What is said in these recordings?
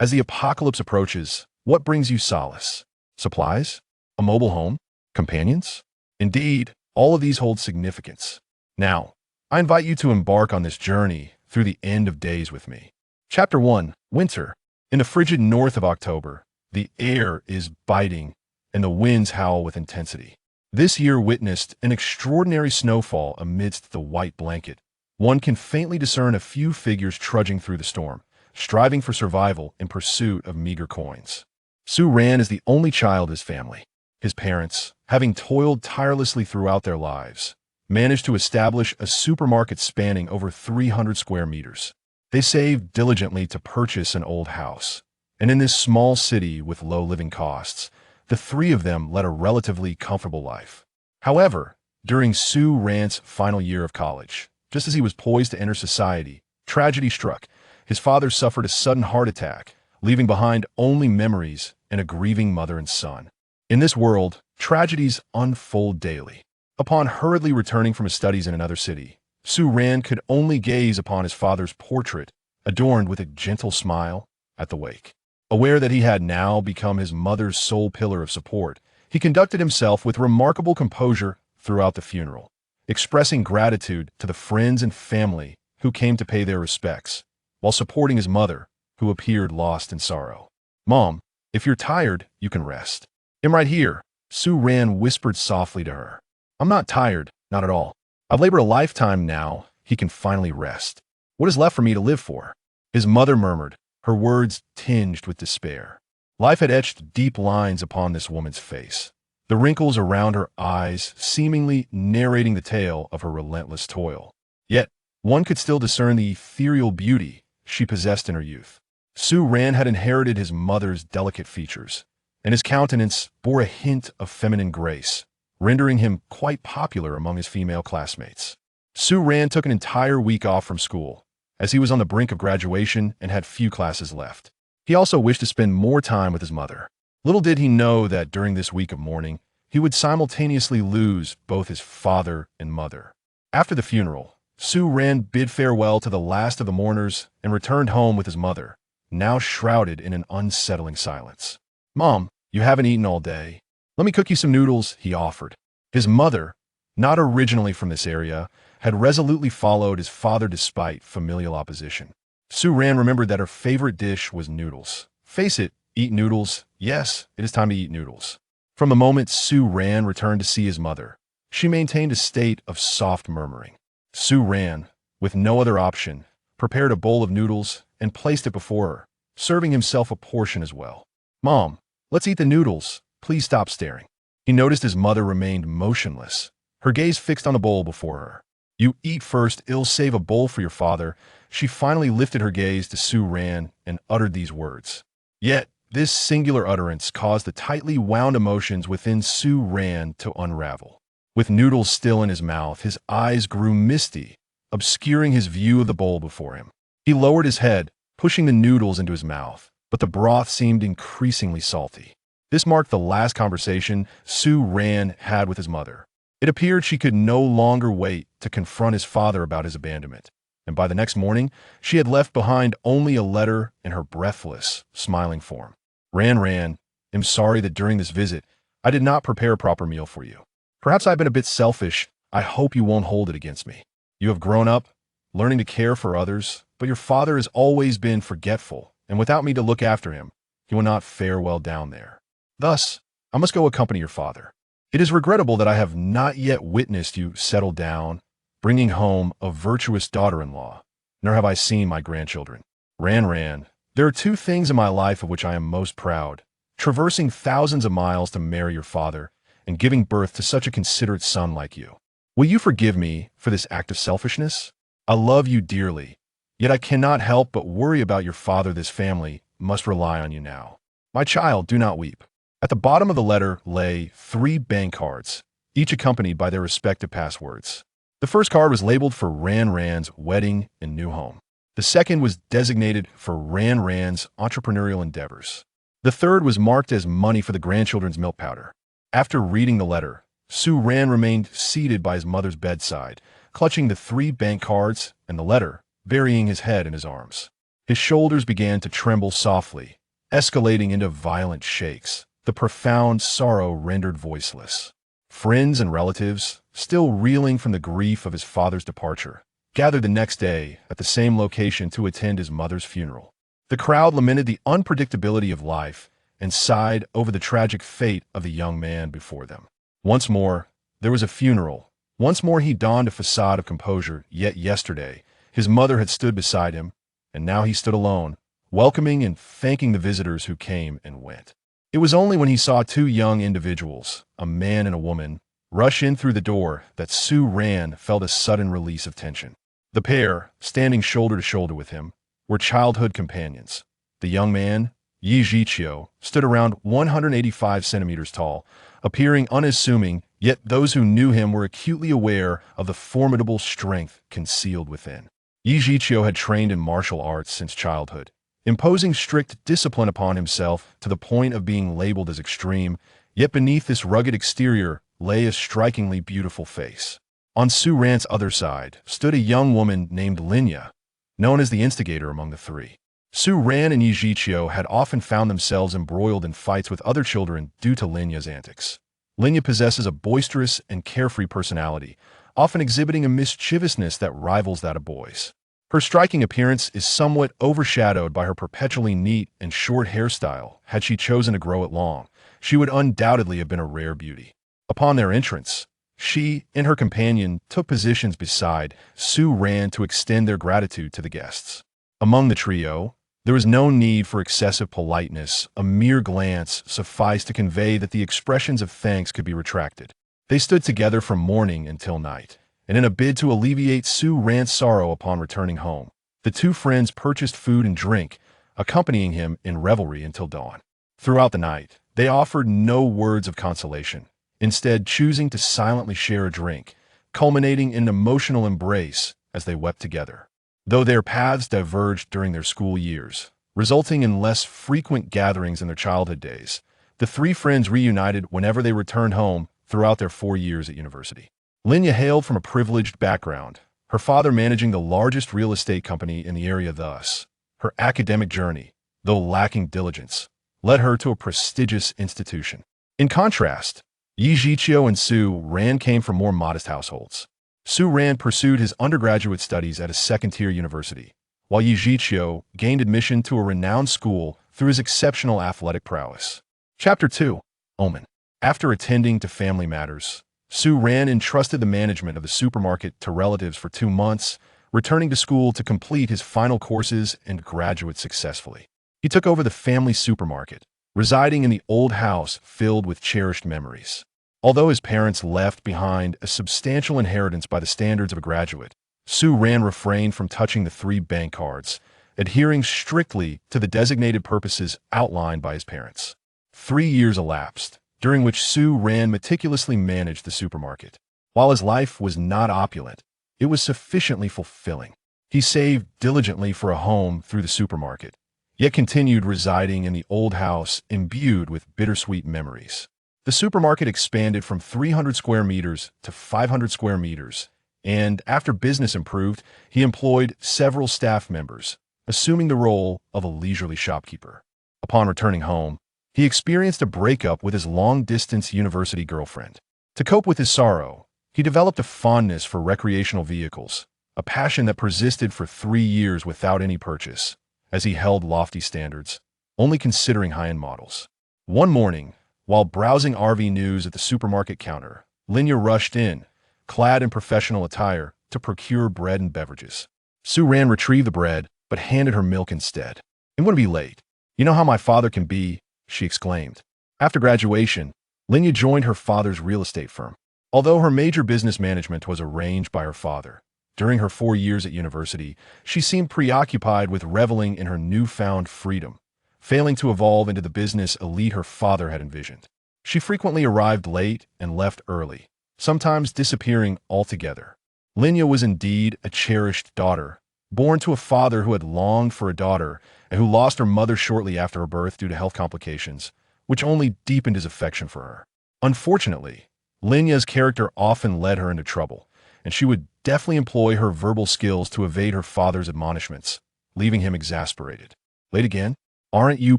As the apocalypse approaches, what brings you solace? Supplies? A mobile home? Companions? Indeed, all of these hold significance. Now, I invite you to embark on this journey through the end of days with me. Chapter 1. Winter. In the frigid north of October, the air is biting and the winds howl with intensity. This year witnessed an extraordinary snowfall amidst the white blanket. One can faintly discern a few figures trudging through the storm, striving for survival in pursuit of meager coins. Su Ran is the only child of his family. His parents, having toiled tirelessly throughout their lives, managed to establish a supermarket spanning over 300 square meters. They saved diligently to purchase an old house, and in this small city with low living costs, the three of them led a relatively comfortable life. However, during Su Ran's final year of college, just as he was poised to enter society, tragedy struck. His father suffered a sudden heart attack, leaving behind only memories and a grieving mother and son. In this world, tragedies unfold daily. Upon hurriedly returning from his studies in another city, Su Ran could only gaze upon his father's portrait, adorned with a gentle smile, at the wake. Aware that he had now become his mother's sole pillar of support, he conducted himself with remarkable composure throughout the funeral, expressing gratitude to the friends and family who came to pay their respects, while supporting his mother, who appeared lost in sorrow. "Mom, if you're tired, you can rest. I'm right here," Su Ran whispered softly to her. "I'm not tired, not at all. I've labored a lifetime now, he can finally rest. What is left for me to live for?" His mother murmured, her words tinged with despair. Life had etched deep lines upon this woman's face, the wrinkles around her eyes seemingly narrating the tale of her relentless toil. Yet, one could still discern the ethereal beauty she possessed in her youth. Su Ran had inherited his mother's delicate features, and his countenance bore a hint of feminine grace, rendering him quite popular among his female classmates. Su Ran took an entire week off from school, as he was on the brink of graduation and had few classes left. He also wished to spend more time with his mother. Little did he know that during this week of mourning, he would simultaneously lose both his father and mother. After the funeral, Su Ran bid farewell to the last of the mourners and returned home with his mother, now shrouded in an unsettling silence. "Mom, you haven't eaten all day. Let me cook you some noodles," he offered. His mother, not originally from this area, had resolutely followed his father despite familial opposition. Su Ran remembered that her favorite dish was noodles. Face it, eat noodles. Yes, it is time to eat noodles. From the moment Su Ran returned to see his mother, she maintained a state of soft murmuring. Su Ran, with no other option, prepared a bowl of noodles and placed it before her, serving himself a portion as well. "Mom, let's eat the noodles. Please stop staring." He noticed his mother remained motionless, her gaze fixed on the bowl before her. "You eat first, it'll save a bowl for your father." She finally lifted her gaze to Su Ran and uttered these words. Yet, this singular utterance caused the tightly wound emotions within Su Ran to unravel. With noodles still in his mouth, his eyes grew misty, obscuring his view of the bowl before him. He lowered his head, pushing the noodles into his mouth, but the broth seemed increasingly salty. This marked the last conversation Su Ran had with his mother. It appeared she could no longer wait to confront his father about his abandonment, and by the next morning, she had left behind only a letter in her breathless, smiling form. Ran, I'm sorry that during this visit, I did not prepare a proper meal for you. Perhaps I've been a bit selfish. I hope you won't hold it against me. You have grown up, learning to care for others, but your father has always been forgetful, and without me to look after him, he will not fare well down there. Thus, I must go accompany your father. It is regrettable that I have not yet witnessed you settle down, bringing home a virtuous daughter-in-law, nor have I seen my grandchildren. Ran, there are two things in my life of which I am most proud: traversing thousands of miles to marry your father, and giving birth to such a considerate son like you. Will you forgive me for this act of selfishness? I love you dearly, yet I cannot help but worry about your father. This family must rely on you now. My child, do not weep." At the bottom of the letter lay 3 bank cards, each accompanied by their respective passwords. The first card was labeled for Ran's wedding and new home. The second was designated for Ran's entrepreneurial endeavors. The third was marked as money for the grandchildren's milk powder. After reading the letter, Su Ran remained seated by his mother's bedside, clutching the 3 bank cards and the letter, burying his head in his arms. His shoulders began to tremble softly, escalating into violent shakes, the profound sorrow rendered voiceless. Friends and relatives, still reeling from the grief of his father's departure, gathered the next day at the same location to attend his mother's funeral. The crowd lamented the unpredictability of life and sighed over the tragic fate of the young man before them. Once more, there was a funeral. Once more he donned a facade of composure, yet yesterday, his mother had stood beside him, and now he stood alone, welcoming and thanking the visitors who came and went. It was only when he saw two young individuals, a man and a woman, rush in through the door that Su Ran felt a sudden release of tension. The pair, standing shoulder to shoulder with him, were childhood companions. The young man, Yichio, stood around 185 centimeters tall, appearing unassuming, yet those who knew him were acutely aware of the formidable strength concealed within. Yichio had trained in martial arts since childhood, imposing strict discipline upon himself to the point of being labeled as extreme, yet beneath this rugged exterior lay a strikingly beautiful face. On Su Ran's other side stood a young woman named Linya, known as the instigator among the three. Su Ran and Yichio had often found themselves embroiled in fights with other children due to Linya's antics. Linya possesses a boisterous and carefree personality, often exhibiting a mischievousness that rivals that of boys. Her striking appearance is somewhat overshadowed by her perpetually neat and short hairstyle. Had she chosen to grow it long, she would undoubtedly have been a rare beauty. Upon their entrance, she and her companion took positions beside Su Ran to extend their gratitude to the guests. Among the trio, there was no need for excessive politeness. A mere glance sufficed to convey that the expressions of thanks could be retracted. They stood together from morning until night, and in a bid to alleviate Su Ran's sorrow upon returning home, the two friends purchased food and drink, accompanying him in revelry until dawn. Throughout the night, they offered no words of consolation, instead choosing to silently share a drink, culminating in an emotional embrace as they wept together. Though their paths diverged during their school years, resulting in less frequent gatherings in their childhood days, the three friends reunited whenever they returned home throughout their 4 years at university. Linya hailed from a privileged background, her father managing the largest real estate company in the area. Thus, her academic journey, though lacking diligence, led her to a prestigious institution. In contrast, Yichio and Su Ran came from more modest households. Su Ran pursued his undergraduate studies at a second-tier university, while Yichio gained admission to a renowned school through his exceptional athletic prowess. Chapter 2. Omen. After attending to family matters, Su Ran entrusted the management of the supermarket to relatives for 2 months, returning to school to complete his final courses and graduate successfully. He took over the family supermarket, residing in the old house filled with cherished memories. Although his parents left behind a substantial inheritance by the standards of a graduate, Su Ran refrained from touching the 3 bank cards, adhering strictly to the designated purposes outlined by his parents. 3 years elapsed, during which Su Ran meticulously managed the supermarket. While his life was not opulent, it was sufficiently fulfilling. He saved diligently for a home through the supermarket, yet continued residing in the old house imbued with bittersweet memories. The supermarket expanded from 300 square meters to 500 square meters, and after business improved, he employed several staff members, assuming the role of a leisurely shopkeeper. Upon returning home, he experienced a breakup with his long-distance university girlfriend. To cope with his sorrow, he developed a fondness for recreational vehicles, a passion that persisted for 3 years without any purchase, as he held lofty standards, only considering high-end models. One morning, while browsing RV news at the supermarket counter, Linya rushed in, clad in professional attire, to procure bread and beverages. Su Ran retrieved the bread, but handed her milk instead. "I'm going to be late. You know how my father can be," she exclaimed. After graduation, Linya joined her father's real estate firm. Although her major business management was arranged by her father, during her 4 years at university, she seemed preoccupied with reveling in her newfound freedom, failing to evolve into the business elite her father had envisioned. She frequently arrived late and left early, sometimes disappearing altogether. Linya was indeed a cherished daughter, born to a father who had longed for a daughter and who lost her mother shortly after her birth due to health complications, which only deepened his affection for her. Unfortunately, Linya's character often led her into trouble, and she would deftly employ her verbal skills to evade her father's admonishments, leaving him exasperated. Late again? Aren't you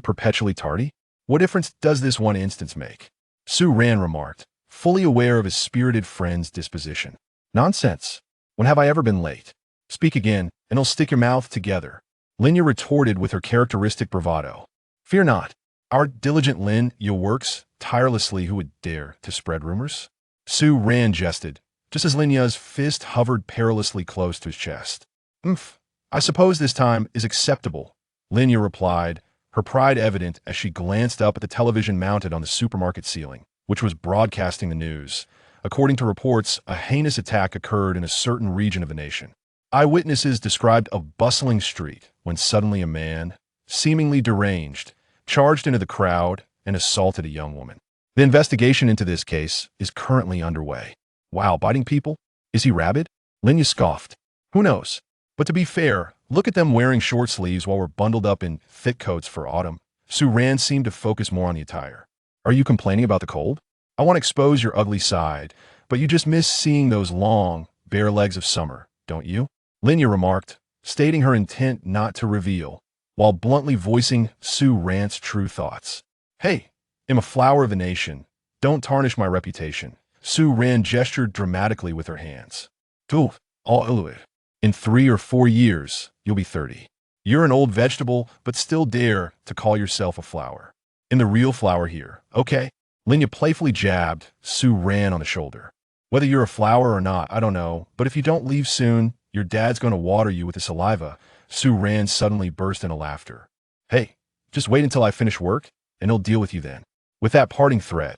perpetually tardy? What difference does this one instance make? Su Ran remarked, fully aware of his spirited friend's disposition. Nonsense. When have I ever been late? Speak again, and I'll stick your mouth together. Linya retorted with her characteristic bravado. Fear not. Our diligent Lin Yi works tirelessly. Who would dare to spread rumors? Su Ran jested, just as Linya's fist hovered perilously close to his chest. I suppose this time is acceptable, Linya replied, her pride evident as she glanced up at the television mounted on the supermarket ceiling, which was broadcasting the news. According to reports, a heinous attack occurred in a certain region of the nation. Eyewitnesses described a bustling street when suddenly a man, seemingly deranged, charged into the crowd and assaulted a young woman. The investigation into this case is currently underway. Wow, biting people? Is he rabid? Linya scoffed. Who knows? But to be fair, look at them wearing short sleeves while we're bundled up in thick coats for autumn. Su Ran seemed to focus more on the attire. Are you complaining about the cold? I want to expose your ugly side, but you just miss seeing those long, bare legs of summer, don't you? Linya remarked, stating her intent not to reveal, while bluntly voicing Su Ran's true thoughts. Hey, I'm a flower of the nation. Don't tarnish my reputation. Su Ran gestured dramatically with her hands. In 3 or 4 years, you'll be 30. You're an old vegetable, but still dare to call yourself a flower. In the real flower here, okay? Linya playfully jabbed Su Ran on the shoulder. Whether you're a flower or not, I don't know, but if you don't leave soon, your dad's going to water you with his saliva. Su Ran suddenly burst into laughter. Hey, just wait until I finish work, and he'll deal with you then. With that parting threat,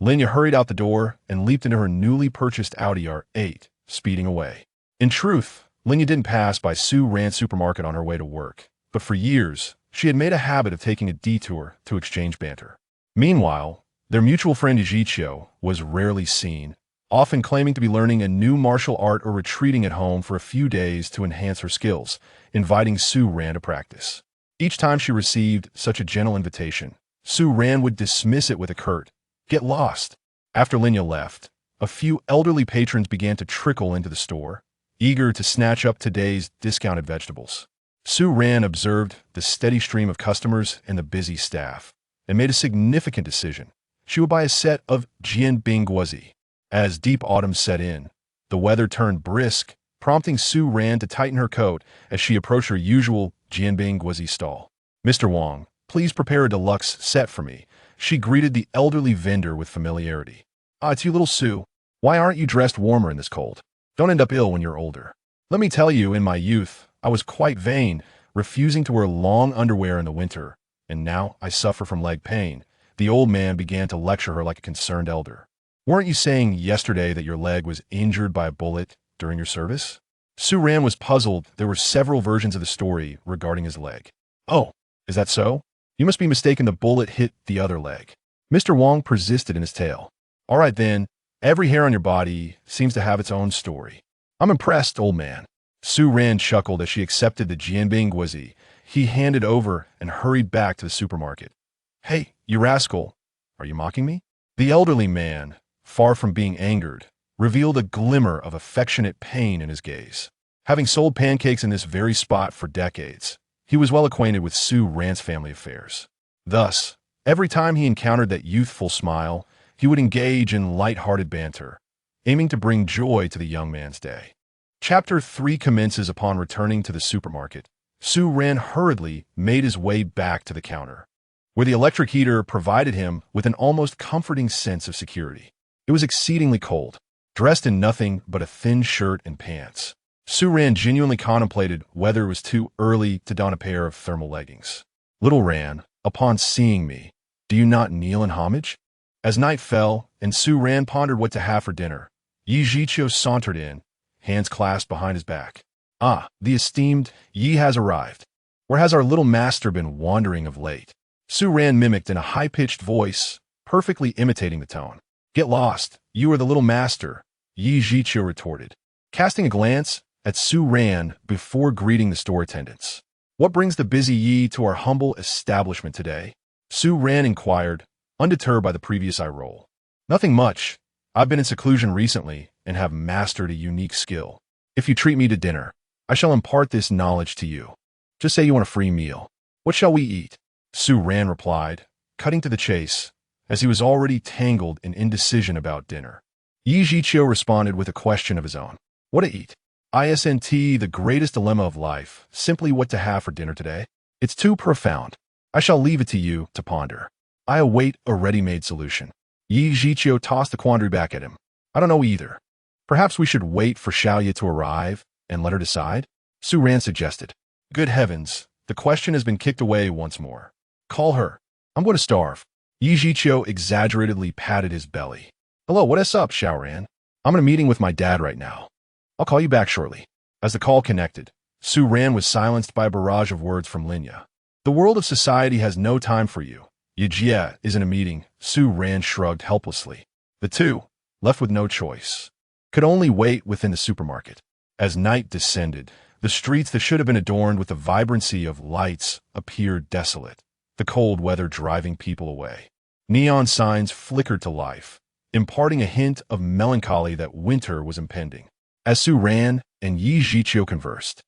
Linya hurried out the door and leaped into her newly purchased Audi R8, speeding away. In truth, Linya didn't pass by Su Ran's supermarket on her way to work, but for years, she had made a habit of taking a detour to exchange banter. Meanwhile, their mutual friend Yichio was rarely seen, often claiming to be learning a new martial art or retreating at home for a few days to enhance her skills, inviting Su Ran to practice. Each time she received such a gentle invitation, Su Ran would dismiss it with a curt, "Get lost." After Linya left, a few elderly patrons began to trickle into the store, eager to snatch up today's discounted vegetables. Su Ran observed the steady stream of customers and the busy staff, and made a significant decision. She would buy a set of jianbing guozi. As deep autumn set in, the weather turned brisk, prompting Su Ran to tighten her coat as she approached her usual jianbing guozi stall. Mr. Wong, please prepare a deluxe set for me. She greeted the elderly vendor with familiarity. It's you, little Su. Why aren't you dressed warmer in this cold? Don't end up ill when you're older. Let me tell you, in my youth, I was quite vain, refusing to wear long underwear in the winter, and now I suffer from leg pain. The old man began to lecture her like a concerned elder. Weren't you saying yesterday that your leg was injured by a bullet during your service? Su Ran was puzzled. There were several versions of the story regarding his leg. Oh, is that so? You must be mistaken. The bullet hit the other leg. Mr. Wong persisted in his tale. All right then. Every hair on your body seems to have its own story. I'm impressed, old man. Su Ran chuckled as she accepted the jianbing guozi he handed over and hurried back to the supermarket. Hey, you rascal, are you mocking me? The elderly man, far from being angered, revealed a glimmer of affectionate pain in his gaze. Having sold pancakes in this very spot for decades, he was well acquainted with Su Ran's family affairs. Thus, every time he encountered that youthful smile, he would engage in light-hearted banter, aiming to bring joy to the young man's day. Chapter 3 commences upon returning to the supermarket. Su Ran hurriedly made his way back to the counter, where the electric heater provided him with an almost comforting sense of security. It was exceedingly cold. Dressed in nothing but a thin shirt and pants, Su Ran genuinely contemplated whether it was too early to don a pair of thermal leggings. Little Ran, upon seeing me, do you not kneel in homage? As night fell, and Su Ran pondered what to have for dinner, Yichio sauntered in, hands clasped behind his back. Ah, the esteemed Yi has arrived. Where has our little master been wandering of late? Su Ran mimicked in a high-pitched voice, perfectly imitating the tone. Get lost, you are the little master, Yichio retorted, casting a glance at Su Ran before greeting the store attendants. What brings the busy Yi to our humble establishment today? Su Ran inquired, undeterred by the previous eye roll. Nothing much. I've been in seclusion recently and have mastered a unique skill. If you treat me to dinner, I shall impart this knowledge to you. Just say you want a free meal. What shall we eat? Su Ran replied, cutting to the chase, as he was already tangled in indecision about dinner. Yichio responded with a question of his own. What to eat? Isn't the greatest dilemma of life, simply what to have for dinner today? It's too profound. I shall leave it to you to ponder. I await a ready-made solution. Yichio tossed the quandary back at him. I don't know either. Perhaps we should wait for Xiaoye to arrive and let her decide? Su Ran suggested. Good heavens, the question has been kicked away once more. Call her. I'm going to starve. Yichio exaggeratedly patted his belly. Hello, what's up, Xiao Ran? I'm in a meeting with my dad right now. I'll call you back shortly. As the call connected, Su Ran was silenced by a barrage of words from Linya. The world of society has no time for you. Yichio is in a meeting. Su Ran shrugged helplessly. The two, left with no choice, could only wait within the supermarket. As night descended, the streets that should have been adorned with the vibrancy of lights appeared desolate, the cold weather driving people away. Neon signs flickered to life, imparting a hint of melancholy that winter was impending. As Su Ran and Yichio conversed,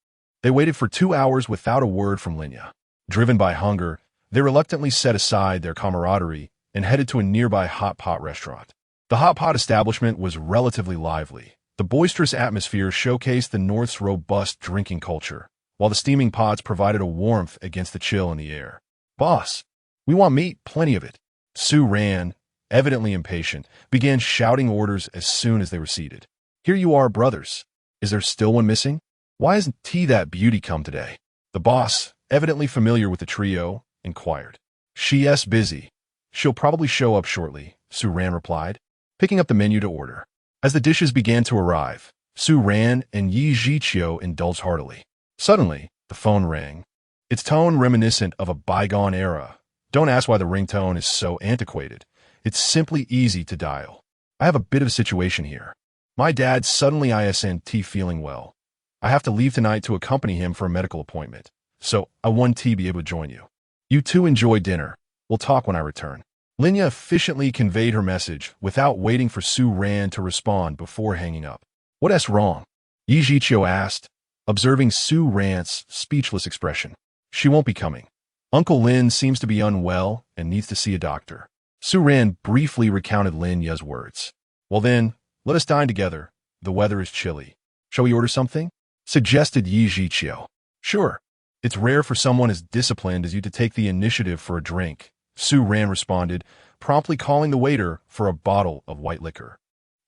they waited for 2 hours without a word from Linya. Driven by hunger, they reluctantly set aside their camaraderie and headed to a nearby hot pot restaurant. The hot pot establishment was relatively lively. The boisterous atmosphere showcased the North's robust drinking culture, while the steaming pots provided a warmth against the chill in the air. Boss, we want meat, plenty of it. Su Ran, evidently impatient, began shouting orders as soon as they were seated. Here you are, brothers. Is there still one missing? Why isn't that beauty come today? The boss, evidently familiar with the trio, inquired. She's busy. She'll probably show up shortly, Su Ran replied, picking up the menu to order. As the dishes began to arrive, Su Ran and Yichio indulged heartily. Suddenly, the phone rang, its tone reminiscent of a bygone era. Don't ask why the ringtone is so antiquated. It's simply easy to dial. I have a bit of a situation here. My dad's suddenly isn't feeling well. I have to leave tonight to accompany him for a medical appointment, so I want to be able to join you. You two enjoy dinner. We'll talk when I return. Linya efficiently conveyed her message without waiting for Su Ran to respond before hanging up. What's wrong? Yichio asked, observing Su Ran's speechless expression. She won't be coming. Uncle Lin seems to be unwell and needs to see a doctor. Su Ran briefly recounted Linya's words. Well then, let us dine together. The weather is chilly. Shall we order something? Suggested Yichio. Sure. It's rare for someone as disciplined as you to take the initiative for a drink, Su Ran responded, promptly calling the waiter for a bottle of white liquor.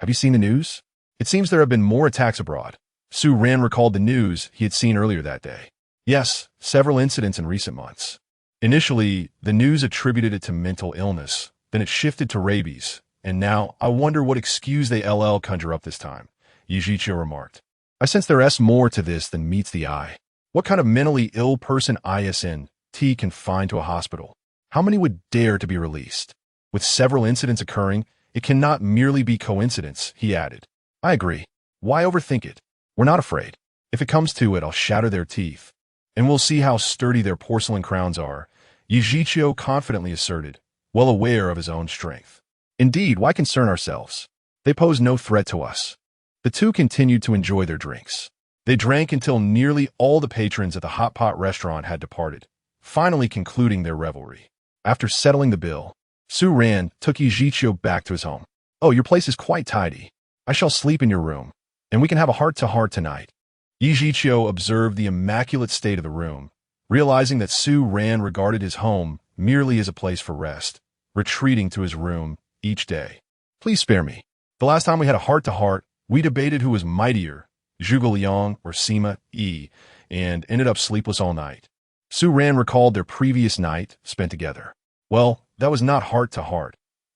Have you seen the news? It seems there have been more attacks abroad. Su Ran recalled the news he had seen earlier that day. Yes, several incidents in recent months. Initially, the news attributed it to mental illness, then it shifted to rabies, and now I wonder what excuse they conjure up this time, Yichio remarked. I sense there's more to this than meets the eye. What kind of mentally ill person isn't confined to a hospital? How many would dare to be released? With several incidents occurring, it cannot merely be coincidence, he added. I agree. Why overthink it? We're not afraid. If it comes to it, I'll shatter their teeth. And we'll see how sturdy their porcelain crowns are, Yichio confidently asserted, well aware of his own strength. Indeed, why concern ourselves? They pose no threat to us. The two continued to enjoy their drinks. They drank until nearly all the patrons at the hot pot restaurant had departed, finally concluding their revelry. After settling the bill, Su Ran took Yichio back to his home. Oh, your place is quite tidy. I shall sleep in your room, and we can have a heart-to-heart tonight. Yichio observed the immaculate state of the room, realizing that Su Ran regarded his home merely as a place for rest, retreating to his room each day. Please spare me. The last time we had a heart-to-heart, we debated who was mightier, Zhuge Liang or Sima Yi, and ended up sleepless all night. Su Ran recalled their previous night spent together. Well, that was not heart-to-heart.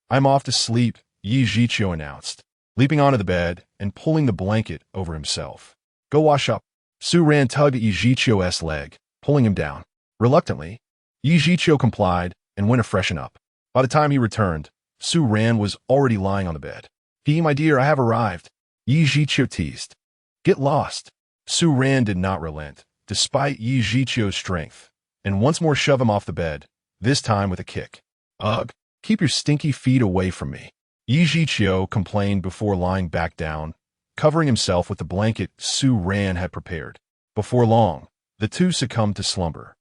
I'm off to sleep, Yichio announced, leaping onto the bed and pulling the blanket over himself. Go wash up. Su Ran tugged at Yichio's leg, pulling him down. Reluctantly, Yichio complied and went to freshen up. By the time he returned, Su Ran was already lying on the bed. My dear, I have arrived, Yichio teased. Get lost. Su Ran did not relent, despite Yichio's strength, and once more shoved him off the bed, this time with a kick. Ugh, keep your stinky feet away from me, Yichio complained before lying back down, covering himself with the blanket Su Ran had prepared. Before long, The two succumbed to slumber,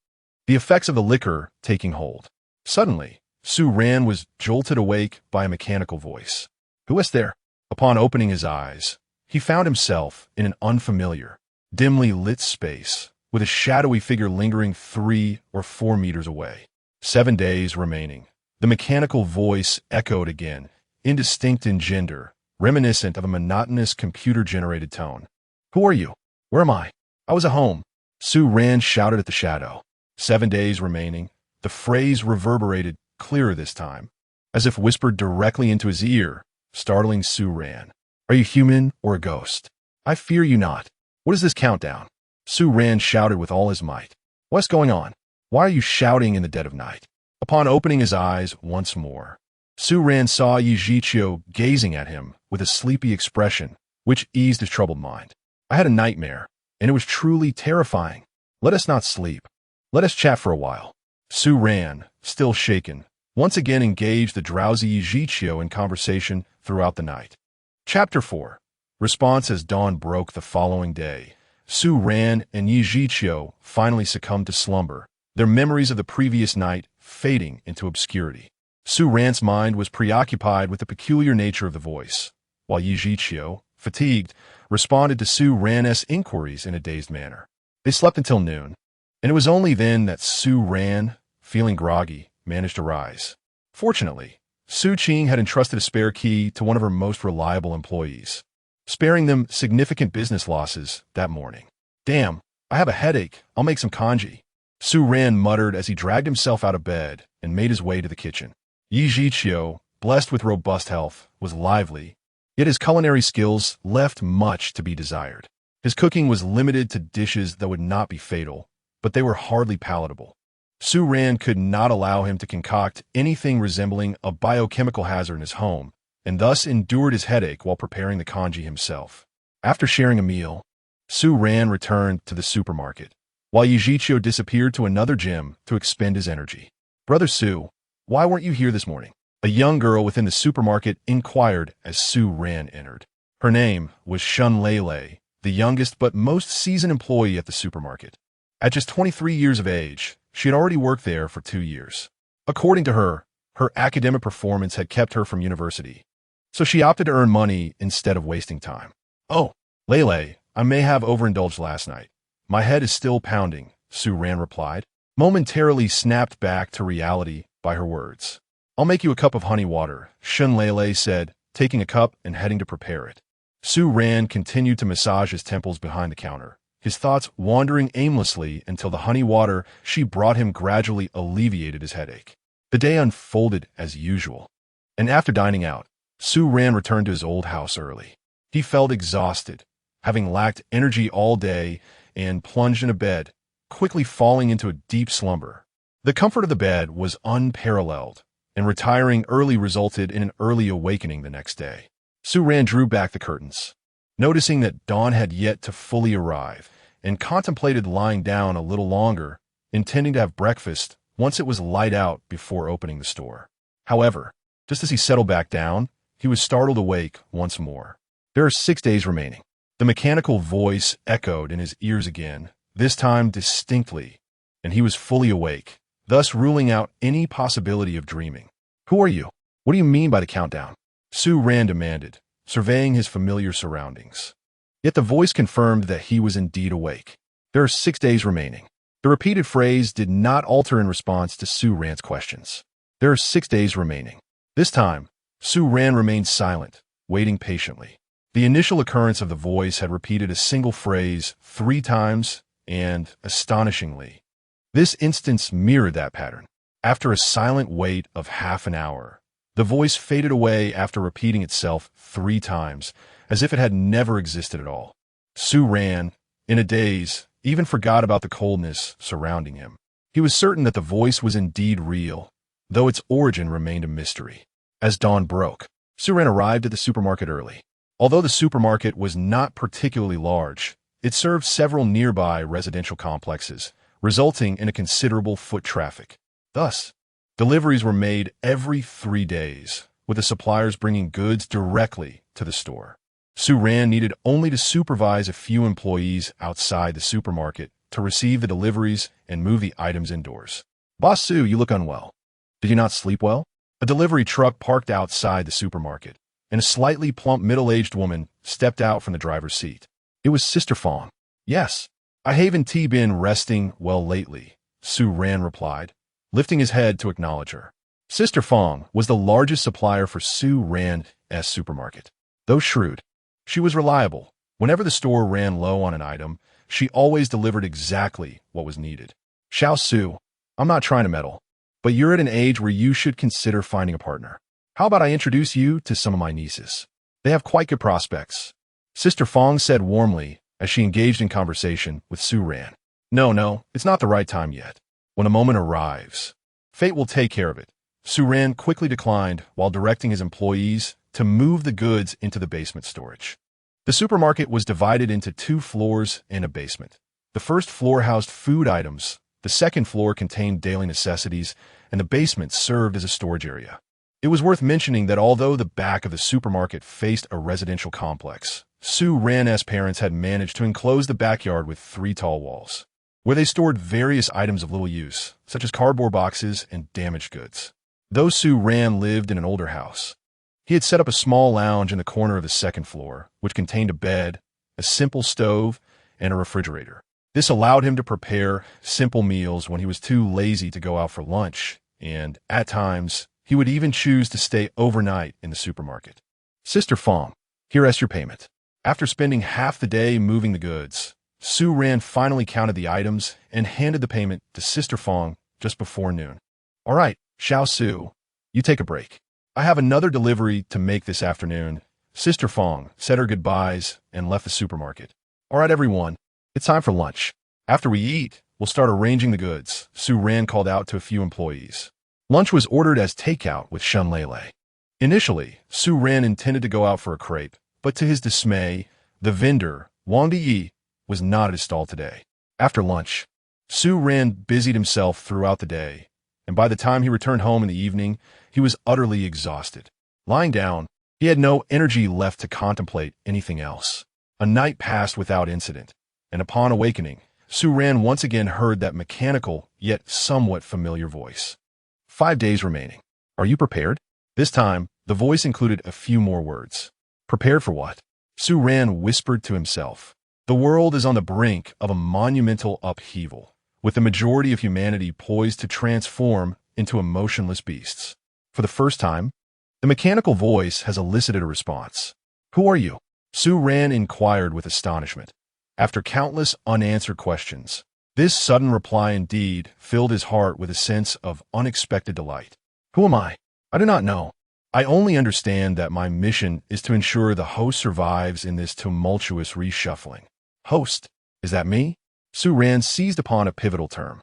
the effects of the liquor taking hold. Suddenly, Su-ran was jolted awake by a mechanical voice. Who was there? Upon opening his eyes, he found himself in an unfamiliar, dimly lit space, with a shadowy figure lingering 3 or 4 meters away. 7 days remaining. The mechanical voice echoed again, indistinct in gender, reminiscent of a monotonous computer-generated tone. Who are you? Where am I? I was at home. Su-ran shouted at the shadow. 7 days remaining. The phrase reverberated clearer this time, as if whispered directly into his ear, startling Su-ran. Are you human or a ghost? I fear you not. What is this countdown? Su-ran shouted with all his might. What's going on? Why are you shouting in the dead of night? Upon opening his eyes once more, Su-ran saw Yichio gazing at him with a sleepy expression, which eased his troubled mind. I had a nightmare, and it was truly terrifying. Let us not sleep. Let us chat for a while. Su-ran, still shaken, once again engaged the drowsy Yichio in conversation throughout the night. Chapter 4. Response as dawn broke the following day. Su-ran and Yichio finally succumbed to slumber, their memories of the previous night fading into obscurity. Su-ran's mind was preoccupied with the peculiar nature of the voice, while Yichio, fatigued, responded to Su-ran's inquiries in a dazed manner. They slept until noon, and it was only then that Su-ran, feeling groggy, managed to rise. Fortunately, Su-ching had entrusted a spare key to one of her most reliable employees, sparing them significant business losses that morning. Damn, I have a headache. I'll make some congee. Su-ran muttered as he dragged himself out of bed and made his way to the kitchen. Yichio, blessed with robust health, was lively, yet his culinary skills left much to be desired. His cooking was limited to dishes that would not be fatal, but they were hardly palatable. Su-ran could not allow him to concoct anything resembling a biochemical hazard in his home, and thus endured his headache while preparing the congee himself. After sharing a meal, Su-ran returned to the supermarket, while Yichio disappeared to another gym to expend his energy. Brother Su, why weren't you here this morning? A young girl within the supermarket inquired as Su-ran entered. Her name was Shun-Lei, the youngest but most seasoned employee at the supermarket. At just 23 years of age, she had already worked there for 2 years. According to her, her academic performance had kept her from university, so she opted to earn money instead of wasting time. Oh, Lele, I may have overindulged last night. My head is still pounding, Su-ran replied, momentarily snapped back to reality by her words. I'll make you a cup of honey water, Shun-Lei said, taking a cup and heading to prepare it. Su-ran continued to massage his temples behind the counter, his thoughts wandering aimlessly until the honey water she brought him gradually alleviated his headache. The day unfolded as usual, and after dining out, Su-ran returned to his old house early. He felt exhausted, having lacked energy all day, and plunged into bed, quickly falling into a deep slumber. The comfort of the bed was unparalleled, and retiring early resulted in an early awakening the next day. Su-ran drew back the curtains, noticing that dawn had yet to fully arrive, and contemplated lying down a little longer, intending to have breakfast once it was light out before opening the store. However, just as he settled back down, he was startled awake once more. There are 6 days remaining. The mechanical voice echoed in his ears again, this time distinctly, and he was fully awake, thus ruling out any possibility of dreaming. Who are you? What do you mean by the countdown? Su-ran demanded, surveying his familiar surroundings. Yet the voice confirmed that he was indeed awake. There are 6 days remaining. The repeated phrase did not alter in response to Su-ran's questions. There are 6 days remaining. This time, Su-ran remained silent, waiting patiently. The initial occurrence of the voice had repeated a single phrase 3 times, and, astonishingly, this instance mirrored that pattern. After a silent wait of half an hour, the voice faded away after repeating itself 3 times, as if it had never existed at all. Su-ran, in a daze, even forgot about the coldness surrounding him. He was certain that the voice was indeed real, though its origin remained a mystery. As dawn broke, Su-ran arrived at the supermarket early. Although the supermarket was not particularly large, it served several nearby residential complexes, resulting in a considerable foot traffic. Thus, deliveries were made every 3 days, with the suppliers bringing goods directly to the store. Su-ran needed only to supervise a few employees outside the supermarket to receive the deliveries and move the items indoors. Boss Sue, you look unwell. Did you not sleep well? A delivery truck parked outside the supermarket, and a slightly plump middle-aged woman stepped out from the driver's seat. It was Sister Fong. Yes, I haven't been resting well lately, Su Ran replied, lifting his head to acknowledge her. Sister Fong was the largest supplier for Su Ran's supermarket. Though shrewd, she was reliable. Whenever the store ran low on an item, she always delivered exactly what was needed. Xiao Su, I'm not trying to meddle, but you're at an age where you should consider finding a partner. How about I introduce you to some of my nieces? They have quite good prospects, Sister Fong said warmly as she engaged in conversation with Su Ran. No, it's not the right time yet. When a moment arrives, fate will take care of it. Su Ran quickly declined while directing his employees to move the goods into the basement storage. The supermarket was divided into 2 floors and a basement. The first floor housed food items, the second floor contained daily necessities, and the basement served as a storage area. It was worth mentioning that although the back of the supermarket faced a residential complex, Su Ran's parents had managed to enclose the backyard with 3 tall walls, where they stored various items of little use, such as cardboard boxes and damaged goods. Though Su Ran lived in an older house, he had set up a small lounge in the corner of the second floor, which contained a bed, a simple stove, and a refrigerator. This allowed him to prepare simple meals when he was too lazy to go out for lunch, and, at times, he would even choose to stay overnight in the supermarket. Sister Fong, here is your payment. After spending half the day moving the goods, Su Ran finally counted the items and handed the payment to Sister Fong just before noon. All right, Xiao Su, you take a break. I have another delivery to make this afternoon. Sister Fong said her goodbyes and left the supermarket. All right, everyone, it's time for lunch. After we eat, we'll start arranging the goods, Su Ran called out to a few employees. Lunch was ordered as takeout with Shun Lele. Initially, Su Ran intended to go out for a crepe, but to his dismay, the vendor, Wang Diyi, was not at his stall today. After lunch, Su Ran busied himself throughout the day, and by the time he returned home in the evening, he was utterly exhausted. Lying down, he had no energy left to contemplate anything else. A night passed without incident, and upon awakening, Su Ran once again heard that mechanical yet somewhat familiar voice. 5 days remaining. Are you prepared? This time, the voice included a few more words. Prepared for what? Su Ran whispered to himself. The world is on the brink of a monumental upheaval, with the majority of humanity poised to transform into emotionless beasts. For the first time, the mechanical voice has elicited a response. Who are you? Su Ran inquired with astonishment. After countless unanswered questions, this sudden reply indeed filled his heart with a sense of unexpected delight. Who am I? I do not know. I only understand that my mission is to ensure the host survives in this tumultuous reshuffling. Host, is that me? Su Ran seized upon a pivotal term.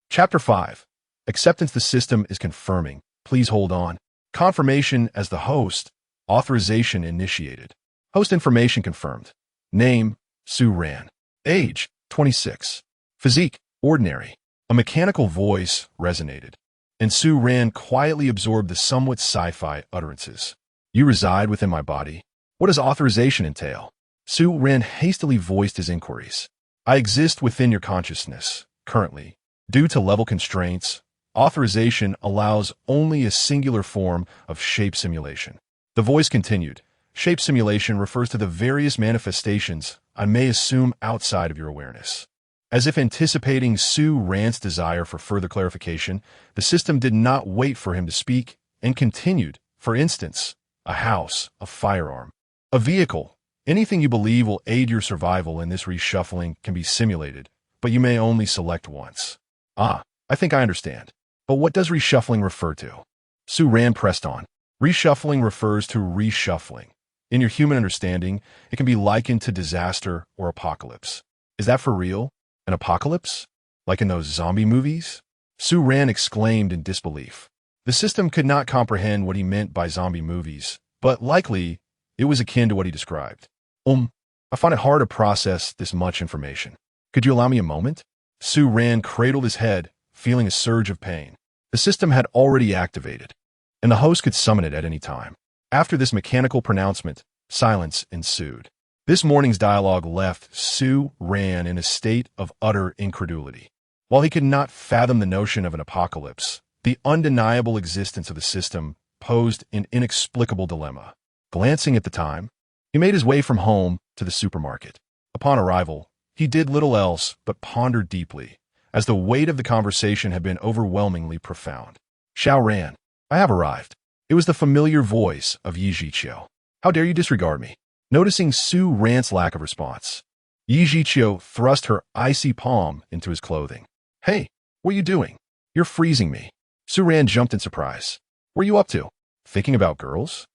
Chapter 5. Acceptance the system is confirming. Please hold on. Confirmation as the host. Authorization initiated. Host information confirmed. Name, Su Ran. Age, 26. Physique, ordinary. A mechanical voice resonated, and Su Ran quietly absorbed the somewhat sci-fi utterances. You reside within my body. What does authorization entail? Su Ran hastily voiced his inquiries. I exist within your consciousness, currently. Due to level constraints, authorization allows only a singular form of shape simulation. The voice continued. Shape simulation refers to the various manifestations I may assume outside of your awareness. As if anticipating Su Ran's desire for further clarification, the system did not wait for him to speak and continued. For instance, a house, a firearm, a vehicle, anything you believe will aid your survival in this reshuffling can be simulated, but you may only select once. I think I understand. But what does reshuffling refer to? Su Ran pressed on. Reshuffling refers to reshuffling. In your human understanding, it can be likened to disaster or apocalypse. Is that for real? An apocalypse? Like in those zombie movies? Su Ran exclaimed in disbelief. The system could not comprehend what he meant by zombie movies, but likely it was akin to what he described. I find it hard to process this much information. Could you allow me a moment? Su Ran cradled his head, feeling a surge of pain. The system had already activated, and the host could summon it at any time. After this mechanical pronouncement, silence ensued. This morning's dialogue left Su Ran in a state of utter incredulity. While he could not fathom the notion of an apocalypse, the undeniable existence of the system posed an inexplicable dilemma. Glancing at the time, he made his way from home to the supermarket. Upon arrival, he did little else but ponder deeply, as the weight of the conversation had been overwhelmingly profound. Xiao Ran, I have arrived. It was the familiar voice of Yichio. How dare you disregard me? Noticing Su Ran's lack of response, Yichio thrust her icy palm into his clothing. Hey, what are you doing? You're freezing me. Su Ran jumped in surprise. What are you up to? Thinking about girls?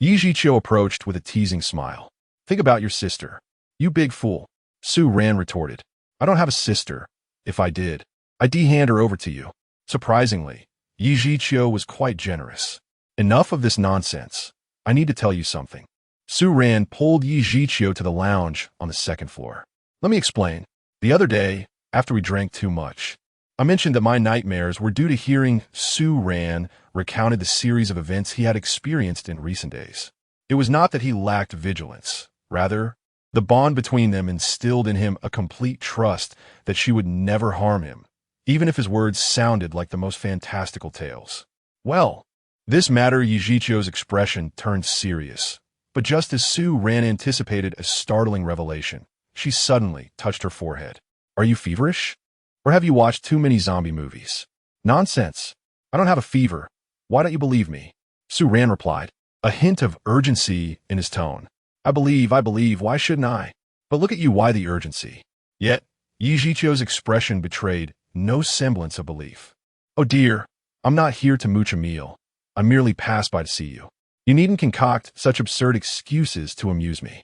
Yichio approached with a teasing smile. Think about your sister. You big fool. Su Ran retorted. I don't have a sister. If I did, I'd hand her over to you. Surprisingly, Yichio was quite generous. Enough of this nonsense. I need to tell you something. Su Ran pulled Yichio to the lounge on the second floor. Let me explain. The other day, after we drank too much, I mentioned that my nightmares were due to hearing Su Ran recounted the series of events he had experienced in recent days. It was not that he lacked vigilance. Rather, the bond between them instilled in him a complete trust that she would never harm him, even if his words sounded like the most fantastical tales. Well, this matter Yichio's expression turned serious, but just as Su Ran anticipated a startling revelation, she suddenly touched her forehead. Are you feverish? Or have you watched too many zombie movies? Nonsense. I don't have a fever. Why don't you believe me? Su Ran replied, a hint of urgency in his tone. I believe, why shouldn't I? But look at you, why the urgency? Yet, Yichio's expression betrayed no semblance of belief. Oh dear, I'm not here to mooch a meal. I merely passed by to see you. You needn't concoct such absurd excuses to amuse me.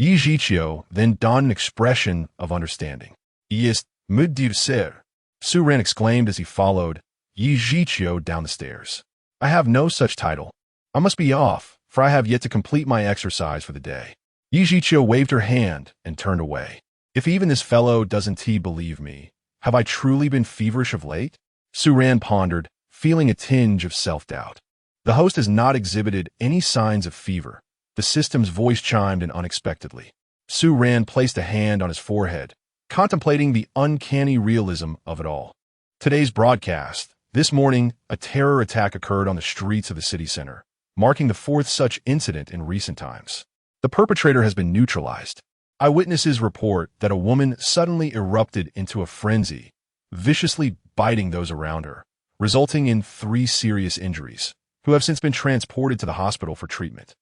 Yichio then donned an expression of understanding. Ist mit dir sehr, Su Ran exclaimed as he followed Yichio down the stairs. I have no such title. I must be off, for I have yet to complete my exercise for the day. Yichio waved her hand and turned away. If even this fellow doesn't believe me, have I truly been feverish of late? Su Ran pondered, feeling a tinge of self-doubt. The host has not exhibited any signs of fever. The system's voice chimed in unexpectedly. Su Ran placed a hand on his forehead, contemplating the uncanny realism of it all. Today's broadcast. This morning, a terror attack occurred on the streets of the city center, marking the fourth such incident in recent times. The perpetrator has been neutralized. Eyewitnesses report that a woman suddenly erupted into a frenzy, viciously biting those around her, resulting in 3 serious injuries, who have since been transported to the hospital for treatment.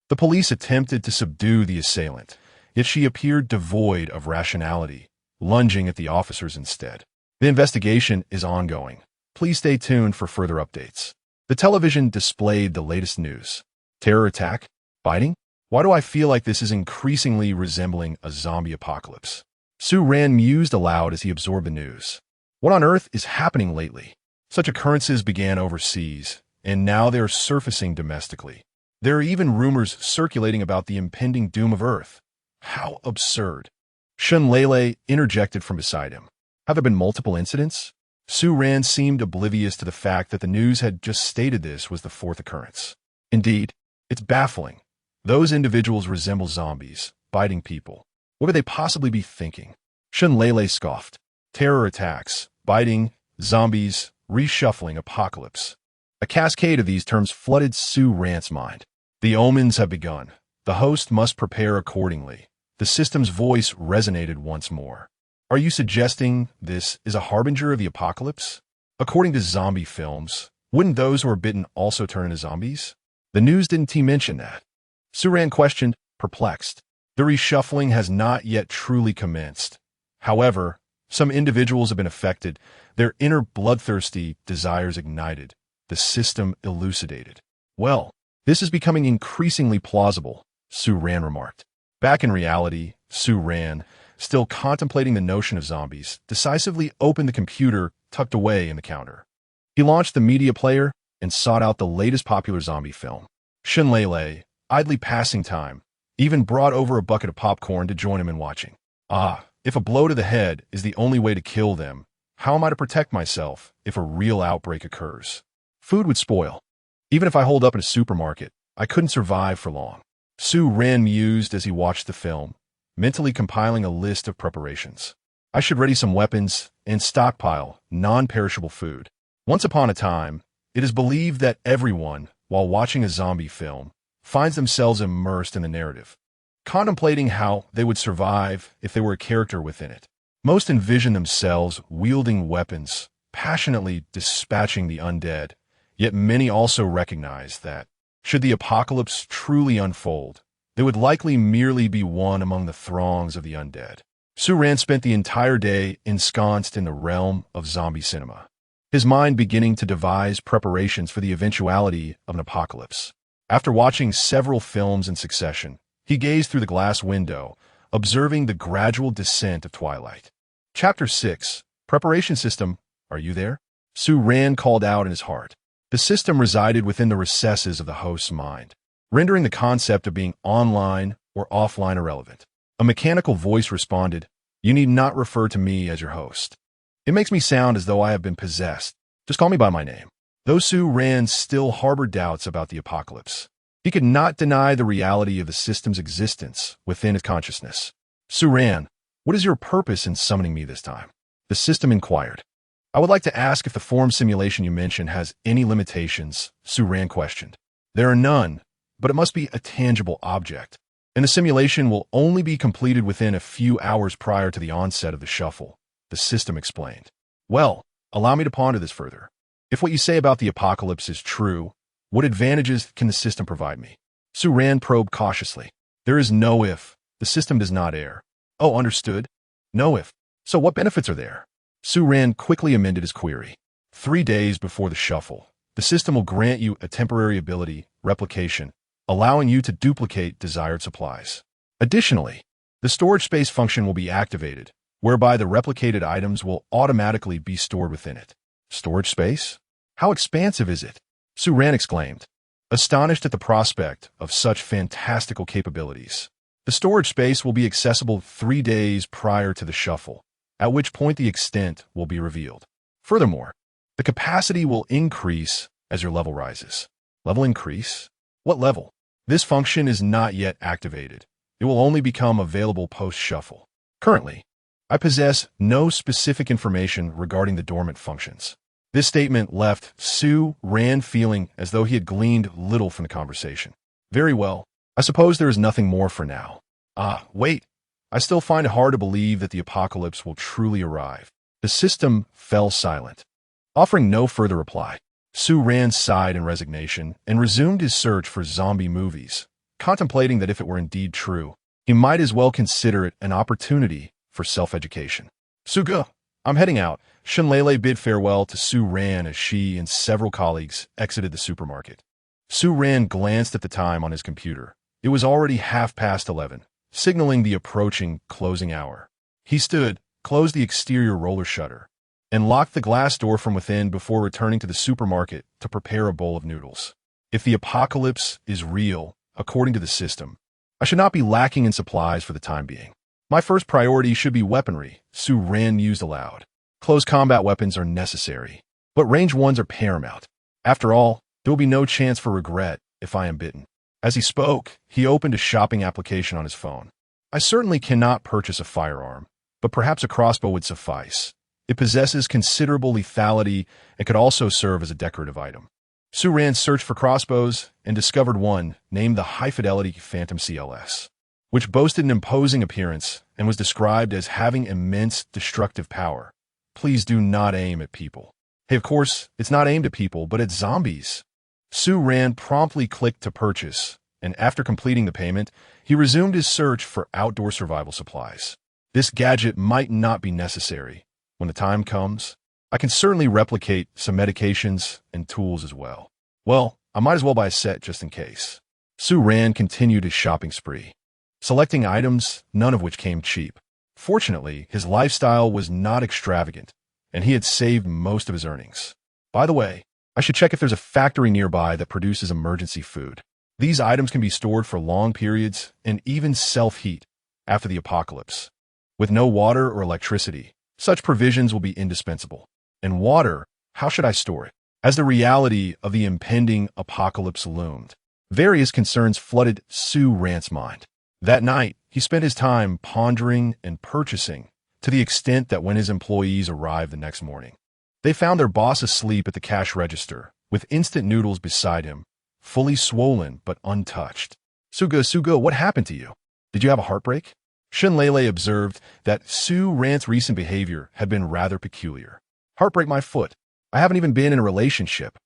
The police attempted to subdue the assailant, yet she appeared devoid of rationality, lunging at the officers instead. The investigation is ongoing. Please stay tuned for further updates. The television displayed the latest news. Terror attack? Biting? Why do I feel like this is increasingly resembling a zombie apocalypse? Su Ran mused aloud as he absorbed the news. What on earth is happening lately? Such occurrences began overseas, and now they are surfacing domestically. There are even rumors circulating about the impending doom of Earth. How absurd. Shun Lele interjected from beside him. Have there been multiple incidents? Su Ran seemed oblivious to the fact that the news had just stated this was the 4th occurrence. Indeed, it's baffling. Those individuals resemble zombies, biting people. What could they possibly be thinking? Shun Lele scoffed. Terror attacks, biting, zombies, reshuffling, apocalypse. A cascade of these terms flooded Su Ran's mind. The omens have begun. The host must prepare accordingly. The system's voice resonated once more. Are you suggesting this is a harbinger of the apocalypse? According to zombie films, wouldn't those who are bitten also turn into zombies? The news didn't mention that. Su Ran questioned, perplexed. The reshuffling has not yet truly commenced. However, some individuals have been affected, their inner bloodthirsty desires ignited, the system elucidated. Well, this is becoming increasingly plausible, Su Ran remarked. Back in reality, Su Ran, still contemplating the notion of zombies, decisively opened the computer tucked away in the counter. He launched the media player and sought out the latest popular zombie film. Shun Lele, idly passing time, even brought over a bucket of popcorn to join him in watching. If a blow to the head is the only way to kill them, how am I to protect myself if a real outbreak occurs? Food would spoil. Even if I holed up in a supermarket, I couldn't survive for long. Su Ran mused as he watched the film, mentally compiling a list of preparations. I should ready some weapons and stockpile non-perishable food. Once upon a time, it is believed that everyone, while watching a zombie film, finds themselves immersed in the narrative, contemplating how they would survive if they were a character within it. Most envision themselves wielding weapons, passionately dispatching the undead, yet many also recognize that, should the apocalypse truly unfold, they would likely merely be one among the throngs of the undead. Su-Ran spent the entire day ensconced in the realm of zombie cinema, his mind beginning to devise preparations for the eventuality of an apocalypse. After watching several films in succession, he gazed through the glass window, observing the gradual descent of twilight. Chapter 6, Preparation System, Are You There? Su-Ran called out in his heart. The system resided within the recesses of the host's mind, rendering the concept of being online or offline irrelevant. A mechanical voice responded, "You need not refer to me as your host. It makes me sound as though I have been possessed. Just call me by my name." Though Su-Ran still harbored doubts about the apocalypse, he could not deny the reality of the system's existence within his consciousness. "Su-Ran, what is your purpose in summoning me this time?" The system inquired. "I would like to ask if the form simulation you mentioned has any limitations," Su-Ran questioned. "There are none, but it must be a tangible object, and the simulation will only be completed within a few hours prior to the onset of the shuffle," the system explained. "Well, allow me to ponder this further. If what you say about the apocalypse is true, what advantages can the system provide me?" Su-Ran probed cautiously. "There is no if. The system does not err." "Oh, understood. No if. So what benefits are there?" Su-Ran quickly amended his query. 3 days before the shuffle, the system will grant you a temporary ability, replication, allowing you to duplicate desired supplies. Additionally, the storage space function will be activated, whereby the replicated items will automatically be stored within it. Storage space? How expansive is it? Su-Ran exclaimed, astonished at the prospect of such fantastical capabilities. The storage space will be accessible 3 days prior to the shuffle, at which point the extent will be revealed. Furthermore, the capacity will increase as your level rises. Level increase? What level? This function is not yet activated. It will only become available post-shuffle. Currently, I possess no specific information regarding the dormant functions. This statement left Su-Ran feeling as though he had gleaned little from the conversation. Very well. I suppose there is nothing more for now. Wait. I still find it hard to believe that the apocalypse will truly arrive. The system fell silent. Offering no further reply, Su-Ran sighed in resignation and resumed his search for zombie movies, contemplating that if it were indeed true, he might as well consider it an opportunity for self-education. "Suga, I'm heading out." Shinlele bid farewell to Su-Ran as she and several colleagues exited the supermarket. Su-Ran glanced at the time on his computer. It was already 11:30, signaling the approaching closing hour. He stood, closed the exterior roller shutter, and locked the glass door from within before returning to the supermarket to prepare a bowl of noodles. If the apocalypse is real, according to the system, I should not be lacking in supplies for the time being. My first priority should be weaponry, Su-Ran mused aloud. Close combat weapons are necessary, but range ones are paramount. After all, there will be no chance for regret if I am bitten. As he spoke, he opened a shopping application on his phone. I certainly cannot purchase a firearm, but perhaps a crossbow would suffice. It possesses considerable lethality and could also serve as a decorative item. Su-Ran searched for crossbows and discovered one named the High Fidelity Phantom CLS, which boasted an imposing appearance and was described as having immense destructive power. Please do not aim at people. Hey, of course, it's not aimed at people, but at zombies. Su-Ran promptly clicked to purchase, and after completing the payment, he resumed his search for outdoor survival supplies. This gadget might not be necessary. When the time comes, I can certainly replicate some medications and tools as well. Well, I might as well buy a set just in case. Su-Ran continued his shopping spree, selecting items, none of which came cheap. Fortunately, his lifestyle was not extravagant, and he had saved most of his earnings. By the way, I should check if there's a factory nearby that produces emergency food. These items can be stored for long periods and even self-heat after the apocalypse. With no water or electricity, such provisions will be indispensable. And water, how should I store it? As the reality of the impending apocalypse loomed, various concerns flooded Su-Ran's mind. That night, He spent his time pondering and purchasing to the extent that when his employees arrived the next morning, they found their boss asleep at the cash register with instant noodles beside him, fully swollen but untouched. Suga, what happened to you? Did you have a heartbreak? Shunlele observed that Su Ran's recent behavior had been rather peculiar. Heartbreak my foot. I haven't even been in a relationship.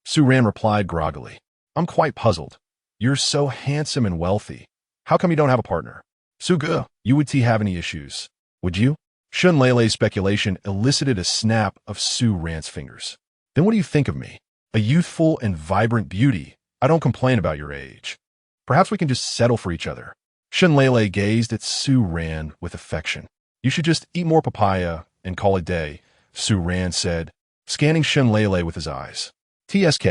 Su Ran replied groggily. I'm quite puzzled. You're so handsome and wealthy. How come you don't have a partner? Suga, you would have any issues, would you? Shunlele's speculation elicited a snap of Su Ran's fingers. Then what do you think of me? A youthful and vibrant beauty. I don't complain about your age. Perhaps we can just settle for each other. Shunlele gazed at Su Ran with affection. You should just eat more papaya and call it day, Su Ran said, scanning Shunlele with his eyes. TSK.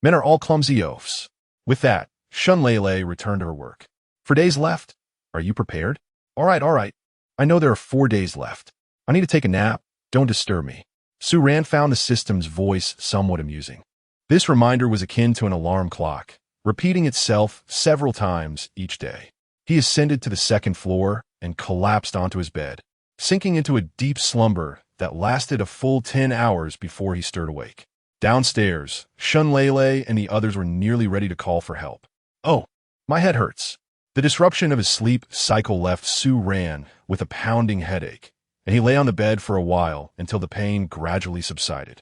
Men are all clumsy oafs. With that, Shunlele returned to her work. 4 days left? Are you prepared? All right. I know there are 4 days left. I need to take a nap. Don't disturb me. Su Ran found the system's voice somewhat amusing. This reminder was akin to an alarm clock, repeating itself several times each day. He ascended to the second floor and collapsed onto his bed, sinking into a deep slumber that lasted a full 10 hours before he stirred awake. Downstairs, Shunlele and the others were nearly ready to call for help. Oh, my head hurts. The disruption of his sleep cycle left Su Ran with a pounding headache, and he lay on the bed for a while until the pain gradually subsided.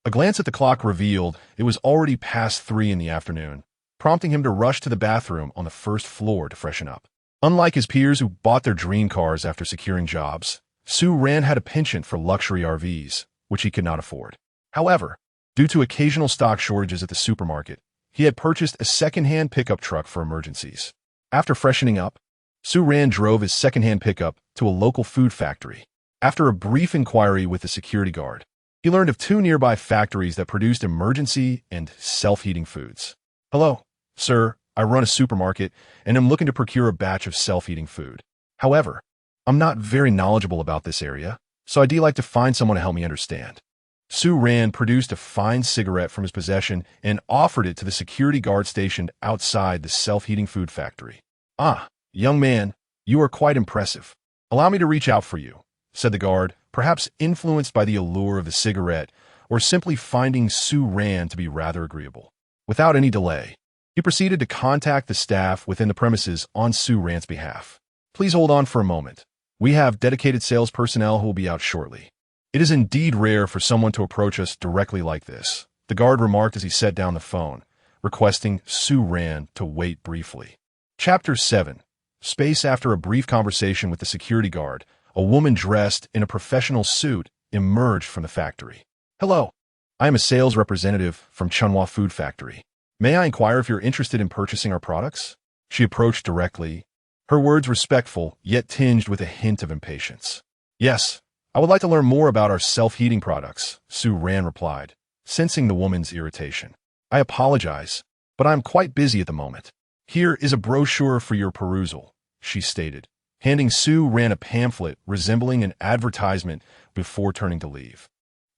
A glance at the clock revealed it was already past 3 in the afternoon, prompting him to rush to the bathroom on the first floor to freshen up. Unlike his peers who bought their dream cars after securing jobs, Su Ran had a penchant for luxury RVs, which he could not afford. However, due to occasional stock shortages at the supermarket, he had purchased a second-hand pickup truck for emergencies. After freshening up, Su Ran drove his second-hand pickup to a local food factory. After a brief inquiry with the security guard, he learned of 2 nearby factories that produced emergency and self-heating foods. Hello, sir. I run a supermarket and am looking to procure a batch of self-heating food. However, I'm not very knowledgeable about this area, so I'd like to find someone to help me understand. Su Ran produced a fine cigarette from his possession and offered it to the security guard stationed outside the self-heating food factory. Ah, young man, you are quite impressive. Allow me to reach out for you, said the guard, perhaps influenced by the allure of the cigarette or simply finding Su Ran to be rather agreeable. Without any delay, he proceeded to contact the staff within the premises on Su Ran's behalf. Please hold on for a moment. We have dedicated sales personnel who will be out shortly. It is indeed rare for someone to approach us directly like this, the guard remarked as he set down the phone, requesting Su Ran to wait briefly. Chapter 7. Space. After a brief conversation with the security guard, a woman dressed in a professional suit emerged from the factory. Hello. I am a sales representative from Chunhua Food Factory. May I inquire if you're interested in purchasing our products? She approached directly, her words respectful, yet tinged with a hint of impatience. Yes, I would like to learn more about our self-heating products, Su Ran replied, sensing the woman's irritation. I apologize, but I'm quite busy at the moment. Here is a brochure for your perusal, she stated, handing Su Ran a pamphlet resembling an advertisement before turning to leave.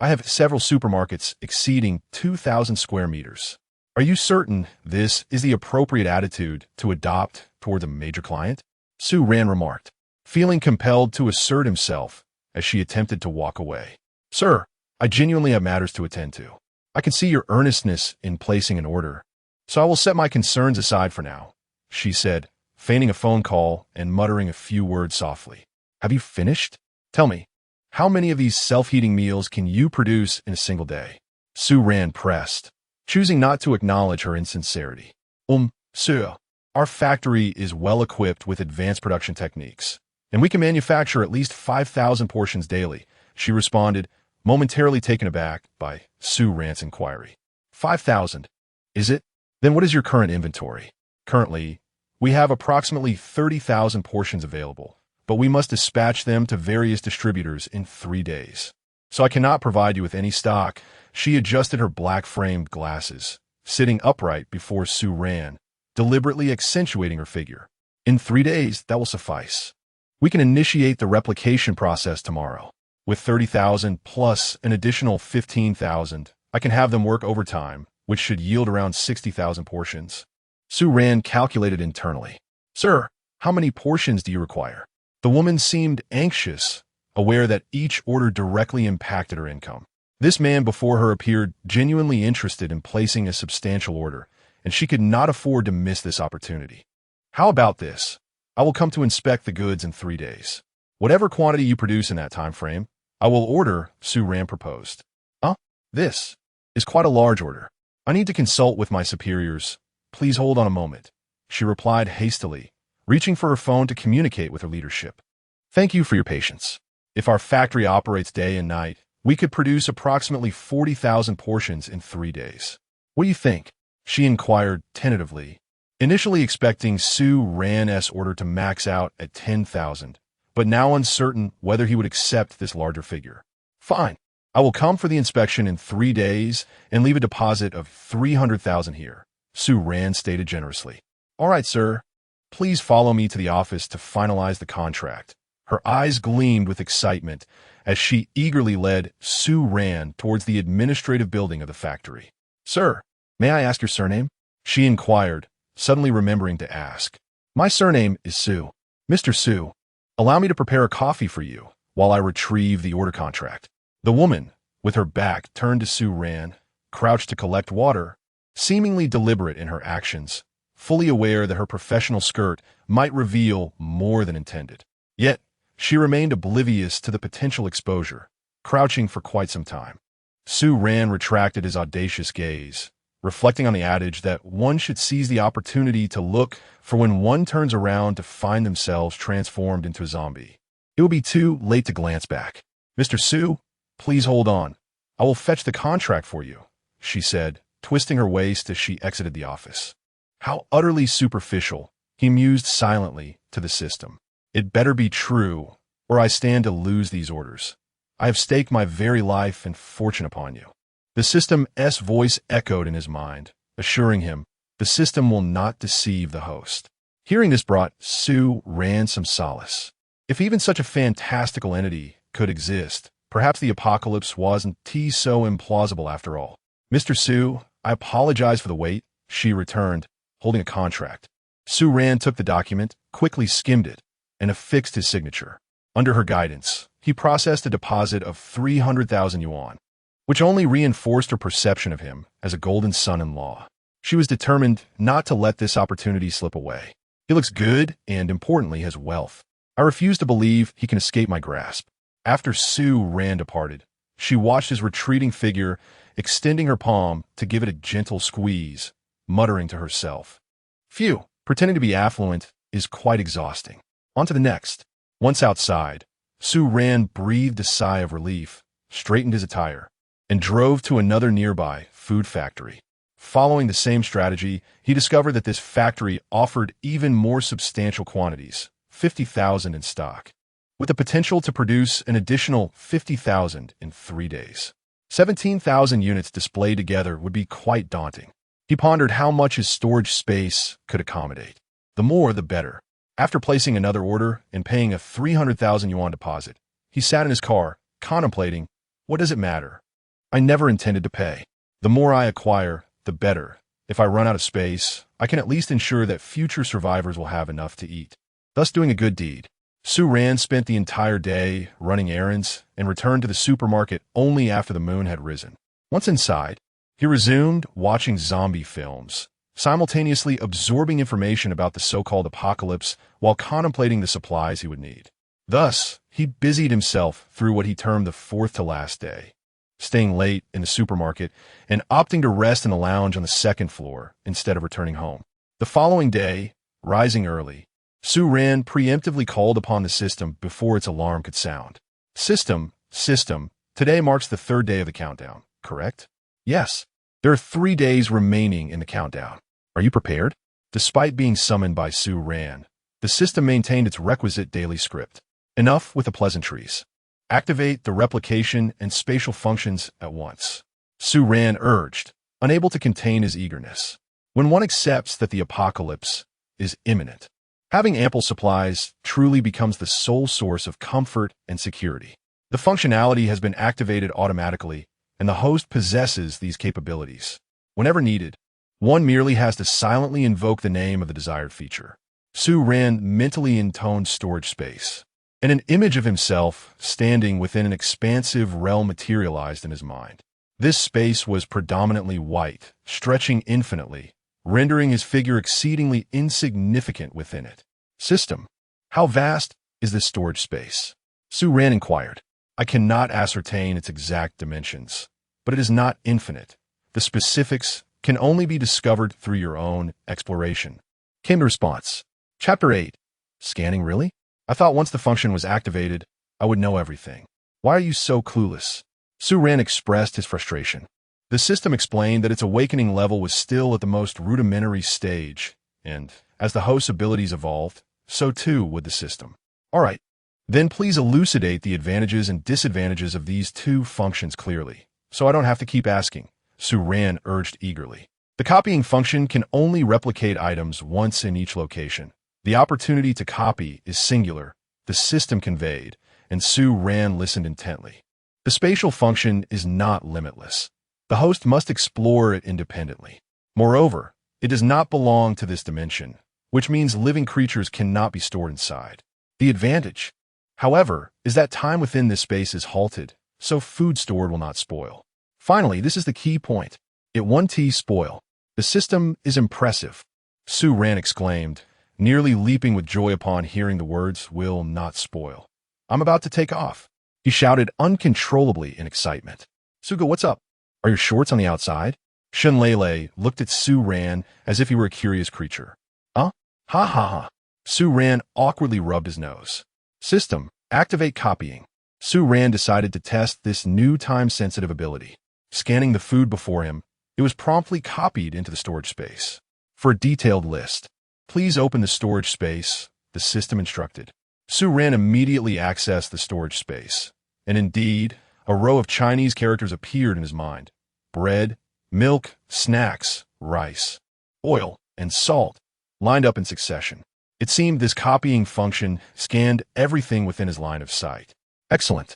I have several supermarkets exceeding 2,000 square meters. Are you certain this is the appropriate attitude to adopt toward a major client? Su Ran remarked, feeling compelled to assert himself as she attempted to walk away. Sir, I genuinely have matters to attend to. I can see your earnestness in placing an order, so I will set my concerns aside for now, she said, feigning a phone call and muttering a few words softly. Have you finished? Tell me, how many of these self-heating meals can you produce in a single day? Su Ran pressed, choosing not to acknowledge her insincerity. Sir, our factory is well equipped with advanced production techniques, and we can manufacture at least 5,000 portions daily, she responded, momentarily taken aback by Su Ran's inquiry. 5,000, is it? Then what is your current inventory? Currently, we have approximately 30,000 portions available, but we must dispatch them to various distributors in 3 days. So I cannot provide you with any stock. She adjusted her black-framed glasses, sitting upright before Su Ran, deliberately accentuating her figure. In 3 days, that will suffice. We can initiate the replication process tomorrow. With 30,000 plus an additional 15,000, I can have them work overtime, which should yield around 60,000 portions. Su Ran calculated internally. Sir, How many portions do you require? The woman seemed anxious, aware that each order directly impacted her income. This man before her appeared genuinely interested in placing a substantial order, and she could not afford to miss this opportunity. How about this? I will come to inspect the goods in 3 days. Whatever quantity you produce in that time frame, I will order, Su Ran proposed. This is quite a large order. I need to consult with my superiors. Please hold on a moment, she replied hastily, reaching for her phone to communicate with her leadership. Thank you for your patience. If our factory operates day and night, we could produce approximately 40,000 portions in 3 days. What do you think? She inquired tentatively, initially expecting Su Ran's order to max out at 10,000, but now uncertain whether he would accept this larger figure. Fine. I will come for the inspection in 3 days and leave a deposit of 300,000 here, Su Ran stated generously. All right, sir. Please follow me to the office to finalize the contract. Her eyes gleamed with excitement as she eagerly led Su Ran towards the administrative building of the factory. Sir, may I ask your surname? She inquired, suddenly remembering to ask. My surname is Su. Mr. Su, allow me to prepare a coffee for you while I retrieve the order contract. The woman, with her back turned to Su Ran, crouched to collect water, seemingly deliberate in her actions, fully aware that her professional skirt might reveal more than intended. Yet, she remained oblivious to the potential exposure, crouching for quite some time. Su Ran retracted his audacious gaze, reflecting on the adage that one should seize the opportunity to look for when one turns around to find themselves transformed into a zombie. It will be too late to glance back. Mr. Su, please hold on. I will fetch the contract for you, she said, twisting her waist as she exited the office. How utterly superficial, he mused silently to the system. It better be true, or I stand to lose these orders. I have staked my very life and fortune upon you. The system's voice echoed in his mind, assuring him the system will not deceive the host. Hearing this brought Su Ran some solace. If even such a fantastical entity could exist, perhaps the apocalypse wasn't so implausible after all. Mr. Su, I apologize for the wait, she returned, holding a contract. Su Ran took the document, quickly skimmed it, and affixed his signature. Under her guidance, he processed a deposit of 300,000 yuan, which only reinforced her perception of him as a golden son-in-law. She was determined not to let this opportunity slip away. He looks good and, importantly, has wealth. I refuse to believe he can escape my grasp. After Su Ran departed, she watched his retreating figure, extending her palm to give it a gentle squeeze, muttering to herself. Phew, pretending to be affluent is quite exhausting. On to the next. Once outside, Su Ran breathed a sigh of relief, straightened his attire, and drove to another nearby food factory. Following the same strategy, he discovered that this factory offered even more substantial quantities, 50,000 in stock, with the potential to produce an additional 50,000 in 3 days. 17,000 units displayed together would be quite daunting. He pondered how much his storage space could accommodate. The more, the better. After placing another order and paying a 300,000 yuan deposit, he sat in his car, contemplating, what does it matter? I never intended to pay. The more I acquire, the better. If I run out of space, I can at least ensure that future survivors will have enough to eat, thus doing a good deed. Su Ran spent the entire day running errands and returned to the supermarket only after the moon had risen. Once inside, he resumed watching zombie films, simultaneously absorbing information about the so-called apocalypse while contemplating the supplies he would need. Thus, he busied himself through what he termed the fourth-to-last day, staying late in the supermarket and opting to rest in the lounge on the second floor instead of returning home. The following day, rising early, Su Ran preemptively called upon the system before its alarm could sound. System, today marks the 3rd day of the countdown, correct? Yes. There are 3 days remaining in the countdown. Are you prepared? Despite being summoned by Su Ran, the system maintained its requisite daily script. Enough with the pleasantries. Activate the replication and spatial functions at once. Su Ran urged, unable to contain his eagerness. When one accepts that the apocalypse is imminent, having ample supplies truly becomes the sole source of comfort and security. The functionality has been activated automatically, and the host possesses these capabilities. Whenever needed, one merely has to silently invoke the name of the desired feature. Su Ran mentally intoned storage space, and an image of himself standing within an expansive realm materialized in his mind. This space was predominantly white, stretching infinitely, rendering his figure exceedingly insignificant within it. System, how vast is this storage space? Su Ran inquired. I cannot ascertain its exact dimensions, but it is not infinite. The specifics can only be discovered through your own exploration. Came the response. Chapter 8. Scanning, really? I thought once the function was activated, I would know everything. Why are you so clueless? Su Ran expressed his frustration. The system explained that its awakening level was still at the most rudimentary stage, and as the host's abilities evolved, so too would the system. All right, then please elucidate the advantages and disadvantages of these two functions clearly, so I don't have to keep asking, Su Ran urged eagerly. The copying function can only replicate items once in each location. The opportunity to copy is singular, the system conveyed, and Su Ran listened intently. The spatial function is not limitless. The host must explore it independently. Moreover, it does not belong to this dimension, which means living creatures cannot be stored inside. The advantage, however, is that time within this space is halted, so food stored will not spoil. Finally, this is the key point. It won't spoil. The system is impressive, Su Ran exclaimed, nearly leaping with joy upon hearing the words will not spoil. I'm about to take off. He shouted uncontrollably in excitement. Suga, what's up? Are your shorts on the outside? Shunlele looked at Su Ran as if he were a curious creature. Huh? Ha ha ha. Su Ran awkwardly rubbed his nose. System, activate copying. Su Ran decided to test this new time-sensitive ability. Scanning the food before him, it was promptly copied into the storage space. For a detailed list, please open the storage space, the system instructed. Su Ran immediately accessed the storage space, and indeed, a row of Chinese characters appeared in his mind. Bread, milk, snacks, rice, oil, and salt, lined up in succession. It seemed this copying function scanned everything within his line of sight. Excellent.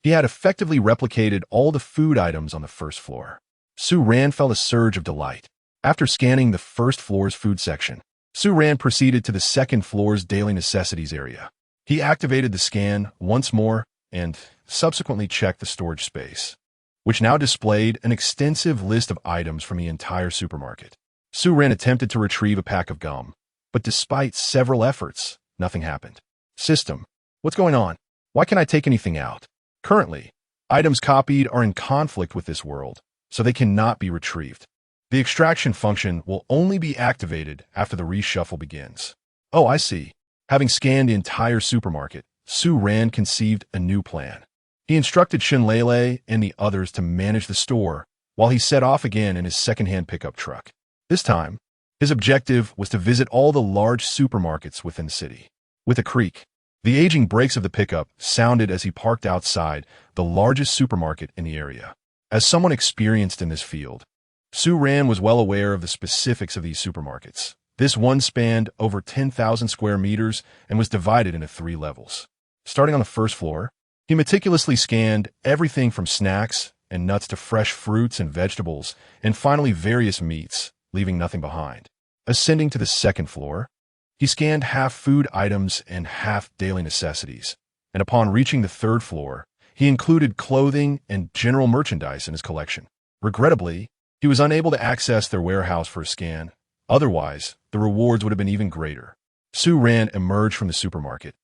He had effectively replicated all the food items on the first floor. Su Ran felt a surge of delight. After scanning the first floor's food section, Su Ran proceeded to the second floor's daily necessities area. He activated the scan once more and subsequently checked the storage space, which now displayed an extensive list of items from the entire supermarket. Su Ran attempted to retrieve a pack of gum, but despite several efforts, nothing happened. System, what's going on? Why can't I take anything out? Currently, items copied are in conflict with this world, so they cannot be retrieved. The extraction function will only be activated after the reshuffle begins. Oh, I see. Having scanned the entire supermarket, Su Ran conceived a new plan. He instructed Shunlele and the others to manage the store while he set off again in his second-hand pickup truck. This time, his objective was to visit all the large supermarkets within the city. With a creak, the aging brakes of the pickup sounded as he parked outside the largest supermarket in the area. As someone experienced in this field, Su Ran was well aware of the specifics of these supermarkets. This one spanned over 10,000 square meters and was divided into 3 levels. Starting on the first floor, he meticulously scanned everything from snacks and nuts to fresh fruits and vegetables, and finally various meats, leaving nothing behind. Ascending to the second floor, he scanned half food items and half daily necessities, and upon reaching the third floor, he included clothing and general merchandise in his collection. Regrettably, he was unable to access their warehouse for a scan. Otherwise, the rewards would have been even greater. Su Ran emerged from the supermarket,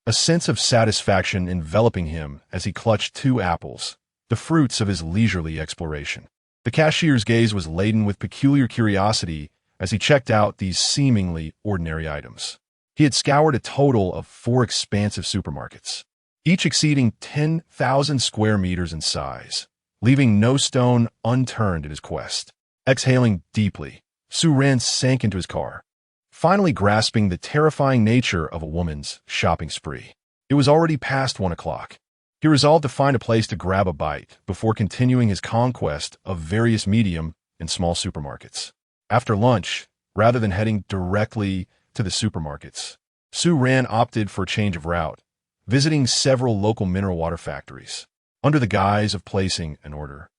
a sense of satisfaction enveloping him as he clutched 2 apples, the fruits of his leisurely exploration. The cashier's gaze was laden with peculiar curiosity as he checked out these seemingly ordinary items. He had scoured a total of 4 expansive supermarkets, each exceeding 10,000 square meters in size, leaving no stone unturned in his quest. Exhaling deeply, Su Ran sank into his car, finally grasping the terrifying nature of a woman's shopping spree. It was already past 1 o'clock. He resolved to find a place to grab a bite before continuing his conquest of various medium and small supermarkets. After lunch, rather than heading directly to the supermarkets, Su Ran opted for a change of route, visiting several local mineral water factories. Under the guise of placing an order,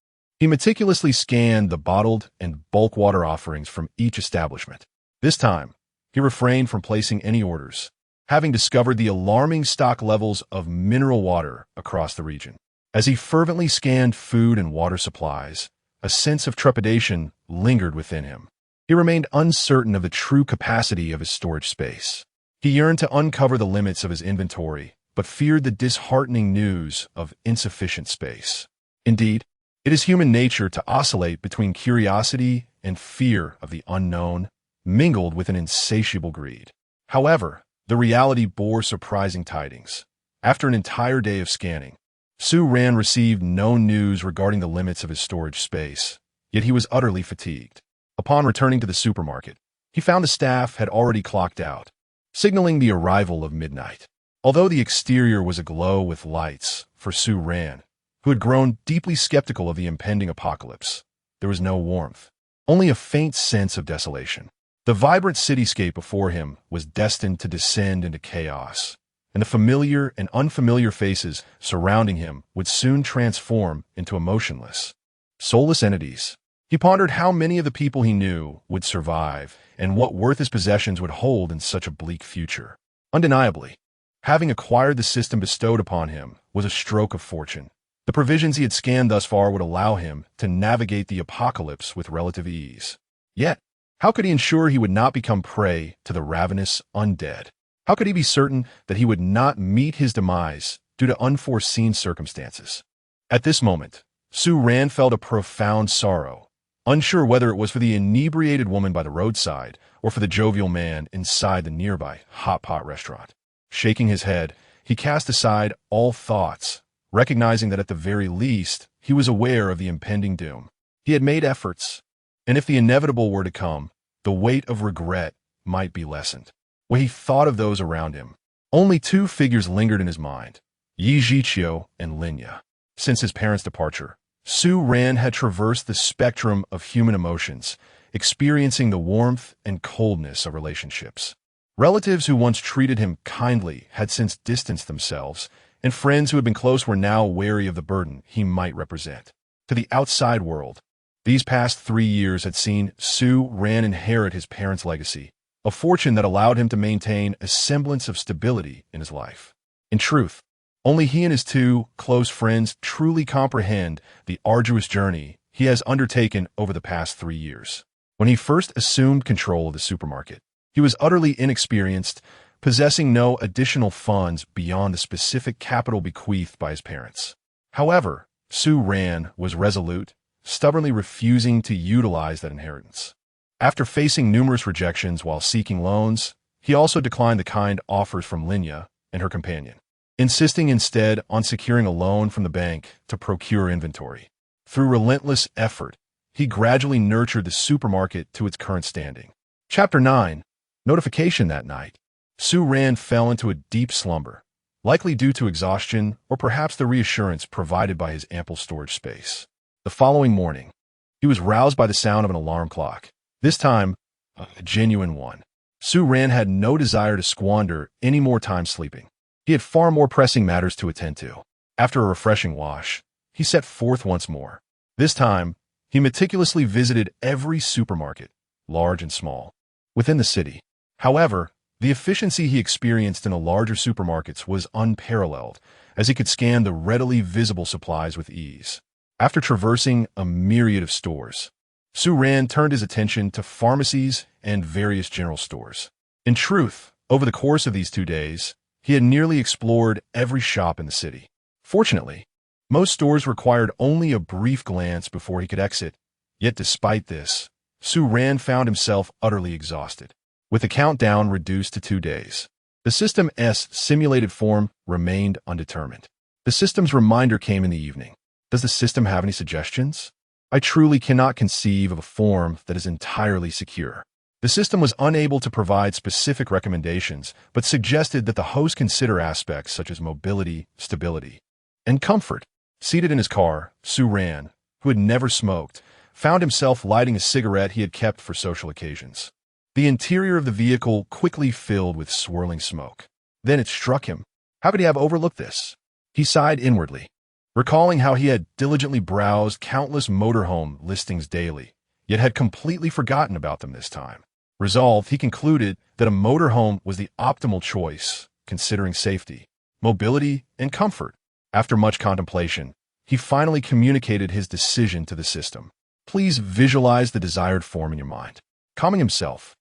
he meticulously scanned the bottled and bulk water offerings from each establishment. This time, he refrained from placing any orders, having discovered the alarming stock levels of mineral water across the region. As he fervently scanned food and water supplies, a sense of trepidation lingered within him. He remained uncertain of the true capacity of his storage space. He yearned to uncover the limits of his inventory, but feared the disheartening news of insufficient space. Indeed, it is human nature to oscillate between curiosity and fear of the unknown, mingled with an insatiable greed. However, the reality bore surprising tidings. After an entire day of scanning, Su Ran received no news regarding the limits of his storage space, yet he was utterly fatigued. Upon returning to the supermarket, he found the staff had already clocked out, signaling the arrival of midnight. Although the exterior was aglow with lights for Su Ran, who had grown deeply skeptical of the impending apocalypse, there was no warmth, only a faint sense of desolation. The vibrant cityscape before him was destined to descend into chaos, and the familiar and unfamiliar faces surrounding him would soon transform into emotionless, soulless entities. He pondered how many of the people he knew would survive and what worth his possessions would hold in such a bleak future. Undeniably, having acquired the system bestowed upon him was a stroke of fortune. The provisions he had scanned thus far would allow him to navigate the apocalypse with relative ease. Yet, how could he ensure he would not become prey to the ravenous undead? How could he be certain that he would not meet his demise due to unforeseen circumstances? At this moment, Su Ran felt a profound sorrow, unsure whether it was for the inebriated woman by the roadside or for the jovial man inside the nearby hot pot restaurant. Shaking his head, he cast aside all thoughts, recognizing that at the very least, he was aware of the impending doom. He had made efforts, and if the inevitable were to come, the weight of regret might be lessened. When he thought of those around him, only two figures lingered in his mind, Yichio and Linya. Since his parents' departure, Su Ran had traversed the spectrum of human emotions, experiencing the warmth and coldness of relationships. Relatives who once treated him kindly had since distanced themselves, and friends who had been close were now wary of the burden he might represent. To the outside world, these past 3 years had seen Su Ran inherit his parents' legacy, a fortune that allowed him to maintain a semblance of stability in his life. In truth, only he and his two close friends truly comprehend the arduous journey he has undertaken over the past 3 years. When he first assumed control of the supermarket, he was utterly inexperienced, possessing no additional funds beyond the specific capital bequeathed by his parents. However, Su Ran was resolute, stubbornly refusing to utilize that inheritance. After facing numerous rejections while seeking loans, he also declined the kind offers from Linya and her companion, insisting instead on securing a loan from the bank to procure inventory. Through relentless effort, he gradually nurtured the supermarket to its current standing. Chapter 9. Notification. That night, Su Ran fell into a deep slumber, likely due to exhaustion or perhaps the reassurance provided by his ample storage space. The following morning, he was roused by the sound of an alarm clock, this time a genuine one. Su Ran had no desire to squander any more time sleeping. He had far more pressing matters to attend to. After a refreshing wash, he set forth once more. This time, he meticulously visited every supermarket, large and small, within the city. However, the efficiency he experienced in the larger supermarkets was unparalleled, as he could scan the readily visible supplies with ease. After traversing a myriad of stores, Su Ran turned his attention to pharmacies and various general stores. In truth, over the course of these 2 days, he had nearly explored every shop in the city. Fortunately, most stores required only a brief glance before he could exit, yet despite this, Su Ran found himself utterly exhausted. With the countdown reduced to 2 days, the system's simulated form remained undetermined. The system's reminder came in the evening. Does the system have any suggestions? I truly cannot conceive of a form that is entirely secure. The system was unable to provide specific recommendations, but suggested that the host consider aspects such as mobility, stability, and comfort. Seated in his car, Su Ran, who had never smoked, found himself lighting a cigarette he had kept for social occasions. The interior of the vehicle quickly filled with swirling smoke. Then it struck him. How could he have overlooked this? He sighed inwardly, recalling how he had diligently browsed countless motorhome listings daily, yet had completely forgotten about them this time. Resolved, he concluded that a motorhome was the optimal choice, considering safety, mobility, and comfort. After much contemplation, he finally communicated his decision to the system. Please visualize the desired form in your mind. Calming himself,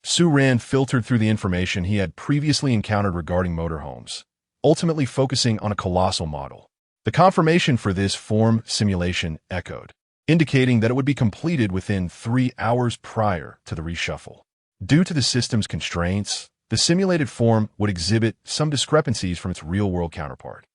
Su Ran filtered through the information he had previously encountered regarding motorhomes, ultimately focusing on a colossal model. The confirmation for this form simulation echoed, indicating that it would be completed within 3 hours prior to the reshuffle. Due to the system's constraints, the simulated form would exhibit some discrepancies from its real-world counterpart.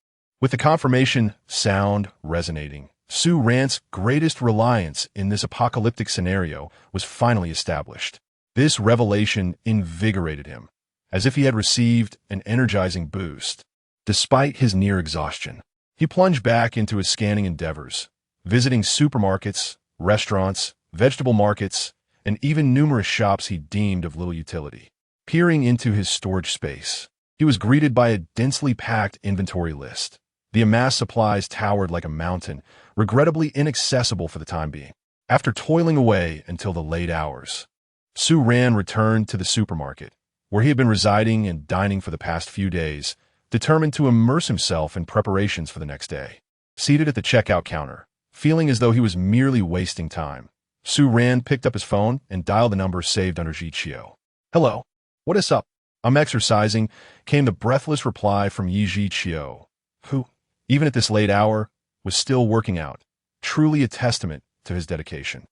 With the confirmation sound resonating, Su Ran's greatest reliance in this apocalyptic scenario was finally established. This revelation invigorated him, as if he had received an energizing boost. Despite his near exhaustion, he plunged back into his scanning endeavors, visiting supermarkets, restaurants, vegetable markets, and even numerous shops he deemed of little utility. Peering into his storage space, he was greeted by a densely packed inventory list. The amassed supplies towered like a mountain, regrettably inaccessible for the time being. After toiling away until the late hours, Su Ran returned to the supermarket, where he had been residing and dining for the past few days, determined to immerse himself in preparations for the next day. Seated at the checkout counter, feeling as though he was merely wasting time, Su Ran picked up his phone and dialed the number saved under Yichio. "Hello. What is up? I'm exercising," came the breathless reply from Yichio, who, even at this late hour, was still working out, truly a testament to his dedication.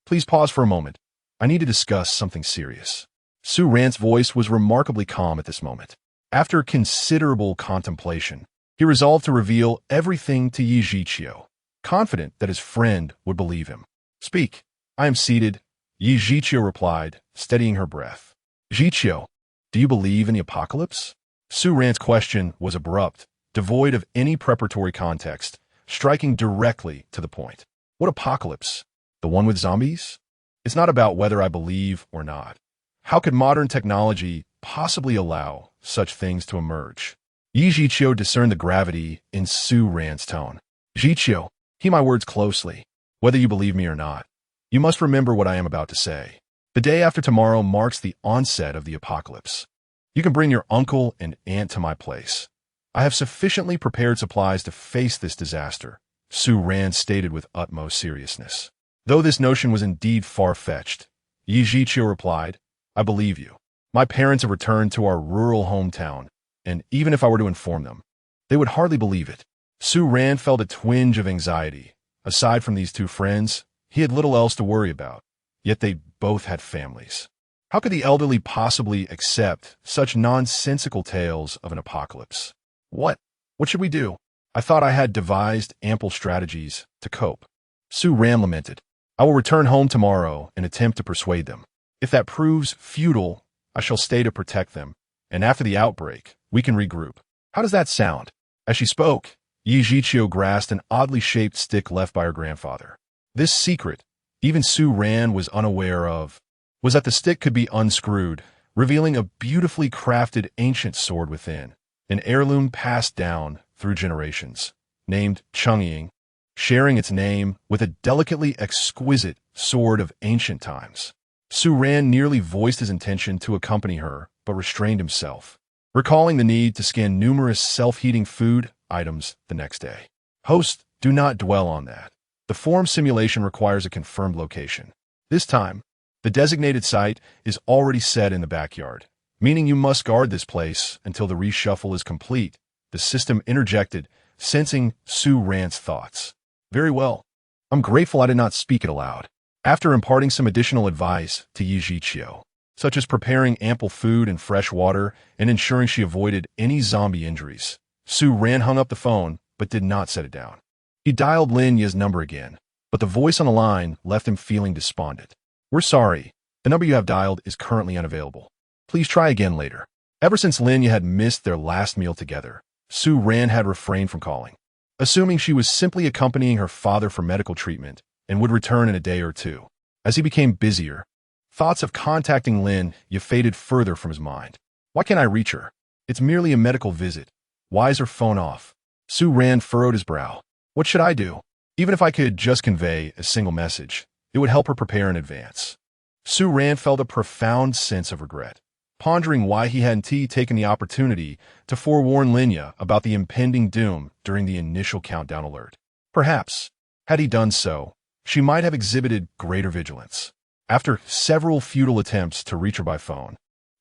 "Please pause for a moment. I need to discuss something serious." Su Ran's voice was remarkably calm at this moment. After considerable contemplation, he resolved to reveal everything to Yichio, confident that his friend would believe him. "Speak. I am seated," Yichio replied, steadying her breath. "Yichio, do you believe in the apocalypse?" Su Ran's question was abrupt, devoid of any preparatory context, striking directly to the point. "What apocalypse? The one with zombies? It's not about whether I believe or not. How could modern technology possibly allow such things to emerge?" Yichio discerned the gravity in Su Ran's tone. "Yichio, heed my words closely. Whether you believe me or not, you must remember what I am about to say. The day after tomorrow marks the onset of the apocalypse. You can bring your uncle and aunt to my place. I have sufficiently prepared supplies to face this disaster," Su Ran stated with utmost seriousness. Though this notion was indeed far-fetched, Yichio replied, "I believe you. My parents have returned to our rural hometown, and even if I were to inform them, they would hardly believe it." Su Ran felt a twinge of anxiety. Aside from these two friends, he had little else to worry about, yet they both had families. How could the elderly possibly accept such nonsensical tales of an apocalypse? What should we do? I thought I had devised ample strategies to cope." Su Ran lamented. "I will return home tomorrow and attempt to persuade them. If that proves futile, I shall stay to protect them, and after the outbreak, we can regroup. How does that sound?" As she spoke, Yichio grasped an oddly shaped stick left by her grandfather. This secret, even Su Ran was unaware of, was that the stick could be unscrewed, revealing a beautifully crafted ancient sword within, an heirloom passed down through generations, named Chungying, sharing its name with a delicately exquisite sword of ancient times. Su Ran nearly voiced his intention to accompany her, but restrained himself, recalling the need to scan numerous self-heating food items the next day. Host, do not dwell on that. The form simulation requires a confirmed location. This time, the designated site is already set in the backyard, meaning you must guard this place until the reshuffle is complete, the system interjected, sensing Su Ran's thoughts. "Very well. I'm grateful I did not speak it aloud." After imparting some additional advice to Yichio, such as preparing ample food and fresh water and ensuring she avoided any zombie injuries, Su Ran hung up the phone but did not set it down. He dialed Lin Ye's number again, but the voice on the line left him feeling despondent. "We're sorry. The number you have dialed is currently unavailable. Please try again later." Ever since Lin Ye had missed their last meal together, Su Ran had refrained from calling, assuming she was simply accompanying her father for medical treatment and would return in a day or two. As he became busier, thoughts of contacting Lin Ye faded further from his mind. "Why can't I reach her? It's merely a medical visit. Why is her phone off?" Su Ran furrowed his brow. What should I do? Even if I could just convey a single message, it would help her prepare in advance. Su Ran felt a profound sense of regret, pondering why he hadn't taken the opportunity to forewarn Linya about the impending doom during the initial countdown alert. Perhaps, had he done so, she might have exhibited greater vigilance. After several futile attempts to reach her by phone,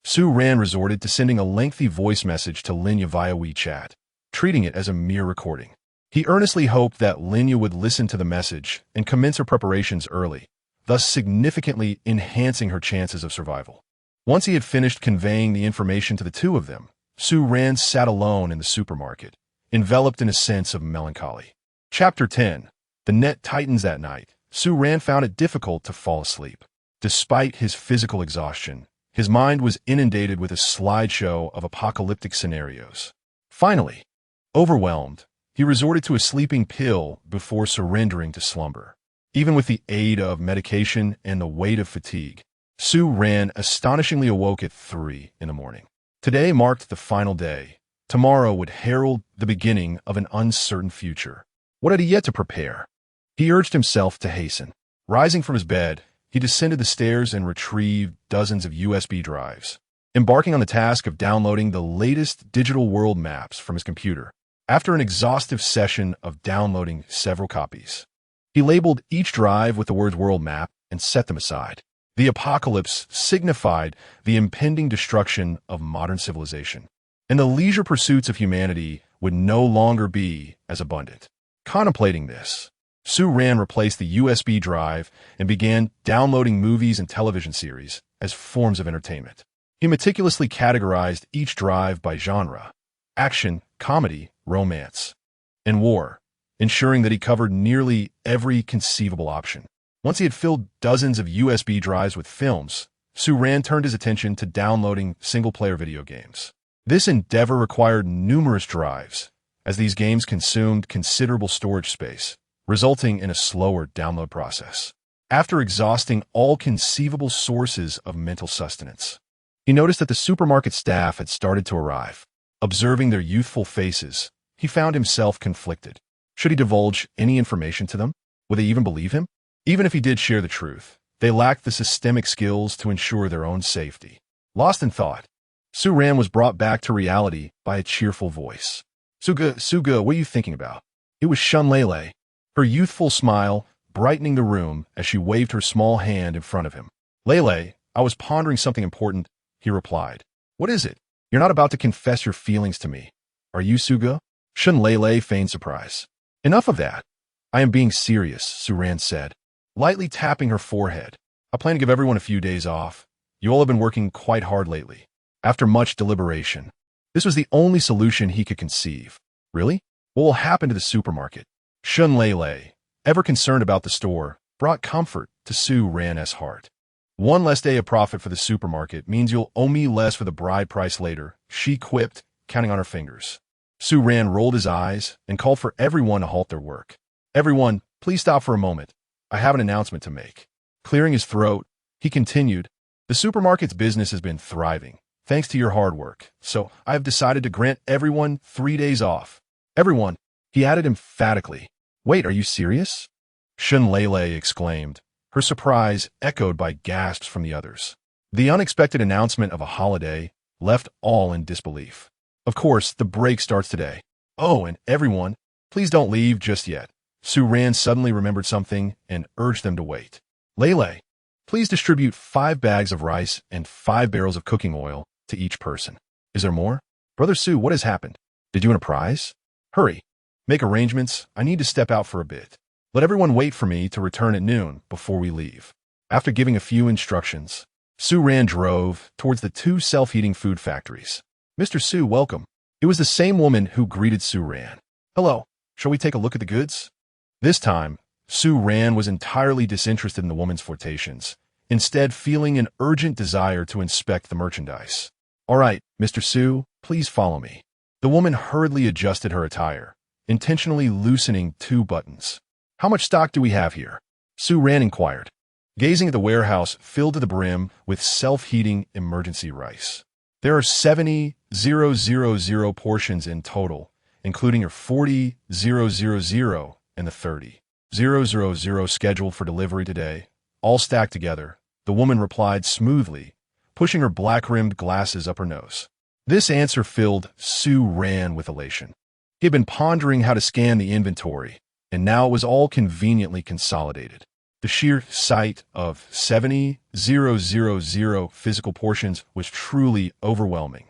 Su Ran resorted to sending a lengthy voice message to Linya via WeChat, treating it as a mere recording. He earnestly hoped that Linya would listen to the message and commence her preparations early, thus significantly enhancing her chances of survival. Once he had finished conveying the information to the two of them, Su Ran sat alone in the supermarket, enveloped in a sense of melancholy. Chapter 10. The net tightens that night. Su Ran found it difficult to fall asleep. Despite his physical exhaustion, his mind was inundated with a slideshow of apocalyptic scenarios. Finally, overwhelmed, he resorted to a sleeping pill before surrendering to slumber. Even with the aid of medication and the weight of fatigue, Su Ran astonishingly awoke at 3 in the morning. Today marked the final day. Tomorrow would herald the beginning of an uncertain future. What had he yet to prepare? He urged himself to hasten. Rising from his bed, he descended the stairs and retrieved dozens of USB drives, embarking on the task of downloading the latest digital world maps from his computer. After an exhaustive session of downloading several copies, he labeled each drive with the words world map and set them aside. The apocalypse signified the impending destruction of modern civilization, and the leisure pursuits of humanity would no longer be as abundant. Contemplating this, Su Ran replaced the USB drive and began downloading movies and television series as forms of entertainment. He meticulously categorized each drive by genre: action, comedy, romance, and war, ensuring that he covered nearly every conceivable option. Once he had filled dozens of USB drives with films, Su Ran turned his attention to downloading single-player video games. This endeavor required numerous drives, as these games consumed considerable storage space, resulting in a slower download process. After exhausting all conceivable sources of mental sustenance, he noticed that the supermarket staff had started to arrive. Observing their youthful faces, he found himself conflicted. Should he divulge any information to them? Would they even believe him? Even if he did share the truth, they lacked the systemic skills to ensure their own safety. Lost in thought, Su Ran was brought back to reality by a cheerful voice. Suga, what are you thinking about? It was Shun Lele, her youthful smile brightening the room as she waved her small hand in front of him. Lele, I was pondering something important, he replied. What is it? You're not about to confess your feelings to me, are you, Suga? Shun Lele feigned surprise. Enough of that. I am being serious, Su Ran said, lightly tapping her forehead. I plan to give everyone a few days off. You all have been working quite hard lately. After much deliberation, this was the only solution he could conceive. Really? What will happen to the supermarket? Shun Lele, ever concerned about the store, brought comfort to Su Ran's heart. One less day of profit for the supermarket means you'll owe me less for the bride price later, she quipped, counting on her fingers. Su Ran rolled his eyes and called for everyone to halt their work. Everyone, please stop for a moment. I have an announcement to make. Clearing his throat, he continued, the supermarket's business has been thriving, thanks to your hard work, so I have decided to grant everyone 3 days off. Everyone, he added emphatically. Wait, are you serious? Shun Lele exclaimed, her surprise echoed by gasps from the others. The unexpected announcement of a holiday left all in disbelief. Of course, the break starts today. Oh, and everyone, please don't leave just yet. Su Ran suddenly remembered something and urged them to wait. Lele, please distribute 5 bags of rice and 5 barrels of cooking oil to each person. Is there more? Brother Su, what has happened? Did you win a prize? Hurry. Make arrangements. I need to step out for a bit. Let everyone wait for me to return at noon before we leave. After giving a few instructions, Su Ran drove towards the 2 self-heating food factories. Mr. Su, welcome. It was the same woman who greeted Su Ran. Hello. Shall we take a look at the goods? This time, Su Ran was entirely disinterested in the woman's flirtations, instead feeling an urgent desire to inspect the merchandise. All right, Mr. Su, please follow me. The woman hurriedly adjusted her attire, intentionally loosening 2 buttons. How much stock do we have here? Su Ran inquired, gazing at the warehouse filled to the brim with self-heating emergency rice. There are 70,000 portions in total, including your 40,000 and the 30,000 scheduled for delivery today, all stacked together. the woman replied smoothly, pushing her black-rimmed glasses up her nose. This answer filled Su Ran with elation. He had been pondering how to scan the inventory, and now it was all conveniently consolidated. The sheer sight of 70,000 physical portions was truly overwhelming,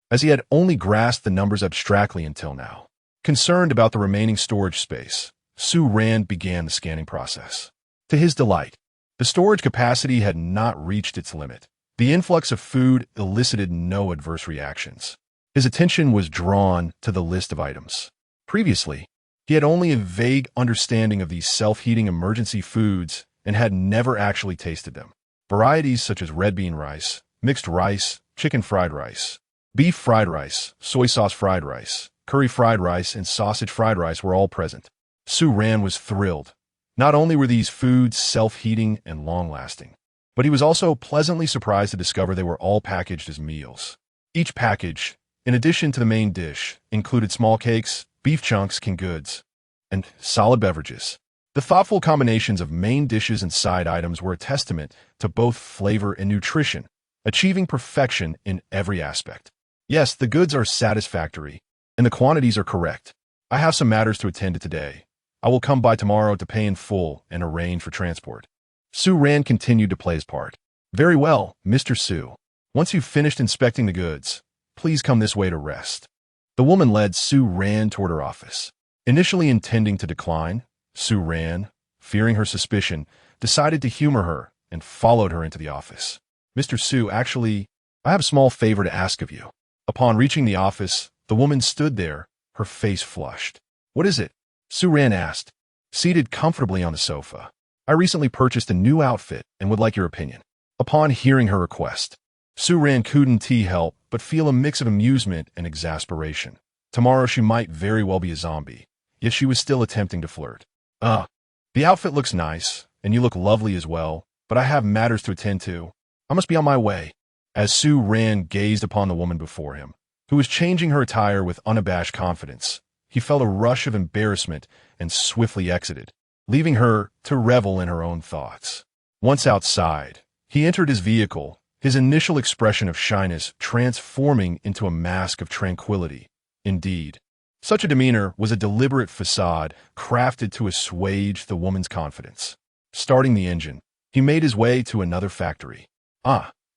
as he had only grasped the numbers abstractly until now. Concerned about the remaining storage space, Su Ran began the scanning process. To his delight, the storage capacity had not reached its limit. The influx of food elicited no adverse reactions. His attention was drawn to the list of items. Previously, he had only a vague understanding of these self-heating emergency foods and had never actually tasted them. Varieties such as red bean rice, mixed rice, chicken fried rice, beef fried rice, soy sauce fried rice, curry fried rice, and sausage fried rice were all present. Su Ran was thrilled. Not only were these foods self-heating and long-lasting, but he was also pleasantly surprised to discover they were all packaged as meals. Each package, in addition to the main dish, included small cakes, beef chunks, canned goods, and solid beverages. The thoughtful combinations of main dishes and side items were a testament to both flavor and nutrition, achieving perfection in every aspect. Yes, the goods are satisfactory, and the quantities are correct. I have some matters to attend to today. I will come by tomorrow to pay in full and arrange for transport. Su Ran continued to play his part. Very well, Mr. Su. Once you've finished inspecting the goods, please come this way to rest. The woman led Su Ran toward her office. Initially intending to decline, Su Ran, fearing her suspicion, decided to humor her and followed her into the office. Mr. Su, actually, I have a small favor to ask of you. Upon reaching the office, the woman stood there, her face flushed. What is it? Su Ran asked, seated comfortably on the sofa. I recently purchased a new outfit and would like your opinion. Upon hearing her request, Su Ran couldn't help but feel a mix of amusement and exasperation. Tomorrow she might very well be a zombie, yet she was still attempting to flirt. The outfit looks nice, and you look lovely as well, but I have matters to attend to. I must be on my way. As Su Ran gazed upon the woman before him, who was changing her attire with unabashed confidence, he felt a rush of embarrassment and swiftly exited, leaving her to revel in her own thoughts. Once outside, he entered his vehicle, his initial expression of shyness transforming into a mask of tranquility. Indeed, such a demeanor was a deliberate facade crafted to assuage the woman's confidence. Starting the engine, he made his way to another factory.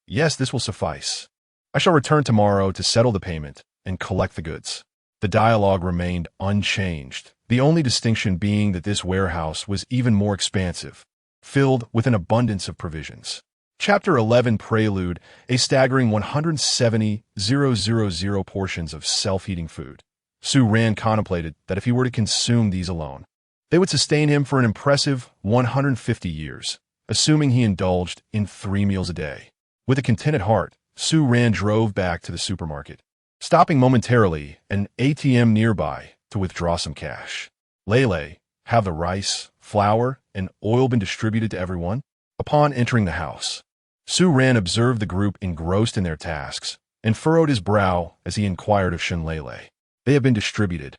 Yes, this will suffice. I shall return tomorrow to settle the payment and collect the goods. The dialogue remained unchanged, the only distinction being that this warehouse was even more expansive, filled with an abundance of provisions. Chapter 11 Prelude, a staggering 170,000 portions of self-heating food. Su Ran contemplated that if he were to consume these alone, they would sustain him for an impressive 150 years, assuming he indulged in 3 meals a day. With a contented heart, Su Ran drove back to the supermarket, stopping momentarily at an ATM nearby to withdraw some cash. Lele, have the rice, flour, and oil been distributed to everyone? Upon entering the house, Su Ran observed the group engrossed in their tasks and furrowed his brow as he inquired of Lele. They have been distributed,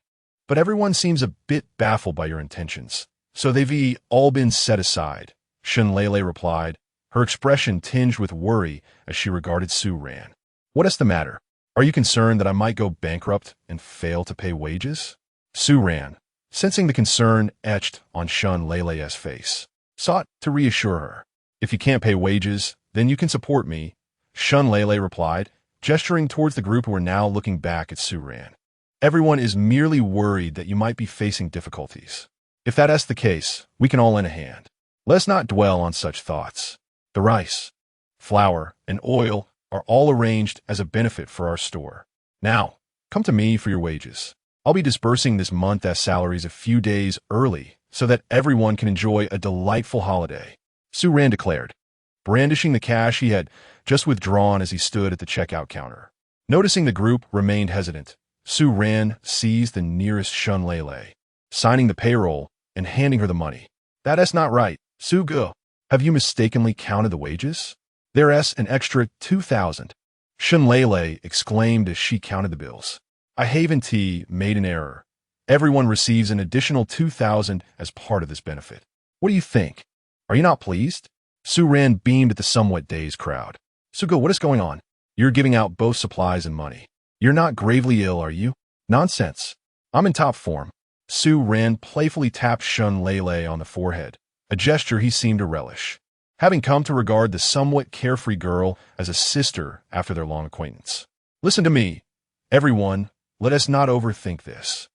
but everyone seems a bit baffled by your intentions, so they've all been set aside, Lele replied, her expression tinged with worry as she regarded Su Ran. What is the matter? Are you concerned that I might go bankrupt and fail to pay wages? Su Ran, sensing the concern etched on Lele's face, sought to reassure her. If you can't pay wages, then you can support me, Lele replied, gesturing towards the group who were now looking back at Su Ran. Everyone is merely worried that you might be facing difficulties. If that is the case, we can all lend a hand. Let's not dwell on such thoughts. The rice, flour, and oil are all arranged as a benefit for our store. Now, come to me for your wages. I'll be disbursing this month as salaries a few days early so that everyone can enjoy a delightful holiday, Su Ran declared, brandishing the cash he had just withdrawn as he stood at the checkout counter. Noticing the group remained hesitant, Su Ran seized the nearest Lele, signing the payroll and handing her the money. That is not right, Su Gu. Have you mistakenly counted the wages? There's an extra 2,000. Lele exclaimed as she counted the bills. I haven't made an error. Everyone receives an additional 2,000 as part of this benefit. What do you think? Are you not pleased? Su Ran beamed at the somewhat dazed crowd. Sugo, what is going on? You're giving out both supplies and money. You're not gravely ill, are you? Nonsense. I'm in top form. Su Ran playfully tapped Shun Lele on the forehead, a gesture he seemed to relish, having come to regard the somewhat carefree girl as a sister after their long acquaintance. Listen to me, everyone, let us not overthink this.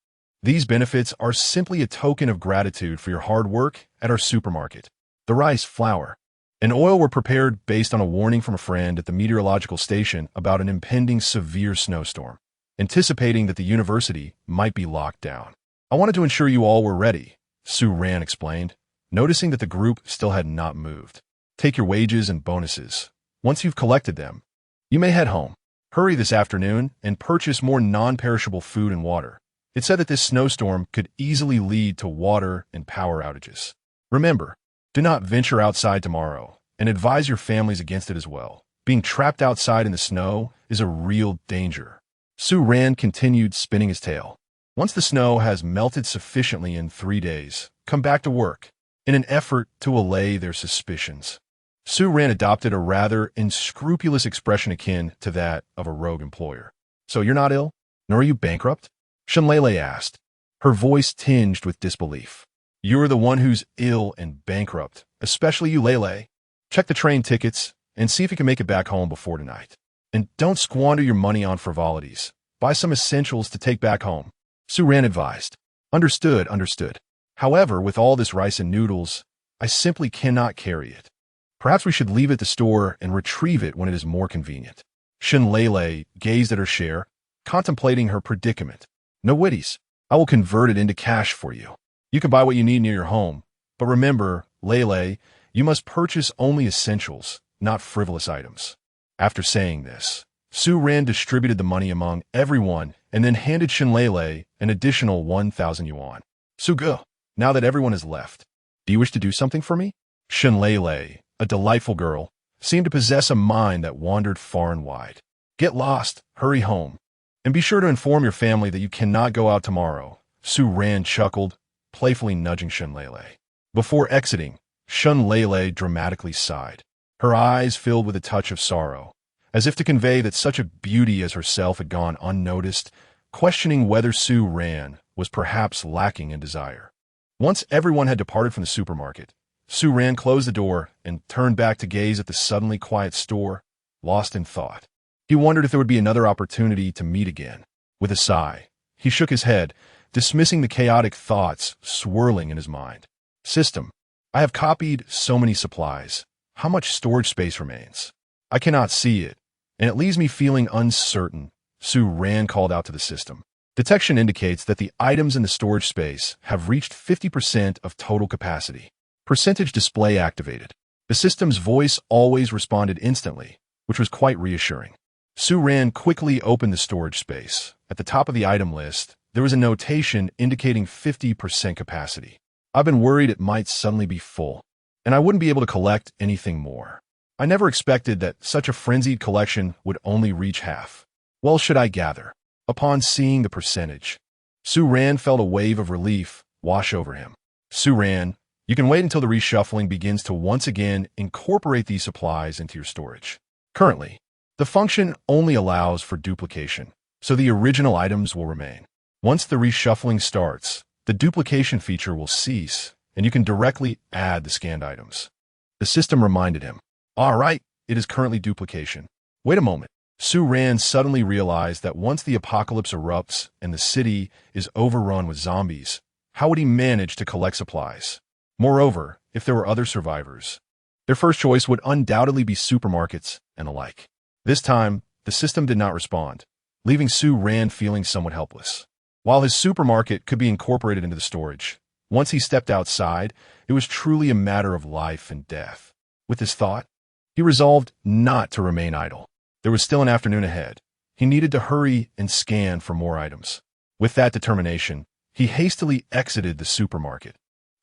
These benefits are simply a token of gratitude for your hard work at our supermarket. The rice, flour, and oil were prepared based on a warning from a friend at the meteorological station about an impending severe snowstorm, anticipating that the university might be locked down. I wanted to ensure you all were ready, Su Ran explained, noticing that the group still had not moved. Take your wages and bonuses. Once you've collected them, you may head home. Hurry this afternoon and purchase more non-perishable food and water. It said that this snowstorm could easily lead to water and power outages. Remember, do not venture outside tomorrow, and advise your families against it as well. Being trapped outside in the snow is a real danger. Su Ran continued spinning his tail. Once the snow has melted sufficiently in 3 days, come back to work, in an effort to allay their suspicions. Su Ran adopted a rather unscrupulous expression akin to that of a rogue employer. So you're not ill? Nor are you bankrupt? Shunlele asked, her voice tinged with disbelief. You're the one who's ill and bankrupt, especially you, Lele. Check the train tickets and see if you can make it back home before tonight. And don't squander your money on frivolities. Buy some essentials to take back home. Su Ran advised. Understood. However, with all this rice and noodles, I simply cannot carry it. Perhaps we should leave it at the store and retrieve it when it is more convenient. Shunlele gazed at her share, contemplating her predicament. No witties. I will convert it into cash for you. You can buy what you need near your home, but remember, Lele, you must purchase only essentials, not frivolous items. After saying this, Su Ran distributed the money among everyone and then handed Shunlele an additional 1,000 yuan. Sugo, now that everyone has left, do you wish to do something for me? Shunlele, a delightful girl, seemed to possess a mind that wandered far and wide. Get lost, hurry home, and be sure to inform your family that you cannot go out tomorrow. Su Ran chuckled, playfully nudging Shunlele. Before exiting, Shunlele dramatically sighed, her eyes filled with a touch of sorrow, as if to convey that such a beauty as herself had gone unnoticed, questioning whether Su Ran was perhaps lacking in desire. Once everyone had departed from the supermarket, Su Ran closed the door and turned back to gaze at the suddenly quiet store, lost in thought. He wondered if there would be another opportunity to meet again. With a sigh, he shook his head, dismissing the chaotic thoughts swirling in his mind. System, I have copied so many supplies. How much storage space remains? I cannot see it, and it leaves me feeling uncertain. Su Ran called out to the system. Detection indicates that the items in the storage space have reached 50% of total capacity. Percentage display activated. The system's voice always responded instantly, which was quite reassuring. Su Ran quickly opened the storage space. At the top of the item list, there was a notation indicating 50% capacity. I've been worried it might suddenly be full, and I wouldn't be able to collect anything more. I never expected that such a frenzied collection would only reach half. Well, should I gather? Upon seeing the percentage, Su Ran felt a wave of relief wash over him. Su Ran, you can wait until the reshuffling begins to once again incorporate these supplies into your storage. Currently, the function only allows for duplication, so the original items will remain. Once the reshuffling starts, the duplication feature will cease, and you can directly add the scanned items. The system reminded him. All right, it is currently duplication. Wait a moment. Su Ran suddenly realized that once the apocalypse erupts and the city is overrun with zombies, how would he manage to collect supplies? Moreover, if there were other survivors, their first choice would undoubtedly be supermarkets and the like. This time, the system did not respond, leaving Su Ran feeling somewhat helpless. While his supermarket could be incorporated into the storage, once he stepped outside, it was truly a matter of life and death. With this thought, he resolved not to remain idle. There was still an afternoon ahead. He needed to hurry and scan for more items. With that determination, he hastily exited the supermarket,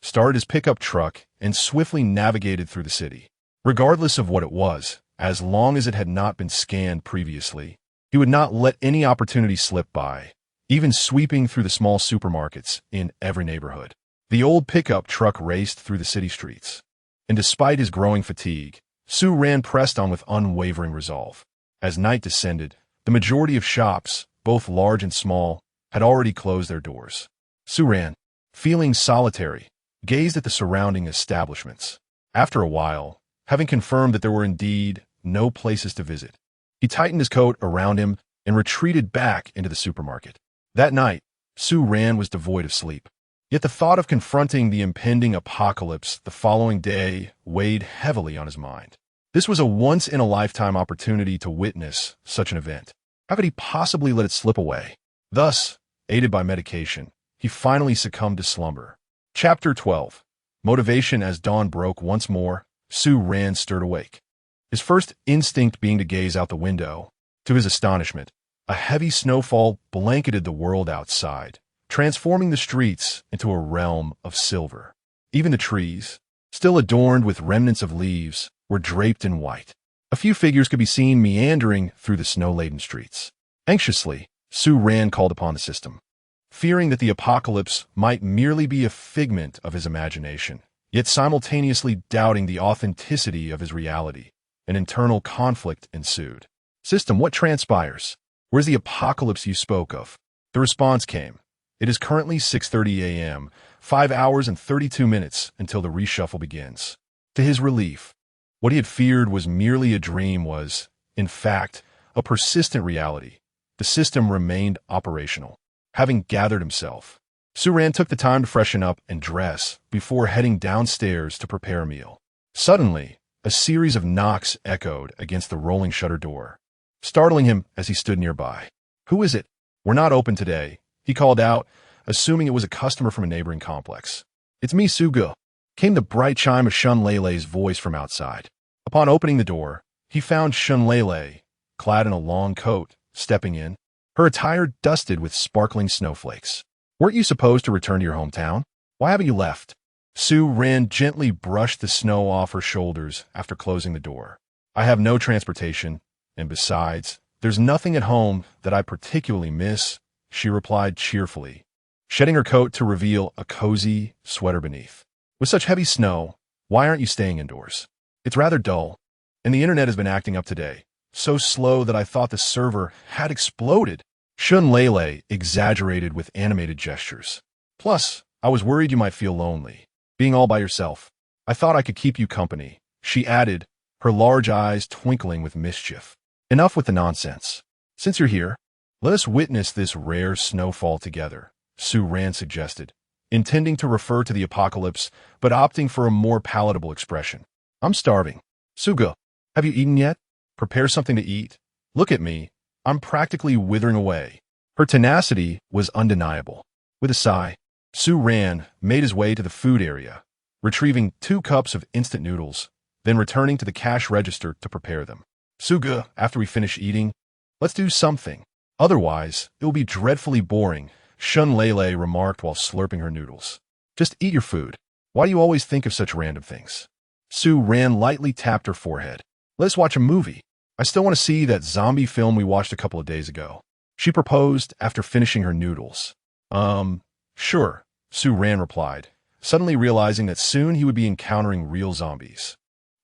started his pickup truck, and swiftly navigated through the city. Regardless of what it was, as long as it had not been scanned previously, he would not let any opportunity slip by, even sweeping through the small supermarkets in every neighborhood. The old pickup truck raced through the city streets, And despite his growing fatigue, Su Ran pressed on with unwavering resolve. As night descended, the majority of shops, both large and small, had already closed their doors. Su Ran, feeling solitary, gazed at the surrounding establishments. After a while, having confirmed that there were indeed no places to visit, he tightened his coat around him and retreated back into the supermarket. That night, Su Ran was devoid of sleep. Yet the thought of confronting the impending apocalypse the following day weighed heavily on his mind. This was a once-in-a-lifetime opportunity to witness such an event. How could he possibly let it slip away? Thus, aided by medication, he finally succumbed to slumber. Chapter 12. Motivation. As dawn broke once more, Su Ran stirred awake. His first instinct being to gaze out the window. To his astonishment, a heavy snowfall blanketed the world outside, transforming the streets into a realm of silver. Even the trees, still adorned with remnants of leaves, were draped in white. A few figures could be seen meandering through the snow-laden streets. Anxiously, Su Ran called upon the system, fearing that the apocalypse might merely be a figment of his imagination, yet simultaneously doubting the authenticity of his reality. An internal conflict ensued. System, what transpires? Where's the apocalypse you spoke of? The response came. It is currently 6:30 a.m., 5 hours and 32 minutes until the reshuffle begins. To his relief, what he had feared was merely a dream was, in fact, a persistent reality. The system remained operational. Having gathered himself, Su Ran took the time to freshen up and dress before heading downstairs to prepare a meal. Suddenly, a series of knocks echoed against the rolling shutter door, startling him as he stood nearby. "Who is it?" "We're not open today," he called out, assuming it was a customer from a neighboring complex. "It's me, Suga," came the bright chime of Shun Lele's voice from outside. Upon opening the door, he found Shun Lele, clad in a long coat, stepping in, her attire dusted with sparkling snowflakes. "Weren't you supposed to return to your hometown? Why haven't you left?" Su Ran gently brushed the snow off her shoulders after closing the door. "I have no transportation, and besides, there's nothing at home that I particularly miss," she replied cheerfully, shedding her coat to reveal a cozy sweater beneath. "With such heavy snow, why aren't you staying indoors? It's rather dull, and the internet has been acting up today, so slow that I thought the server had exploded." Shun Lele exaggerated with animated gestures. "Plus, I was worried you might feel lonely, being all by yourself. I thought I could keep you company," she added, her large eyes twinkling with mischief. "Enough with the nonsense. Since you're here, let us witness this rare snowfall together," Su Ran suggested, intending to refer to the apocalypse, but opting for a more palatable expression. "I'm starving. Suga, have you eaten yet? Prepare something to eat. Look at me. I'm practically withering away." Her tenacity was undeniable. With a sigh, Su Ran made his way to the food area, retrieving 2 cups of instant noodles, then returning to the cash register to prepare them. "Suga, after we finish eating, let's do something. Otherwise, it will be dreadfully boring," Shun Lele remarked while slurping her noodles. "Just eat your food. Why do you always think of such random things?" Su Ran lightly tapped her forehead. "Let's watch a movie. I still want to see that zombie film we watched a couple of days ago," she proposed after finishing her noodles. Sure," Su Ran replied, suddenly realizing that soon he would be encountering real zombies.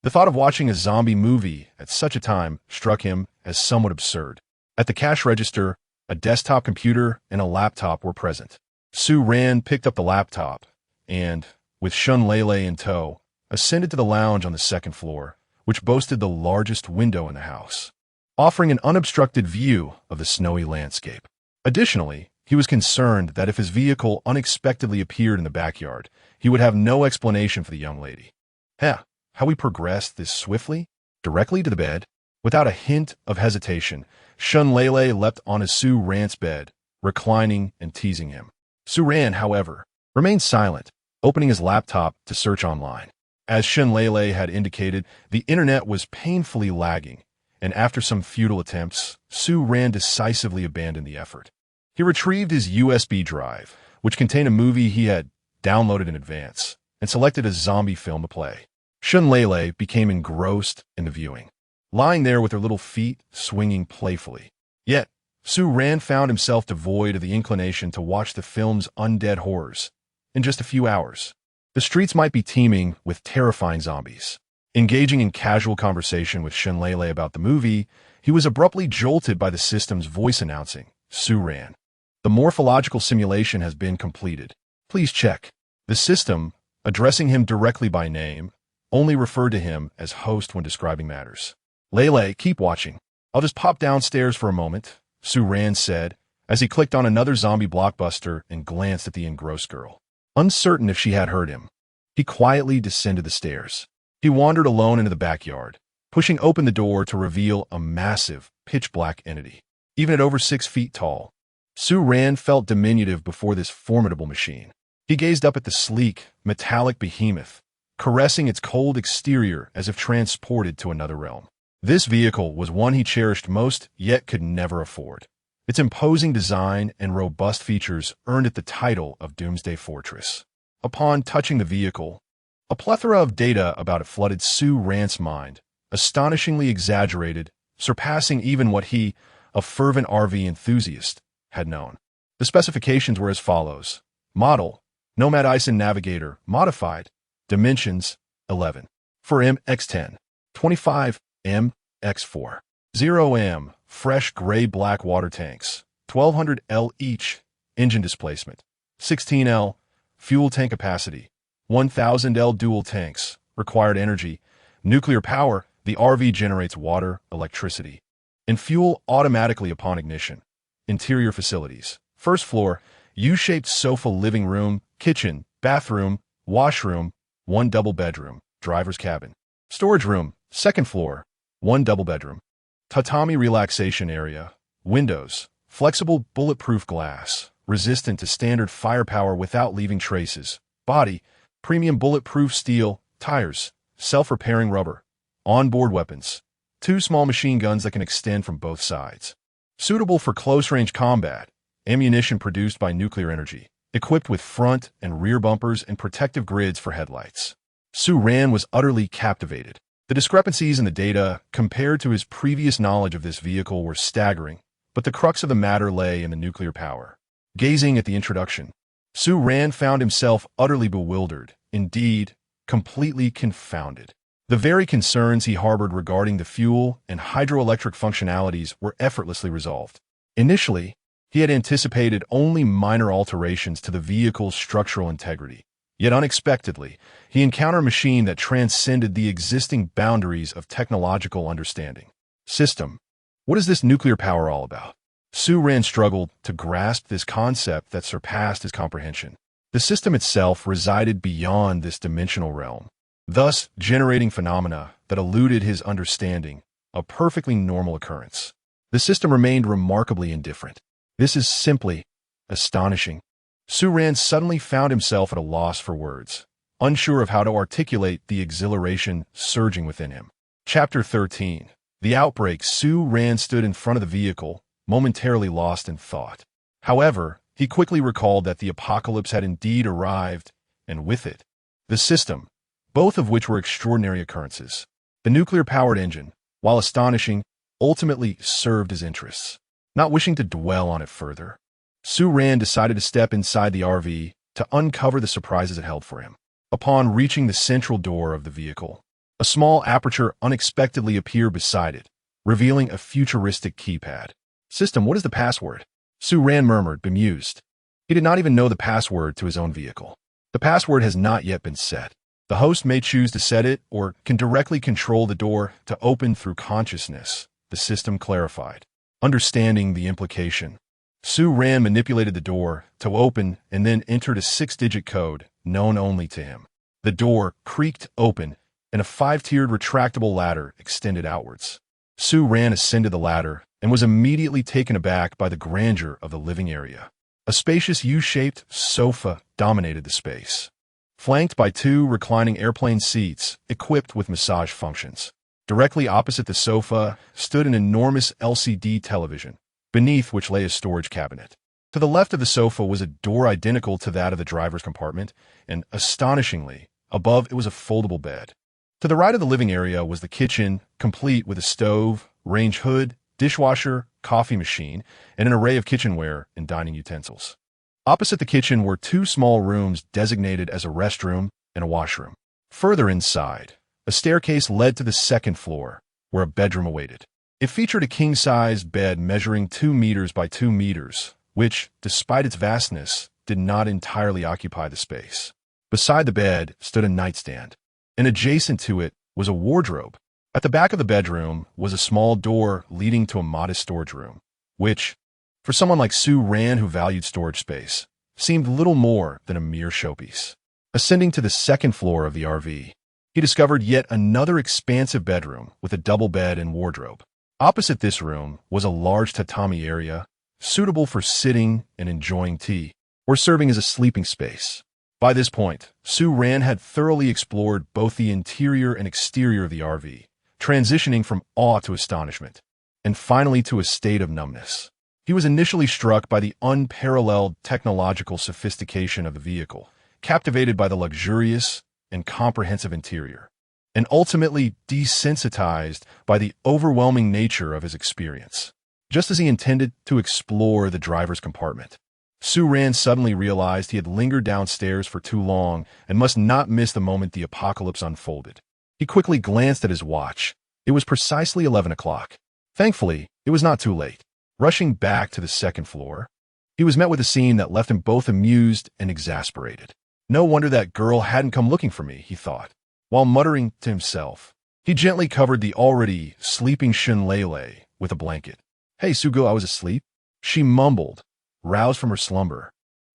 The thought of watching a zombie movie at such a time struck him as somewhat absurd. At the cash register, a desktop computer and a laptop were present. Su Ran picked up the laptop and, with Shun Lele in tow, ascended to the lounge on the second floor, which boasted the largest window in the house, offering an unobstructed view of the snowy landscape. Additionally, he was concerned that if his vehicle unexpectedly appeared in the backyard, he would have no explanation for the young lady. How we progressed this swiftly? Directly to the bed? Without a hint of hesitation, Shun Lele leapt onto Su Ran's bed, reclining and teasing him. Su Ran, however, remained silent, opening his laptop to search online. As Shun Lele had indicated, the internet was painfully lagging, and after some futile attempts, Su Ran decisively abandoned the effort. He retrieved his USB drive, which contained a movie he had downloaded in advance, and selected a zombie film to play. Shun Lele became engrossed in the viewing, lying there with her little feet swinging playfully. Yet, Su Ran found himself devoid of the inclination to watch the film's undead horrors. In just a few hours, The streets might be teeming with terrifying zombies. Engaging in casual conversation with Shinlele about the movie, he was abruptly jolted by the system's voice announcing, "Su Ran. The morphological simulation has been completed. Please check." The system, addressing him directly by name, only referred to him as host when describing matters. "Lele, keep watching. I'll just pop downstairs for a moment," Su Ran said, as he clicked on another zombie blockbuster and glanced at the engrossed girl. Uncertain if she had heard him, he quietly descended the stairs. He wandered alone into the backyard, pushing open the door to reveal a massive, pitch-black entity. Even at over 6 feet tall, Su Ran felt diminutive before this formidable machine. He gazed up at the sleek, metallic behemoth, caressing its cold exterior as if transported to another realm. This vehicle was one he cherished most, yet could never afford. Its imposing design and robust features earned it the title of Doomsday Fortress. Upon touching the vehicle, a plethora of data about it flooded Su Ran's mind, astonishingly exaggerated, surpassing even what he, a fervent RV enthusiast, had known. The specifications were as follows. Model, Nomad Ison Navigator, modified, dimensions, 11. For MX10, 25, MX4, 0M, fresh gray-black water tanks, 1200 L each, engine displacement, 16 L, fuel tank capacity, 1000 L dual tanks, required energy, nuclear power, the RV generates water, electricity, and fuel automatically upon ignition. Interior facilities. First floor, U-shaped sofa living room, kitchen, bathroom, washroom, 1 double bedroom, driver's cabin. Storage room, second floor, 1 double bedroom. Tatami relaxation area, windows, flexible bulletproof glass, resistant to standard firepower without leaving traces. Body, premium bulletproof steel, tires, self-repairing rubber. Onboard weapons, 2 small machine guns that can extend from both sides. Suitable for close-range combat, ammunition produced by nuclear energy, equipped with front and rear bumpers and protective grids for headlights. Su Ran was utterly captivated. The discrepancies in the data compared to his previous knowledge of this vehicle were staggering, but the crux of the matter lay in the nuclear power. Gazing at the introduction, Su Ran found himself utterly bewildered, indeed, completely confounded. The very concerns he harbored regarding the fuel and hydroelectric functionalities were effortlessly resolved. Initially, he had anticipated only minor alterations to the vehicle's structural integrity. Yet unexpectedly, he encountered a machine that transcended the existing boundaries of technological understanding. System. What is this nuclear power all about? Su Ran struggled to grasp this concept that surpassed his comprehension. The system itself resided beyond this dimensional realm, thus generating phenomena that eluded his understanding, a perfectly normal occurrence. The system remained remarkably indifferent. This is simply astonishing. Su Ran suddenly found himself at a loss for words, unsure of how to articulate the exhilaration surging within him. Chapter 13. The outbreak. Su Ran stood in front of the vehicle, momentarily lost in thought. However, he quickly recalled that the apocalypse had indeed arrived, and with it, the system, both of which were extraordinary occurrences. The nuclear-powered engine, while astonishing, ultimately served his interests. Not wishing to dwell on it further, Su Ran decided to step inside the RV to uncover the surprises it held for him. Upon reaching the central door of the vehicle, a small aperture unexpectedly appeared beside it, revealing a futuristic keypad. System, what is the password? Su Ran murmured, bemused. He did not even know the password to his own vehicle. The password has not yet been set. The host may choose to set it or can directly control the door to open through consciousness, the system clarified. Understanding the implication, Su Ran manipulated the door to open and then entered a 6-digit code known only to him. The door creaked open and a 5-tiered retractable ladder extended outwards. Su Ran ascended the ladder and was immediately taken aback by the grandeur of the living area. A spacious U-shaped sofa dominated the space, flanked by 2 reclining airplane seats equipped with massage functions. Directly opposite the sofa stood an enormous LCD television, beneath which lay a storage cabinet. To the left of the sofa was a door identical to that of the driver's compartment, and astonishingly, above it was a foldable bed. To the right of the living area was the kitchen, complete with a stove, range hood, dishwasher, coffee machine, and an array of kitchenware and dining utensils. Opposite the kitchen were 2 small rooms designated as a restroom, and a washroom. Further inside, a staircase led to the second floor, where a bedroom awaited. It featured a king-size bed measuring 2 meters by 2 meters, which, despite its vastness, did not entirely occupy the space. Beside the bed stood a nightstand, and adjacent to it was a wardrobe. At the back of the bedroom was a small door leading to a modest storage room, which, for someone like Su Ran who valued storage space, seemed little more than a mere showpiece. Ascending to the second floor of the RV, he discovered yet another expansive bedroom with a double bed and wardrobe. Opposite this room was a large tatami area, suitable for sitting and enjoying tea, or serving as a sleeping space. By this point, Su Ran had thoroughly explored both the interior and exterior of the RV, transitioning from awe to astonishment, and finally to a state of numbness. He was initially struck by the unparalleled technological sophistication of the vehicle, captivated by the luxurious and comprehensive interior, and ultimately desensitized by the overwhelming nature of his experience. Just as he intended to explore the driver's compartment, Su Ran suddenly realized he had lingered downstairs for too long and must not miss the moment the apocalypse unfolded. He quickly glanced at his watch. It was precisely 11 o'clock. Thankfully, it was not too late. Rushing back to the second floor, he was met with a scene that left him both amused and exasperated. No wonder that girl hadn't come looking for me, he thought. While muttering to himself, he gently covered the already sleeping Shunlele with a blanket. "Hey, Sugo, I was asleep," she mumbled, roused from her slumber,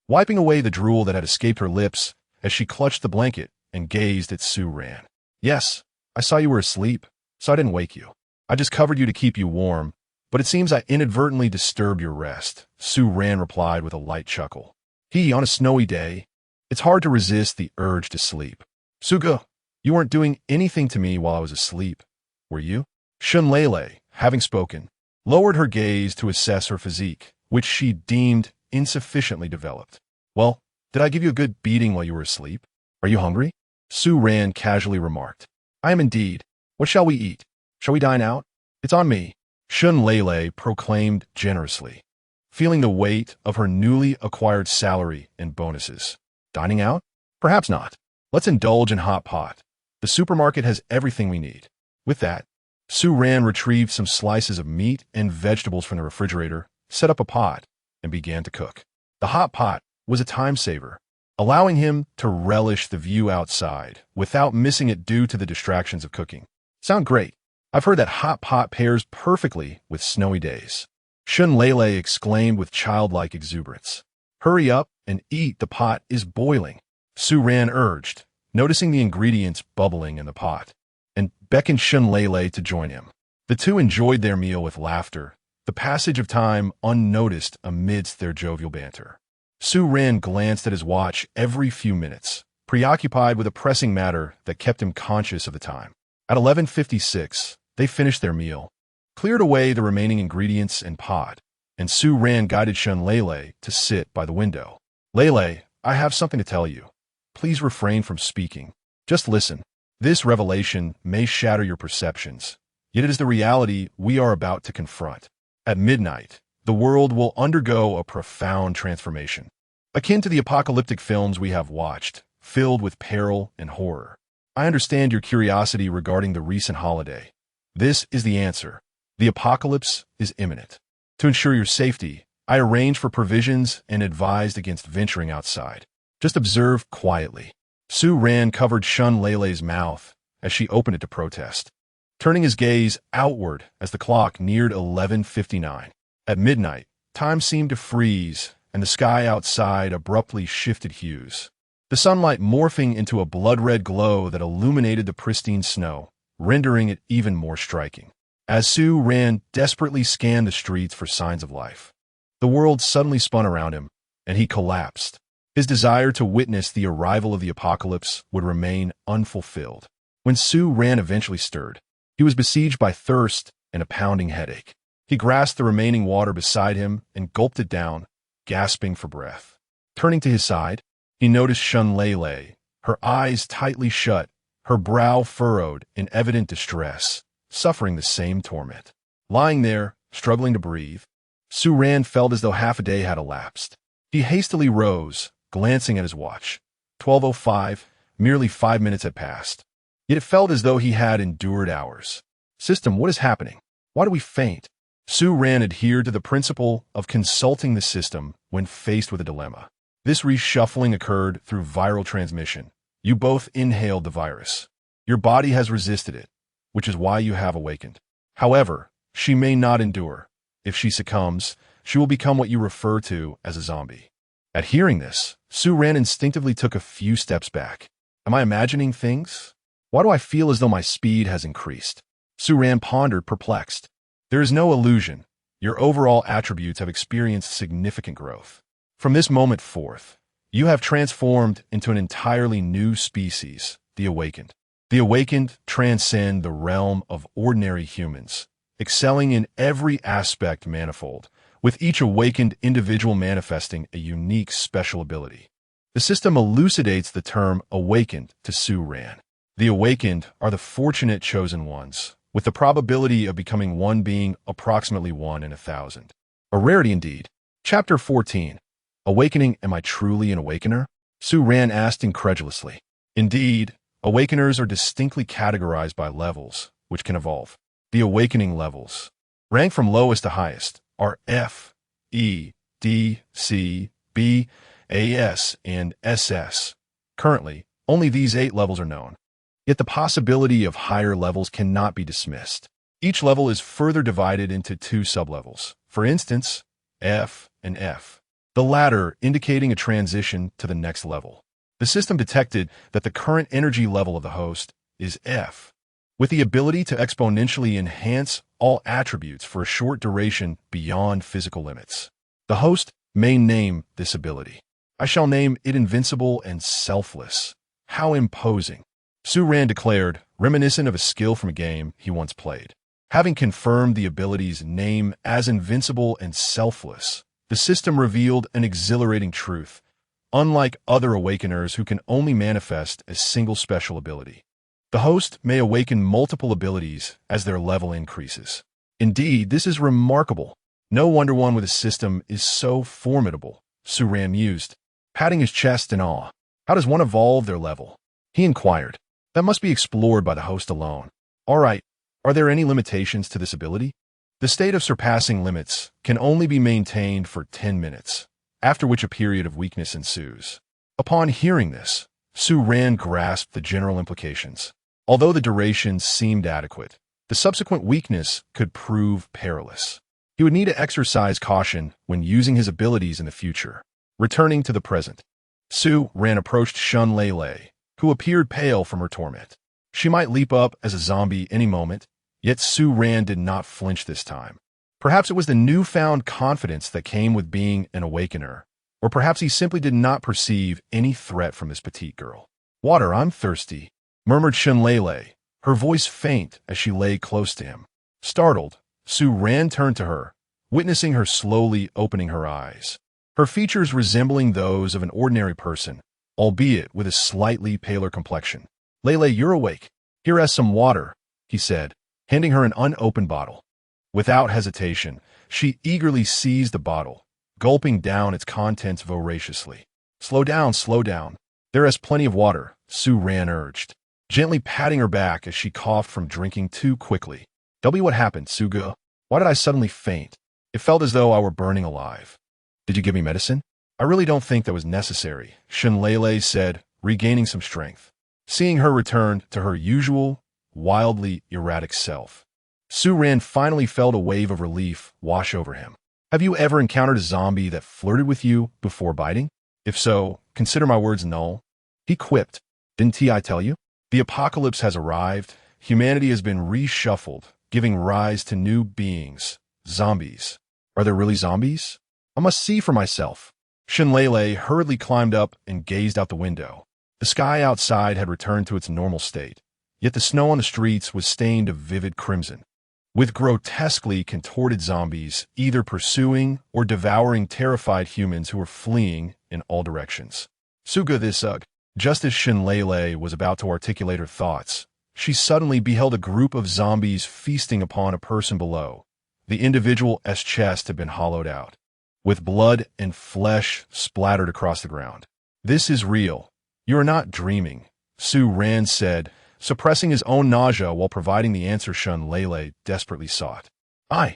wiping away the drool that had escaped her lips as she clutched the blanket and gazed at Su Ran. "Yes, I saw you were asleep, so I didn't wake you. I just covered you to keep you warm, but it seems I inadvertently disturbed your rest," Su Ran replied with a light chuckle. On a snowy day, it's hard to resist the urge to sleep. "Sugo, you weren't doing anything to me while I was asleep, were you?" Shunlele, having spoken, lowered her gaze to assess her physique, which she deemed insufficiently developed. "Well, did I give you a good beating while you were asleep? Are you hungry?" Su Ran casually remarked. "I am indeed. What shall we eat? Shall we dine out?" "It's on me," Shunlele proclaimed generously, feeling the weight of her newly acquired salary and bonuses. "Dining out? Perhaps not. Let's indulge in hot pot. The supermarket has everything we need." With that, Su Ran retrieved some slices of meat and vegetables from the refrigerator, set up a pot, and began to cook. The hot pot was a time saver, allowing him to relish the view outside without missing it due to the distractions of cooking. "Sound great. I've heard that hot pot pairs perfectly with snowy days," Shunlele exclaimed with childlike exuberance. "Hurry up and eat, the pot is boiling," Su Ran urged, noticing the ingredients bubbling in the pot, and beckoned Shunlele to join him. The two enjoyed their meal with laughter, the passage of time unnoticed amidst their jovial banter. Su Ran glanced at his watch every few minutes, preoccupied with a pressing matter that kept him conscious of the time. At 11:56, they finished their meal, cleared away the remaining ingredients and pot, and Su Ran guided Shunlele to sit by the window. "Lele, I have something to tell you. Please refrain from speaking. Just listen. This revelation may shatter your perceptions, yet it is the reality we are about to confront. At midnight, the world will undergo a profound transformation, akin to the apocalyptic films we have watched, filled with peril and horror. I understand your curiosity regarding the recent holiday. This is the answer. The apocalypse is imminent. To ensure your safety, I arranged for provisions and advised against venturing outside. Just observe quietly." Su Ran covered Shunlele's mouth as she opened it to protest, turning his gaze outward as the clock neared 11:59. At midnight, time seemed to freeze, and the sky outside abruptly shifted hues, the sunlight morphing into a blood-red glow that illuminated the pristine snow, rendering it even more striking. As Su Ran desperately scanned the streets for signs of life, the world suddenly spun around him, and he collapsed. His desire to witness the arrival of the apocalypse would remain unfulfilled. When Su Ran eventually stirred, he was besieged by thirst and a pounding headache. He grasped the remaining water beside him and gulped it down, gasping for breath. Turning to his side, he noticed Shunlele, her eyes tightly shut, her brow furrowed in evident distress, suffering the same torment. Lying there, struggling to breathe, Su Ran felt as though half a day had elapsed. He hastily rose, glancing at his watch. 12:05, merely 5 minutes had passed. Yet it felt as though he had endured hours. System, what is happening? Why do we faint? Su-Ran adhered to the principle of consulting the system when faced with a dilemma. This reshuffling occurred through viral transmission. You both inhaled the virus. Your body has resisted it, which is why you have awakened. However, she may not endure. If she succumbs, she will become what you refer to as a zombie. At hearing this, Su-Ran instinctively took a few steps back. Am I imagining things? Why do I feel as though my speed has increased? Su-Ran pondered, perplexed. There is no illusion. Your overall attributes have experienced significant growth. From this moment forth, you have transformed into an entirely new species, the Awakened. The Awakened transcend the realm of ordinary humans, excelling in every aspect manifold, with each awakened individual manifesting a unique special ability. The system elucidates the term awakened to Su-Ran. The awakened are the fortunate chosen ones, with the probability of becoming one being approximately 1 in 1,000. A rarity indeed. Chapter 14. Awakening, am I truly an awakener? Su-Ran asked incredulously. Indeed, awakeners are distinctly categorized by levels, which can evolve. The awakening levels, ranked from lowest to highest, are F, E, D, C, B, AS, and SS. Currently, only these 8 levels are known. Yet the possibility of higher levels cannot be dismissed. Each level is further divided into 2 sublevels. For instance, F and F, the latter indicating a transition to the next level. The system detected that the current energy level of the host is F, with the ability to exponentially enhance all attributes for a short duration beyond physical limits. The host may name this ability. I shall name it invincible and selfless. How imposing. Su-Ran declared, reminiscent of a skill from a game he once played. Having confirmed the ability's name as invincible and selfless, the system revealed an exhilarating truth. Unlike other awakeners who can only manifest a single special ability, the host may awaken multiple abilities as their level increases. Indeed, this is remarkable. No wonder one with a system is so formidable, Su-Ran mused, patting his chest in awe. How does one evolve their level? He inquired. That must be explored by the host alone. All right, are there any limitations to this ability? The state of surpassing limits can only be maintained for 10 minutes, after which a period of weakness ensues. Upon hearing this, Su-Ran grasped the general implications. Although the duration seemed adequate, the subsequent weakness could prove perilous. He would need to exercise caution when using his abilities in the future. Returning to the present, Su-Ran approached Shun Lele, who appeared pale from her torment. She might leap up as a zombie any moment, yet Su-Ran did not flinch this time. Perhaps it was the newfound confidence that came with being an awakener, or perhaps he simply did not perceive any threat from this petite girl. Water, I'm thirsty, murmured Shun Lele, her voice faint as she lay close to him. Startled, Su-Ran turned to her, witnessing her slowly opening her eyes. Her features resembling those of an ordinary person, albeit with a slightly paler complexion. Lele, you're awake. Here has some water, he said, handing her an unopened bottle. Without hesitation, she eagerly seized the bottle, gulping down its contents voraciously. Slow down. There is plenty of water, Su-Ran urged, gently patting her back as she coughed from drinking too quickly. Tell me what happened, Suga. Why did I suddenly faint? It felt as though I were burning alive. Did you give me medicine? I really don't think that was necessary, Shun Lele said, regaining some strength. Seeing her return to her usual, wildly erratic self, Su-Ran finally felt a wave of relief wash over him. Have you ever encountered a zombie that flirted with you before biting? If so, consider my words null. He quipped. Didn't I tell you? The apocalypse has arrived. Humanity has been reshuffled, giving rise to new beings, zombies. Are there really zombies? I must see for myself. Shun Lele hurriedly climbed up and gazed out the window. The sky outside had returned to its normal state, yet the snow on the streets was stained a vivid crimson, with grotesquely contorted zombies either pursuing or devouring terrified humans who were fleeing in all directions. Suga this ugh. Just as Shun Lele was about to articulate her thoughts, she suddenly beheld a group of zombies feasting upon a person below. The individual's chest had been hollowed out, with blood and flesh splattered across the ground. This is real. You are not dreaming, Su Ran said, suppressing his own nausea while providing the answer Shun Lele desperately sought. I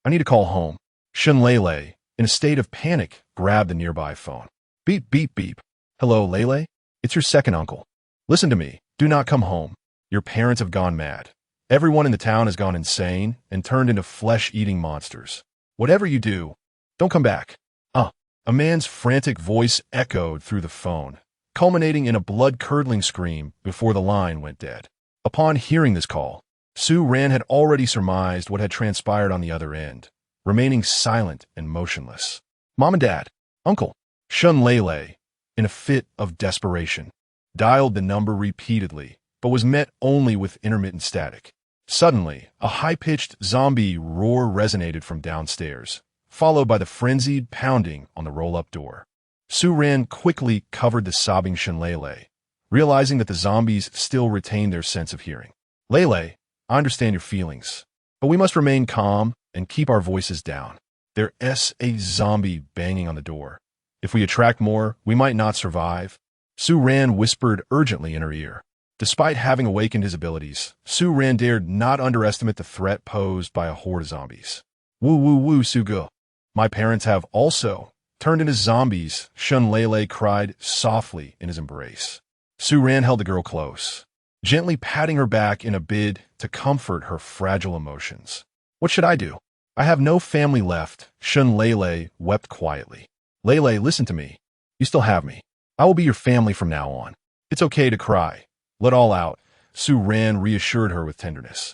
need to call home. Shun Lele, in a state of panic, grabbed the nearby phone. Beep, beep, beep. Hello, Lele? It's your second uncle. Listen to me. Do not come home. Your parents have gone mad. Everyone in the town has gone insane and turned into flesh-eating monsters. Whatever you do, don't come back. A man's frantic voice echoed through the phone, culminating in a blood-curdling scream before the line went dead. Upon hearing this call, Su Ran had already surmised what had transpired on the other end, remaining silent and motionless. Mom and Dad, Uncle, Shun Lele, in a fit of desperation, dialed the number repeatedly, but was met only with intermittent static. Suddenly, a high-pitched zombie roar resonated from downstairs, followed by the frenzied pounding on the roll-up door. Su Ran quickly covered the sobbing Shun Lele, realizing that the zombies still retained their sense of hearing. Lele, I understand your feelings, but we must remain calm and keep our voices down. There's a zombie banging on the door. If we attract more, we might not survive. Su Ran whispered urgently in her ear. Despite having awakened his abilities, Su Ran dared not underestimate the threat posed by a horde of zombies. Woo woo woo, Sugo. My parents have also turned into zombies, Shun Lele cried softly in his embrace. Su Ran held the girl close, gently patting her back in a bid to comfort her fragile emotions. What should I do? I have no family left, Shun Lele wept quietly. Lele, listen to me. You still have me. I will be your family from now on. It's okay to cry. Let all out, Su Ran reassured her with tenderness.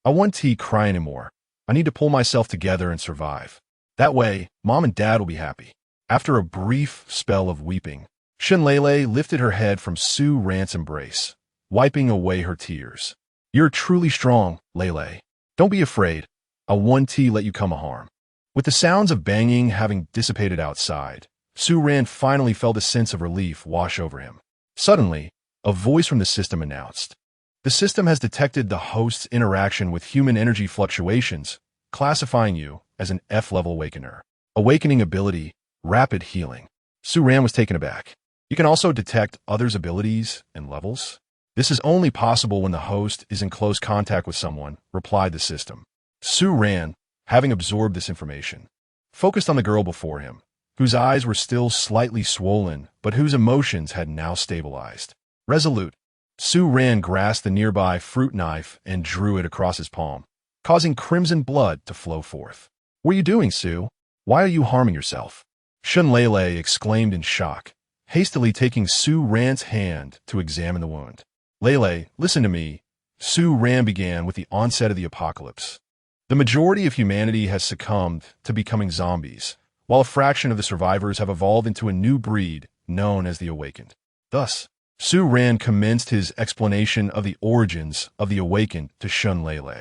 I won't cry anymore. I need to pull myself together and survive. That way, Mom and Dad will be happy. After a brief spell of weeping, Shun Lele lifted her head from Su Ran's embrace, wiping away her tears. You're truly strong, Lele. Don't be afraid. I won't let you come a harm. With the sounds of banging having dissipated outside, Su Ran finally felt a sense of relief wash over him. Suddenly, a voice from the system announced. The system has detected the host's interaction with human energy fluctuations, classifying you as an F-level awakener. Awakening ability, rapid healing. Su Ran was taken aback. You can also detect others' abilities and levels. This is only possible when the host is in close contact with someone, replied the system. Su Ran, having absorbed this information, focused on the girl before him, whose eyes were still slightly swollen, but whose emotions had now stabilized. Resolute, Su Ran grasped the nearby fruit knife and drew it across his palm, causing crimson blood to flow forth. What are you doing, Su? Why are you harming yourself? Shun Lele exclaimed in shock, hastily taking Su Ran's hand to examine the wound. Lele, listen to me. Su Ran began with the onset of the apocalypse. The majority of humanity has succumbed to becoming zombies, while a fraction of the survivors have evolved into a new breed known as the Awakened. Thus, Su Ran commenced his explanation of the origins of the Awakened to Shun Lele.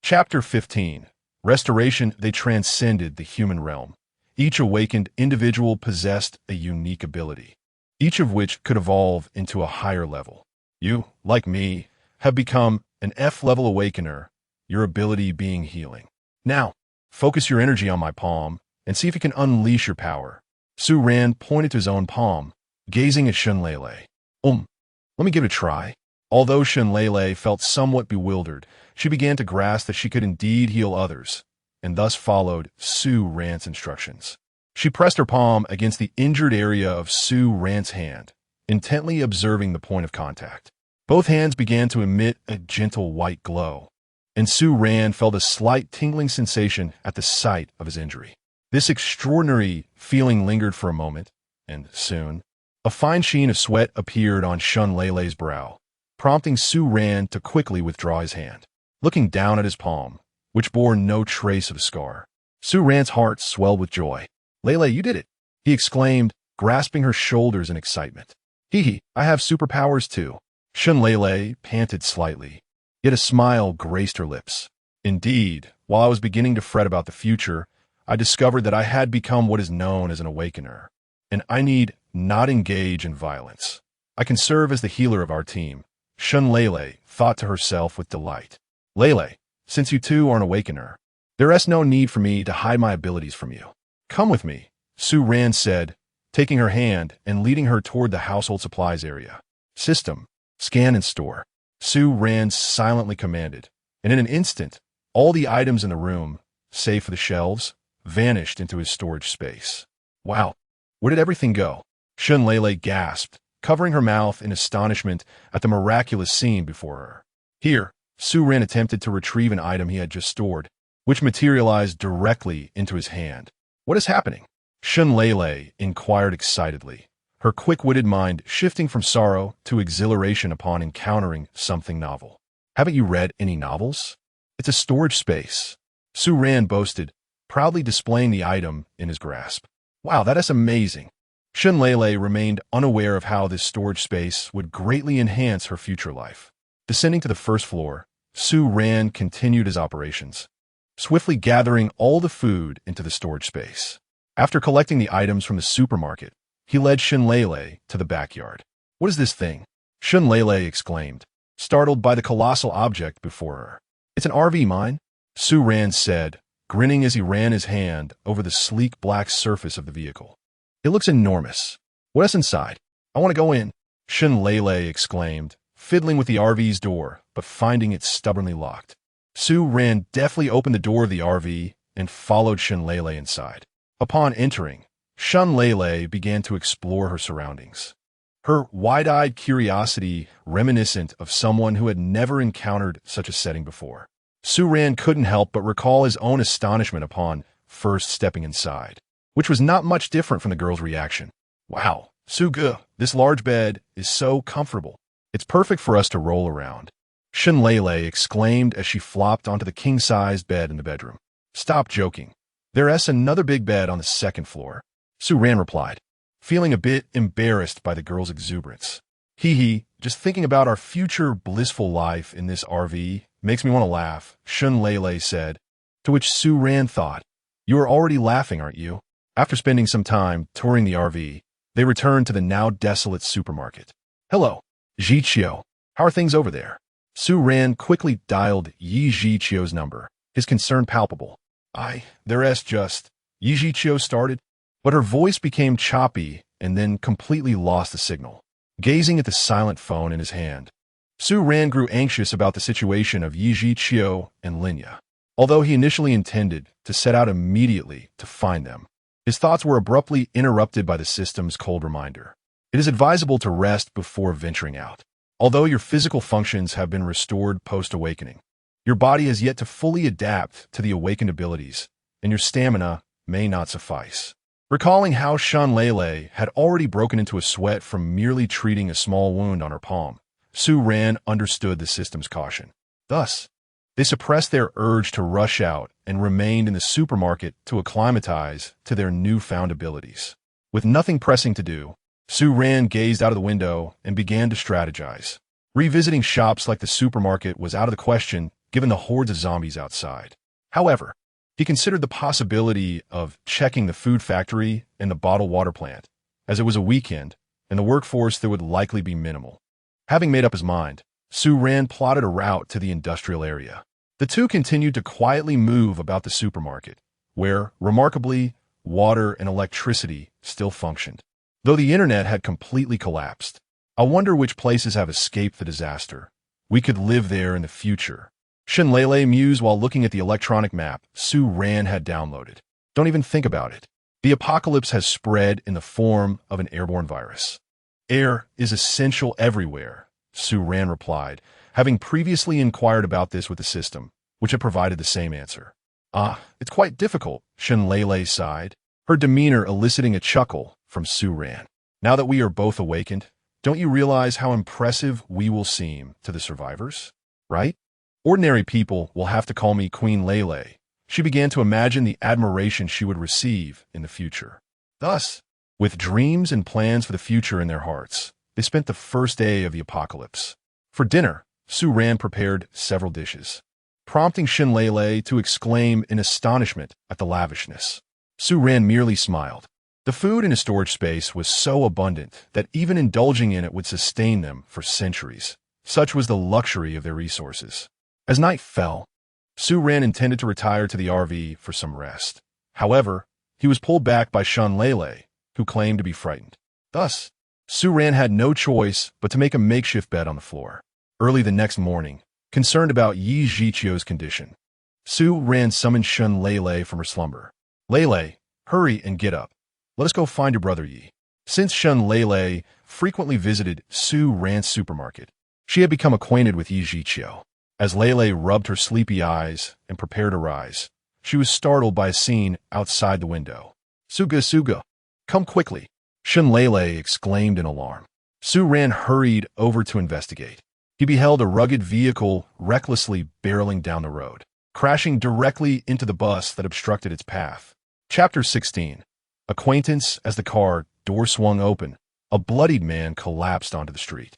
Chapter 15. Restoration. They transcended the human realm. Each awakened individual possessed a unique ability, each of which could evolve into a higher level. You, like me, have become an F-level awakener, your ability being healing. Now, focus your energy on my palm and see if you can unleash your power. Su Ran pointed to his own palm, gazing at Shun Lele. Let me give it a try. Although Shun Lele felt somewhat bewildered, she began to grasp that she could indeed heal others, and thus followed Su Ran's instructions. She pressed her palm against the injured area of Su Ran's hand, intently observing the point of contact. Both hands began to emit a gentle white glow, and Su Ran felt a slight tingling sensation at the site of his injury. This extraordinary feeling lingered for a moment, and soon, a fine sheen of sweat appeared on Shun Lele's brow, prompting Su Ran to quickly withdraw his hand. Looking down at his palm, which bore no trace of a scar, Su Ran's heart swelled with joy. Lele, you did it, he exclaimed, grasping her shoulders in excitement. Hee, I have superpowers too. Shun Lele panted slightly, yet a smile graced her lips. Indeed, while I was beginning to fret about the future, I discovered that I had become what is known as an awakener, and I need not engage in violence. I can serve as the healer of our team, Shun Lele thought to herself with delight. Lele, since you too are an awakener, there is no need for me to hide my abilities from you. Come with me, Su Ran said, taking her hand and leading her toward the household supplies area. System, Scan and store. Su Ran silently commanded, and in an instant, all the items in the room, save for the shelves, vanished into his storage space. Wow, where did everything go? Shun Lele gasped, covering her mouth in astonishment at the miraculous scene before her. Here, Su Ran attempted to retrieve an item he had just stored, which materialized directly into his hand. What is happening? Shun Lele inquired excitedly, her quick-witted mind shifting from sorrow to exhilaration upon encountering something novel. Haven't you read any novels? It's a storage space. Su Ran boasted, proudly displaying the item in his grasp. Wow, that is amazing. Shun Lele remained unaware of how this storage space would greatly enhance her future life. Descending to the first floor, Su Ran continued his operations, swiftly gathering all the food into the storage space. After collecting the items from the supermarket, he led Shun Lele to the backyard. What is this thing? Shun Lele exclaimed, startled by the colossal object before her. It's an RV mine, Su Ran said, grinning as he ran his hand over the sleek black surface of the vehicle. It looks enormous. What's inside? I want to go in, Shun Lele exclaimed, fiddling with the RV's door, but finding it stubbornly locked. Su Ran deftly opened the door of the RV and followed Shun Lele inside. Upon entering, Shun Lele began to explore her surroundings, her wide-eyed curiosity reminiscent of someone who had never encountered such a setting before. Su Ran couldn't help but recall his own astonishment upon first stepping inside, which was not much different from the girl's reaction. Wow, Suga, this large bed is so comfortable. It's perfect for us to roll around, Shun Lele exclaimed as she flopped onto the king-sized bed in the bedroom. Stop joking. There's another big bed on the second floor, Su Ran replied, feeling a bit embarrassed by the girl's exuberance. Hee, just thinking about our future blissful life in this RV makes me want to laugh, Shun Lele said, to which Su Ran thought, you are already laughing, aren't you? After spending some time touring the RV, they returned to the now desolate supermarket. Hello, Yichio. How are things over there? Su Ran quickly dialed Yichio's number, his concern palpable. There's just... Yichio started, but her voice became choppy and then completely lost the signal. Gazing at the silent phone in his hand, Su Ran grew anxious about the situation of Yichio and Linya. Although he initially intended to set out immediately to find them, his thoughts were abruptly interrupted by the system's cold reminder. It is advisable to rest before venturing out. Although your physical functions have been restored post-awakening, your body has yet to fully adapt to the awakened abilities, and your stamina may not suffice. Recalling how Shun Lele had already broken into a sweat from merely treating a small wound on her palm, Su Ran understood the system's caution. Thus, they suppressed their urge to rush out and remained in the supermarket to acclimatize to their newfound abilities. With nothing pressing to do, Su Ran gazed out of the window and began to strategize. Revisiting shops like the supermarket was out of the question given the hordes of zombies outside. However, he considered the possibility of checking the food factory and the bottled water plant, as it was a weekend, and the workforce there would likely be minimal. Having made up his mind, Su Ran plotted a route to the industrial area. The two continued to quietly move about the supermarket, where, remarkably, water and electricity still functioned, though the internet had completely collapsed. I wonder which places have escaped the disaster. We could live there in the future, Shun Lele mused while looking at the electronic map Su Ran had downloaded. Don't even think about it. The apocalypse has spread in the form of an airborne virus. Air is essential everywhere, Su Ran replied, having previously inquired about this with the system, which had provided the same answer. It's quite difficult, Shun Lele sighed, her demeanor eliciting a chuckle from Su Ran. Now that we are both awakened, don't you realize how impressive we will seem to the survivors? Right? Ordinary people will have to call me Queen Lele. She began to imagine the admiration she would receive in the future. Thus, with dreams and plans for the future in their hearts, they spent the first day of the apocalypse. For dinner, Su Ran prepared several dishes, prompting Shun Lele to exclaim in astonishment at the lavishness. Su Ran merely smiled. The food in his storage space was so abundant that even indulging in it would sustain them for centuries. Such was the luxury of their resources. As night fell, Su Ran intended to retire to the RV for some rest. However, he was pulled back by Shun Lele, who claimed to be frightened. Thus, Su Ran had no choice but to make a makeshift bed on the floor. Early the next morning, concerned about Yichio's condition, Su Ran summoned Shun Lele from her slumber. Lele, hurry and get up. Let us go find your brother Yi. Since Shun Lele frequently visited Su Ran's supermarket, she had become acquainted with Yichio. As Lele rubbed her sleepy eyes and prepared to rise, she was startled by a scene outside the window. Suga, come quickly, Shun Lele exclaimed in alarm. Su Ran hurried over to investigate. He beheld a rugged vehicle recklessly barreling down the road, crashing directly into the bus that obstructed its path. Chapter 16. Acquaintance. As the car door swung open, a bloodied man collapsed onto the street.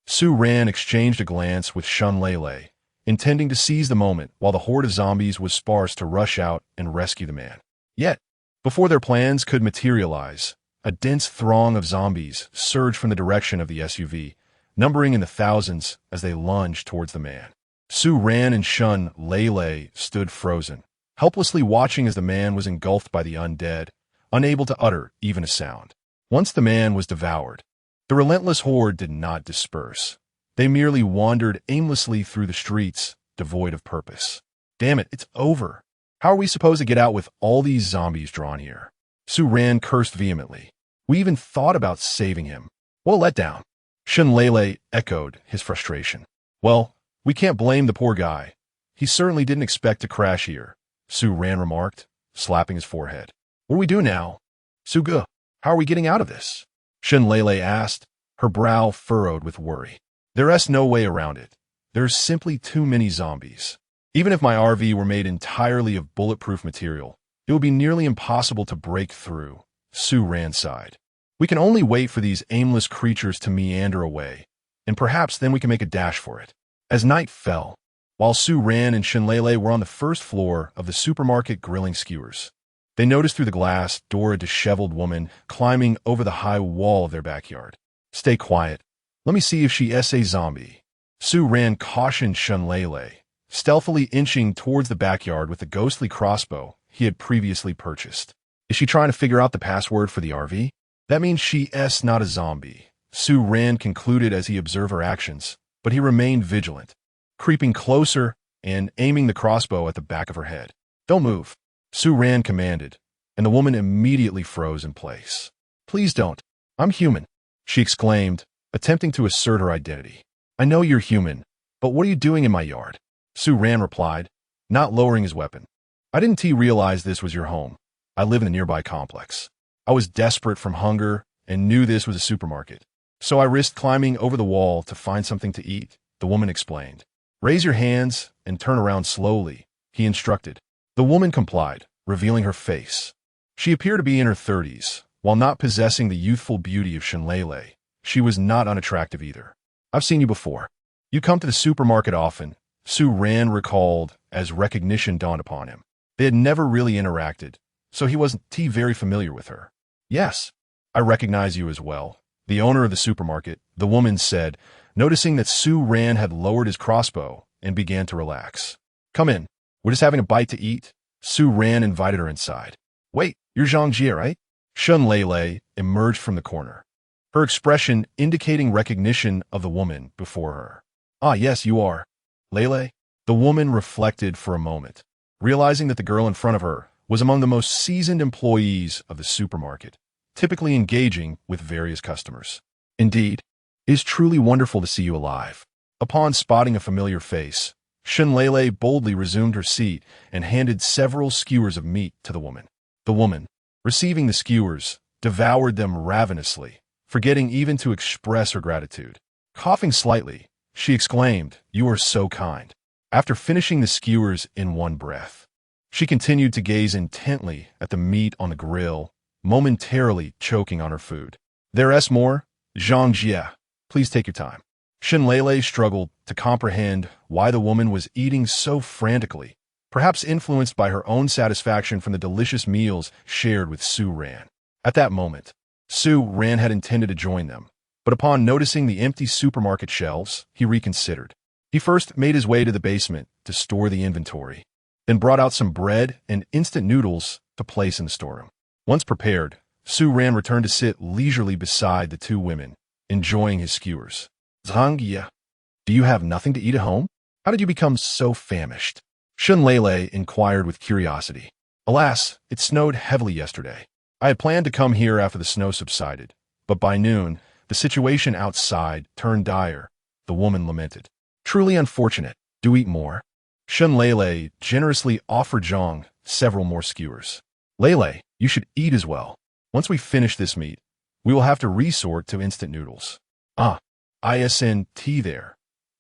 Su Ran exchanged a glance with Shun Lele, intending to seize the moment while the horde of zombies was sparse to rush out and rescue the man. Yet, before their plans could materialize, a dense throng of zombies surged from the direction of the SUV, numbering in the thousands as they lunged towards the man. Su Ran and Shun Lele stood frozen, helplessly watching as the man was engulfed by the undead, unable to utter even a sound. Once the man was devoured, the relentless horde did not disperse. They merely wandered aimlessly through the streets, devoid of purpose. Damn it, it's over. How are we supposed to get out with all these zombies drawn here? Su Ran cursed vehemently. We even thought about saving him. What a letdown. Shun Lele echoed his frustration. Well, we can't blame the poor guy. He certainly didn't expect to crash here, Su Ran remarked, slapping his forehead. What do we do now? Suga, how are we getting out of this? Shun Lele asked, her brow furrowed with worry. There's no way around it. There's simply too many zombies. Even if my RV were made entirely of bulletproof material, it would be nearly impossible to break through, Su Ran sighed. We can only wait for these aimless creatures to meander away, and perhaps then we can make a dash for it. As night fell, while Su Ran and Shun Lele were on the first floor of the supermarket grilling skewers, they noticed through the glass door a disheveled woman climbing over the high wall of their backyard. Stay quiet. Let me see if she's a zombie. Su Ran cautioned Shun Lele, stealthily inching towards the backyard with the ghostly crossbow he had previously purchased. Is she trying to figure out the password for the RV? That means she's not a zombie, Su Ran concluded as he observed her actions, but he remained vigilant, creeping closer and aiming the crossbow at the back of her head. Don't move, Su Ran commanded, and the woman immediately froze in place. Please don't. I'm human, she exclaimed, attempting to assert her identity. I know you're human, but what are you doing in my yard? Su Ran replied, not lowering his weapon. I didn't realize this was your home. I live in the nearby complex. I was desperate from hunger and knew this was a supermarket. So I risked climbing over the wall to find something to eat, the woman explained. Raise your hands and turn around slowly, he instructed. The woman complied, revealing her face. She appeared to be in her 30s. While not possessing the youthful beauty of Shun Lele, she was not unattractive either. I've seen you before. You come to the supermarket often, Su Ran recalled as recognition dawned upon him. They had never really interacted, so he wasn't very familiar with her. Yes, I recognize you as well, the owner of the supermarket, the woman said, noticing that Su Ran had lowered his crossbow and began to relax. Come in. We're just having a bite to eat. Su Ran invited her inside. Wait, you're Zhang Jie, right? Shun Lele emerged from the corner, her expression indicating recognition of the woman before her. Ah, yes, you are. Lele? The woman reflected for a moment, realizing that the girl in front of her was among the most seasoned employees of the supermarket, typically engaging with various customers. Indeed, it is truly wonderful to see you alive. Upon spotting a familiar face, Shun Lele boldly resumed her seat and handed several skewers of meat to the woman. The woman, receiving the skewers, devoured them ravenously, forgetting even to express her gratitude. Coughing slightly, she exclaimed, "You are so kind." After finishing the skewers in one breath, she continued to gaze intently at the meat on the grill, momentarily choking on her food. There's more? Zhang Jie, please take your time. Shun Lele struggled to comprehend why the woman was eating so frantically, perhaps influenced by her own satisfaction from the delicious meals shared with Su Ran. At that moment, Su Ran had intended to join them, but upon noticing the empty supermarket shelves, he reconsidered. He first made his way to the basement to store the inventory, then brought out some bread and instant noodles to place in the storeroom. Once prepared, Su Ran returned to sit leisurely beside the two women, enjoying his skewers. Zhang, do you have nothing to eat at home? How did you become so famished? Shun Lele inquired with curiosity. Alas, it snowed heavily yesterday. I had planned to come here after the snow subsided, but by noon, the situation outside turned dire, the woman lamented. Truly unfortunate. Do eat more. Shun Lele generously offered Zhang several more skewers. Lele, you should eat as well. Once we finish this meat, we will have to resort to instant noodles. ISNT there.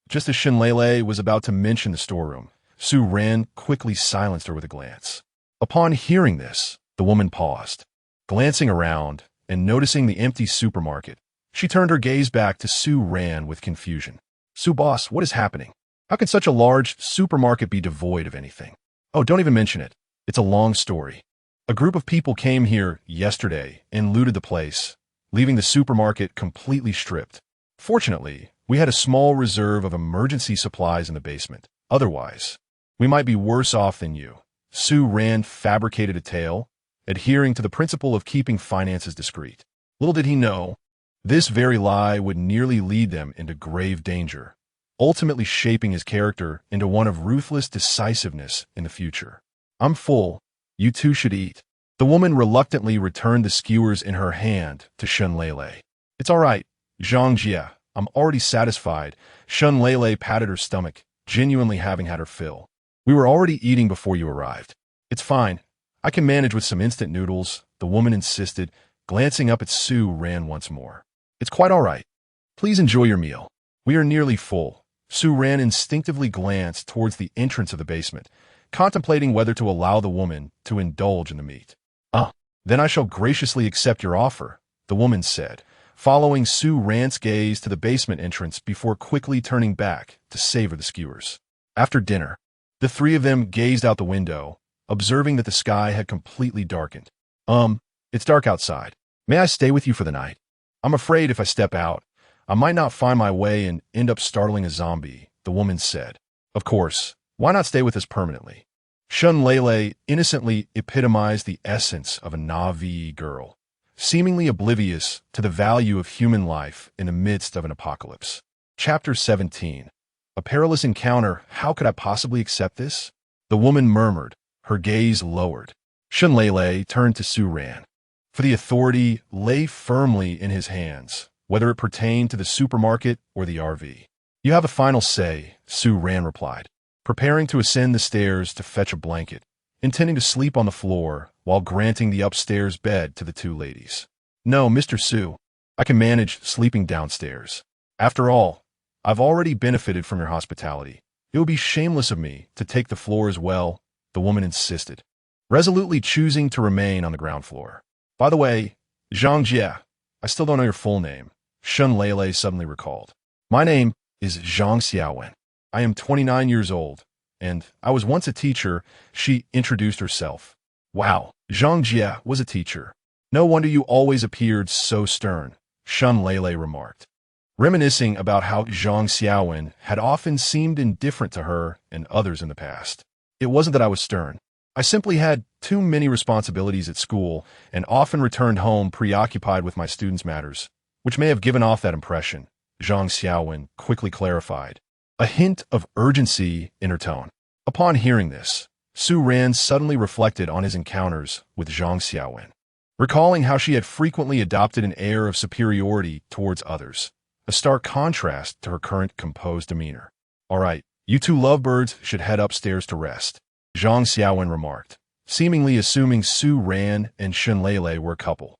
Just as Shun Lele was about to mention the storeroom, Su Ran quickly silenced her with a glance. Upon hearing this, the woman paused. Glancing around and noticing the empty supermarket, she turned her gaze back to Su Ran with confusion. Su boss, what is happening? How can such a large supermarket be devoid of anything? Oh, don't even mention it. It's a long story. A group of people came here yesterday and looted the place, leaving the supermarket completely stripped. Fortunately, we had a small reserve of emergency supplies in the basement. Otherwise, we might be worse off than you. Su Ran fabricated a tale, adhering to the principle of keeping finances discreet. Little did he know, this very lie would nearly lead them into grave danger, ultimately shaping his character into one of ruthless decisiveness in the future. I'm full. You two should eat. The woman reluctantly returned the skewers in her hand to Shun Lele. It's all right, Zhang Jia. I'm already satisfied. Shun Lele patted her stomach, genuinely having had her fill. We were already eating before you arrived. It's fine. I can manage with some instant noodles, the woman insisted, glancing up at Su Ran once more. It's quite all right. Please enjoy your meal. We are nearly full. Su Ran instinctively glanced towards the entrance of the basement, contemplating whether to allow the woman to indulge in the meat. Then I shall graciously accept your offer, the woman said, following Su Ran's gaze to the basement entrance before quickly turning back to savor the skewers. After dinner, the three of them gazed out the window, observing that the sky had completely darkened. It's dark outside. May I stay with you for the night? I'm afraid if I step out, I might not find my way and end up startling a zombie, the woman said. Of course, why not stay with us permanently? Shun Lele innocently epitomized the essence of a Na'vi girl, seemingly oblivious to the value of human life in the midst of an apocalypse. Chapter 17. A perilous encounter. How could I possibly accept this? The woman murmured, her gaze lowered. Shun Lele turned to Su Ran. For the authority lay firmly in his hands, whether it pertained to the supermarket or the RV. You have a final say, Su Ran replied, preparing to ascend the stairs to fetch a blanket, intending to sleep on the floor while granting the upstairs bed to the two ladies. No, Mr. Su, I can manage sleeping downstairs. After all, I've already benefited from your hospitality. It would be shameless of me to take the floor as well, the woman insisted, resolutely choosing to remain on the ground floor. By the way, Zhang Jia, I still don't know your full name, Shun Lele suddenly recalled. My name is Zhang Xiaowen. I am 29 years old, and I was once a teacher, she introduced herself. Wow, Zhang Jia was a teacher. No wonder you always appeared so stern, Shun Lele remarked, reminiscing about how Zhang Xiaowen had often seemed indifferent to her and others in the past. It wasn't that I was stern. I simply had too many responsibilities at school and often returned home preoccupied with my students' matters, which may have given off that impression, Zhang Xiaowen quickly clarified, a hint of urgency in her tone. Upon hearing this, Su Ran suddenly reflected on his encounters with Zhang Xiaowen, recalling how she had frequently adopted an air of superiority towards others, a stark contrast to her current composed demeanor. All right, you two lovebirds should head upstairs to rest, Zhang Xiaowen remarked, seemingly assuming Su Ran and Shun Lele were a couple.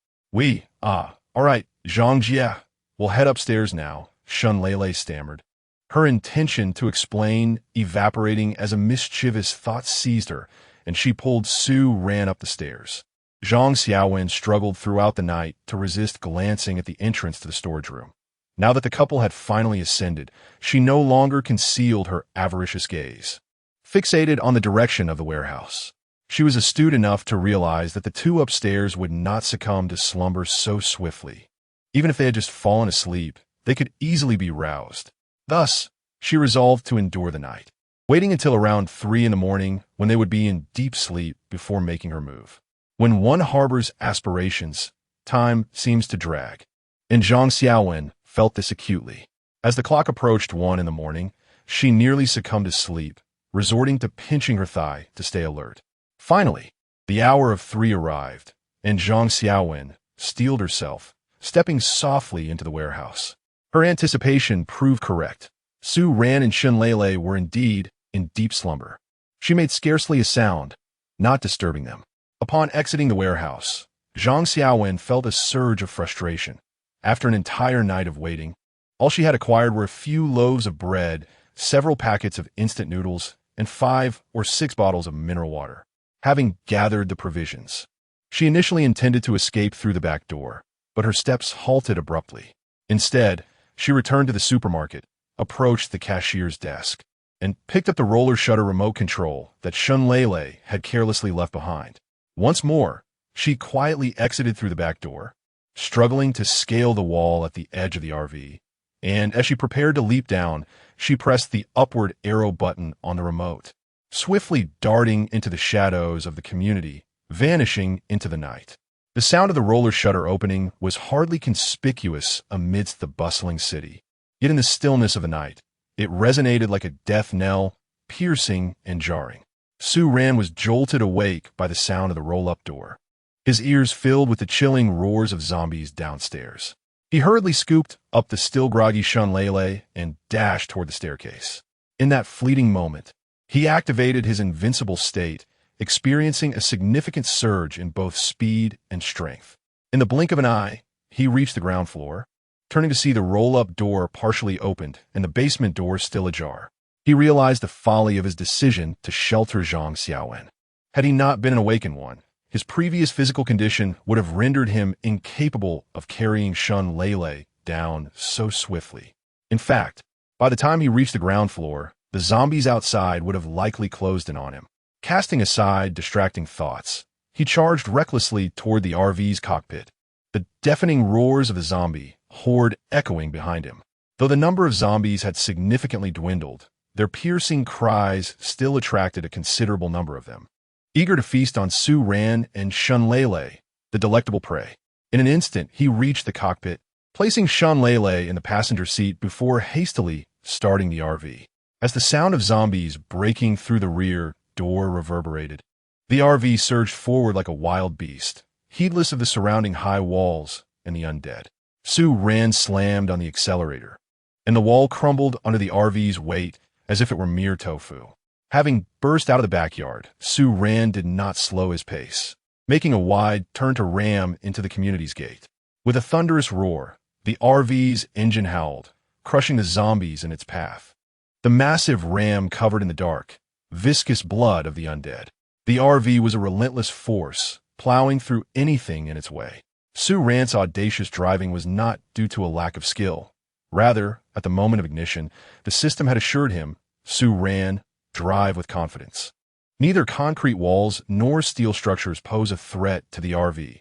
All right, Zhang Jia, we'll head upstairs now, Shun Lele stammered, her intention to explain evaporating as a mischievous thought seized her, and she pulled Su Ran up the stairs. Zhang Xiaowen struggled throughout the night to resist glancing at the entrance to the storage room. Now that the couple had finally ascended, she no longer concealed her avaricious gaze, fixated on the direction of the warehouse. She was astute enough to realize that the two upstairs would not succumb to slumber so swiftly. Even if they had just fallen asleep, they could easily be roused. Thus, she resolved to endure the night, waiting until around 3 in the morning when they would be in deep sleep before making her move. When one harbors aspirations, time seems to drag. And Zhang Xiaowen felt this acutely. As the clock approached 1 in the morning, she nearly succumbed to sleep, resorting to pinching her thigh to stay alert. Finally, the hour of 3 arrived, and Zhang Xiaowen steeled herself, stepping softly into the warehouse. Her anticipation proved correct. Su Ran and Shun Lele were indeed in deep slumber. She made scarcely a sound, not disturbing them. Upon exiting the warehouse, Zhang Xiaowen felt a surge of frustration. After an entire night of waiting, all she had acquired were a few loaves of bread, several packets of instant noodles, and 5 or 6 bottles of mineral water. Having gathered the provisions, she initially intended to escape through the back door, but her steps halted abruptly. Instead, she returned to the supermarket, approached the cashier's desk, and picked up the roller shutter remote control that Shun Lele had carelessly left behind. Once more, she quietly exited through the back door, struggling to scale the wall at the edge of the RV, and as she prepared to leap down, she pressed the upward arrow button on the remote, swiftly darting into the shadows of the community, vanishing into the night. The sound of the roller shutter opening was hardly conspicuous amidst the bustling city. Yet in the stillness of the night, it resonated like a death knell, piercing and jarring. Su Ran was jolted awake by the sound of the roll-up door, his ears filled with the chilling roars of zombies downstairs. He hurriedly scooped up the still groggy Shun Lele and dashed toward the staircase. In that fleeting moment, he activated his invincible state, experiencing a significant surge in both speed and strength. In the blink of an eye, he reached the ground floor, turning to see the roll-up door partially opened and the basement door still ajar. He realized the folly of his decision to shelter Zhang Xiaowen. Had he not been an awakened one, his previous physical condition would have rendered him incapable of carrying Shun Lele down so swiftly. In fact, by the time he reached the ground floor, the zombies outside would have likely closed in on him. Casting aside distracting thoughts, he charged recklessly toward the RV's cockpit, the deafening roars of the zombie horde echoing behind him. Though the number of zombies had significantly dwindled, their piercing cries still attracted a considerable number of them, eager to feast on Su Ran and Shun Lele, the delectable prey. In an instant, he reached the cockpit, placing Shun Lele in the passenger seat before hastily starting the RV. As the sound of zombies breaking through the rear door reverberated, the RV surged forward like a wild beast, heedless of the surrounding high walls and the undead. Su Ran slammed on the accelerator, and the wall crumbled under the RV's weight as if it were mere tofu. Having burst out of the backyard, Su Ran did not slow his pace, making a wide turn to ram into the community's gate. With a thunderous roar, the RV's engine howled, crushing the zombies in its path. The massive ram covered in the dark, viscous blood of the undead. The RV was a relentless force, plowing through anything in its way. Su Ran's audacious driving was not due to a lack of skill. Rather, at the moment of ignition, the system had assured him, Su Ran, drive with confidence. Neither concrete walls nor steel structures pose a threat to the RV.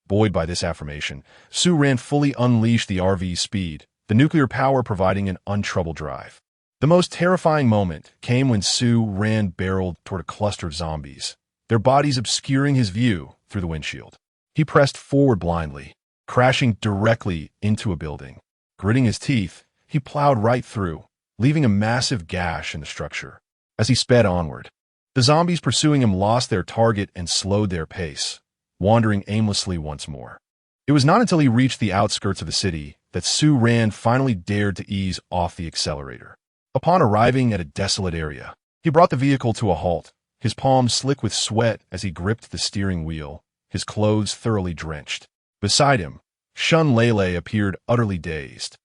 Buoyed by this affirmation, Su Ran fully unleashed the RV's speed, the nuclear power providing an untroubled drive. The most terrifying moment came when Su Ran barreled toward a cluster of zombies, their bodies obscuring his view through the windshield. He pressed forward blindly, crashing directly into a building. Gritting his teeth, he plowed right through, leaving a massive gash in the structure. As he sped onward, the zombies pursuing him lost their target and slowed their pace, wandering aimlessly once more. It was not until he reached the outskirts of the city that Su Ran finally dared to ease off the accelerator. Upon arriving at a desolate area, he brought the vehicle to a halt, his palms slick with sweat as he gripped the steering wheel, his clothes thoroughly drenched. Beside him, Shun Lele appeared utterly dazed,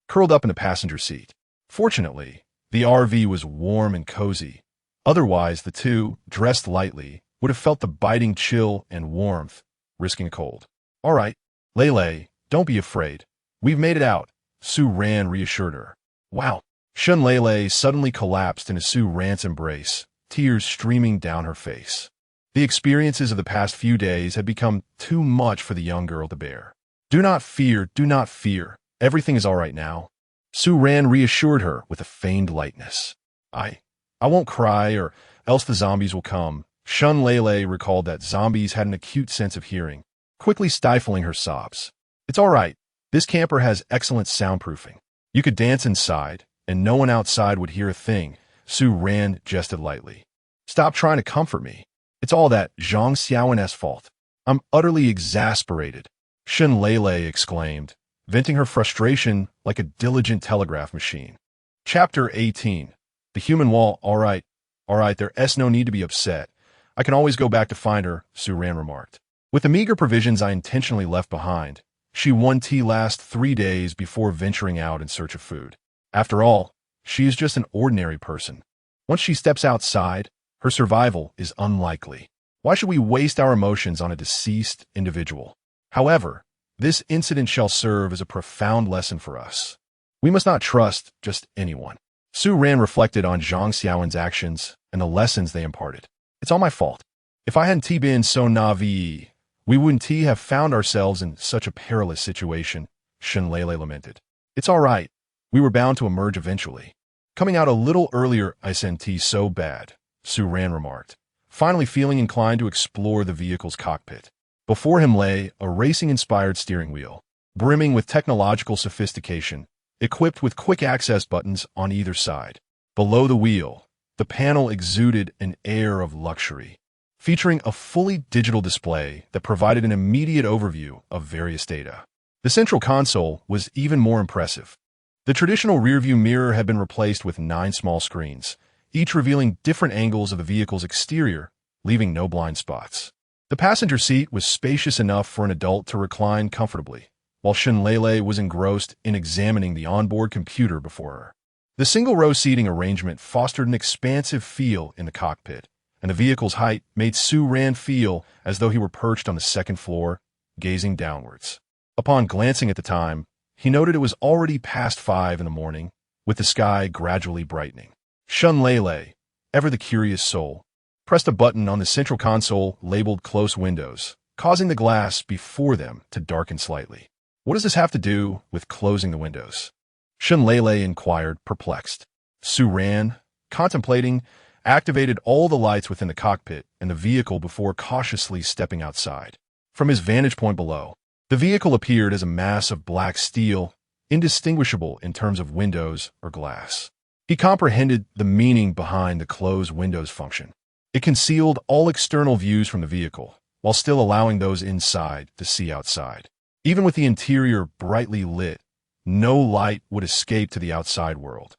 curled up in the passenger seat. Fortunately, the RV was warm and cozy. Otherwise, the two, dressed lightly, would have felt the biting chill and warmth, risking a cold. "All right, Lele, don't be afraid. We've made it out," Su Ran reassured her. "Wow." Shun Lele suddenly collapsed into Su Ran's embrace, tears streaming down her face. The experiences of the past few days had become too much for the young girl to bear. Do not fear, do not fear. Everything is all right now," Su Ran reassured her with a feigned lightness. I won't cry, or else the zombies will come." Shun Lele recalled that zombies had an acute sense of hearing, quickly stifling her sobs. It's all right. This camper has excellent soundproofing. You could dance inside, and no one outside would hear a thing, Su Ran jested lightly. Stop trying to comfort me. It's all that Zhang Xiaowen's fault. I'm utterly exasperated, Shen Lele exclaimed, venting her frustration like a diligent telegraph machine. Chapter 18. The Human Wall. All right, there's no need to be upset. I can always go back to find her, Su Ran remarked. With the meager provisions I intentionally left behind, she won tea last 3 days before venturing out in search of food. After all, she is just an ordinary person. Once she steps outside, her survival is unlikely. Why should we waste our emotions on a deceased individual? However, this incident shall serve as a profound lesson for us. We must not trust just anyone. Su Ran reflected on Zhang Xiaowen's actions and the lessons they imparted. It's all my fault. If I hadn't been so naive, we wouldn't have found ourselves in such a perilous situation, Shen Lele lamented. It's all right. We were bound to emerge eventually. Coming out a little earlier, I sent so bad, Su Ran remarked, finally feeling inclined to explore the vehicle's cockpit. Before him lay a racing-inspired steering wheel, brimming with technological sophistication, equipped with quick access buttons on either side. Below the wheel, the panel exuded an air of luxury, featuring a fully digital display that provided an immediate overview of various data. The central console was even more impressive. The traditional rearview mirror had been replaced with 9 small screens, each revealing different angles of the vehicle's exterior, leaving no blind spots. The passenger seat was spacious enough for an adult to recline comfortably, while Shen Lele was engrossed in examining the onboard computer before her. The single-row seating arrangement fostered an expansive feel in the cockpit, and the vehicle's height made Su Ran feel as though he were perched on the second floor, gazing downwards. Upon glancing at the time, he noted it was already past 5 in the morning, with the sky gradually brightening. Shen Lele, ever the curious soul, pressed a button on the central console labeled Close Windows, causing the glass before them to darken slightly. What does this have to do with closing the windows? Shen Lele inquired, perplexed. Su Ran, contemplating, activated all the lights within the cockpit and the vehicle before cautiously stepping outside. From his vantage point below, the vehicle appeared as a mass of black steel, indistinguishable in terms of windows or glass. He comprehended the meaning behind the close windows function. It concealed all external views from the vehicle, while still allowing those inside to see outside. Even with the interior brightly lit, no light would escape to the outside world.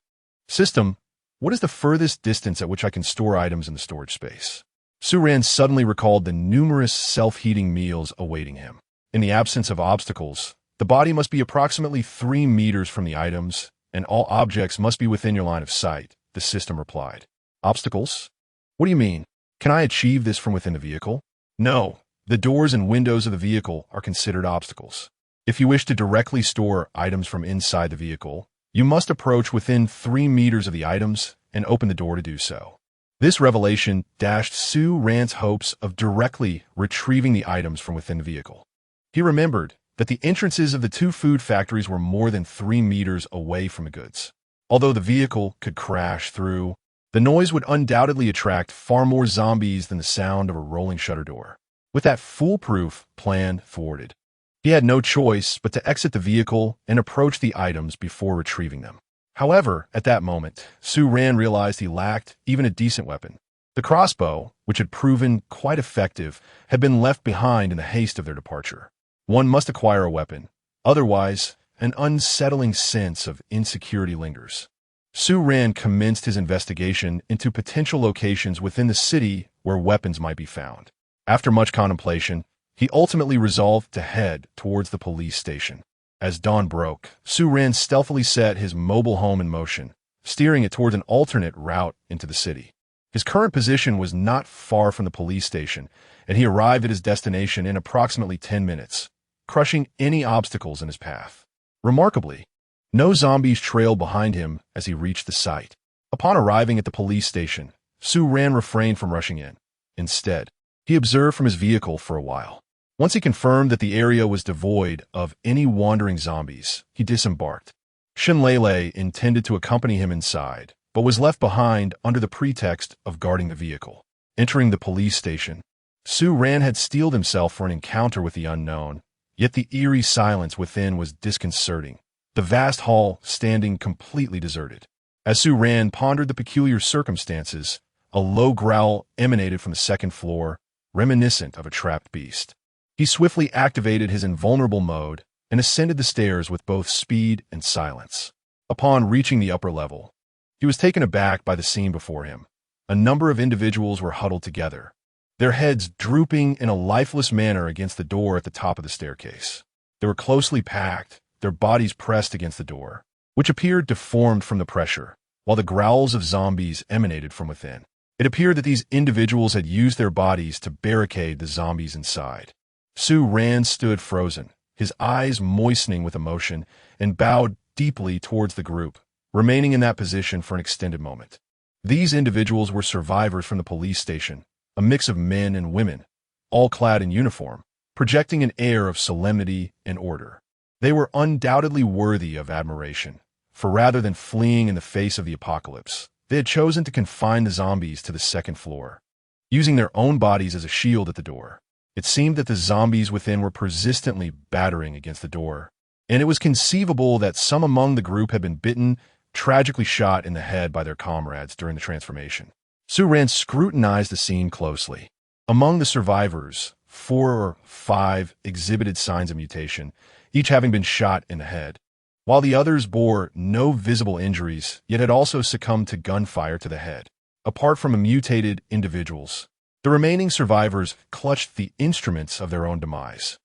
System, what is the furthest distance at which I can store items in the storage space? Su Ran suddenly recalled the numerous self-heating meals awaiting him. In the absence of obstacles, the body must be approximately 3 meters from the items, and all objects must be within your line of sight, the system replied. Obstacles? What do you mean? Can I achieve this from within the vehicle? No, the doors and windows of the vehicle are considered obstacles. If you wish to directly store items from inside the vehicle, you must approach within 3 meters of the items and open the door to do so. This revelation dashed Su Ran's hopes of directly retrieving the items from within the vehicle. He remembered that the entrances of the 2 food factories were more than 3 meters away from the goods. Although the vehicle could crash through, the noise would undoubtedly attract far more zombies than the sound of a rolling shutter door. With that foolproof plan thwarted, he had no choice but to exit the vehicle and approach the items before retrieving them. However, at that moment, Su Ran realized he lacked even a decent weapon. The crossbow, which had proven quite effective, had been left behind in the haste of their departure. One must acquire a weapon, otherwise an unsettling sense of insecurity lingers. Su Ran commenced his investigation into potential locations within the city where weapons might be found. After much contemplation, he ultimately resolved to head towards the police station. As dawn broke, Su Ran stealthily set his mobile home in motion, steering it towards an alternate route into the city. His current position was not far from the police station, and he arrived at his destination in approximately 10 minutes, crushing any obstacles in his path. Remarkably, no zombies trailed behind him as he reached the site. Upon arriving at the police station, Su Ran refrained from rushing in. Instead, he observed from his vehicle for a while. Once he confirmed that the area was devoid of any wandering zombies, he disembarked. Shen Lele intended to accompany him inside, but was left behind under the pretext of guarding the vehicle. Entering the police station, Su Ran had steeled himself for an encounter with the unknown, yet the eerie silence within was disconcerting, the vast hall standing completely deserted. As Su Ran pondered the peculiar circumstances, a low growl emanated from the second floor, reminiscent of a trapped beast. He swiftly activated his invulnerable mode and ascended the stairs with both speed and silence. Upon reaching the upper level, he was taken aback by the scene before him. A number of individuals were huddled together, their heads drooping in a lifeless manner against the door at the top of the staircase. They were closely packed, their bodies pressed against the door, which appeared deformed from the pressure, while the growls of zombies emanated from within. It appeared that these individuals had used their bodies to barricade the zombies inside. Su Ran stood frozen, his eyes moistening with emotion, and bowed deeply towards the group, remaining in that position for an extended moment. These individuals were survivors from the police station, a mix of men and women, all clad in uniform, projecting an air of solemnity and order. They were undoubtedly worthy of admiration, for rather than fleeing in the face of the apocalypse, they had chosen to confine the zombies to the second floor, using their own bodies as a shield at the door. It seemed that the zombies within were persistently battering against the door, and it was conceivable that some among the group had been bitten, tragically shot in the head by their comrades during the transformation. Su Ran scrutinized the scene closely. Among the survivors, 4 or 5 exhibited signs of mutation, each having been shot in the head, while the others bore no visible injuries, yet had also succumbed to gunfire to the head. Apart from mutated individuals, the remaining survivors clutched the instruments of their own demise.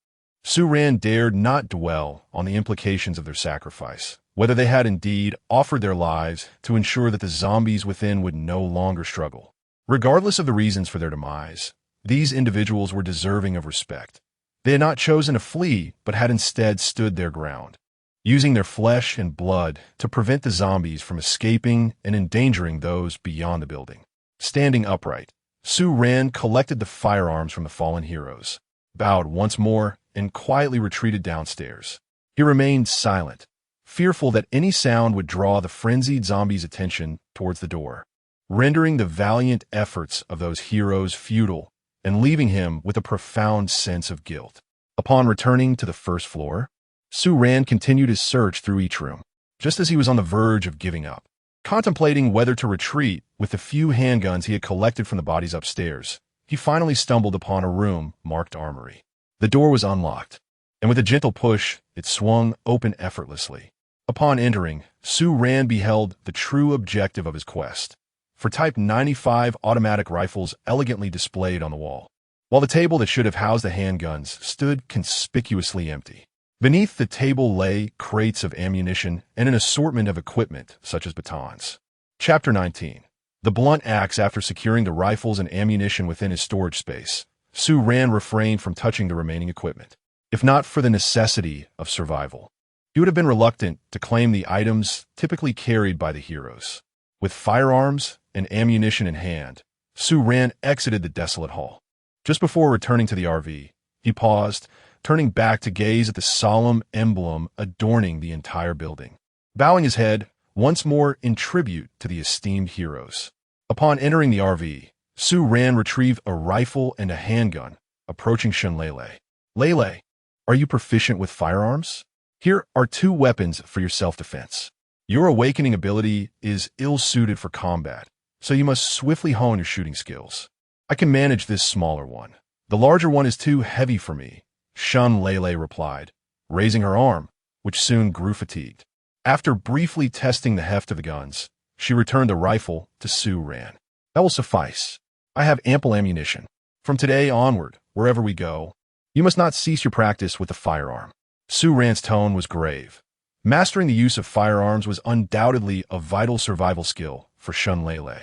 Su Ran dared not dwell on the implications of their sacrifice, whether they had indeed offered their lives to ensure that the zombies within would no longer struggle. Regardless of the reasons for their demise, these individuals were deserving of respect. They had not chosen to flee, but had instead stood their ground, using their flesh and blood to prevent the zombies from escaping and endangering those beyond the building. Standing upright, Su Ran collected the firearms from the fallen heroes, bowed once more, and quietly retreated downstairs. He remained silent, fearful that any sound would draw the frenzied zombies' attention towards the door, rendering the valiant efforts of those heroes futile and leaving him with a profound sense of guilt. Upon returning to the first floor, Su Ran continued his search through each room, just as he was on the verge of giving up. Contemplating whether to retreat with the few handguns he had collected from the bodies upstairs, he finally stumbled upon a room marked Armory. The door was unlocked, and with a gentle push, it swung open effortlessly. Upon entering, Su Ran beheld the true objective of his quest, for Type 95 automatic rifles elegantly displayed on the wall, while the table that should have housed the handguns stood conspicuously empty. Beneath the table lay crates of ammunition and an assortment of equipment, such as batons. Chapter 19. The blunt axe. After securing the rifles and ammunition within his storage space, Su Ran refrained from touching the remaining equipment. If not for the necessity of survival, he would have been reluctant to claim the items typically carried by the heroes. With firearms and ammunition in hand, Su Ran exited the desolate hall. Just before returning to the RV, he paused, turning back to gaze at the solemn emblem adorning the entire building, bowing his head once more in tribute to the esteemed heroes. Upon entering the RV, Su Ran retrieved a rifle and a handgun, approaching Shun Lele. Lele, are you proficient with firearms? Here are 2 weapons for your self-defense. Your awakening ability is ill-suited for combat, so you must swiftly hone your shooting skills. I can manage this smaller one. The larger one is too heavy for me, Shun Lele replied, raising her arm, which soon grew fatigued. After briefly testing the heft of the guns, she returned the rifle to Su Ran. That will suffice. I have ample ammunition. From today onward, wherever we go, you must not cease your practice with the firearm. Su Ran's tone was grave. Mastering the use of firearms was undoubtedly a vital survival skill for Shun Lele.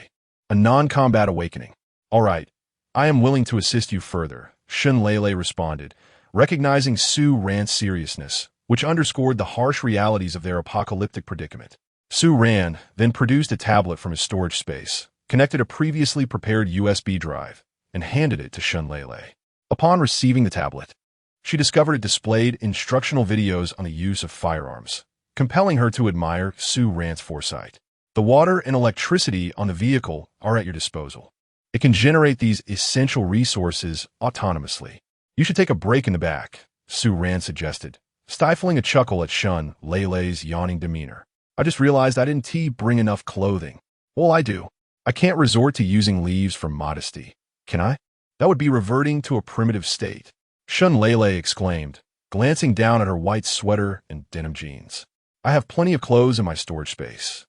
A non-combat awakening. All right, I am willing to assist you further, Shun Lele responded, recognizing Su Ran's seriousness, which underscored the harsh realities of their apocalyptic predicament. Su Ran then produced a tablet from his storage space, connected a previously prepared USB drive, and handed it to Shun Lele. Upon receiving the tablet, she discovered it displayed instructional videos on the use of firearms, compelling her to admire Su Ran's foresight. The water and electricity on the vehicle are at your disposal. It can generate these essential resources autonomously. You should take a break in the back, Su Ran suggested, stifling a chuckle at Shun Leilei's yawning demeanor. I just realized I didn't bring enough clothing. Well, I do. I can't resort to using leaves for modesty. Can I? That would be reverting to a primitive state. Shun Leilei exclaimed, glancing down at her white sweater and denim jeans. I have plenty of clothes in my storage space.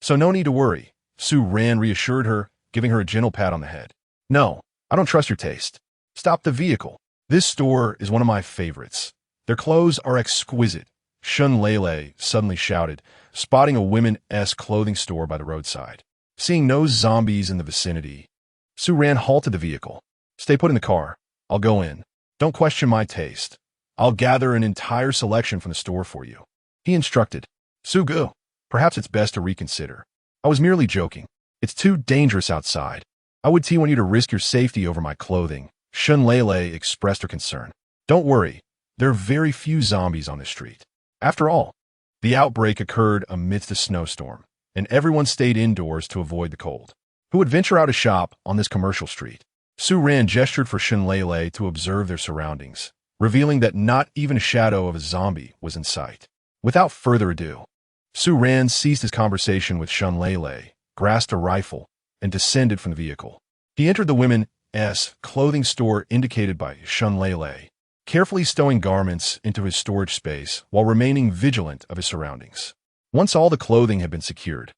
So no need to worry, Su Ran reassured her, giving her a gentle pat on the head. No, I don't trust your taste. Stop the vehicle. This store is one of my favorites. Their clothes are exquisite, Shun Leilei suddenly shouted, spotting a women-esque clothing store by the roadside. Seeing no zombies in the vicinity, Su Ran halted the vehicle. Stay put in the car. I'll go in. Don't question my taste. I'll gather an entire selection from the store for you. He instructed. Sugu, perhaps it's best to reconsider. I was merely joking. It's too dangerous outside. I would want you to risk your safety over my clothing. Shun Leilei expressed her concern. Don't worry. There are very few zombies on this street. After all, the outbreak occurred amidst a snowstorm, and everyone stayed indoors to avoid the cold. Who would venture out to shop on this commercial street? Su Ran gestured for Shun Leilei to observe their surroundings, revealing that not even a shadow of a zombie was in sight. Without further adu, Su Ran ceased his conversation with Shun Leilei, grasped a rifle, and descended from the vehicle. He entered the women's clothing store indicated by Shun Leilei, carefully stowing garments into his storage space while remaining vigilant of his surroundings. Once all the clothing had been secured,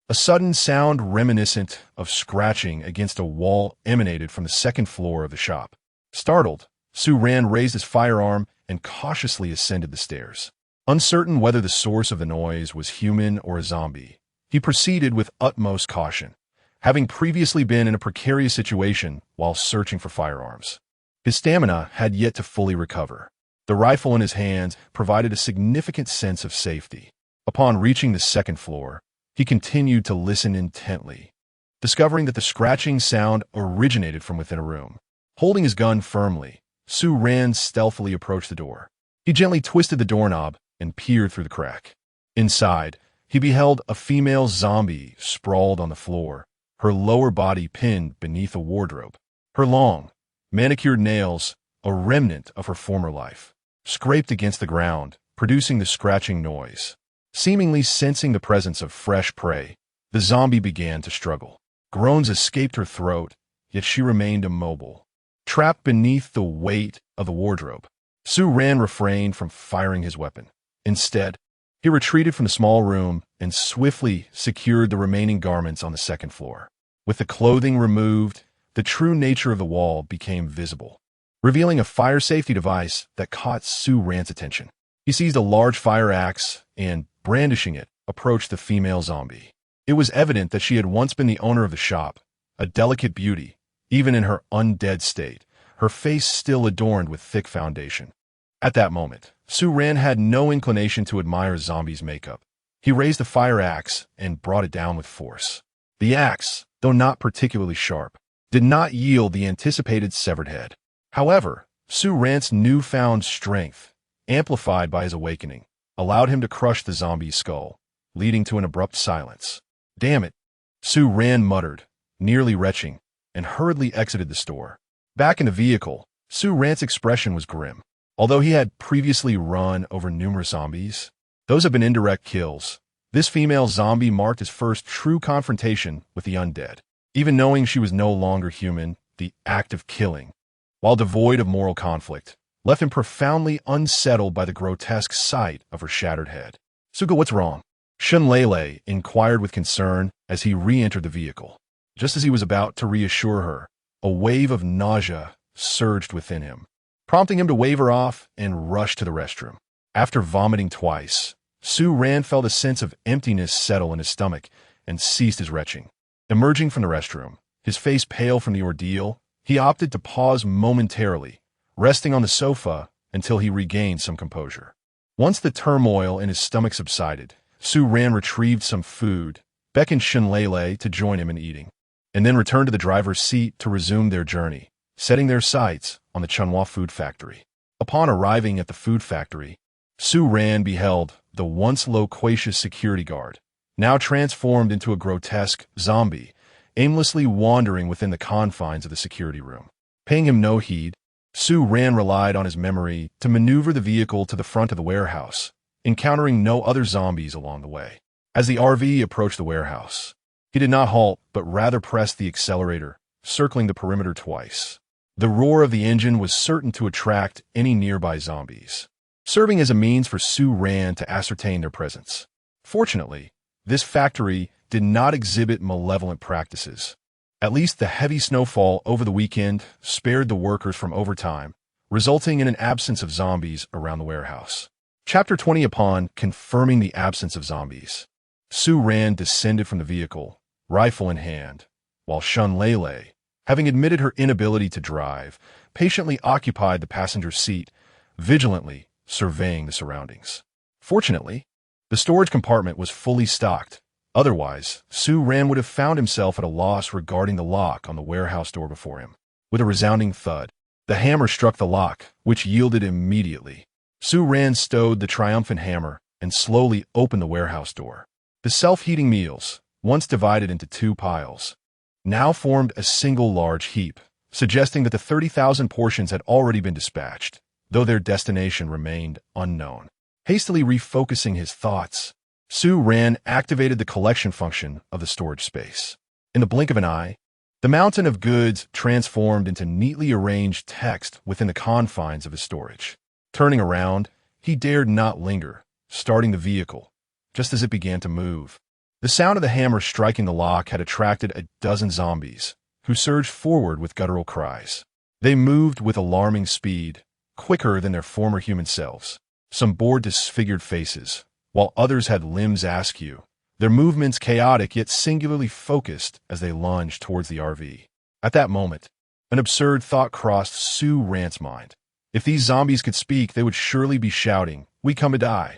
a sudden sound reminiscent of scratching against a wall emanated from the second floor of the shop. Startled, Su Ran raised his firearm and cautiously ascended the stairs. Uncertain whether the source of the noise was human or a zombie, he proceeded with utmost caution, having previously been in a precarious situation while searching for firearms. His stamina had yet to fully recover. The rifle in his hands provided a significant sense of safety. Upon reaching the second floor, he continued to listen intently, discovering that the scratching sound originated from within a room. Holding his gun firmly, Su Ran stealthily approached the door. He gently twisted the doorknob and peered through the crack. Inside, he beheld a female zombie sprawled on the floor, her lower body pinned beneath a wardrobe. Her long, manicured nails, a remnant of her former life, scraped against the ground, producing the scratching noise. Seemingly sensing the presence of fresh prey, the zombie began to struggle. Groans escaped her throat, yet she remained immobile, trapped beneath the weight of the wardrobe. Su Ran refrained from firing his weapon. Instead, he retreated from the small room and swiftly secured the remaining garments on the second floor. With the clothing removed, the true nature of the wall became visible, revealing a fire safety device that caught Su Ran's attention. He seized a large fire axe and, brandishing it, approached the female zombie. It was evident that she had once been the owner of the shop, a delicate beauty, even in her undead state, her face still adorned with thick foundation. At that moment, Su Ran had no inclination to admire Zombie's makeup. He raised the fire axe and brought it down with force. The axe, though not particularly sharp, did not yield the anticipated severed head. However, Su Ran's newfound strength, amplified by his awakening, allowed him to crush the zombie's skull, leading to an abrupt silence. Damn it, Su Ran muttered, nearly retching, and hurriedly exited the store. Back in the vehicle, Su Ran's expression was grim. Although he had previously run over numerous zombies, those had been indirect kills. This female zombie marked his first true confrontation with the undead. Even knowing she was no longer human, the act of killing, while devoid of moral conflict, left him profoundly unsettled by the grotesque sight of her shattered head. Suga, what's wrong? Shun Leilei inquired with concern as he re-entered the vehicle. Just as he was about to reassure her, a wave of nausea surged within him, prompting him to wave her off and rush to the restroom. After vomiting twice, Su Ran felt a sense of emptiness settle in his stomach and ceased his retching. Emerging from the restroom, his face pale from the ordeal, he opted to pause momentarily, resting on the sofa until he regained some composure. Once the turmoil in his stomach subsided, Su Ran retrieved some food, beckoned Shun Leilei to join him in eating, and then returned to the driver's seat to resume their journey, setting their sights on the Chunhua food factory. Upon arriving at the food factory, Su Ran beheld the once loquacious security guard, now transformed into a grotesque zombie, aimlessly wandering within the confines of the security room. Paying him no heed, Su-Ran relied on his memory to maneuver the vehicle to the front of the warehouse, encountering no other zombies along the way. As the RV approached the warehouse, he did not halt, but rather pressed the accelerator, circling the perimeter twice. The roar of the engine was certain to attract any nearby zombies, serving as a means for Su-Ran to ascertain their presence. Fortunately, this factory did not exhibit malevolent practices. At least the heavy snowfall over the weekend spared the workers from overtime, resulting in an absence of zombies around the warehouse. Chapter 20. Upon confirming the absence of zombies, Su-Ran descended from the vehicle, rifle in hand, while Shun-Lele, having admitted her inability to drive, patiently occupied the passenger seat, vigilantly surveying the surroundings. Fortunately, the storage compartment was fully stocked. Otherwise, Su-Ran would have found himself at a loss regarding the lock on the warehouse door before him. With a resounding thud, the hammer struck the lock, which yielded immediately. Su-Ran stowed the triumphant hammer and slowly opened the warehouse door. The self-heating meals, once divided into two piles, now formed a single large heap, suggesting that the 30,000 portions had already been dispatched, though their destination remained unknown. Hastily refocusing his thoughts, Su-Ran activated the collection function of the storage space. In the blink of an eye, the mountain of goods transformed into neatly arranged text within the confines of his storage. Turning around, he dared not linger, starting the vehicle, just as it began to move. The sound of the hammer striking the lock had attracted a dozen zombies, who surged forward with guttural cries. They moved with alarming speed, quicker than their former human selves. Some bore disfigured faces, while others had limbs askew, their movements chaotic yet singularly focused as they lunged towards the RV. At that moment, an absurd thought crossed Su-Ran's mind. If these zombies could speak, they would surely be shouting, "We come to die."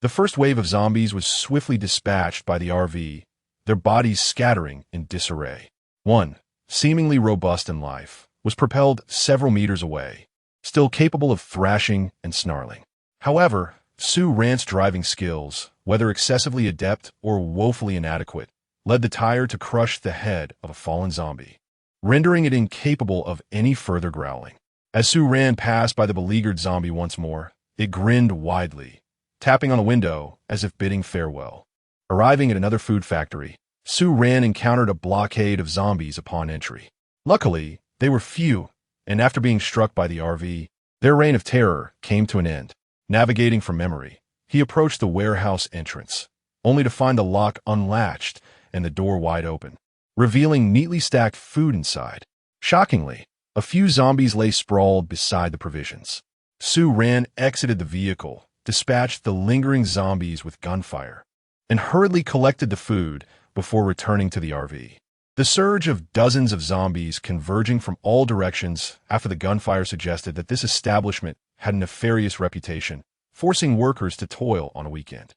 The first wave of zombies was swiftly dispatched by the RV, their bodies scattering in disarray. One, seemingly robust in life, was propelled several meters away, still capable of thrashing and snarling. However, Su-Ran's driving skills, whether excessively adept or woefully inadequate, led the tire to crush the head of a fallen zombie, rendering it incapable of any further growling. As Su-Ran passed by the beleaguered zombie once more, it grinned widely, tapping on a window as if bidding farewell. Arriving at another food factory, Su-Ran encountered a blockade of zombies upon entry. Luckily, they were few, and after being struck by the RV, their reign of terror came to an end. Navigating from memory, he approached the warehouse entrance, only to find the lock unlatched and the door wide open, revealing neatly stacked food inside. Shockingly, a few zombies lay sprawled beside the provisions. Su-Ran exited the vehicle, dispatched the lingering zombies with gunfire, and hurriedly collected the food before returning to the RV. The surge of dozens of zombies converging from all directions after the gunfire suggested that this establishment had a nefarious reputation, forcing workers to toil on a weekend.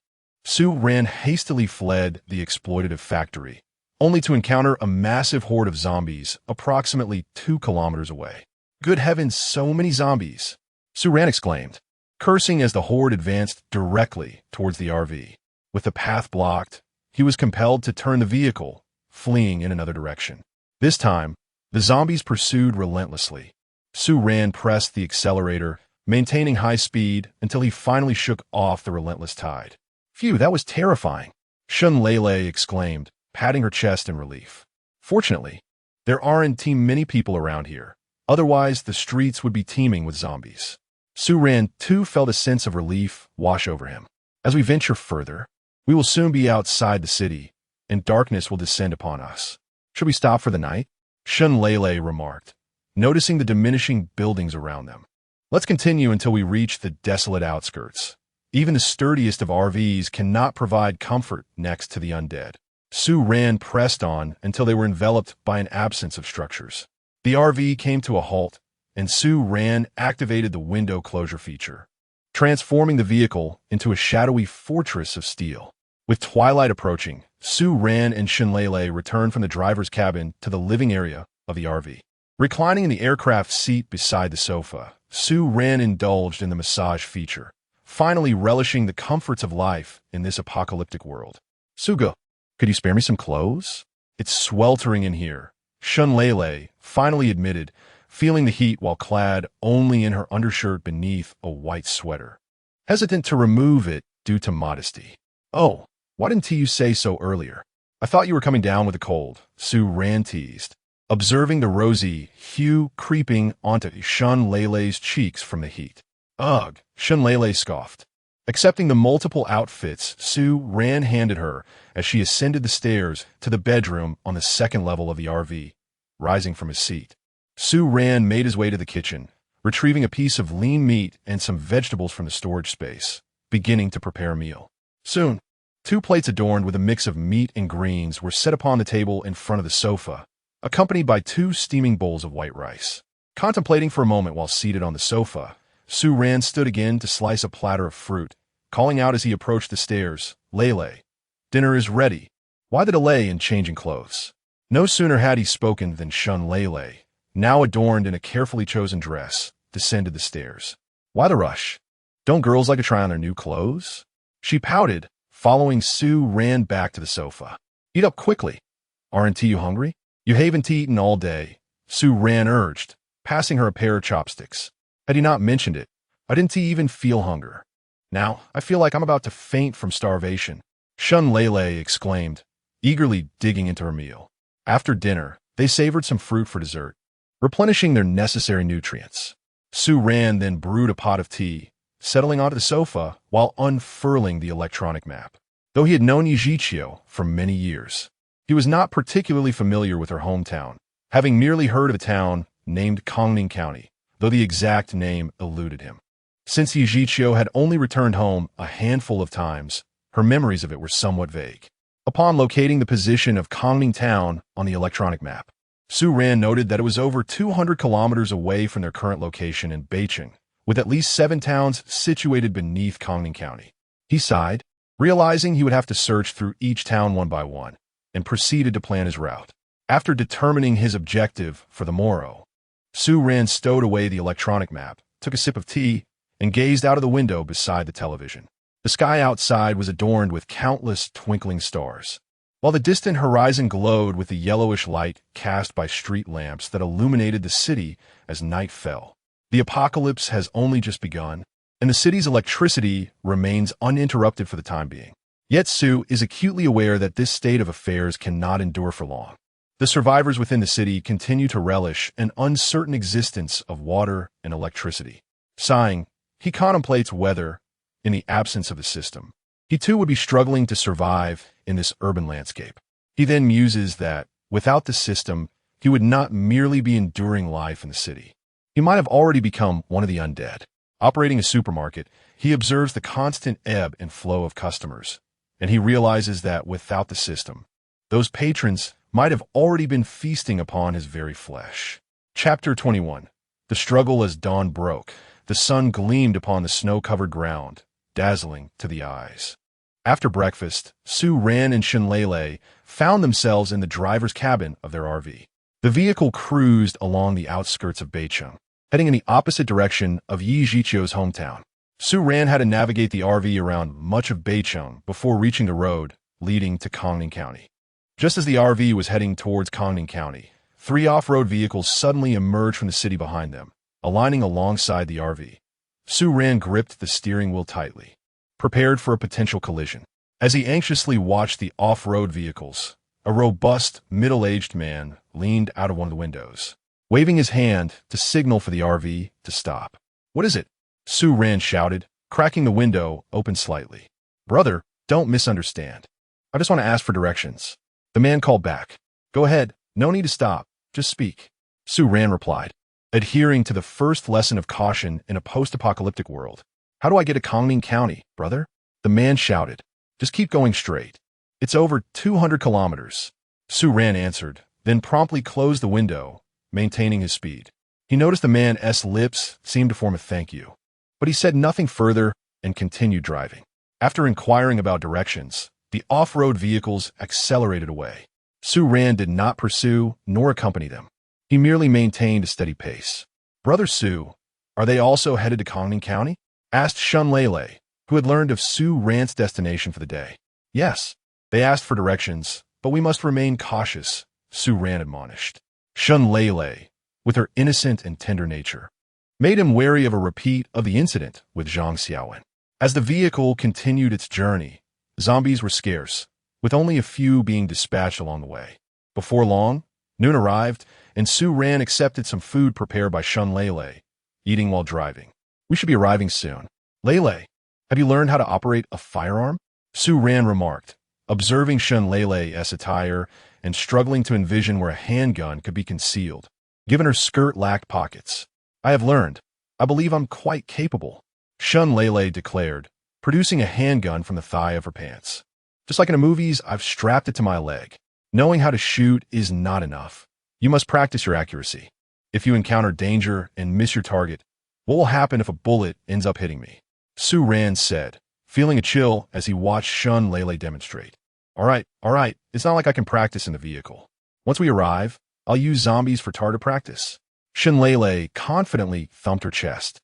Su-Ran hastily fled the exploitative factory, only to encounter a massive horde of zombies approximately 2 kilometers away. "Good heavens, so many zombies!" Su-Ran exclaimed, cursing as the horde advanced directly towards the RV. With the path blocked, he was compelled to turn the vehicle, fleeing in another direction. This time, the zombies pursued relentlessly. Su-Ran pressed the accelerator, maintaining high speed until he finally shook off the relentless tide. "Phew, that was terrifying," Shun-Lele exclaimed, patting her chest in relief. "Fortunately, there aren't many people around here. Otherwise, the streets would be teeming with zombies." Su-Ran too felt a sense of relief wash over him. "As we venture further, we will soon be outside the city, and darkness will descend upon us. Should we stop for the night?" Shun-Lele remarked, noticing the diminishing buildings around them. "Let's continue until we reach the desolate outskirts. Even the sturdiest of RVs cannot provide comfort next to the undead." Su-Ran pressed on until they were enveloped by an absence of structures. The RV came to a halt, and Su-Ran activated the window closure feature, transforming the vehicle into a shadowy fortress of steel. With twilight approaching, Su-Ran and Shun-Lele returned from the driver's cabin to the living area of the RV. Reclining in the aircraft seat beside the sofa, Su-Ran indulged in the massage feature, finally relishing the comforts of life in this apocalyptic world. "Suga, could you spare me some clothes?" It's sweltering in here, Shun Lele finally admitted, feeling the heat while clad only in her undershirt beneath a white sweater, hesitant to remove it due to modesty. Oh, why didn't you say so earlier? I thought you were coming down with a cold, Su Ran teased, observing the rosy hue creeping onto Shun Lele's cheeks from the heat. Ugh, Shun Lele scoffed. Accepting the multiple outfits Su Ran handed her as she ascended the stairs to the bedroom on the second level of the RV, rising from his seat. Su Ran made his way to the kitchen, retrieving a piece of lean meat and some vegetables from the storage space, beginning to prepare a meal. Soon, 2 plates adorned with a mix of meat and greens were set upon the table in front of the sofa, accompanied by 2 steaming bowls of white rice. Contemplating for a moment while seated on the sofa, Su Ran stood again to slice a platter of fruit, calling out as he approached the stairs, Lele, dinner is ready. Why the delay in changing clothes? No sooner had he spoken than Shun Lele, now adorned in a carefully chosen dress, descended the stairs. Why the rush? Don't girls like to try on their new clothes? She pouted, following Su Ran back to the sofa. Eat up quickly. Aren't you hungry? You haven't eaten all day, Su Ran urged, passing her a pair of chopsticks. Had he not mentioned it, I didn't even feel hunger. Now, I feel like I'm about to faint from starvation, Shun Lele exclaimed, eagerly digging into her meal. After dinner, they savored some fruit for dessert, replenishing their necessary nutrients. Su Ran then brewed a pot of tea, settling onto the sofa while unfurling the electronic map. Though he had known Yichio for many years, he was not particularly familiar with her hometown, having merely heard of a town named Confronting County, though the exact name eluded him. Since Yichio had only returned home a handful of times, her memories of it were somewhat vague. Upon locating the position of Confronting Town on the electronic map, Su Ran noted that it was over 200 kilometers away from their current location in Spatial, with at least 7 towns situated beneath Confronting County. He sighed, realizing he would have to search through each town one by one, and proceeded to plan his route. After determining his objective for the morrow, Su Ran stowed away the electronic map, took a sip of tea, and gazed out of the window beside the television. The sky outside was adorned with countless twinkling stars, while the distant horizon glowed with the yellowish light cast by street lamps that illuminated the city as night fell. The apocalypse has only just begun, and the city's electricity remains uninterrupted for the time being. Yet Su is acutely aware that this state of affairs cannot endure for long. The survivors within the city continue to relish an uncertain existence of water and electricity. Sighing, he contemplates whether, in the absence of the system, he too would be struggling to survive in this urban landscape. He then muses that, without the system, he would not merely be enduring life in the city. He might have already become one of the undead. Operating a supermarket, he observes the constant ebb and flow of customers, and he realizes that without the system, those patrons might have already been feasting upon his very flesh. Chapter 21. The struggle as dawn broke. The sun gleamed upon the snow-covered ground, dazzling to the eyes. After breakfast, Su Ran and Shun Lele found themselves in the driver's cabin of their RV. The vehicle cruised along the outskirts of Spatial, heading in the opposite direction of Yichio's hometown. Su Ran had to navigate the RV around much of Spatial before reaching the road leading to Confronting County. Just as the RV was heading towards Confronting County, 3 off-road vehicles suddenly emerged from the city behind them, aligning alongside the RV. Su Ran gripped the steering wheel tightly, prepared for a potential collision. As he anxiously watched the off-road vehicles, a robust, middle-aged man leaned out of one of the windows, waving his hand to signal for the RV to stop. "What is it?" Su Ran shouted, cracking the window open slightly. "Brother, don't misunderstand. I just want to ask for directions." The man called back. "Go ahead, no need to stop, just speak," Su Ran replied, adhering to the first lesson of caution in a post-apocalyptic world. "How do I get to Confronting County, brother?" The man shouted. "Just keep going straight. It's over 200 kilometers," Su Ran answered, then promptly closed the window, maintaining his speed. He noticed the man's lips seemed to form a thank you, but he said nothing further and continued driving. After inquiring about directions, the off-road vehicles accelerated away. Su Ran did not pursue nor accompany them. He merely maintained a steady pace. "Brother Su, are they also headed to Confronting County?" asked Shun Lele, who had learned of Su Ran's destination for the day. "Yes. They asked for directions, but we must remain cautious, Su Ran admonished. Shun Lele, with her innocent and tender nature, made him wary of a repeat of the incident with Zhang Xiaowen. As the vehicle continued its journey, zombies were scarce, with only a few being dispatched along the way. Before long, noon arrived, and Su Ran accepted some food prepared by Shun Lele, eating while driving. We should be arriving soon. Lele, have you learned how to operate a firearm? Su Ran remarked, observing Shun Lele's attire and struggling to envision where a handgun could be concealed, given her skirt lacked pockets. I have learned. I believe I'm quite capable, Shun Lele declared, producing a handgun from the thigh of her pants. Just like in the movies, I've strapped it to my leg. Knowing how to shoot is not enough. You must practice your accuracy. If you encounter danger and miss your target, what will happen if a bullet ends up hitting me? Su Ran said, feeling a chill as he watched Shun Lele demonstrate. All right, it's not like I can practice in the vehicle. Once we arrive, I'll use zombies for target practice. Shun Lele confidently thumped her chest.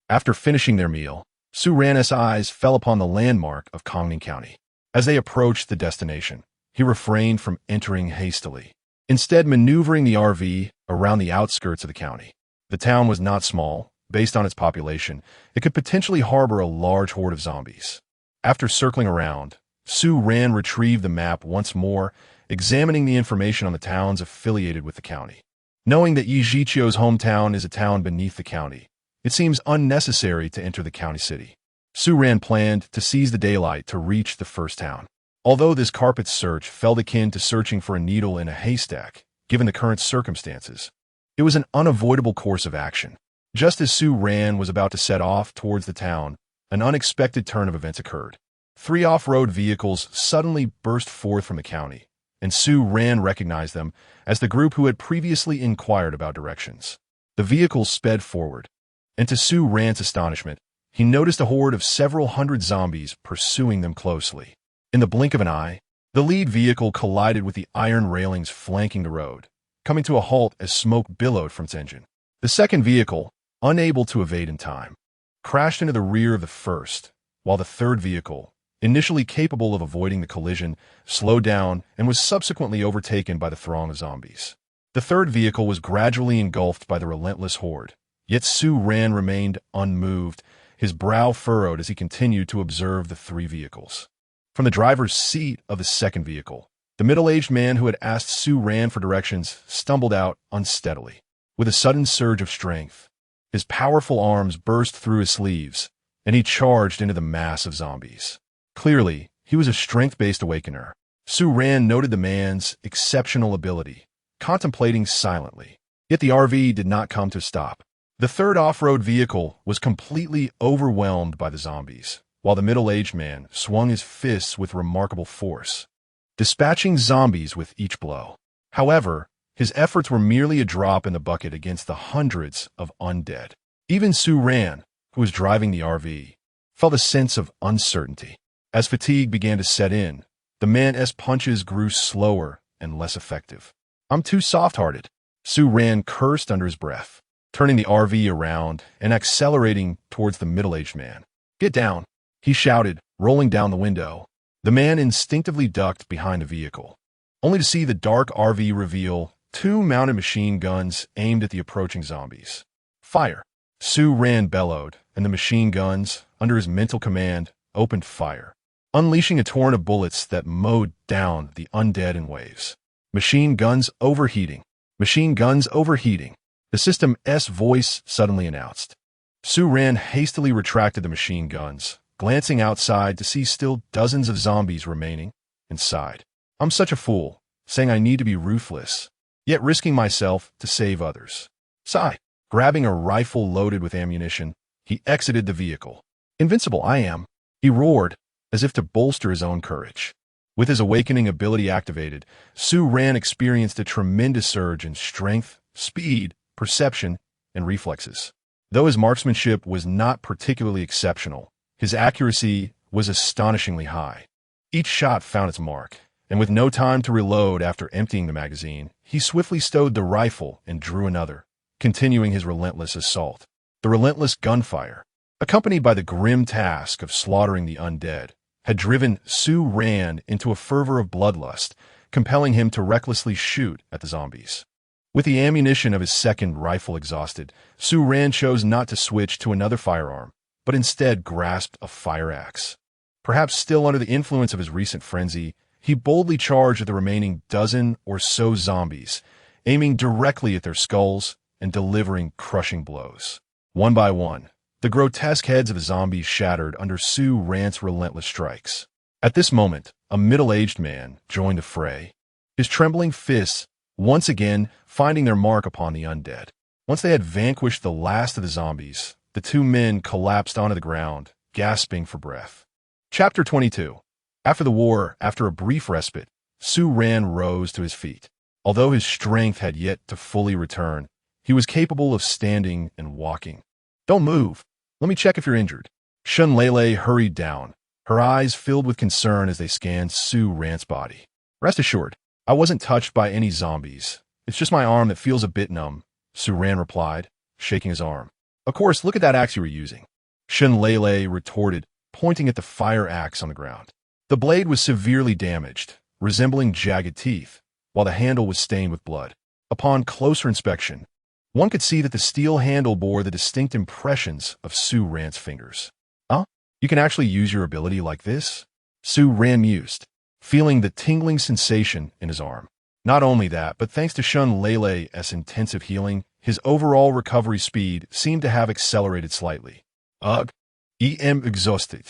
After finishing their meal, Su Ran's eyes fell upon the landmark of Confronting County. As they approached the destination, he refrained from entering hastily, instead maneuvering the RV around the outskirts of the county. The town was not small. Based on its population, it could potentially harbor a large horde of zombies. After circling around, Su Ran retrieved the map once more, examining the information on the towns affiliated with the county. Knowing that Yichio's hometown is a town beneath the county, it seems unnecessary to enter the county city. Su Ran planned to seize the daylight to reach the first town. Although this carpet search felt akin to searching for a needle in a haystack, given the current circumstances, it was an unavoidable course of action. Just as Su Ran was about to set off towards the town, an unexpected turn of events occurred. 3 off-road vehicles suddenly burst forth from the county, and Su Ran recognized them as the group who had previously inquired about directions. The vehicles sped forward, and to Su Ran's astonishment, he noticed a horde of several hundred zombies pursuing them closely. In the blink of an eye, the lead vehicle collided with the iron railings flanking the road, coming to a halt as smoke billowed from its engine. The second vehicle, unable to evade in time, crashed into the rear of the first, while the third vehicle, initially capable of avoiding the collision, slowed down and was subsequently overtaken by the throng of zombies. The third vehicle was gradually engulfed by the relentless horde, yet Su Ran remained unmoved, his brow furrowed as he continued to observe the 3 vehicles. From the driver's seat of the second vehicle, the middle-aged man who had asked Su Ran for directions stumbled out unsteadily. With a sudden surge of strength, his powerful arms burst through his sleeves, and he charged into the mass of zombies. Clearly, he was a strength-based awakener. Su Ran noted the man's exceptional ability, contemplating silently. Yet the RV did not come to a stop. The third off-road vehicle was completely overwhelmed by the zombies, while the middle-aged man swung his fists with remarkable force, dispatching zombies with each blow. However, his efforts were merely a drop in the bucket against the hundreds of undead. Even Su Ran, who was driving the RV, felt a sense of uncertainty. As fatigue began to set in, the man's punches grew slower and less effective. I'm too soft-hearted, Su Ran cursed under his breath, turning the RV around and accelerating towards the middle-aged man. Get down, he shouted, rolling down the window. The man instinctively ducked behind the vehicle, only to see the dark RV reveal 2 mounted machine guns aimed at the approaching zombies. Fire! Su Ran bellowed, and the machine guns, under his mental command, opened fire, unleashing a torrent of bullets that mowed down the undead in waves. Machine guns overheating. Machine guns overheating, the system's voice suddenly announced. Su Ran hastily retracted the machine guns, glancing outside to see still dozens of zombies remaining, and sighed. I'm such a fool, saying I need to be ruthless, yet risking myself to save others. Sigh. Grabbing a rifle loaded with ammunition, he exited the vehicle. Invincible I am, he roared, as if to bolster his own courage. With his awakening ability activated, Su Ran experienced a tremendous surge in strength, speed, perception, and reflexes. Though his marksmanship was not particularly exceptional, his accuracy was astonishingly high. Each shot found its mark, and with no time to reload after emptying the magazine, he swiftly stowed the rifle and drew another, continuing his relentless assault. The relentless gunfire, accompanied by the grim task of slaughtering the undead, had driven Su Ran into a fervor of bloodlust, compelling him to recklessly shoot at the zombies. With the ammunition of his second rifle exhausted, Su Ran chose not to switch to another firearm, but instead grasped a fire axe. Perhaps still under the influence of his recent frenzy, he boldly charged at the remaining dozen or so zombies, aiming directly at their skulls and delivering crushing blows. One by one, the grotesque heads of the zombies shattered under Su Ran's relentless strikes. At this moment, a middle-aged man joined the fray, his trembling fists once again finding their mark upon the undead. Once they had vanquished the last of the zombies, the two men collapsed onto the ground, gasping for breath. Chapter 22. After the war, after a brief respite, Su Ran rose to his feet. Although his strength had yet to fully return, he was capable of standing and walking. "Don't move. Let me check if you're injured." Shun Lele hurried down, her eyes filled with concern as they scanned Su Ran's body. "Rest assured, I wasn't touched by any zombies. It's just my arm that feels a bit numb," Su Ran replied, shaking his arm. "Of course, look at that axe you were using," Shun Lele retorted, pointing at the fire axe on the ground. The blade was severely damaged, resembling jagged teeth, while the handle was stained with blood. Upon closer inspection, one could see that the steel handle bore the distinct impressions of Su Ran's fingers. "Huh? You can actually use your ability like this?" Su Ran mused, feeling the tingling sensation in his arm. Not only that, but thanks to Shun Lele's intensive healing, his overall recovery speed seemed to have accelerated slightly. "Ugh, I'm exhausted.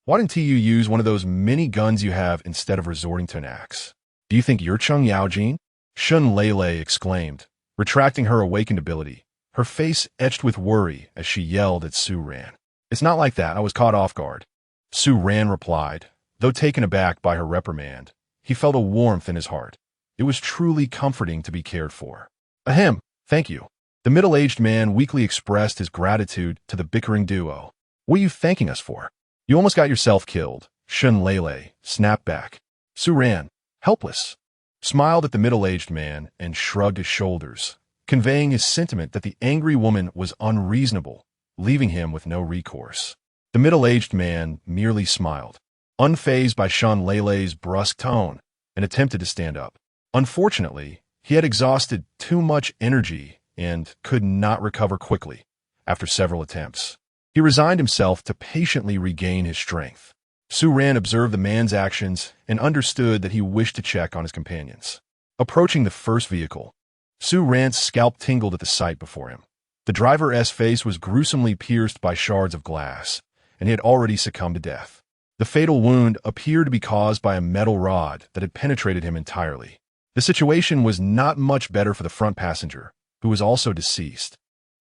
Why didn't you use one of those mini guns you have instead of resorting to an axe? Do you think you're Chung Yaojin?" Shun Lele exclaimed, retracting her awakened ability, her face etched with worry as she yelled at Su Ran. "It's not like that. I was caught off guard," Su Ran replied. Though taken aback by her reprimand, he felt a warmth in his heart. It was truly comforting to be cared for. "Ahem, thank you." The middle-aged man weakly expressed his gratitude to the bickering duo. "What are you thanking us for? You almost got yourself killed," Shun Lele snapped back. Su Ran, helpless, smiled at the middle-aged man and shrugged his shoulders, conveying his sentiment that the angry woman was unreasonable, leaving him with no recourse. The middle-aged man merely smiled, unfazed by Shun Lele's brusque tone, and attempted to stand up. Unfortunately, he had exhausted too much energy and could not recover quickly after several attempts. He resigned himself to patiently regain his strength. Su Ran observed the man's actions and understood that he wished to check on his companions. Approaching the first vehicle, Su Ran's scalp tingled at the sight before him. The driver's face was gruesomely pierced by shards of glass, and he had already succumbed to death. The fatal wound appeared to be caused by a metal rod that had penetrated him entirely. The situation was not much better for the front passenger, who was also deceased,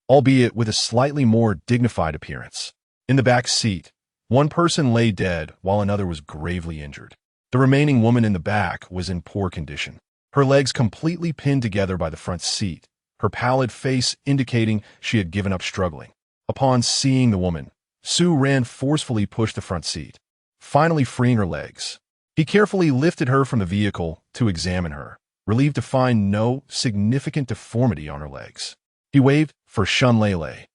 albeit with a slightly more dignified appearance. In the back seat, one person lay dead while another was gravely injured. The remaining woman in the back was in poor condition, her legs completely pinned together by the front seat, her pallid face indicating she had given up struggling. Upon seeing the woman, Su Ran forcefully pushed the front seat, finally freeing her legs. He carefully lifted her from the vehicle to examine her, relieved to find no significant deformity on her legs. He waved for Shun Lele.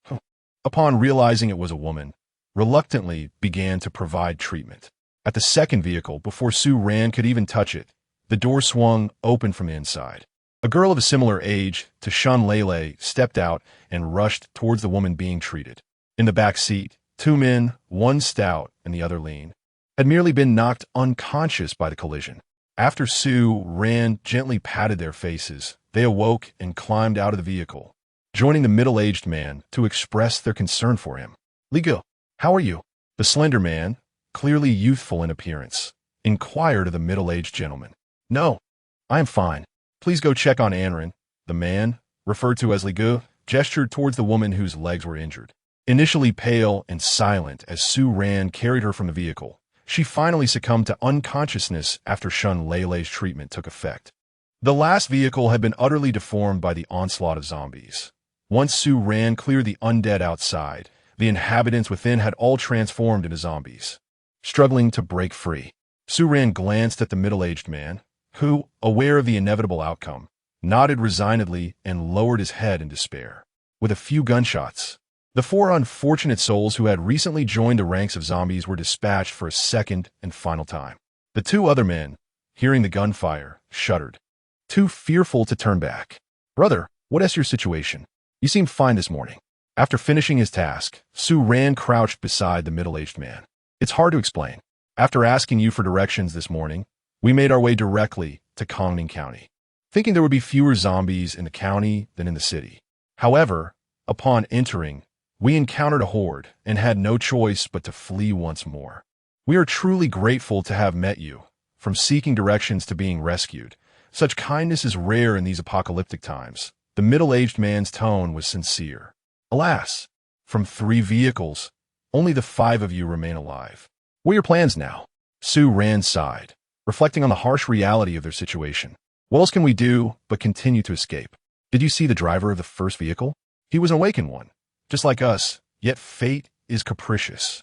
Upon realizing it was a woman, reluctantly began to provide treatment. At the second vehicle, before Su Ran could even touch it, the door swung open from the inside. A girl of a similar age to Shun Lele stepped out and rushed towards the woman being treated. In the back seat, two men, one stout and the other lean, had merely been knocked unconscious by the collision. After Su Ran gently patted their faces, they awoke and climbed out of the vehicle, joining the middle-aged man to express their concern for him. "Ligo, how are you?" The slender man, clearly youthful in appearance, inquired of the middle-aged gentleman. "No, I am fine. Please go check on Anrin." The man, referred to as Ligo, gestured towards the woman whose legs were injured. Initially pale and silent as Su Ran carried her from the vehicle, she finally succumbed to unconsciousness after Shun Lele's treatment took effect. The last vehicle had been utterly deformed by the onslaught of zombies. Once Su Ran cleared the undead outside, the inhabitants within had all transformed into zombies. Struggling to break free, Su Ran glanced at the middle-aged man, who, aware of the inevitable outcome, nodded resignedly and lowered his head in despair. With a few gunshots, the four unfortunate souls who had recently joined the ranks of zombies were dispatched for a second and final time. The two other men, hearing the gunfire, shuddered, too fearful to turn back. "Brother, what is your situation? You seem fine this morning." After finishing his task, Su Ran crouched beside the middle-aged man. "It's hard to explain. After asking you for directions this morning, we made our way directly to Confronting County, thinking there would be fewer zombies in the county than in the city. However, upon entering, we encountered a horde and had no choice but to flee once more. We are truly grateful to have met you, from seeking directions to being rescued. Such kindness is rare in these apocalyptic times." The middle-aged man's tone was sincere. "Alas, from 3 vehicles, only the 5 of you remain alive. What are your plans now?" Su Ran sighed, reflecting on the harsh reality of their situation. "What else can we do but continue to escape? Did you see the driver of the first vehicle? He was an awakened one, just like us, yet fate is capricious.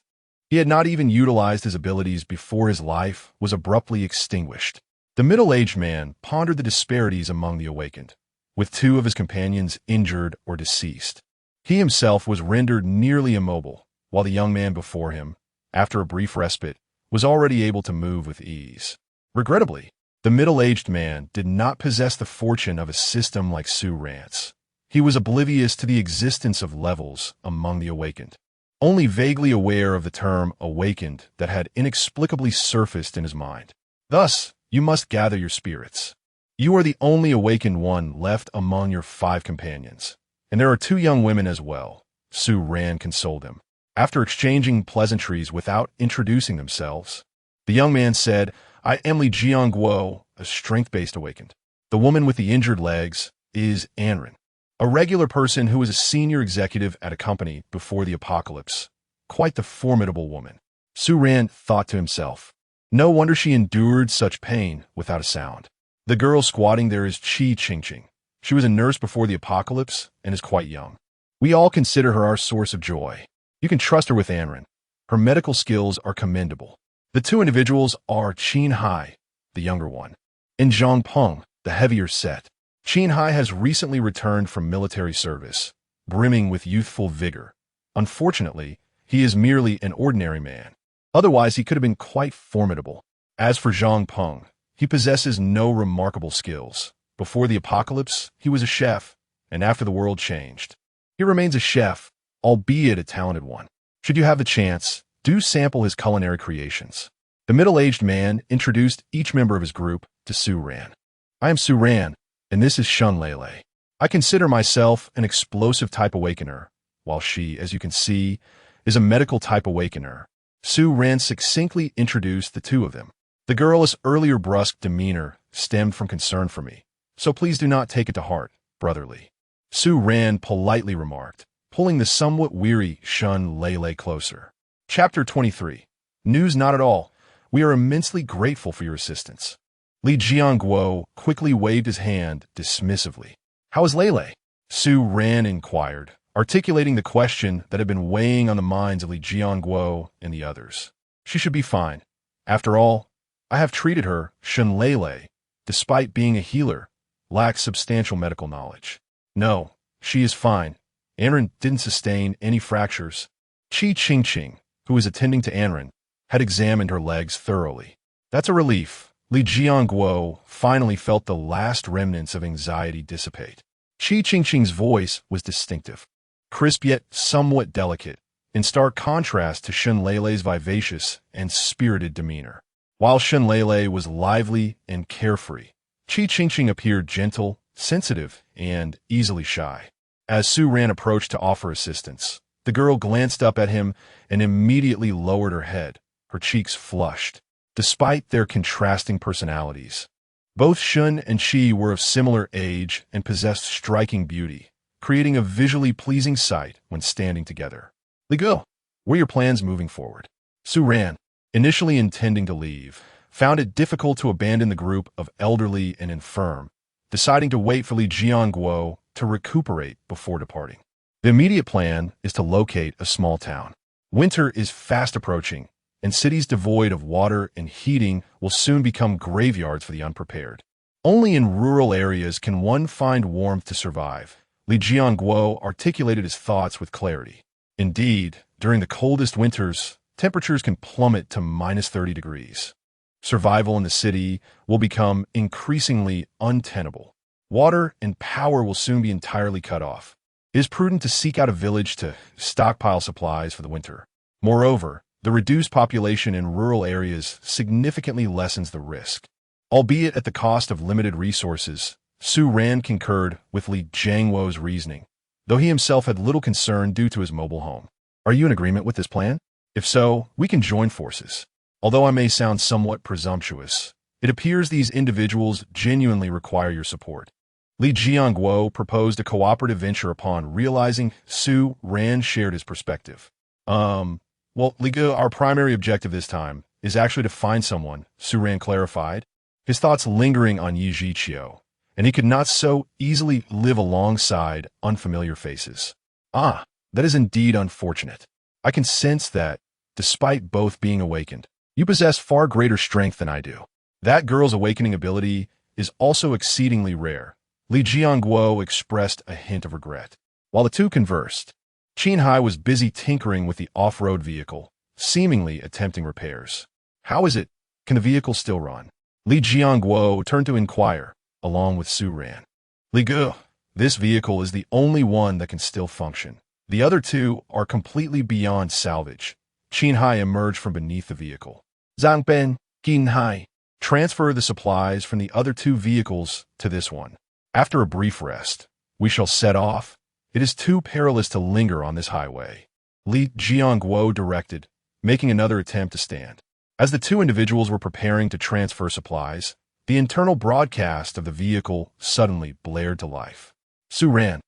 He had not even utilized his abilities before his life was abruptly extinguished." The middle-aged man pondered the disparities among the awakened, with 2 of his companions injured or deceased. He himself was rendered nearly immobile, while the young man before him, after a brief respite, was already able to move with ease. Regrettably, the middle-aged man did not possess the fortune of a system like Su Ran's. He was oblivious to the existence of levels among the awakened, only vaguely aware of the term awakened that had inexplicably surfaced in his mind. "Thus, you must gather your spirits. You are the only awakened one left among your 5 companions, and there are 2 young women as well," Su Ran consoled him. After exchanging pleasantries without introducing themselves, the young man said, "I am Li Jiangguo, a strength-based awakened. The woman with the injured legs is Anren, a regular person who was a senior executive at a company before the apocalypse. Quite the formidable woman." Su Ran thought to himself. No wonder she endured such pain without a sound. The girl squatting there is Qi Qingqing. She was a nurse before the apocalypse and is quite young. We all consider her our source of joy. You can trust her with Anren. Her medical skills are commendable. The 2 individuals are Qin Hai, the younger one, and Zhang Peng, the heavier set. Qin Hai has recently returned from military service, brimming with youthful vigor. Unfortunately, he is merely an ordinary man. Otherwise, he could have been quite formidable. As for Zhang Peng, he possesses no remarkable skills. Before the apocalypse, he was a chef, and after the world changed, he remains a chef, albeit a talented one. Should you have the chance, do sample his culinary creations." The middle-aged man introduced each member of his group to Su Ran. "I am Su Ran, and this is Shun Lele. I consider myself an explosive type awakener, while she, as you can see, is a medical type awakener." Su Ran succinctly introduced the 2 of them. "The girl's earlier brusque demeanor stemmed from concern for me, so please do not take it to heart, brotherly," Su Ran politely remarked, pulling the somewhat weary Shun Lele closer. Chapter 23. News not at all. We are immensely grateful for your assistance. Li Jiangguo quickly waved his hand dismissively. "How is Lele?" Su Ran inquired, articulating the question that had been weighing on the minds of Li Jiangguo and the others. "She should be fine. After all, I have treated her. Shun Lele, despite being a healer, lacks substantial medical knowledge." "No, she is fine. Anren didn't sustain any fractures." Qi Qingqing, who was attending to Anren, had examined her legs thoroughly. "That's a relief." Li Jiangguo finally felt the last remnants of anxiety dissipate. Qi Qingqing's voice was distinctive, crisp yet somewhat delicate, in stark contrast to Shun Lele's vivacious and spirited demeanor. While Shun Lele was lively and carefree, Qi Qingqing appeared gentle, sensitive, and easily shy. As Su Ran approached to offer assistance, the girl glanced up at him and immediately lowered her head, her cheeks flushed. Despite their contrasting personalities, both Shun and Qi were of similar age and possessed striking beauty, creating a visually pleasing sight when standing together. "Li Go, what are your plans moving forward?" Su Ran, initially intending to leave, found it difficult to abandon the group of elderly and infirm, deciding to wait for Li Jiangguo to recuperate before departing. The immediate plan is to locate a small town. Winter is fast approaching, and cities devoid of water and heating will soon become graveyards for the unprepared. Only in rural areas can one find warmth to survive. Li Jiangguo articulated his thoughts with clarity. Indeed, during the coldest winters, temperatures can plummet to -30 degrees. Survival in the city will become increasingly untenable. Water and power will soon be entirely cut off. It is prudent to seek out a village to stockpile supplies for the winter. Moreover, the reduced population in rural areas significantly lessens the risk. Albeit at the cost of limited resources, Su Ran concurred with Li Jiangwo's reasoning, though he himself had little concern due to his mobile home. Are you in agreement with this plan? If so, we can join forces. Although I may sound somewhat presumptuous, it appears these individuals genuinely require your support. Li Jiangwo proposed a cooperative venture upon realizing Su Ran shared his perspective. Well, Li Ge, our primary objective this time is actually to find someone, Su Ran clarified, his thoughts lingering on Yichio, and he could not so easily live alongside unfamiliar faces. Ah, that is indeed unfortunate. I can sense that, despite both being awakened, you possess far greater strength than I do. That girl's awakening ability is also exceedingly rare. Li Jiangguo expressed a hint of regret. While the two conversed, Qinhai was busy tinkering with the off-road vehicle, seemingly attempting repairs. How is it? Can the vehicle still run? Li Jiangguo turned to inquire, along with Su Ran. Li Ge, this vehicle is the only one that can still function. The other two are completely beyond salvage. Qinhai emerged from beneath the vehicle. Zhangben, Qinhai, transfer the supplies from the other two vehicles to this one. After a brief rest, we shall set off. It is too perilous to linger on this highway. Li Jiangguo directed, making another attempt to stand. As the two individuals were preparing to transfer supplies, the internal broadcast of the vehicle suddenly blared to life. Su Ran,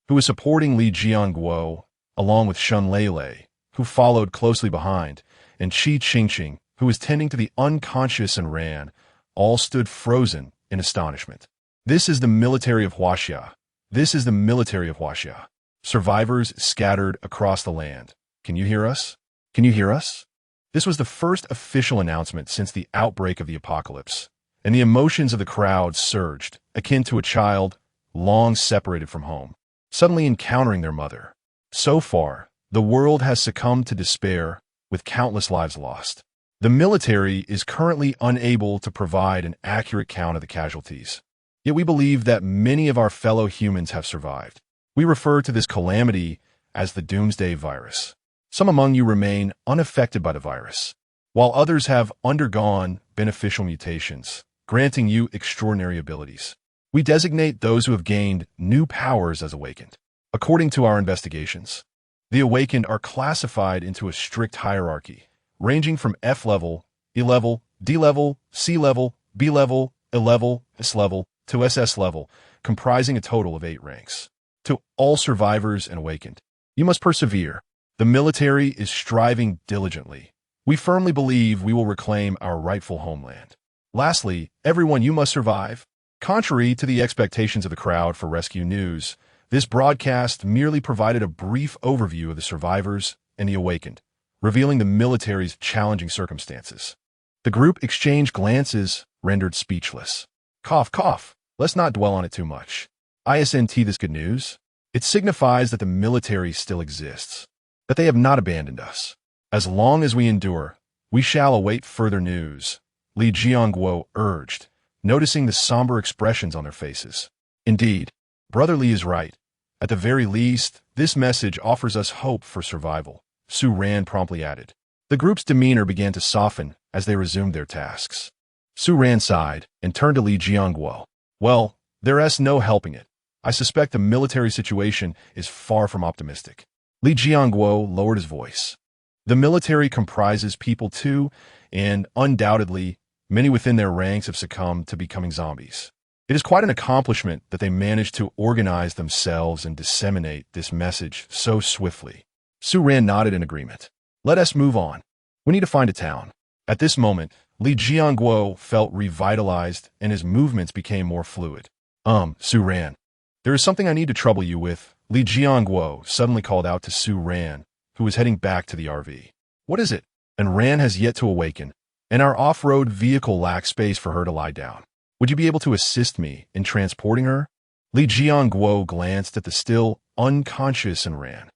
who was supporting Li Jiangguo, along with Shun Lele, who followed closely behind, and Qi Qingqing, who was tending to the unconscious and Ran, all stood frozen in astonishment. This is the military of Huaxia. This is the military of Huaxia. Survivors scattered across the land. Can you hear us? Can you hear us? This was the first official announcement since the outbreak of the apocalypse, and the emotions of the crowd surged, akin to a child long separated from home, suddenly encountering their mother. So far, the world has succumbed to despair, with countless lives lost. The military is currently unable to provide an accurate count of the casualties. Yet we believe that many of our fellow humans have survived. We refer to this calamity as the Doomsday Virus. Some among you remain unaffected by the virus, while others have undergone beneficial mutations, granting you extraordinary abilities. We designate those who have gained new powers as awakened. According to our investigations, the awakened are classified into a strict hierarchy, ranging from F level, E level, D level, C level, B level, E level, S level, to SS level, comprising a total of 8 ranks. To all survivors and awakened, you must persevere. The military is striving diligently. We firmly believe we will reclaim our rightful homeland. Lastly, everyone, you must survive. Contrary to the expectations of the crowd for rescue news, this broadcast merely provided a brief overview of the survivors and the awakened, revealing the military's challenging circumstances. The group exchanged glances, rendered speechless. Cough, cough. Let's not dwell on it too much. ISNT this good news. It signifies that the military still exists, that they have not abandoned us. As long as we endure, we shall await further news, Li Jiangguo urged, noticing the somber expressions on their faces. Indeed, Brother Li is right. At the very least, this message offers us hope for survival, Su Ran promptly added. The group's demeanor began to soften as they resumed their tasks. Su Ran sighed and turned to Li Jiangguo. Well, there's no helping it. I suspect the military situation is far from optimistic. Li Jiangguo lowered his voice. The military comprises people too, and undoubtedly, many within their ranks have succumbed to becoming zombies. It is quite an accomplishment that they managed to organize themselves and disseminate this message so swiftly. Su Ran nodded in agreement. Let us move on. We need to find a town. At this moment, Li Jiangguo felt revitalized and his movements became more fluid. Su Ran, there is something I need to trouble you with, Li Jiangguo suddenly called out to Su Ran, who was heading back to the RV. What is it? And Ran has yet to awaken, and our off-road vehicle lacks space for her to lie down. Would you be able to assist me in transporting her? Li Jiangguo glanced at the still unconscious and Ran.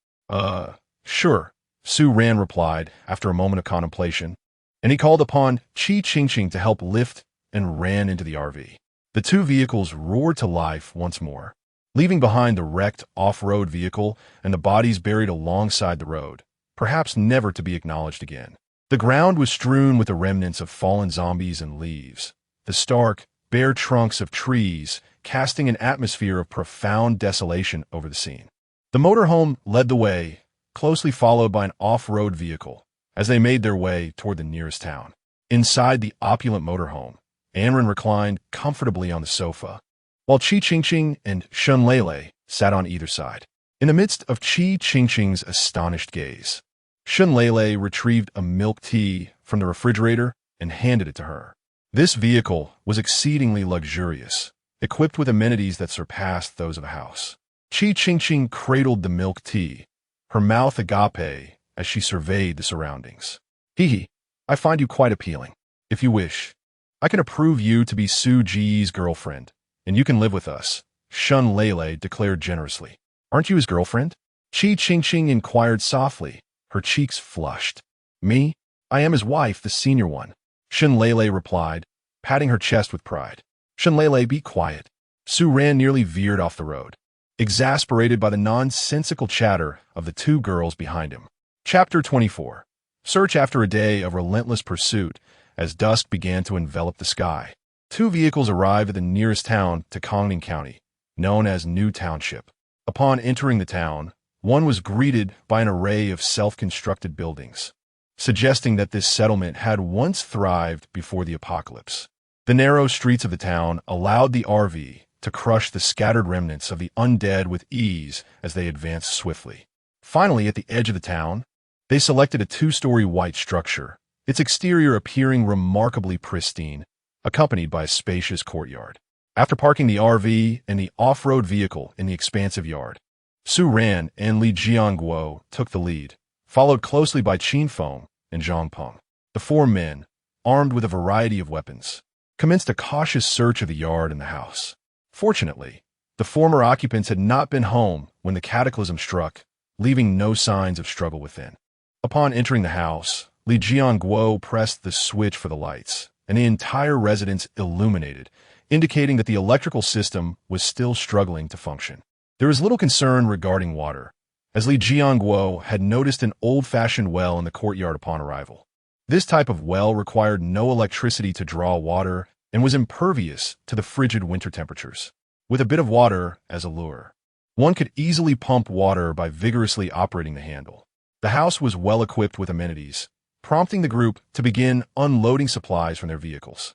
Sure, Su Ran replied after a moment of contemplation. and he called upon Qi to help lift and ran into the RV. The two vehicles roared to life once more, leaving behind the wrecked off-road vehicle and the bodies buried alongside the road, perhaps never to be acknowledged again. The ground was strewn with the remnants of fallen zombies and leaves, the stark, bare trunks of trees casting an atmosphere of profound desolation over the scene. The motorhome led the way, closely followed by an off-road vehicle, as they made their way toward the nearest town. Inside the opulent motorhome, Anren reclined comfortably on the sofa, while Qi and Shunlele sat on either side. In the midst of Qi astonished gaze, Shunlele retrieved a milk tea from the refrigerator and handed it to her. This vehicle was exceedingly luxurious, equipped with amenities that surpassed those of a house. Qi cradled the milk tea, her mouth agape as she surveyed the surroundings. Hee, I find you quite appealing. If you wish, I can approve you to be Su Ji's girlfriend, and you can live with us, Shunlele declared generously. Aren't you his girlfriend? Qi inquired softly, her cheeks flushed. Me? I am his wife, the senior one, Shunlele replied, patting her chest with pride. Shunlele, be quiet. Su Ran nearly veered off the road, exasperated by the nonsensical chatter of the two girls behind him. Chapter 24. Search after a day of relentless pursuit as dusk began to envelop the sky. Two vehicles arrived at the nearest town to Confronting County, known as New Township. Upon entering the town, one was greeted by an array of self-constructed buildings, suggesting that this settlement had once thrived before the apocalypse. The narrow streets of the town allowed the RV to crush the scattered remnants of the undead with ease as they advanced swiftly. Finally, at the edge of the town, they selected a two-story white structure, its exterior appearing remarkably pristine, accompanied by a spacious courtyard. After parking the RV and the off-road vehicle in the expansive yard, Su Ran and Li Jianguo took the lead, followed closely by Qin Feng and Zhang Peng. The four men, armed with a variety of weapons, commenced a cautious search of the yard and the house. Fortunately, the former occupants had not been home when the cataclysm struck, leaving no signs of struggle within. Upon entering the house, Li Jianguo pressed the switch for the lights, and the entire residence illuminated, indicating that the electrical system was still struggling to function. There was little concern regarding water, as Li Jianguo had noticed an old-fashioned well in the courtyard upon arrival. This type of well required no electricity to draw water and was impervious to the frigid winter temperatures. With a bit of water as a lure, one could easily pump water by vigorously operating the handle. The house was well equipped with amenities, prompting the group to begin unloading supplies from their vehicles.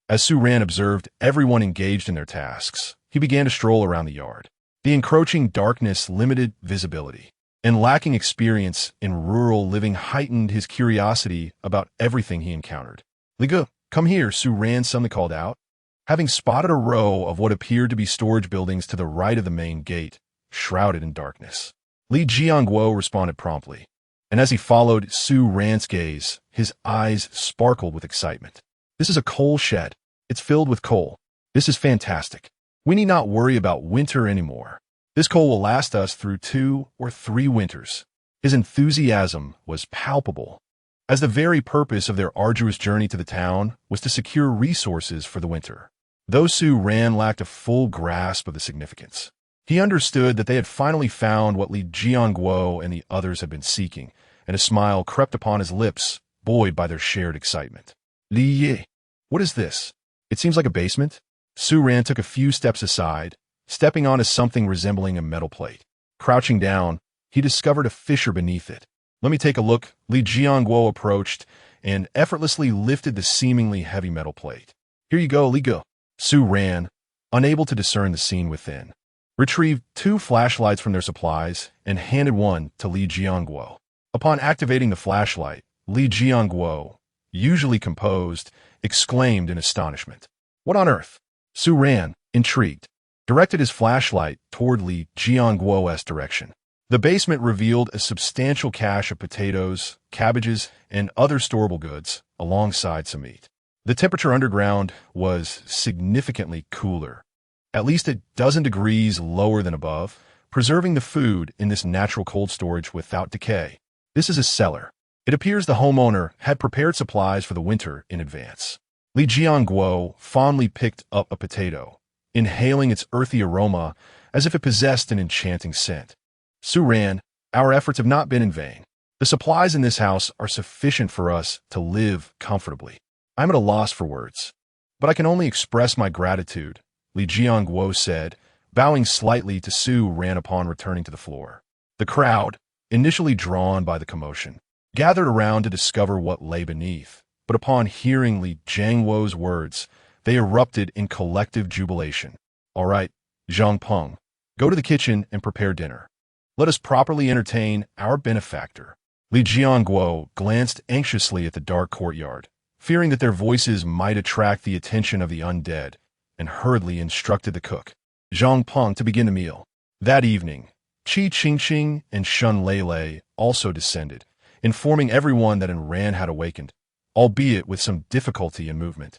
As Su Ran observed everyone engaged in their tasks, he began to stroll around the yard. The encroaching darkness limited visibility, and lacking experience in rural living heightened his curiosity about everything he encountered. Ligu, come here, Su Ran suddenly called out, having spotted a row of what appeared to be storage buildings to the right of the main gate, shrouded in darkness. Li Jianguo responded promptly, and as he followed Su Ran's gaze, his eyes sparkled with excitement. This is a coal shed. It's filled with coal. This is fantastic. We need not worry about winter anymore. This coal will last us through 2 or 3 winters. His enthusiasm was palpable, as the very purpose of their arduous journey to the town was to secure resources for the winter. Though Su Ran lacked a full grasp of the significance, he understood that they had finally found what Li Jianguo and the others had been seeking, and a smile crept upon his lips, buoyed by their shared excitement. Li Yi, what is this? It seems like a basement. Su Ran took a few steps aside, stepping onto something resembling a metal plate. Crouching down, he discovered a fissure beneath it. Let me take a look. Li Jianguo approached and effortlessly lifted the seemingly heavy metal plate. Here you go, Li Go. Su Ran, unable to discern the scene within, retrieved 2 flashlights from their supplies and handed one to Li Jianguo. Upon activating the flashlight, Li Jianguo, usually composed, exclaimed in astonishment. What on earth? Su Ran, intrigued, directed his flashlight toward Li Jianguo's direction. The basement revealed a substantial cache of potatoes, cabbages, and other storable goods, alongside some meat. The temperature underground was significantly cooler, at least a dozen degrees lower than above, preserving the food in this natural cold storage without decay. This is a cellar. It appears the homeowner had prepared supplies for the winter in advance. Li Jianguo fondly picked up a potato, inhaling its earthy aroma as if it possessed an enchanting scent. Su Ran, our efforts have not been in vain. The supplies in this house are sufficient for us to live comfortably. I'm at a loss for words, but I can only express my gratitude, Li Jianguo said, bowing slightly to Su Ran upon returning to the floor. The crowd, initially drawn by the commotion, gathered around to discover what lay beneath, but upon hearing Li Jianguo's words, they erupted in collective jubilation. All right, Zhang Peng, go to the kitchen and prepare dinner. Let us properly entertain our benefactor. Li Jianguo glanced anxiously at the dark courtyard, fearing that their voices might attract the attention of the undead, and hurriedly instructed the cook, Zhang Peng, to begin the meal. That evening, Qi Qingqing and Shun Lei also descended, informing everyone that Ran had awakened, albeit with some difficulty in movement,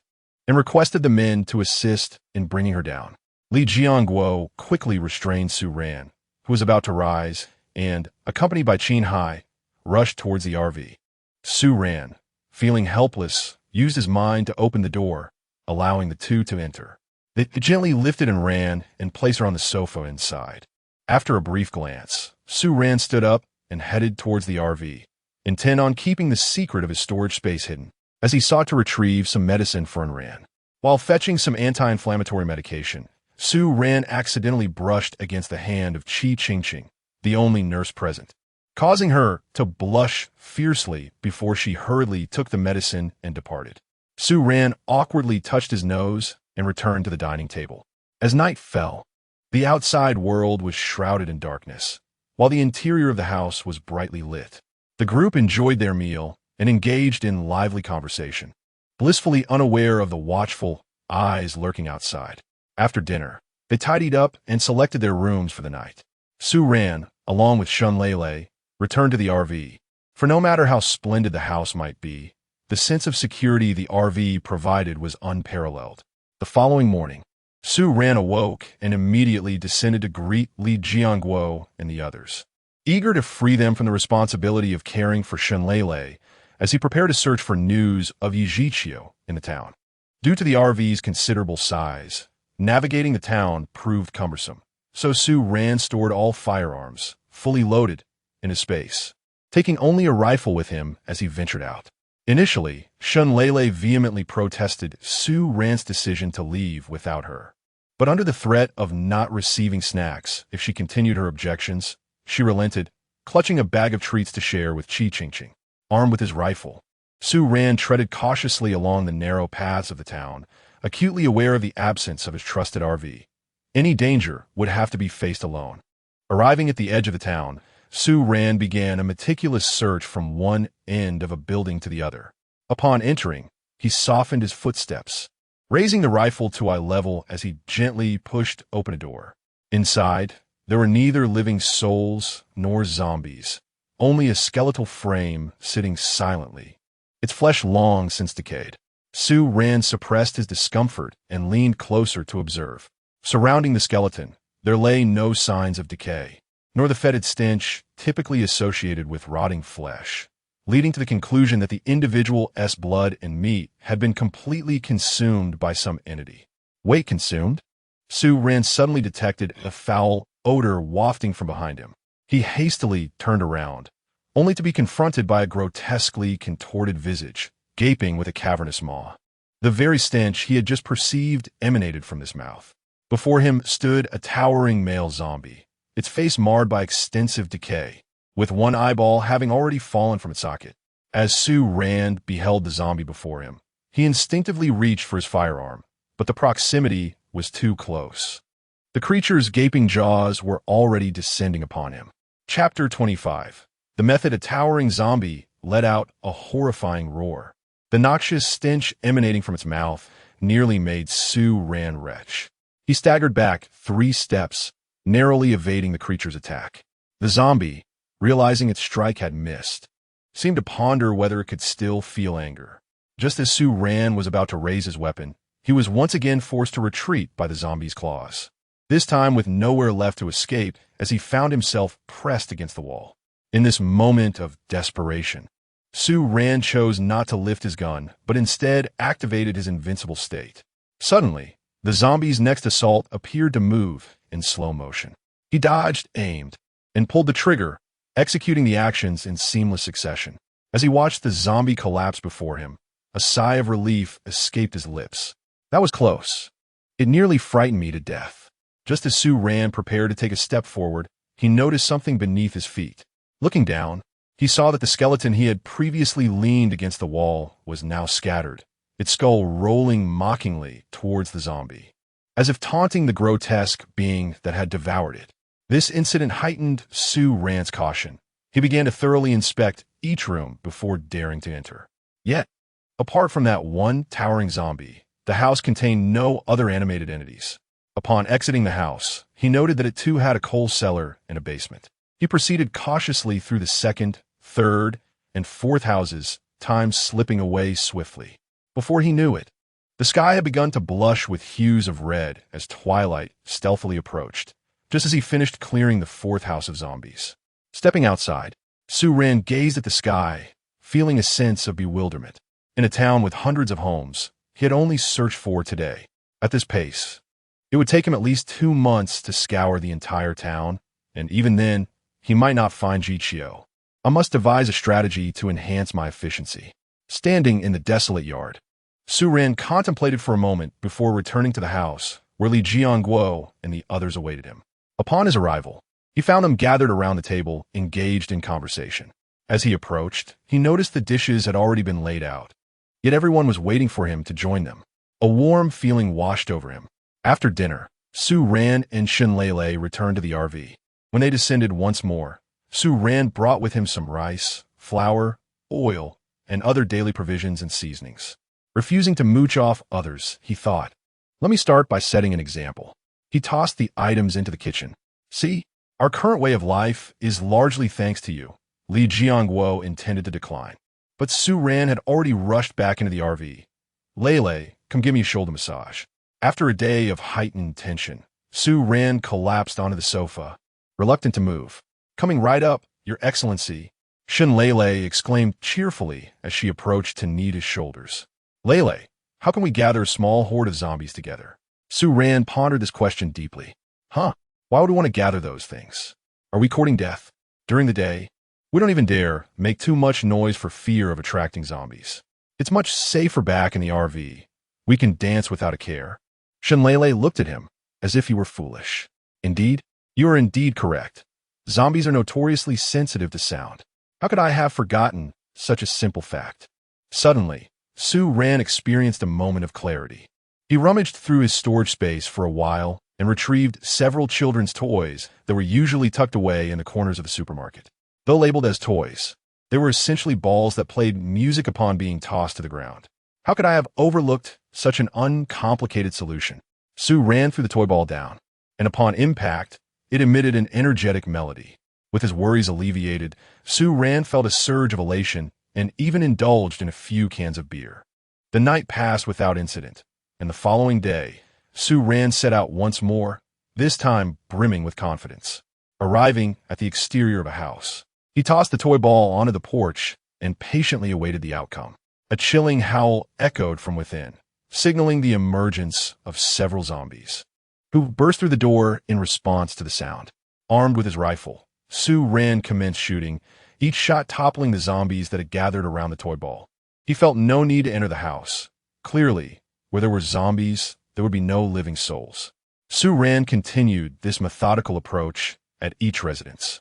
and requested the men to assist in bringing her down. Li Jianguo quickly restrained Su Ran, who was about to rise, and, accompanied by Qin Hai, rushed towards the RV. Su Ran, feeling helpless, used his mind to open the door, allowing the two to enter. They gently lifted Ran and placed her on the sofa inside. After a brief glance, Su Ran stood up and headed towards the RV, intent on keeping the secret of his storage space hidden, as he sought to retrieve some medicine for Ran. While fetching some anti-inflammatory medication, Su Ran accidentally brushed against the hand of Qi Qingqing, the only nurse present, causing her to blush fiercely before she hurriedly took the medicine and departed. Su Ran awkwardly touched his nose and returned to the dining table. As night fell, the outside world was shrouded in darkness, while the interior of the house was brightly lit. The group enjoyed their meal and engaged in lively conversation, blissfully unaware of the watchful eyes lurking outside. After dinner, they tidied up and selected their rooms for the night. Su Ran, along with Shun Lei, returned to the RV, for no matter how splendid the house might be, the sense of security the RV provided was unparalleled. The following morning, Su Ran awoke and immediately descended to greet Li Jianguo and the others, eager to free them from the responsibility of caring for Shun Lei as he prepared to search for news of Yichio in the town. Due to the RV's considerable size, navigating the town proved cumbersome, so Su Ran stored all firearms, fully loaded, in his space, taking only a rifle with him as he ventured out. Initially, Shun Lei vehemently protested Su Ran's decision to leave without her, but under the threat of not receiving snacks if she continued her objections, she relented, clutching a bag of treats to share with Qi Qingqing. Armed with his rifle, Su Ran treaded cautiously along the narrow paths of the town, acutely aware of the absence of his trusted RV. Any danger would have to be faced alone. Arriving at the edge of the town, Su Ran began a meticulous search from one end of a building to the other. Upon entering, he softened his footsteps, raising the rifle to eye level as he gently pushed open a door. Inside, there were neither living souls nor zombies, only a skeletal frame sitting silently, its flesh long since decayed. Su Ran suppressed his discomfort and leaned closer to observe. Surrounding the skeleton, there lay no signs of decay, nor the fetid stench typically associated with rotting flesh, leading to the conclusion that the individual's blood and meat had been completely consumed by some entity. Wait, consumed? Su Ran suddenly detected a foul odor wafting from behind him. He hastily turned around, only to be confronted by a grotesquely contorted visage, gaping with a cavernous maw. The very stench he had just perceived emanated from this mouth. Before him stood a towering male zombie, its face marred by extensive decay, with one eyeball having already fallen from its socket. As Su Ran beheld the zombie before him, he instinctively reached for his firearm, but the proximity was too close. The creature's gaping jaws were already descending upon him. Chapter 25. The method a towering zombie let out a horrifying roar. The noxious stench emanating from its mouth nearly made Su Ran retch. He staggered back 3 steps, narrowly evading the creature's attack. The zombie, realizing its strike had missed, seemed to ponder whether it could still feel anger. Just as Su Ran was about to raise his weapon, he was once again forced to retreat by the zombie's claws, this time with nowhere left to escape as he found himself pressed against the wall. In this moment of desperation, Su Ran chose not to lift his gun, but instead activated his invincible state. Suddenly, the zombie's next assault appeared to move in slow motion. He dodged, aimed, and pulled the trigger, executing the actions in seamless succession. As he watched the zombie collapse before him, a sigh of relief escaped his lips. That was close. It nearly frightened me to death. Just as Su Ran prepared to take a step forward, he noticed something beneath his feet. Looking down, he saw that the skeleton he had previously leaned against the wall was now scattered, its skull rolling mockingly towards the zombie, as if taunting the grotesque being that had devoured it. This incident heightened Su Ran's caution. He began to thoroughly inspect each room before daring to enter. Yet, apart from that one towering zombie, the house contained no other animated entities. Upon exiting the house, he noted that it too had a coal cellar and a basement. He proceeded cautiously through the second, third, and fourth houses, time slipping away swiftly. Before he knew it, the sky had begun to blush with hues of red as twilight stealthily approached, just as he finished clearing the fourth house of zombies. Stepping outside, Su Ran gazed at the sky, feeling a sense of bewilderment. In a town with hundreds of homes, he had only searched for today. At this pace, it would take him at least 2 months to scour the entire town, and even then, he might not find Yichio. I must devise a strategy to enhance my efficiency. Standing in the desolate yard, Su Ran contemplated for a moment before returning to the house, where Li Jiangguo and the others awaited him. Upon his arrival, he found them gathered around the table, engaged in conversation. As he approached, he noticed the dishes had already been laid out, yet everyone was waiting for him to join them. A warm feeling washed over him. After dinner, Su Ran and Shinlele returned to the RV. When they descended once more, Su Ran brought with him some rice, flour, oil, and other daily provisions and seasonings. Refusing to mooch off others, he thought, "Let me start by setting an example." He tossed the items into the kitchen. "See, our current way of life is largely thanks to you." Li Jiangguo intended to decline, but Su Ran had already rushed back into the RV. "Lele, come give me a shoulder massage." After a day of heightened tension, Su Ran collapsed onto the sofa, reluctant to move. "Coming right up, Your Excellency," Shinlele exclaimed cheerfully as she approached to knead his shoulders. "Lele, how can we gather a small horde of zombies together?" Su Ran pondered this question deeply. Why would we want to gather those things? Are we courting death? During the day, we don't even dare make too much noise for fear of attracting zombies. It's much safer back in the RV. We can dance without a care. Shinlele looked at him as if he were foolish. "Indeed, you are indeed correct. Zombies are notoriously sensitive to sound. How could I have forgotten such a simple fact?" Suddenly, Su Ran experienced a moment of clarity. He rummaged through his storage space for a while and retrieved several children's toys that were usually tucked away in the corners of the supermarket. Though labeled as toys, they were essentially balls that played music upon being tossed to the ground. How could I have overlooked such an uncomplicated solution? Su ran through the toy ball down, and upon impact, it emitted an energetic melody. With his worries alleviated, Su Ran felt a surge of elation and even indulged in a few cans of beer. The night passed without incident, and the following day, Su Ran set out once more, this time brimming with confidence. Arriving at the exterior of a house, he tossed the toy ball onto the porch and patiently awaited the outcome. A chilling howl echoed from within, signaling the emergence of several zombies, who burst through the door in response to the sound. Armed with his rifle, Su Ran commenced shooting, each shot toppling the zombies that had gathered around the toy ball. He felt no need to enter the house. Clearly, where there were zombies, there would be no living souls. Su Ran continued this methodical approach at each residence.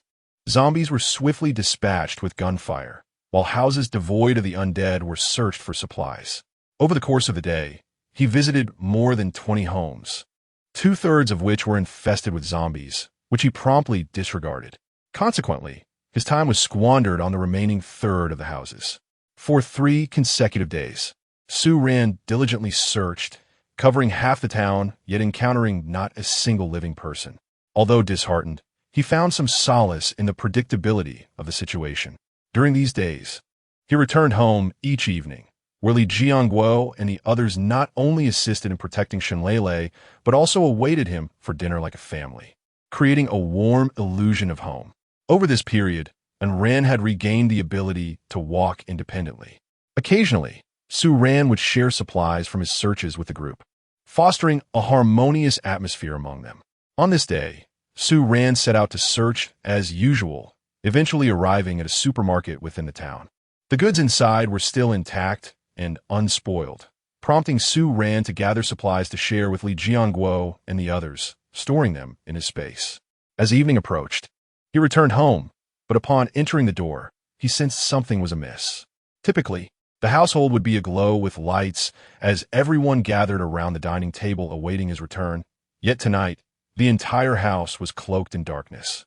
Zombies were swiftly dispatched with gunfire, while houses devoid of the undead were searched for supplies. Over the course of the day, he visited more than 20 homes, 2/3 of which were infested with zombies, which he promptly disregarded. Consequently, his time was squandered on the remaining third of the houses. For 3 consecutive days, Su Ran diligently searched, covering half the town, yet encountering not a single living person. Although disheartened, he found some solace in the predictability of the situation. During these days, he returned home each evening, where Li Jiangguo and the others not only assisted in protecting Shinlele, but also awaited him for dinner like a family, creating a warm illusion of home. Over this period, and Ran had regained the ability to walk independently. Occasionally, Su Ran would share supplies from his searches with the group, fostering a harmonious atmosphere among them. On this day, Su Ran set out to search as usual, eventually arriving at a supermarket within the town. The goods inside were still intact and unspoiled, prompting Su Ran to gather supplies to share with Li Jianguo and the others, storing them in his space. As evening approached, he returned home, but upon entering the door, he sensed something was amiss. Typically, the household would be aglow with lights as everyone gathered around the dining table awaiting his return, yet tonight, the entire house was cloaked in darkness.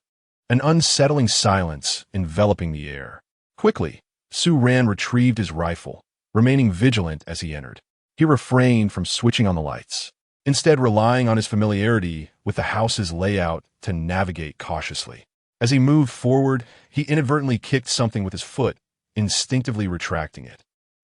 An unsettling silence enveloping the air. Quickly, Su Ran retrieved his rifle, remaining vigilant as he entered. He refrained from switching on the lights, instead relying on his familiarity with the house's layout to navigate cautiously. As he moved forward, he inadvertently kicked something with his foot, instinctively retracting it.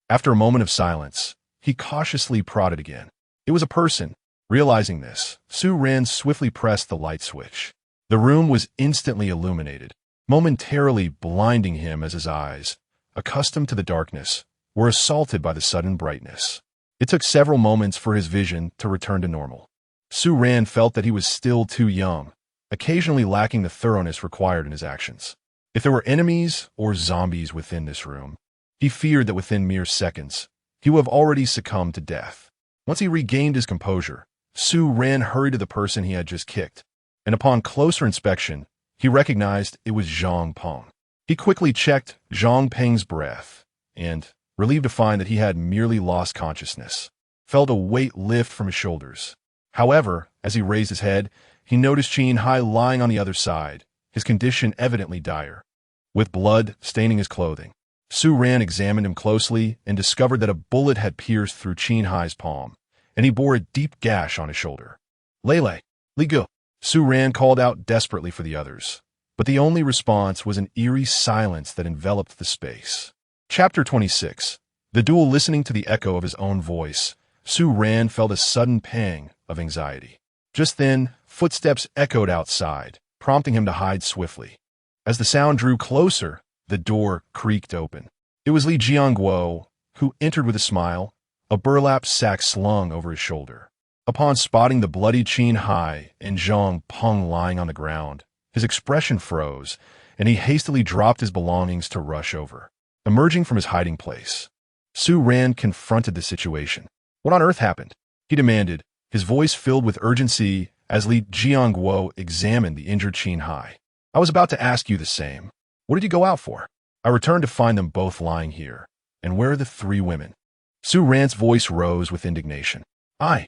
After a moment of silence, he cautiously prodded again. It was a person. Realizing this, Su Ran swiftly pressed the light switch. The room was instantly illuminated, momentarily blinding him as his eyes, accustomed to the darkness, were assaulted by the sudden brightness. It took several moments for his vision to return to normal. Su Ran felt that he was still too young, occasionally lacking the thoroughness required in his actions. If there were enemies or zombies within this room, he feared that within mere seconds, he would have already succumbed to death. Once he regained his composure, Su Ran hurried to the person he had just kicked, and upon closer inspection, he recognized it was Zhang Peng. He quickly checked Zhang Peng's breath, and, relieved to find that he had merely lost consciousness, felt a weight lift from his shoulders. However, as he raised his head, he noticed Qin Hai lying on the other side, his condition evidently dire, with blood staining his clothing. Su Ran examined him closely and discovered that a bullet had pierced through Qin Hai's palm, and he bore a deep gash on his shoulder. Lele, Li Gu. Su Ran called out desperately for the others, but the only response was an eerie silence that enveloped the space. Chapter 26. The duel. Listening to the echo of his own voice, Su Ran felt a sudden pang of anxiety. Just then, footsteps echoed outside, prompting him to hide swiftly. As the sound drew closer, the door creaked open. It was Li Jianguo, who entered with a smile, a burlap sack slung over his shoulder. Upon spotting the bloody Qin Hai and Zhang Peng lying on the ground, his expression froze, and he hastily dropped his belongings to rush over. Emerging from his hiding place, Su Ran confronted the situation. What on earth happened? He demanded, his voice filled with urgency as Li Jianguo examined the injured Qin Hai. I was about to ask you the same. What did you go out for? I returned to find them both lying here. And where are the three women? Su Ran's voice rose with indignation. I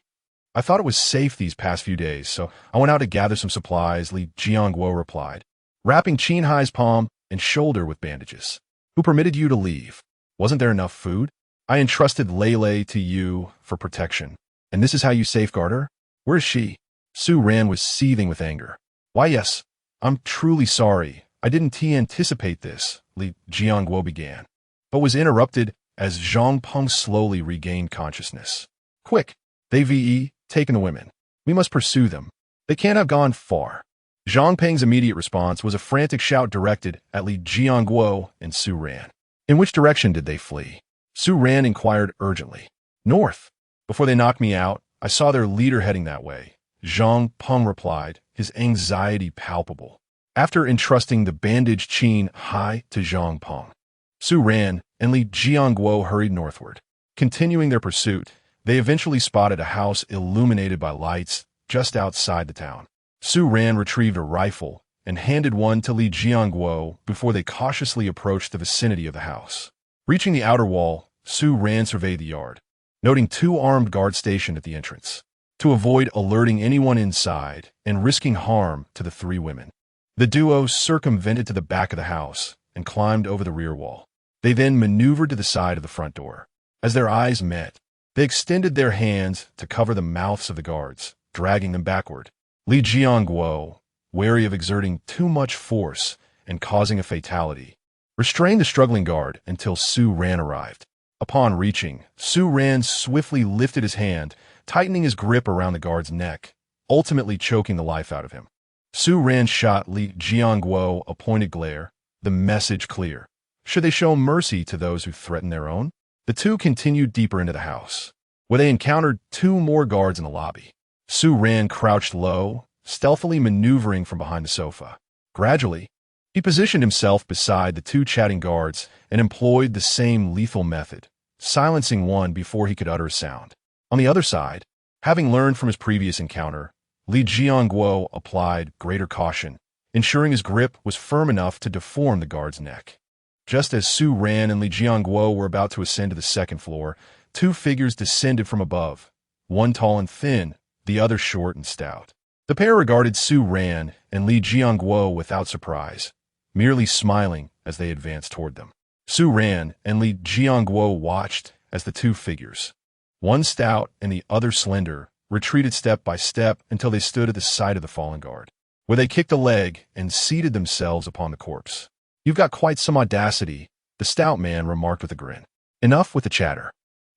thought it was safe these past few days, so I went out to gather some supplies, Li Jianguo replied, wrapping Qin Hai's palm and shoulder with bandages. Who permitted you to leave? Wasn't there enough food? I entrusted Lele to you for protection. And this is how you safeguard her? Where is she? Su Ran was seething with anger. Why, yes, I'm truly sorry. I didn't anticipate this, Li Jianguo began, but was interrupted as Zhang Peng slowly regained consciousness. Quick, they've taken the women. We must pursue them. They can't have gone far. Zhang Peng's immediate response was a frantic shout directed at Li Jianguo and Su Ran. In which direction did they flee? Su Ran inquired urgently. North. Before they knocked me out, I saw their leader heading that way. Zhang Peng replied, his anxiety palpable. After entrusting the bandaged Qin Hai to Zhang Peng, Su Ran and Li Jianguo hurried northward. Continuing their pursuit, they eventually spotted a house illuminated by lights just outside the town. Su Ran retrieved a rifle and handed one to Li Jianguo before they cautiously approached the vicinity of the house. Reaching the outer wall, Su Ran surveyed the yard, noting two armed guards stationed at the entrance, to avoid alerting anyone inside and risking harm to the three women. The duo circumvented to the back of the house and climbed over the rear wall. They then maneuvered to the side of the front door. As their eyes met, they extended their hands to cover the mouths of the guards, dragging them backward. Li Jianguo, wary of exerting too much force and causing a fatality, restrained the struggling guard until Su Ran arrived. Upon reaching, Su Ran swiftly lifted his hand, tightening his grip around the guard's neck, ultimately choking the life out of him. Su Ran shot Li Jianguo a pointed glare, the message clear. Should they show mercy to those who threaten their own? The two continued deeper into the house, where they encountered two more guards in the lobby. Su Ran crouched low, stealthily maneuvering from behind the sofa. Gradually, he positioned himself beside the two chatting guards and employed the same lethal method, silencing one before he could utter a sound. On the other side, having learned from his previous encounter, Li Jianguo applied greater caution, ensuring his grip was firm enough to deform the guard's neck. Just as Su Ran and Li Jianguo were about to ascend to the second floor, two figures descended from above, one tall and thin, the other short and stout. The pair regarded Su Ran and Li Jianguo without surprise, merely smiling as they advanced toward them. Su Ran and Li Jianguo watched as the two figures, one stout and the other slender, retreated step by step until they stood at the side of the fallen guard, where they kicked a leg and seated themselves upon the corpse. "You've got quite some audacity," the stout man remarked with a grin. "Enough with the chatter.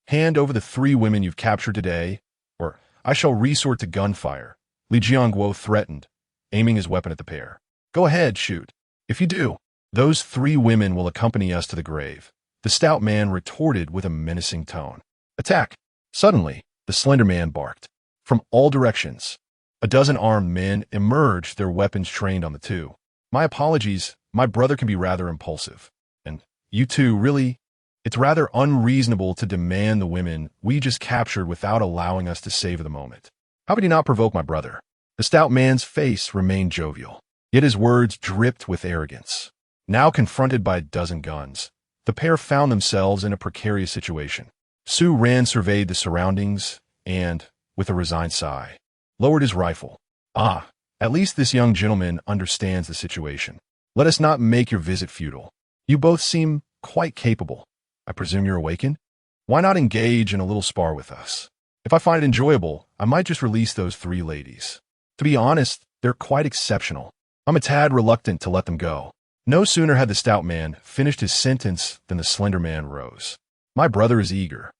Hand over the 3 women you've captured today, or I shall resort to gunfire," Li Jianguo threatened, aiming his weapon at the pair. "Go ahead, shoot. If you do, those 3 women will accompany us to the grave," the stout man retorted with a menacing tone. "Attack!" Suddenly, the slender man barked. From all directions, a dozen armed men emerged, their weapons trained on the two. "My apologies, my brother can be rather impulsive. And you two, really? It's rather unreasonable to demand the women we just captured without allowing us to savor the moment. How could you not provoke my brother?" The stout man's face remained jovial, yet his words dripped with arrogance. Now confronted by a dozen guns, the pair found themselves in a precarious situation. Su Ran surveyed the surroundings and, with a resigned sigh, lowered his rifle. "Ah, at least this young gentleman understands the situation. Let us not make your visit futile. You both seem quite capable. I presume you're awakened? Why not engage in a little spar with us? If I find it enjoyable, I might just release those 3 ladies. To be honest, they're quite exceptional. I'm a tad reluctant to let them go." No sooner had the stout man finished his sentence than the slender man rose. "My brother is eager.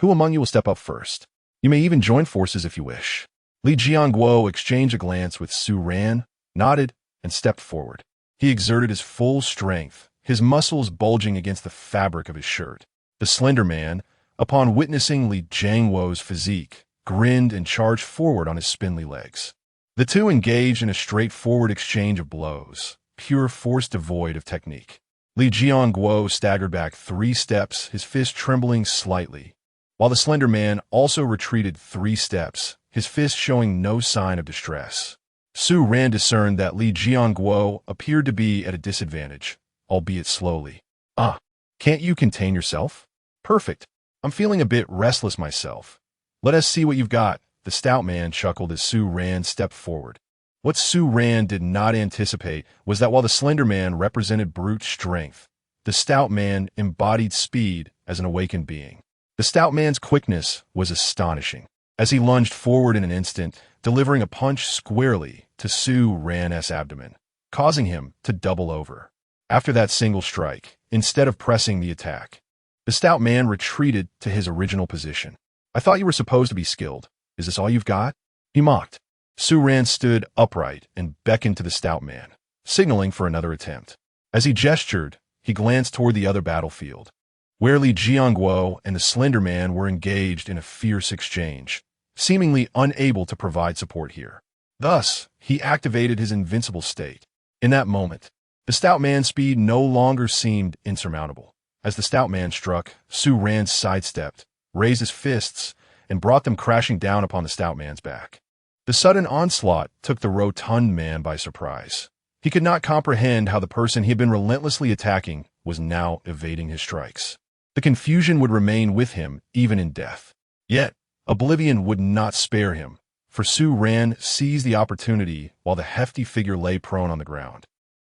Who among you will step up first? You may even join forces if you wish." Li Jianguo exchanged a glance with Su Ran, nodded, and stepped forward. He exerted his full strength, his muscles bulging against the fabric of his shirt. The slender man, upon witnessing Li Jianguo's physique, grinned and charged forward on his spindly legs. The two engaged in a straightforward exchange of blows, pure force devoid of technique. Li Jianguo staggered back 3 steps, his fist trembling slightly, while the slender man also retreated 3 steps, his fist showing no sign of distress. Su Ran discerned that Li Jianguo appeared to be at a disadvantage, albeit slowly. "Ah, can't you contain yourself? Perfect. I'm feeling a bit restless myself. Let us see what you've got," the stout man chuckled as Su Ran stepped forward. What Su Ran did not anticipate was that while the slender man represented brute strength, the stout man embodied speed as an awakened being. The stout man's quickness was astonishing, as he lunged forward in an instant, delivering a punch squarely to Su Ran's abdomen, causing him to double over. After that single strike, instead of pressing the attack, the stout man retreated to his original position. "I thought you were supposed to be skilled. Is this all you've got?" he mocked. Su Ran stood upright and beckoned to the stout man, signaling for another attempt. As he gestured, he glanced toward the other battlefield, where Li Jianguo and the slender man were engaged in a fierce exchange, seemingly unable to provide support here. Thus, he activated his invincible state. In that moment, the stout man's speed no longer seemed insurmountable. As the stout man struck, Su Ran sidestepped, raised his fists, and brought them crashing down upon the stout man's back. The sudden onslaught took the rotund man by surprise. He could not comprehend how the person he had been relentlessly attacking was now evading his strikes. The confusion would remain with him even in death. Yet, oblivion would not spare him, for Su Ran seized the opportunity while the hefty figure lay prone on the ground,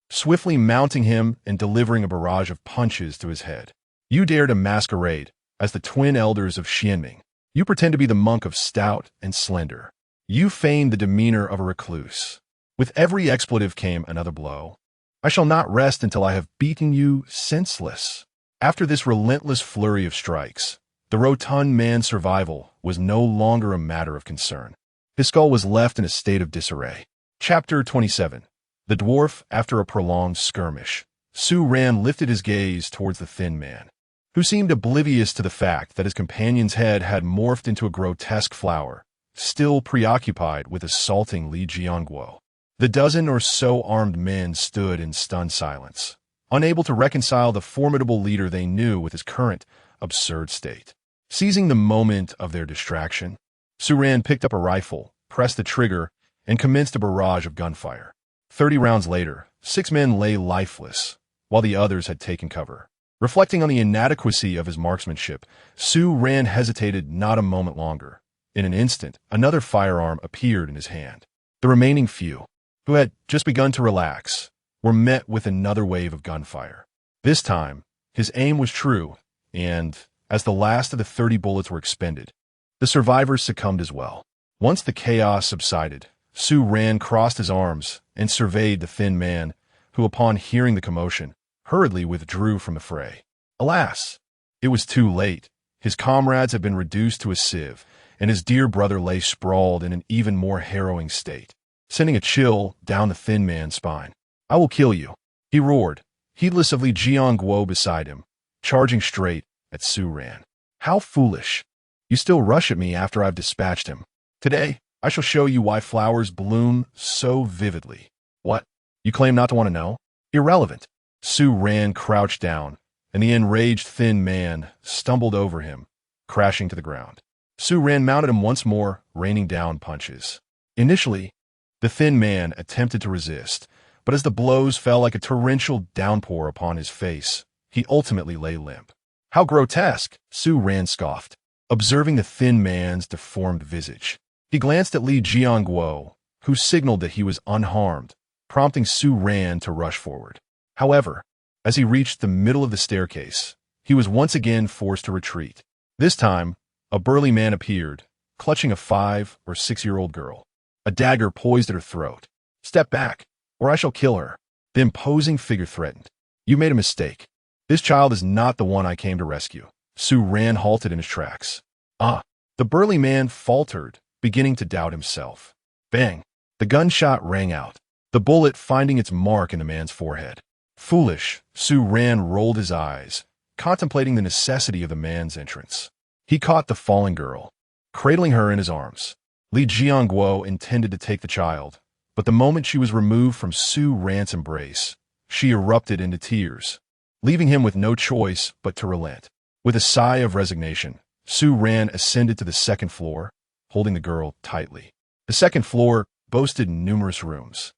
swiftly mounting him and delivering a barrage of punches to his head. "You dare to masquerade as the twin elders of Xianming. You pretend to be the monk of stout and slender. You feign the demeanor of a recluse." With every expletive came another blow. "I shall not rest until I have beaten you senseless." After this relentless flurry of strikes, the rotund man's survival was no longer a matter of concern. His skull was left in a state of disarray. Chapter 27. The dwarf after a prolonged skirmish. Su Ran lifted his gaze towards the thin man, who seemed oblivious to the fact that his companion's head had morphed into a grotesque flower, still preoccupied with assaulting Li Jianguo. The dozen or so armed men stood in stunned silence, unable to reconcile the formidable leader they knew with his current, absurd state. Seizing the moment of their distraction, Su Ran picked up a rifle, pressed the trigger, and commenced a barrage of gunfire. 30 rounds later, 6 men lay lifeless, while the others had taken cover. Reflecting on the inadequacy of his marksmanship, Su Ran hesitated not a moment longer. In an instant, another firearm appeared in his hand. The remaining few, who had just begun to relax, were met with another wave of gunfire. This time, his aim was true, and, as the last of the 30 bullets were expended, the survivors succumbed as well. Once the chaos subsided, Su Ran crossed his arms and surveyed the thin man, who, upon hearing the commotion, hurriedly withdrew from the fray. Alas, it was too late. His comrades had been reduced to a sieve, and his dear brother lay sprawled in an even more harrowing state, sending a chill down the thin man's spine. "I will kill you," he roared, heedless of Li Jianguo beside him, charging straight at Su Ran. "How foolish! You still rush at me after I've dispatched him. Today, I shall show you why flowers bloom so vividly." "What? You claim not to want to know?" "Irrelevant." Su Ran crouched down, and the enraged thin man stumbled over him, crashing to the ground. Su Ran mounted him once more, raining down punches. Initially, the thin man attempted to resist, but as the blows fell like a torrential downpour upon his face, he ultimately lay limp. "How grotesque!" Su Ran scoffed, observing the thin man's deformed visage. He glanced at Li Jianguo, who signaled that he was unharmed, prompting Su Ran to rush forward. However, as he reached the middle of the staircase, he was once again forced to retreat. This time, a burly man appeared, clutching a 5- or 6-year-old girl, a dagger poised at her throat. "Step back, or I shall kill her," the imposing figure threatened. "You made a mistake. This child is not the one I came to rescue." Su Ran halted in his tracks. "Ah!" The burly man faltered, beginning to doubt himself. Bang! The gunshot rang out, the bullet finding its mark in the man's forehead. Foolish, Su Ran rolled his eyes, contemplating the necessity of the man's entrance. He caught the fallen girl, cradling her in his arms. Li Jianguo intended to take the child, but the moment she was removed from Su Ran's embrace, she erupted into tears, leaving him with no choice but to relent. With a sigh of resignation, Su Ran ascended to the second floor, holding the girl tightly. The second floor boasted numerous rooms.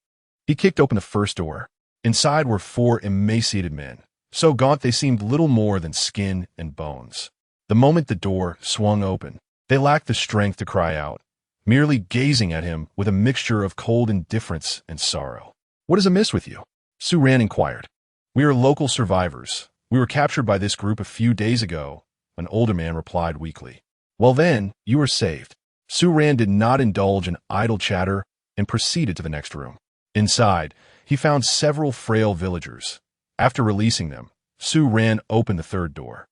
He kicked open the first door. Inside were 4 emaciated men, so gaunt they seemed little more than skin and bones. The moment the door swung open, they lacked the strength to cry out, merely gazing at him with a mixture of cold indifference and sorrow. "What is amiss with you?" Su Ran inquired. "We are local survivors. We were captured by this group a few days ago," an older man replied weakly. "Well then, you are saved." Su Ran did not indulge in idle chatter and proceeded to the next room. Inside, he found several frail villagers. After releasing them, Su Ran opened the third door.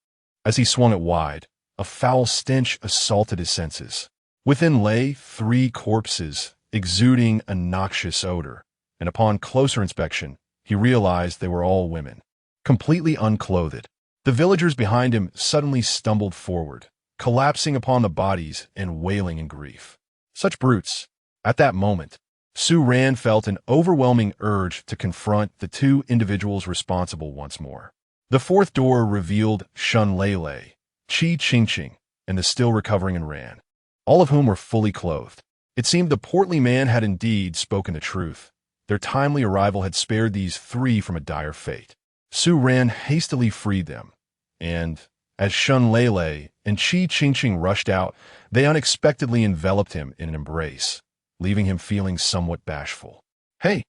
As he swung it wide, a foul stench assaulted his senses. Within lay 3 corpses, exuding a noxious odor, and upon closer inspection, he realized they were all women, completely unclothed. The villagers behind him suddenly stumbled forward, collapsing upon the bodies and wailing in grief. Such brutes! At that moment, Su Ran felt an overwhelming urge to confront the 2 individuals responsible once more. The fourth door revealed Shun Lei, Qi Qingqing, and the still recovering Ran, all of whom were fully clothed. It seemed the portly man had indeed spoken the truth. Their timely arrival had spared these 3 from a dire fate. Su Ran hastily freed them, and, as Shun Lei and Qi Qingqing rushed out, they unexpectedly enveloped him in an embrace, leaving him feeling somewhat bashful. "Hey,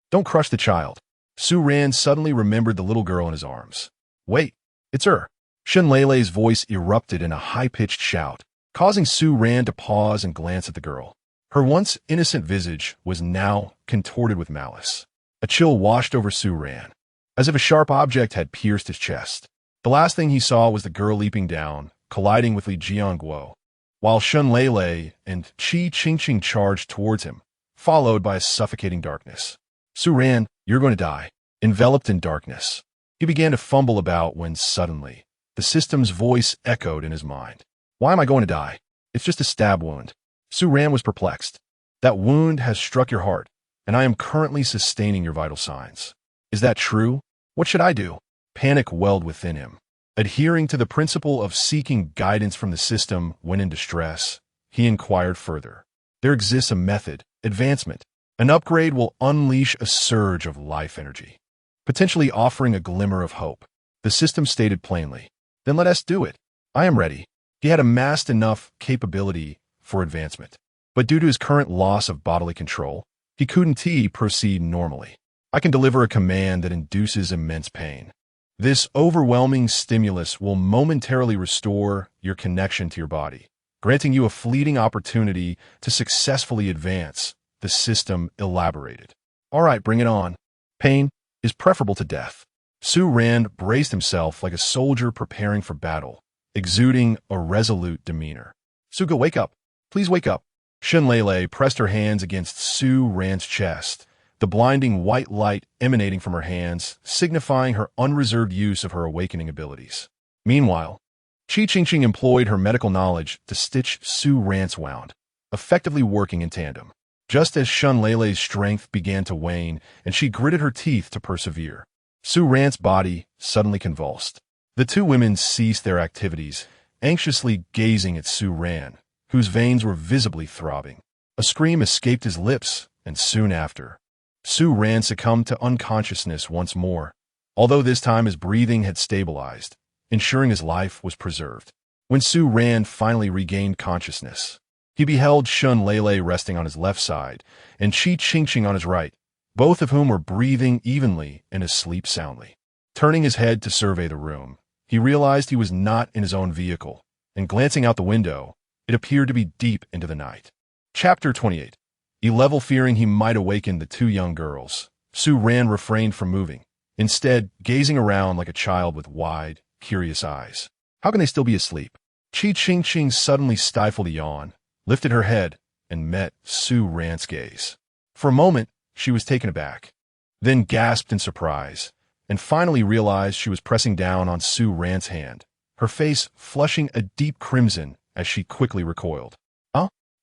don't crush the child." Su Ran suddenly remembered the little girl in his arms. "Wait, it's her." Shun Lei's voice erupted in a high-pitched shout, causing Su Ran to pause and glance at the girl. Her once innocent visage was now contorted with malice. A chill washed over Su Ran, as if a sharp object had pierced his chest. The last thing he saw was the girl leaping down, colliding with Li Jianguo, while Shun Lei and Qi Qingqing charged towards him, followed by a suffocating darkness. "Su Ran, you're going to die." Enveloped in darkness, He began to fumble about when suddenly, the system's voice echoed in his mind. Why am I going to die? It's just a stab wound. Su Ran was perplexed. That wound has struck your heart, and I am currently sustaining your vital signs. Is that true? What should I do? Panic welled within him. Adhering to the principle of seeking guidance from the system when in distress, he inquired further. There exists a method, advancement. An upgrade will unleash a surge of life energy, potentially offering a glimmer of hope. The system stated plainly. Then let us do it. I am ready. He had amassed enough capability for advancement, but due to his current loss of bodily control, he couldn't proceed normally. I can deliver a command that induces immense pain. This overwhelming stimulus will momentarily restore your connection to your body, granting you a fleeting opportunity to successfully advance, the system elaborated. All right, bring it on. Pain is preferable to death. Su Ran braced himself like a soldier preparing for battle, exuding a resolute demeanor. Suga, wake up. Please wake up. Shenlele pressed her hands against Su Ran's chest, the blinding white light emanating from her hands, signifying her unreserved use of her awakening abilities. Meanwhile, Qi Qingqing employed her medical knowledge to stitch Su Ran's wound, effectively working in tandem. Just as Shenlele's strength began to wane and she gritted her teeth to persevere, Su Ran's body suddenly convulsed. The two women ceased their activities, anxiously gazing at Su Ran, whose veins were visibly throbbing. A scream escaped his lips, and soon after, Su Ran succumbed to unconsciousness once more, although this time his breathing had stabilized, ensuring his life was preserved. When Su Ran finally regained consciousness, he beheld Shenlele resting on his left side and Qi Qingqing on his right, both of whom were breathing evenly and asleep soundly. Turning his head to survey the room, he realized he was not in his own vehicle, and glancing out the window, it appeared to be deep into the night. Chapter 28. Level fearing he might awaken the two young girls, Su Ran refrained from moving, instead gazing around like a child with wide, curious eyes. How can they still be asleep? Qi Qingqing suddenly stifled a yawn, lifted her head, and met Su Ran's gaze. For a moment, she was taken aback, then gasped in surprise, and finally realized she was pressing down on Su Ran's hand, her face flushing a deep crimson as she quickly recoiled.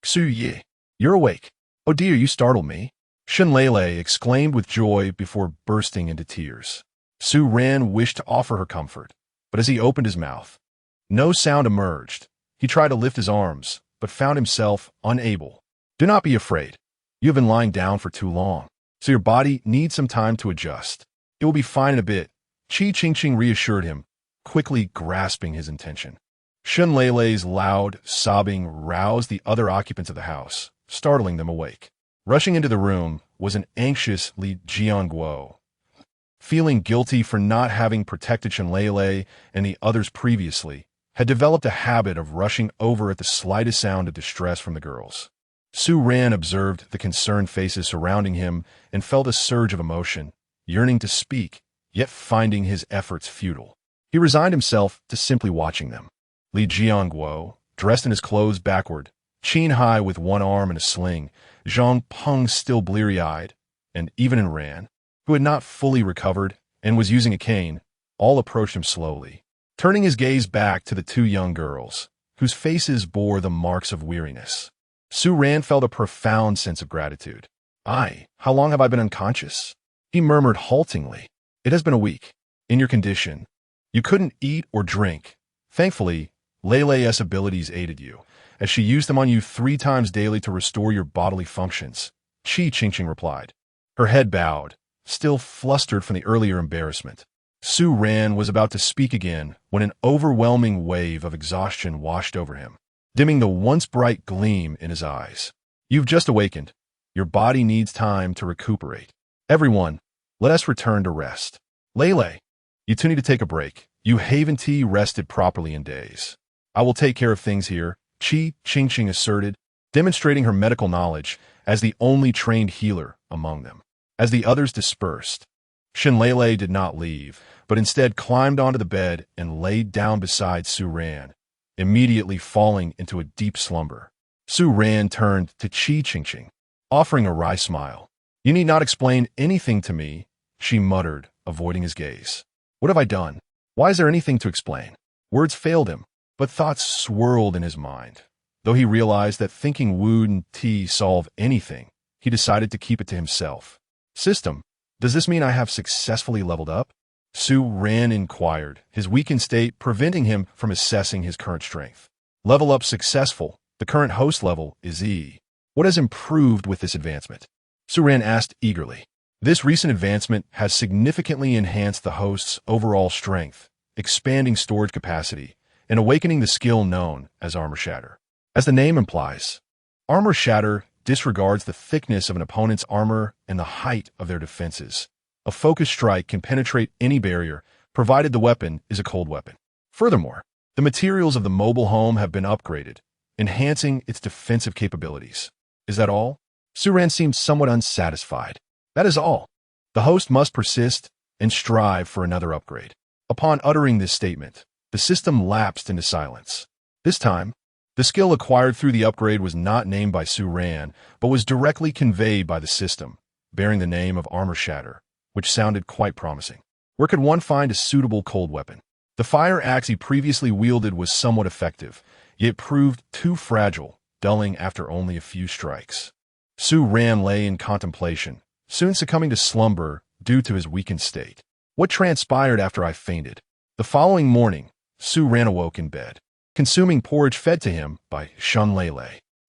Su Yi, you're awake. Oh dear, you startled me. Shenlele exclaimed with joy before bursting into tears. Su Ran wished to offer her comfort, but as he opened his mouth, no sound emerged. He tried to lift his arms, but found himself unable. Do not be afraid. You have been lying down for too long, so your body needs some time to adjust. It will be fine in a bit, Qi Qingqing reassured him, quickly grasping his intention. Shenlele's loud sobbing roused the other occupants of the house, startling them awake. Rushing into the room was an anxious Li Jianguo. Feeling guilty for not having protected Shenlele and the others previously, had developed a habit of rushing over at the slightest sound of distress from the girls. Su Ran observed the concerned faces surrounding him and felt a surge of emotion, yearning to speak, yet finding his efforts futile. He resigned himself to simply watching them. Li Jianguo, dressed in his clothes backward, Qin Hai with one arm in a sling, Zhang Peng still bleary-eyed, and even in Ran, who had not fully recovered and was using a cane, all approached him slowly, turning his gaze back to the two young girls, whose faces bore the marks of weariness. Su Ran felt a profound sense of gratitude. How long have I been unconscious? He murmured haltingly. It has been a week. In your condition, you couldn't eat or drink. Thankfully, Lele's abilities aided you, as she used them on you 3 times daily to restore your bodily functions, Qi Qingqing replied. Her head bowed, still flustered from the earlier embarrassment. Su Ran was about to speak again when an overwhelming wave of exhaustion washed over him, dimming the once bright gleam in his eyes. You've just awakened. Your body needs time to recuperate. Everyone, let us return to rest. Lele, you two need to take a break. You haven't rested properly in days. I will take care of things here, Qi Qingqing asserted, demonstrating her medical knowledge as the only trained healer among them. As the others dispersed, Shenlele did not leave, but instead climbed onto the bed and laid down beside Su Ran, immediately falling into a deep slumber. Su Ran turned to Qi Qingqing, offering a wry smile. You need not explain anything to me, she muttered, avoiding his gaze. What have I done? Why is there anything to explain? Words failed him, but thoughts swirled in his mind. Though he realized that thinking wouldn't solve anything, he decided to keep it to himself. System, does this mean I have successfully leveled up? Su Ran inquired, his weakened state preventing him from assessing his current strength. Level up successful. The current host level is E. What has improved with this advancement? Su Ran asked eagerly. This recent advancement has significantly enhanced the host's overall strength, expanding storage capacity, and awakening the skill known as Armor Shatter. As the name implies, Armor Shatter disregards the thickness of an opponent's armor and the height of their defenses. A focused strike can penetrate any barrier, provided the weapon is a cold weapon. Furthermore, the materials of the mobile home have been upgraded, enhancing its defensive capabilities. Is that all? Su Ran seemed somewhat unsatisfied. That is all. The host must persist and strive for another upgrade. Upon uttering this statement, the system lapsed into silence. This time, the skill acquired through the upgrade was not named by Su Ran, but was directly conveyed by the system, bearing the name of Armor Shatter, which sounded quite promising. Where could one find a suitable cold weapon? The fire axe he previously wielded was somewhat effective, yet proved too fragile, dulling after only a few strikes. Su Ran lay in contemplation, soon succumbing to slumber due to his weakened state. What transpired after I fainted? The following morning, Su Ran awoke in bed, consuming porridge fed to him by Shun Lele.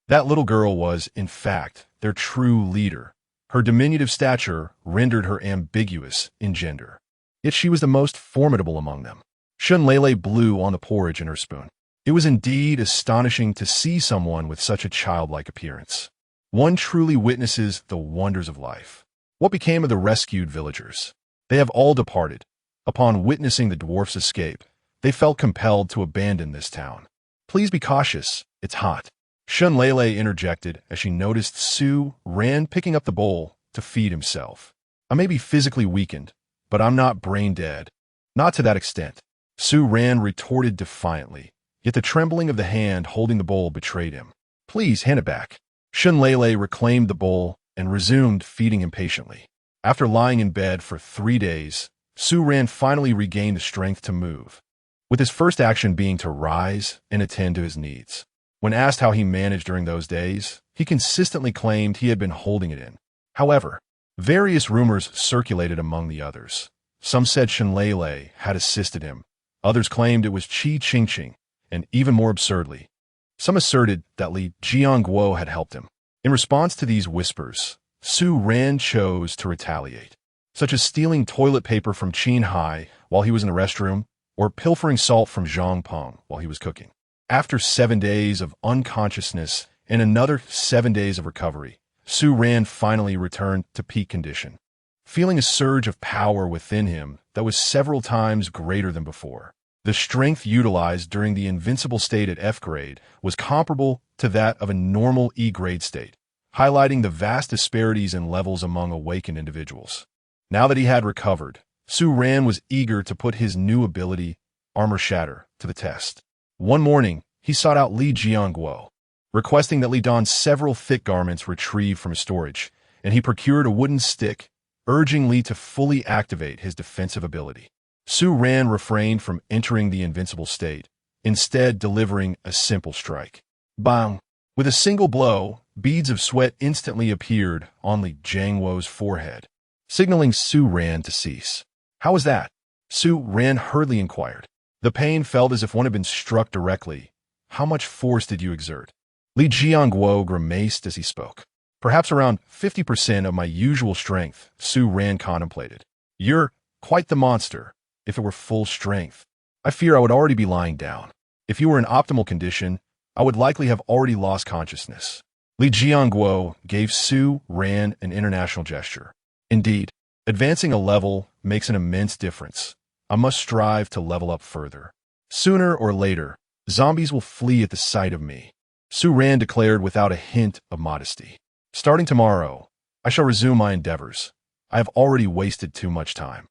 That little girl was, in fact, their true leader. Her diminutive stature rendered her ambiguous in gender. Yet she was the most formidable among them. Shun Lele blew on the porridge in her spoon. It was indeed astonishing to see someone with such a childlike appearance. One truly witnesses the wonders of life. What became of the rescued villagers? They have all departed. Upon witnessing the dwarf's escape, they felt compelled to abandon this town. Please be cautious, it's hot. Shun Lele interjected as she noticed Su Ran picking up the bowl to feed himself. I may be physically weakened, but I'm not brain dead. Not to that extent. Su Ran retorted defiantly, yet the trembling of the hand holding the bowl betrayed him. Please hand it back. Shun Lele reclaimed the bowl and resumed feeding him patiently. After lying in bed for 3 days, Su Ran finally regained the strength to move, with his first action being to rise and attend to his needs. When asked how he managed during those days, he consistently claimed he had been holding it in. However, various rumors circulated among the others. Some said Shenlele had assisted him. Others claimed it was Qi Qingqing, and even more absurdly, some asserted that Li Jiangguo had helped him. In response to these whispers, Su Ran chose to retaliate, such as stealing toilet paper from Qin Hai while he was in the restroom, or pilfering salt from Zhang Peng while he was cooking. After 7 days of unconsciousness and another 7 days of recovery, Su Ran finally returned to peak condition, feeling a surge of power within him that was several times greater than before. The strength utilized during the invincible state at F grade was comparable to that of a normal E grade state, highlighting the vast disparities in levels among awakened individuals. Now that he had recovered, Su Ran was eager to put his new ability, Armor Shatter, to the test. One morning, he sought out Li Jiangguo, requesting that Li don several thick garments retrieved from his storage, and he procured a wooden stick, urging Li to fully activate his defensive ability. Su Ran refrained from entering the invincible state, instead delivering a simple strike. Bang! With a single blow, beads of sweat instantly appeared on Li Jiangguo's forehead, signaling Su Ran to cease. How was that? Su Ran hurriedly inquired. The pain felt as if one had been struck directly. How much force did you exert? Li Jiangguo grimaced as he spoke. Perhaps around 50% of my usual strength, Su Ran contemplated. You're quite the monster. If it were full strength, I fear I would already be lying down. If you were in optimal condition, I would likely have already lost consciousness. Li Jiangguo gave Su Ran an international gesture. Indeed, advancing a level makes an immense difference. I must strive to level up further. Sooner or later, zombies will flee at the sight of me, Su Ran declared without a hint of modesty. Starting tomorrow, I shall resume my endeavors. I have already wasted too much time.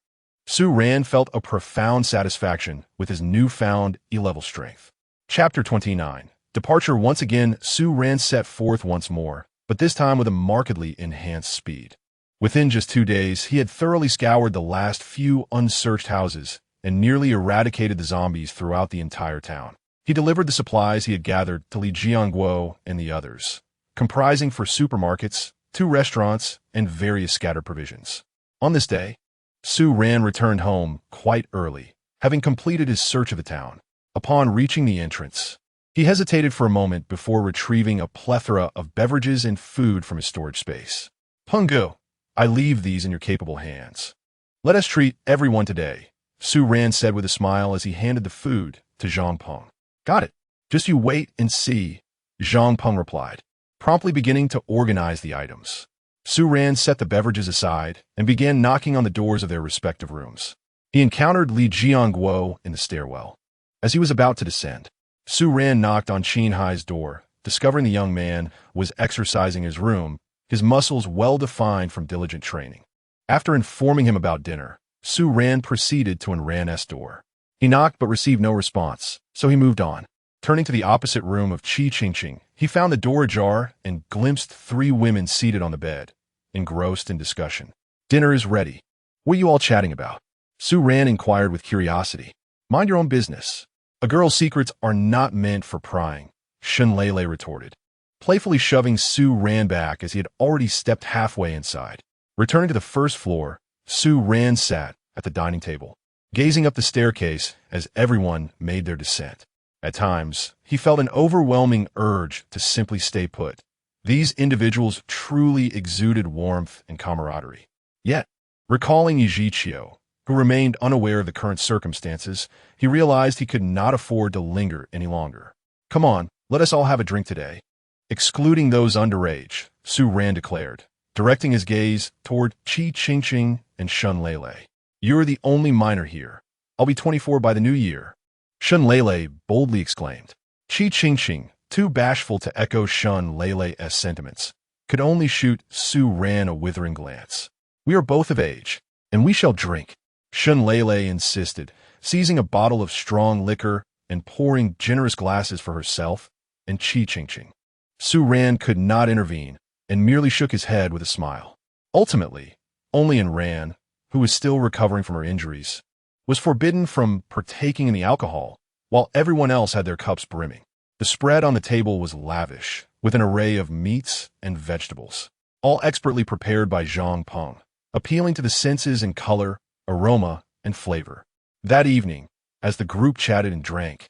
Su Ran felt a profound satisfaction with his newfound E-level strength. Chapter 29. Departure. Once again, Su Ran set forth once more, but this time with a markedly enhanced speed. Within just 2 days, he had thoroughly scoured the last few unsearched houses and nearly eradicated the zombies throughout the entire town. He delivered the supplies he had gathered to Li Jiangguo and the others, comprising for supermarkets, 2 restaurants, and various scattered provisions. On this day, Su Ran returned home quite early, having completed his search of the town. Upon reaching the entrance, he hesitated for a moment before retrieving a plethora of beverages and food from his storage space. Pungu, I leave these in your capable hands. Let us treat everyone today, Su Ran said with a smile as he handed the food to Zhang Peng. Got it. Just you wait and see, Zhang Peng replied, promptly beginning to organize the items. Su Ran set the beverages aside and began knocking on the doors of their respective rooms. He encountered Li Jiangguo in the stairwell. As he was about to descend, Su Ran knocked on Qin Hai's door, discovering the young man was exercising his room, his muscles well-defined from diligent training. After informing him about dinner, Su Ran proceeded to Ran's door. He knocked but received no response, so he moved on. Turning to the opposite room of Qi Qingqing, he found the door ajar and glimpsed 3 women seated on the bed, engrossed in discussion. Dinner is ready. What are you all chatting about? Su Ran inquired with curiosity. Mind your own business. A girl's secrets are not meant for prying, Shun Lele retorted, playfully shoving Su Ran back as he had already stepped halfway inside. Returning to the first floor, Su Ran sat at the dining table, gazing up the staircase as everyone made their descent. At times, he felt an overwhelming urge to simply stay put. These individuals truly exuded warmth and camaraderie. Yet, recalling Yichio, who remained unaware of the current circumstances, he realized he could not afford to linger any longer. Come on, let us all have a drink today. Excluding those underage, Su Ran declared, directing his gaze toward Qi Qingqing and Shun Lele. You're the only minor here. I'll be 24 by the new year. Shun Lele boldly exclaimed. Qi Qingqing, too bashful to echo Shun Lele's sentiments, could only shoot Su Ran a withering glance. We are both of age, and we shall drink, Shun Lele insisted, seizing a bottle of strong liquor and pouring generous glasses for herself and Qi Qingqing. Su Ran could not intervene and merely shook his head with a smile. Ultimately, only Ran, who was still recovering from her injuries, was forbidden from partaking in the alcohol, while everyone else had their cups brimming. The spread on the table was lavish, with an array of meats and vegetables, all expertly prepared by Zhang Peng, appealing to the senses in color, aroma, and flavor. That evening, as the group chatted and drank,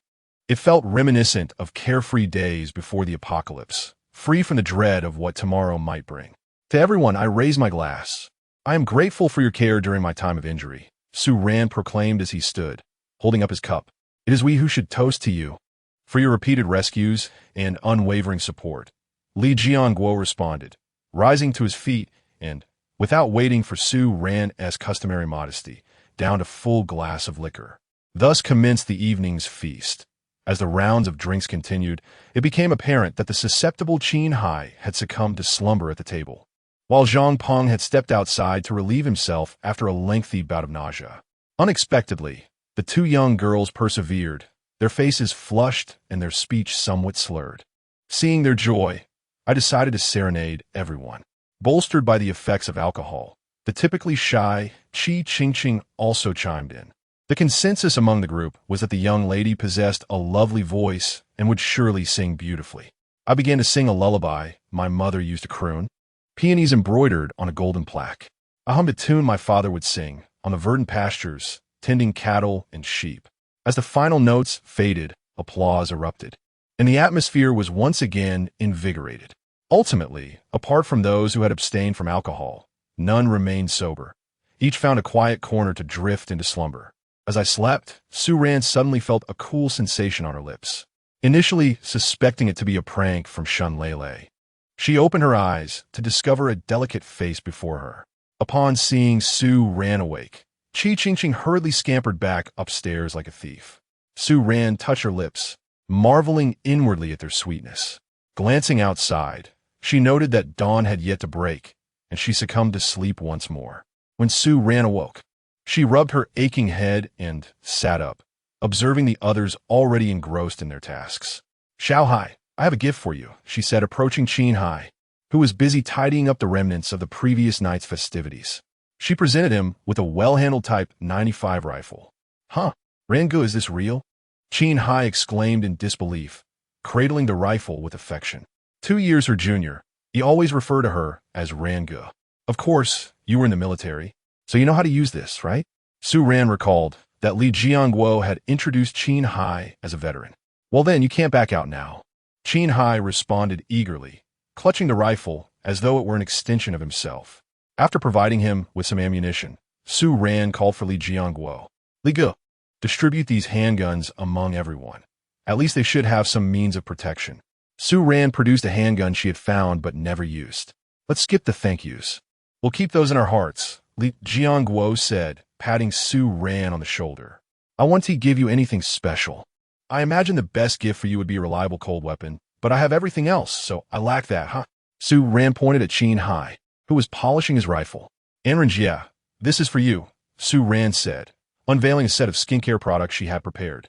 it felt reminiscent of carefree days before the apocalypse, free from the dread of what tomorrow might bring. To everyone, I raise my glass. I am grateful for your care during my time of injury, Su Ran proclaimed as he stood, holding up his cup. It is we who should toast to you for your repeated rescues and unwavering support. Li Jiangguo responded, rising to his feet and, without waiting for Su Ran's customary modesty, downed a full glass of liquor. Thus commenced the evening's feast. As the rounds of drinks continued, it became apparent that the susceptible Qin Hai had succumbed to slumber at the table, while Zhang Peng had stepped outside to relieve himself after a lengthy bout of nausea. Unexpectedly, the 2 young girls persevered, their faces flushed and their speech somewhat slurred. Seeing their joy, I decided to serenade everyone. Bolstered by the effects of alcohol, the typically shy Qi Qingqing also chimed in. The consensus among the group was that the young lady possessed a lovely voice and would surely sing beautifully. I began to sing a lullaby my mother used to croon, peonies embroidered on a golden plaque. I hummed a tune my father would sing on the verdant pastures, tending cattle and sheep. As the final notes faded, applause erupted, and the atmosphere was once again invigorated. Ultimately, apart from those who had abstained from alcohol, none remained sober. Each found a quiet corner to drift into slumber. As I slept, Su Ran suddenly felt a cool sensation on her lips, initially suspecting it to be a prank from Shun Lele. She opened her eyes to discover a delicate face before her. Upon seeing Su Ran awake, Qi Qingqing hurriedly scampered back upstairs like a thief. Su Ran touched her lips, marveling inwardly at their sweetness. Glancing outside, she noted that dawn had yet to break, and she succumbed to sleep once more. When Su Ran awoke, she rubbed her aching head and sat up, observing the others already engrossed in their tasks. Xiao Hai, I have a gift for you, she said, approaching Qin Hai, who was busy tidying up the remnants of the previous night's festivities. She presented him with a well-handled Type 95 rifle. Huh? Rangu, is this real? Qin Hai exclaimed in disbelief, cradling the rifle with affection. 2 years her junior, he always referred to her as Rangu. Of course, you were in the military, so you know how to use this, right? Su Ran recalled that Li Jiangguo had introduced Qin Hai as a veteran. Well then, you can't back out now. Qin Hai responded eagerly, clutching the rifle as though it were an extension of himself. After providing him with some ammunition, Su Ran called for Li Jiangguo. Li Ge, distribute these handguns among everyone. At least they should have some means of protection. Su Ran produced a handgun she had found but never used. Let's skip the thank yous. We'll keep those in our hearts, Li Jiangguo said, patting Su Ran on the shoulder. I want to give you anything special. I imagine the best gift for you would be a reliable cold weapon, but I have everything else, so I lack that, huh? Su Ran pointed at Qin Hai, who was polishing his rifle. Anren, yeah, this is for you, Su Ran said, unveiling a set of skincare products she had prepared.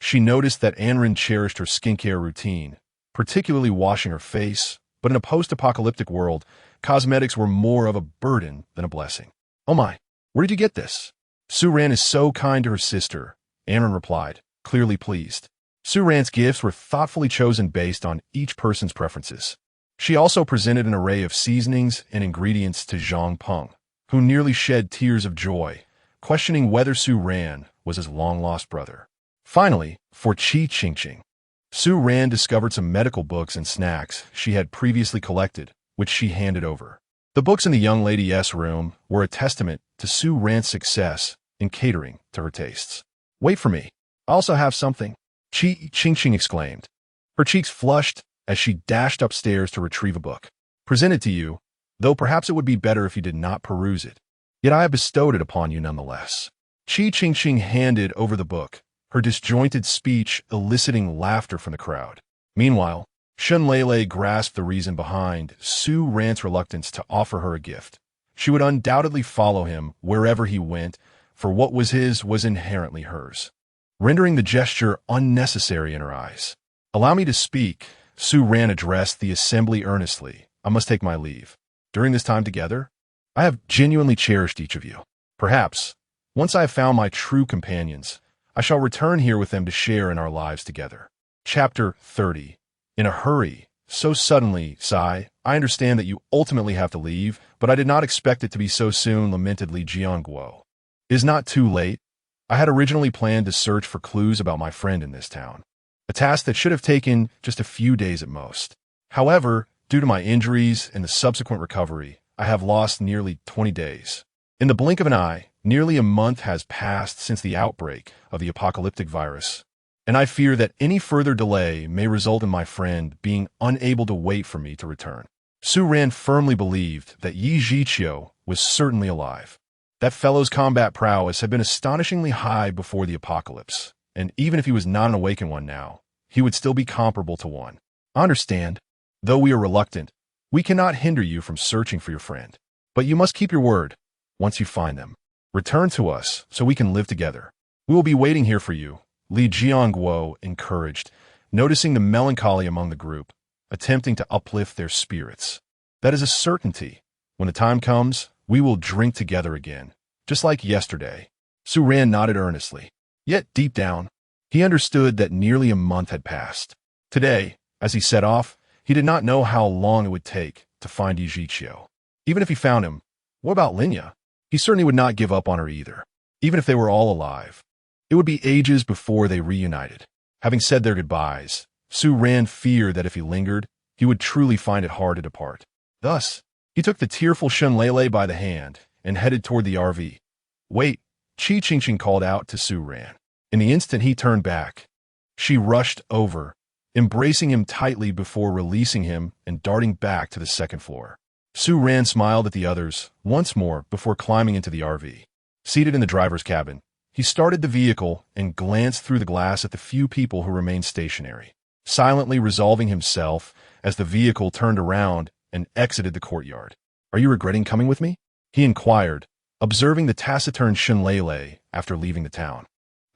She noticed that Anren cherished her skincare routine, particularly washing her face, but in a post-apocalyptic world, cosmetics were more of a burden than a blessing. Oh my, where did you get this? Su Ran is so kind to her sister, Anren replied, clearly pleased. Su Ran's gifts were thoughtfully chosen based on each person's preferences. She also presented an array of seasonings and ingredients to Zhang Peng, who nearly shed tears of joy, questioning whether Su Ran was his long-lost brother. Finally, for Qi Qingqing, Su Ran discovered some medical books and snacks she had previously collected, which she handed over. The books in the young lady's room were a testament to Su Ran's success in catering to her tastes. Wait for me. I also have something, Qi Qingqing exclaimed. Her cheeks flushed as she dashed upstairs to retrieve a book. Presented to you, though perhaps it would be better if you did not peruse it. Yet I have bestowed it upon you nonetheless. Qi Qingqing handed over the book, her disjointed speech eliciting laughter from the crowd. Meanwhile, Shun Lele grasped the reason behind Su Ran's reluctance to offer her a gift. She would undoubtedly follow him wherever he went, for what was his was inherently hers, rendering the gesture unnecessary in her eyes. Allow me to speak, Su Ran addressed the assembly earnestly. I must take my leave. During this time together, I have genuinely cherished each of you. Perhaps, once I have found my true companions, I shall return here with them to share in our lives together. Chapter 30. In a hurry, so suddenly, Sai, I understand that you ultimately have to leave, but I did not expect it to be so soon, lamented Li Jiangguo. It is not too late. I had originally planned to search for clues about my friend in this town, a task that should have taken just a few days at most. However, due to my injuries and the subsequent recovery, I have lost nearly 20 days. In the blink of an eye, nearly a month has passed since the outbreak of the apocalyptic virus, and I fear that any further delay may result in my friend being unable to wait for me to return. Su Ran firmly believed that Yichio was certainly alive. That fellow's combat prowess had been astonishingly high before the apocalypse, and even if he was not an awakened one now, he would still be comparable to one. I understand. Though we are reluctant, we cannot hinder you from searching for your friend. But you must keep your word. Once you find them, return to us so we can live together. We will be waiting here for you, Li Jiangguo encouraged, noticing the melancholy among the group, attempting to uplift their spirits. That is a certainty. When the time comes, we will drink together again, just like yesterday. Su Ran nodded earnestly. Yet deep down, he understood that nearly a month had passed. Today, as he set off, he did not know how long it would take to find Yichio. Even if he found him, what about Linya? He certainly would not give up on her either, even if they were all alive. It would be ages before they reunited. Having said their goodbyes, Su Ran feared that if he lingered, he would truly find it hard to depart. Thus, he took the tearful Shun Lele by the hand and headed toward the RV. Wait, Qi Qingqing called out to Su Ran. In the instant he turned back, she rushed over, embracing him tightly before releasing him and darting back to the second floor. Su Ran smiled at the others once more before climbing into the RV. Seated in the driver's cabin, he started the vehicle and glanced through the glass at the few people who remained stationary, silently resolving himself as the vehicle turned around and exited the courtyard. Are you regretting coming with me? He inquired, observing the taciturn Shun Lele after leaving the town.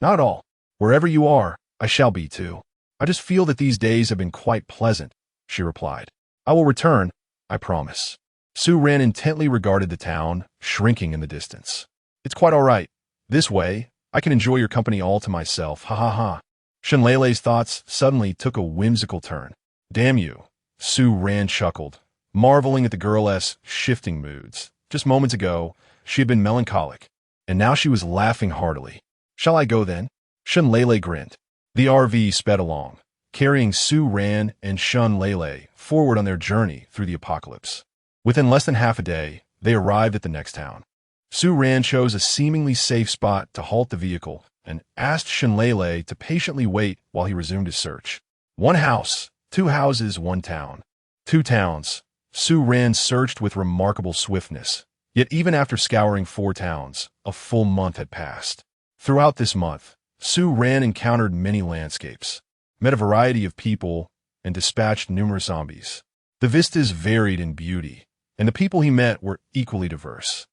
Not at all. Wherever you are, I shall be too. I just feel that these days have been quite pleasant, she replied. I will return, I promise. Su Ran intently regarded the town, shrinking in the distance. It's quite all right. This way, I can enjoy your company all to myself, ha ha ha. Shenleilei's thoughts suddenly took a whimsical turn. Damn you, Su Ran chuckled, marveling at the girl's shifting moods. Just moments ago, she had been melancholic, and now she was laughing heartily. Shall I go then? Shenleilei grinned. The RV sped along, carrying Su Ran and Shenleilei forward on their journey through the apocalypse. Within less than half a day, they arrived at the next town. Su Ran chose a seemingly safe spot to halt the vehicle and asked Shenleilei to patiently wait while he resumed his search. One house, two houses, one town. Two towns. Su Ran searched with remarkable swiftness. Yet even after scouring 4 towns, a full month had passed. Throughout this month, Su Ran encountered many landscapes, met a variety of people, and dispatched numerous zombies. The vistas varied in beauty, and the people he met were equally diverse.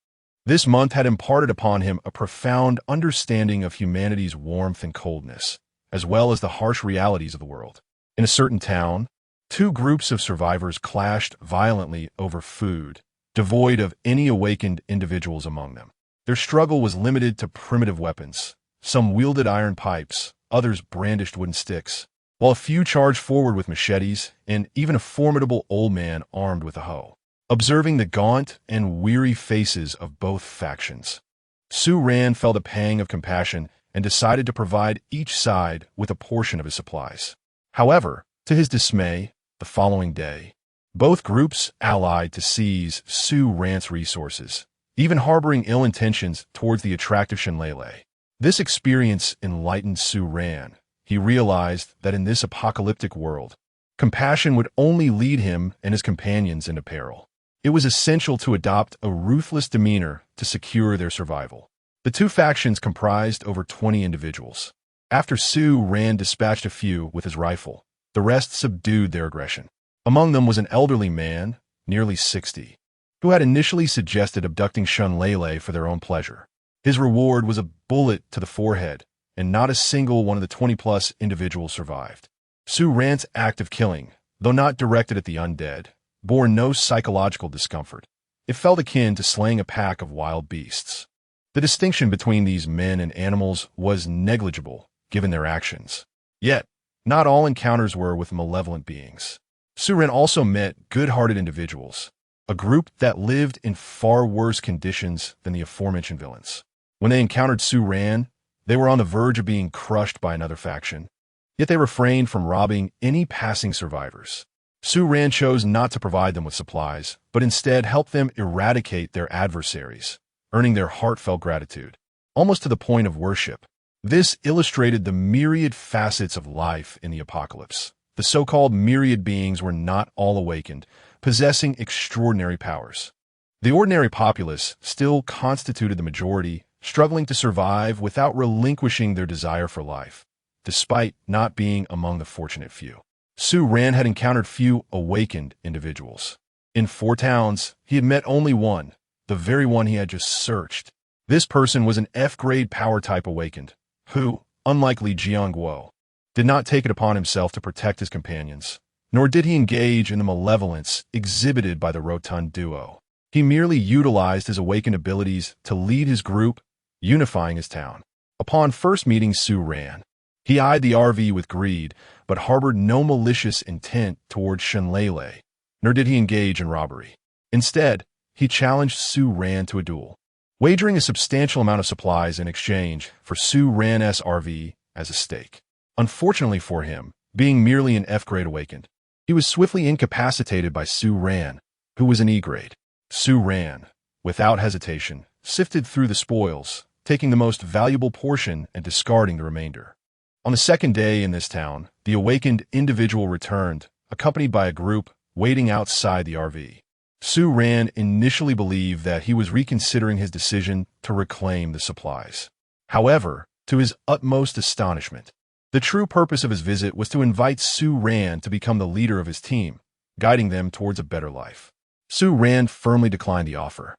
This month had imparted upon him a profound understanding of humanity's warmth and coldness, as well as the harsh realities of the world. In a certain town, 2 groups of survivors clashed violently over food, devoid of any awakened individuals among them. Their struggle was limited to primitive weapons. Some wielded iron pipes, others brandished wooden sticks, while a few charged forward with machetes, and even a formidable old man armed with a hoe. Observing the gaunt and weary faces of both factions, Su Ran felt a pang of compassion and decided to provide each side with a portion of his supplies. However, to his dismay, the following day, both groups allied to seize Su Ran's resources, even harboring ill intentions towards the attractive Shenleilei. This experience enlightened Su Ran. He realized that in this apocalyptic world, compassion would only lead him and his companions into peril. It was essential to adopt a ruthless demeanor to secure their survival. The 2 factions comprised over 20 individuals. After Su Ran dispatched a few with his rifle, the rest subdued their aggression. Among them was an elderly man, nearly 60, who had initially suggested abducting Shenleilei for their own pleasure. His reward was a bullet to the forehead, and not a single one of the 20-plus individuals survived. Su Ran's act of killing, though not directed at the undead, bore no psychological discomfort. It felt akin to slaying a pack of wild beasts. The distinction between these men and animals was negligible, given their actions. Yet, not all encounters were with malevolent beings. Su Ran also met good-hearted individuals, a group that lived in far worse conditions than the aforementioned villains. When they encountered Su Ran, they were on the verge of being crushed by another faction, yet they refrained from robbing any passing survivors. Su Ran chose not to provide them with supplies, but instead helped them eradicate their adversaries, earning their heartfelt gratitude, almost to the point of worship. This illustrated the myriad facets of life in the apocalypse. The so-called myriad beings were not all awakened, possessing extraordinary powers. The ordinary populace still constituted the majority, struggling to survive without relinquishing their desire for life, despite not being among the fortunate few. Su Ran had encountered few awakened individuals. In 4 towns, he had met only one, the very one he had just searched. This person was an F-grade power type awakened, who, unlike Li Jiangguo, did not take it upon himself to protect his companions, nor did he engage in the malevolence exhibited by the rotund duo. He merely utilized his awakened abilities to lead his group, unifying his town. Upon first meeting Su Ran, he eyed the RV with greed, but harbored no malicious intent towards Shenleilei, nor did he engage in robbery. Instead, he challenged Su Ran to a duel, wagering a substantial amount of supplies in exchange for Su Ran's RV as a stake. Unfortunately for him, being merely an F-grade awakened, he was swiftly incapacitated by Su Ran, who was an E-grade. Su Ran, without hesitation, sifted through the spoils, taking the most valuable portion and discarding the remainder. On the second day in this town, the awakened individual returned, accompanied by a group waiting outside the RV. Su Ran initially believed that he was reconsidering his decision to reclaim the supplies. However, to his utmost astonishment, the true purpose of his visit was to invite Su Ran to become the leader of his team, guiding them towards a better life. Su Ran firmly declined the offer,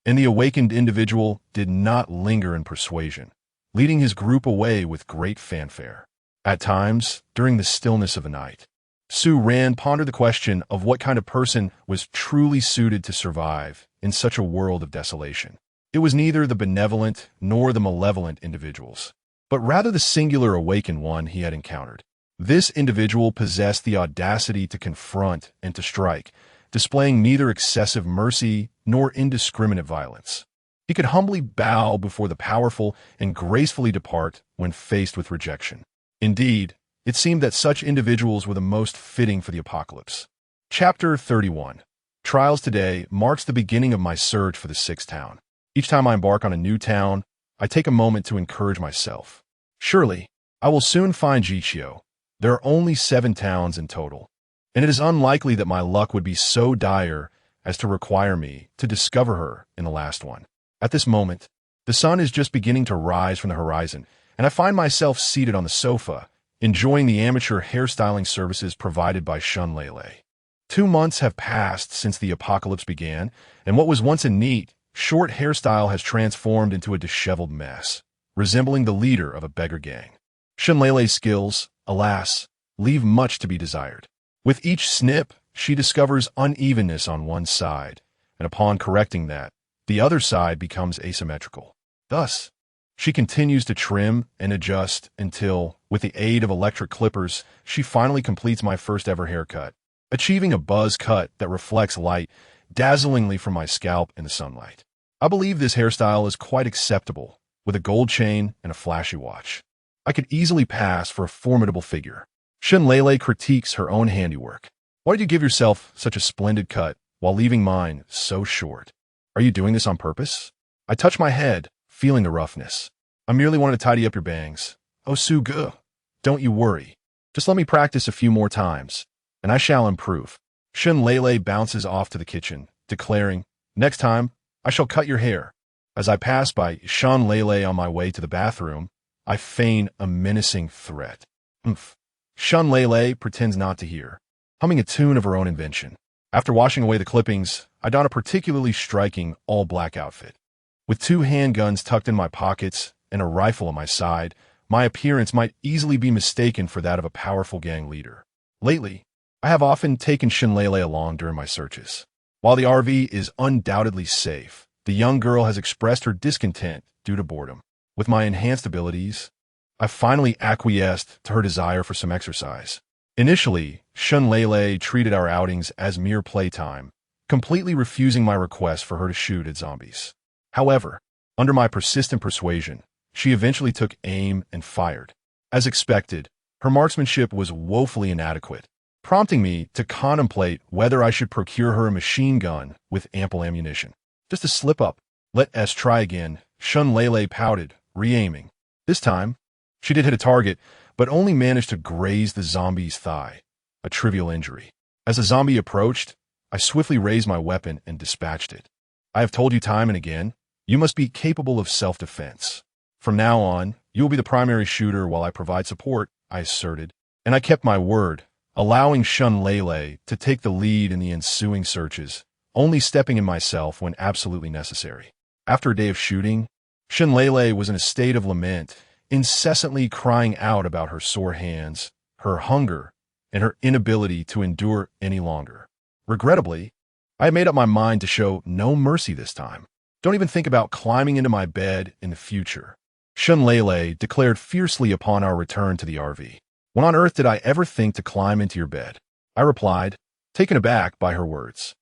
and the awakened individual did not linger in persuasion, leading his group away with great fanfare. At times, during the stillness of the night, Su Ran pondered the question of what kind of person was truly suited to survive in such a world of desolation. It was neither the benevolent nor the malevolent individuals, but rather the singular awakened one he had encountered. This individual possessed the audacity to confront and to strike, displaying neither excessive mercy nor indiscriminate violence. He could humbly bow before the powerful and gracefully depart when faced with rejection. Indeed, it seemed that such individuals were the most fitting for the apocalypse. Chapter 31. Trials today marks the beginning of my search for the sixth town. Each time I embark on a new town, I take a moment to encourage myself. Surely, I will soon find Yichio. There are only 7 towns in total, and it is unlikely that my luck would be so dire as to require me to discover her in the last one. At this moment, the sun is just beginning to rise from the horizon, and I find myself seated on the sofa, enjoying the amateur hairstyling services provided by Shunlele. 2 months have passed since the apocalypse began, and what was once a neat, short hairstyle has transformed into a disheveled mess, resembling the leader of a beggar gang. Shunlele's skills, alas, leave much to be desired. With each snip, she discovers unevenness on one side, and upon correcting that, the other side becomes asymmetrical. Thus, she continues to trim and adjust until, with the aid of electric clippers, she finally completes my first ever haircut, achieving a buzz cut that reflects light dazzlingly from my scalp in the sunlight. I believe this hairstyle is quite acceptable, with a gold chain and a flashy watch. I could easily pass for a formidable figure. Shunlele critiques her own handiwork. Why did you give yourself such a splendid cut while leaving mine so short? Are you doing this on purpose? I touch my head, feeling the roughness. I merely wanted to tidy up your bangs. Oh, Sugu, don't you worry. Just let me practice a few more times, and I shall improve. Shunlele bounces off to the kitchen, declaring, next time, I shall cut your hair. As I pass by Shunlele on my way to the bathroom, I feign a menacing threat. Shunlele pretends not to hear, humming a tune of her own invention. After washing away the clippings, I don a particularly striking all-black outfit. With 2 handguns tucked in my pockets and a rifle at my side, my appearance might easily be mistaken for that of a powerful gang leader. Lately, I have often taken Shunlele along during my searches. While the RV is undoubtedly safe, the young girl has expressed her discontent due to boredom. With my enhanced abilities, I finally acquiesced to her desire for some exercise. Initially, Shunlele treated our outings as mere playtime, completely refusing my request for her to shoot at zombies. However, under my persistent persuasion, she eventually took aim and fired. As expected, her marksmanship was woefully inadequate, prompting me to contemplate whether I should procure her a machine gun with ample ammunition. Just a slip-up. Let us try again, Shunlele pouted, re-aiming. This time, she did hit a target, but only managed to graze the zombie's thigh, a trivial injury. As the zombie approached, I swiftly raised my weapon and dispatched it. I have told you time and again, you must be capable of self-defense. From now on, you will be the primary shooter while I provide support, I asserted, and I kept my word, allowing Shunlele to take the lead in the ensuing searches, only stepping in myself when absolutely necessary. After a day of shooting, Shunlele was in a state of lament, incessantly crying out about her sore hands, her hunger, and her inability to endure any longer. Regrettably, I had made up my mind to show no mercy this time. Don't even think about climbing into my bed in the future, Shunlele declared fiercely upon our return to the RV. When on earth did I ever think to climb into your bed? I replied, taken aback by her words.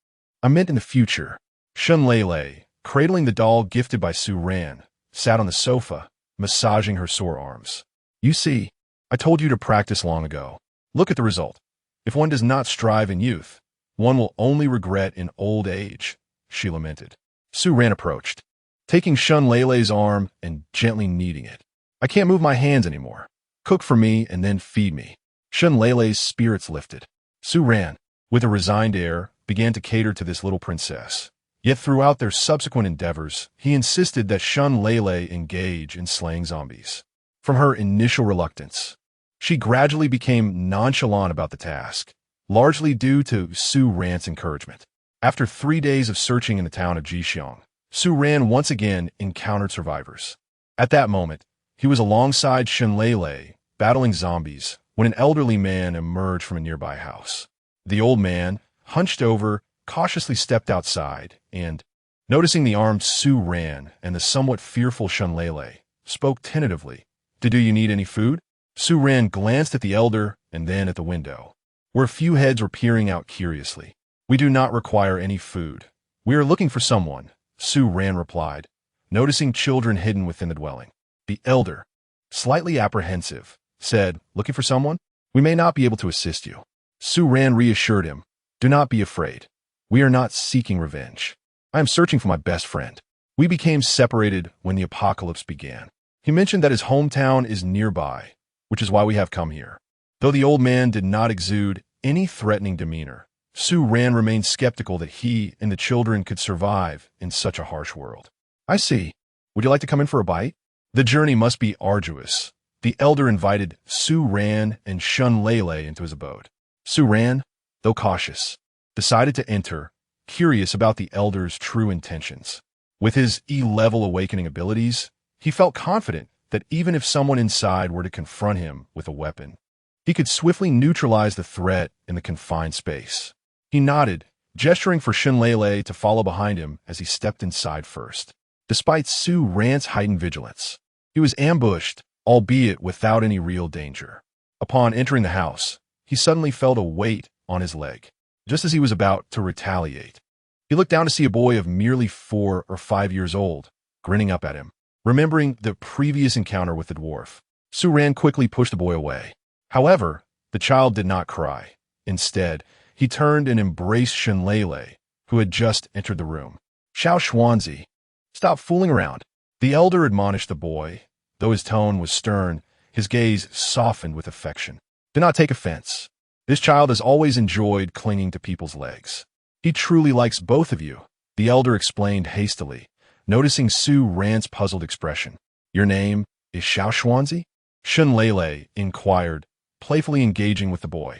I meant in the future. Shunlele, cradling the doll gifted by Suran, sat on the sofa, massaging her sore arms. You see, I told you to practice long ago. Look at the result. If one does not strive in youth, one will only regret in old age, she lamented. Suran approached, taking Shunlele's arm and gently kneading it. I can't move my hands anymore. Cook for me and then feed me. Shunlele's spirits lifted. Suran, with a resigned air, began to cater to this little princess. Yet throughout their subsequent endeavors, he insisted that Shunlele engage in slaying zombies. From her initial reluctance, she gradually became nonchalant about the task, largely due to Suran's encouragement. After 3 days of searching in the town of Yichio, Suran once again encountered survivors. At that moment, he was alongside Shunlele, battling zombies, when an elderly man emerged from a nearby house. The old man, hunched over, cautiously stepped outside and, Noticing the armed Su Ran and the somewhat fearful Shunlele, spoke tentatively. Do you need any food? Su Ran glanced at the elder and then at the window, where a few heads were peering out curiously. We do not require any food. We are looking for someone, Su Ran replied, noticing children hidden within the dwelling. The elder, slightly apprehensive, said, looking for someone? We may not be able to assist you. Su Ran reassured him, do not be afraid. We are not seeking revenge. I am searching for my best friend. We became separated when the apocalypse began. He mentioned that his hometown is nearby, which is why we have come here. Though the old man did not exude any threatening demeanor, Su Ran remained skeptical that he and the children could survive in such a harsh world. I see. Would you like to come in for a bite? The journey must be arduous. The elder invited Su Ran and Shunlele into his abode. Su Ran, though cautious, decided to enter, curious about the elder's true intentions. With his E-level awakening abilities, he felt confident that even if someone inside were to confront him with a weapon, he could swiftly neutralize the threat in the confined space. He nodded, gesturing for Shunlele to follow behind him as he stepped inside first. Despite Su Ran's heightened vigilance, he was ambushed, albeit without any real danger. Upon entering the house, he suddenly felt a weight on his leg. Just as he was about to retaliate, he looked down to see a boy of merely 4 or 5 years old, grinning up at him. Remembering the previous encounter with the dwarf, Su Ran quickly pushed the boy away. However, the child did not cry. Instead, he turned and embraced Shunlele, who had just entered the room. Xiao Xuanzi, stop fooling around. The elder admonished the boy. Though his tone was stern, his gaze softened with affection. Do not take offense. This child has always enjoyed clinging to people's legs. He truly likes both of you, the elder explained hastily, noticing Su Ran's puzzled expression. Your name is Xiao Xuanzi? Shunlele inquired, playfully engaging with the boy.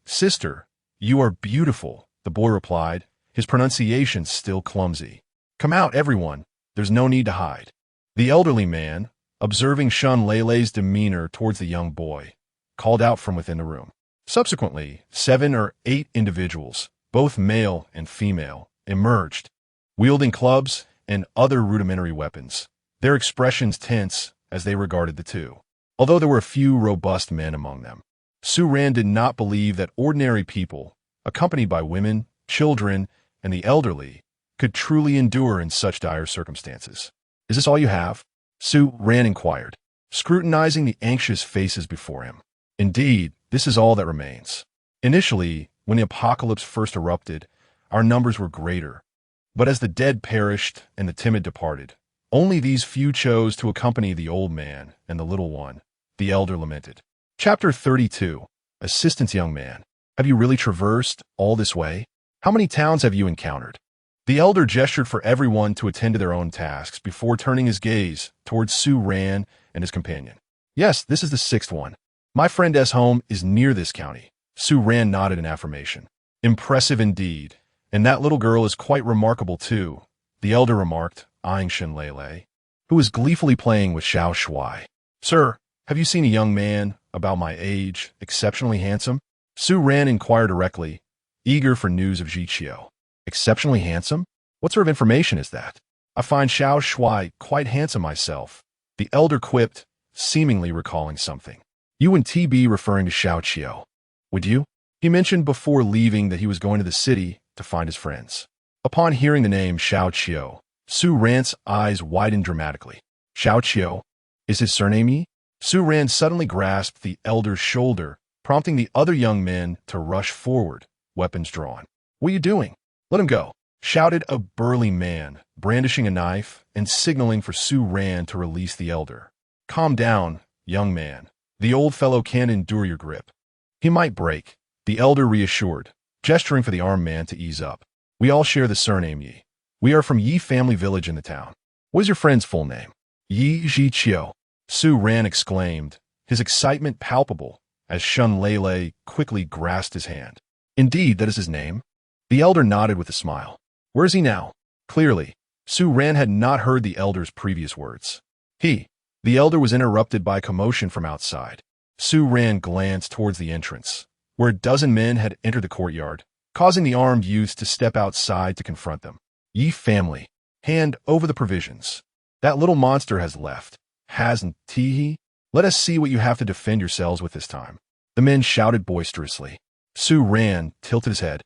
Sister, you are beautiful, the boy replied, his pronunciation still clumsy. Come out, everyone. There's no need to hide. The elderly man, observing Shunlele's demeanor towards the young boy, called out from within the room. Subsequently, 7 or 8 individuals, both male and female, emerged, wielding clubs and other rudimentary weapons, their expressions tense as they regarded the two. Although there were a few robust men among them, Su Ran did not believe that ordinary people, accompanied by women, children, and the elderly, could truly endure in such dire circumstances. Is this all you have? Su Ran inquired, scrutinizing the anxious faces before him. Indeed, this is all that remains. Initially, when the apocalypse first erupted, our numbers were greater. But as the dead perished and the timid departed, only these few chose to accompany the old man and the little one, the elder lamented. Chapter 32. Assistance, young man. Have you really traversed all this way? How many towns have you encountered? The elder gestured for everyone to attend to their own tasks before turning his gaze towards Su Ran and his companion. Yes, this is the 6th one. My friend S. home is near this county. Su Ran nodded in affirmation. Impressive indeed. And that little girl is quite remarkable too, the elder remarked, eyeing Shunlele, who was gleefully playing with Xiao Shuai. Sir, have you seen a young man, about my age, exceptionally handsome? Su Ran inquired directly, eager for news of Yichio. Exceptionally handsome? What sort of information is that? I find Xiao Shuai quite handsome myself, the elder quipped, seemingly recalling something. You and TB referring to Xiao Qiao. Would you? He mentioned before leaving that he was going to the city to find his friends. Upon hearing the name Xiao Qiao, Su Ran's eyes widened dramatically. Xiao Qiao? Is his surname Yi? Su Ran suddenly grasped the elder's shoulder, prompting the other young men to rush forward, weapons drawn. What are you doing? Let him go, shouted a burly man, brandishing a knife and signaling for Su Ran to release the elder. Calm down, young man. The old fellow can't endure your grip. He might break, the elder reassured, gesturing for the armed man to ease up. We all share the surname Yi. We are from Yi family village in the town. What is your friend's full name? Yichio, Su Ran exclaimed, his excitement palpable as Shunlele quickly grasped his hand. Indeed, that is his name. The elder nodded with a smile. Where is he now? Clearly, Su Ran had not heard the elder's previous words. The elder was interrupted by commotion from outside. Su Ran glanced towards the entrance, where a dozen men had entered the courtyard, causing the armed youths to step outside to confront them. Yi family, hand over the provisions. That little monster has left, hasn't he? Let us see what you have to defend yourselves with this time. The men shouted boisterously. Su Ran tilted his head,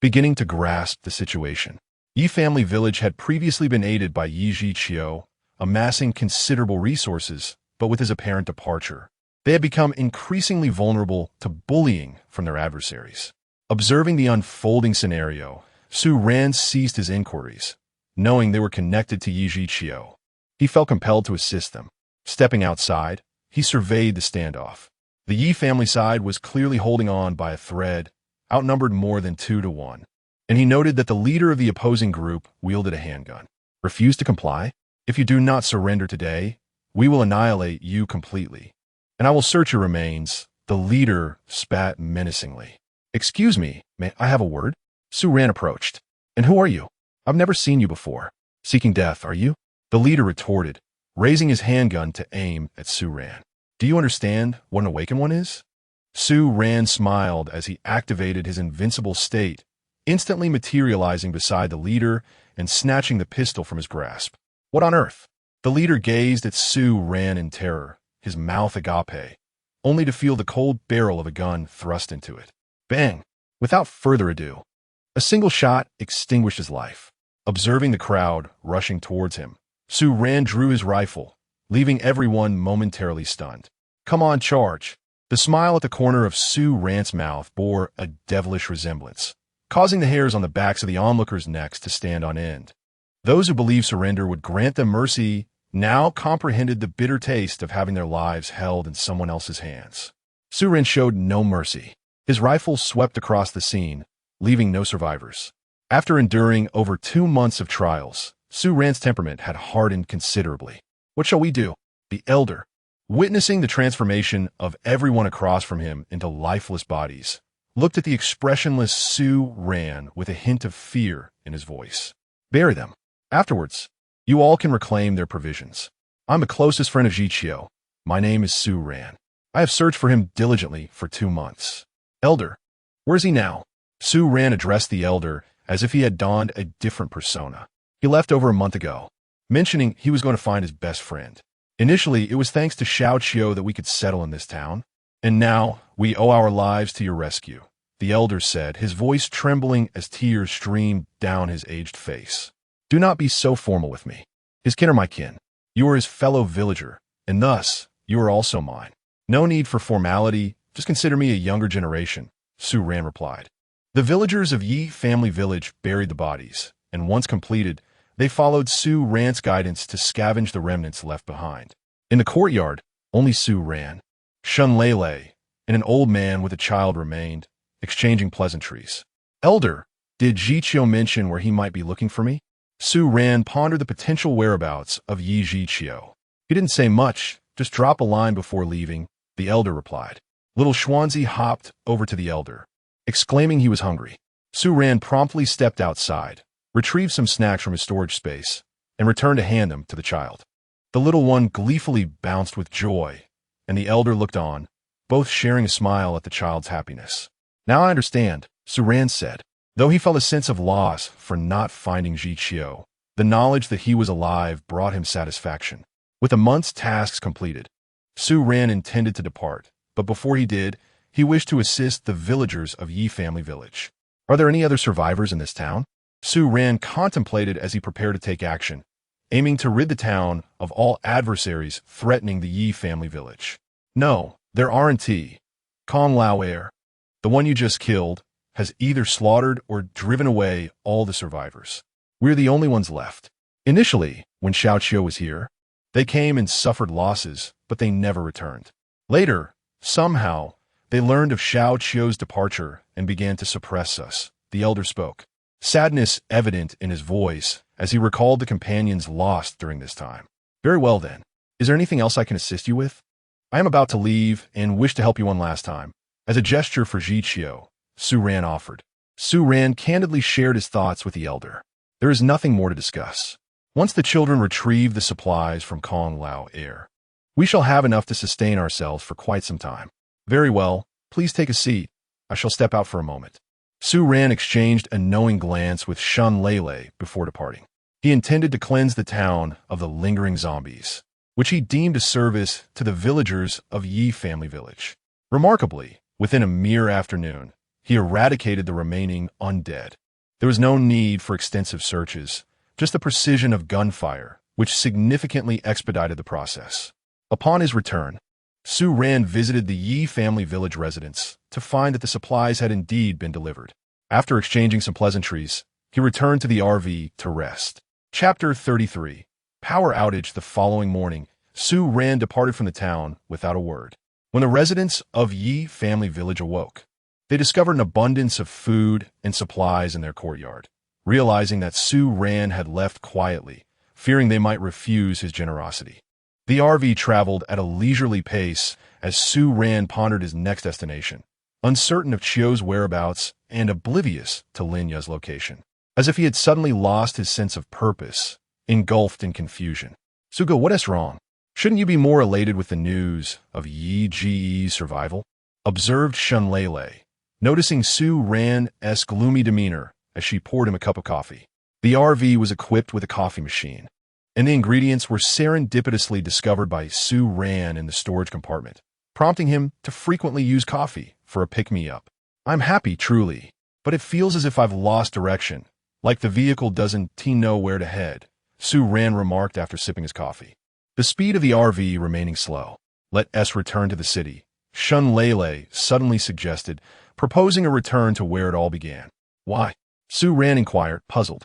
beginning to grasp the situation. Yi family village had previously been aided by Yichio, amassing considerable resources, but with his apparent departure, they had become increasingly vulnerable to bullying from their adversaries. Observing the unfolding scenario, Su Ran ceased his inquiries, knowing they were connected to Yichio. He felt compelled to assist them. Stepping outside, he surveyed the standoff. The Yi family side was clearly holding on by a thread, outnumbered more than 2-1, and he noted that the leader of the opposing group wielded a handgun. Refuse to comply? If you do not surrender today, we will annihilate you completely, and I will search your remains, the leader spat menacingly. Excuse me, may I have a word? Su Ran approached. And who are you? I've never seen you before. Seeking death, are you? The leader retorted, raising his handgun to aim at Su Ran. Do you understand what an awakened one is? Su Ran smiled as he activated his invincible state, instantly materializing beside the leader and snatching the pistol from his grasp. What on earth? The leader gazed at Su Ran in terror, his mouth agape, only to feel the cold barrel of a gun thrust into it. Bang! Without further ado, a single shot extinguished his life. Observing the crowd rushing towards him, Su Ran drew his rifle, leaving everyone momentarily stunned. Come on, charge! The smile at the corner of Su Ran's mouth bore a devilish resemblance, causing the hairs on the backs of the onlookers' necks to stand on end. Those who believed surrender would grant them mercy now comprehended the bitter taste of having their lives held in someone else's hands. Su Ran showed no mercy. His rifle swept across the scene, leaving no survivors. After enduring over 2 months of trials, Su Ran's temperament had hardened considerably. What shall we do? The elder, witnessing the transformation of everyone across from him into lifeless bodies, looked at the expressionless Su Ran with a hint of fear in his voice. Bury them. Afterwards, you all can reclaim their provisions. I'm the closest friend of Yichio. My name is Su Ran. I have searched for him diligently for 2 months. Elder, where's he now? Su Ran addressed the elder as if he had donned a different persona. He left over a month ago, mentioning he was going to find his best friend. Initially, it was thanks to Yichio that we could settle in this town, and now we owe our lives to your rescue, the elder said, his voice trembling as tears streamed down his aged face. Do not be so formal with me. His kin are my kin. You are his fellow villager, and thus you are also mine. No need for formality. Just consider me a younger generation, Su Ran replied. The villagers of Yi family village buried the bodies, and once completed, they followed Su Ran's guidance to scavenge the remnants left behind. In the courtyard, only Su Ran, Shun Lele, and an old man with a child remained, exchanging pleasantries. Elder, did Yichio mention where he might be looking for me? Su Ran pondered the potential whereabouts of Yichio. He didn't say much, just drop a line before leaving, the elder replied. Little Schwanzi hopped over to the elder, exclaiming he was hungry. Su Ran promptly stepped outside, retrieved some snacks from his storage space, and returned to hand them to the child. The little one gleefully bounced with joy, and the elder looked on, both sharing a smile at the child's happiness. Now I understand, Su Ran said. Though he felt a sense of loss for not finding Yichio, the knowledge that he was alive brought him satisfaction. With a month's tasks completed, Su Ran intended to depart, but before he did, he wished to assist the villagers of Yi family village. Are there any other survivors in this town? Su Ran contemplated as he prepared to take action, aiming to rid the town of all adversaries threatening the Yi family village. No, there aren't. Kong Lao Air, the one you just killed, has either slaughtered or driven away all the survivors. We're the only ones left. Initially, when Xiao was here, they came and suffered losses, but they never returned. Later, somehow, they learned of Xiao's departure and began to suppress us, the elder spoke, sadness evident in his voice as he recalled the companions lost during this time. Very well then. Is there anything else I can assist you with? I am about to leave and wish to help you one last time. As a gesture for Yichio, Su Ran offered. Su Ran candidly shared his thoughts with the elder. There is nothing more to discuss. Once the children retrieve the supplies from Kong Lao Air, we shall have enough to sustain ourselves for quite some time. Very well, please take a seat. I shall step out for a moment. Su Ran exchanged a knowing glance with Shun Lele before departing. He intended to cleanse the town of the lingering zombies, which he deemed a service to the villagers of Yi family village. Remarkably, within a mere afternoon, he eradicated the remaining undead. There was no need for extensive searches, just the precision of gunfire, which significantly expedited the process. Upon his return, Su Ran visited the Yi family village residence to find that the supplies had indeed been delivered. After exchanging some pleasantries, he returned to the RV to rest. Chapter 33. Power outage. The following morning, Su Ran departed from the town without a word. When the residents of Yi family village awoke, they discovered an abundance of food and supplies in their courtyard. Realizing that Su Ran had left quietly, fearing they might refuse his generosity, the RV traveled at a leisurely pace as Su Ran pondered his next destination, uncertain of Chio's whereabouts and oblivious to Lin Ya's location. As if he had suddenly lost his sense of purpose, engulfed in confusion. Sugo, what is wrong? Shouldn't you be more elated with the news of Yi Ji's survival? Observed Shun Lele, noticing Su Ran's gloomy demeanor as she poured him a cup of coffee. The RV was equipped with a coffee machine, and the ingredients were serendipitously discovered by Su Ran in the storage compartment, prompting him to frequently use coffee for a pick-me-up. I'm happy, truly, but it feels as if I've lost direction, like the vehicle doesn't know where to head, Su Ran remarked after sipping his coffee. The speed of the RV remaining slow. Let us return to the city, Shun Lele suddenly suggested, proposing a return to where it all began. Why? Su Ran inquired, puzzled.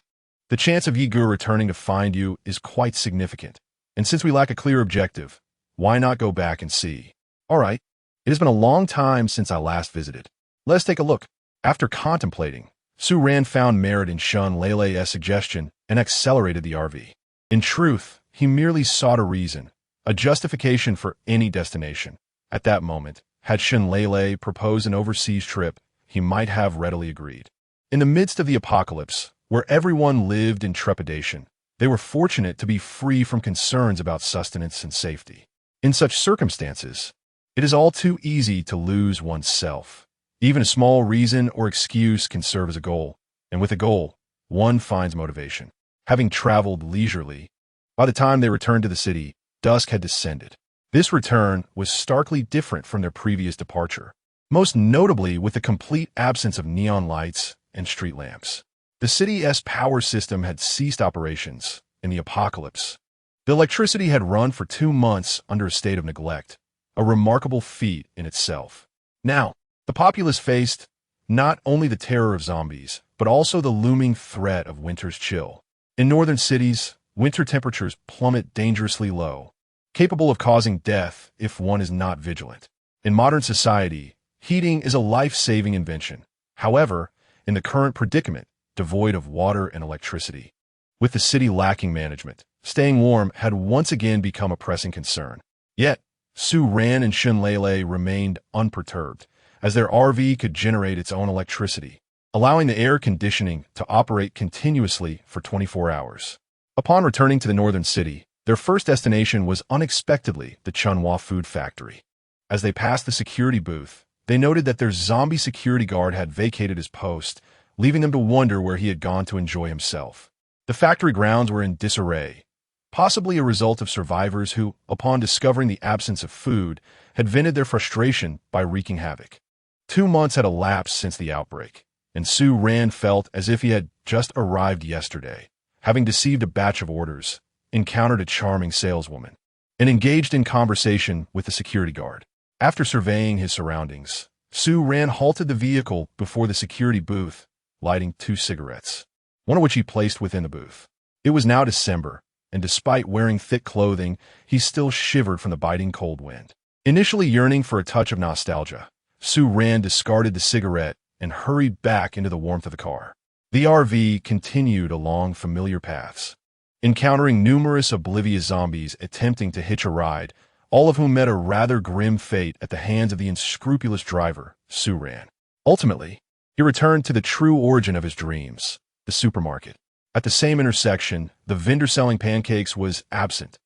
The chance of Yigur returning to find you is quite significant, and since we lack a clear objective, why not go back and see? All right, it has been a long time since I last visited. Let's take a look. After contemplating, Su Ran found merit in Shun Lele's suggestion and accelerated the RV. In truth, he merely sought a reason, a justification for any destination. At that moment, had Shun Lele proposed an overseas trip, he might have readily agreed. In the midst of the apocalypse, where everyone lived in trepidation, they were fortunate to be free from concerns about sustenance and safety. In such circumstances, it is all too easy to lose oneself. Even a small reason or excuse can serve as a goal, and with a goal, one finds motivation. Having traveled leisurely, by the time they returned to the city, dusk had descended. This return was starkly different from their previous departure, most notably with the complete absence of neon lights and street lamps. The city's power system had ceased operations in the apocalypse. The electricity had run for 2 months under a state of neglect, a remarkable feat in itself. Now, the populace faced not only the terror of zombies, but also the looming threat of winter's chill. In northern cities, winter temperatures plummet dangerously low, capable of causing death if one is not vigilant. In modern society, heating is a life-saving invention. However, in the current predicament, devoid of water and electricity, with the city lacking management, staying warm had once again become a pressing concern. Yet, Su Ran and Shun Lele remained unperturbed, as their RV could generate its own electricity, allowing the air conditioning to operate continuously for 24 hours. Upon returning to the northern city, their first destination was unexpectedly the Chunhua food factory. As they passed the security booth, they noted that their zombie security guard had vacated his post, leaving them to wonder where he had gone to enjoy himself. The factory grounds were in disarray, possibly a result of survivors who, upon discovering the absence of food, had vented their frustration by wreaking havoc. 2 months had elapsed since the outbreak, and Su Ran felt as if he had just arrived yesterday, having deceived a batch of orders, encountered a charming saleswoman, and engaged in conversation with the security guard. After surveying his surroundings, Su Ran halted the vehicle before the security booth, lighting 2 cigarettes, one of which he placed within the booth. It was now December, and despite wearing thick clothing, he still shivered from the biting cold wind. Initially yearning for a touch of nostalgia, Su Ran discarded the cigarette and hurried back into the warmth of the car. The RV continued along familiar paths, encountering numerous oblivious zombies attempting to hitch a ride, all of whom met a rather grim fate at the hands of the unscrupulous driver, Su Ran. Ultimately, he returned to the true origin of his dreams, the supermarket. At the same intersection, the vendor selling pancakes was absent,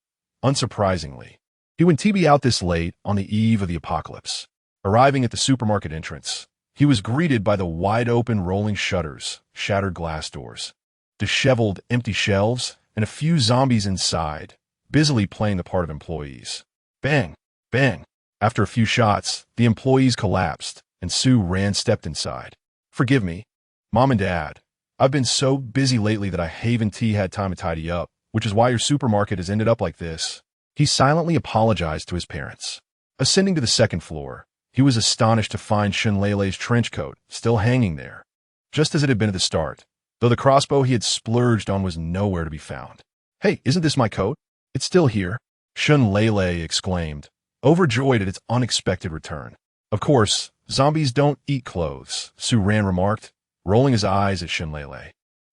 unsurprisingly. He went TB out this late on the eve of the apocalypse. Arriving at the supermarket entrance, he was greeted by the wide-open rolling shutters, shattered glass doors, disheveled empty shelves, and a few zombies inside, busily playing the part of employees. Bang! Bang! After a few shots, the employees collapsed, and Su-ran stepped inside. "Forgive me, Mom and Dad. I've been so busy lately that I haven't had time to tidy up, which is why your supermarket has ended up like this." He silently apologized to his parents. Ascending to the second floor, he was astonished to find Shunleilei's trench coat still hanging there, just as it had been at the start, though the crossbow he had splurged on was nowhere to be found. "Hey, isn't this my coat? It's still here," Shunleilei exclaimed, overjoyed at its unexpected return. "Of course, zombies don't eat clothes," Su-ran remarked, rolling his eyes at Shunleilei,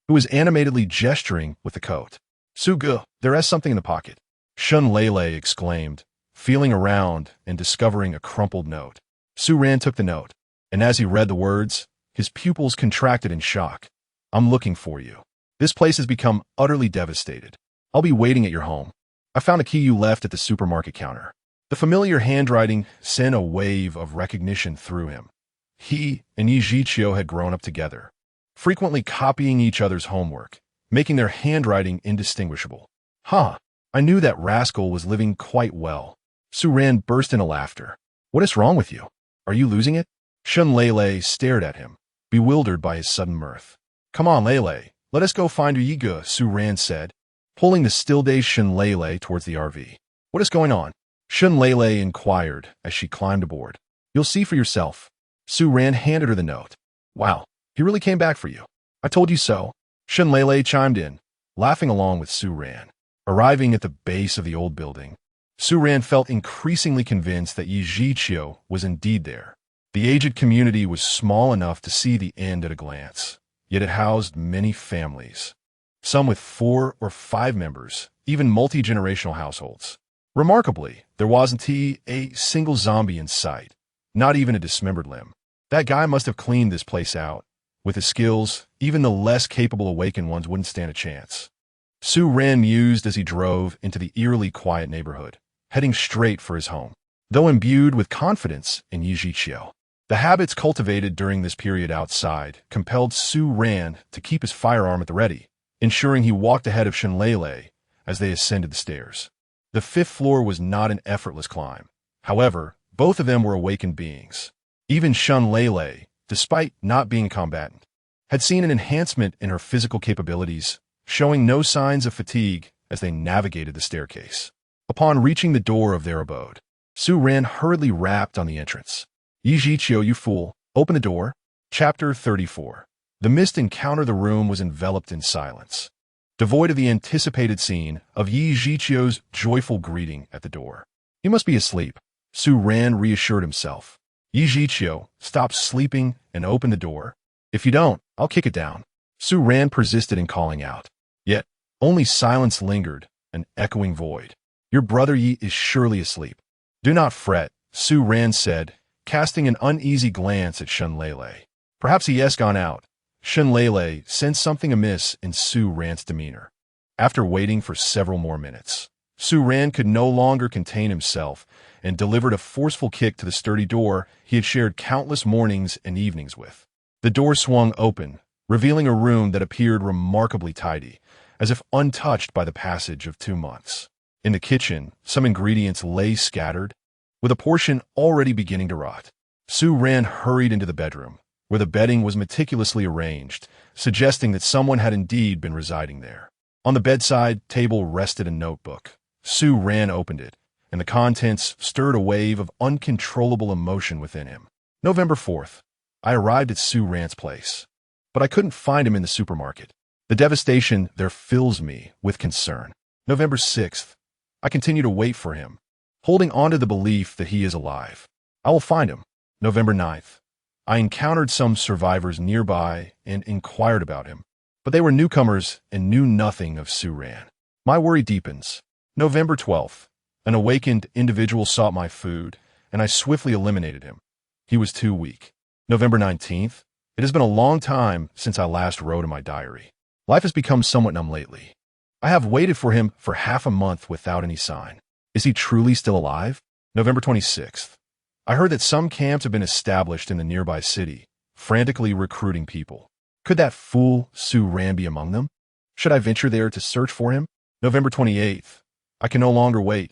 who was animatedly gesturing with the coat. "Su-gu, there is something in the pocket," Shunleilei exclaimed, feeling around and discovering a crumpled note. Su-ran took the note, and as he read the words, his pupils contracted in shock. "I'm looking for you. This place has become utterly devastated. I'll be waiting at your home. I found a key you left at the supermarket counter." The familiar handwriting sent a wave of recognition through him. He and Yichio had grown up together, frequently copying each other's homework, making their handwriting indistinguishable. "Huh, I knew that rascal was living quite well." Su-ran burst into laughter. "What is wrong with you? Are you losing it?" Shunleilei stared at him, bewildered by his sudden mirth. "Come on, Leilei, let us go find Yichio," Su-ran said, pulling the still-dazed Shunleilei towards the RV. "What is going on?" Shunleilei inquired as she climbed aboard. "You'll see for yourself." Su-ran handed her the note. "Wow, he really came back for you. I told you so," Shunleilei chimed in, laughing along with Su-ran. Arriving at the base of the old building, Su-ran felt increasingly convinced that Yichio was indeed there. The aged community was small enough to see the end at a glance, yet it housed many families, some with 4 or 5 members, even multi-generational households. Remarkably, there wasn't a single zombie in sight, not even a dismembered limb. That guy must have cleaned this place out. With his skills, even the less capable awakened ones wouldn't stand a chance. Su-ran mused as he drove into the eerily quiet neighborhood, heading straight for his home. Though imbued with confidence in Yichio, the habits cultivated during this period outside compelled Su-ran to keep his firearm at the ready, ensuring he walked ahead of Shunleilei as they ascended the stairs. The 5th floor was not an effortless climb. However, both of them were awakened beings. Even Shunleilei, despite not being a combatant, had seen an enhancement in her physical capabilities, showing no signs of fatigue as they navigated the staircase. Upon reaching the door of their abode, Su-ran hurriedly rapped on the entrance. "Yichio, you fool, open the door." Chapter 34. The mist encountered the room was enveloped in silence, devoid of the anticipated scene of Yichio's joyful greeting at the door. "He must be asleep," Su-ran reassured himself. "Yichio, stop sleeping and open the door. If you don't, I'll kick it down." Su-ran persisted in calling out. Yet, only silence lingered, an echoing void. "Your brother Yi is surely asleep." "Do not fret," Su-ran said, casting an uneasy glance at Shunleilei. "Perhaps he has gone out." Shunleilei sensed something amiss in Su-ran's demeanor. After waiting for several more minutes, Su-ran could no longer contain himself and delivered a forceful kick to the sturdy door he had shared countless mornings and evenings with. The door swung open, revealing a room that appeared remarkably tidy, as if untouched by the passage of 2 months. In the kitchen, some ingredients lay scattered, with a portion already beginning to rot. Su-ran hurried into the bedroom, where the bedding was meticulously arranged, suggesting that someone had indeed been residing there. On the bedside table rested a notebook. Su-ran opened it, and the contents stirred a wave of uncontrollable emotion within him. November 4th. I arrived at Su-ran's place, but I couldn't find him in the supermarket. The devastation there fills me with concern. November 6th. I continue to wait for him, holding on to the belief that he is alive. I will find him. November 9th. I encountered some survivors nearby and inquired about him, but they were newcomers and knew nothing of Su-ran. My worry deepens. November 12th. An awakened individual sought my food, and I swiftly eliminated him. He was too weak. November 19th. It has been a long time since I last wrote in my diary. Life has become somewhat numb lately. I have waited for him for half a month without any sign. Is he truly still alive? November 26th. I heard that some camps have been established in the nearby city, frantically recruiting people. Could that fool Su Ran be among them? Should I venture there to search for him? November 28th. I can no longer wait.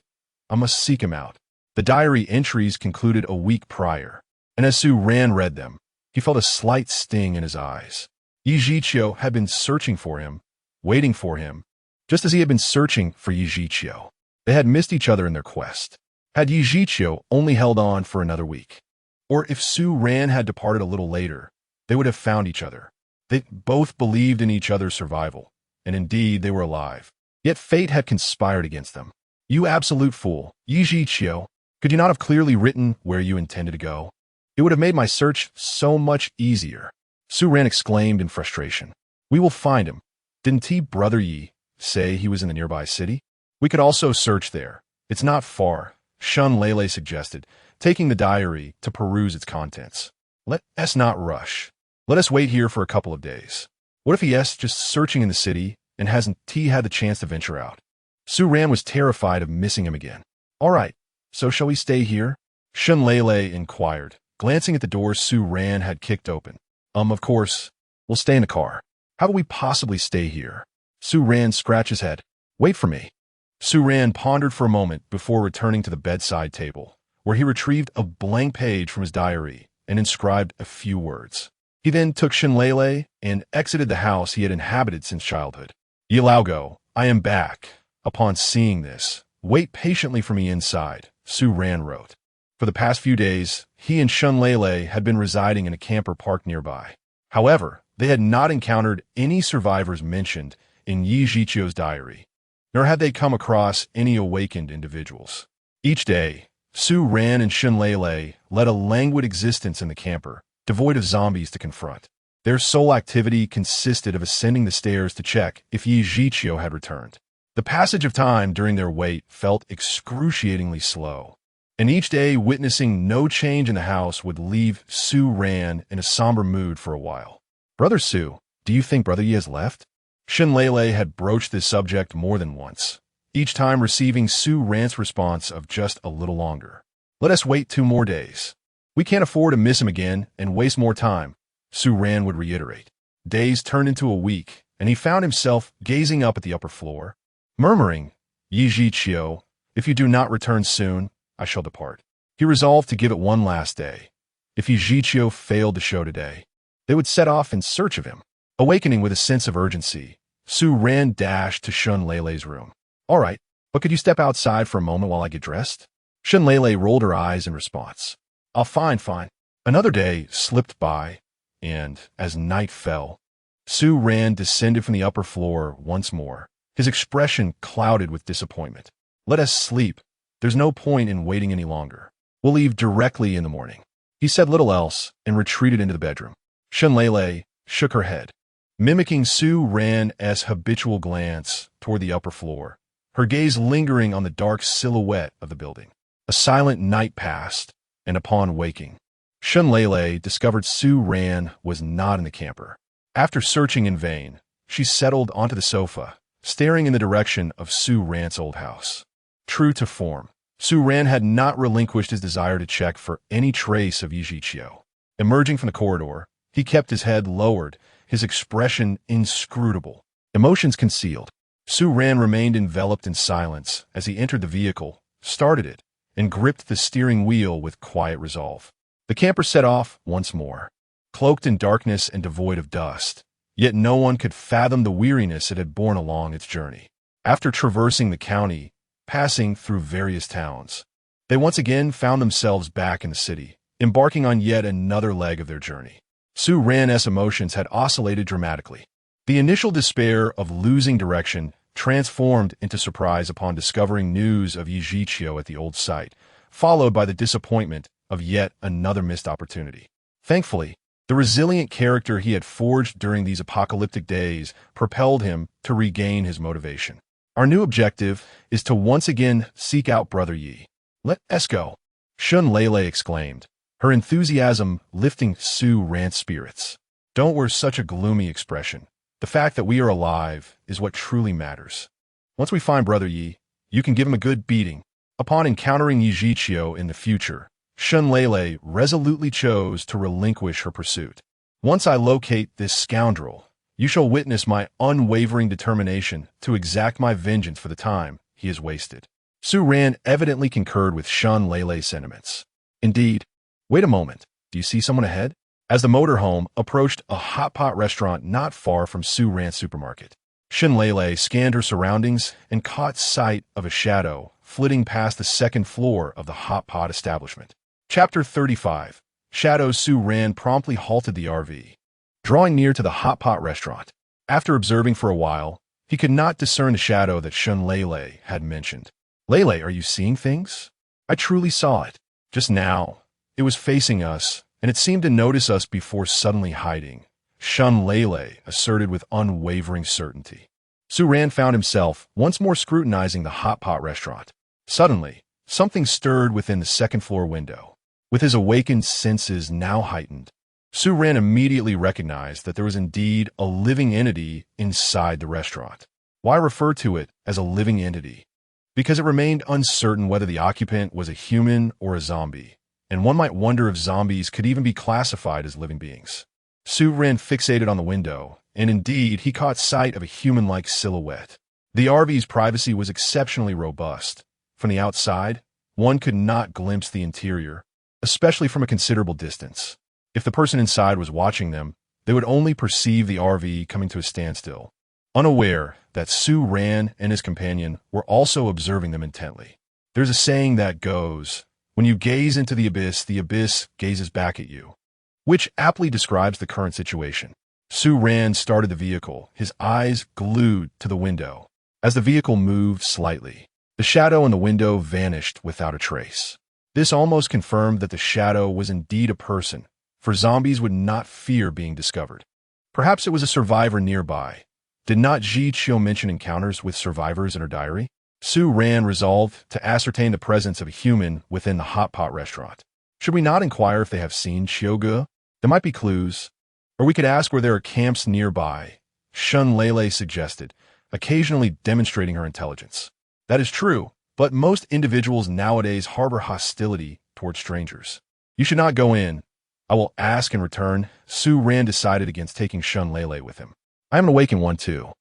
I must seek him out. The diary entries concluded a week prior, and as Su Ran read them, he felt a slight sting in his eyes. Yichio had been searching for him, waiting for him, just as he had been searching for Yichio. They had missed each other in their quest. Had Yichio only held on for another week, or if Su Ran had departed a little later, they would have found each other. They both believed in each other's survival, and indeed they were alive. Yet fate had conspired against them. You absolute fool, Yichio, could you not have clearly written where you intended to go? It would have made my search so much easier. Su Ran exclaimed in frustration. We will find him. Didn't he, Brother Yi, say he was in the nearby city? We could also search there. It's not far, Shun Lele suggested, taking the diary to peruse its contents. Let us not rush. Let us wait here for a couple of days. What if he is just searching in the city and hasn't he had the chance to venture out? Su Ran was terrified of missing him again. All right, so shall we stay here? Shun Lele inquired, glancing at the door Su Ran had kicked open. Of course, we'll stay in the car. How could we possibly stay here? Su Ran scratched his head. Wait for me. Su Ran pondered for a moment before returning to the bedside table, where he retrieved a blank page from his diary and inscribed a few words. He then took Shinlele and exited the house he had inhabited since childhood. Yilaugo, I am back. Upon seeing this, wait patiently for me inside, Su Ran wrote. For the past few days, he and Shunlele had been residing in a camper park nearby. However, they had not encountered any survivors mentioned in Yichio's diary, nor had they come across any awakened individuals. Each day, Su Ran and Shunlele led a languid existence in the camper, devoid of zombies to confront. Their sole activity consisted of ascending the stairs to check if Yichio had returned. The passage of time during their wait felt excruciatingly slow, and each day witnessing no change in the house would leave Su Ran in a somber mood for a while. Brother Su, do you think Brother Yi has left? Shinlele had broached this subject more than once, each time receiving Su Ran's response of just a little longer. Let us wait 2 more days. We can't afford to miss him again and waste more time, Su Ran would reiterate. Days turned into a week, and he found himself gazing up at the upper floor, murmuring, Yichio, if you do not return soon, I shall depart. He resolved to give it one last day. If Yichio failed to show today, they would set off in search of him. Awakening with a sense of urgency, Su Ran dashed to Shunlele's room. All right, but could you step outside for a moment while I get dressed? Shunlele rolled her eyes in response. Oh, fine. Another day slipped by, and as night fell, Su Ran descended from the upper floor once more, his expression clouded with disappointment. Let us sleep. There's no point in waiting any longer. We'll leave directly in the morning. He said little else and retreated into the bedroom. Shunlele shook her head, mimicking Su Ran's habitual glance toward the upper floor, her gaze lingering on the dark silhouette of the building. A silent night passed, and upon waking, Shunlele discovered Su Ran was not in the camper. After searching in vain, she settled onto the sofa, staring in the direction of Su Ran's old house. True to form, Su Ran had not relinquished his desire to check for any trace of Yichio. Emerging from the corridor, he kept his head lowered, his expression inscrutable, emotions concealed. Su Ran remained enveloped in silence as he entered the vehicle, started it, and gripped the steering wheel with quiet resolve. The camper set off once more, cloaked in darkness and devoid of dust, yet no one could fathom the weariness it had borne along its journey. After traversing the county, passing through various towns, they once again found themselves back in the city, embarking on yet another leg of their journey. Su Ran's emotions had oscillated dramatically. The initial despair of losing direction transformed into surprise upon discovering news of Yichio at the old site, followed by the disappointment of yet another missed opportunity. Thankfully, the resilient character he had forged during these apocalyptic days propelled him to regain his motivation. Our new objective is to once again seek out Brother Yi. Let us go, Shunlele exclaimed, her enthusiasm lifting Su Ran's spirits. Don't wear such a gloomy expression. The fact that we are alive is what truly matters. Once we find Brother Yi, you can give him a good beating. Upon encountering Yichio in the future, Shunlele resolutely chose to relinquish her pursuit. Once I locate this scoundrel, you shall witness my unwavering determination to exact my vengeance for the time he has wasted. Su Ran evidently concurred with Shun Leilei's sentiments. Indeed. Wait a moment. Do you see someone ahead? As the motorhome approached a hot pot restaurant not far from Su Ran's supermarket, Shun Leilei scanned her surroundings and caught sight of a shadow flitting past the second floor of the hot pot establishment. Chapter 35. Shadow. Su Ran promptly halted the RV, drawing near to the hot pot restaurant. After observing for a while, he could not discern the shadow that Shun Leilei had mentioned. Leilei, are you seeing things? I truly saw it. Just now, it was facing us, and it seemed to notice us before suddenly hiding, Shun Leilei asserted with unwavering certainty. Su Ran found himself once more scrutinizing the hot pot restaurant. Suddenly, something stirred within the second-floor window. With his awakened senses now heightened, Su Ran immediately recognized that there was indeed a living entity inside the restaurant. Why refer to it as a living entity? Because it remained uncertain whether the occupant was a human or a zombie, and one might wonder if zombies could even be classified as living beings. Su Ran fixated on the window, and indeed he caught sight of a human-like silhouette. The RV's privacy was exceptionally robust. From the outside, one could not glimpse the interior, especially from a considerable distance. If the person inside was watching them, they would only perceive the RV coming to a standstill, unaware that Su Ran and his companion were also observing them intently. There's a saying that goes, when you gaze into the abyss gazes back at you, which aptly describes the current situation. Su Ran started the vehicle, his eyes glued to the window. As the vehicle moved slightly, the shadow in the window vanished without a trace. This almost confirmed that the shadow was indeed a person, for zombies would not fear being discovered. Perhaps it was a survivor nearby. Did not Yichio mention encounters with survivors in her diary? Su Ran resolved to ascertain the presence of a human within the hot pot restaurant. Should we not inquire if they have seen Shiogu? There might be clues. Or we could ask where there are camps nearby, Shun Leilei suggested, occasionally demonstrating her intelligence. That is true, but most individuals nowadays harbor hostility towards strangers. You should not go in. I will ask in return. Su Ran decided against taking Shun Leilei with him. I am an awakened one too.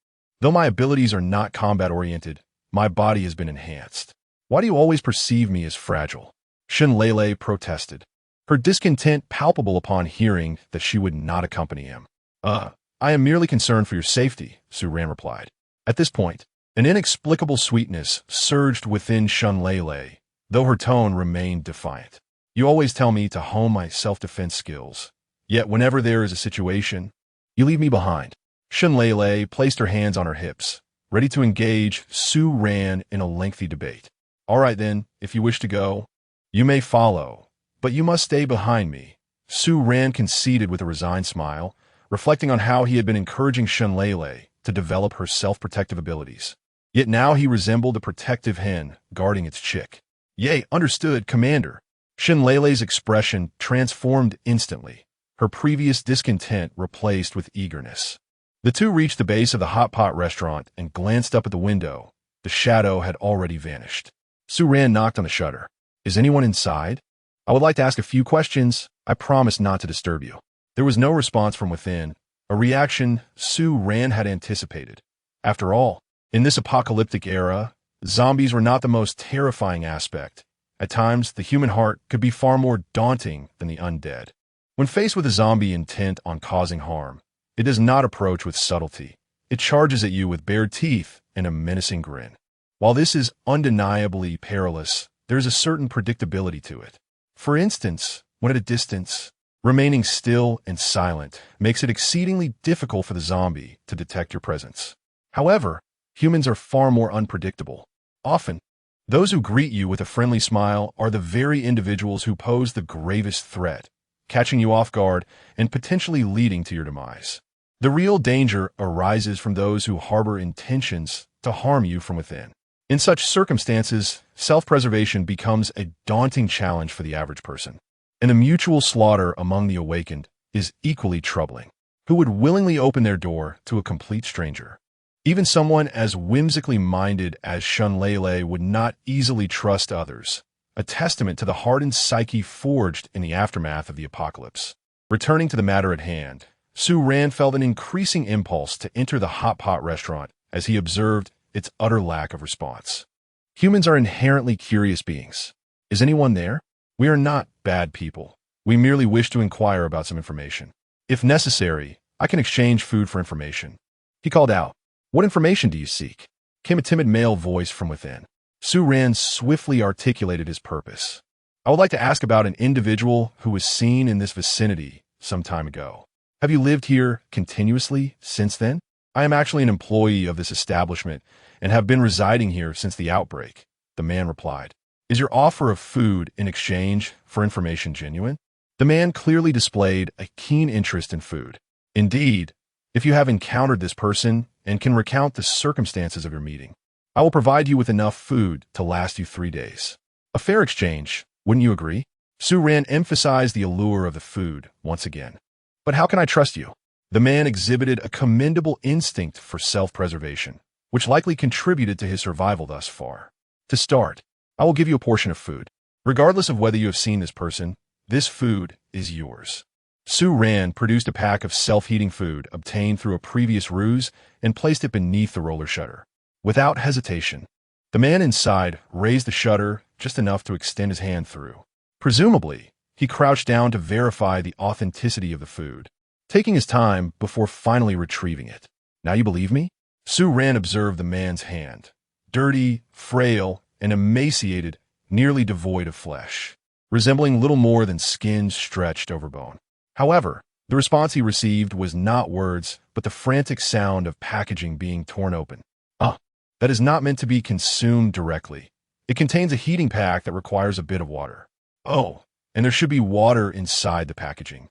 Though my abilities are not combat-oriented, my body has been enhanced. Why do you always perceive me as fragile? Shun Leilei protested, her discontent palpable upon hearing that she would not accompany him. I am merely concerned for your safety, Su Ran replied. At this point, an inexplicable sweetness surged within Shun Leilei, though her tone remained defiant. You always tell me to hone my self-defense skills, yet whenever there is a situation, you leave me behind. Shun Leilei placed her hands on her hips, ready to engage Su Ran in a lengthy debate. All right then, if you wish to go, you may follow, but you must stay behind me. Su Ran conceded with a resigned smile, reflecting on how he had been encouraging Shun Leilei to develop her self-protective abilities. Yet now he resembled a protective hen guarding its chick. Yea, understood, Commander. Shun Leilei's expression transformed instantly, her previous discontent replaced with eagerness. The two reached the base of the hot pot restaurant and glanced up at the window. The shadow had already vanished. Su Ran knocked on the shutter. Is anyone inside? I would like to ask a few questions. I promise not to disturb you. There was no response from within, a reaction Su Ran had anticipated. After all, in this apocalyptic era, zombies were not the most terrifying aspect. At times, the human heart could be far more daunting than the undead. When faced with a zombie intent on causing harm, it does not approach with subtlety. It charges at you with bared teeth and a menacing grin. While this is undeniably perilous, there is a certain predictability to it. For instance, when at a distance, remaining still and silent makes it exceedingly difficult for the zombie to detect your presence. However, humans are far more unpredictable. Often, those who greet you with a friendly smile are the very individuals who pose the gravest threat, catching you off guard and potentially leading to your demise. The real danger arises from those who harbor intentions to harm you from within. In such circumstances, self-preservation becomes a daunting challenge for the average person. And the mutual slaughter among the awakened is equally troubling. Who would willingly open their door to a complete stranger? Even someone as whimsically minded as Shun Leilei would not easily trust others, a testament to the hardened psyche forged in the aftermath of the apocalypse. Returning to the matter at hand, Su Ran felt an increasing impulse to enter the hot pot restaurant as he observed its utter lack of response. Humans are inherently curious beings. Is anyone there? We are not bad people. We merely wish to inquire about some information. If necessary, I can exchange food for information. He called out. What information do you seek? Came a timid male voice from within. Su Ran swiftly articulated his purpose. I would like to ask about an individual who was seen in this vicinity some time ago. Have you lived here continuously since then? I am actually an employee of this establishment and have been residing here since the outbreak, the man replied. Is your offer of food in exchange for information genuine? The man clearly displayed a keen interest in food. Indeed, if you have encountered this person and can recount the circumstances of your meeting, I will provide you with enough food to last you 3 days. A fair exchange, wouldn't you agree? Su Ran emphasized the allure of the food once again. But how can I trust you? The man exhibited a commendable instinct for self-preservation, which likely contributed to his survival thus far. To start, I will give you a portion of food. Regardless of whether you have seen this person, this food is yours. Su Ran produced a pack of self-heating food obtained through a previous ruse and placed it beneath the roller shutter. Without hesitation, the man inside raised the shutter just enough to extend his hand through. Presumably, he crouched down to verify the authenticity of the food, taking his time before finally retrieving it. Now you believe me? Su Ran observed the man's hand, dirty, frail, and emaciated, nearly devoid of flesh, resembling little more than skin stretched over bone. However, the response he received was not words, but the frantic sound of packaging being torn open. That is not meant to be consumed directly. It contains a heating pack that requires a bit of water. Oh, and there should be water inside the packaging.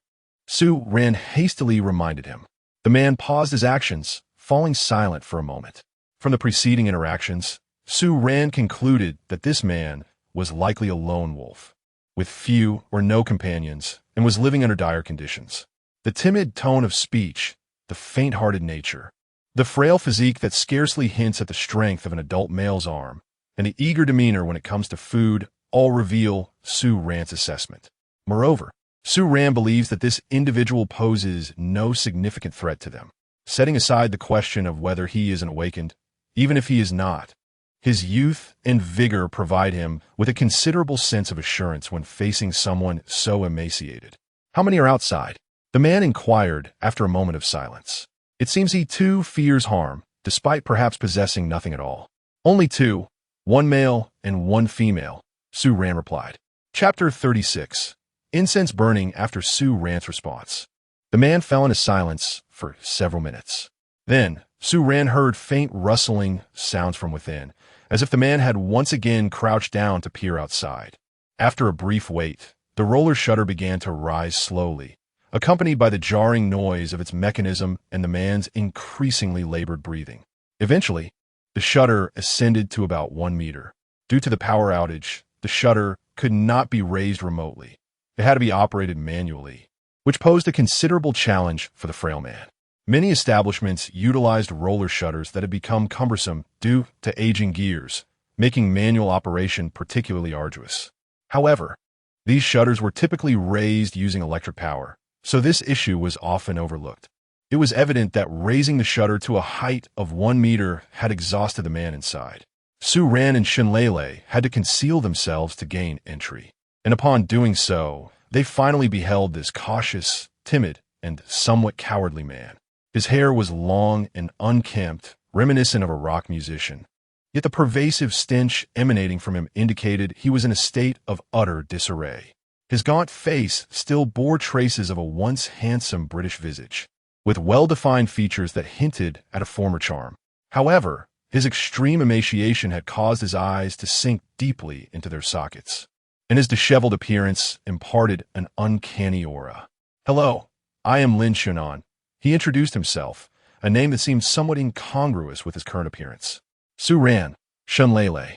Su Ran hastily reminded him. The man paused his actions, falling silent for a moment. From the preceding interactions, Su Ran concluded that this man was likely a lone wolf, with few or no companions, and was living under dire conditions. The timid tone of speech, the faint-hearted nature, the frail physique that scarcely hints at the strength of an adult male's arm, and the eager demeanor when it comes to food all reveal Su Ran's assessment. Moreover, Su Ran believes that this individual poses no significant threat to them. Setting aside the question of whether he is an awakened, even if he is not, his youth and vigor provide him with a considerable sense of assurance when facing someone so emaciated. How many are outside? The man inquired after a moment of silence. It seems he too fears harm, despite perhaps possessing nothing at all. Only 2, 1 male and 1 female, Su Ran replied. Chapter 36. Incense burning after Su Ran's response. The man fell into silence for several minutes. Then, Su Ran heard faint rustling sounds from within, as if the man had once again crouched down to peer outside. After a brief wait, the roller shutter began to rise slowly, accompanied by the jarring noise of its mechanism and the man's increasingly labored breathing. Eventually, the shutter ascended to about 1 meter. Due to the power outage, the shutter could not be raised remotely. It had to be operated manually, which posed a considerable challenge for the frail man. Many establishments utilized roller shutters that had become cumbersome due to aging gears, making manual operation particularly arduous. However, these shutters were typically raised using electric power, so this issue was often overlooked. It was evident that raising the shutter to a height of 1 meter had exhausted the man inside. Su Ran and Shinlele had to conceal themselves to gain entry, and upon doing so, they finally beheld this cautious, timid, and somewhat cowardly man. His hair was long and unkempt, reminiscent of a rock musician. Yet the pervasive stench emanating from him indicated he was in a state of utter disarray. His gaunt face still bore traces of a once handsome British visage, with well-defined features that hinted at a former charm. However, his extreme emaciation had caused his eyes to sink deeply into their sockets, and his disheveled appearance imparted an uncanny aura. "Hello, I am Lin Shunan," he introduced himself, a name that seemed somewhat incongruous with his current appearance. "Su Ran, Shinlele.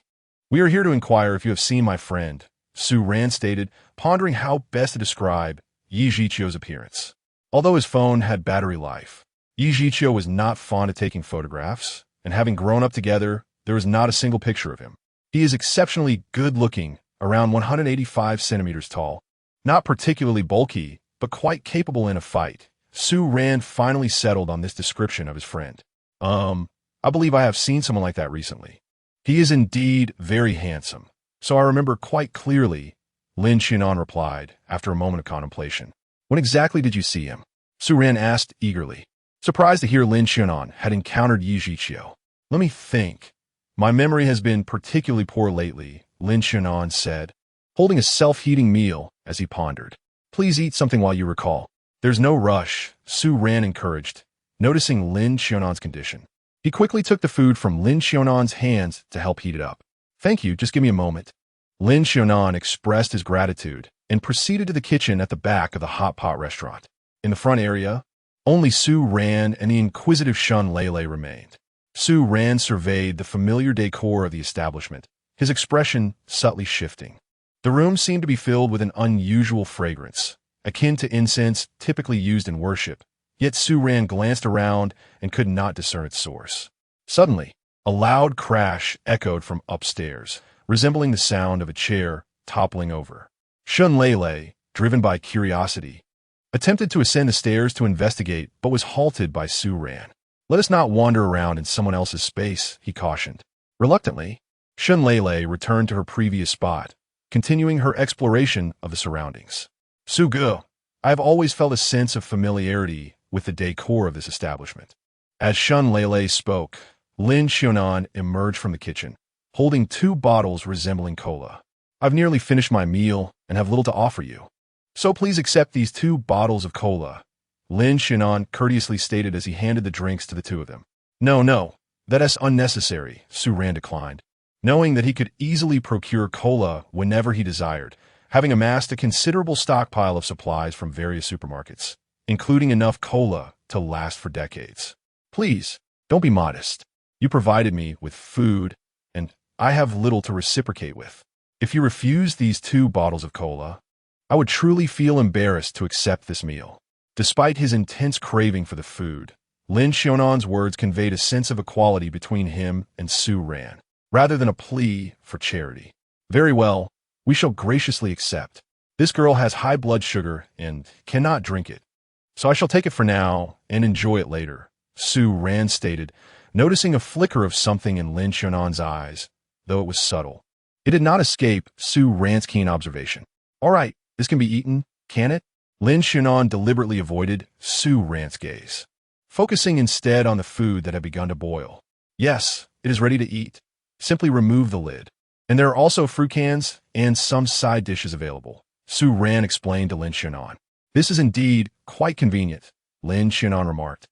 We are here to inquire if you have seen my friend," Su Ran stated, pondering how best to describe Yichio's appearance. Although his phone had battery life, Yichio was not fond of taking photographs, and having grown up together, there was not a single picture of him. He is exceptionally good-looking, around 185 centimeters tall, not particularly bulky, but quite capable in a fight. Su Ran finally settled on this description of his friend. I believe I have seen someone like that recently. He is indeed very handsome. So I remember quite clearly, Lin Xiaonan replied, after a moment of contemplation. When exactly did you see him? Su Ran asked eagerly, surprised to hear Lin Xiaonan had encountered Yichio. Let me think. My memory has been particularly poor lately, Lin Xiaonan said, holding a self-heating meal as he pondered. Please eat something while you recall. There's no rush, Su Ran encouraged, noticing Lin Xiaonan's condition. He quickly took the food from Lin Xiaonan's hands to help heat it up. Thank you, just give me a moment. Lin Xiaonan expressed his gratitude and proceeded to the kitchen at the back of the hot pot restaurant. In the front area, only Su Ran and the inquisitive Shun Lele remained. Su Ran surveyed the familiar decor of the establishment, his expression subtly shifting. The room seemed to be filled with an unusual fragrance, akin to incense typically used in worship, yet Su Ran glanced around and could not discern its source. Suddenly, a loud crash echoed from upstairs, resembling the sound of a chair toppling over. Shun Lele, driven by curiosity, attempted to ascend the stairs to investigate but was halted by Su Ran. Let us not wander around in someone else's space, he cautioned. Reluctantly, Shun Lele returned to her previous spot, continuing her exploration of the surroundings. Su Ge, I have always felt a sense of familiarity with the decor of this establishment. As Shun Lele spoke, Lin Xiaonan emerged from the kitchen, holding 2 bottles resembling cola. I've nearly finished my meal and have little to offer you. So please accept these 2 bottles of cola, Lin Xiaonan courteously stated as he handed the drinks to the 2 of them. No, that is unnecessary, Su Ran declined, knowing that he could easily procure cola whenever he desired, having amassed a considerable stockpile of supplies from various supermarkets, including enough cola to last for decades. Please, don't be modest. You provided me with food, and I have little to reciprocate with. If you refuse these 2 bottles of cola, I would truly feel embarrassed to accept this meal. Despite his intense craving for the food, Lin Xiaonan's words conveyed a sense of equality between him and Su Ran, rather than a plea for charity. Very well, we shall graciously accept. This girl has high blood sugar and cannot drink it, so I shall take it for now and enjoy it later, Su Ran stated, noticing a flicker of something in Lin Xiaonan's eyes, though it was subtle. It did not escape Su Ran's keen observation. All right, this can be eaten, can it? Lin Xiaonan deliberately avoided Su Ran's gaze, focusing instead on the food that had begun to boil. Yes, it is ready to eat. Simply remove the lid. And there are also fruit cans and some side dishes available, Su Ran explained to Lin Xiaonan. This is indeed quite convenient, Lin Xiaonan remarked,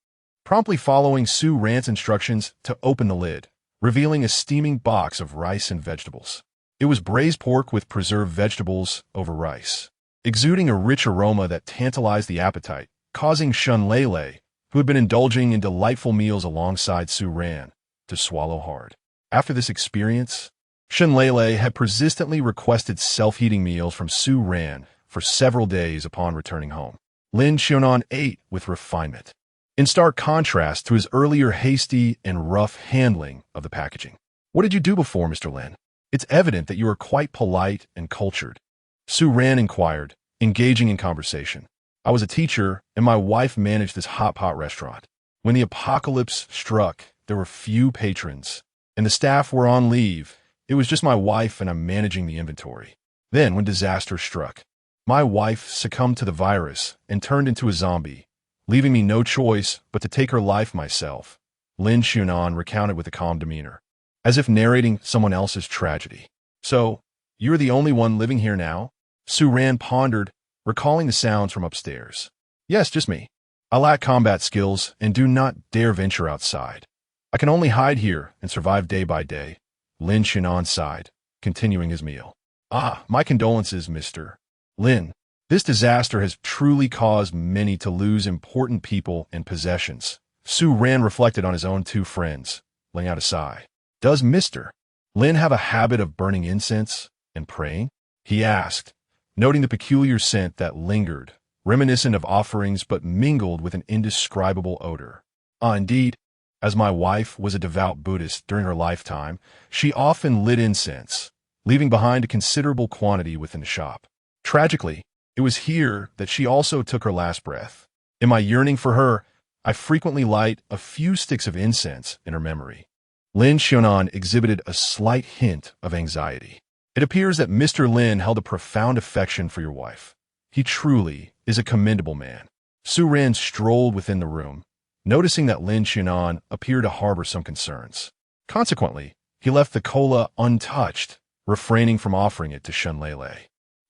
promptly following Su Ran's instructions to open the lid, revealing a steaming box of rice and vegetables. It was braised pork with preserved vegetables over rice, exuding a rich aroma that tantalized the appetite, causing Shun Lele, who had been indulging in delightful meals alongside Su Ran, to swallow hard. After this experience, Shun Lele had persistently requested self-heating meals from Su Ran for several days upon returning home. Lin Xiaonan ate with refinement, in stark contrast to his earlier hasty and rough handling of the packaging. What did you do before, Mr. Lin? It's evident that you are quite polite and cultured, Su Ran inquired, engaging in conversation. I was a teacher, and my wife managed this hot pot restaurant. When the apocalypse struck, there were few patrons, and the staff were on leave. It was just my wife, and I'm managing the inventory. Then, when disaster struck, my wife succumbed to the virus and turned into a zombie, leaving me no choice but to take her life myself, Lin Xiaonan recounted with a calm demeanor, as if narrating someone else's tragedy. So, you're the only one living here now? Su Ran pondered, recalling the sounds from upstairs. Yes, just me. I lack combat skills and do not dare venture outside. I can only hide here and survive day by day, Lin Xiaonan sighed, continuing his meal. My condolences, Mr. Lin. This disaster has truly caused many to lose important people and possessions. Su Ran reflected on his own 2 friends, letting out a sigh. Does Mr. Lin have a habit of burning incense and praying? He asked, noting the peculiar scent that lingered, reminiscent of offerings but mingled with an indescribable odor. Indeed, as my wife was a devout Buddhist during her lifetime, she often lit incense, leaving behind a considerable quantity within the shop. Tragically, It was here that she also took her last breath. In my yearning for her, I frequently light a few sticks of incense in her memory. Lin Xiaonan exhibited a slight hint of anxiety. It appears that Mr. Lin held a profound affection for your wife. He truly is a commendable man. Su Ran strolled within the room, noticing that Lin Xiaonan appeared to harbor some concerns. Consequently, he left the cola untouched, refraining from offering it to Shun Lele.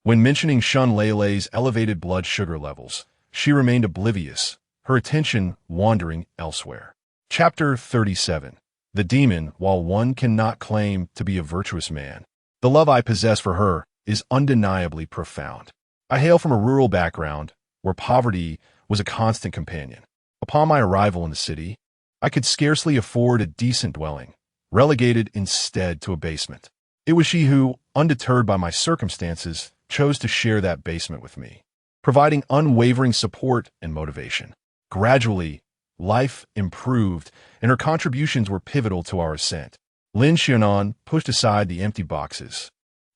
When mentioning Shun Lele's elevated blood sugar levels, she remained oblivious, her attention wandering elsewhere. Chapter 37. The Demon. While one cannot claim to be a virtuous man, the love I possess for her is undeniably profound. I hail from a rural background, where poverty was a constant companion. Upon my arrival in the city, I could scarcely afford a decent dwelling, relegated instead to a basement. It was she who, undeterred by my circumstances, chose to share that basement with me, providing unwavering support and motivation. Gradually, life improved, and her contributions were pivotal to our ascent. Lin Xiaonan pushed aside the empty boxes,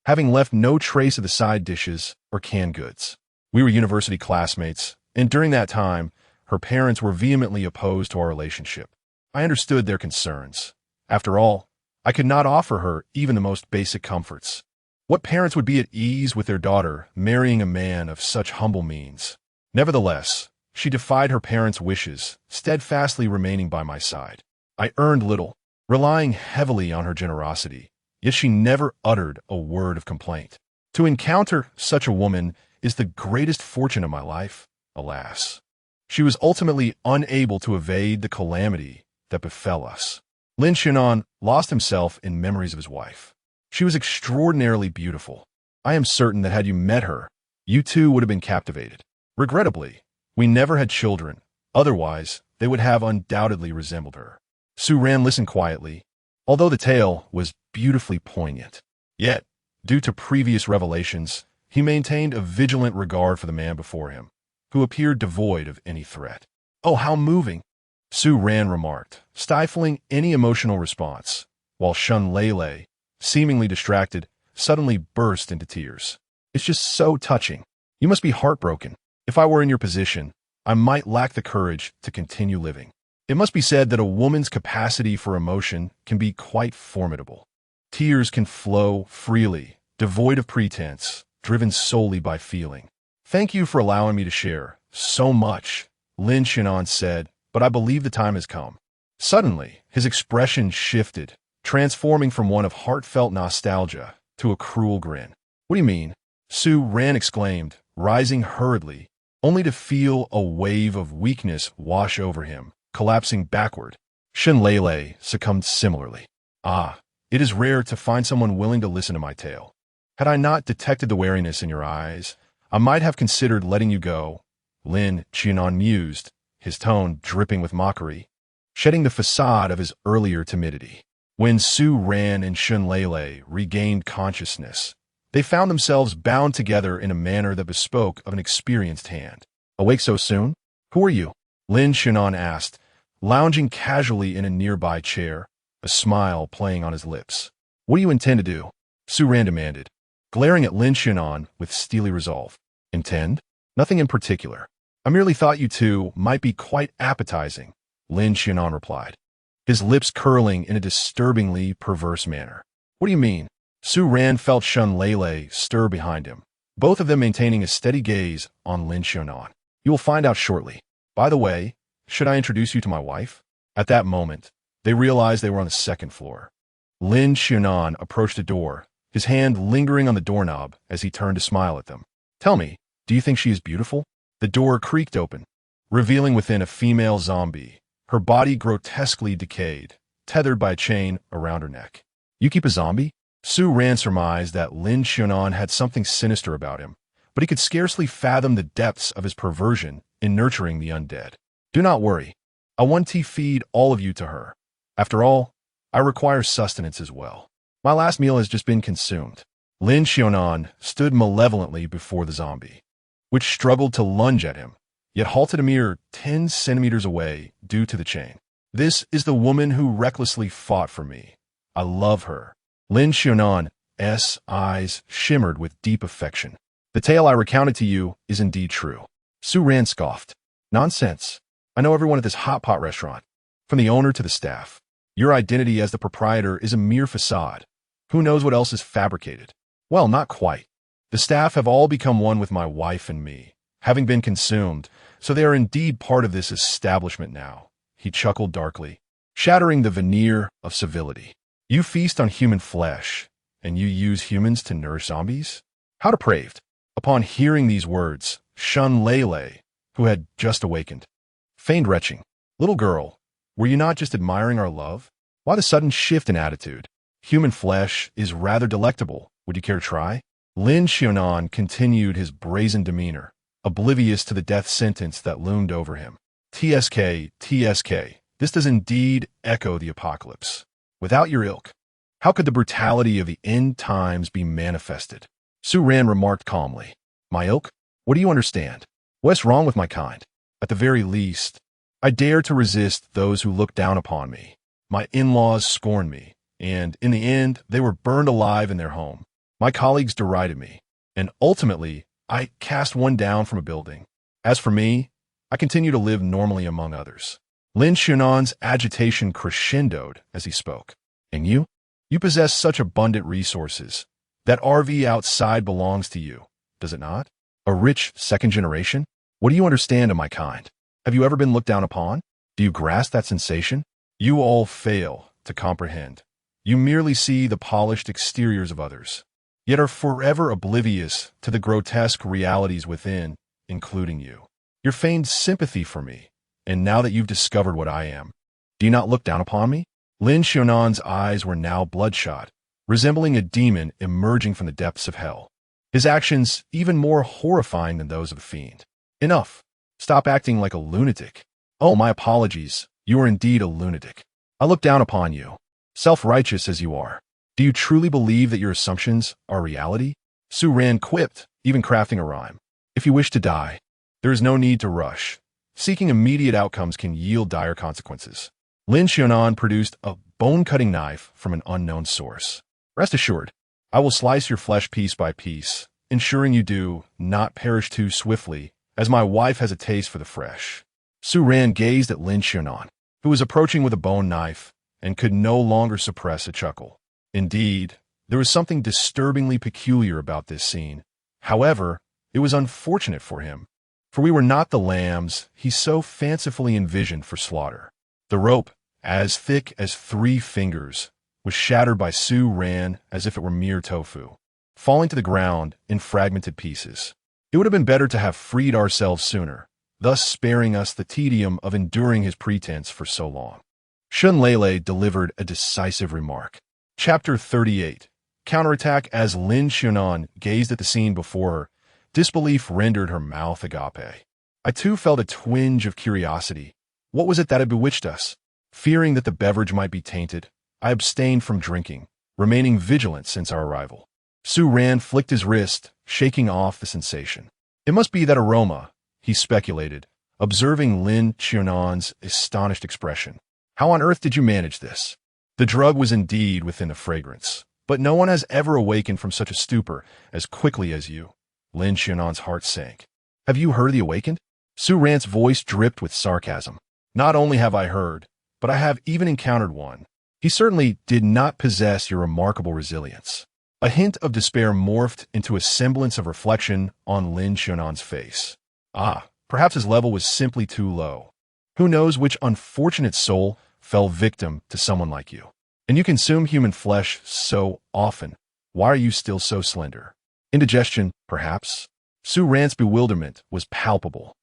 having left no trace of the side dishes or canned goods. We were university classmates, and during that time, her parents were vehemently opposed to our relationship. I understood their concerns. After all, I could not offer her even the most basic comforts. What parents would be at ease with their daughter marrying a man of such humble means? Nevertheless, she defied her parents' wishes, steadfastly remaining by my side. I earned little, relying heavily on her generosity, yet she never uttered a word of complaint. To encounter such a woman is the greatest fortune of my life, alas. She was ultimately unable to evade the calamity that befell us. Lin Xiaonan lost himself in memories of his wife. She was extraordinarily beautiful. I am certain that had you met her, you too would have been captivated. Regrettably, we never had children, otherwise they would have undoubtedly resembled her. Su Ran listened quietly, although the tale was beautifully poignant. Yet, due to previous revelations, he maintained a vigilant regard for the man before him, who appeared devoid of any threat. "Oh, how moving," Su Ran remarked, stifling any emotional response, while Shun Lele, seemingly distracted, suddenly burst into tears. "It's just so touching. You must be heartbroken. If I were in your position, I might lack the courage to continue living." It must be said that a woman's capacity for emotion can be quite formidable. Tears can flow freely, devoid of pretense, driven solely by feeling. "Thank you for allowing me to share so much," Lin Xiaonan said, "but I believe the time has come." Suddenly, his expression shifted, transforming from one of heartfelt nostalgia to a cruel grin. "What do you mean?" Su Ran exclaimed, rising hurriedly, only to feel a wave of weakness wash over him, collapsing backward. Shun Lele succumbed similarly. "Ah, it is rare to find someone willing to listen to my tale. Had I not detected the wariness in your eyes, I might have considered letting you go," Lin Xiaonan mused, his tone dripping with mockery, shedding the facade of his earlier timidity. When Su Ran and Shun Lele regained consciousness, they found themselves bound together in a manner that bespoke of an experienced hand. "Awake so soon? Who are you?" Lin Xiaonan asked, lounging casually in a nearby chair, a smile playing on his lips. "What do you intend to do?" Su Ran demanded, glaring at Lin Xiaonan with steely resolve. "Intend? Nothing in particular. I merely thought you two might be quite appetizing," Lin Xiaonan replied, his lips curling in a disturbingly perverse manner. "What do you mean?" Su Ran felt Shun Lele stir behind him, both of them maintaining a steady gaze on Lin Xiaonan. "You will find out shortly. By the way, should I introduce you to my wife?" At that moment, they realized they were on the second floor. Lin Xiaonan approached the door, his hand lingering on the doorknob as he turned to smile at them. "Tell me, do you think she is beautiful?" The door creaked open, revealing within a female zombie, her body grotesquely decayed, tethered by a chain around her neck. "You keep a zombie?" Su Ran surmised that Lin Xiaonan had something sinister about him, but he could scarcely fathom the depths of his perversion in nurturing the undead. "Do not worry. I want to feed all of you to her. After all, I require sustenance as well. My last meal has just been consumed." Lin Xiaonan stood malevolently before the zombie, which struggled to lunge at him, yet halted a mere 10 centimeters away due to the chain. "This is the woman who recklessly fought for me. I love her." Lin Xiaonan's eyes shimmered with deep affection. The tale I recounted to you is indeed true. Su Ran scoffed. Nonsense. I know everyone at this hot pot restaurant, from the owner to the staff. Your identity as the proprietor is a mere facade. Who knows what else is fabricated? Well, not quite. The staff have all become one with my wife and me, having been consumed, so they are indeed part of this establishment now. He chuckled darkly, shattering the veneer of civility. You feast on human flesh, and you use humans to nourish zombies? How depraved. Upon hearing these words, Shun Lele, who had just awakened, feigned retching. Little girl, were you not just admiring our love? Why the sudden shift in attitude? Human flesh is rather delectable. Would you care to try? Lin Xiaonan continued his brazen demeanor, oblivious to the death sentence that loomed over him. TSK, this does indeed echo the apocalypse. Without your ilk, how could the brutality of the end times be manifested? Su Ran remarked calmly. My ilk? What do you understand? What's wrong with my kind? At the very least, I dare to resist those who look down upon me. My in-laws scorned me, and in the end, they were burned alive in their home. My colleagues derided me, and ultimately, I cast one down from a building. As for me, I continue to live normally among others. Lin Xiaonan's agitation crescendoed as he spoke. And you? You possess such abundant resources. That RV outside belongs to you, does it not? A rich second generation? What do you understand of my kind? Have you ever been looked down upon? Do you grasp that sensation? You all fail to comprehend. You merely see the polished exteriors of others, yet are forever oblivious to the grotesque realities within, including you. Your feigned sympathy for me, and now that you've discovered what I am, do you not look down upon me? Lin Xiaonan's eyes were now bloodshot, resembling a demon emerging from the depths of hell. His actions even more horrifying than those of a fiend. Enough. Stop acting like a lunatic. Oh, my apologies. You are indeed a lunatic. I look down upon you, self-righteous as you are. Do you truly believe that your assumptions are reality? Su Ran quipped, even crafting a rhyme. If you wish to die, there is no need to rush. Seeking immediate outcomes can yield dire consequences. Lin Xiaonan produced a bone-cutting knife from an unknown source. Rest assured, I will slice your flesh piece by piece, ensuring you do not perish too swiftly, as my wife has a taste for the fresh. Su Ran gazed at Lin Xiaonan, who was approaching with a bone knife, and could no longer suppress a chuckle. Indeed, there was something disturbingly peculiar about this scene. However, it was unfortunate for him, for we were not the lambs he so fancifully envisioned for slaughter. The rope, as thick as 3 fingers, was shattered by Su Ran as if it were mere tofu, falling to the ground in fragmented pieces. It would have been better to have freed ourselves sooner, thus sparing us the tedium of enduring his pretense for so long. Shun Lele delivered a decisive remark. Chapter 38. Counterattack. As Lin Xiaonan gazed at the scene before her, disbelief rendered her mouth agape. I too felt a twinge of curiosity. What was it that had bewitched us? Fearing that the beverage might be tainted, I abstained from drinking, remaining vigilant since our arrival. Su Ran flicked his wrist, shaking off the sensation. It must be that aroma, he speculated, observing Lin Xiaonan's astonished expression. How on earth did you manage this? The drug was indeed within the fragrance, but no one has ever awakened from such a stupor as quickly as you. Lin Xiaonan's heart sank. Have you heard the awakened? Su Ran's voice dripped with sarcasm. Not only have I heard, but I have even encountered one. He certainly did not possess your remarkable resilience. A hint of despair morphed into a semblance of reflection on Lin Xiaonan's face. Ah, perhaps his level was simply too low. Who knows which unfortunate soul fell victim to someone like you? And you consume human flesh so often. Why are you still so slender? Indigestion, perhaps? Su Ran's bewilderment was palpable.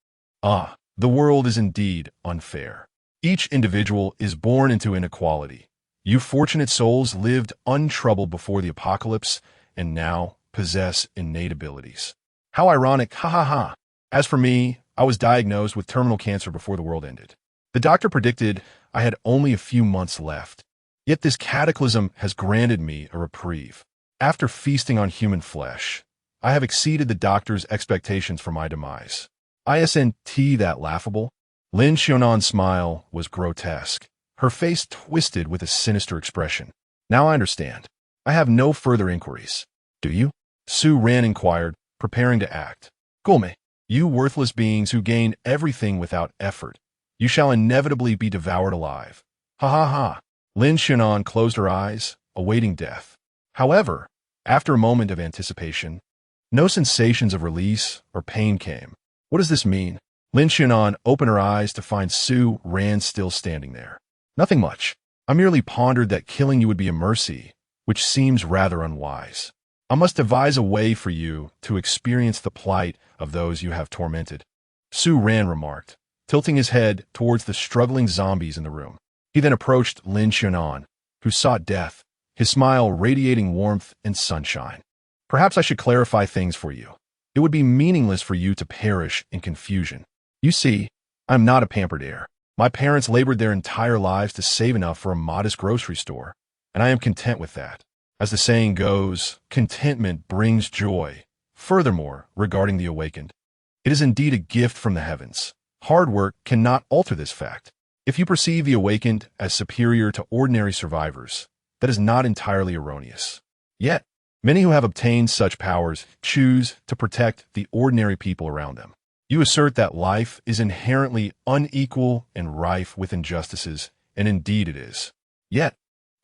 Ah, the world is indeed unfair. Each individual is born into inequality. You fortunate souls lived untroubled before the apocalypse and now possess innate abilities. How ironic, ha ha ha. As for me, I was diagnosed with terminal cancer before the world ended. The doctor predicted I had only a few months left. Yet this cataclysm has granted me a reprieve. After feasting on human flesh, I have exceeded the doctor's expectations for my demise. Isn't that laughable? Lin Xiaonan's smile was grotesque, her face twisted with a sinister expression. Now I understand. I have no further inquiries. Do you? Su Ran inquired, preparing to act. Gulme, you worthless beings who gain everything without effort, you shall inevitably be devoured alive. Ha ha ha. Lin Xiaonan closed her eyes, awaiting death. However, after a moment of anticipation, no sensations of release or pain came. What does this mean? Lin Xiaonan opened her eyes to find Su Ran still standing there. Nothing much. I merely pondered that killing you would be a mercy, which seems rather unwise. I must devise a way for you to experience the plight of those you have tormented. Su Ran remarked, tilting his head towards the struggling zombies in the room. He then approached Lin Xiaonan, who sought death, his smile radiating warmth and sunshine. Perhaps I should clarify things for you. It would be meaningless for you to perish in confusion. You see, I am not a pampered heir. My parents labored their entire lives to save enough for a modest grocery store, and I am content with that. As the saying goes, contentment brings joy. Furthermore, regarding the awakened, it is indeed a gift from the heavens. Hard work cannot alter this fact. If you perceive the awakened as superior to ordinary survivors, that is not entirely erroneous. Yet, many who have obtained such powers choose to protect the ordinary people around them. You assert that life is inherently unequal and rife with injustices, and indeed it is. Yet,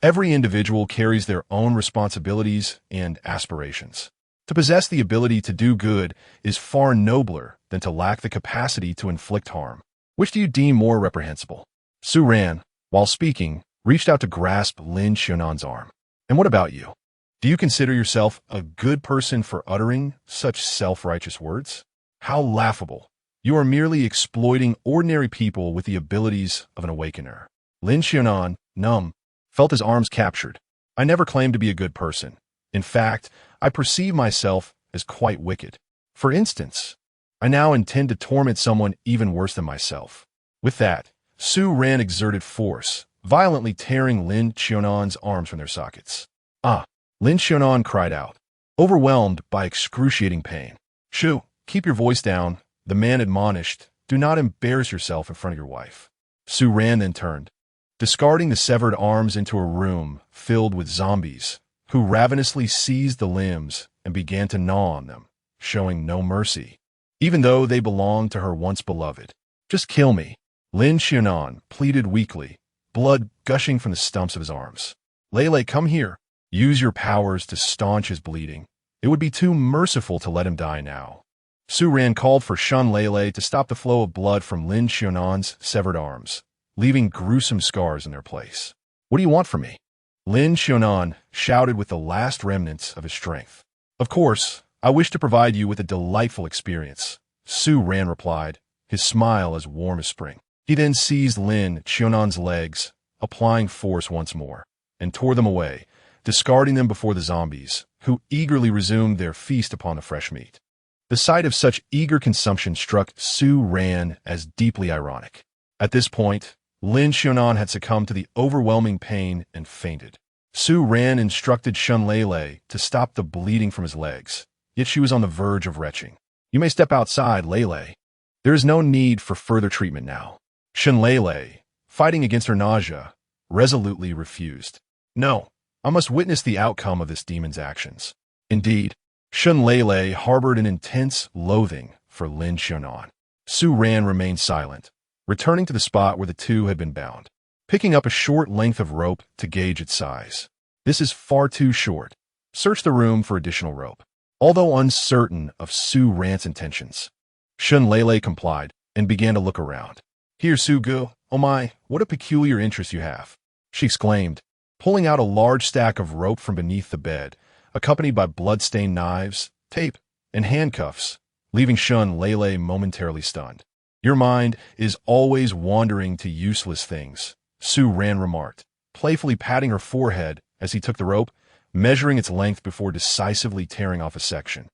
every individual carries their own responsibilities and aspirations. To possess the ability to do good is far nobler than to lack the capacity to inflict harm. Which do you deem more reprehensible? Su Ran, while speaking, reached out to grasp Lin Xiaonan's arm. And what about you? Do you consider yourself a good person for uttering such self-righteous words? How laughable. You are merely exploiting ordinary people with the abilities of an awakener. Lin Xiaonan, numb, felt his arms captured. I never claimed to be a good person. In fact, I perceive myself as quite wicked. For instance, I now intend to torment someone even worse than myself. With that, Su Ran exerted force, violently tearing Lin Xiaonan's arms from their sockets. Ah! Lin Xiaonan cried out, overwhelmed by excruciating pain. Shu, keep your voice down, the man admonished. Do not embarrass yourself in front of your wife. Su Ran then turned, discarding the severed arms into a room filled with zombies, who ravenously seized the limbs and began to gnaw on them, showing no mercy, even though they belonged to her once beloved. Just kill me, Lin Xiaonan pleaded weakly, blood gushing from the stumps of his arms. Lele, come here. Use your powers to staunch his bleeding. It would be too merciful to let him die now. Su Ran called for Shun Lele to stop the flow of blood from Lin Xiaonan's severed arms, leaving gruesome scars in their place. What do you want from me? Lin Xiaonan shouted with the last remnants of his strength. Of course, I wish to provide you with a delightful experience, Su Ran replied, his smile as warm as spring. He then seized Lin Xiaonan's legs, applying force once more, and tore them away, discarding them before the zombies, who eagerly resumed their feast upon the fresh meat. The sight of such eager consumption struck Su Ran as deeply ironic. At this point, Lin Xiaonan had succumbed to the overwhelming pain and fainted. Su Ran instructed Shun Lele to stop the bleeding from his legs, yet she was on the verge of retching. You may step outside, Lele. There is no need for further treatment now. Shun Lele, fighting against her nausea, resolutely refused. No. I must witness the outcome of this demon's actions. Indeed, Shun Lele harbored an intense loathing for Lin Xiaonan. Su Ran remained silent, returning to the spot where the two had been bound, picking up a short length of rope to gauge its size. This is far too short. Search the room for additional rope. Although uncertain of Su Ran's intentions, Shun Lele complied and began to look around. Here, Su Gu, oh my, what a peculiar interest you have, she exclaimed, pulling out a large stack of rope from beneath the bed, accompanied by blood-stained knives, tape, and handcuffs, leaving Shun Lele momentarily stunned. Your mind is always wandering to useless things, Su Ran remarked, playfully patting her forehead as he took the rope, measuring its length before decisively tearing off a section.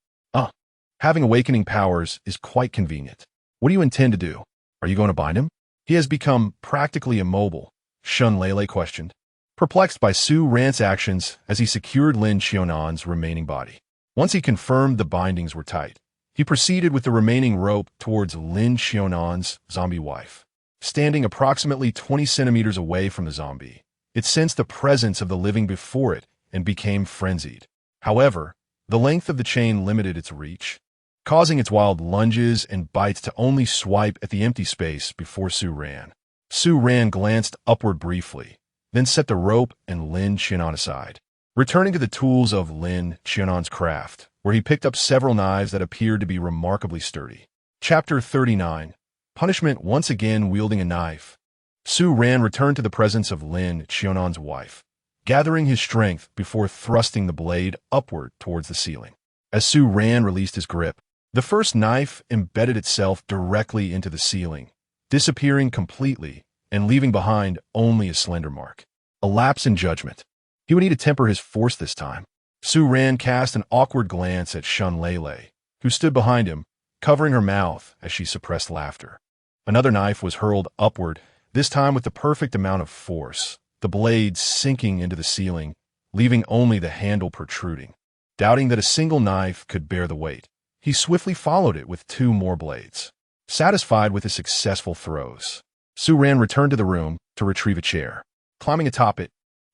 Having awakening powers is quite convenient. What do you intend to do? Are you going to bind him? He has become practically immobile, Shun Lele questioned, perplexed by Su Ran's actions as he secured Lin Xiaonan's remaining body. Once he confirmed the bindings were tight, he proceeded with the remaining rope towards Lin Xiaonan's zombie wife. Standing approximately 20 centimeters away from the zombie, it sensed the presence of the living before it and became frenzied. However, the length of the chain limited its reach. causing its wild lunges and bites to only swipe at the empty space before Su Ran. Su Ran glanced upward briefly, then set the rope and Lin Qianan aside, returning to the tools of Lin Qianan's craft, where he picked up several knives that appeared to be remarkably sturdy. Chapter 39. Punishment. Once again wielding a knife, Su Ran returned to the presence of Lin Qianan's wife, gathering his strength before thrusting the blade upward towards the ceiling. As Su Ran released his grip, the first knife embedded itself directly into the ceiling, disappearing completely and leaving behind only a slender mark. A lapse in judgment. He would need to temper his force this time. Su Ran cast an awkward glance at Shun Lele, who stood behind him, covering her mouth as she suppressed laughter. Another knife was hurled upward, this time with the perfect amount of force, the blade sinking into the ceiling, leaving only the handle protruding. Doubting that a single knife could bear the weight, he swiftly followed it with 2 more blades. Satisfied with his successful throws, Su Ran returned to the room to retrieve a chair. Climbing atop it,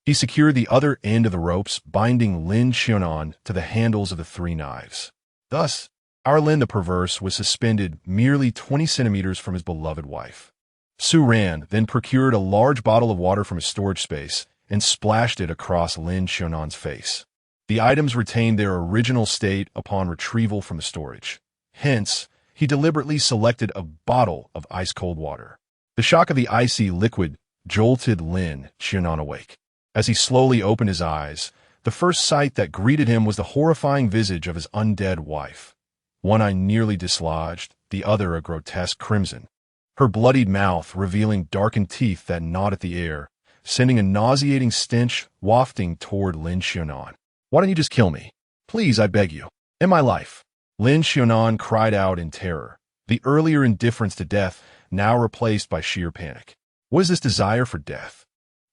he secured the other end of the ropes binding Lin Qianan to the handles of the 3 knives. Thus, our Lin the Perverse was suspended merely 20 centimeters from his beloved wife. Su Ran then procured a large bottle of water from his storage space and splashed it across Lin Qianan's face. The items retained their original state upon retrieval from the storage. Hence, he deliberately selected a bottle of ice-cold water. The shock of the icy liquid jolted Lin Qianan awake. As he slowly opened his eyes, the first sight that greeted him was the horrifying visage of his undead wife. One eye nearly dislodged, the other a grotesque crimson. Her bloodied mouth revealing darkened teeth that gnawed at the air, sending a nauseating stench wafting toward Lin Qianan. "Why don't you just kill me? Please, I beg you. End my life." Lin Qianan cried out in terror, the earlier indifference to death now replaced by sheer panic. "What is this desire for death?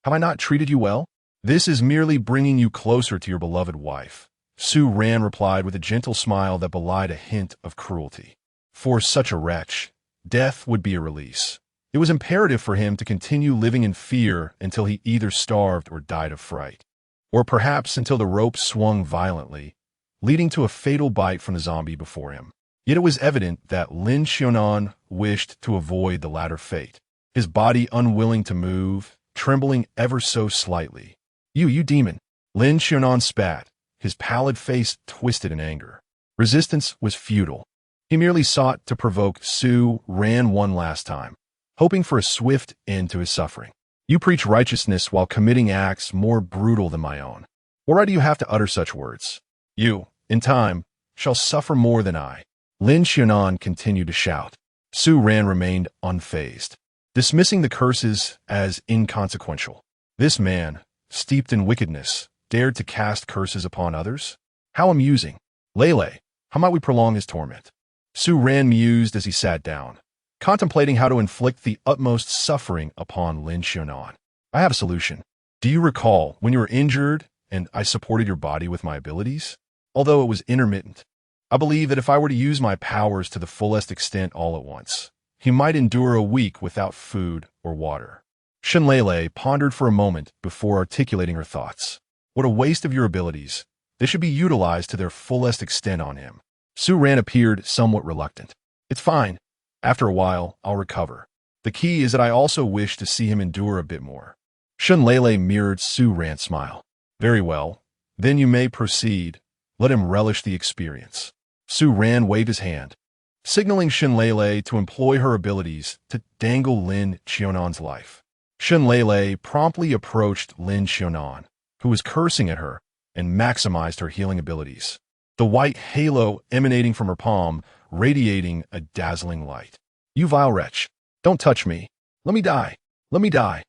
Have I not treated you well? This is merely bringing you closer to your beloved wife." Su Ran replied with a gentle smile that belied a hint of cruelty. For such a wretch, death would be a release. It was imperative for him to continue living in fear until he either starved or died of fright. Or perhaps until the rope swung violently, leading to a fatal bite from the zombie before him. Yet it was evident that Lin Qianan wished to avoid the latter fate, his body unwilling to move, trembling ever so slightly. You demon!" Lin Qianan spat, his pallid face twisted in anger. Resistance was futile. He merely sought to provoke Su Ran one last time, hoping for a swift end to his suffering. "You preach righteousness while committing acts more brutal than my own. Why do you have to utter such words? You, in time, shall suffer more than I." Lin Qianan continued to shout. Su Ran remained unfazed, dismissing the curses as inconsequential. This man, steeped in wickedness, dared to cast curses upon others? How amusing. "Lele, how might we prolong his torment?" Su Ran mused as he sat down, contemplating how to inflict the utmost suffering upon Lin Qianan. "I have a solution. Do you recall when you were injured and I supported your body with my abilities? Although it was intermittent, I believe that if I were to use my powers to the fullest extent all at once, he might endure a week without food or water." Shun Lele pondered for a moment before articulating her thoughts. "What a waste of your abilities. They should be utilized to their fullest extent on him." Su Ran appeared somewhat reluctant. "It's fine. After a while, I'll recover. The key is that I also wish to see him endure a bit more." Shun Lele mirrored Su Ran's smile. "Very well. Then you may proceed. Let him relish the experience." Su Ran waved his hand, signaling Shun Lele to employ her abilities to dangle Lin Qianan's life. Shun Lele promptly approached Lin Qianan, who was cursing at her, and maximized her healing abilities, the white halo emanating from her palm radiating a dazzling light. "You vile wretch! Don't touch me! Let me die! Let me die!"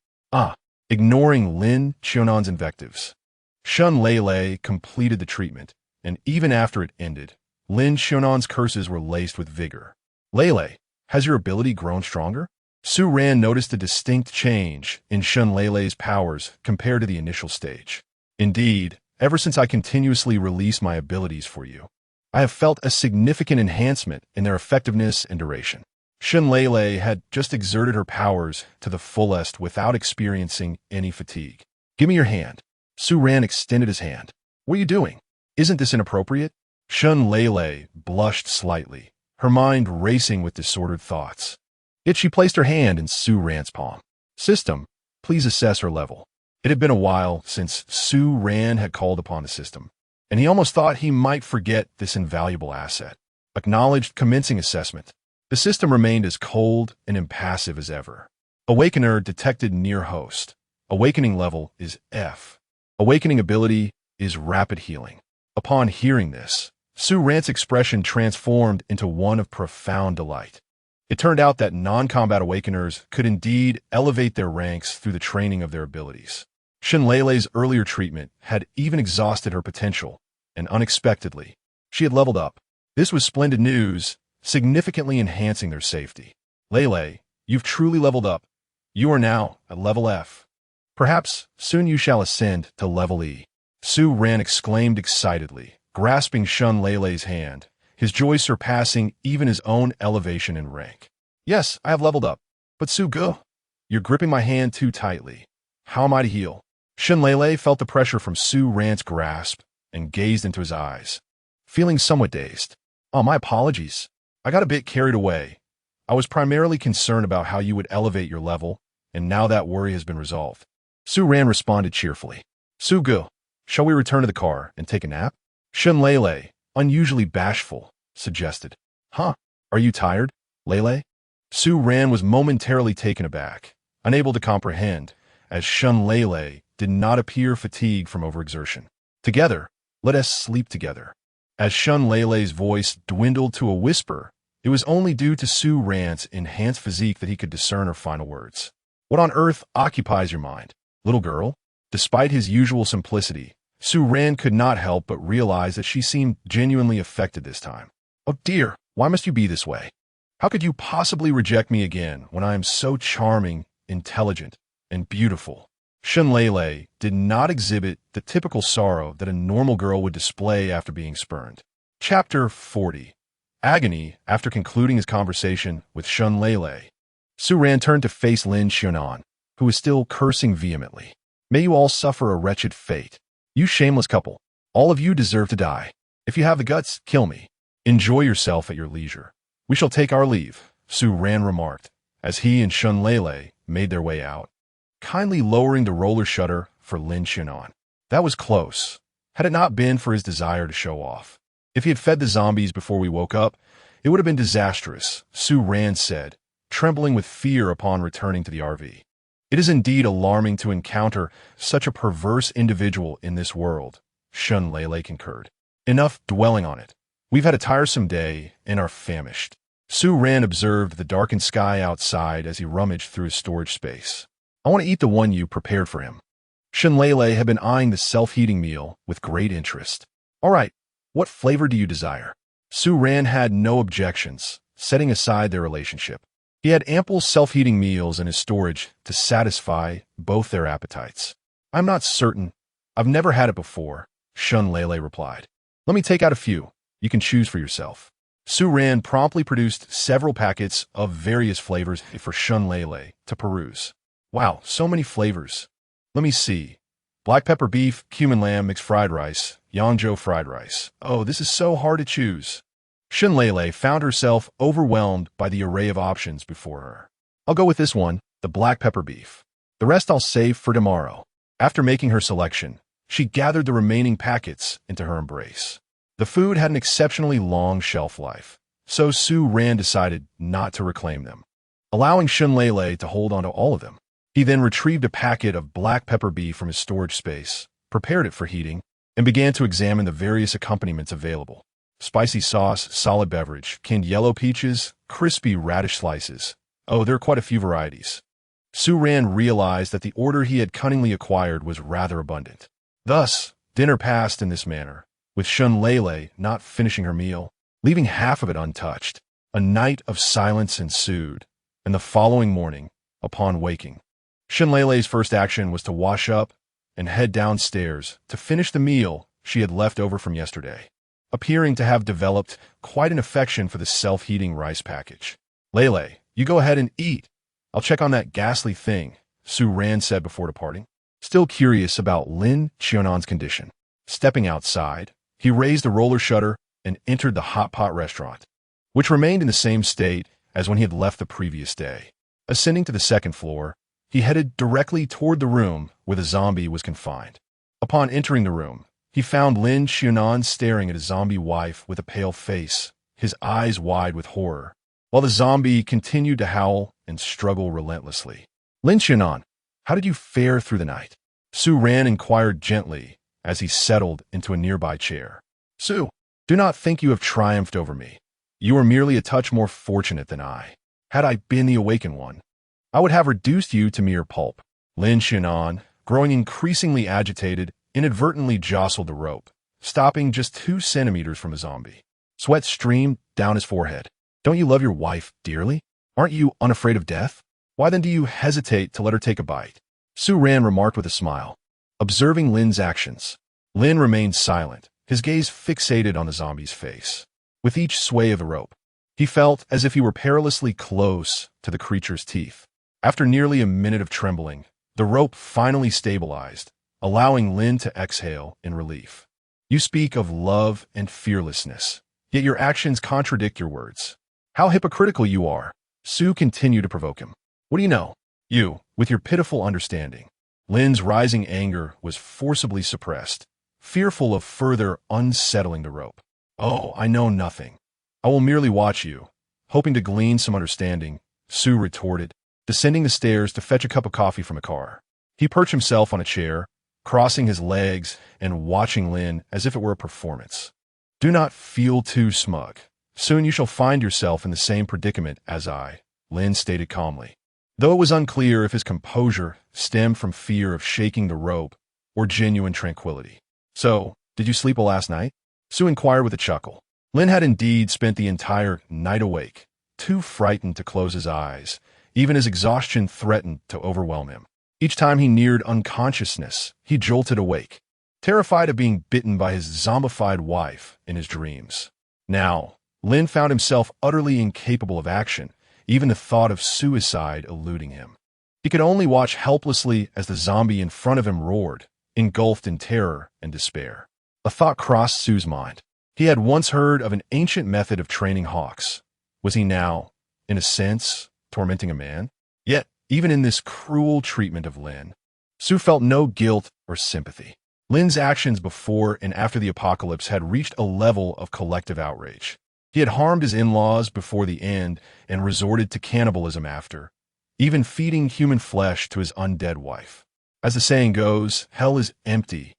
Ignoring Lin Qianan's invectives, Shun Lele completed the treatment, and even after it ended, Lin Qianan's curses were laced with vigor. "Lele, has your ability grown stronger?" Su Ran noticed a distinct change in Shun Lele's powers compared to the initial stage. "Indeed, ever since I continuously release my abilities for you, I have felt a significant enhancement in their effectiveness and duration." Shun Lele had just exerted her powers to the fullest without experiencing any fatigue. "Give me your hand." Su Ran extended his hand. "What are you doing? Isn't this inappropriate?" Shun Lele blushed slightly, her mind racing with disordered thoughts. Yet she placed her hand in Su Ran's palm. System, please assess her level. It had been a while since Su Ran had called upon the system, and he almost thought he might forget this invaluable asset. Acknowledged commencing assessment. The system remained as cold and impassive as ever. Awakener detected near host. Awakening level is F. Awakening ability is rapid healing. Upon hearing this, Su Ran's expression transformed into one of profound delight. It turned out that non-combat awakeners could indeed elevate their ranks through the training of their abilities. Shinlele's earlier treatment had even exhausted her potential, and unexpectedly, she had leveled up. This was splendid news, significantly enhancing their safety. Lele, you've truly leveled up. You are now at level F. Perhaps soon you shall ascend to level E. Su Ran exclaimed excitedly, grasping Shun Lele's hand, his joy surpassing even his own elevation in rank. Yes, I have leveled up. But Su Ge, you're gripping my hand too tightly. How am I to heal? Shun Lele felt the pressure from Su Ran's grasp and gazed into his eyes, feeling somewhat dazed. Oh, my apologies. I got a bit carried away. I was primarily concerned about how you would elevate your level, and now that worry has been resolved. Su Ran responded cheerfully. Su Ge, shall we return to the car and take a nap? Shun Lele, unusually bashful, suggested. Huh? Are you tired, Lele? Su Ran was momentarily taken aback, unable to comprehend, as Shun Lele did not appear fatigued from overexertion. Together, let us sleep together. As Shun Lele's voice dwindled to a whisper, it was only due to Su Ran's enhanced physique that he could discern her final words. What on earth occupies your mind, little girl? Despite his usual simplicity, Su Ran could not help but realize that she seemed genuinely affected this time. Oh dear, why must you be this way? How could you possibly reject me again when I am so charming, intelligent, and beautiful? Shun Lele did not exhibit the typical sorrow that a normal girl would display after being spurned. Chapter 40. Agony after concluding his conversation with Shun Lele. Su Ran turned to face Lin Xiaonan, who was still cursing vehemently. May you all suffer a wretched fate. You shameless couple. All of you deserve to die. If you have the guts, kill me. Enjoy yourself at your leisure. We shall take our leave, Su Ran remarked, as he and Shun Lele made their way out, kindly lowering the roller shutter for Lin Xiaonan. That was close, had it not been for his desire to show off. If he had fed the zombies before we woke up, it would have been disastrous, Su Ran said, trembling with fear upon returning to the RV. It is indeed alarming to encounter such a perverse individual in this world, Shun Lele concurred. Enough dwelling on it. We've had a tiresome day and are famished. Su Ran observed the darkened sky outside as he rummaged through his storage space. I want to eat the one you prepared for him. Shun Lele had been eyeing the self-heating meal with great interest. All right, what flavor do you desire? Su Ran had no objections, setting aside their relationship. He had ample self-heating meals in his storage to satisfy both their appetites. I'm not certain. I've never had it before, Shun Lele replied. Let me take out a few. You can choose for yourself. Su Ran promptly produced several packets of various flavors for Shun Lele to peruse. Wow, so many flavors. Let me see. Black pepper beef, cumin lamb mixed fried rice, Yangzhou fried rice. Oh, this is so hard to choose. Shun Lele found herself overwhelmed by the array of options before her. I'll go with this one, the black pepper beef. The rest I'll save for tomorrow. After making her selection, she gathered the remaining packets into her embrace. The food had an exceptionally long shelf life, so Su Ran decided not to reclaim them, allowing Shun Lele to hold onto all of them. He then retrieved a packet of black pepper beef from his storage space, prepared it for heating, and began to examine the various accompaniments available. Spicy sauce, solid beverage, canned yellow peaches, crispy radish slices. Oh, there are quite a few varieties. Su Ran realized that the order he had cunningly acquired was rather abundant. Thus, dinner passed in this manner, with Shun Lele not finishing her meal, leaving half of it untouched. A night of silence ensued, and the following morning, upon waking, Shun Lele's first action was to wash up and head downstairs to finish the meal she had left over from yesterday, appearing to have developed quite an affection for the self-heating rice package. Lele, you go ahead and eat. I'll check on that ghastly thing, Su Ran said before departing, still curious about Lin Xiaonan's condition. Stepping outside, he raised the roller shutter and entered the hot pot restaurant, which remained in the same state as when he had left the previous day. Ascending to the second floor, he headed directly toward the room where the zombie was confined. Upon entering the room, he found Lin Xiaonan staring at his zombie wife with a pale face, his eyes wide with horror, while the zombie continued to howl and struggle relentlessly. Lin Xiaonan, how did you fare through the night? Su Ran inquired gently as he settled into a nearby chair. Su, do not think you have triumphed over me. You are merely a touch more fortunate than I. Had I been the awakened one, I would have reduced you to mere pulp. Lin Xiaonan, growing increasingly agitated, inadvertently jostled the rope, stopping just 2 centimeters from the zombie. Sweat streamed down his forehead. Don't you love your wife dearly? Aren't you unafraid of death? Why then do you hesitate to let her take a bite? Su Ran remarked with a smile. Observing Lin's actions, Lin remained silent, his gaze fixated on the zombie's face. With each sway of the rope, he felt as if he were perilously close to the creature's teeth. After nearly a minute of trembling, the rope finally stabilized, allowing Lin to exhale in relief. You speak of love and fearlessness, yet your actions contradict your words. How hypocritical you are. Su continued to provoke him. What do you know? You, with your pitiful understanding. Lin's rising anger was forcibly suppressed, fearful of further unsettling the rope. Oh, I know nothing. I will merely watch you. Hoping to glean some understanding, Su retorted, descending the stairs to fetch a cup of coffee from a car. He perched himself on a chair, crossing his legs and watching Lin as if it were a performance. Do not feel too smug. Soon you shall find yourself in the same predicament as I, Lin stated calmly. Though it was unclear if his composure stemmed from fear of shaking the rope or genuine tranquility. So, did you sleep well last night? Su inquired with a chuckle. Lin had indeed spent the entire night awake, too frightened to close his eyes, even as exhaustion threatened to overwhelm him. Each time he neared unconsciousness, he jolted awake, terrified of being bitten by his zombified wife in his dreams. Now, Lin found himself utterly incapable of action, even the thought of suicide eluding him. He could only watch helplessly as the zombie in front of him roared, engulfed in terror and despair. A thought crossed Su's mind. He had once heard of an ancient method of training hawks. Was he now, in a sense, tormenting a man? Yet, even in this cruel treatment of Lin, Su felt no guilt or sympathy. Lin's actions before and after the apocalypse had reached a level of collective outrage. He had harmed his in-laws before the end and resorted to cannibalism after, even feeding human flesh to his undead wife. As the saying goes, hell is empty,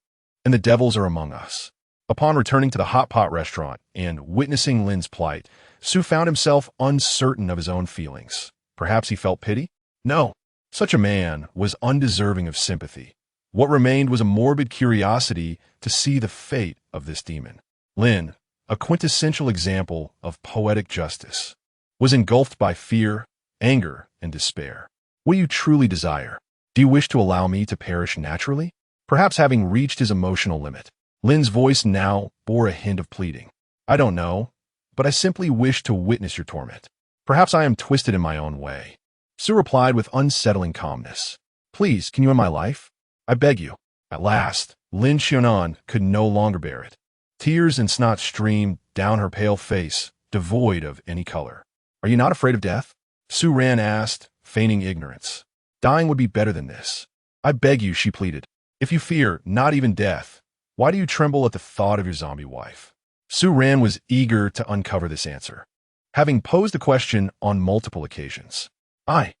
and the devils are among us. Upon returning to the hot pot restaurant and witnessing Lin's plight, Su found himself uncertain of his own feelings. Perhaps he felt pity? No, such a man was undeserving of sympathy. What remained was a morbid curiosity to see the fate of this demon. Lin, a quintessential example of poetic justice, was engulfed by fear, anger, and despair. What do you truly desire? Do you wish to allow me to perish naturally? Perhaps having reached his emotional limit, Lin's voice now bore a hint of pleading. I don't know, but I simply wish to witness your torment. Perhaps I am twisted in my own way. Su replied with unsettling calmness. Please, can you end my life? I beg you. At last, Lin Xiaonan could no longer bear it. Tears and snot streamed down her pale face, devoid of any color. Are you not afraid of death? Su Ran asked, feigning ignorance. Dying would be better than this. I beg you, she pleaded. If you fear not even death, why do you tremble at the thought of your zombie wife? Su Ran was eager to uncover this answer, having posed the question on multiple occasions. I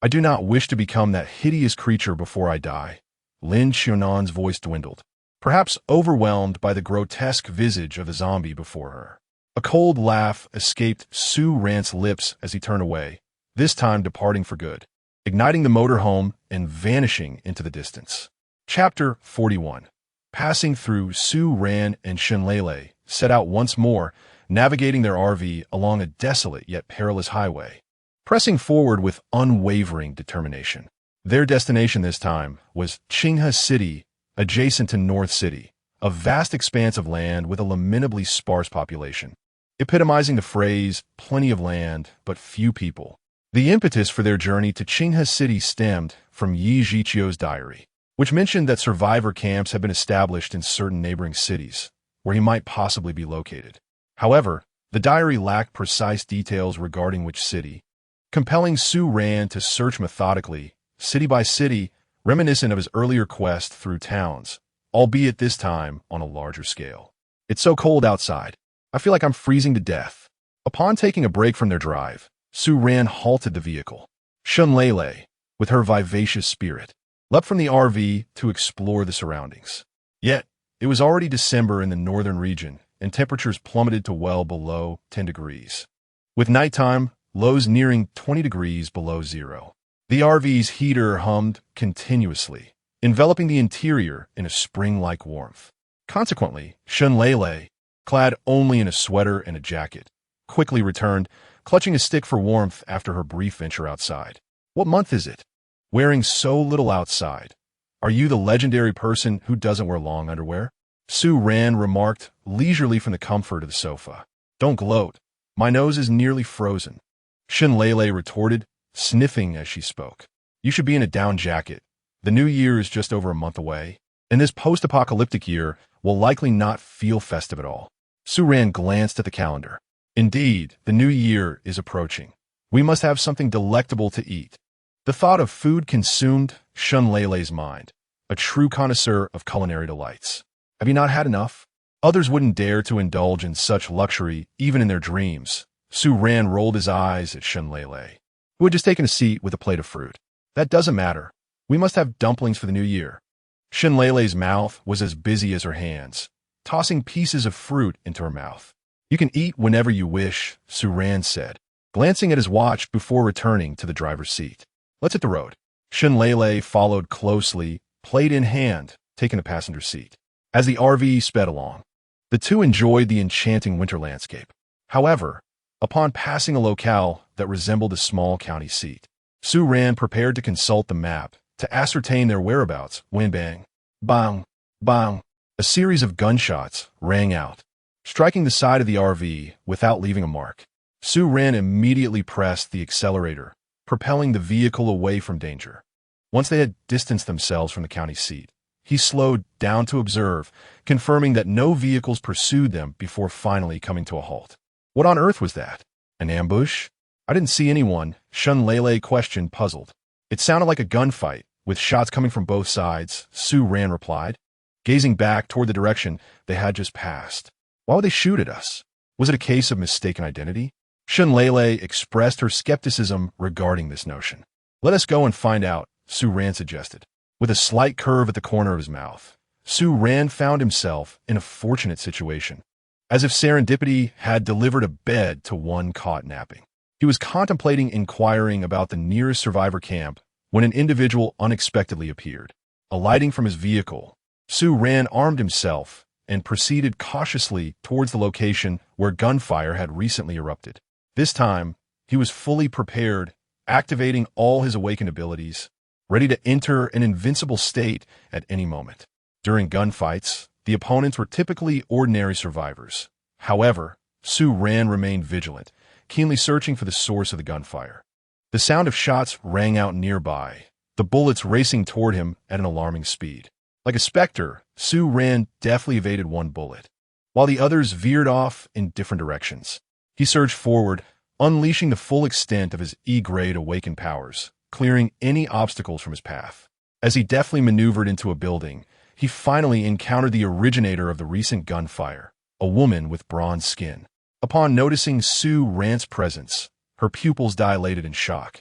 do not wish to become that hideous creature before I die. Lin Xiaonan's voice dwindled, perhaps overwhelmed by the grotesque visage of the zombie before her. A cold laugh escaped Su Ran's lips as he turned away, this time departing for good, igniting the motorhome and vanishing into the distance. Chapter 41. Passing through, Su Ran and Shenlele set out once more, navigating their RV along a desolate yet perilous highway, pressing forward with unwavering determination. Their destination this time was Qinghe City, adjacent to North City, a vast expanse of land with a lamentably sparse population, epitomizing the phrase, plenty of land, but few people. The impetus for their journey to Qinghe City stemmed from Yichio's diary, which mentioned that survivor camps had been established in certain neighboring cities, where he might possibly be located. However, the diary lacked precise details regarding which city, compelling Su Ran to search methodically, city by city, reminiscent of his earlier quest through towns, albeit this time on a larger scale. It's so cold outside. I feel like I'm freezing to death. Upon taking a break from their drive, Su Ran halted the vehicle. Shunlele, with her vivacious spirit, leapt from the RV to explore the surroundings. Yet, it was already December in the northern region, and temperatures plummeted to well below 10 degrees. With nighttime, lows nearing 20 degrees below zero. The RV's heater hummed continuously, enveloping the interior in a spring-like warmth. Consequently, Shunlele, clad only in a sweater and a jacket, quickly returned, clutching a stick for warmth after her brief venture outside. What month is it? Wearing so little outside. Are you the legendary person who doesn't wear long underwear? Su Ran remarked leisurely from the comfort of the sofa. Don't gloat. My nose is nearly frozen. Shunlele retorted, sniffing as she spoke. You should be in a down jacket. The new year is just over a month away, and this post-apocalyptic year will likely not feel festive at all. Su Ran glanced at the calendar. Indeed, the new year is approaching. We must have something delectable to eat. The thought of food consumed Shunlele's mind, a true connoisseur of culinary delights. Have you not had enough? Others wouldn't dare to indulge in such luxury even in their dreams. Su Ran rolled his eyes at Shunlele, who had just taken a seat with a plate of fruit. That doesn't matter. We must have dumplings for the new year. Shunlele's mouth was as busy as her hands, tossing pieces of fruit into her mouth. You can eat whenever you wish, Su Ran said, glancing at his watch before returning to the driver's seat. Let's hit the road. Shunlele followed closely, plate in hand, taking a passenger seat. As the RV sped along, the two enjoyed the enchanting winter landscape. However, upon passing a locale that resembled a small county seat, Su Ran prepared to consult the map to ascertain their whereabouts when bang, bang, bang, a series of gunshots rang out, striking the side of the RV without leaving a mark. Su Ran immediately pressed the accelerator, propelling the vehicle away from danger. Once they had distanced themselves from the county seat, he slowed down to observe, confirming that no vehicles pursued them before finally coming to a halt. What on earth was that? An ambush? I didn't see anyone, Shunlele questioned, puzzled. It sounded like a gunfight, with shots coming from both sides, Su Ran replied, gazing back toward the direction they had just passed. Why would they shoot at us? Was it a case of mistaken identity? Shunlele expressed her skepticism regarding this notion. Let us go and find out, Su Ran suggested. With a slight curve at the corner of his mouth, Su Ran found himself in a fortunate situation, as if serendipity had delivered a bed to one caught napping. He was contemplating inquiring about the nearest survivor camp when an individual unexpectedly appeared. Alighting from his vehicle, Su Ran armed himself and proceeded cautiously towards the location where gunfire had recently erupted. This time, he was fully prepared, activating all his awakened abilities, ready to enter an invincible state at any moment. During gunfights, the opponents were typically ordinary survivors. However, Su Ran remained vigilant, keenly searching for the source of the gunfire. The sound of shots rang out nearby, the bullets racing toward him at an alarming speed. Like a specter, Su Ran deftly evaded one bullet, while the others veered off in different directions. He surged forward, unleashing the full extent of his E-grade awakened powers, clearing any obstacles from his path. As he deftly maneuvered into a building, he finally encountered the originator of the recent gunfire, a woman with bronze skin. Upon noticing Su Ran's presence, her pupils dilated in shock,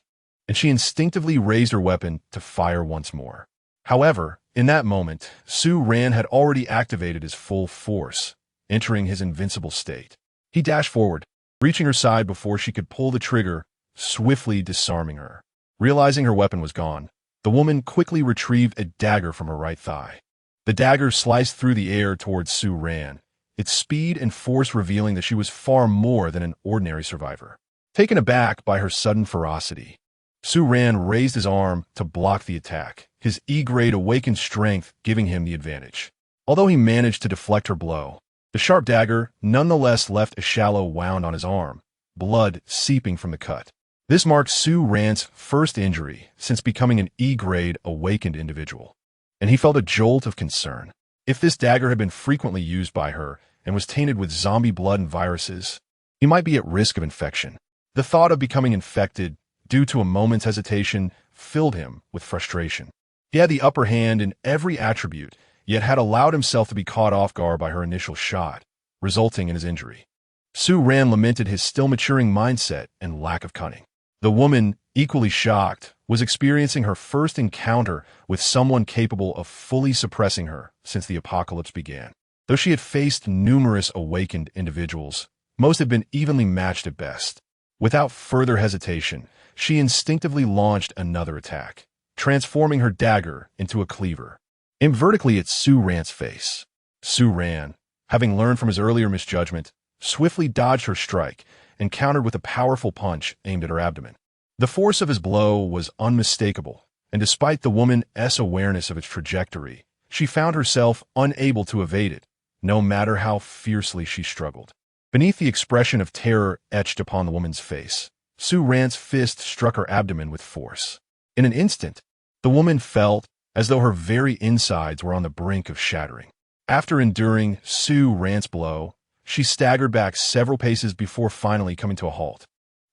and she instinctively raised her weapon to fire once more. However, in that moment, Su Ran had already activated his full force, entering his invincible state. He dashed forward, reaching her side before she could pull the trigger, swiftly disarming her. Realizing her weapon was gone, the woman quickly retrieved a dagger from her right thigh. The dagger sliced through the air towards Su Ran, its speed and force revealing that she was far more than an ordinary survivor. Taken aback by her sudden ferocity, Su Ran raised his arm to block the attack, his E-grade awakened strength giving him the advantage. Although he managed to deflect her blow, the sharp dagger nonetheless left a shallow wound on his arm, blood seeping from the cut. This marked Su Ran's first injury since becoming an E-grade awakened individual, and he felt a jolt of concern. If this dagger had been frequently used by her, and was tainted with zombie blood and viruses. He might be at risk of infection. The thought of becoming infected, due to a moment's hesitation, filled him with frustration. He had the upper hand in every attribute, yet had allowed himself to be caught off guard by her initial shot, resulting in his injury. Su Ran lamented his still-maturing mindset and lack of cunning. The woman, equally shocked, was experiencing her first encounter with someone capable of fully suppressing her since the apocalypse began. Though she had faced numerous awakened individuals, most had been evenly matched at best. Without further hesitation, she instinctively launched another attack, transforming her dagger into a cleaver, aimed vertically at Su Ran's face. Su Ran, having learned from his earlier misjudgment, swiftly dodged her strike and countered with a powerful punch aimed at her abdomen. The force of his blow was unmistakable, and despite the woman's awareness of its trajectory, she found herself unable to evade it, no matter how fiercely she struggled. Beneath the expression of terror etched upon the woman's face, Su Ran's fist struck her abdomen with force. In an instant, the woman felt as though her very insides were on the brink of shattering. After enduring Su Ran's blow, she staggered back several paces before finally coming to a halt,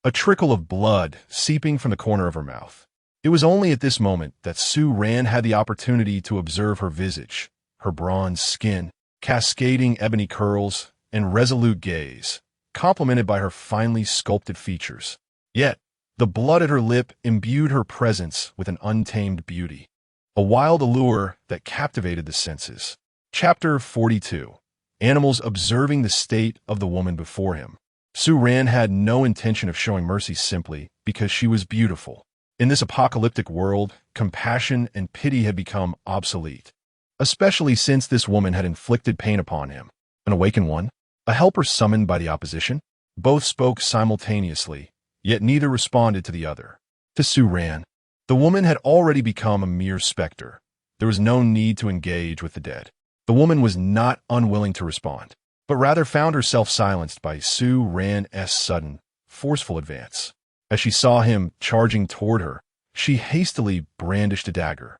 a trickle of blood seeping from the corner of her mouth. It was only at this moment that Su Ran had the opportunity to observe her visage, her bronze skin, cascading ebony curls, and resolute gaze, complemented by her finely sculpted features. Yet, the blood at her lip imbued her presence with an untamed beauty, a wild allure that captivated the senses. Chapter 42. Animals observing the state of the woman before him. Su Ran had no intention of showing mercy simply because she was beautiful. In this apocalyptic world, compassion and pity had become obsolete, especially since this woman had inflicted pain upon him. An awakened one, a helper summoned by the opposition. Both spoke simultaneously, yet neither responded to the other. To Su Ran, the woman had already become a mere specter. There was no need to engage with the dead. The woman was not unwilling to respond, but rather found herself silenced by Su Ran's sudden, forceful advance. As she saw him charging toward her, she hastily brandished a dagger,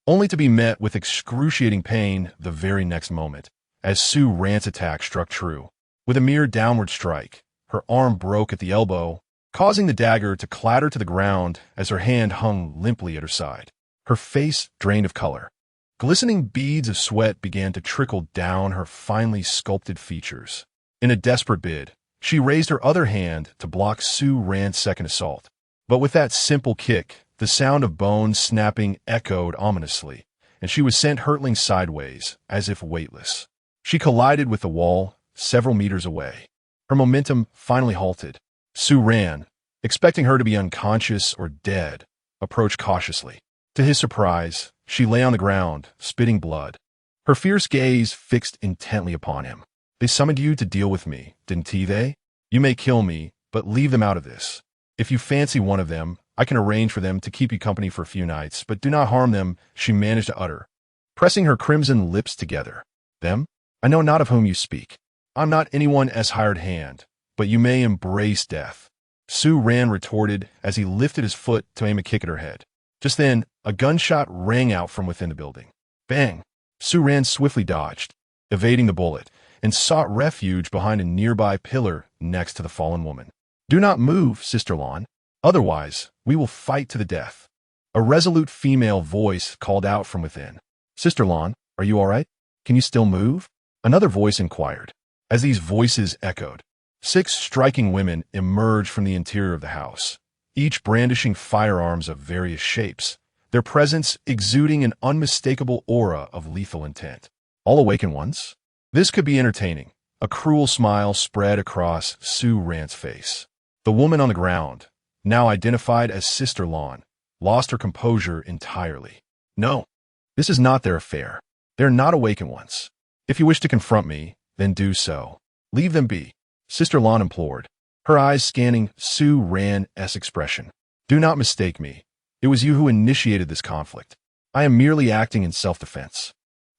only to be met with excruciating pain the very next moment, as Su Ran's attack struck true. With a mere downward strike, her arm broke at the elbow, causing the dagger to clatter to the ground as her hand hung limply at her side. Her face drained of color. Glistening beads of sweat began to trickle down her finely sculpted features. In a desperate bid, she raised her other hand to block Su Ran's second assault. But with that simple kick, the sound of bones snapping echoed ominously, and she was sent hurtling sideways, as if weightless. She collided with the wall several meters away. Her momentum finally halted. Su Ran, expecting her to be unconscious or dead, approached cautiously. To his surprise, she lay on the ground, spitting blood, her fierce gaze fixed intently upon him. They summoned you to deal with me, didn't they? You may kill me, but leave them out of this. If you fancy one of them, I can arrange for them to keep you company for a few nights, but do not harm them, she managed to utter, pressing her crimson lips together. Them? I know not of whom you speak. I'm not anyone's hired hand, but you may embrace death. Su Ran retorted as he lifted his foot to aim a kick at her head. Just then, a gunshot rang out from within the building. Bang! Su Ran swiftly dodged, evading the bullet, and sought refuge behind a nearby pillar next to the fallen woman. Do not move, Sister Lon. Otherwise, we will fight to the death. A resolute female voice called out from within. Sister Lon, are you all right? Can you still move? Another voice inquired. As these voices echoed, 6 striking women emerged from the interior of the house, each brandishing firearms of various shapes, their presence exuding an unmistakable aura of lethal intent. All awakened ones? This could be entertaining. A cruel smile spread across Su Ran's face. The woman on the ground, now identified as Sister Lon, lost her composure entirely. No, this is not their affair. They're not awakened ones. If you wish to confront me, then do so. Leave them be, Sister Lon implored, her eyes scanning Su Ran's expression. Do not mistake me. It was you who initiated this conflict. I am merely acting in self-defense.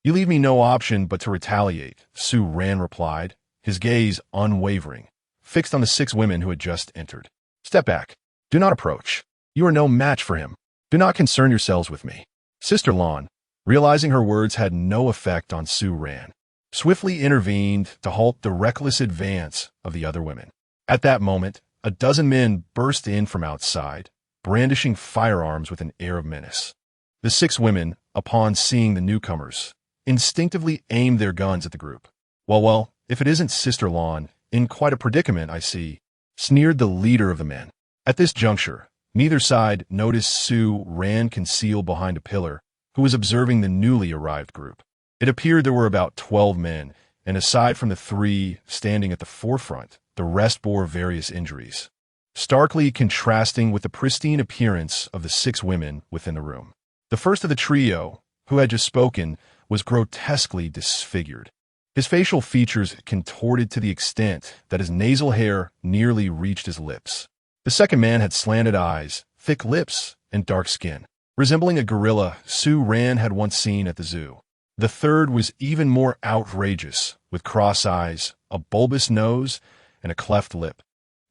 You leave me no option but to retaliate, Su Ran replied, his gaze unwavering, fixed on the 6 women who had just entered. Step back. Do not approach. You are no match for him. Do not concern yourselves with me. Sister Lon, realizing her words had no effect on Su Ran, swiftly intervened to halt the reckless advance of the other women. At that moment, a dozen men burst in from outside, brandishing firearms with an air of menace. The 6 women, upon seeing the newcomers, instinctively aimed their guns at the group. Well, if it isn't Sister Lawn, in quite a predicament, I see, sneered the leader of the men. At this juncture, neither side noticed Sue Ran concealed behind a pillar, who was observing the newly arrived group. It appeared there were about 12 men, and aside from the 3 standing at the forefront, the rest bore various injuries, starkly contrasting with the pristine appearance of the 6 women within the room. The first of the trio, who had just spoken, was grotesquely disfigured. His facial features contorted to the extent that his nasal hair nearly reached his lips. The second man had slanted eyes, thick lips, and dark skin, resembling a gorilla Sue Ran had once seen at the zoo. The third was even more outrageous, with cross eyes, a bulbous nose, and a cleft lip,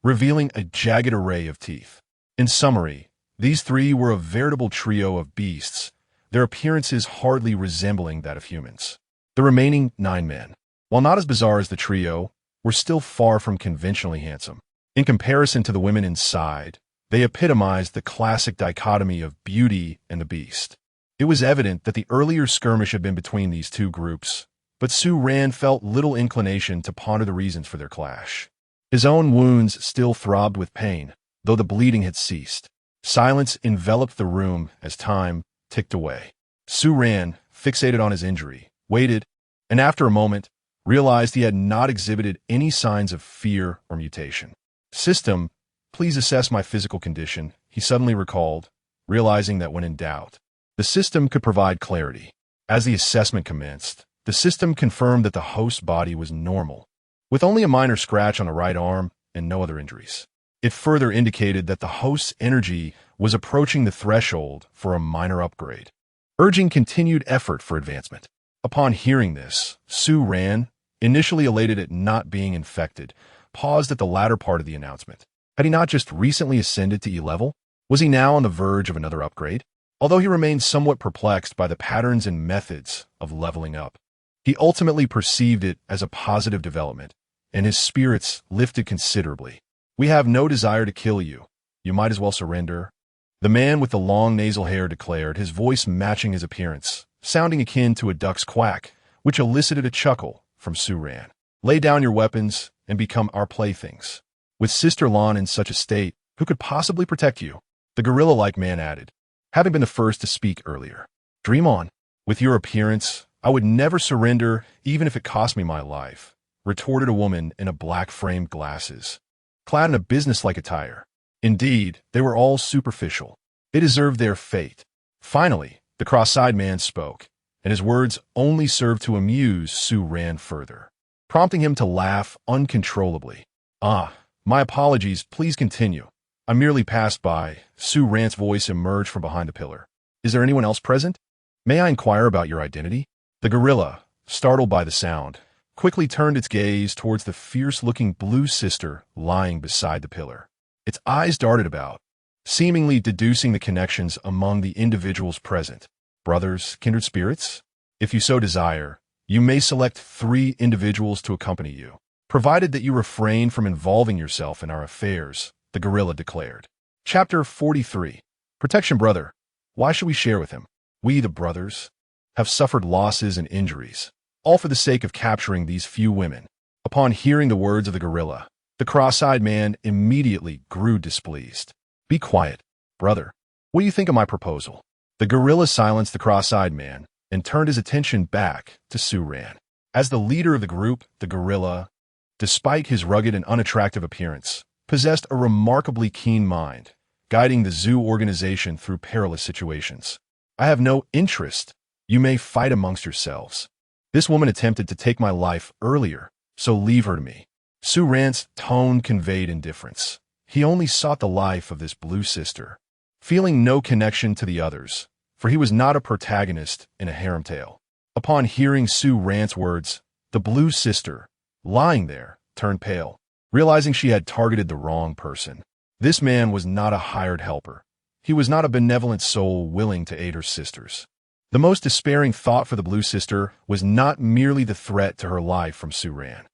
revealing a jagged array of teeth. In summary, these 3 were a veritable trio of beasts, their appearances hardly resembling that of humans. The remaining 9 men, while not as bizarre as the trio, were still far from conventionally handsome. In comparison to the women inside, they epitomized the classic dichotomy of beauty and the beast. It was evident that the earlier skirmish had been between these 2 groups, but Sue Ran felt little inclination to ponder the reasons for their clash. His own wounds still throbbed with pain, though the bleeding had ceased. Silence enveloped the room as time ticked away. Sue Ran, fixated on his injury, waited, and after a moment, realized he had not exhibited any signs of fear or mutation. System, please assess my physical condition, he suddenly recalled, realizing that when in doubt, the system could provide clarity. As the assessment commenced, the system confirmed that the host's body was normal, with only a minor scratch on the right arm and no other injuries. It further indicated that the host's energy was approaching the threshold for a minor upgrade, urging continued effort for advancement. Upon hearing this, Sue Ran, initially elated at not being infected, paused at the latter part of the announcement. Had he not just recently ascended to E-level? Was he now on the verge of another upgrade? Although he remained somewhat perplexed by the patterns and methods of leveling up, he ultimately perceived it as a positive development, and his spirits lifted considerably. We have no desire to kill you. You might as well surrender. The man with the long nasal hair declared, his voice matching his appearance, sounding akin to a duck's quack, which elicited a chuckle from Sue Ran. Lay down your weapons and become our playthings. With Sister Lawn in such a state, who could possibly protect you? The gorilla-like man added, having been the first to speak earlier. Dream on. With your appearance, I would never surrender even if it cost me my life, retorted a woman in a black-framed glasses, clad in a business-like attire. Indeed, they were all superficial. They deserved their fate. Finally, the cross-eyed man spoke, and his words only served to amuse Sue Ran further, prompting him to laugh uncontrollably. My apologies, please continue. I merely passed by. Sue Ran's voice emerged from behind the pillar. Is there anyone else present? May I inquire about your identity? The gorilla, startled by the sound, quickly turned its gaze towards the fierce-looking blue sister lying beside the pillar. Its eyes darted about, seemingly deducing the connections among the individuals present. Brothers, kindred spirits? If you so desire, you may select 3 individuals to accompany you, provided that you refrain from involving yourself in our affairs, the gorilla declared. Chapter 43. Protection. Brother, why should we share with him? We, the brothers, have suffered losses and injuries, all for the sake of capturing these few women. Upon hearing the words of the gorilla, the cross-eyed man immediately grew displeased. Be quiet, brother. What do you think of my proposal? The gorilla silenced the cross-eyed man and turned his attention back to Sue Ran. As the leader of the group, the gorilla, despite his rugged and unattractive appearance, possessed a remarkably keen mind, guiding the zoo organization through perilous situations. I have no interest. You may fight amongst yourselves. This woman attempted to take my life earlier, so leave her to me. Sue Ran's tone conveyed indifference. He only sought the life of this blue sister, feeling no connection to the others, for he was not a protagonist in a harem tale. Upon hearing Sue Ran's words, the blue sister, lying there, turned pale, realizing she had targeted the wrong person. This man was not a hired helper. He was not a benevolent soul willing to aid her sisters. The most despairing thought for the Blue Sister was not merely the threat to her life from Su-ran,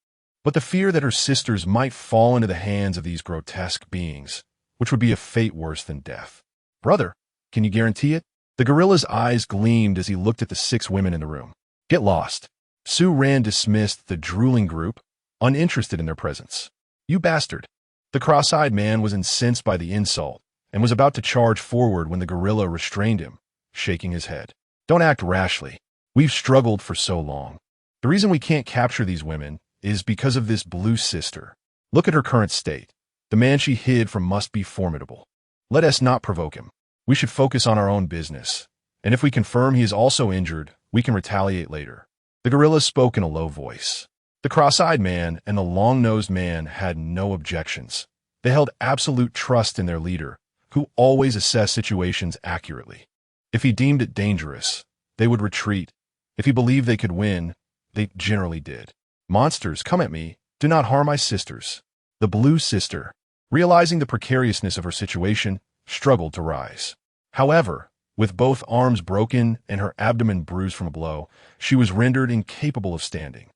but the fear that her sisters might fall into the hands of these grotesque beings, which would be a fate worse than death. Brother, can you guarantee it? The gorilla's eyes gleamed as he looked at the 6 women in the room. Get lost. Su-ran dismissed the drooling group, uninterested in their presence. You bastard. The cross-eyed man was incensed by the insult and was about to charge forward when the gorilla restrained him, shaking his head. Don't act rashly. We've struggled for so long. The reason we can't capture these women is because of this Blue Sister. Look at her current state. The man she hid from must be formidable. Let us not provoke him. We should focus on our own business, and if we confirm he is also injured, we can retaliate later. The gorilla spoke in a low voice. The cross-eyed man and the long-nosed man had no objections. They held absolute trust in their leader, who always assessed situations accurately. If he deemed it dangerous, they would retreat. If he believed they could win, they generally did. Monsters, come at me. Do not harm my sisters. The Blue Sister, realizing the precariousness of her situation, struggled to rise. However, with both arms broken and her abdomen bruised from a blow, she was rendered incapable of standing.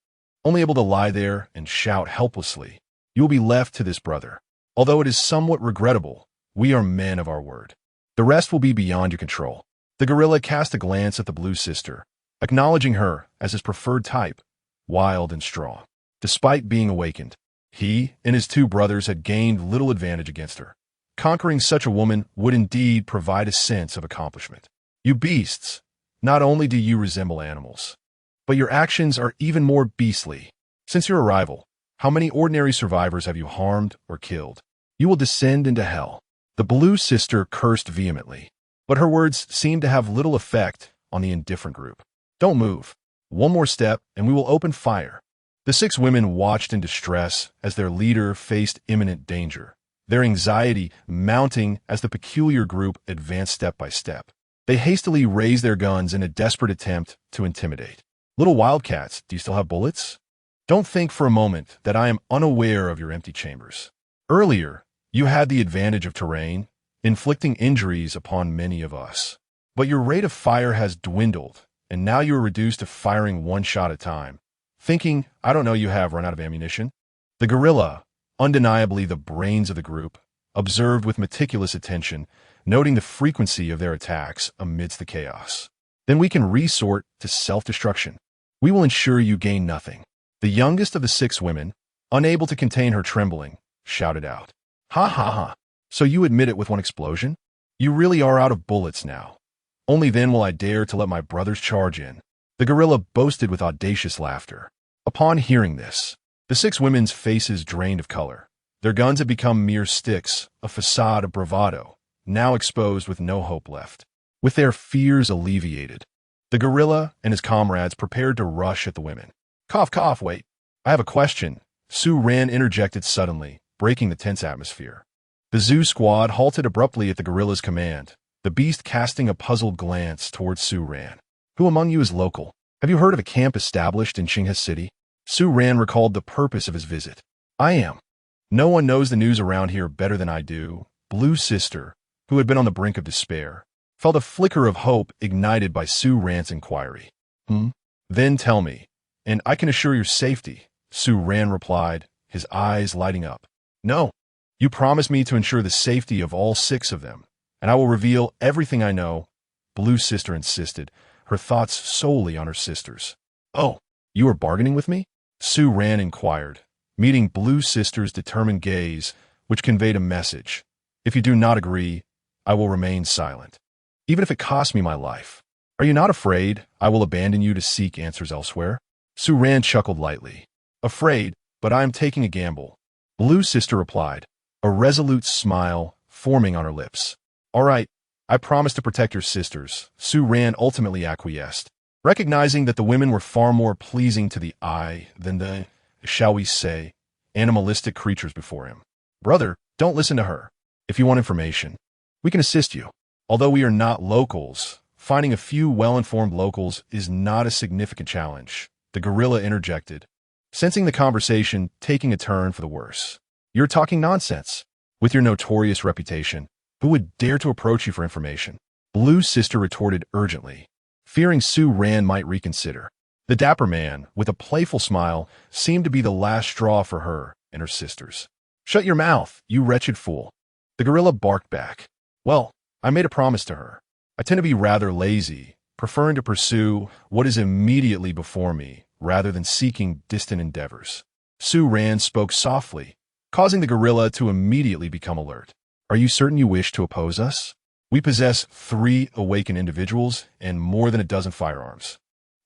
Only able to lie there and shout helplessly. You will be left to this, brother. Although it is somewhat regrettable, we are men of our word. The rest will be beyond your control. The gorilla cast a glance at the Blue Sister, acknowledging her as his preferred type, wild and strong. Despite being awakened, he and his 2 brothers had gained little advantage against her. Conquering such a woman would indeed provide a sense of accomplishment. You beasts, not only do you resemble animals, but your actions are even more beastly. Since your arrival, how many ordinary survivors have you harmed or killed? You will descend into hell. The Blue Sister cursed vehemently, but her words seemed to have little effect on the indifferent group. Don't move. One more step, and we will open fire. The 6 women watched in distress as their leader faced imminent danger, their anxiety mounting as the peculiar group advanced step by step. They hastily raised their guns in a desperate attempt to intimidate. Little wildcats, do you still have bullets? Don't think for a moment that I am unaware of your empty chambers. Earlier, you had the advantage of terrain, inflicting injuries upon many of us. But your rate of fire has dwindled, and now you are reduced to firing 1 shot at a time. Thinking, I don't know, you have run out of ammunition? The gorilla, undeniably the brains of the group, observed with meticulous attention, noting the frequency of their attacks amidst the chaos. Then we can resort to self-destruction. We will ensure you gain nothing. The youngest of the 6 women, unable to contain her trembling, shouted out. Ha ha ha. So you admit it with 1 explosion? You really are out of bullets now. Only then will I dare to let my brothers charge in. The gorilla boasted with audacious laughter. Upon hearing this, the 6 women's faces drained of color. Their guns had become mere sticks, a facade of bravado, now exposed with no hope left. With their fears alleviated, the gorilla and his comrades prepared to rush at the women. Cough, cough, wait. I have a question. Su-ran interjected suddenly, breaking the tense atmosphere. The zoo squad halted abruptly at the gorilla's command, the beast casting a puzzled glance towards Su-ran. Who among you is local? Have you heard of a camp established in Qinghe City? Su-ran recalled the purpose of his visit. I am. No one knows the news around here better than I do. Blue Sister, who had been on the brink of despair, felt a flicker of hope ignited by Su-ran's inquiry. Then tell me, and I can assure your safety, Su-ran replied, his eyes lighting up. No. You promised me to ensure the safety of all 6 of them, and I will reveal everything I know, Blue Sister insisted, her thoughts solely on her sisters. Oh, you are bargaining with me? Su-ran inquired, meeting Blue Sister's determined gaze, which conveyed a message. If you do not agree, I will remain silent, even if it costs me my life. Are you not afraid I will abandon you to seek answers elsewhere? Su-ran chuckled lightly. Afraid, but I am taking a gamble. Blue Sister replied, a resolute smile forming on her lips. All right, I promise to protect your sisters. Su-ran ultimately acquiesced, recognizing that the women were far more pleasing to the eye than the, shall we say, animalistic creatures before him. Brother, don't listen to her. If you want information, we can assist you. Although we are not locals, finding a few well-informed locals is not a significant challenge, the gorilla interjected, sensing the conversation taking a turn for the worse. You're talking nonsense. With your notorious reputation, who would dare to approach you for information? Blue Sister retorted urgently. fearing Su Ran might reconsider. The dapper man, with a playful smile, seemed to be the last straw for her and her sisters. "Shut your mouth, you wretched fool." The gorilla barked back. "Well, I made a promise to her. I tend to be rather lazy, preferring to pursue what is immediately before me rather than seeking distant endeavors." Su Ran spoke softly, causing the gorilla to immediately become alert. "Are you certain you wish to oppose us? We possess 3 awakened individuals and more than a dozen firearms."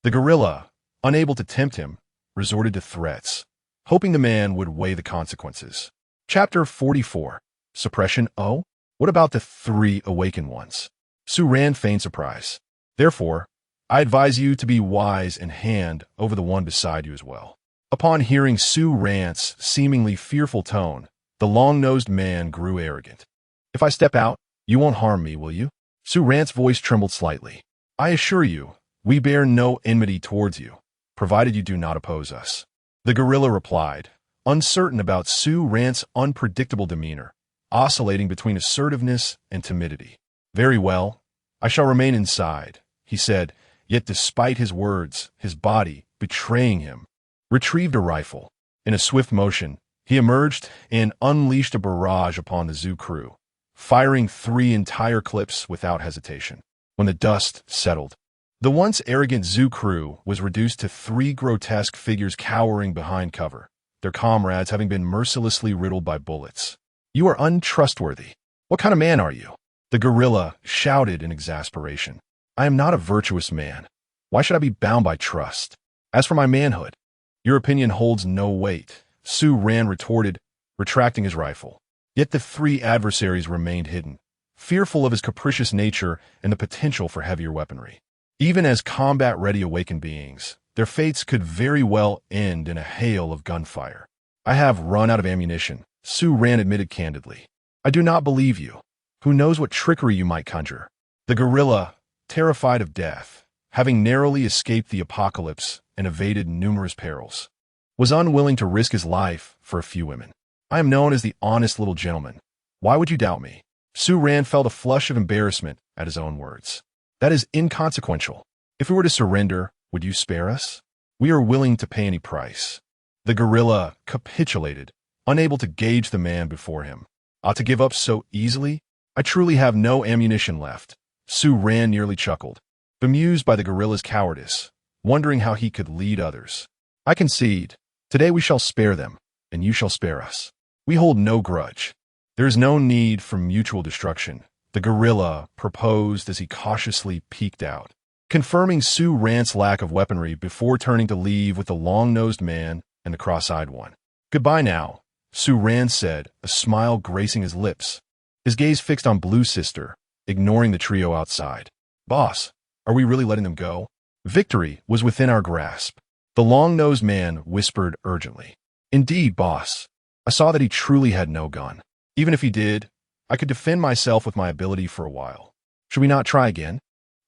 The gorilla, unable to tempt him, resorted to threats, hoping the man would weigh the consequences. Chapter 44. Suppression. Oh? What about the 3 awakened ones? Su Ran feigned surprise. "Therefore, I advise you to be wise and hand over the one beside you as well." Upon hearing Su Ran's seemingly fearful tone, the long-nosed man grew arrogant. "If I step out, you won't harm me, will you?" Su Ran's voice trembled slightly. "I assure you, we bear no enmity towards you, provided you do not oppose us." The gorilla replied, uncertain about Su Ran's unpredictable demeanor, oscillating between assertiveness and timidity. "Very well, I shall remain inside," he said, yet despite his words, his body, betraying him, retrieved a rifle. In a swift motion, he emerged and unleashed a barrage upon the zoo crew, firing 3 entire clips without hesitation. When the dust settled, the once arrogant zoo crew was reduced to 3 grotesque figures cowering behind cover, their comrades having been mercilessly riddled by bullets. "You are untrustworthy. What kind of man are you?" The gorilla shouted in exasperation. "I am not a virtuous man. Why should I be bound by trust? As for my manhood, your opinion holds no weight," Su Ran retorted, retracting his rifle. Yet the 3 adversaries remained hidden, fearful of his capricious nature and the potential for heavier weaponry. Even as combat-ready awakened beings, their fates could very well end in a hail of gunfire. "I have run out of ammunition," Su Ran admitted candidly. "I do not believe you. Who knows what trickery you might conjure?" The gorilla, terrified of death, having narrowly escaped the apocalypse and evaded numerous perils, was unwilling to risk his life for a few women. "I am known as the honest little gentleman. Why would you doubt me?" Su Ran felt a flush of embarrassment at his own words. "That is inconsequential. If we were to surrender, would you spare us? We are willing to pay any price." The gorilla capitulated, unable to gauge the man before him. To give up so easily? I truly have no ammunition left." Su Ran nearly chuckled, bemused by the gorilla's cowardice, wondering how he could lead others. "I concede. Today we shall spare them, and you shall spare us. We hold no grudge. There is no need for mutual destruction," the gorilla proposed as he cautiously peeked out, confirming Su Ran's lack of weaponry before turning to leave with the long-nosed man and the cross-eyed one. "Goodbye now," Su Ran said, a smile gracing his lips, his gaze fixed on Blue Sister, ignoring the trio outside. "Boss, are we really letting them go?" "Victory was within our grasp," the long-nosed man whispered urgently. "Indeed, boss. I saw that he truly had no gun. Even if he did, I could defend myself with my ability for a while. Should we not try again?"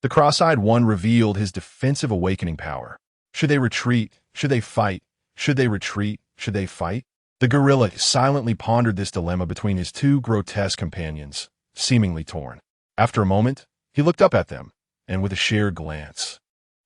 The cross-eyed one revealed his defensive awakening power. Should they retreat? Should they fight? Should they retreat? Should they fight? The gorilla silently pondered this dilemma between his 2 grotesque companions, seemingly torn. After a moment, he looked up at them, and with a shared glance,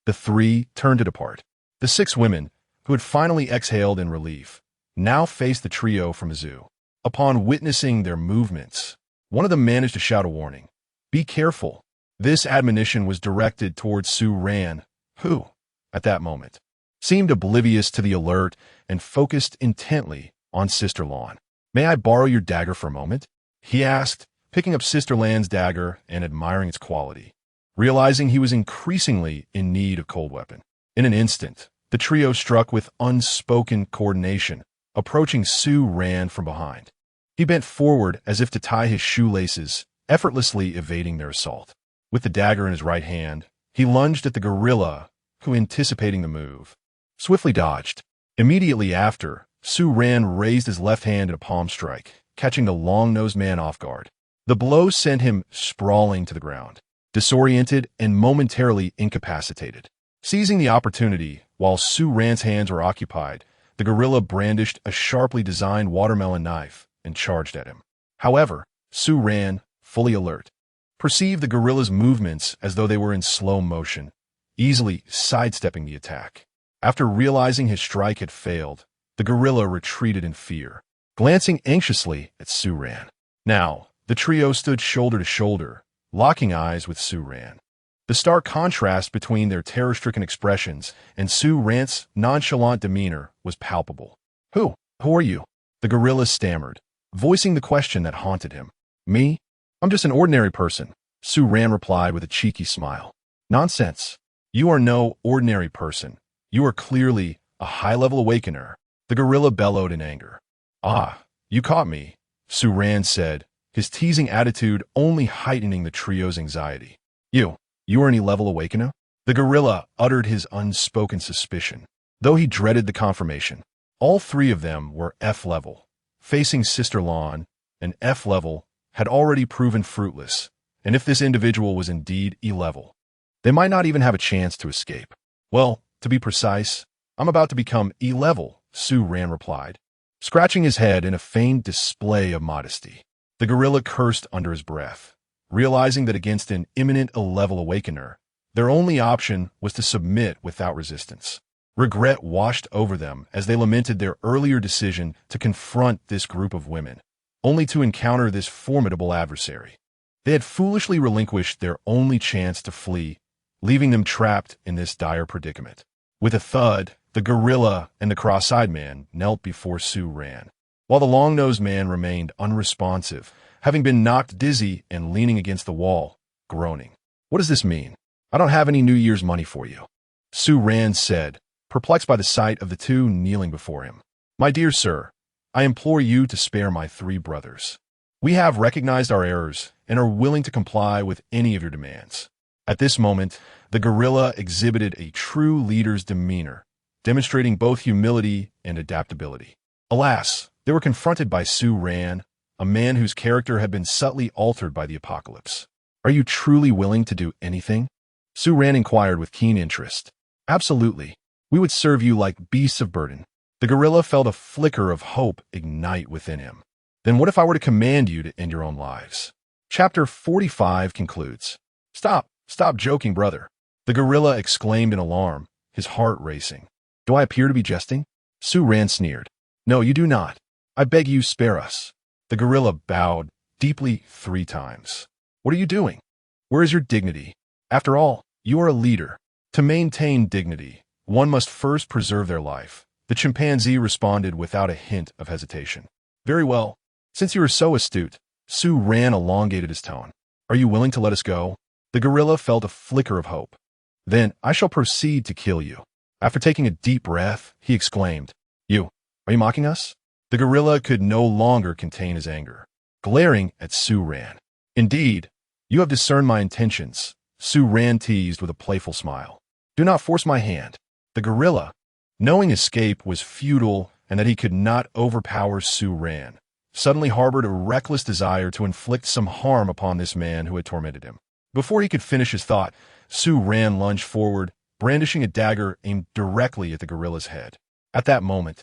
the 3 turned to depart. The 6 women, who had finally exhaled in relief, now faced the trio from the zoo. Upon witnessing their movements, one of them managed to shout a warning. "Be careful." This admonition was directed towards Su Ran, who, at that moment, seemed oblivious to the alert and focused intently on Sister Lan. "May I borrow your dagger for a moment?" he asked, picking up Sister Lan's dagger and admiring its quality, realizing he was increasingly in need of cold weapon. In an instant, the trio struck with unspoken coordination, approaching Su Ran from behind. He bent forward as if to tie his shoelaces, effortlessly evading their assault. With the dagger in his right hand, he lunged at the gorilla, who, anticipating the move, swiftly dodged. Immediately after, Su Ran raised his left hand in a palm strike, catching the long-nosed man off guard. The blow sent him sprawling to the ground, disoriented and momentarily incapacitated. Seizing the opportunity, while Su Ran's hands were occupied, the gorilla brandished a sharply designed watermelon knife and charged at him. However, Su Ran, fully alert, perceived the gorilla's movements as though they were in slow motion, easily sidestepping the attack. After realizing his strike had failed, the gorilla retreated in fear, glancing anxiously at Su-ran. Now, the trio stood shoulder to shoulder, locking eyes with Su-ran. The stark contrast between their terror-stricken expressions and Su-ran's nonchalant demeanor was palpable. Who are you? The gorilla stammered, voicing the question that haunted him. Me? I'm just an ordinary person, Su-ran replied with a cheeky smile. Nonsense. You are no ordinary person. You are clearly a high-level awakener, the gorilla bellowed in anger. Ah, you caught me, Su-ran said, his teasing attitude only heightening the trio's anxiety. You are any level awakener? The gorilla uttered his unspoken suspicion, though he dreaded the confirmation. All three of them were F-level. Facing Sister Lawn, an F-level had already proven fruitless, and if this individual was indeed E-level, they might not even have a chance to escape. Well, to be precise, I'm about to become E-level, Su-ran replied, scratching his head in a feigned display of modesty. The gorilla cursed under his breath, realizing that against an imminent E-level awakener, their only option was to submit without resistance. Regret washed over them as they lamented their earlier decision to confront this group of women, only to encounter this formidable adversary. They had foolishly relinquished their only chance to flee, leaving them trapped in this dire predicament. With a thud, the gorilla and the cross-eyed man knelt before Su-ran, while the long-nosed man remained unresponsive, having been knocked dizzy and leaning against the wall, groaning. What does this mean? I don't have any New Year's money for you, Su-ran said, perplexed by the sight of the two kneeling before him. My dear sir, I implore you to spare my three brothers. We have recognized our errors and are willing to comply with any of your demands. At this moment, the gorilla exhibited a true leader's demeanor, demonstrating both humility and adaptability. Alas, they were confronted by Su-ran, a man whose character had been subtly altered by the apocalypse. Are you truly willing to do anything? Su-ran inquired with keen interest. Absolutely. We would serve you like beasts of burden. The gorilla felt a flicker of hope ignite within him. Then what if I were to command you to end your own lives? Chapter 45 concludes. Stop joking, brother. The gorilla exclaimed in alarm, his heart racing. Do I appear to be jesting? Su-ran sneered. No, you do not. I beg you, spare us. The gorilla bowed deeply 3 times. What are you doing? Where is your dignity? After all, you are a leader. To maintain dignity, one must first preserve their life. The chimpanzee responded without a hint of hesitation. Very well. Since you are so astute, Su-ran elongated his tone. Are you willing to let us go? The gorilla felt a flicker of hope. Then I shall proceed to kill you. After taking a deep breath, he exclaimed, Are you mocking us? The gorilla could no longer contain his anger, glaring at Su-ran. Indeed, you have discerned my intentions, Su-ran teased with a playful smile. Do not force my hand. The gorilla, knowing escape was futile and that he could not overpower Su-ran, suddenly harbored a reckless desire to inflict some harm upon this man who had tormented him. Before he could finish his thought, Su-ran lunged forward, brandishing a dagger aimed directly at the gorilla's head. At that moment,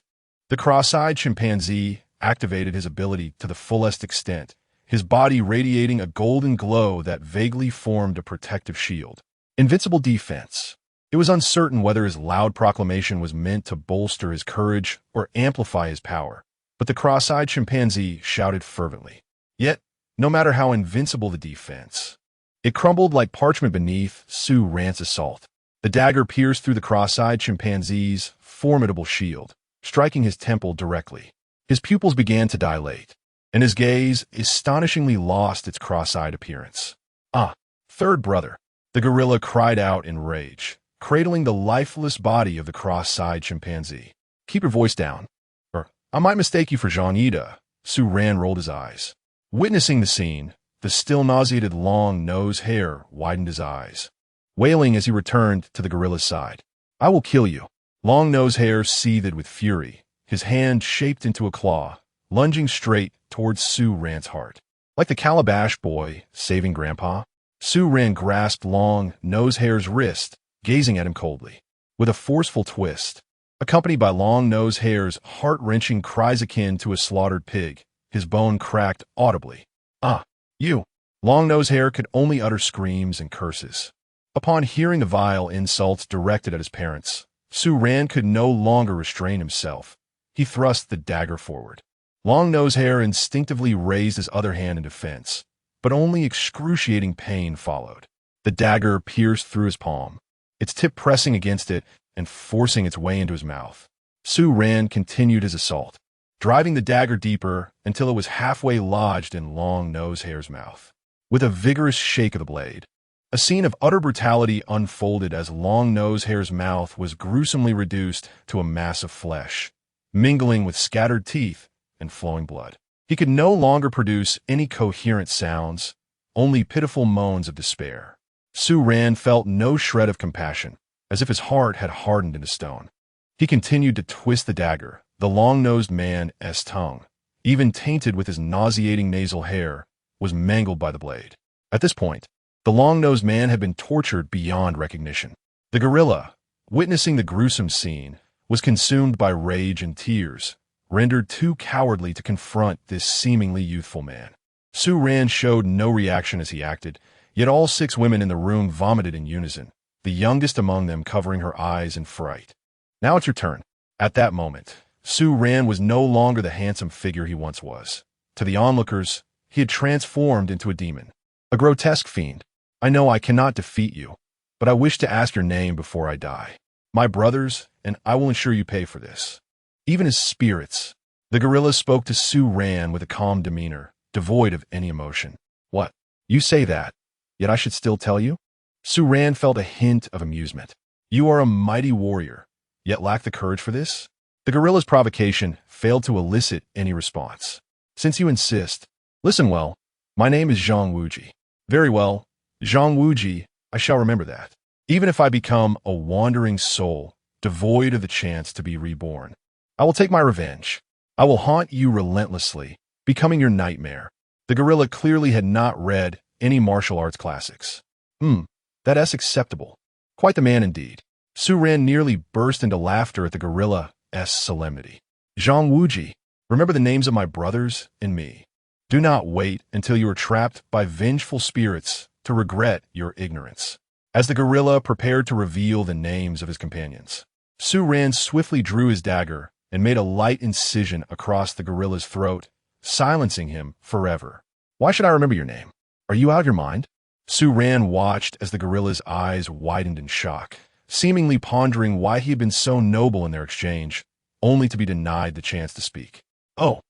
the cross-eyed chimpanzee activated his ability to the fullest extent, his body radiating a golden glow that vaguely formed a protective shield. Invincible defense. It was uncertain whether his loud proclamation was meant to bolster his courage or amplify his power, but the cross-eyed chimpanzee shouted fervently. Yet, no matter how invincible the defense, it crumbled like parchment beneath Su-ran's assault. The dagger pierced through the cross-eyed chimpanzee's formidable shield, striking his temple directly. His pupils began to dilate, and his gaze astonishingly lost its cross-eyed appearance. Ah, third brother, the gorilla cried out in rage, cradling the lifeless body of the cross-eyed chimpanzee. Keep your voice down, or I might mistake you for Jean Ida. Su-ran rolled his eyes. Witnessing the scene, the still nauseated long nose hair widened his eyes, wailing as he returned to the gorilla's side. I will kill you. Long nose hair seethed with fury, his hand shaped into a claw, lunging straight towards Su-ran's heart. Like the calabash boy saving Grandpa, Su-ran grasped long nose hair's wrist, gazing at him coldly. With a forceful twist, accompanied by long nose hair's heart-wrenching cries akin to a slaughtered pig, his bone cracked audibly. Ah, you! Long nose hair could only utter screams and curses. Upon hearing the vile insults directed at his parents, Su Ran could no longer restrain himself. He thrust the dagger forward. Long Nosehair instinctively raised his other hand in defense, but only excruciating pain followed. The dagger pierced through his palm, its tip pressing against it and forcing its way into his mouth. Su Ran continued his assault, driving the dagger deeper until it was halfway lodged in Long Nosehair's mouth. With a vigorous shake of the blade, a scene of utter brutality unfolded as Long Nosehair's mouth was gruesomely reduced to a mass of flesh, mingling with scattered teeth and flowing blood. He could no longer produce any coherent sounds, only pitiful moans of despair. Su Ran felt no shred of compassion, as if his heart had hardened into stone. He continued to twist the dagger, the long-nosed man's tongue, even tainted with his nauseating nasal hair, was mangled by the blade. At this point, the long-nosed man had been tortured beyond recognition. The gorilla, witnessing the gruesome scene, was consumed by rage and tears, rendered too cowardly to confront this seemingly youthful man. Su Ran showed no reaction as he acted, yet all 6 women in the room vomited in unison, the youngest among them covering her eyes in fright. Now it's your turn. At that moment, Su Ran was no longer the handsome figure he once was. To the onlookers, he had transformed into a demon, a grotesque fiend. I know I cannot defeat you, but I wish to ask your name before I die. My brothers, and I will ensure you pay for this. Even as spirits, the gorilla spoke to Su Ran with a calm demeanor, devoid of any emotion. What? You say that, yet I should still tell you? Su Ran felt a hint of amusement. You are a mighty warrior, yet lack the courage for this? The gorilla's provocation failed to elicit any response. Since you insist, listen well. My name is Zhang Wuji. Very well, Zhang Wuji, I shall remember that. Even if I become a wandering soul, devoid of the chance to be reborn, I will take my revenge. I will haunt you relentlessly, becoming your nightmare. The gorilla clearly had not read any martial arts classics. That's acceptable. Quite the man indeed. Su Ran nearly burst into laughter at the gorilla's solemnity. Zhang Wuji, remember the names of my brothers and me. Do not wait until you are trapped by vengeful spirits to regret your ignorance. As the gorilla prepared to reveal the names of his companions, Su Ran swiftly drew his dagger and made a light incision across the gorilla's throat, silencing him forever. Why should I remember your name? Are you out of your mind? Su Ran watched as the gorilla's eyes widened in shock, seemingly pondering why he had been so noble in their exchange, only to be denied the chance to speak. Oh,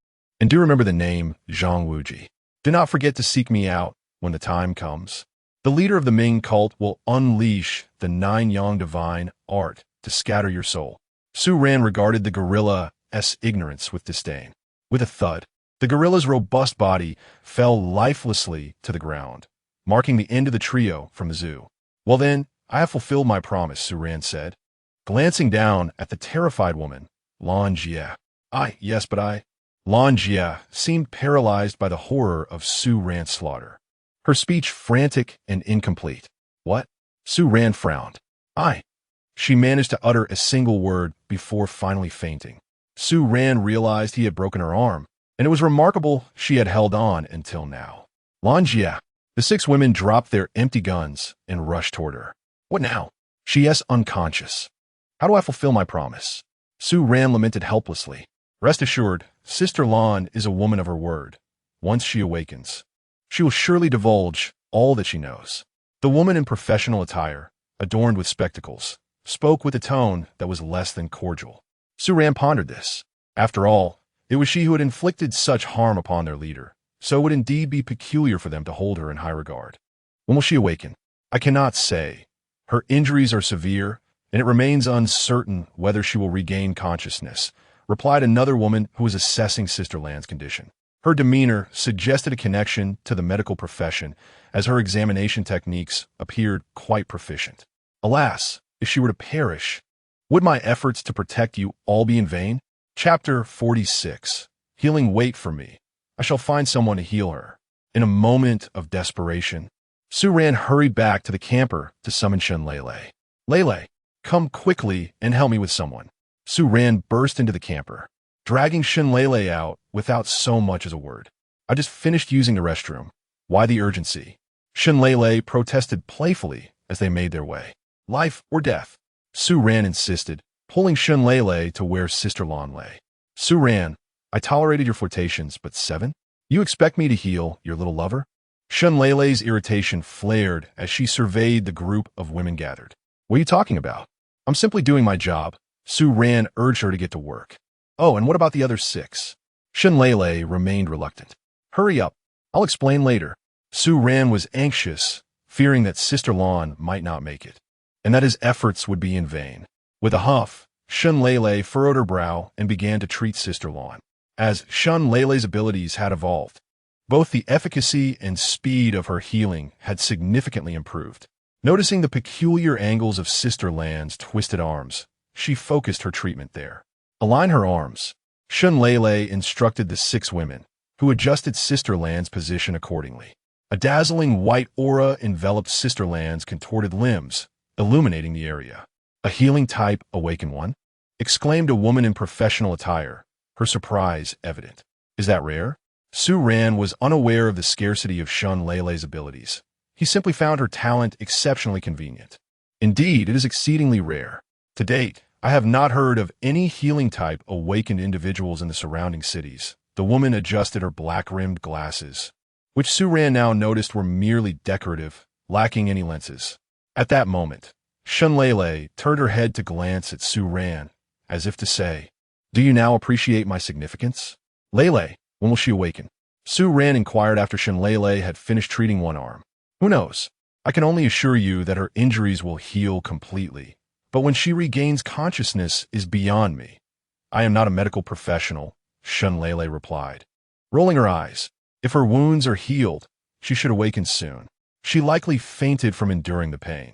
and do remember the name Zhang Wuji. Do not forget to seek me out when the time comes. The leader of the Ming cult will unleash the 9 Yang divine art to scatter your soul. Su Ran regarded the gorilla's ignorance with disdain. With a thud, the gorilla's robust body fell lifelessly to the ground, marking the end of the trio from the zoo. Well then, I have fulfilled my promise, Su Ran said, glancing down at the terrified woman, Lan Jie. Yes, but I... Lan Jie seemed paralyzed by the horror of Su Ran's slaughter, her speech frantic and incomplete. What? Su Ran frowned. She managed to utter a single word before finally fainting. Su Ran realized he had broken her arm, and it was remarkable she had held on until now. Lan Jie. The 6 women dropped their empty guns and rushed toward her. What now? She is unconscious. How do I fulfill my promise? Su Ran lamented helplessly. Rest assured, Sister Lan is a woman of her word. Once she awakens, she will surely divulge all that she knows. The woman in professional attire, adorned with spectacles, spoke with a tone that was less than cordial. Su Ran pondered this. After all, it was she who had inflicted such harm upon their leader, so it would indeed be peculiar for them to hold her in high regard. When will she awaken? I cannot say. Her injuries are severe, and it remains uncertain whether she will regain consciousness, replied another woman who was assessing Sister Lan's condition. Her demeanor suggested a connection to the medical profession, as her examination techniques appeared quite proficient. Alas, if she were to perish, would my efforts to protect you all be in vain? Chapter 46. Healing wait for me. I shall find someone to heal her. In a moment of desperation, Su Ran hurried back to the camper to summon Shen Lele. Lele, come quickly and help me with someone. Su Ran burst into the camper, dragging Shen Lele out without so much as a word. I just finished using the restroom. Why the urgency? Shen Lele protested playfully as they made their way. Life or death? Su Ran insisted, pulling Shun Lele to where Sister Lan lay. Su Ran, I tolerated your flirtations, but 7? You expect me to heal your little lover? Shun Lele's irritation flared as she surveyed the group of women gathered. What are you talking about? I'm simply doing my job. Su Ran urged her to get to work. Oh, and what about the other 6? Shun Lele remained reluctant. Hurry up. I'll explain later. Su Ran was anxious, fearing that Sister Lan might not make it, and that his efforts would be in vain. With a huff, Shun Lele furrowed her brow and began to treat Sister Lan. As Shun Lele's abilities had evolved, both the efficacy and speed of her healing had significantly improved. Noticing the peculiar angles of Sister Lan's twisted arms, she focused her treatment there. Align her arms. Shun Lele instructed the 6 women, who adjusted Sister Lan's position accordingly. A dazzling white aura enveloped Sister Lan's contorted limbs, illuminating the area. A healing type awakened one? Exclaimed a woman in professional attire, her surprise evident. Is that rare? Su Ran was unaware of the scarcity of Shun Lele's abilities. He simply found her talent exceptionally convenient. Indeed, it is exceedingly rare. To date, I have not heard of any healing type awakened individuals in the surrounding cities. The woman adjusted her black-rimmed glasses, which Su Ran now noticed were merely decorative, lacking any lenses. At that moment, Shun Lele turned her head to glance at Su Ran, as if to say, Do you now appreciate my significance? Lele, when will she awaken? Su Ran inquired after Shun Lele had finished treating one arm. Who knows? I can only assure you that her injuries will heal completely, but when she regains consciousness is beyond me. I am not a medical professional, Shun Lele replied, rolling her eyes. If her wounds are healed, she should awaken soon. She likely fainted from enduring the pain.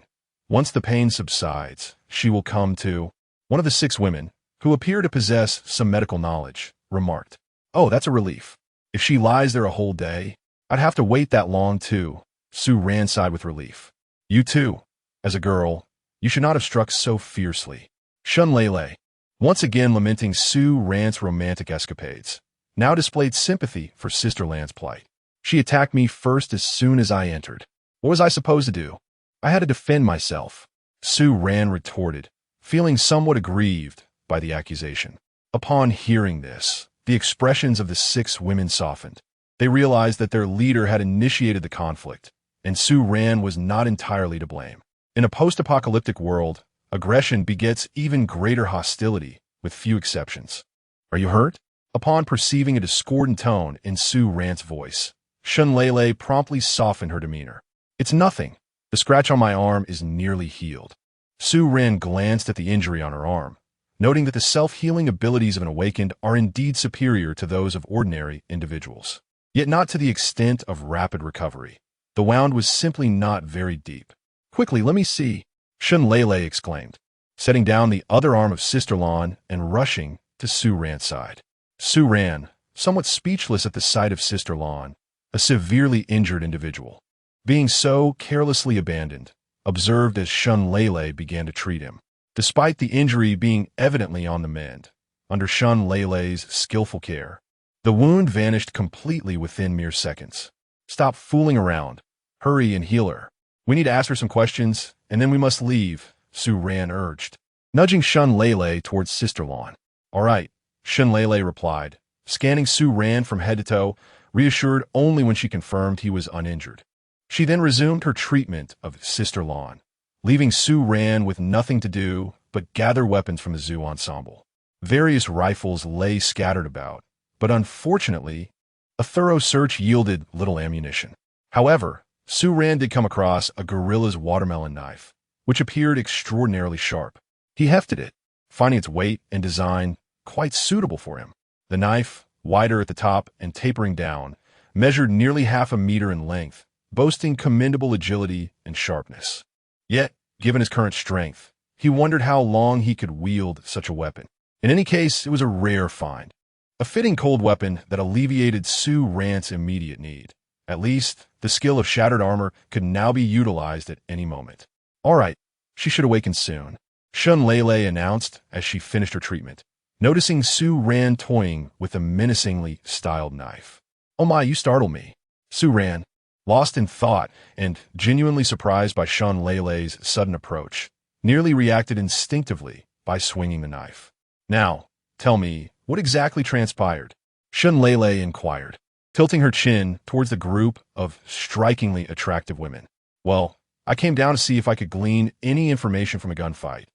Once the pain subsides, she will come to. One of the 6 women, who appear to possess some medical knowledge, remarked, Oh, that's a relief. If she lies there a whole day, I'd have to wait that long too. Su Ran sighed with relief. You too. As a girl, you should not have struck so fiercely. Shun Lele, once again lamenting Su Ran's romantic escapades, now displayed sympathy for Sister Lan's plight. She attacked me first as soon as I entered. What was I supposed to do? I had to defend myself. Su Ran retorted, feeling somewhat aggrieved by the accusation. Upon hearing this, the expressions of the 6 women softened. They realized that their leader had initiated the conflict, and Su Ran was not entirely to blame. In a post-apocalyptic world, aggression begets even greater hostility, with few exceptions. Are you hurt? Upon perceiving a discordant tone in Su Ran's voice, Shun Lele promptly softened her demeanor. It's nothing. The scratch on my arm is nearly healed. Su Ran glanced at the injury on her arm, noting that the self-healing abilities of an awakened are indeed superior to those of ordinary individuals, yet not to the extent of rapid recovery. The wound was simply not very deep. Quickly, let me see, Shun Lele exclaimed, setting down the other arm of Sister Lan and rushing to Su Ran's side. Su Ran, somewhat speechless at the sight of Sister Lan, a severely injured individual, being so carelessly abandoned, observed as Shun Lele began to treat him. Despite the injury being evidently on the mend, under Shun Lele's skillful care, the wound vanished completely within mere seconds. Stop fooling around. Hurry and heal her. We need to ask her some questions, and then we must leave, Su Ran urged, nudging Shun Lele towards Sister Lan. All right, Shun Lele replied, scanning Su Ran from head to toe, reassured only when she confirmed he was uninjured. She then resumed her treatment of Sister Lan, leaving Su Ran with nothing to do but gather weapons from the zoo ensemble. Various rifles lay scattered about, but unfortunately, a thorough search yielded little ammunition. However, Su Ran did come across a gorilla's watermelon knife, which appeared extraordinarily sharp. He hefted it, finding its weight and design quite suitable for him. The knife, wider at the top and tapering down, measured nearly half a meter in length, boasting commendable agility and sharpness. Yet, given his current strength, he wondered how long he could wield such a weapon. In any case, it was a rare find, a fitting cold weapon that alleviated Su Ran's immediate need. At least, the skill of shattered armor could now be utilized at any moment. All right, she should awaken soon, Shun Lele announced as she finished her treatment, noticing Su Ran toying with a menacingly styled knife. Oh my, you startle me. Su Ran, lost in thought and genuinely surprised by Shun Leilei's sudden approach, nearly reacted instinctively by swinging the knife. Now, tell me, what exactly transpired? Shun Leilei inquired, tilting her chin towards the group of strikingly attractive women. Well, I came down to see if I could glean any information from a gunfight.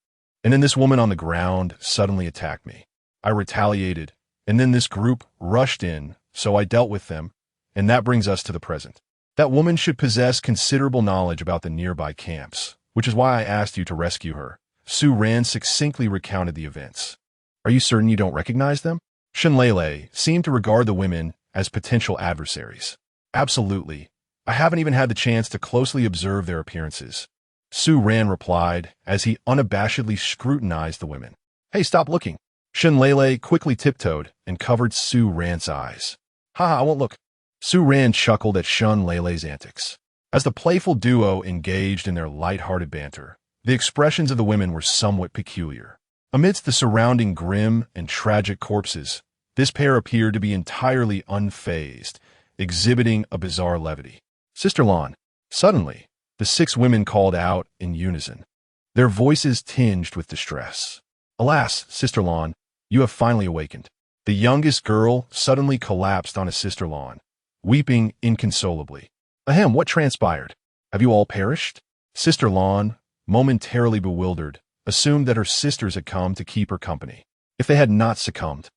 And then this woman on the ground suddenly attacked me. I retaliated, and then this group rushed in, so I dealt with them, and that brings us to the present. That woman should possess considerable knowledge about the nearby camps, which is why I asked you to rescue her. Su Ran succinctly recounted the events. Are you certain you don't recognize them? Shun Leilei seemed to regard the women as potential adversaries. Absolutely. I haven't even had the chance to closely observe their appearances. Su Ran replied as he unabashedly scrutinized the women. Hey, stop looking. Shun Leilei quickly tiptoed and covered Su Ran's eyes. Haha, I won't look. Su Ran chuckled at Shun Leilei's antics. As the playful duo engaged in their light-hearted banter, the expressions of the women were somewhat peculiar. Amidst the surrounding grim and tragic corpses, this pair appeared to be entirely unfazed, exhibiting a bizarre levity. Sister Lan. Suddenly, the 6 women called out in unison, their voices tinged with distress. Alas, Sister Lan, you have finally awakened. The youngest girl suddenly collapsed on his Sister Lan, weeping inconsolably. Ahem, what transpired? Have you all perished? Sister Lan, momentarily bewildered, assumed that her sisters had come to keep her company. If they had not succumbed,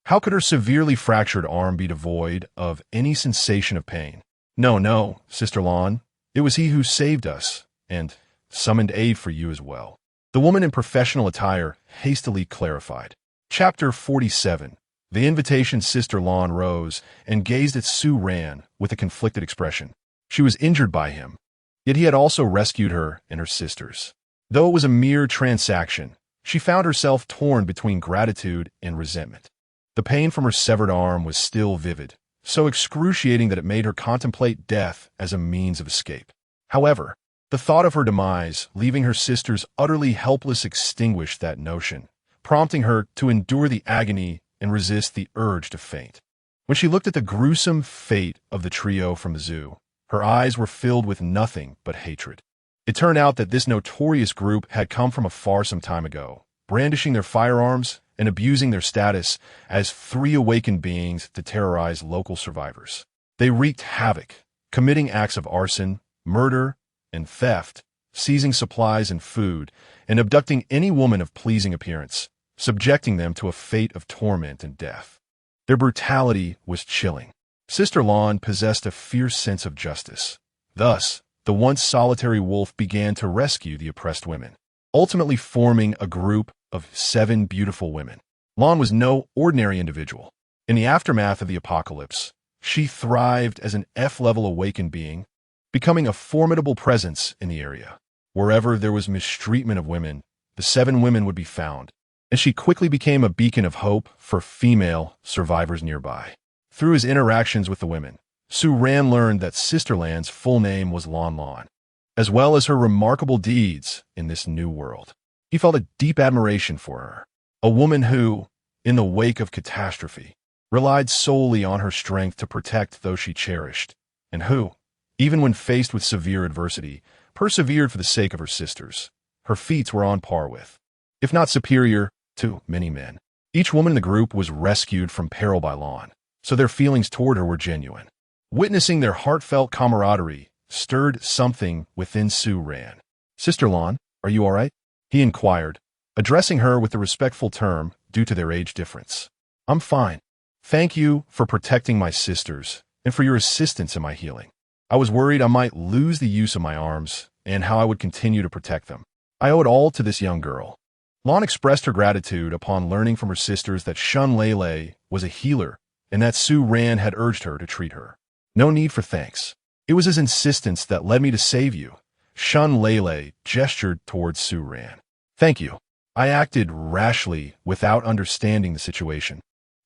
how could her severely fractured arm be devoid of any sensation of pain? No, Sister Lan, it was he who saved us, and summoned aid for you as well. The woman in professional attire hastily clarified. Chapter 47. The invitation. Sister Lan rose and gazed at Su Ran with a conflicted expression. She was injured by him, yet he had also rescued her and her sisters. Though it was a mere transaction, she found herself torn between gratitude and resentment. The pain from her severed arm was still vivid, so excruciating that it made her contemplate death as a means of escape. However, the thought of her demise, leaving her sisters utterly helpless, extinguished that notion, prompting her to endure the agony and resist the urge to faint. When she looked at the gruesome fate of the trio from the zoo, her eyes were filled with nothing but hatred. It turned out that this notorious group had come from afar some time ago, brandishing their firearms and abusing their status as 3 awakened beings to terrorize local survivors. They wreaked havoc, committing acts of arson, murder, and theft, seizing supplies and food, and abducting any woman of pleasing appearance, subjecting them to a fate of torment and death. Their brutality was chilling. Sister Lan possessed a fierce sense of justice. Thus, the once solitary wolf began to rescue the oppressed women, ultimately forming a group of 7 beautiful women. Lan was no ordinary individual. In the aftermath of the apocalypse, she thrived as an F-level awakened being, becoming a formidable presence in the area. Wherever there was mistreatment of women, the 7 women would be found, and she quickly became a beacon of hope for female survivors nearby. Through his interactions with the women, Su Ran learned that Sister Lan's full name was Lan Lan, as well as her remarkable deeds in this new world. He felt a deep admiration for her, a woman who, in the wake of catastrophe, relied solely on her strength to protect those she cherished, and who, even when faced with severe adversity, persevered for the sake of her sisters. Her feats were on par with, if not superior, to many men. Each woman in the group was rescued from peril by Lan, so their feelings toward her were genuine. Witnessing their heartfelt camaraderie stirred something within Su Ran. Sister Lan, are you all right? He inquired, addressing her with a respectful term due to their age difference. I'm fine. Thank you for protecting my sisters and for your assistance in my healing. I was worried I might lose the use of my arms and how I would continue to protect them. I owe it all to this young girl. Lan expressed her gratitude upon learning from her sisters that Shun Leilei was a healer and that Su Ran had urged her to treat her. No need for thanks. It was his insistence that led me to save you. Shun Leilei gestured towards Su Ran. Thank you. I acted rashly without understanding the situation,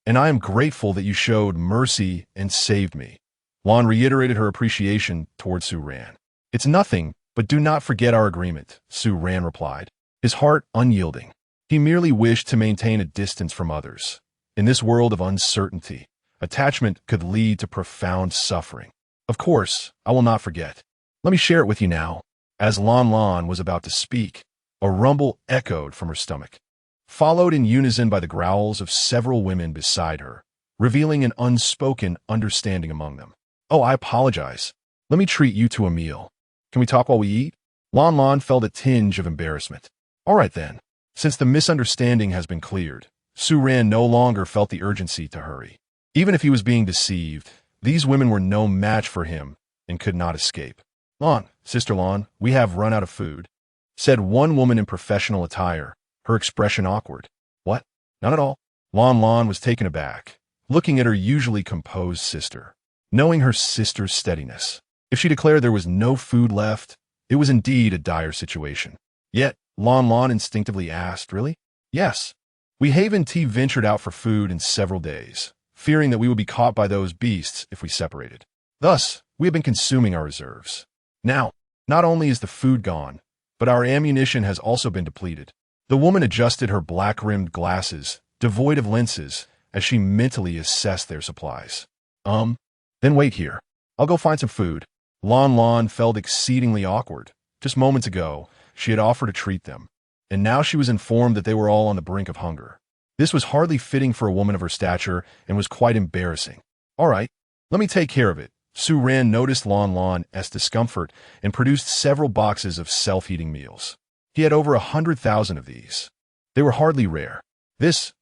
and I am grateful that you showed mercy and saved me. Lan reiterated her appreciation towards Su Ran. It's nothing, but do not forget our agreement, Su Ran replied, his heart unyielding. He merely wished to maintain a distance from others. In this world of uncertainty, attachment could lead to profound suffering. Of course, I will not forget. Let me share it with you now. As Lan Lan was about to speak, a rumble echoed from her stomach, followed in unison by the growls of several women beside her, revealing an unspoken understanding among them. Oh, I apologize. Let me treat you to a meal. Can we talk while we eat? Lan Lan felt a tinge of embarrassment. All right then. Since the misunderstanding has been cleared, Su Ran no longer felt the urgency to hurry. Even if he was being deceived, these women were no match for him and could not escape. Lan, Sister Lan, we have run out of food, said one woman in professional attire, her expression awkward. What? None at all. Lan Lan was taken aback, looking at her usually composed sister, knowing her sister's steadiness. If she declared there was no food left, it was indeed a dire situation. Yet, Lan Lan instinctively asked, really? Yes. We Haven T ventured out for food in several days, fearing that we would be caught by those beasts if we separated. Thus, we have been consuming our reserves. Now, not only is the food gone, but our ammunition has also been depleted. The woman adjusted her black-rimmed glasses, devoid of lenses, as she mentally assessed their supplies. Then wait here. I'll go find some food. Lan Lan felt exceedingly awkward. Just moments ago, she had offered to treat them, and now she was informed that they were all on the brink of hunger. This was hardly fitting for a woman of her stature and was quite embarrassing. All right, let me take care of it. Su Ran noticed Lan Lan's discomfort and produced several boxes of self-heating meals. He had over 100,000 of these. They were hardly rare.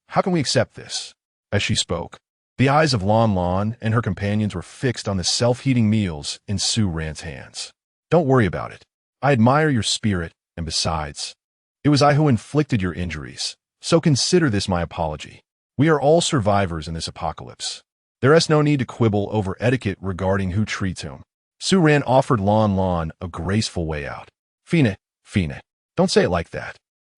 How can we accept this? As she spoke, the eyes of Lan Lan and her companions were fixed on the self-heating meals in Su Ran's hands. Don't worry about it. I admire your spirit, and besides, it was I who inflicted your injuries, so consider this my apology. We are all survivors in this apocalypse. There is no need to quibble over etiquette regarding who treats whom. Su Ran offered Lan Lan a graceful way out. Fine, don't say it like that.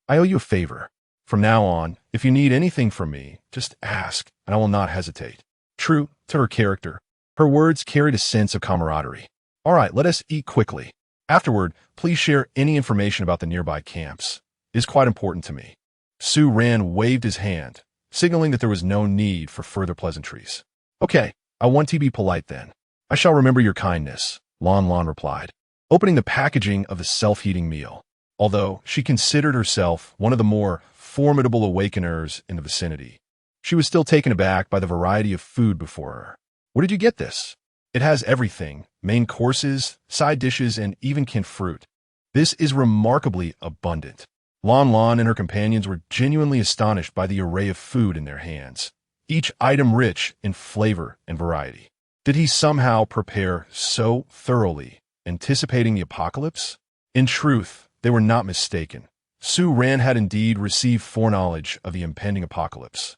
I owe you a favor. From now on, if you need anything from me, just ask, and I will not hesitate. True to her character, her words carried a sense of camaraderie. All right, let us eat quickly. Afterward, please share any information about the nearby camps. It is quite important to me. Su Ran waved his hand, signaling that there was no need for further pleasantries. Okay, I want to be polite then. I shall remember your kindness, Lan Lan replied, opening the packaging of the self-heating meal. Although she considered herself one of the more formidable awakeners in the vicinity, she was still taken aback by the variety of food before her. Where did you get this? It has everything, main courses, side dishes, and even canned fruit. This is remarkably abundant. Lan Lan and her companions were genuinely astonished by the array of food in their hands, each item rich in flavor and variety. Did he somehow prepare so thoroughly, anticipating the apocalypse? In truth, they were not mistaken. Su Ran had indeed received foreknowledge of the impending apocalypse.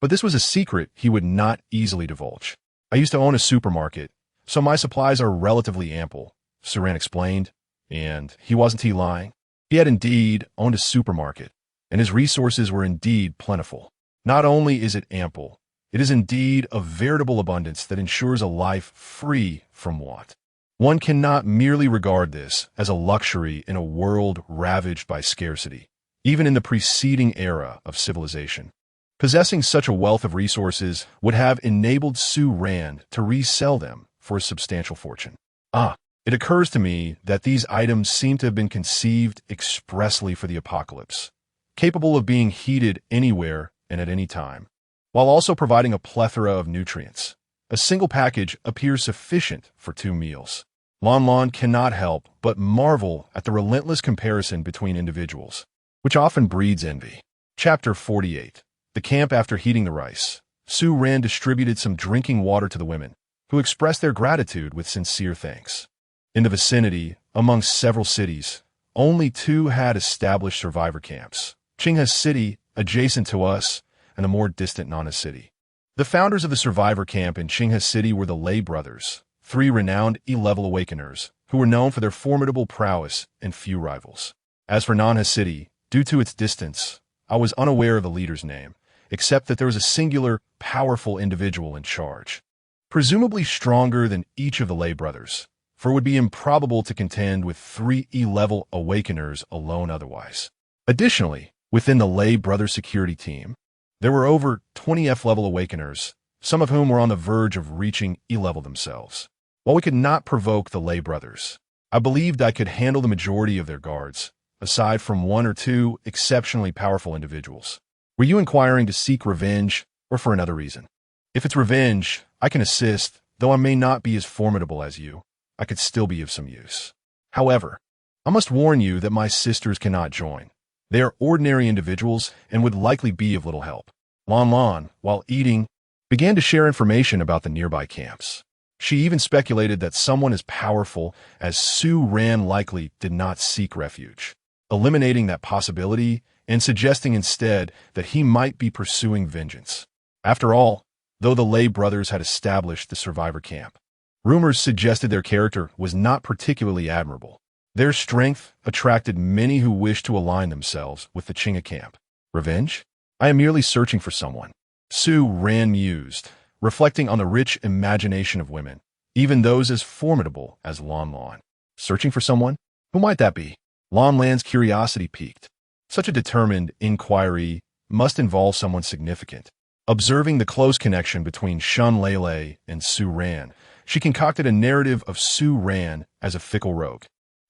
But this was a secret he would not easily divulge. I used to own a supermarket, so my supplies are relatively ample, Su Ran explained. And wasn't he lying? He had indeed owned a supermarket, and his resources were indeed plentiful. Not only is it ample, it is indeed a veritable abundance that ensures a life free from want. One cannot merely regard this as a luxury in a world ravaged by scarcity, even in the preceding era of civilization. Possessing such a wealth of resources would have enabled Su Ran to resell them for a substantial fortune. It occurs to me that these items seem to have been conceived expressly for the apocalypse, capable of being heated anywhere and at any time, while also providing a plethora of nutrients. A single package appears sufficient for 2 meals. Lan Lan cannot help but marvel at the relentless comparison between individuals, which often breeds envy. Chapter 48. The camp after heating the rice. Su Ran distributed some drinking water to the women, who expressed their gratitude with sincere thanks. In the vicinity, among several cities, only 2 had established survivor camps: Qinghe City, adjacent to us, and the more distant Nana City. The founders of the survivor camp in Qinghe City were the Lei brothers, 3 renowned E-level awakeners, who were known for their formidable prowess and few rivals. As for Nanha City, due to its distance, I was unaware of the leader's name, except that there was a singular, powerful individual in charge, presumably stronger than each of the Lei brothers, for it would be improbable to contend with 3 E-level awakeners alone otherwise. Additionally, within the Lei brother security team, there were over 20 F-level awakeners, some of whom were on the verge of reaching E-level themselves. While we could not provoke the Lay brothers, I believed I could handle the majority of their guards, aside from one or two exceptionally powerful individuals. Were you inquiring to seek revenge or for another reason? If it's revenge, I can assist, though I may not be as formidable as you. I could still be of some use. However, I must warn you that my sisters cannot join. They are ordinary individuals and would likely be of little help. Lon Lon, while eating, began to share information about the nearby camps. She even speculated that someone as powerful as Su Ran likely did not seek refuge, eliminating that possibility and suggesting instead that he might be pursuing vengeance. After all, though the Lay brothers had established the survivor camp, rumors suggested their character was not particularly admirable. Their strength attracted many who wished to align themselves with the Chinga camp. Revenge? I am merely searching for someone. Su Ran mused, reflecting on the rich imagination of women, even those as formidable as Lon Lon. Searching for someone? Who might that be? Lon Lan's curiosity piqued. Such a determined inquiry must involve someone significant. Observing the close connection between Shun Lele and Su Ran, she concocted a narrative of Su Ran as a fickle rogue,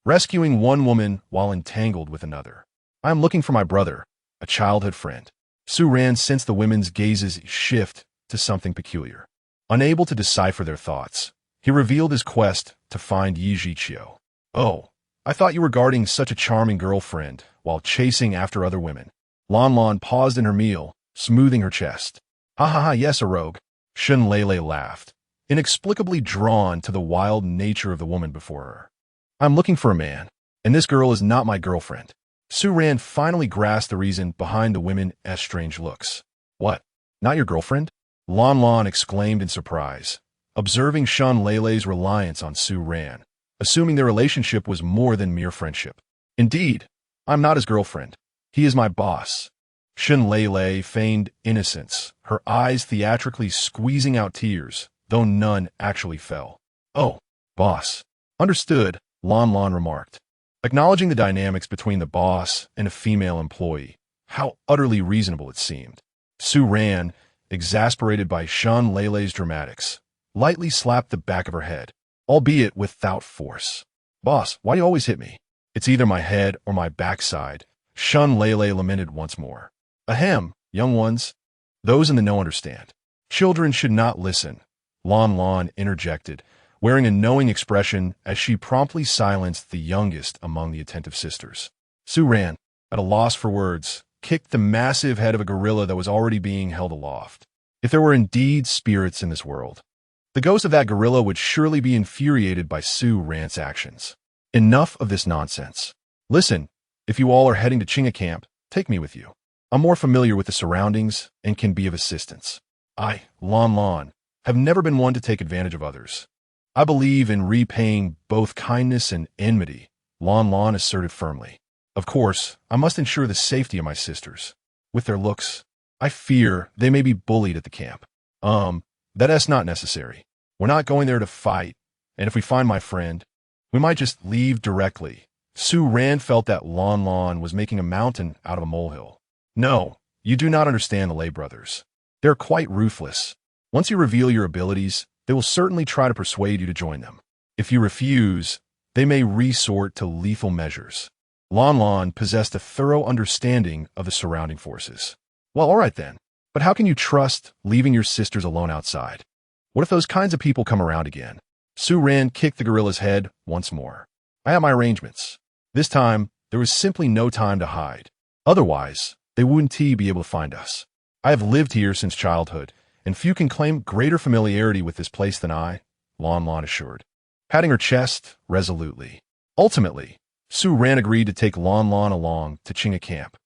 rescuing one woman while entangled with another. I am looking for my brother, a childhood friend. Su Ran sensed the women's gazes shift to something peculiar. Unable to decipher their thoughts, he revealed his quest to find Yichio. Oh, I thought you were guarding such a charming girlfriend while chasing after other women. Lon Lon paused in her meal, smoothing her chest. Ha ha ha, yes, a rogue. Shun Lele laughed, inexplicably drawn to the wild nature of the woman before her. I'm looking for a man, and this girl is not my girlfriend. Su Ran finally grasped the reason behind the women's strange looks. What? Not your girlfriend? Lon Lon exclaimed in surprise, observing Shun Lele's reliance on Su Ran, assuming their relationship was more than mere friendship. Indeed, I'm not his girlfriend. He is my boss. Shun Lele feigned innocence, her eyes theatrically squeezing out tears, though none actually fell. Oh, boss. Understood, Lon Lon remarked, acknowledging the dynamics between the boss and a female employee. How utterly reasonable it seemed. Su Ran, exasperated by Shun Lele's dramatics, lightly slapped the back of her head, albeit without force. Boss, why do you always hit me? It's either my head or my backside, Shun Lele lamented once more. Ahem, young ones. Those in the know understand. Children should not listen, Lon Lon interjected, wearing a knowing expression as she promptly silenced the youngest among the attentive sisters. Su Ran, at a loss for words, kicked the massive head of a gorilla that was already being held aloft. If there were indeed spirits in this world, the ghost of that gorilla would surely be infuriated by Su Ran's actions. Enough of this nonsense. Listen, if you all are heading to Chinga camp, take me with you. I'm more familiar with the surroundings and can be of assistance. I, Lon Lon, have never been one to take advantage of others. I believe in repaying both kindness and enmity, Lon Lon asserted firmly. Of course, I must ensure the safety of my sisters. With their looks, I fear they may be bullied at the camp. That's not necessary. We're not going there to fight, and if we find my friend, we might just leave directly. Su Ran felt that Lon Lon was making a mountain out of a molehill. No, you do not understand the Lay brothers. They're quite ruthless. Once you reveal your abilities, they will certainly try to persuade you to join them. If you refuse, they may resort to lethal measures. Lon Lon possessed a thorough understanding of the surrounding forces. Well, all right then. But how can you trust leaving your sisters alone outside? What if those kinds of people come around again? Su Ran kicked the gorilla's head once more. I have my arrangements. This time, there was simply no time to hide. Otherwise, they wouldn't be able to find us. I have lived here since childhood, and few can claim greater familiarity with this place than I, Lon Lon assured, patting her chest resolutely. Ultimately, Su Ran agreed to take Lon Lon along to Chinga camp,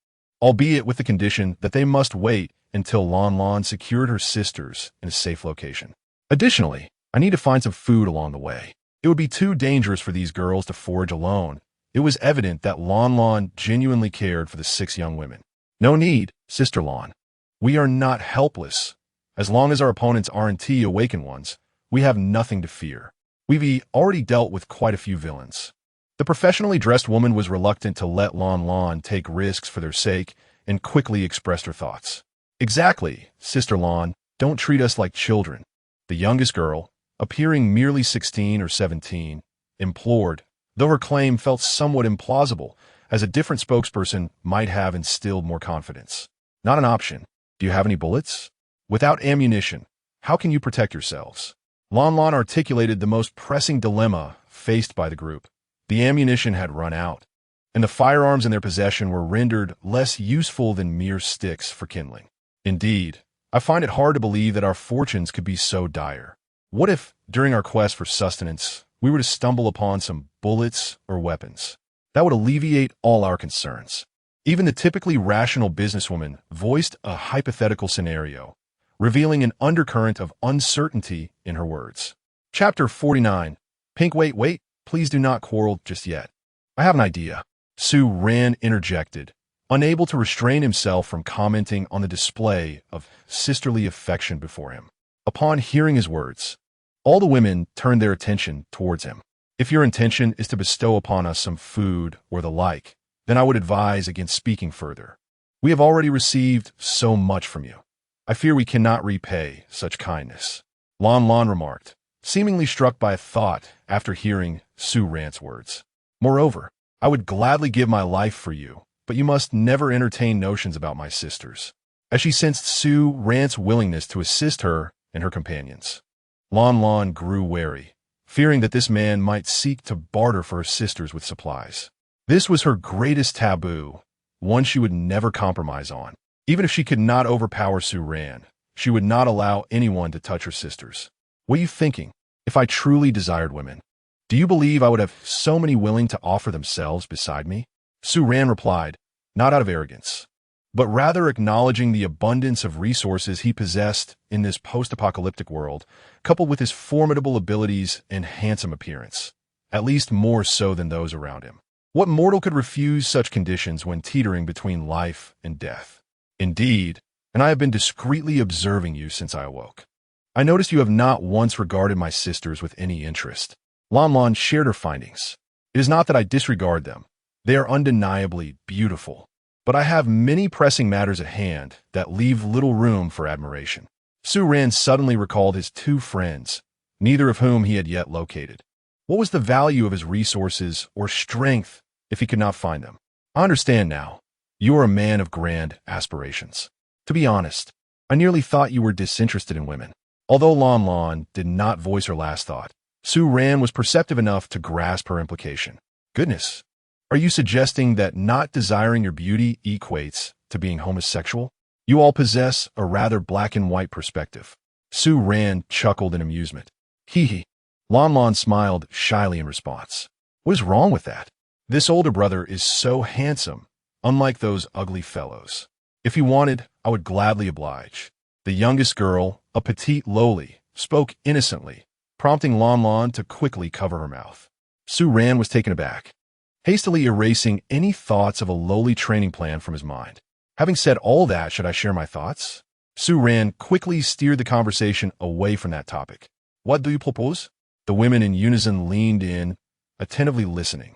albeit with the condition that they must wait until Lon Lon secured her sisters in a safe location. Additionally, I need to find some food along the way. It would be too dangerous for these girls to forage alone. It was evident that Lon Lon genuinely cared for the 6 young women. No need, Sister Lon. We are not helpless. As long as our opponents aren't awakened ones, we have nothing to fear. We've already dealt with quite a few villains. The professionally dressed woman was reluctant to let Lon Lon take risks for their sake and quickly expressed her thoughts. Exactly, Sister Lon, don't treat us like children. The youngest girl, appearing merely 16 or 17, implored, though her claim felt somewhat implausible, as a different spokesperson might have instilled more confidence. Not an option. Do you have any bullets? Without ammunition, how can you protect yourselves? Lon Lon articulated the most pressing dilemma faced by the group. The ammunition had run out, and the firearms in their possession were rendered less useful than mere sticks for kindling. Indeed, I find it hard to believe that our fortunes could be so dire. What if, during our quest for sustenance, we were to stumble upon some bullets or weapons? That would alleviate all our concerns. Even the typically rational businesswoman voiced a hypothetical scenario, revealing an undercurrent of uncertainty in her words. Chapter 49. Pink, wait, please do not quarrel just yet. I have an idea. Su Ran interjected, unable to restrain himself from commenting on the display of sisterly affection before him. Upon hearing his words, all the women turned their attention towards him. If your intention is to bestow upon us some food or the like, then I would advise against speaking further. We have already received so much from you. I fear we cannot repay such kindness. Lon Lon remarked, seemingly struck by a thought after hearing Su Ran's words. Moreover, I would gladly give my life for you, but you must never entertain notions about my sisters. As she sensed Su Ran's willingness to assist her and her companions, Lon Lon grew wary, fearing that this man might seek to barter for her sisters with supplies. This was her greatest taboo, one she would never compromise on. Even if she could not overpower Su Ran, she would not allow anyone to touch her sisters. What are you thinking? If I truly desired women, do you believe I would have so many willing to offer themselves beside me? Su Ran replied, not out of arrogance, but rather acknowledging the abundance of resources he possessed in this post-apocalyptic world, coupled with his formidable abilities and handsome appearance, at least more so than those around him. What mortal could refuse such conditions when teetering between life and death? Indeed, and I have been discreetly observing you since I awoke. I notice you have not once regarded my sisters with any interest. Lon Lon shared her findings. It is not that I disregard them. They are undeniably beautiful. But I have many pressing matters at hand that leave little room for admiration. Su Ran suddenly recalled his two friends, neither of whom he had yet located. What was the value of his resources or strength if he could not find them? I understand now. You are a man of grand aspirations. To be honest, I nearly thought you were disinterested in women. Although Lon Lon did not voice her last thought, Su Ran was perceptive enough to grasp her implication. Goodness, are you suggesting that not desiring your beauty equates to being homosexual? You all possess a rather black and white perspective. Su Ran chuckled in amusement. Hee hee. Lon Lon smiled shyly in response. What is wrong with that? This older brother is so handsome, unlike those ugly fellows. If he wanted, I would gladly oblige. The youngest girl, a petite lowly, spoke innocently, prompting Lon Lon to quickly cover her mouth. Su Ran was taken aback, hastily erasing any thoughts of a lowly training plan from his mind. Having said all that, should I share my thoughts? Su Ran quickly steered the conversation away from that topic. What do you propose? The women in unison leaned in, attentively listening.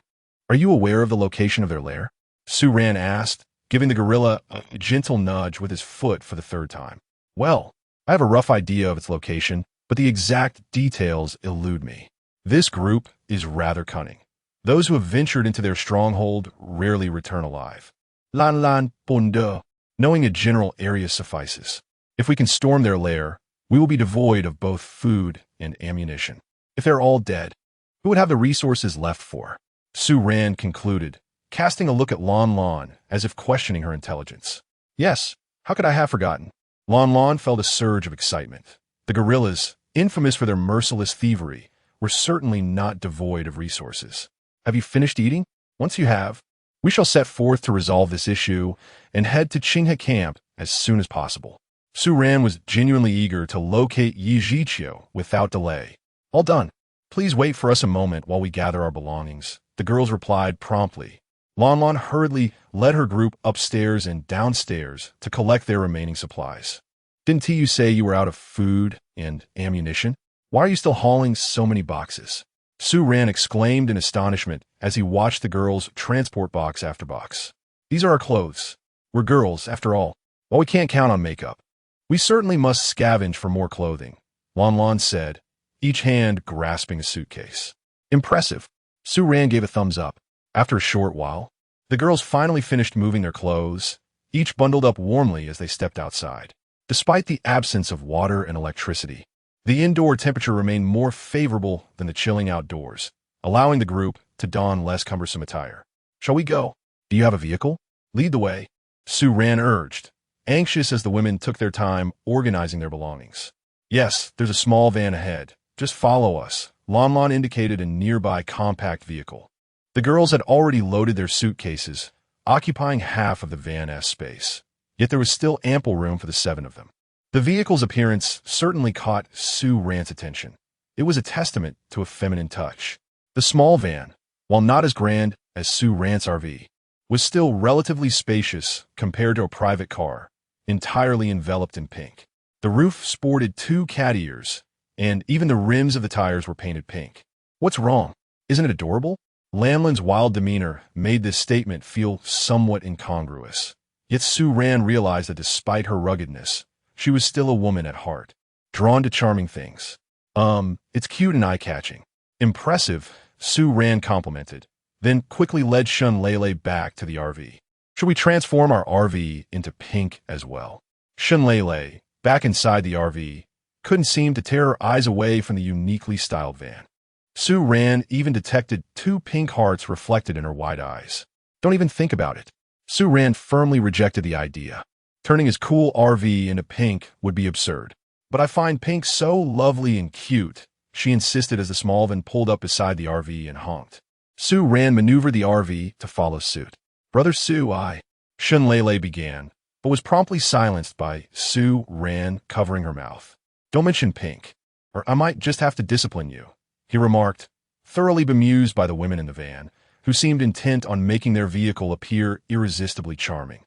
Are you aware of the location of their lair? Su Ran asked, giving the gorilla a gentle nudge with his foot for the third time. Well, I have a rough idea of its location, but the exact details elude me. This group is rather cunning. Those who have ventured into their stronghold rarely return alive. Lan Lan Ponde. Knowing a general area suffices. If we can storm their lair, we will be devoid of both food and ammunition. If they're all dead, who would have the resources left for? Su Ran concluded, casting a look at Lon Lon as if questioning her intelligence. Yes, how could I have forgotten? Lon Lon felt a surge of excitement. The gorillas, infamous for their merciless thievery, were certainly not devoid of resources. Have you finished eating? Once you have, we shall set forth to resolve this issue and head to Qinghe camp as soon as possible. Su Ran was genuinely eager to locate Yichio without delay. All done. Please wait for us a moment while we gather our belongings. The girls replied promptly. Lon Lon hurriedly led her group upstairs and downstairs to collect their remaining supplies. Didn't you say you were out of food and ammunition? Why are you still hauling so many boxes? Su Ran exclaimed in astonishment as he watched the girls transport box after box. These are our clothes. We're girls, after all. While we can't count on makeup, we certainly must scavenge for more clothing, Lon Lon said, each hand grasping a suitcase. Impressive. Su Ran gave a thumbs up. After a short while, the girls finally finished moving their clothes, each bundled up warmly as they stepped outside. Despite the absence of water and electricity, the indoor temperature remained more favorable than the chilling outdoors, allowing the group to don less cumbersome attire. Shall we go? Do you have a vehicle? Lead the way, Su Ran urged, anxious as the women took their time organizing their belongings. Yes, there's a small van ahead. Just follow us, Lon Lon indicated a nearby compact vehicle. The girls had already loaded their suitcases, occupying half of the van's space. Yet there was still ample room for the 7 of them. The vehicle's appearance certainly caught Su Ran's attention. It was a testament to a feminine touch. The small van, while not as grand as Su Ran's RV, was still relatively spacious compared to a private car, entirely enveloped in pink. The roof sported 2 cat ears, and even the rims of the tires were painted pink. What's wrong? Isn't it adorable? Lanlin's wild demeanor made this statement feel somewhat incongruous. Yet Su Ran realized that despite her ruggedness, she was still a woman at heart, drawn to charming things. It's cute and eye-catching. Impressive, Su Ran complimented, then quickly led Shun Lele back to the RV. Should we transform our RV into pink as well? Shun Lele, back inside the RV, couldn't seem to tear her eyes away from the uniquely styled van. Su Ran even detected 2 pink hearts reflected in her wide eyes. Don't even think about it. Su Ran firmly rejected the idea. Turning his cool RV into pink would be absurd. But I find pink so lovely and cute, she insisted as the small van pulled up beside the RV and honked. Su Ran maneuvered the RV to follow suit. Brother Su, Shun Lele began, but was promptly silenced by Su Ran covering her mouth. Don't mention pink, or I might just have to discipline you, he remarked, thoroughly bemused by the women in the van, who seemed intent on making their vehicle appear irresistibly charming,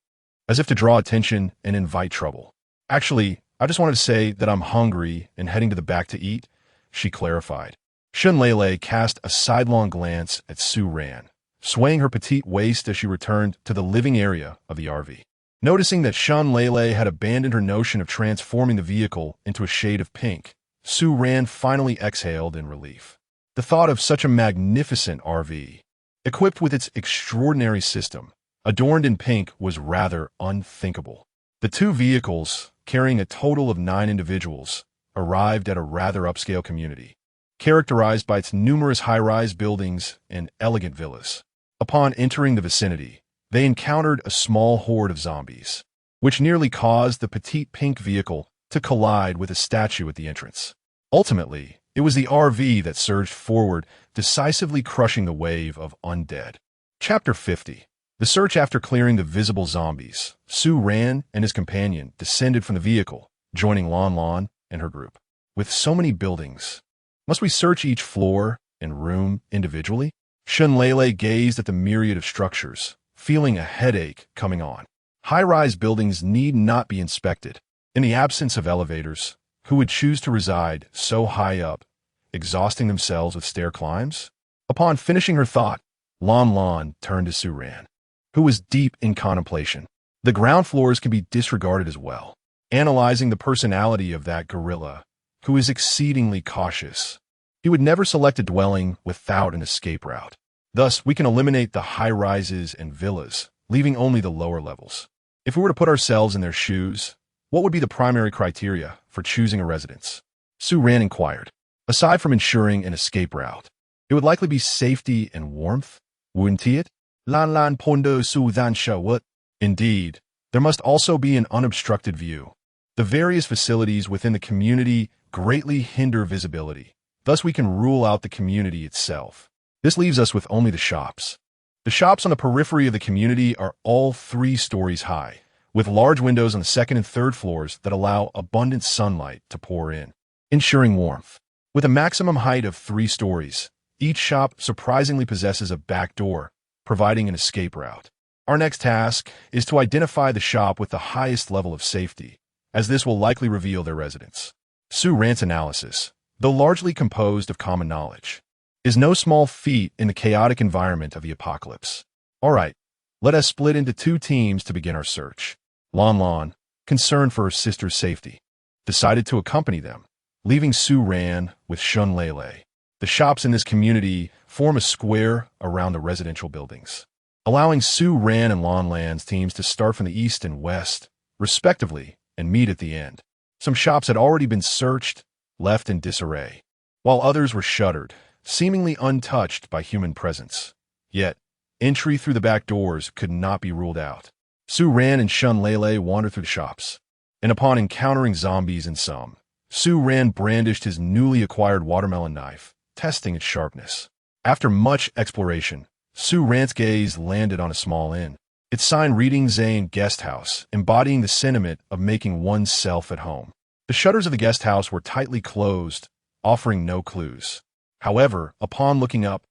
as if to draw attention and invite trouble. Actually, I just wanted to say that I'm hungry and heading to the back to eat, she clarified. Shun Lele cast a sidelong glance at Su Ran, swaying her petite waist as she returned to the living area of the RV. Noticing that Shun Lele had abandoned her notion of transforming the vehicle into a shade of pink, Su Ran finally exhaled in relief. The thought of such a magnificent RV, equipped with its extraordinary system, adorned in pink, was rather unthinkable. The 2 vehicles, carrying a total of 9 individuals, arrived at a rather upscale community, characterized by its numerous high-rise buildings and elegant villas. Upon entering the vicinity, they encountered a small horde of zombies, which nearly caused the petite pink vehicle to collide with a statue at the entrance. Ultimately, it was the RV that surged forward, decisively crushing the wave of undead. Chapter 50. The search. After clearing the visible zombies, Su Ran and his companion descended from the vehicle, joining Lon Lon and her group. With so many buildings, must we search each floor and room individually? Shun Lele gazed at the myriad of structures, feeling a headache coming on. High-rise buildings need not be inspected. In the absence of elevators, who would choose to reside so high up, exhausting themselves with stair climbs? Upon finishing her thought, Lon Lon turned to Su Ran, who was deep in contemplation. The ground floors can be disregarded as well. Analyzing the personality of that gorilla, who is exceedingly cautious, he would never select a dwelling without an escape route. Thus, we can eliminate the high-rises and villas, leaving only the lower levels. If we were to put ourselves in their shoes, what would be the primary criteria for choosing a residence? Su Ran inquired. Aside from ensuring an escape route, it would likely be safety and warmth, wouldn't it? Lan Lan Pondo Su Dan Shawut. Indeed, there must also be an unobstructed view. The various facilities within the community greatly hinder visibility. Thus, we can rule out the community itself. This leaves us with only the shops. The shops on the periphery of the community are all 3 stories high, with large windows on the 2nd and 3rd floors that allow abundant sunlight to pour in, ensuring warmth. With a maximum height of 3 stories, each shop surprisingly possesses a back door, providing an escape route. Our next task is to identify the shop with the highest level of safety, as this will likely reveal their residence. Su Ran's analysis, though largely composed of common knowledge, is no small feat in the chaotic environment of the apocalypse. All right, let us split into 2 teams to begin our search. Lon Lon, concerned for her sister's safety, decided to accompany them, leaving Su Ran with Shun Lele. The shops in this community form a square around the residential buildings, allowing Su Ran and Lon Lan's teams to start from the east and west, respectively, and meet at the end. Some shops had already been searched, left in disarray, while others were shuttered, seemingly untouched by human presence. Yet, entry through the back doors could not be ruled out. Su Ran and Shun Lele wandered through the shops, and upon encountering zombies in some, Su Ran brandished his newly acquired watermelon knife, testing its sharpness. After much exploration, Su Ran's gaze landed on a small inn, its sign reading Zane Guest House, embodying the sentiment of making oneself at home. The shutters of the guest house were tightly closed, offering no clues. However, upon looking up,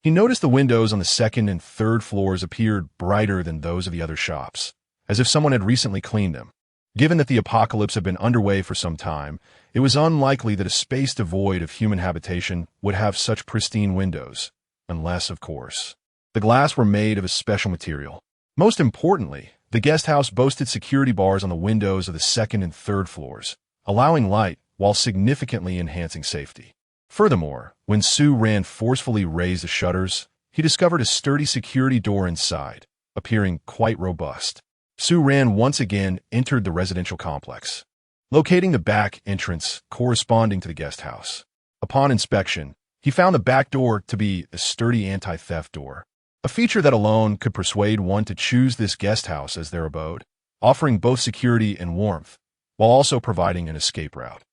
he noticed the windows on the second and third floors appeared brighter than those of the other shops, as if someone had recently cleaned them. Given that the apocalypse had been underway for some time, it was unlikely that a space devoid of human habitation would have such pristine windows, unless, of course, the glass were made of a special material. Most importantly, the guest house boasted security bars on the windows of the second and third floors, allowing light while significantly enhancing safety. Furthermore, when Su Ran forcefully raised the shutters, he discovered a sturdy security door inside, appearing quite robust. Su Ran once again entered the residential complex, locating the back entrance corresponding to the guest house. Upon inspection, he found the back door to be a sturdy anti-theft door, a feature that alone could persuade one to choose this guest house as their abode, offering both security and warmth, while also providing an escape route.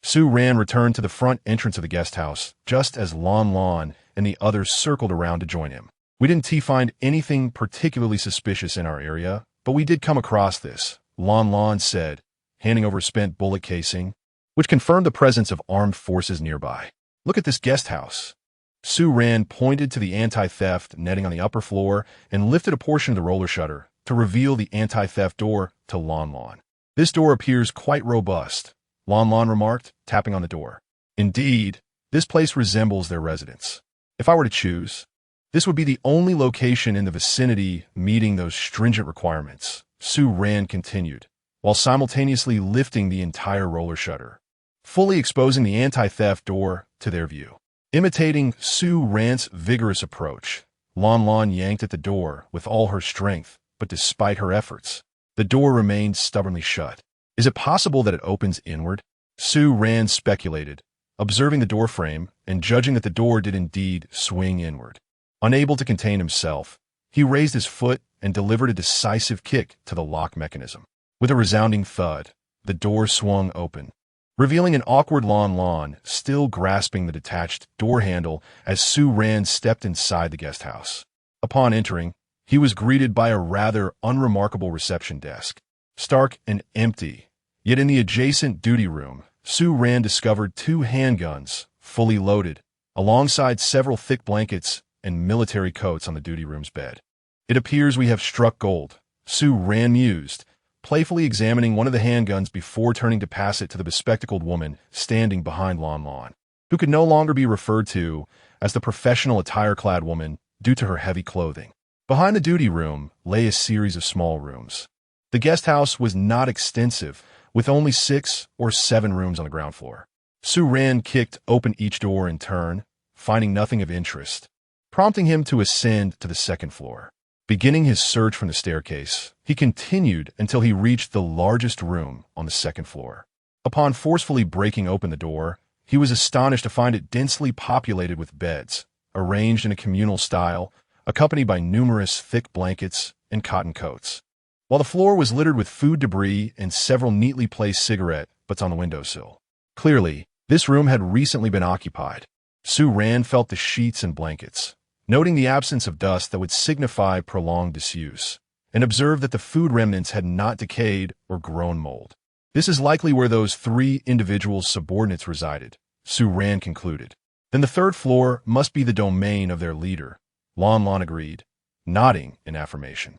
Su Ran returned to the front entrance of the guest house just as Lon and the others circled around to join him. We didn't find anything particularly suspicious in our area, but we did come across this, Lon said, handing over a spent bullet casing, which confirmed the presence of armed forces nearby. Look at this guest house. Su Ran pointed to the anti-theft netting on the upper floor and lifted a portion of the roller shutter to reveal the anti-theft door to Lon. This door appears quite robust, Lon remarked, tapping on the door. Indeed, this place resembles their residence. If I were to choose, this would be the only location in the vicinity meeting those stringent requirements, Su Ran continued, while simultaneously lifting the entire roller shutter, fully exposing the anti-theft door to their view. Imitating Su Ran's vigorous approach, Lon yanked at the door with all her strength, but despite her efforts, the door remained stubbornly shut. Is it possible that it opens inward? Su Ran speculated, observing the doorframe and judging that the door did indeed swing inward. Unable to contain himself, he raised his foot and delivered a decisive kick to the lock mechanism. With a resounding thud, the door swung open, revealing an awkward Lon still grasping the detached door handle as Su Ran stepped inside the guest house. Upon entering, he was greeted by a rather unremarkable reception desk, stark and empty. Yet in the adjacent duty room, Su Ran discovered 2 handguns, fully loaded, alongside several thick blankets and military coats on the duty room's bed. It appears we have struck gold, Su Ran mused, playfully examining one of the handguns before turning to pass it to the bespectacled woman standing behind Lon, who could no longer be referred to as the professional attire-clad woman due to her heavy clothing. Behind the duty room lay a series of small rooms. The guest house was not extensive, with only 6 or 7 rooms on the ground floor. Su Ran kicked open each door in turn, finding nothing of interest, prompting him to ascend to the second floor. Beginning his search from the staircase, he continued until he reached the largest room on the second floor. Upon forcefully breaking open the door, he was astonished to find it densely populated with beds, arranged in a communal style, accompanied by numerous thick blankets and cotton coats, while the floor was littered with food debris and several neatly placed cigarette butts on the windowsill. Clearly, this room had recently been occupied. Su Ran felt the sheets and blankets, noting the absence of dust that would signify prolonged disuse, and observed that the food remnants had not decayed or grown mold. This is likely where those 3 individuals' subordinates resided, Su Ran concluded. Then the third floor must be the domain of their leader, Lon agreed, nodding in affirmation.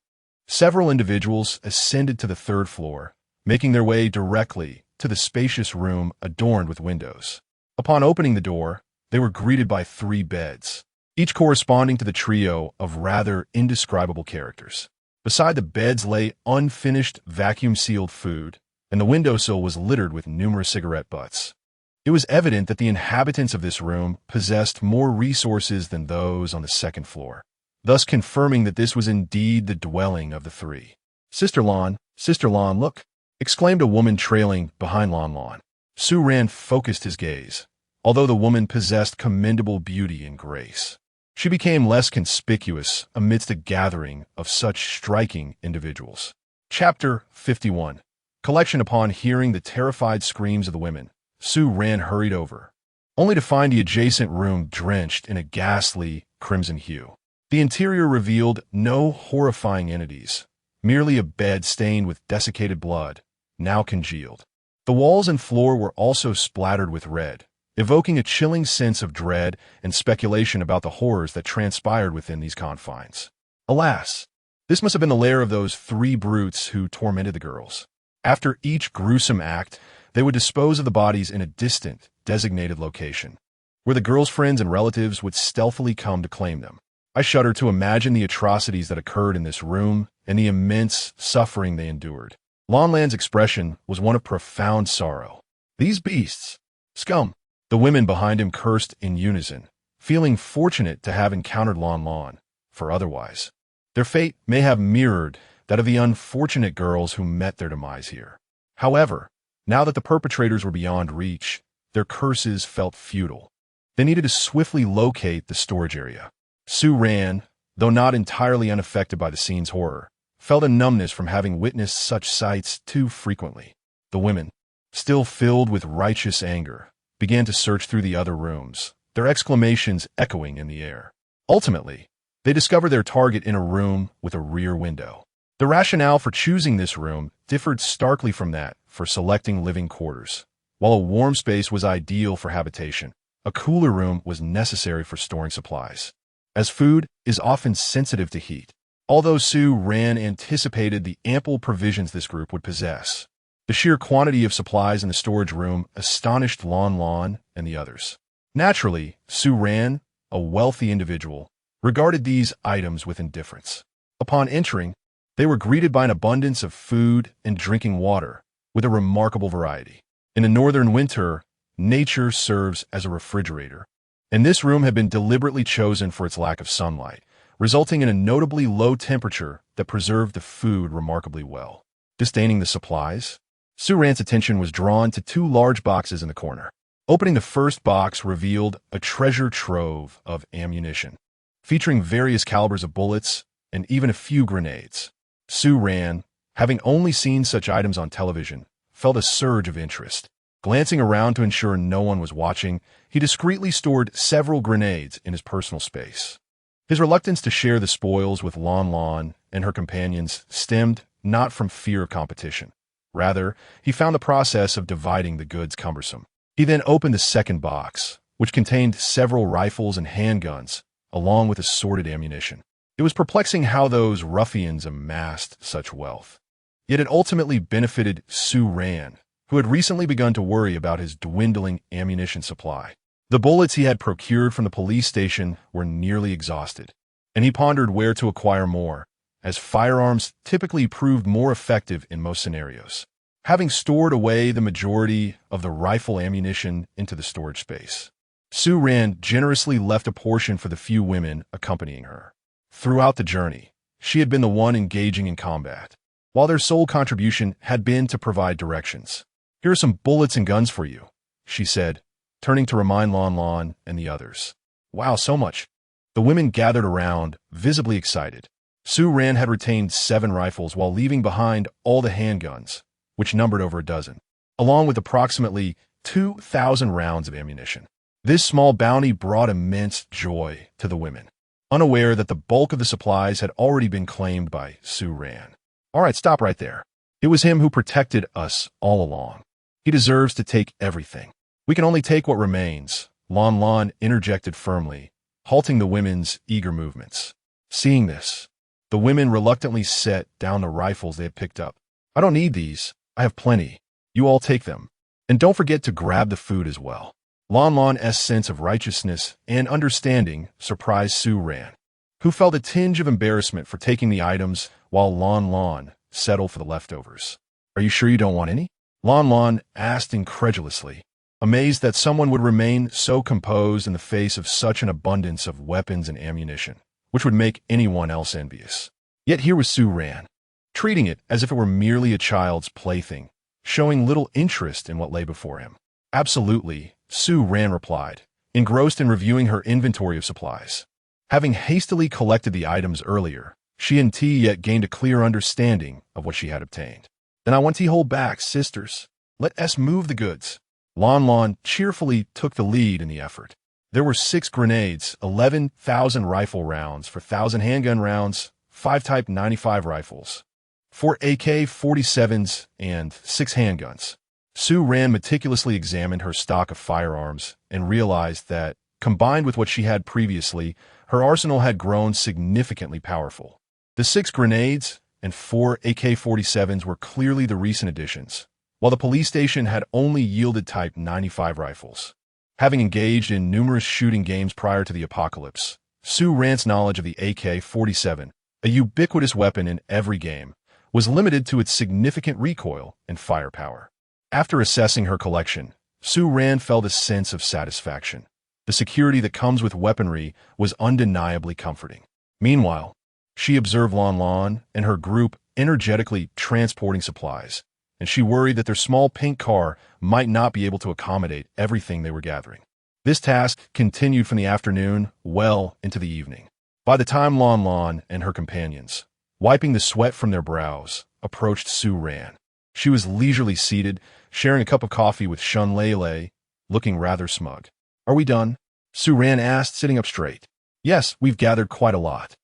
Several individuals ascended to the third floor, making their way directly to the spacious room adorned with windows. Upon opening the door, they were greeted by 3 beds, each corresponding to the trio of rather indescribable characters. Beside the beds lay unfinished vacuum-sealed food, and the windowsill was littered with numerous cigarette butts. It was evident that the inhabitants of this room possessed more resources than those on the second floor, thus confirming that this was indeed the dwelling of the three. Sister Lon, look!" exclaimed a woman trailing behind Lon. Su Ran focused his gaze. Although the woman possessed commendable beauty and grace, she became less conspicuous amidst a gathering of such striking individuals. Chapter 51. Collection. Upon hearing the terrified screams of the women, Su Ran hurried over, only to find the adjacent room drenched in a ghastly crimson hue. The interior revealed no horrifying entities, merely a bed stained with desiccated blood, now congealed. The walls and floor were also splattered with red, evoking a chilling sense of dread and speculation about the horrors that transpired within these confines. Alas, this must have been the lair of those three brutes who tormented the girls. After each gruesome act, they would dispose of the bodies in a distant, designated location, where the girls' friends and relatives would stealthily come to claim them. I shudder to imagine the atrocities that occurred in this room and the immense suffering they endured. Lan's expression was one of profound sorrow. "These beasts! Scum!" The women behind him cursed in unison, feeling fortunate to have encountered Lan, for otherwise their fate may have mirrored that of the unfortunate girls who met their demise here. However, now that the perpetrators were beyond reach, their curses felt futile. They needed to swiftly locate the storage area. Su Ran, though not entirely unaffected by the scene's horror, felt a numbness from having witnessed such sights too frequently. The women, still filled with righteous anger, began to search through the other rooms, their exclamations echoing in the air. Ultimately, they discovered their target in a room with a rear window. The rationale for choosing this room differed starkly from that for selecting living quarters. While a warm space was ideal for habitation, a cooler room was necessary for storing supplies, as food is often sensitive to heat. Although Su Ran anticipated the ample provisions this group would possess, the sheer quantity of supplies in the storage room astonished Lan and the others. Naturally, Su Ran, a wealthy individual, regarded these items with indifference. Upon entering, they were greeted by an abundance of food and drinking water, with a remarkable variety. In the northern winter, nature serves as a refrigerator, and this room had been deliberately chosen for its lack of sunlight, resulting in a notably low temperature that preserved the food remarkably well. Disdaining the supplies, Su Ran's attention was drawn to two large boxes in the corner. Opening the first box revealed a treasure trove of ammunition, featuring various calibers of bullets and even a few grenades. Su Ran, having only seen such items on television, felt a surge of interest. Glancing around to ensure no one was watching, he discreetly stored several grenades in his personal space. His reluctance to share the spoils with Lan and her companions stemmed not from fear of competition. Rather, he found the process of dividing the goods cumbersome. He then opened the second box, which contained several rifles and handguns, along with assorted ammunition. It was perplexing how those ruffians amassed such wealth. Yet it ultimately benefited Su Ran, who had recently begun to worry about his dwindling ammunition supply. The bullets he had procured from the police station were nearly exhausted, and he pondered where to acquire more, as firearms typically proved more effective in most scenarios. Having stored away the majority of the rifle ammunition into the storage space, Su Ran generously left a portion for the few women accompanying her. Throughout the journey, she had been the one engaging in combat, while their sole contribution had been to provide directions. "Here are some bullets and guns for you," she said, turning to remind Lan and the others. "Wow, so much." The women gathered around, visibly excited. Su Ran had retained 7 rifles while leaving behind all the handguns, which numbered over a dozen, along with approximately 2,000 rounds of ammunition. This small bounty brought immense joy to the women, unaware that the bulk of the supplies had already been claimed by Su Ran. "All right, stop right there. It was him who protected us all along. He deserves to take everything. We can only take what remains," Lan interjected firmly, halting the women's eager movements. Seeing this, the women reluctantly set down the rifles they had picked up. "I don't need these. I have plenty. You all take them. And don't forget to grab the food as well." Lan's sense of righteousness and understanding surprised Su Ran, who felt a tinge of embarrassment for taking the items while Lan settled for the leftovers. "Are you sure you don't want any?" Lan asked incredulously. amazed that someone would remain so composed in the face of such an abundance of weapons and ammunition, which would make anyone else envious. Yet here was Su Ran, treating it as if it were merely a child's plaything, showing little interest in what lay before him. Absolutely, Su Ran replied, engrossed in reviewing her inventory of supplies. Having hastily collected the items earlier, she and T yet gained a clear understanding of what she had obtained. Then I want to hold back, sisters. Let us move the goods. Lon Lon cheerfully took the lead in the effort. There were 6 grenades, 11,000 rifle rounds for 1,000 handgun rounds, 5 Type 95 rifles, 4 AK-47s, and 6 handguns. Su Ran meticulously examined her stock of firearms and realized that, combined with what she had previously, her arsenal had grown significantly powerful. The 6 grenades and 4 AK-47s were clearly the recent additions, while the police station had only yielded Type 95 rifles. Having engaged in numerous shooting games prior to the apocalypse, Su Ran's knowledge of the AK-47, a ubiquitous weapon in every game, was limited to its significant recoil and firepower. After assessing her collection, Su Ran felt a sense of satisfaction. The security that comes with weaponry was undeniably comforting. Meanwhile, she observed Lon Lon and her group energetically transporting supplies, and she worried that their small pink car might not be able to accommodate everything they were gathering. This task continued from the afternoon well into the evening. By the time Lon Lon and her companions, wiping the sweat from their brows, approached Su Ran, she was leisurely seated, sharing a cup of coffee with Shun Lele, looking rather smug. Are we done? Su Ran asked, sitting up straight. Yes, we've gathered quite a lot.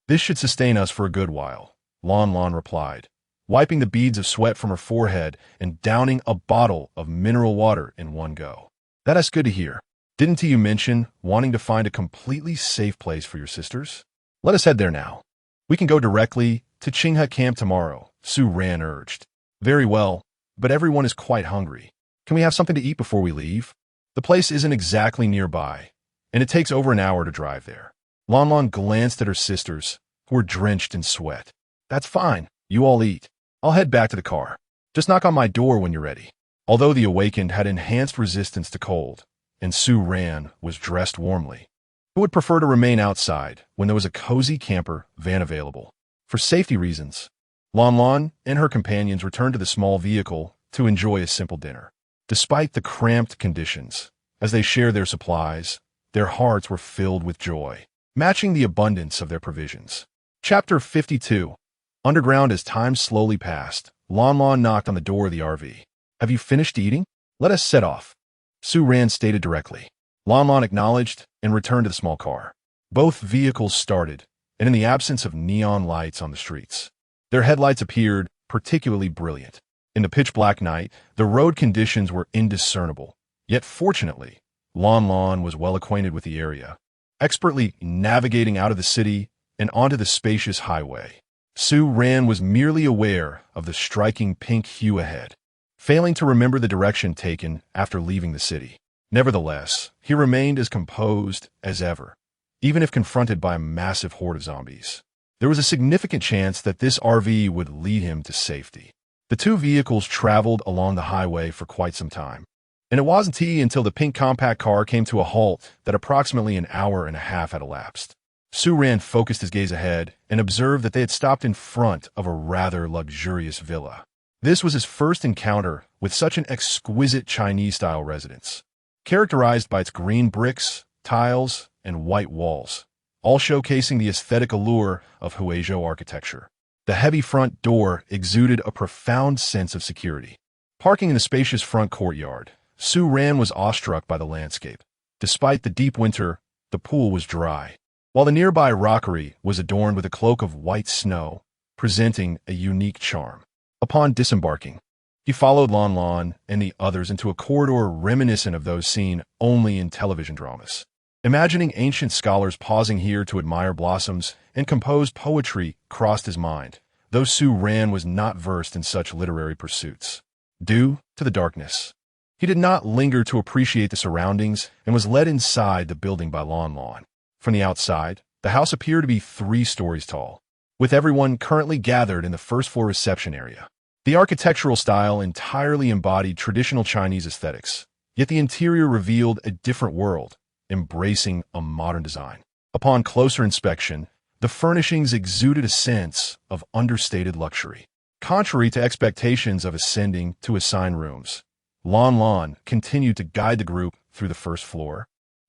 This should sustain us for a good while, Lon Lon replied, wiping the beads of sweat from her forehead and downing a bottle of mineral water in one go. That's good to hear. Didn't you mention wanting to find a completely safe place for your sisters? Let us head there now. We can go directly to Qinghe Camp tomorrow, Su Ran urged. Very well, but everyone is quite hungry. Can we have something to eat before we leave? The place isn't exactly nearby, and it takes over an hour to drive there. Lon Lon glanced at her sisters, who were drenched in sweat. That's fine. You all eat. I'll head back to the car. Just knock on my door when you're ready. Although the awakened had enhanced resistance to cold, and Su Ran was dressed warmly, who would prefer to remain outside when there was a cozy camper van available? For safety reasons, Lon Lon and her companions returned to the small vehicle to enjoy a simple dinner. Despite the cramped conditions, as they shared their supplies, their hearts were filled with joy, matching the abundance of their provisions. Chapter 52. Underground. As time slowly passed, Lon Lon knocked on the door of the RV. Have you finished eating? Let us set off, Su Ran stated directly. Lon Lon acknowledged and returned to the small car. Both vehicles started, and in the absence of neon lights on the streets, their headlights appeared particularly brilliant. In the pitch-black night, the road conditions were indiscernible, yet fortunately, Lon Lon was well acquainted with the area, expertly navigating out of the city and onto the spacious highway. Su Ran was merely aware of the striking pink hue ahead, failing to remember the direction taken after leaving the city. Nevertheless, he remained as composed as ever, even if confronted by a massive horde of zombies. There was a significant chance that this RV would lead him to safety. The two vehicles traveled along the highway for quite some time, and it wasn't until the pink compact car came to a halt that approximately an hour and a half had elapsed. Su Ran focused his gaze ahead and observed that they had stopped in front of a rather luxurious villa. This was his first encounter with such an exquisite Chinese-style residence, characterized by its green bricks, tiles, and white walls, all showcasing the aesthetic allure of Huizhou architecture. The heavy front door exuded a profound sense of security. Parking in the spacious front courtyard, Su Ran was awestruck by the landscape. Despite the deep winter, the pool was dry, while the nearby rockery was adorned with a cloak of white snow, presenting a unique charm. Upon disembarking, he followed Lon Lon and the others into a corridor reminiscent of those seen only in television dramas. Imagining ancient scholars pausing here to admire blossoms and compose poetry crossed his mind, though Su Ran was not versed in such literary pursuits. Due to the darkness, he did not linger to appreciate the surroundings and was led inside the building by Lon Lon. From the outside, the house appeared to be 3 stories tall, with everyone currently gathered in the first-floor reception area. The architectural style entirely embodied traditional Chinese aesthetics, yet the interior revealed a different world, embracing a modern design. Upon closer inspection, the furnishings exuded a sense of understated luxury. Contrary to expectations of ascending to assigned rooms, Lan continued to guide the group through the first floor,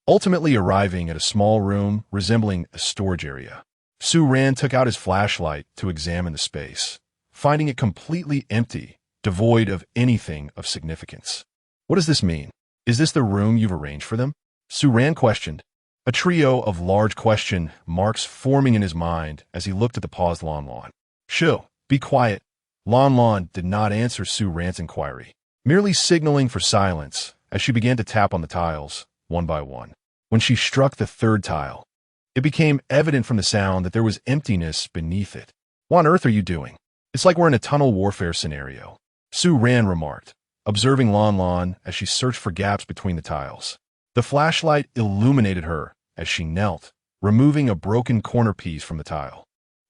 ultimately arriving at a small room resembling a storage area. Su Ran took out his flashlight to examine the space, finding it completely empty, devoid of anything of significance. What does this mean? Is this the room you've arranged for them? Su Ran questioned, a trio of large question marks forming in his mind as he looked at the paused Lan. Shoo, be quiet. Lan did not answer Su Ran's inquiry, merely signaling for silence as she began to tap on the tiles, one by one. When she struck the third tile, it became evident from the sound that there was emptiness beneath it. What on earth are you doing? It's like we're in a tunnel warfare scenario, Su Ran remarked, observing Lan as she searched for gaps between the tiles. The flashlight illuminated her as she knelt, removing a broken corner piece from the tile.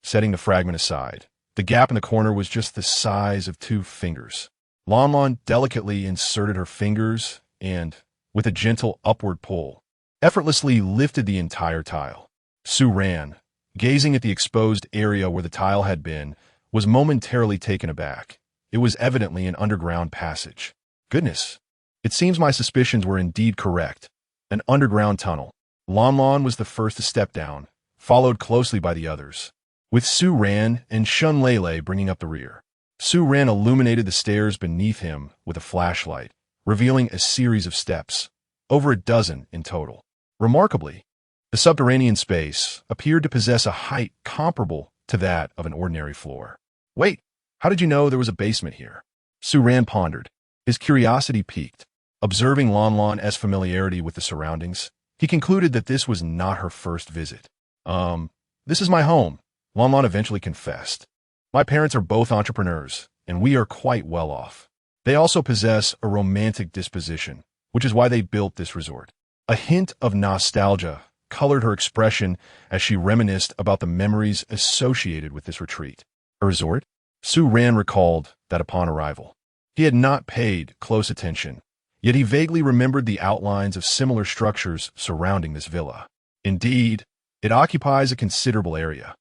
Setting the fragment aside, the gap in the corner was just the size of 2 fingers. Lan delicately inserted her fingers and, with a gentle upward pull, effortlessly lifted the entire tile. Su Ran, gazing at the exposed area where the tile had been, was momentarily taken aback. It was evidently an underground passage. Goodness, it seems my suspicions were indeed correct. An underground tunnel. Lan was the first to step down, followed closely by the others, with Su Ran and Shun Lele bringing up the rear. Su Ran illuminated the stairs beneath him with a flashlight, revealing a series of steps, over a dozen in total. Remarkably, the subterranean space appeared to possess a height comparable to that of an ordinary floor. Wait, how did you know there was a basement here? Su Ran pondered, his curiosity piqued. Observing Lan's familiarity with the surroundings, he concluded that this was not her first visit. This is my home, Lan eventually confessed. My parents are both entrepreneurs, and we are quite well off. They also possess a romantic disposition, which is why they built this resort. A hint of nostalgia colored her expression as she reminisced about the memories associated with this retreat. A resort? Su Ran recalled that upon arrival, he had not paid close attention, yet he vaguely remembered the outlines of similar structures surrounding this villa. Indeed, it occupies a considerable area.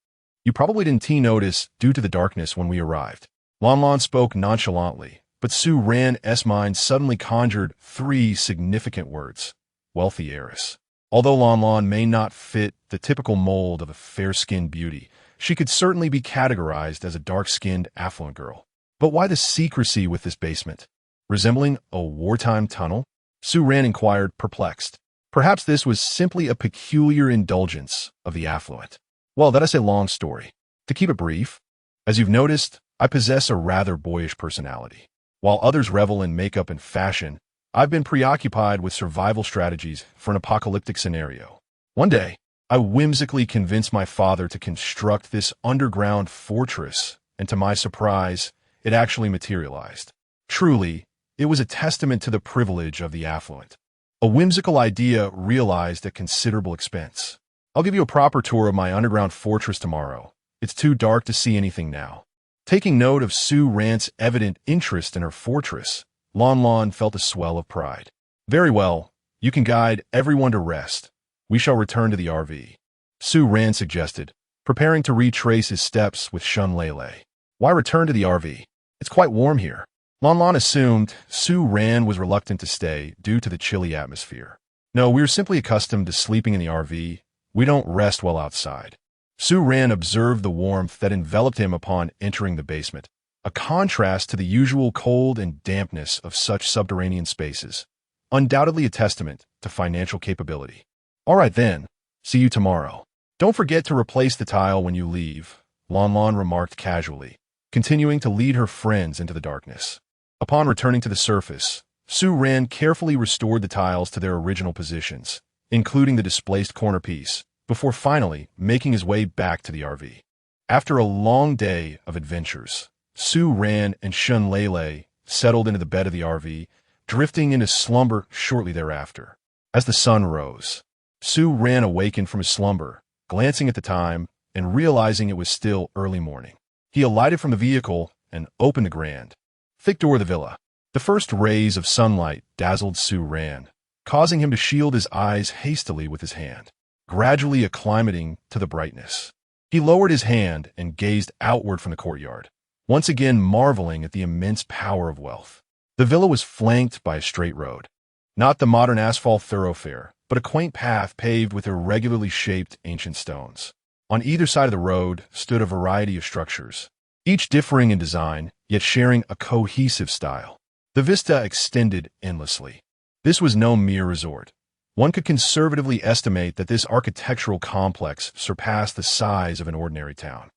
You probably didn't notice due to the darkness when we arrived. Lan spoke nonchalantly, but Su Ran's mind suddenly conjured 3 significant words. Wealthy heiress. Although Lan may not fit the typical mold of a fair-skinned beauty, she could certainly be categorized as a dark-skinned, affluent girl. But why the secrecy with this basement? Resembling a wartime tunnel? Su Ran inquired, perplexed. Perhaps this was simply a peculiar indulgence of the affluent. Well, that is a long story. To keep it brief, as you've noticed, I possess a rather boyish personality. While others revel in makeup and fashion, I've been preoccupied with survival strategies for an apocalyptic scenario. One day, I whimsically convinced my father to construct this underground fortress, and to my surprise, it actually materialized. Truly, it was a testament to the privilege of the affluent. A whimsical idea realized at considerable expense. I'll give you a proper tour of my underground fortress tomorrow. It's too dark to see anything now. Taking note of Su Ran's evident interest in her fortress, Lan felt a swell of pride. Very well, you can guide everyone to rest. We shall return to the RV. Su Ran suggested, preparing to retrace his steps with Shun Lele. Why return to the RV? It's quite warm here. Lan assumed Su Ran was reluctant to stay due to the chilly atmosphere. No, we're simply accustomed to sleeping in the RV. We don't rest well outside. Su Ran observed the warmth that enveloped him upon entering the basement, a contrast to the usual cold and dampness of such subterranean spaces, undoubtedly a testament to financial capability. All right then, see you tomorrow. Don't forget to replace the tile when you leave, Lan remarked casually, continuing to lead her friends into the darkness. Upon returning to the surface, Su Ran carefully restored the tiles to their original positions, including the displaced corner piece, before finally making his way back to the RV. After a long day of adventures, Su Ran and Shun Lele settled into the bed of the RV, drifting into slumber shortly thereafter. As the sun rose, Su Ran awakened from his slumber, glancing at the time and realizing it was still early morning. He alighted from the vehicle and opened the grand, thick door of the villa. The first rays of sunlight dazzled Su Ran, causing him to shield his eyes hastily with his hand, gradually acclimating to the brightness. He lowered his hand and gazed outward from the courtyard, once again marveling at the immense power of wealth. The villa was flanked by a straight road, not the modern asphalt thoroughfare, but a quaint path paved with irregularly shaped ancient stones. On either side of the road stood a variety of structures, each differing in design, yet sharing a cohesive style. The vista extended endlessly. This was no mere resort. One could conservatively estimate that this architectural complex surpassed the size of an ordinary town.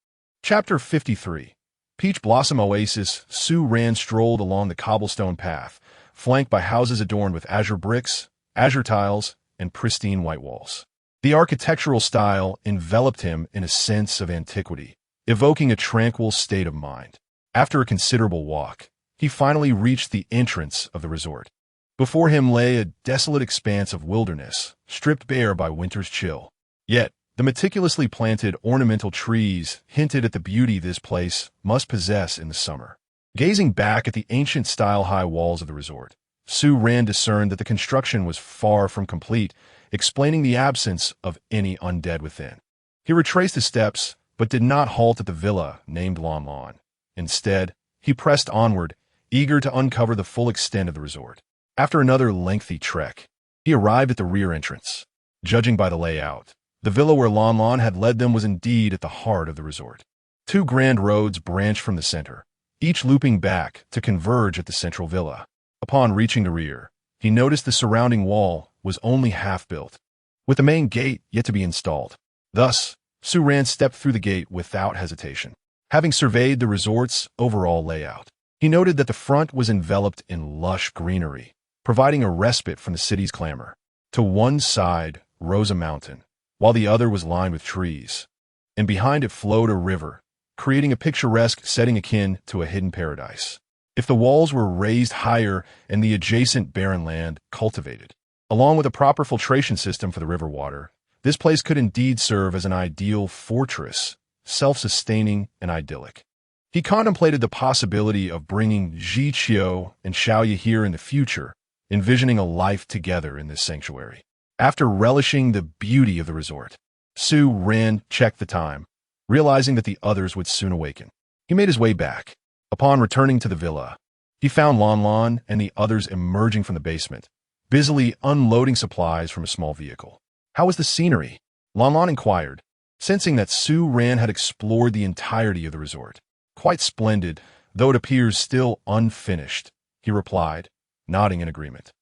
Chapter 53. Peach Blossom Oasis. Su Ran strolled along the cobblestone path, flanked by houses adorned with azure bricks, azure tiles, and pristine white walls. The architectural style enveloped him in a sense of antiquity, evoking a tranquil state of mind. After a considerable walk, he finally reached the entrance of the resort. Before him lay a desolate expanse of wilderness, stripped bare by winter's chill. Yet, the meticulously planted ornamental trees hinted at the beauty this place must possess in the summer. Gazing back at the ancient style-high walls of the resort, Su Ran discerned that the construction was far from complete, explaining the absence of any undead within. He retraced his steps, but did not halt at the villa named Lon Lon. Instead, he pressed onward, eager to uncover the full extent of the resort. After another lengthy trek, he arrived at the rear entrance. Judging by the layout, the villa where Lon Lon had led them was indeed at the heart of the resort. Two grand roads branched from the center, each looping back to converge at the central villa. Upon reaching the rear, he noticed the surrounding wall was only half built, with the main gate yet to be installed. Thus, Su Ran stepped through the gate without hesitation. Having surveyed the resort's overall layout, he noted that the front was enveloped in lush greenery, providing a respite from the city's clamor. To one side rose a mountain, while the other was lined with trees, and behind it flowed a river, creating a picturesque setting akin to a hidden paradise. If the walls were raised higher and the adjacent barren land cultivated, along with a proper filtration system for the river water, this place could indeed serve as an ideal fortress, self-sustaining and idyllic. He contemplated the possibility of bringing Yichio and Xiaoya here in the future, envisioning a life together in this sanctuary. After relishing the beauty of the resort, Su Ran checked the time, realizing that the others would soon awaken. He made his way back. Upon returning to the villa, he found Lon Lon and the others emerging from the basement, busily unloading supplies from a small vehicle. "How was the scenery?" Lon Lon inquired, sensing that Su Ran had explored the entirety of the resort. "Quite splendid, though it appears still unfinished," he replied, nodding in agreement.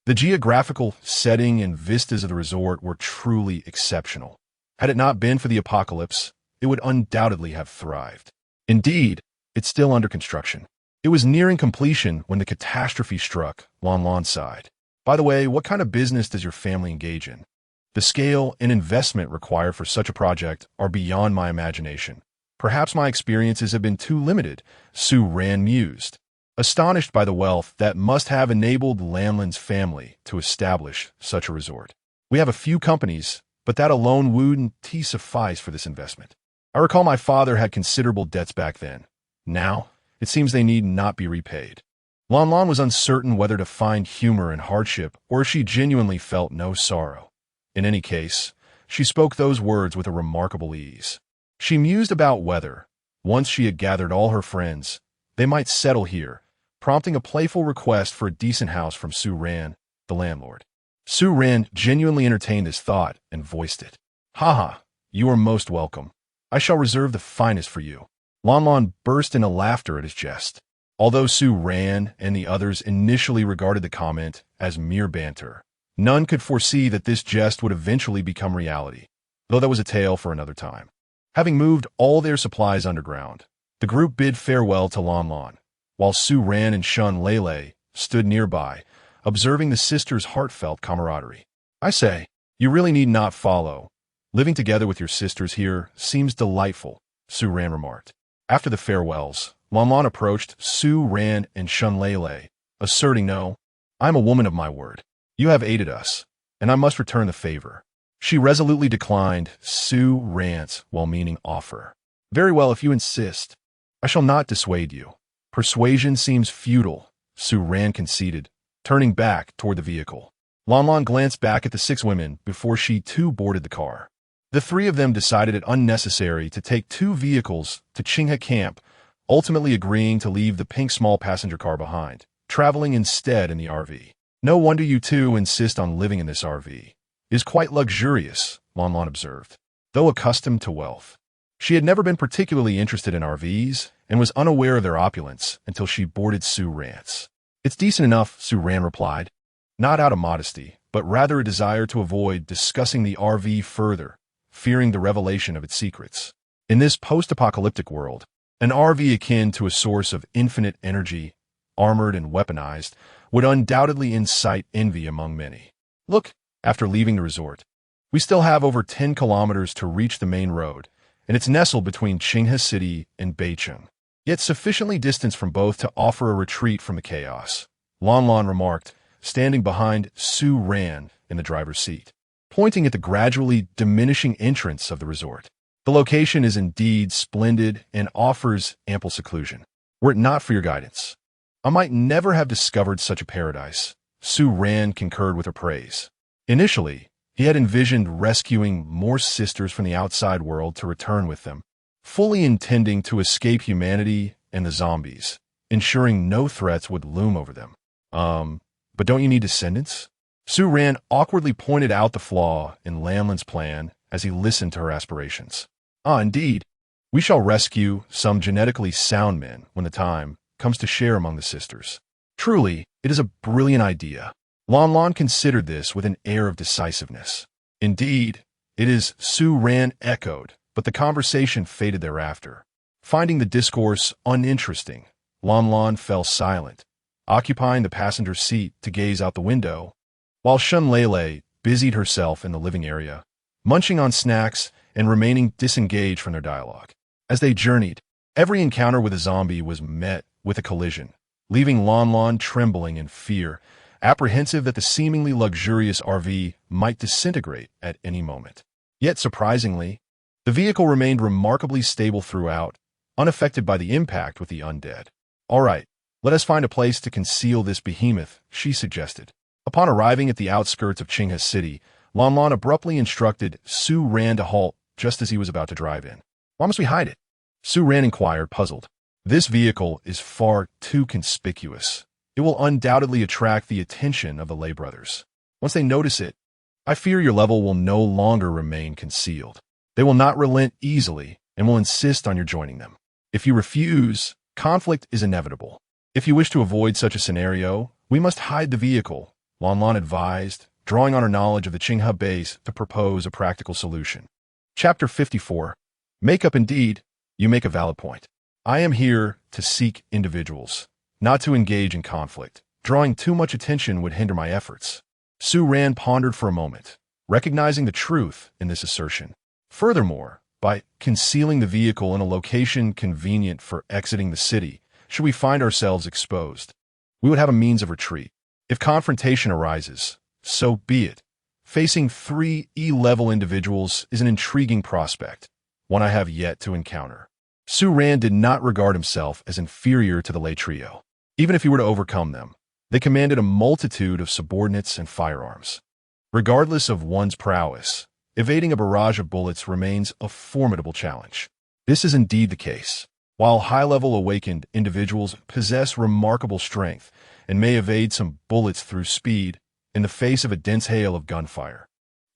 The geographical setting and vistas of the resort were truly exceptional. Had it not been for the apocalypse, it would undoubtedly have thrived. Indeed, it's still under construction. It was nearing completion when the catastrophe struck. Lon Lon sighed. "By the way, what kind of business does your family engage in? The scale and investment required for such a project are beyond my imagination. Perhaps my experiences have been too limited," Su Ran mused, astonished by the wealth that must have enabled Lanlin's family to establish such a resort. "We have a few companies, but that alone wouldn't suffice for this investment. I recall my father had considerable debts back then. Now, it seems they need not be repaid." Lon Lon was uncertain whether to find humor in hardship or if she genuinely felt no sorrow. In any case, she spoke those words with a remarkable ease. She mused about whether, once she had gathered all her friends, they might settle here, prompting a playful request for a decent house from Su Ran, the landlord. Su Ran genuinely entertained this thought and voiced it. "Haha, you are most welcome. I shall reserve the finest for you." Lon Lon burst into laughter at his jest. Although Su Ran and the others initially regarded the comment as mere banter, none could foresee that this jest would eventually become reality, though that was a tale for another time. Having moved all their supplies underground, the group bid farewell to Lon Lon, while Su Ran and Shun Lele stood nearby, observing the sisters' heartfelt camaraderie. "I say, you really need not follow. Living together with your sisters here seems delightful," Su Ran remarked. After the farewells, Lon Lon approached Su Ran and Shun Lele, asserting, "No, I am a woman of my word. You have aided us, and I must return the favor." She resolutely declined Su Ran's well-meaning offer. "Very well, if you insist. I shall not dissuade you. Persuasion seems futile," Su Ran conceded, turning back toward the vehicle. Lan Lan glanced back at the 6 women before she too boarded the car. The 3 of them decided it unnecessary to take 2 vehicles to Qinghe camp, ultimately agreeing to leave the pink small passenger car behind, traveling instead in the RV. No wonder you two insist on living in this RV. It is quite luxurious, Lan Lan observed. Though accustomed to wealth, she had never been particularly interested in RVs and was unaware of their opulence until she boarded Su Ran's. It's decent enough, Su Ran replied, not out of modesty, but rather a desire to avoid discussing the RV further, fearing the revelation of its secrets. In this post-apocalyptic world, an RV akin to a source of infinite energy, armored and weaponized, would undoubtedly incite envy among many. Look, after leaving the resort, we still have over 10 kilometers to reach the main road, and it's nestled between Qinghe City and Beicheng, yet sufficiently distanced from both to offer a retreat from the chaos, Lan Lan remarked, standing behind Su Ran in the driver's seat, pointing at the gradually diminishing entrance of the resort. The location is indeed splendid and offers ample seclusion. Were it not for your guidance, I might never have discovered such a paradise, Su Ran concurred with her praise. Initially, he had envisioned rescuing more sisters from the outside world to return with them, fully intending to escape humanity and the zombies, ensuring no threats would loom over them. But don't you need descendants? Su Ran awkwardly pointed out the flaw in Lan Lan's plan as he listened to her aspirations. Indeed. We shall rescue some genetically sound men when the time comes to share among the sisters. Truly, it is a brilliant idea. Lan Lan considered this with an air of decisiveness. Indeed, it is, Su Ran echoed, but the conversation faded thereafter. Finding the discourse uninteresting, Lan Lan fell silent, occupying the passenger seat to gaze out the window, while Shun Lele busied herself in the living area, munching on snacks and remaining disengaged from their dialogue. As they journeyed, every encounter with a zombie was met with a collision, leaving Lan Lan trembling in fear, apprehensive that the seemingly luxurious RV might disintegrate at any moment. Yet, surprisingly, the vehicle remained remarkably stable throughout, unaffected by the impact with the undead. All right, let us find a place to conceal this behemoth, she suggested. Upon arriving at the outskirts of Qinghe City, Lan Lan abruptly instructed Su Ran to halt just as he was about to drive in. Why must we hide it? Su Ran inquired, puzzled. This vehicle is far too conspicuous. It will undoubtedly attract the attention of the lay brothers. Once they notice it, I fear your level will no longer remain concealed. They will not relent easily and will insist on your joining them. If you refuse, conflict is inevitable. If you wish to avoid such a scenario, we must hide the vehicle, Lan Lan advised, drawing on her knowledge of the Qinghe base to propose a practical solution. Chapter 54. Makeup indeed, you make a valid point. I am here to seek individuals, not to engage in conflict. Drawing too much attention would hinder my efforts. Su Ran pondered for a moment, recognizing the truth in this assertion. Furthermore, by concealing the vehicle in a location convenient for exiting the city, should we find ourselves exposed, we would have a means of retreat. If confrontation arises, so be it. Facing 3 E-level individuals is an intriguing prospect, one I have yet to encounter. Su Ran did not regard himself as inferior to the lay trio. Even if he were to overcome them, they commanded a multitude of subordinates and firearms. Regardless of one's prowess, evading a barrage of bullets remains a formidable challenge. This is indeed the case. While high-level awakened individuals possess remarkable strength and may evade some bullets through speed in the face of a dense hail of gunfire,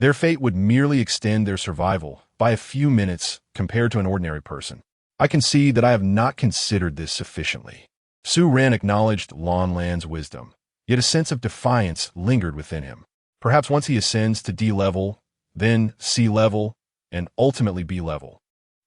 their fate would merely extend their survival by a few minutes compared to an ordinary person. I concede that I have not considered this sufficiently. Su Ran acknowledged Lan Lan's wisdom, yet a sense of defiance lingered within him. Perhaps once he ascends to D-level, then C-level, and ultimately B-level,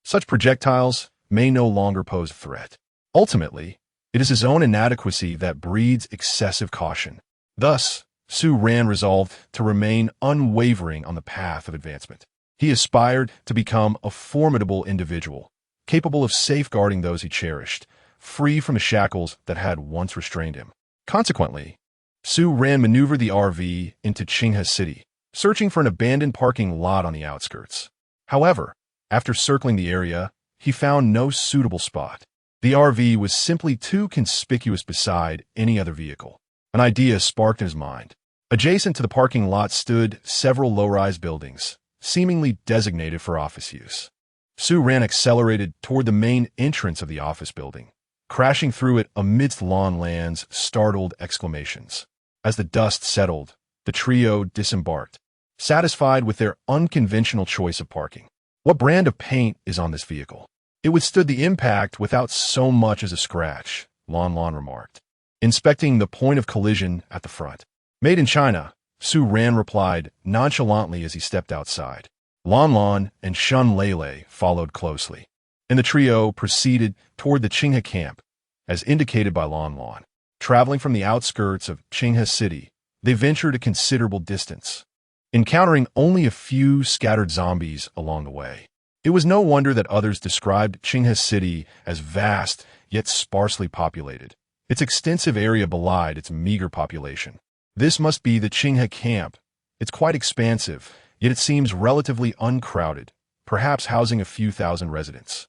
such projectiles may no longer pose a threat. Ultimately, it is his own inadequacy that breeds excessive caution. Thus, Su Ran resolved to remain unwavering on the path of advancement. He aspired to become a formidable individual, capable of safeguarding those he cherished, free from the shackles that had once restrained him. Consequently, Su Ran maneuvered the RV into Qinghe City, searching for an abandoned parking lot on the outskirts. However, after circling the area, he found no suitable spot. The RV was simply too conspicuous beside any other vehicle. An idea sparked in his mind. Adjacent to the parking lot stood several low-rise buildings, seemingly designated for office use. Su Ran accelerated toward the main entrance of the office building, crashing through it amidst Lan Lan's startled exclamations. As the dust settled, the trio disembarked, satisfied with their unconventional choice of parking. What brand of paint is on this vehicle? It withstood the impact without so much as a scratch, Lan remarked, inspecting the point of collision at the front. Made in China, Su Ran replied nonchalantly as he stepped outside. Lan and Shun Lele followed closely, and the trio proceeded toward the Qinghe camp, as indicated by Lan. Traveling from the outskirts of Qinghe City, they ventured a considerable distance, encountering only a few scattered zombies along the way. It was no wonder that others described Qinghe City as vast yet sparsely populated. Its extensive area belied its meager population. This must be the Qinghe camp. It's quite expansive, yet it seems relatively uncrowded, perhaps housing a few thousand residents.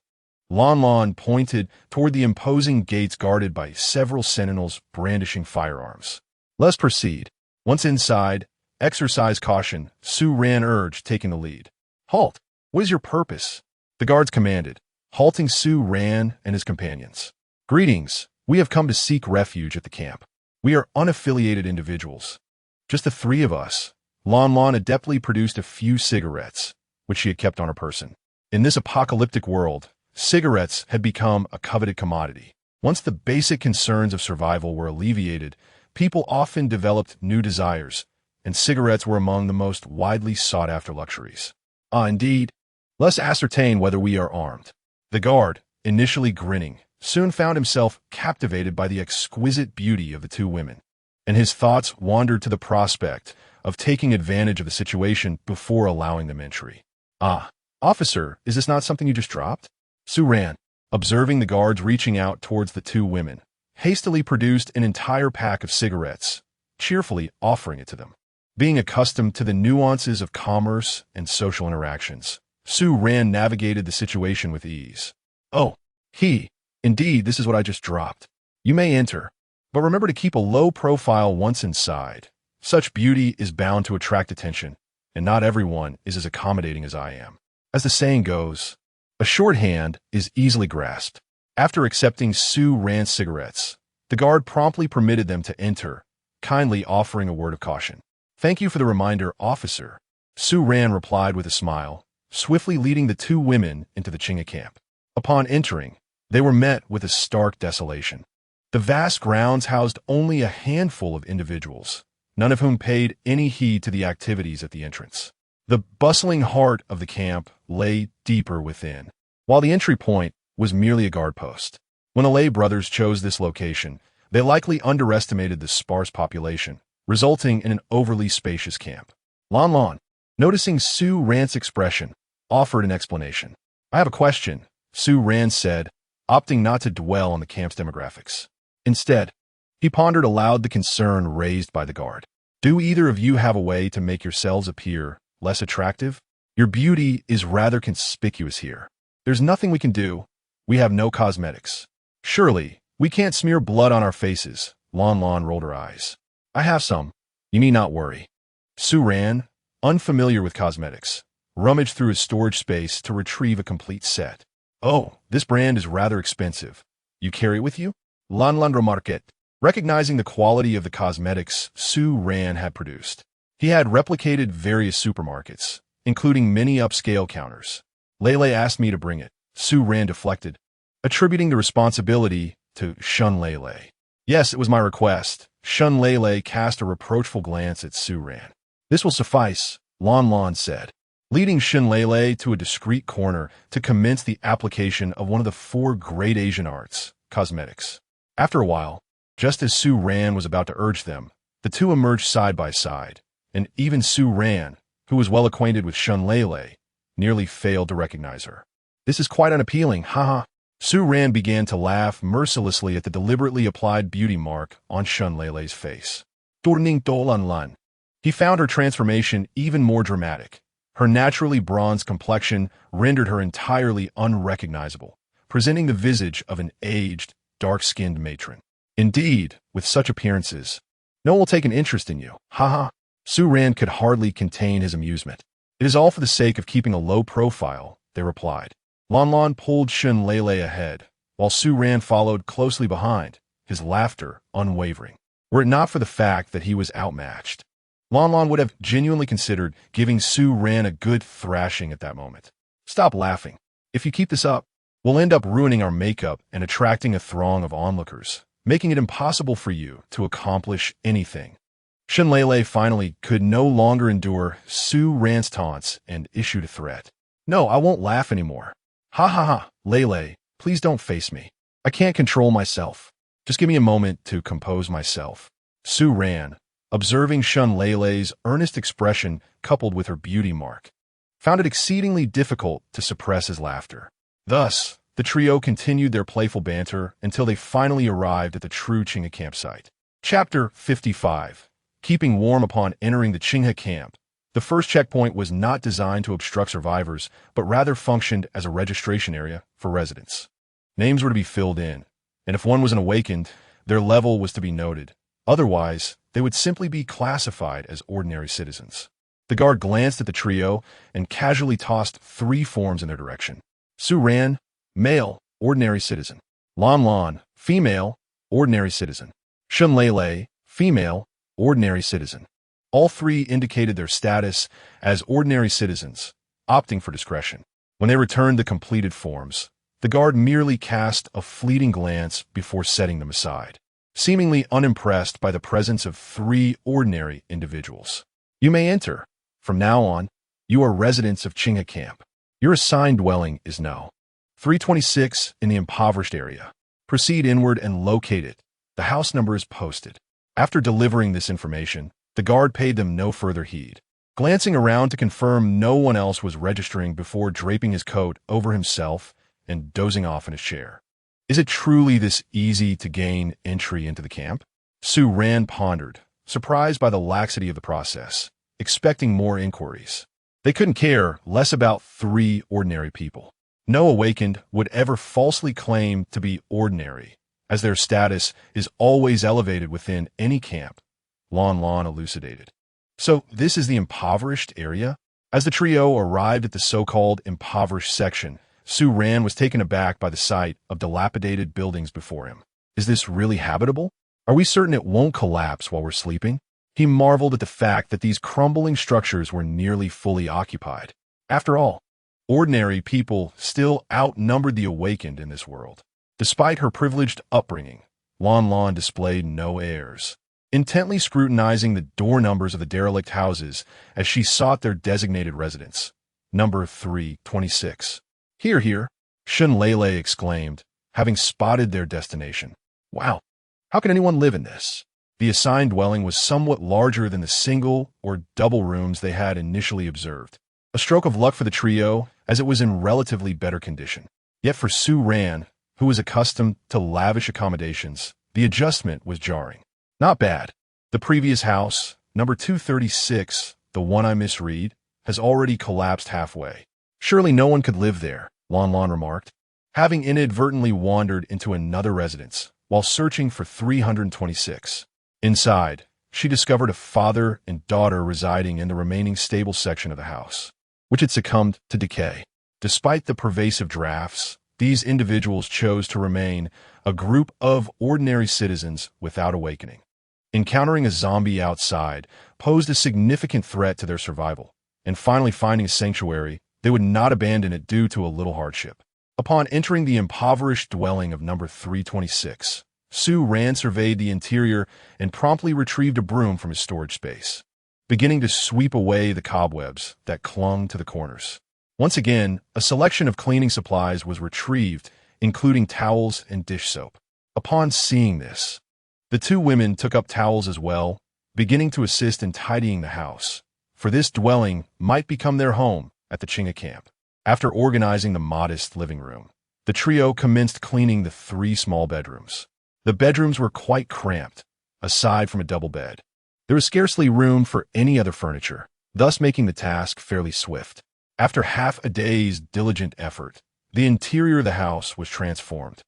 Lan pointed toward the imposing gates guarded by several sentinels brandishing firearms. Let's proceed. Once inside, exercise caution, Su Ran urged, taking the lead. Halt! What is your purpose? The guards commanded, halting Su Ran and his companions. Greetings. We have come to seek refuge at the camp. We are unaffiliated individuals. Just the three of us. Lan adeptly produced a few cigarettes, which she had kept on her person. In this apocalyptic world, cigarettes had become a coveted commodity. Once the basic concerns of survival were alleviated, people often developed new desires, and cigarettes were among the most widely sought-after luxuries. Indeed. Let's ascertain whether we are armed. The guard, initially grinning, soon found himself captivated by the exquisite beauty of the two women, and his thoughts wandered to the prospect of taking advantage of the situation before allowing them entry. Officer, is this not something you just dropped? Su Ran, observing the guards reaching out towards the two women, hastily produced an entire pack of cigarettes, cheerfully offering it to them. Being accustomed to the nuances of commerce and social interactions, Su Ran navigated the situation with ease. Oh, indeed, this is what I just dropped. You may enter, but remember to keep a low profile once inside. Such beauty is bound to attract attention, and not everyone is as accommodating as I am. As the saying goes, a shorthand is easily grasped. After accepting Su Ran's cigarettes, the guard promptly permitted them to enter, kindly offering a word of caution. Thank you for the reminder, officer. Su Ran replied with a smile, swiftly leading the two women into the Qinghe camp. Upon entering, they were met with a stark desolation. The vast grounds housed only a handful of individuals, none of whom paid any heed to the activities at the entrance. The bustling heart of the camp lay deeper within, while the entry point was merely a guard post. When the Lei brothers chose this location, they likely underestimated the sparse population, resulting in an overly spacious camp. Lan, noticing Su Ran's expression, offered an explanation. I have a question, Su Ran said, opting not to dwell on the camp's demographics. Instead, he pondered aloud the concern raised by the guard. Do either of you have a way to make yourselves appear less attractive? Your beauty is rather conspicuous here. There's nothing we can do. We have no cosmetics. Surely, we can't smear blood on our faces. Lan rolled her eyes. I have some. You need not worry. Su Ran, unfamiliar with cosmetics, rummaged through his storage space to retrieve a complete set. Oh, this brand is rather expensive. You carry it with you? Lan remarked, recognizing the quality of the cosmetics Su Ran had produced. He had replicated various supermarkets, including many upscale counters. Lele asked me to bring it. Su Ran deflected, attributing the responsibility to Shun Lele. Yes, it was my request. Shun Lele cast a reproachful glance at Su Ran. This will suffice, Lan said, leading Shun Lele to a discreet corner to commence the application of one of the 4 great Asian arts, cosmetics. After a while, just as Su Ran was about to urge them, the two emerged side by side, and even Su Ran, who was well acquainted with Shun Lele, nearly failed to recognize her. This is quite unappealing, haha. Su Ran began to laugh mercilessly at the deliberately applied beauty mark on Shun Lele's face. Turning Dolan. He found her transformation even more dramatic. Her naturally bronze complexion rendered her entirely unrecognizable, presenting the visage of an aged, dark-skinned matron. Indeed, with such appearances, no one will take an interest in you. Haha. Su Ran could hardly contain his amusement. It is all for the sake of keeping a low profile, they replied. Lon Lon pulled Shun Lele ahead, while Su Ran followed closely behind, his laughter unwavering. Were it not for the fact that he was outmatched, Lon Lon would have genuinely considered giving Su Ran a good thrashing at that moment. Stop laughing. If you keep this up, we'll end up ruining our makeup and attracting a throng of onlookers, making it impossible for you to accomplish anything. Shun Lele finally could no longer endure Su Ran's taunts and issued a threat. No, I won't laugh anymore. Ha ha ha, Lele, please don't face me. I can't control myself. Just give me a moment to compose myself. Su Ran, observing Shun Lele's earnest expression coupled with her beauty mark, found it exceedingly difficult to suppress his laughter. Thus, the trio continued their playful banter until they finally arrived at the true Qinghe campsite. Chapter 55. Keeping warm upon entering the Qinghe camp. The first checkpoint was not designed to obstruct survivors, but rather functioned as a registration area for residents. Names were to be filled in, and if one wasn't awakened, their level was to be noted. Otherwise, they would simply be classified as ordinary citizens. The guard glanced at the trio and casually tossed 3 forms in their direction. Su Ran, male, ordinary citizen. Lon Lon, female, ordinary citizen. Shun Lele, female, ordinary citizen. All 3 indicated their status as ordinary citizens, opting for discretion. When they returned the completed forms, the guard merely cast a fleeting glance before setting them aside, seemingly unimpressed by the presence of 3 ordinary individuals. You may enter. From now on, you are residents of Qinghe Camp. Your assigned dwelling is No. 326 in the impoverished area. Proceed inward and locate it. The house number is posted. After delivering this information, the guard paid them no further heed, glancing around to confirm no one else was registering before draping his coat over himself and dozing off in his chair. Is it truly this easy to gain entry into the camp? Su Ran pondered, surprised by the laxity of the process, expecting more inquiries. They couldn't care less about 3 ordinary people. No awakened would ever falsely claim to be ordinary, as their status is always elevated within any camp, Lon Lon elucidated. So this is the impoverished area? As the trio arrived at the so-called impoverished section, Su Ran was taken aback by the sight of dilapidated buildings before him. Is this really habitable? Are we certain it won't collapse while we're sleeping? He marveled at the fact that these crumbling structures were nearly fully occupied. After all, ordinary people still outnumbered the awakened in this world. Despite her privileged upbringing, Lon Lon displayed no airs, intently scrutinizing the door numbers of the derelict houses as she sought their designated residence. Number 326. Here, here, Shun Lele exclaimed, having spotted their destination. Wow, how can anyone live in this? The assigned dwelling was somewhat larger than the single or double rooms they had initially observed. A stroke of luck for the trio, as it was in relatively better condition. Yet for Su Ran, who was accustomed to lavish accommodations, the adjustment was jarring. Not bad. The previous house, number 236, the one I misread, has already collapsed halfway. Surely no one could live there, Lon Lon remarked, having inadvertently wandered into another residence while searching for 326. Inside, she discovered a father and daughter residing in the remaining stable section of the house, which had succumbed to decay. Despite the pervasive drafts, these individuals chose to remain a group of ordinary citizens without awakening. Encountering a zombie outside posed a significant threat to their survival, and finally finding a sanctuary, they would not abandon it due to a little hardship. Upon entering the impoverished dwelling of number 326, Su Ran surveyed the interior and promptly retrieved a broom from his storage space, beginning to sweep away the cobwebs that clung to the corners. Once again, a selection of cleaning supplies was retrieved, including towels and dish soap. Upon seeing this, the 2 women took up towels as well, beginning to assist in tidying the house, for this dwelling might become their home at the Qinghe camp. After organizing the modest living room, the trio commenced cleaning the 3 small bedrooms. The bedrooms were quite cramped, aside from a double bed. There was scarcely room for any other furniture, thus making the task fairly swift. After half a day's diligent effort, The interior of the house was transformed.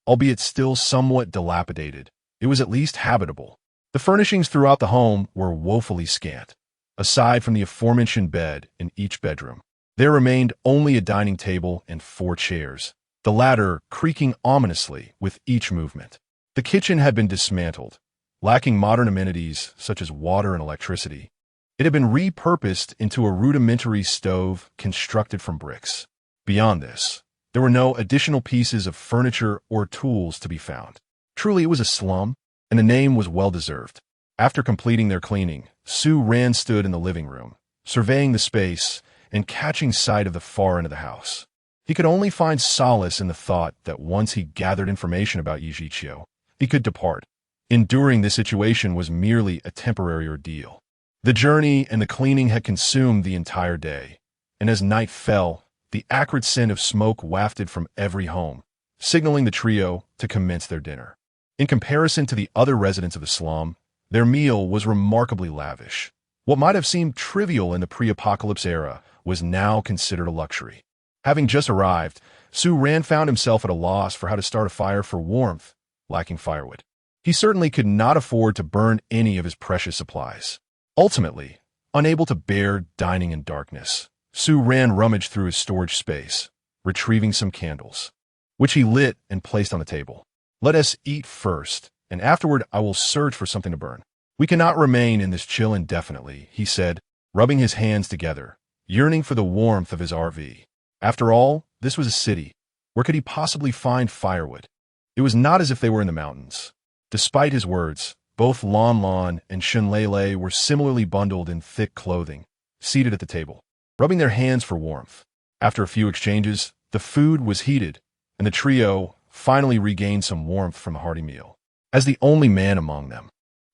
Albeit still somewhat dilapidated, it was at least habitable. The furnishings throughout the home were woefully scant. Aside from the aforementioned bed in each bedroom, there remained only a dining table and 4 chairs, the latter creaking ominously with each movement. The kitchen had been dismantled, lacking modern amenities such as water and electricity. It had been repurposed into a rudimentary stove constructed from bricks. Beyond this, there were no additional pieces of furniture or tools to be found. Truly, it was a slum, and the name was well-deserved. After completing their cleaning, Su-ran stood in the living room, surveying the space and catching sight of the far end of the house. He could only find solace in the thought that once he gathered information about Yichio, he could depart. Enduring this situation was merely a temporary ordeal. The journey and the cleaning had consumed the entire day, and as night fell, the acrid scent of smoke wafted from every home, signaling the trio to commence their dinner. In comparison to the other residents of the slum, their meal was remarkably lavish. What might have seemed trivial in the pre-apocalypse era was now considered a luxury. Having just arrived, Su-ran found himself at a loss for how to start a fire for warmth, lacking firewood. He certainly could not afford to burn any of his precious supplies. Ultimately, unable to bear dining in darkness, Su-ran rummaged through his storage space, retrieving some candles, which he lit and placed on the table. "Let us eat first, and afterward I will search for something to burn. We cannot remain in this chill indefinitely," he said, rubbing his hands together, yearning for the warmth of his RV. After all, this was a city. Where could he possibly find firewood? It was not as if they were in the mountains. Despite his words, both Lon Lon and Shinlele were similarly bundled in thick clothing, seated at the table, rubbing their hands for warmth. After a few exchanges, the food was heated, and the trio finally regained some warmth from a hearty meal. As the only man among them,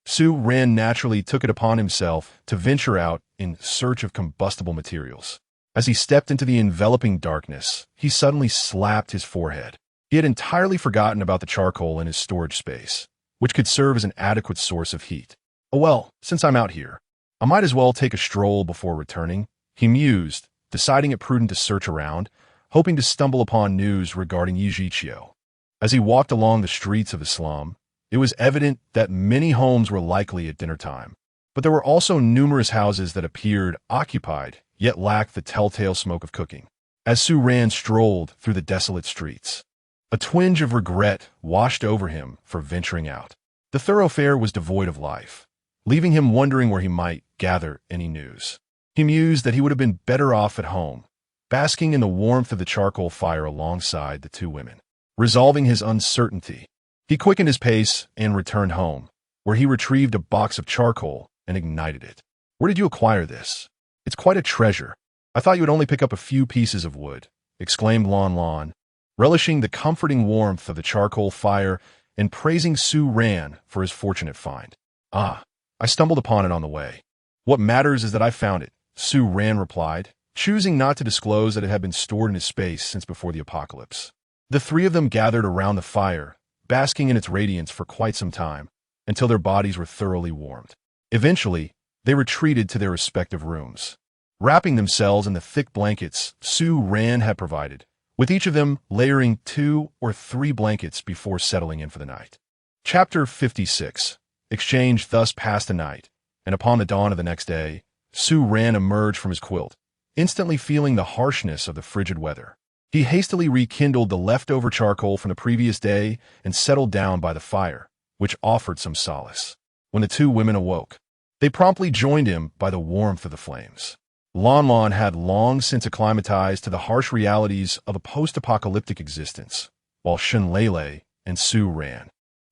Su-ran naturally took it upon himself to venture out in search of combustible materials. As he stepped into the enveloping darkness, he suddenly slapped his forehead. He had entirely forgotten about the charcoal in his storage space, which could serve as an adequate source of heat. "Oh well, since I'm out here, I might as well take a stroll before returning," he mused, deciding it prudent to search around, hoping to stumble upon news regarding Yichio. As he walked along the streets of the slum, it was evident that many homes were likely at dinner time, but there were also numerous houses that appeared occupied, yet lacked the telltale smoke of cooking. As Su-ran strolled through the desolate streets, a twinge of regret washed over him for venturing out. The thoroughfare was devoid of life, leaving him wondering where he might gather any news. He mused that he would have been better off at home, basking in the warmth of the charcoal fire alongside the 2 women. Resolving his uncertainty, he quickened his pace and returned home, where he retrieved a box of charcoal and ignited it. "Where did you acquire this? It's quite a treasure. I thought you would only pick up a few pieces of wood," exclaimed Lon Lon, relishing the comforting warmth of the charcoal fire and praising Su-ran for his fortunate find. "Ah, I stumbled upon it on the way. What matters is that I found it," Su-ran replied, choosing not to disclose that it had been stored in his space since before the apocalypse. The 3 of them gathered around the fire, basking in its radiance for quite some time, until their bodies were thoroughly warmed. Eventually, they retreated to their respective rooms, wrapping themselves in the thick blankets Su-ran had provided, with each of them layering 2 or 3 blankets before settling in for the night. Chapter 56. Exchange thus passed the night, and upon the dawn of the next day, Su-ran emerged from his quilt, instantly feeling the harshness of the frigid weather. He hastily rekindled the leftover charcoal from the previous day and settled down by the fire, which offered some solace. When the 2 women awoke, they promptly joined him by the warmth of the flames. Lon Lon had long since acclimatized to the harsh realities of a post-apocalyptic existence, while Shinlele and Su-ran,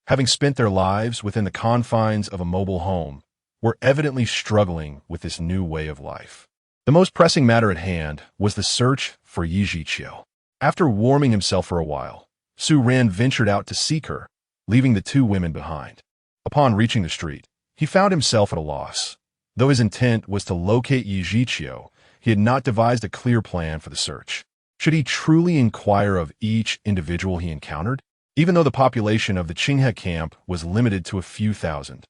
having spent their lives within the confines of a mobile home, were evidently struggling with this new way of life. The most pressing matter at hand was the search for Yichio. After warming himself for a while, Su-ran ventured out to seek her, leaving the 2 women behind. Upon reaching the street, he found himself at a loss. Though his intent was to locate Yichio, he had not devised a clear plan for the search. Should he truly inquire of each individual he encountered? Even though the population of the Qinghe camp was limited to a few thousand,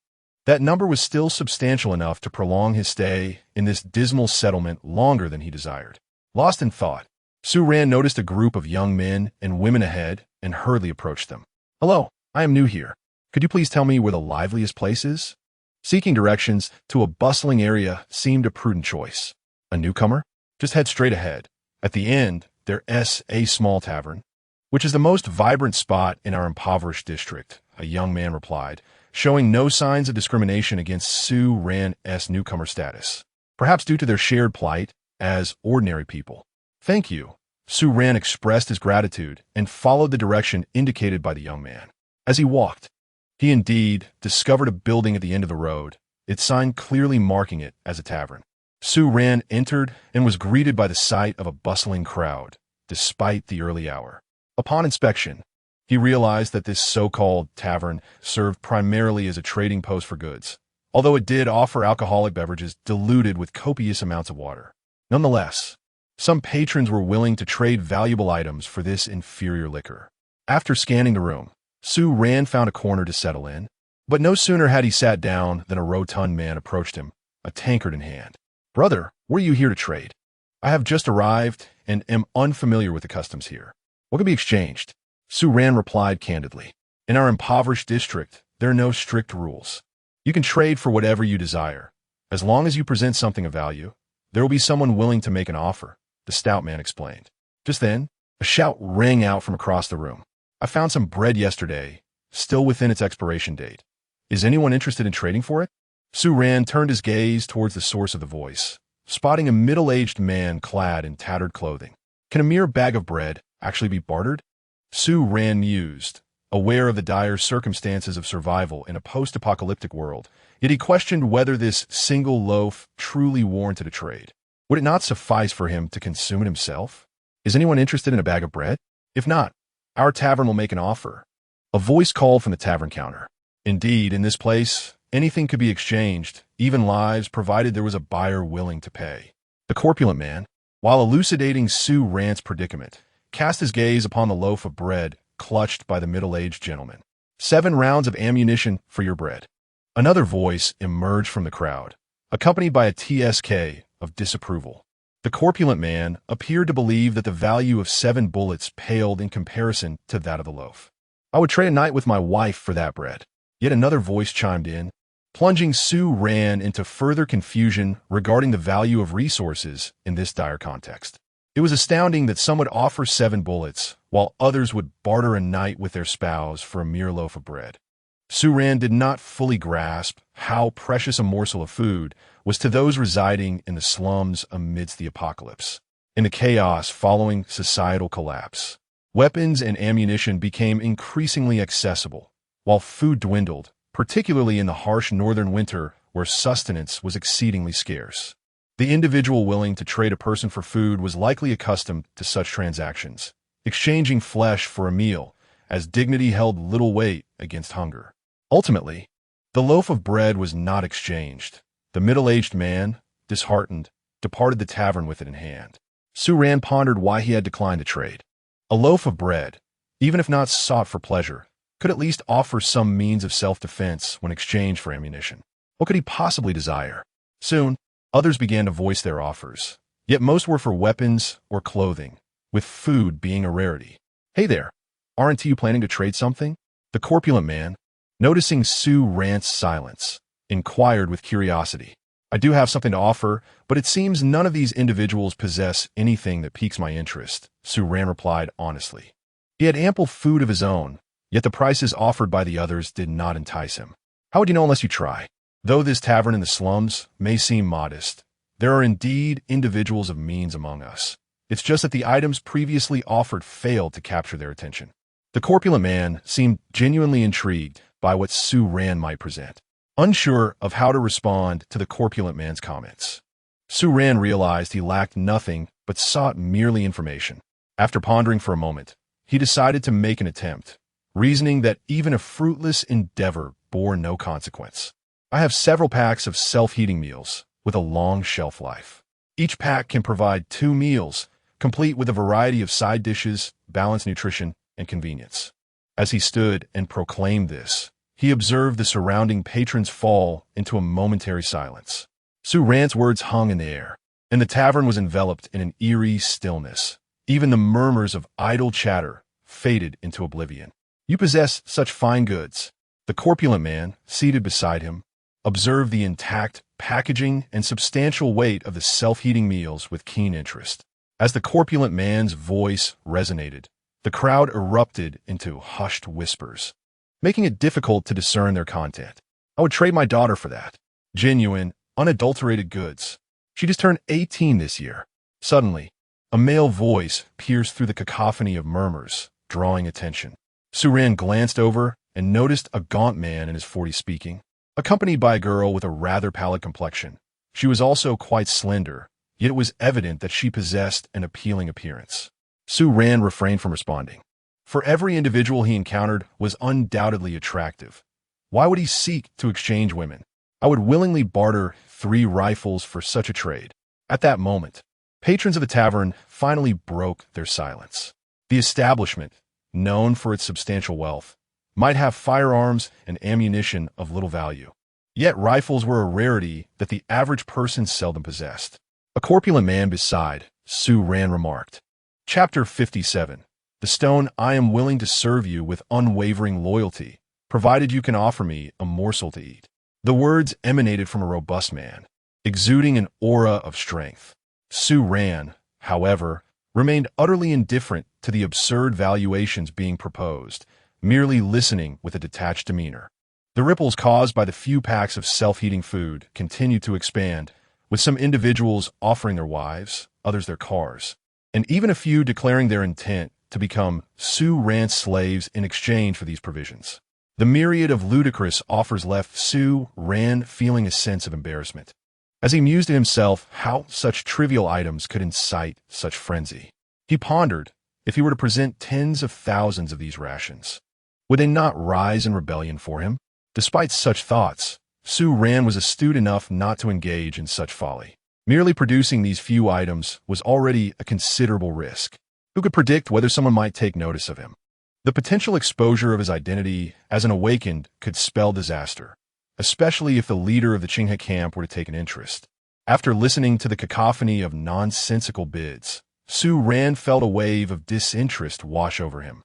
that number was still substantial enough to prolong his stay in this dismal settlement longer than he desired. Lost in thought, Su Ran noticed a group of young men and women ahead and hurriedly approached them. "Hello, I am new here. Could you please tell me where the liveliest place is?" Seeking directions to a bustling area seemed a prudent choice. A newcomer? Just head straight ahead. At the end, there's a small tavern, which is the most vibrant spot in our impoverished district, a young man replied, showing no signs of discrimination against Su Ran's newcomer status, perhaps due to their shared plight as ordinary people. "Thank you." Su Ran expressed his gratitude and followed the direction indicated by the young man. As he walked, he indeed discovered a building at the end of the road, its sign clearly marking it as a tavern. Su Ran entered and was greeted by the sight of a bustling crowd, despite the early hour. Upon inspection, he realized that this so-called tavern served primarily as a trading post for goods, although it did offer alcoholic beverages diluted with copious amounts of water. Nonetheless, some patrons were willing to trade valuable items for this inferior liquor. After scanning the room, Su Ran found a corner to settle in, but no sooner had he sat down than a rotund man approached him, a tankard in hand. "Brother, were you here to trade? I have just arrived and am unfamiliar with the customs here. What can be exchanged?" Su Ran replied candidly. "In our impoverished district, there are no strict rules. You can trade for whatever you desire. As long as you present something of value, there will be someone willing to make an offer," the stout man explained. Just then, a shout rang out from across the room. "I found some bread yesterday, still within its expiration date. Is anyone interested in trading for it?" Su Ran turned his gaze towards the source of the voice, spotting a middle-aged man clad in tattered clothing. "Can a mere bag of bread actually be bartered?" Su Ran mused, aware of the dire circumstances of survival in a post-apocalyptic world, yet he questioned whether this single loaf truly warranted a trade. Would it not suffice for him to consume it himself? "Is anyone interested in a bag of bread? If not, our tavern will make an offer." A voice called from the tavern counter. Indeed, in this place, anything could be exchanged, even lives, provided there was a buyer willing to pay. The corpulent man, while elucidating Su Ran's predicament, cast his gaze upon the loaf of bread clutched by the middle-aged gentleman. "7 rounds of ammunition for your bread." Another voice emerged from the crowd, accompanied by a TSK of disapproval. The corpulent man appeared to believe that the value of 7 bullets paled in comparison to that of the loaf. "I would trade a night with my wife for that bread." Yet another voice chimed in, plunging Su Ran into further confusion regarding the value of resources in this dire context. It was astounding that some would offer 7 bullets, while others would barter a night with their spouse for a mere loaf of bread. Su Ran did not fully grasp how precious a morsel of food was to those residing in the slums amidst the apocalypse. In the chaos following societal collapse, weapons and ammunition became increasingly accessible, while food dwindled, particularly in the harsh northern winter where sustenance was exceedingly scarce. The individual willing to trade a person for food was likely accustomed to such transactions, exchanging flesh for a meal, as dignity held little weight against hunger. Ultimately, the loaf of bread was not exchanged. The middle-aged man, disheartened, departed the tavern with it in hand. Su Ran pondered why he had declined the trade. A loaf of bread, even if not sought for pleasure, could at least offer some means of self-defense when exchanged for ammunition. What could he possibly desire? Soon, others began to voice their offers, yet most were for weapons or clothing, with food being a rarity. "Hey there, aren't you planning to trade something?" The corpulent man, noticing Su Ran's silence, inquired with curiosity. "I do have something to offer, but it seems none of these individuals possess anything that piques my interest," Su Ran replied honestly. He had ample food of his own, yet the prices offered by the others did not entice him. "How would you know unless you try? Though this tavern in the slums may seem modest, there are indeed individuals of means among us. It's just that the items previously offered failed to capture their attention." The corpulent man seemed genuinely intrigued by what Su Ran might present. Unsure of how to respond to the corpulent man's comments, Su Ran realized he lacked nothing but sought merely information. After pondering for a moment, he decided to make an attempt, reasoning that even a fruitless endeavor bore no consequence. "I have several packs of self-heating meals with a long shelf life. Each pack can provide 2 meals, complete with a variety of side dishes, balanced nutrition, and convenience." As he stood and proclaimed this, he observed the surrounding patrons fall into a momentary silence. Su Ran's words hung in the air, and the tavern was enveloped in an eerie stillness, Even the murmurs of idle chatter faded into oblivion. "You possess such fine goods." The corpulent man, seated beside him, observed the intact packaging and substantial weight of the self-heating meals with keen interest. As the corpulent man's voice resonated, the crowd erupted into hushed whispers, making it difficult to discern their content. "I would trade my daughter for that. Genuine, unadulterated goods. She just turned 18 this year." Suddenly, a male voice pierced through the cacophony of murmurs, drawing attention. Suran glanced over and noticed a gaunt man in his 40s speaking, accompanied by a girl with a rather pallid complexion. She was also quite slender, yet it was evident that she possessed an appealing appearance. Suran refrained from responding. For every individual he encountered was undoubtedly attractive. Why would he seek to exchange women? "I would willingly barter 3 rifles for such a trade." At that moment, patrons of the tavern finally broke their silence. The establishment, known for its substantial wealth, might have firearms and ammunition of little value. Yet rifles were a rarity that the average person seldom possessed. A corpulent man beside Suran remarked. Chapter 57. The stone. "I am willing to serve you with unwavering loyalty, provided you can offer me a morsel to eat." The words emanated from a robust man, exuding an aura of strength. Suran, however, remained utterly indifferent to the absurd valuations being proposed, merely listening with a detached demeanor. The ripples caused by the few packs of self-heating food continued to expand, with some individuals offering their wives, others their cars, and even a few declaring their intent to become Suran slaves in exchange for these provisions. The myriad of ludicrous offers left Suran feeling a sense of embarrassment, as he mused to himself how such trivial items could incite such frenzy. He pondered, if he were to present tens of thousands of these rations, would they not rise in rebellion for him? Despite such thoughts, Suran was astute enough not to engage in such folly. Merely producing these few items was already a considerable risk. Who could predict whether someone might take notice of him? The potential exposure of his identity as an awakened could spell disaster, especially if the leader of the Qinghe camp were to take an interest. After listening to the cacophony of nonsensical bids, Suran felt a wave of disinterest wash over him.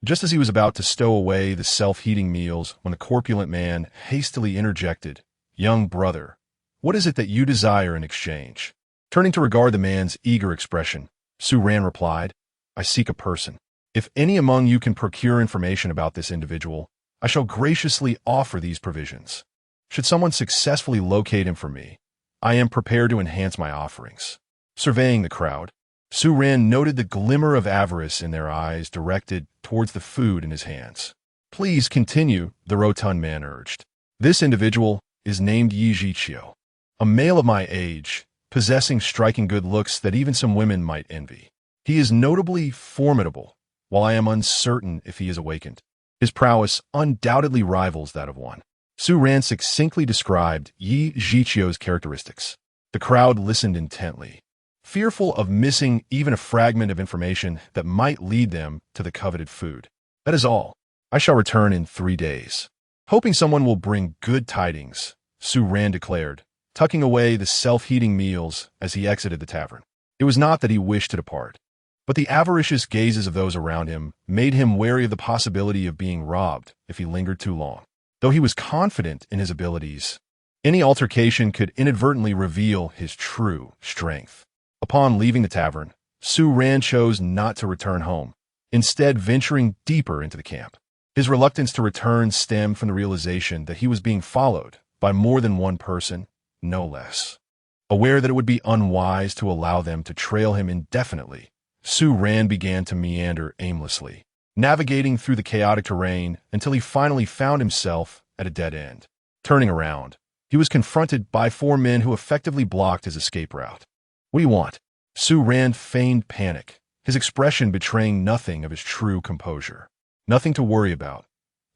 Just as he was about to stow away the self-heating meals when the corpulent man hastily interjected, "Young brother, what is it that you desire in exchange?" Turning to regard the man's eager expression, Suran replied, "I seek a person. If any among you can procure information about this individual, I shall graciously offer these provisions. Should someone successfully locate him for me, I am prepared to enhance my offerings." Surveying the crowd, Suran noted the glimmer of avarice in their eyes directed towards the food in his hands. "Please continue," the rotund man urged. "This individual is named Yichio, a male of my age, possessing striking good looks that even some women might envy. He is notably formidable, while I am uncertain if he is awakened. His prowess undoubtedly rivals that of one." Suran succinctly described Yichio's characteristics. The crowd listened intently, fearful of missing even a fragment of information that might lead them to the coveted food. "That is all. I shall return in 3 days. Hoping someone will bring good tidings," Suran declared, tucking away the self-heating meals as he exited the tavern. It was not that he wished to depart, but the avaricious gazes of those around him made him wary of the possibility of being robbed if he lingered too long. Though he was confident in his abilities, any altercation could inadvertently reveal his true strength. Upon leaving the tavern, Suran chose not to return home, instead venturing deeper into the camp. His reluctance to return stemmed from the realization that he was being followed by more than one person, no less. Aware that it would be unwise to allow them to trail him indefinitely, Suran began to meander aimlessly, navigating through the chaotic terrain until he finally found himself at a dead end. Turning around, he was confronted by 4 men who effectively blocked his escape route. "What do you want?" Suran feigned panic, his expression betraying nothing of his true composure. "Nothing to worry about.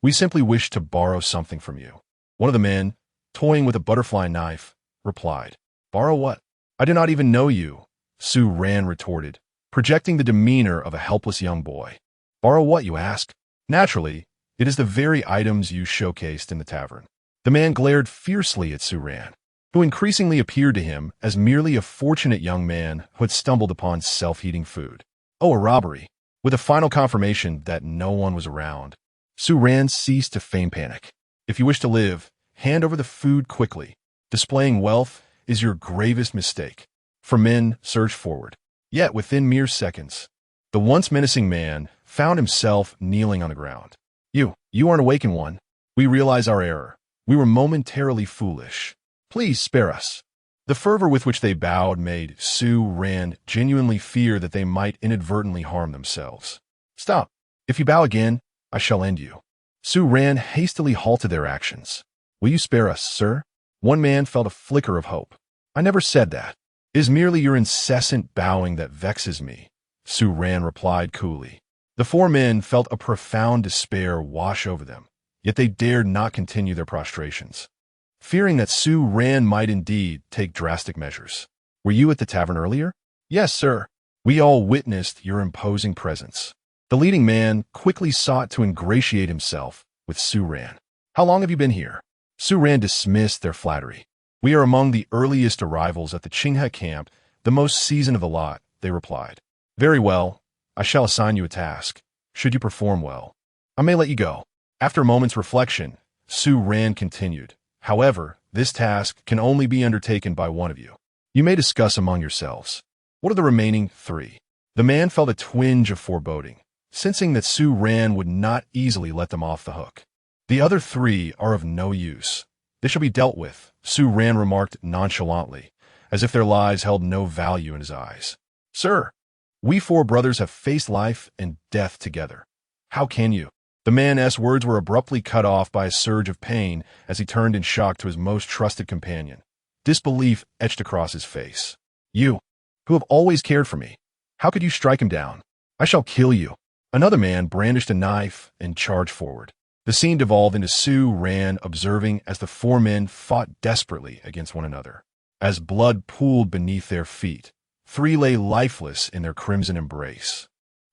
We simply wish to borrow something from you." One of the men, toying with a butterfly knife, replied. "Borrow what? I do not even know you," Suran retorted, projecting the demeanor of a helpless young boy. "Borrow what, you ask? Naturally, it is the very items you showcased in the tavern." The man glared fiercely at Suran, who increasingly appeared to him as merely a fortunate young man who had stumbled upon self-heating food. Oh, a robbery. With a final confirmation that no one was around, Su Ran ceased to feign panic. If you wish to live, hand over the food quickly. Displaying wealth is your gravest mistake. For men, surge forward. Yet within mere seconds, the once menacing man found himself kneeling on the ground. You aren't awakened one. We realize our error. We were momentarily foolish. Please spare us. The fervor with which they bowed made Su Ran genuinely fear that they might inadvertently harm themselves. Stop. If you bow again, I shall end you. Su Ran hastily halted their actions. Will you spare us, sir? One man felt a flicker of hope. I never said that. It is merely your incessant bowing that vexes me, Su Ran replied coolly. The four men felt a profound despair wash over them, yet they dared not continue their prostrations, fearing that Su Ran might indeed take drastic measures. Were you at the tavern earlier? Yes, sir. We all witnessed your imposing presence. The leading man quickly sought to ingratiate himself with Su Ran. How long have you been here? Su Ran dismissed their flattery. We are among the earliest arrivals at the Qinghe camp, the most seasoned of the lot, they replied. Very well. I shall assign you a task. Should you perform well, I may let you go. After a moment's reflection, Su Ran continued. However, this task can only be undertaken by one of you. You may discuss among yourselves. What are the remaining three? The man felt a twinge of foreboding, sensing that Su Ran would not easily let them off the hook. The other three are of no use. They shall be dealt with, Su Ran remarked nonchalantly, as if their lives held no value in his eyes. Sir, we four brothers have faced life and death together. How can you? The man's words were abruptly cut off by a surge of pain as he turned in shock to his most trusted companion. Disbelief etched across his face. You, who have always cared for me, how could you strike him down? I shall kill you. Another man brandished a knife and charged forward. The scene devolved into Su Ran observing as the four men fought desperately against one another. As blood pooled beneath their feet, three lay lifeless in their crimson embrace,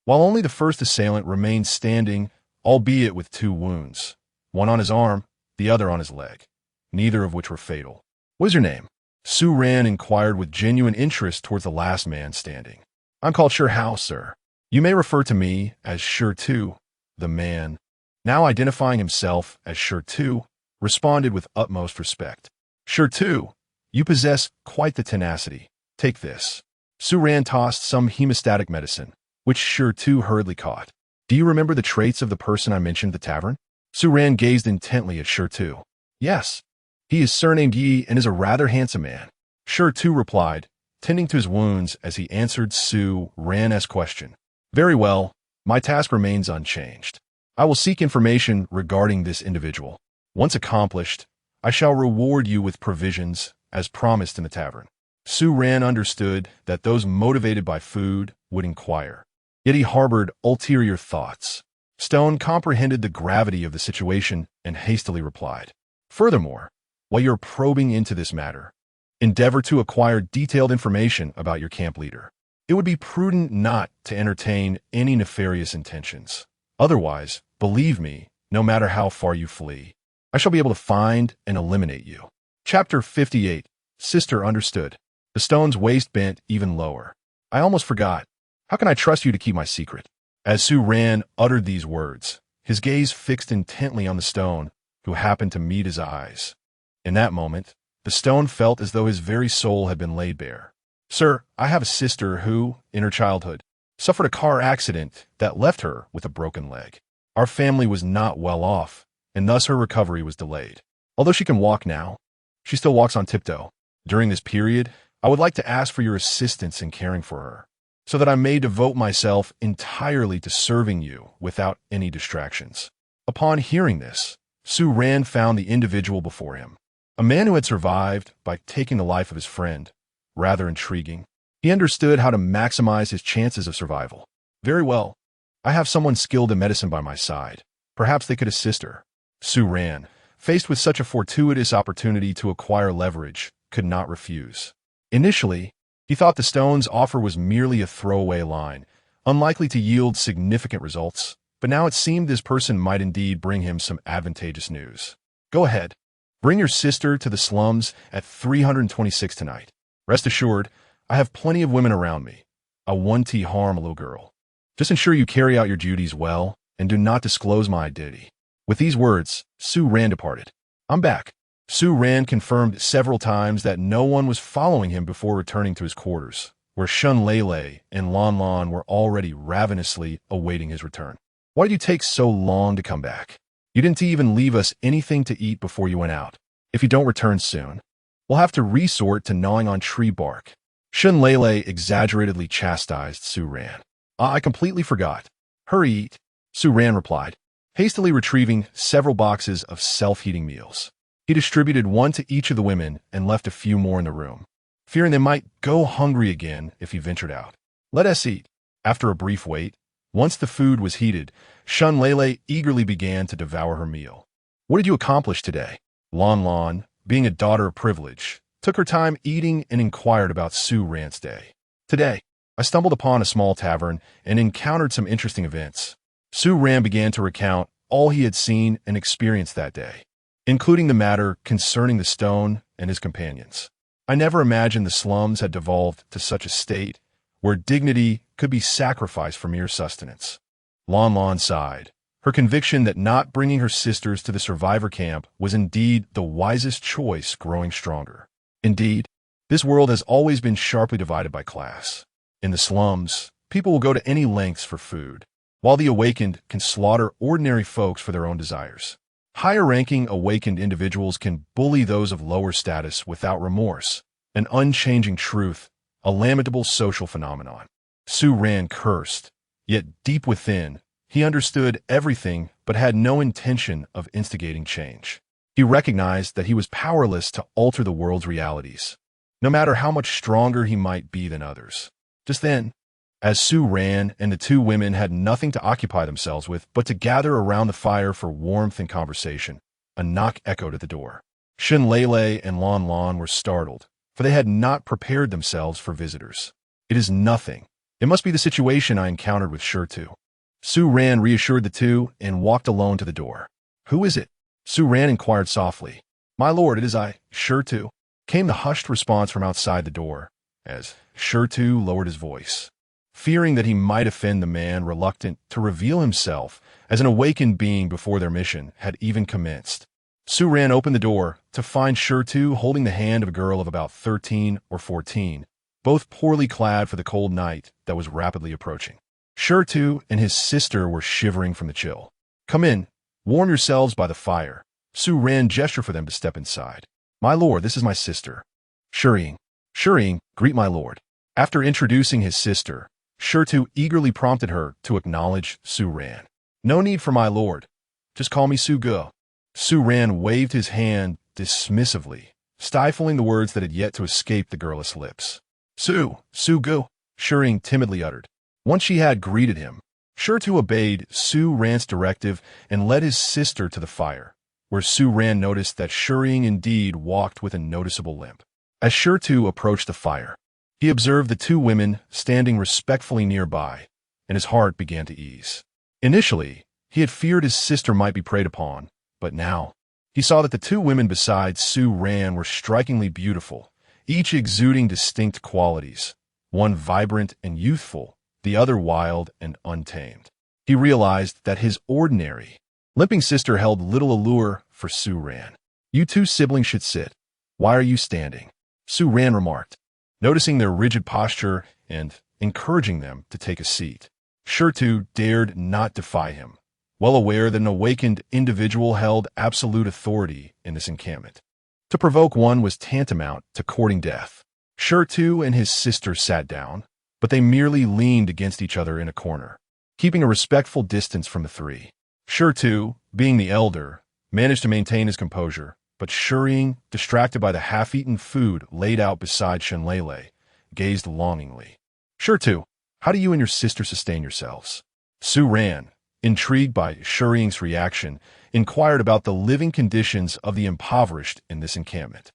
while only the first assailant remained standing, albeit with two wounds, one on his arm, the other on his leg, neither of which were fatal. What is your name? Su Ran inquired with genuine interest towards the last man standing. I'm called Shi Hao, sir. You may refer to me as Shi Tu. The man, now identifying himself as Shi Tu, responded with utmost respect. Shi Tu, you possess quite the tenacity. Take this. Su Ran tossed some hemostatic medicine, which Shi Tu hurriedly caught. Do you remember the traits of the person I mentioned at the tavern? Su Ran gazed intently at Shi Tu. Yes. He is surnamed Yi and is a rather handsome man. Shi Tu replied, tending to his wounds as he answered Su Ran's question. Very well. My task remains unchanged. I will seek information regarding this individual. Once accomplished, I shall reward you with provisions, as promised in the tavern. Su Ran understood that those motivated by food would inquire, yet he harbored ulterior thoughts. Stone comprehended the gravity of the situation and hastily replied. Furthermore, while you're probing into this matter, endeavor to acquire detailed information about your camp leader. It would be prudent not to entertain any nefarious intentions. Otherwise, believe me, no matter how far you flee, I shall be able to find and eliminate you. Chapter 58. Sister understood. The stone's waist bent even lower. I almost forgot. How can I trust you to keep my secret? As Su Ran uttered these words, his gaze fixed intently on the stone, who happened to meet his eyes. In that moment, the stone felt as though his very soul had been laid bare. Sir, I have a sister who, in her childhood, suffered a car accident that left her with a broken leg. Our family was not well off, and thus her recovery was delayed. Although she can walk now, she still walks on tiptoe. During this period, I would like to ask for your assistance in caring for her, so that I may devote myself entirely to serving you without any distractions. Upon hearing this, Su Ran found the individual before him, a man who had survived by taking the life of his friend. Rather intriguing. He understood how to maximize his chances of survival. Very well. I have someone skilled in medicine by my side. Perhaps they could assist her. Su Ran, faced with such a fortuitous opportunity to acquire leverage, could not refuse. Initially, he thought the stone's offer was merely a throwaway line, unlikely to yield significant results, but now it seemed this person might indeed bring him some advantageous news. Go ahead. Bring your sister to the slums at 326 tonight. Rest assured, I have plenty of women around me. I won't harm a little girl. Just ensure you carry out your duties well and do not disclose my identity." With these words, Su Ran departed. "I'm back." Su Ran confirmed several times that no one was following him before returning to his quarters, where Shun Lele and Lon Lon were already ravenously awaiting his return. "Why did you take so long to come back? You didn't even leave us anything to eat before you went out. If you don't return soon, we'll have to resort to gnawing on tree bark." Shun Lele exaggeratedly chastised Su Ran. "I completely forgot. Hurry, eat," Su Ran replied, hastily retrieving several boxes of self-heating meals. He distributed one to each of the women and left a few more in the room, fearing they might go hungry again if he ventured out. "Let us eat." After a brief wait, once the food was heated, Shun Lele eagerly began to devour her meal. "What did you accomplish today?" Lon Lon, being a daughter of privilege, took her time eating and inquired about Su Ran's day. "Today, I stumbled upon a small tavern and encountered some interesting events." Su Ran began to recount all he had seen and experienced that day, including the matter concerning the stone and his companions. "I never imagined the slums had devolved to such a state where dignity could be sacrificed for mere sustenance." Lon Lon sighed, her conviction that not bringing her sisters to the survivor camp was indeed the wisest choice growing stronger. Indeed, this world has always been sharply divided by class. In the slums, people will go to any lengths for food, while the awakened can slaughter ordinary folks for their own desires. Higher-ranking awakened individuals can bully those of lower status without remorse, an unchanging truth, a lamentable social phenomenon. Su Ran cursed, yet deep within, he understood everything but had no intention of instigating change. He recognized that he was powerless to alter the world's realities, no matter how much stronger he might be than others. Just then, as Su Ran and the two women had nothing to occupy themselves with but to gather around the fire for warmth and conversation, a knock echoed at the door. Shun Lele and Lon Lon were startled, for they had not prepared themselves for visitors. "It is nothing. It must be the situation I encountered with Shurtu." Su Ran reassured the two and walked alone to the door. "Who is it?" Su Ran inquired softly. "My lord, it is I, Shurtu," came the hushed response from outside the door, as Shurtu lowered his voice, fearing that he might offend the man reluctant to reveal himself as an awakened being before their mission had even commenced. Su Ran opened the door to find Shurtu holding the hand of a girl of about 13 or 14, both poorly clad for the cold night that was rapidly approaching. Shurtu and his sister were shivering from the chill. "Come in. Warm yourselves by the fire." Su Ran gestured for them to step inside. "My lord, this is my sister." "Shurring. Shurring, greet my lord." After introducing his sister, Shurtu eagerly prompted her to acknowledge Su Ran. "No need for my lord. Just call me Su Ge." Su Ran waved his hand dismissively, stifling the words that had yet to escape the girlish lips. Su Ge," Shurring timidly uttered. Once she had greeted him, Shurtu obeyed Su Ran's directive and led his sister to the fire, where Su Ran noticed that Shurring indeed walked with a noticeable limp. As Shurtu approached the fire, he observed the two women standing respectfully nearby, and his heart began to ease. Initially, he had feared his sister might be preyed upon, but now, he saw that the two women beside Su Ran were strikingly beautiful, each exuding distinct qualities, one vibrant and youthful, the other wild and untamed. He realized that his ordinary, limping sister held little allure for Su Ran. "You two siblings should sit. Why are you standing?" Su Ran remarked, noticing their rigid posture and encouraging them to take a seat. Shurtu dared not defy him, well aware that an awakened individual held absolute authority in this encampment. To provoke one was tantamount to courting death. Shurtu and his sister sat down, but they merely leaned against each other in a corner, keeping a respectful distance from the three. Shurtu, being the elder, managed to maintain his composure, but Shurring, distracted by the half-eaten food laid out beside Shenlele, gazed longingly. "Shurtu, how do you and your sister sustain yourselves?" Su Ran, intrigued by Shurring's reaction, inquired about the living conditions of the impoverished in this encampment.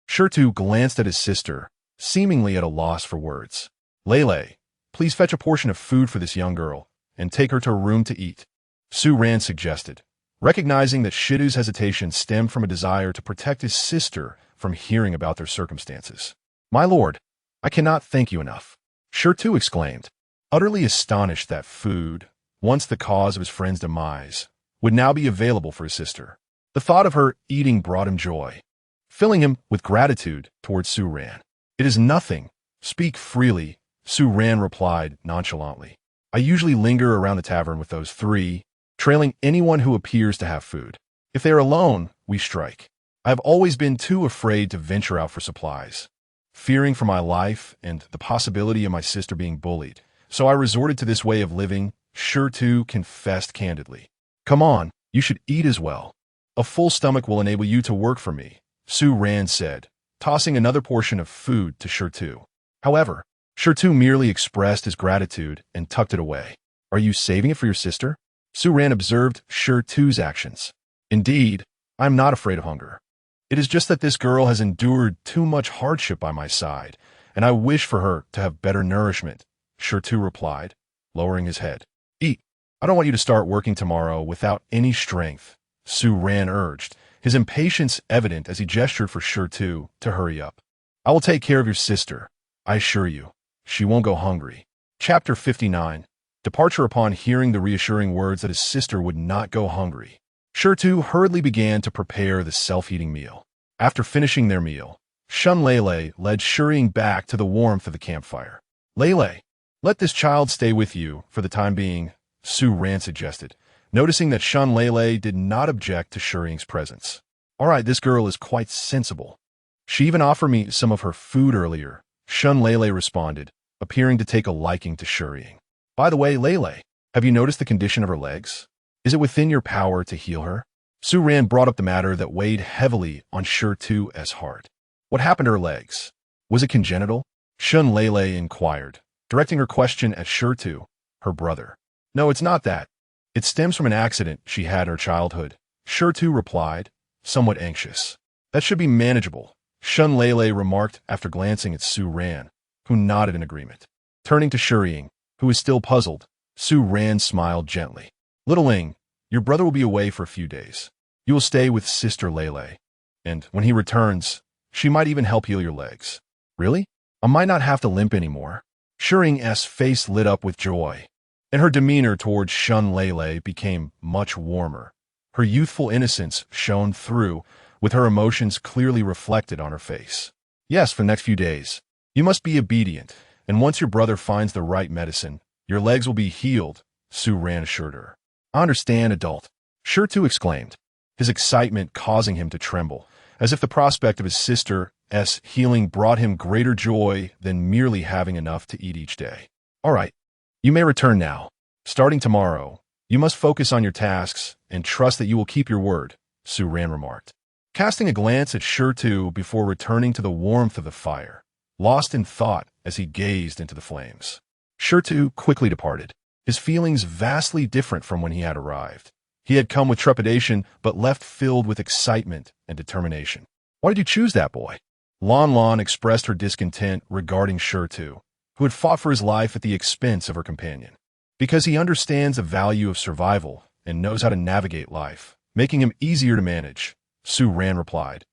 Shurtu glanced at his sister, seemingly at a loss for words. "Lele, please fetch a portion of food for this young girl, and take her to a room to eat," Su Ran suggested, recognizing that Shidu's hesitation stemmed from a desire to protect his sister from hearing about their circumstances. "My lord, I cannot thank you enough," Shurtu exclaimed. utterly astonished that food, once the cause of his friend's demise, would now be available for his sister. The thought of her eating brought him joy, filling him with gratitude towards Su Ran. "It is nothing. Speak freely," Su Ran replied nonchalantly. "I usually linger around the tavern with those three, trailing anyone who appears to have food. If they are alone, we strike. I have always been too afraid to venture out for supplies, fearing for my life and the possibility of my sister being bullied. So I resorted to this way of living," Shirtu confessed candidly. "Come on, you should eat as well. A full stomach will enable you to work for me," Su Ran said, tossing another portion of food to Shirtu. However, Shirtu merely expressed his gratitude and tucked it away. "Are you saving it for your sister?" Su Ran observed Shirtu's actions. "Indeed, I am not afraid of hunger. It is just that this girl has endured too much hardship by my side, and I wish for her to have better nourishment," Shirtu replied, lowering his head. "Eat. I don't want you to start working tomorrow without any strength," Su Ran urged, his impatience evident as he gestured for Shirtu to hurry up. "I will take care of your sister. I assure you, she won't go hungry." Chapter 59. Departure. Upon hearing the reassuring words that his sister would not go hungry, Shirtu hurriedly began to prepare the self-eating meal. After finishing their meal, Shun Lele led Shireen back to the warmth of the campfire. "Lele, let this child stay with you for the time being," Su Ran suggested, noticing that Shun Lele did not object to Shireen's presence. "All right, this girl is quite sensible. She even offered me some of her food earlier," Shun Lele responded, appearing to take a liking to Shireen. "By the way, Lele, have you noticed the condition of her legs? Is it within your power to heal her?" Su Ran brought up the matter that weighed heavily on Shirtu's heart. "What happened to her legs? Was it congenital?" Shun Lele inquired, directing her question at Shirtu, her brother. "No, it's not that. It stems from an accident she had in her childhood," Shirtu replied, somewhat anxious. "That should be manageable," Shun Lele remarked after glancing at Su Ran, who nodded in agreement. Turning to Shireen, who was still puzzled, Su Ran smiled gently. "Little Ling, your brother will be away for a few days. You will stay with Sister Lele, and when he returns, she might even help heal your legs." "Really? I might not have to limp anymore." Shireen's face lit up with joy, and her demeanor towards Shun Lele became much warmer. Her youthful innocence shone through, with her emotions clearly reflected on her face. "Yes, for the next few days. You must be obedient, and once your brother finds the right medicine, your legs will be healed," Su Ran assured her. "I understand, adult," Shirtu exclaimed, his excitement causing him to tremble, as if the prospect of his sister's healing brought him greater joy than merely having enough to eat each day. "All right, you may return now. Starting tomorrow, you must focus on your tasks and trust that you will keep your word," Su Ran remarked, casting a glance at Shirtu before returning to the warmth of the fire, lost in thought as he gazed into the flames. Shirtu quickly departed, his feelings vastly different from when he had arrived. He had come with trepidation, but left filled with excitement and determination. "Why did you choose that boy?" Lon Lon expressed her discontent regarding Shirtu, who had fought for his life at the expense of her companion. "Because he understands the value of survival and knows how to navigate life, making him easier to manage," Su Ran replied,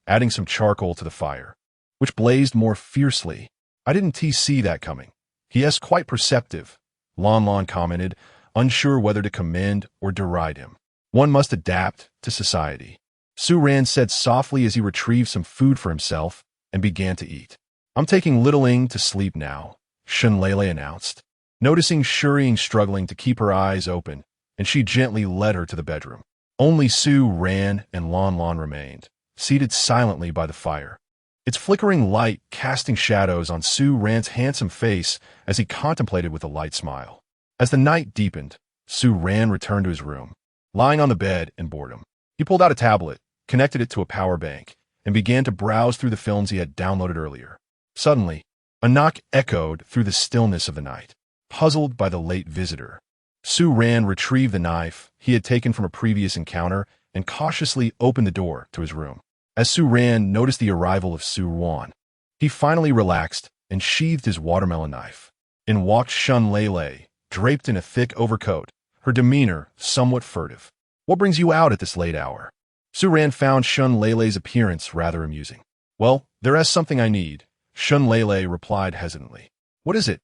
adding some charcoal to the fire, which blazed more fiercely. "I didn't see that coming. He is quite perceptive," Lon Lon commented, unsure whether to commend or deride him. "One must adapt to society," Su Ran said softly as he retrieved some food for himself and began to eat. "I'm taking Little Ing to sleep now," Shun Lele announced, noticing Shireen struggling to keep her eyes open, and she gently led her to the bedroom. Only Su Ran and Lon Lon remained, seated silently by the fire, its flickering light casting shadows on Su Ran's handsome face as he contemplated with a light smile. As the night deepened, Su Ran returned to his room. Lying on the bed in boredom, he pulled out a tablet, connected it to a power bank, and began to browse through the films he had downloaded earlier. Suddenly, a knock echoed through the stillness of the night. Puzzled by the late visitor, Su Ran retrieved the knife he had taken from a previous encounter and cautiously opened the door to his room. As Su Ran noticed the arrival of Su Wan, he finally relaxed and sheathed his watermelon knife. In walked Shun Lele, draped in a thick overcoat, her demeanor somewhat furtive. "What brings you out at this late hour?" Su Ran found Shun Lele's appearance rather amusing. "Well, there is something I need," Shun Lele replied hesitantly. "What is it?"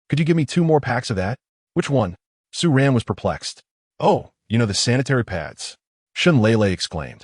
Could you give me 2 more packs of that? Which one? Su Ran was perplexed. Oh, the sanitary pads. Shenlele exclaimed.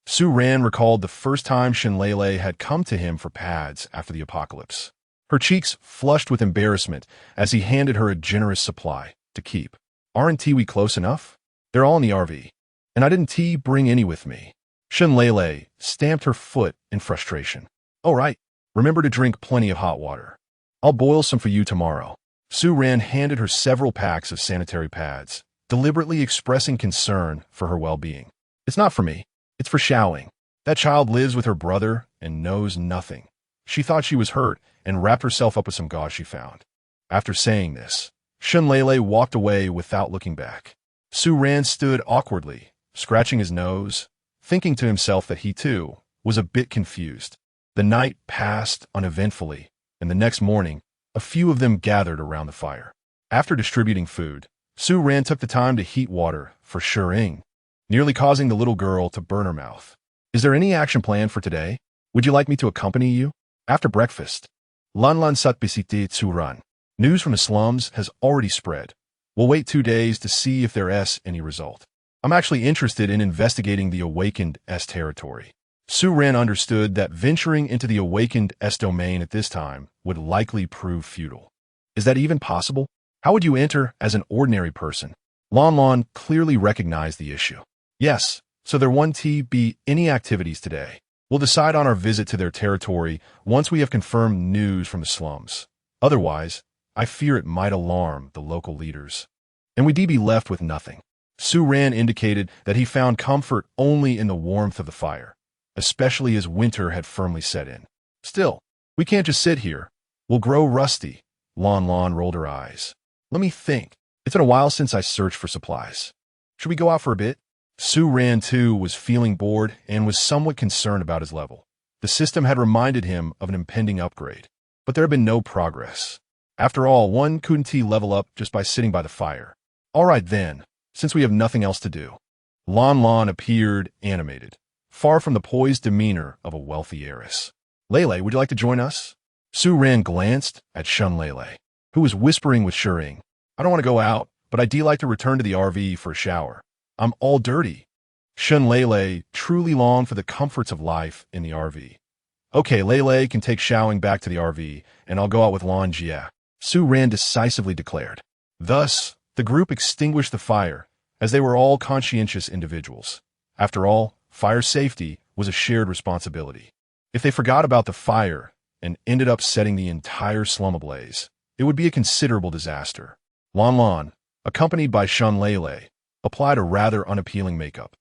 Su Ran recalled the first time Shenlele had come to him for pads after the apocalypse. Her cheeks flushed with embarrassment as he handed her a generous supply to keep. Aren't we close enough? They're all in the RV. And I didn't bring any with me. Shenlele stamped her foot in frustration. All right, remember to drink plenty of hot water. I'll boil some for you tomorrow. Su Ran handed her several packs of sanitary pads, deliberately expressing concern for her well-being. It's not for me. It's for Xiaoling. That child lives with her brother and knows nothing. She thought she was hurt and wrapped herself up with some gauze she found. After saying this, Shenlele walked away without looking back. Su Ran stood awkwardly, scratching his nose, thinking to himself that he, too, was a bit confused. The night passed uneventfully, and the next morning, a few of them gathered around the fire. After distributing food, Su Ran took the time to heat water for Shering, nearly causing the little girl to burn her mouth. Is there any action planned for today? Would you like me to accompany you? After breakfast, Lan sat bisiti Tsuran. News from the slums has already spread. We'll wait 2 days to see if there's any result. I'm actually interested in investigating the Awakened S territory. Su Ran understood that venturing into the Awakened S domain at this time would likely prove futile. Is that even possible? How would you enter as an ordinary person? Lan clearly recognized the issue. Yes, so there won't be any activities today. We'll decide on our visit to their territory once we have confirmed news from the slums. Otherwise, I fear it might alarm the local leaders. And we'd be left with nothing. Su Ran indicated that he found comfort only in the warmth of the fire, especially as winter had firmly set in. Still, we can't just sit here. We'll grow rusty. Lan rolled her eyes. Let me think. It's been a while since I searched for supplies. Should we go out for a bit? Su Ran, too, was feeling bored and was somewhat concerned about his level. The system had reminded him of an impending upgrade, but there had been no progress. After all, one couldn't level up just by sitting by the fire. All right then, since we have nothing else to do. Lan appeared animated, far from the poised demeanor of a wealthy heiress. Lele, would you like to join us? Su Ran glanced at Shenlele, who was whispering with Shering. I don't want to go out, but I'd like to return to the RV for a shower. I'm all dirty. Shenlele truly longed for the comforts of life in the RV. Okay, Lele can take Xiaoling back to the RV, and I'll go out with Lan Jia, Su Ran decisively declared. Thus, the group extinguished the fire, as they were all conscientious individuals. After all, fire safety was a shared responsibility. If they forgot about the fire and ended up setting the entire slum ablaze, it would be a considerable disaster. Lan, accompanied by Shenlele, applied a rather unappealing makeup.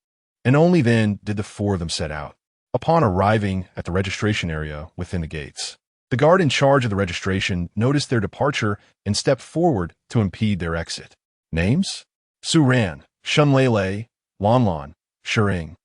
And only then did the 4 of them set out. Upon arriving at the registration area within the gates, the guard in charge of the registration noticed their departure and stepped forward to impede their exit. Names? Su Ran, Shenlele, Lan, Shering.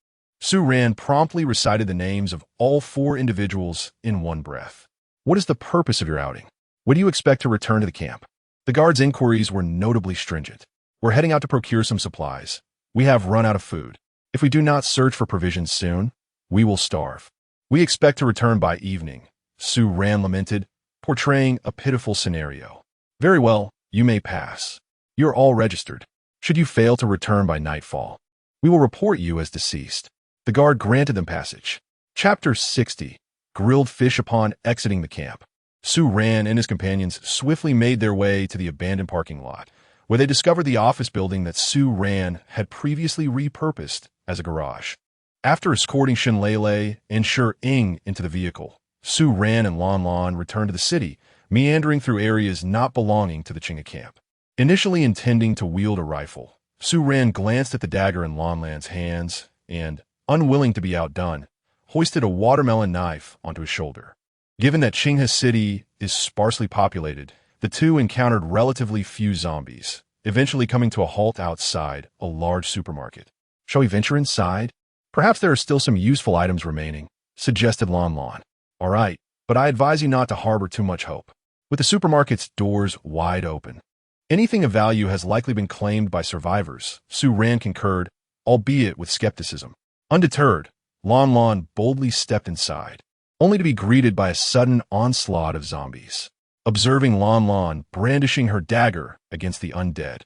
Su Ran promptly recited the names of all 4 individuals in one breath. What is the purpose of your outing? When do you expect to return to the camp? The guard's inquiries were notably stringent. We're heading out to procure some supplies. We have run out of food. If we do not search for provisions soon, we will starve. We expect to return by evening, Su Ran lamented, portraying a pitiful scenario. Very well, you may pass. You're all registered. Should you fail to return by nightfall, we will report you as deceased. The guard granted them passage. Chapter 60. Grilled fish. Upon exiting the camp, Su Ran and his companions swiftly made their way to the abandoned parking lot, where they discovered the office building that Su Ran had previously repurposed as a garage. After escorting Shenlele and Shering into the vehicle, Su Ran and Lan returned to the city, meandering through areas not belonging to the Chinga camp. Initially intending to wield a rifle, Su Ran glanced at the dagger in Lan's hands and, unwilling to be outdone, hoisted a watermelon knife onto his shoulder. Given that Chinga City is sparsely populated, the two encountered relatively few zombies, eventually coming to a halt outside a large supermarket. Shall we venture inside? Perhaps there are still some useful items remaining, suggested Lan. All right, but I advise you not to harbor too much hope. With the supermarket's doors wide open, anything of value has likely been claimed by survivors, Su Ran concurred, albeit with skepticism. Undeterred, Lan boldly stepped inside, only to be greeted by a sudden onslaught of zombies. observing Lon Lon brandishing her dagger against the undead.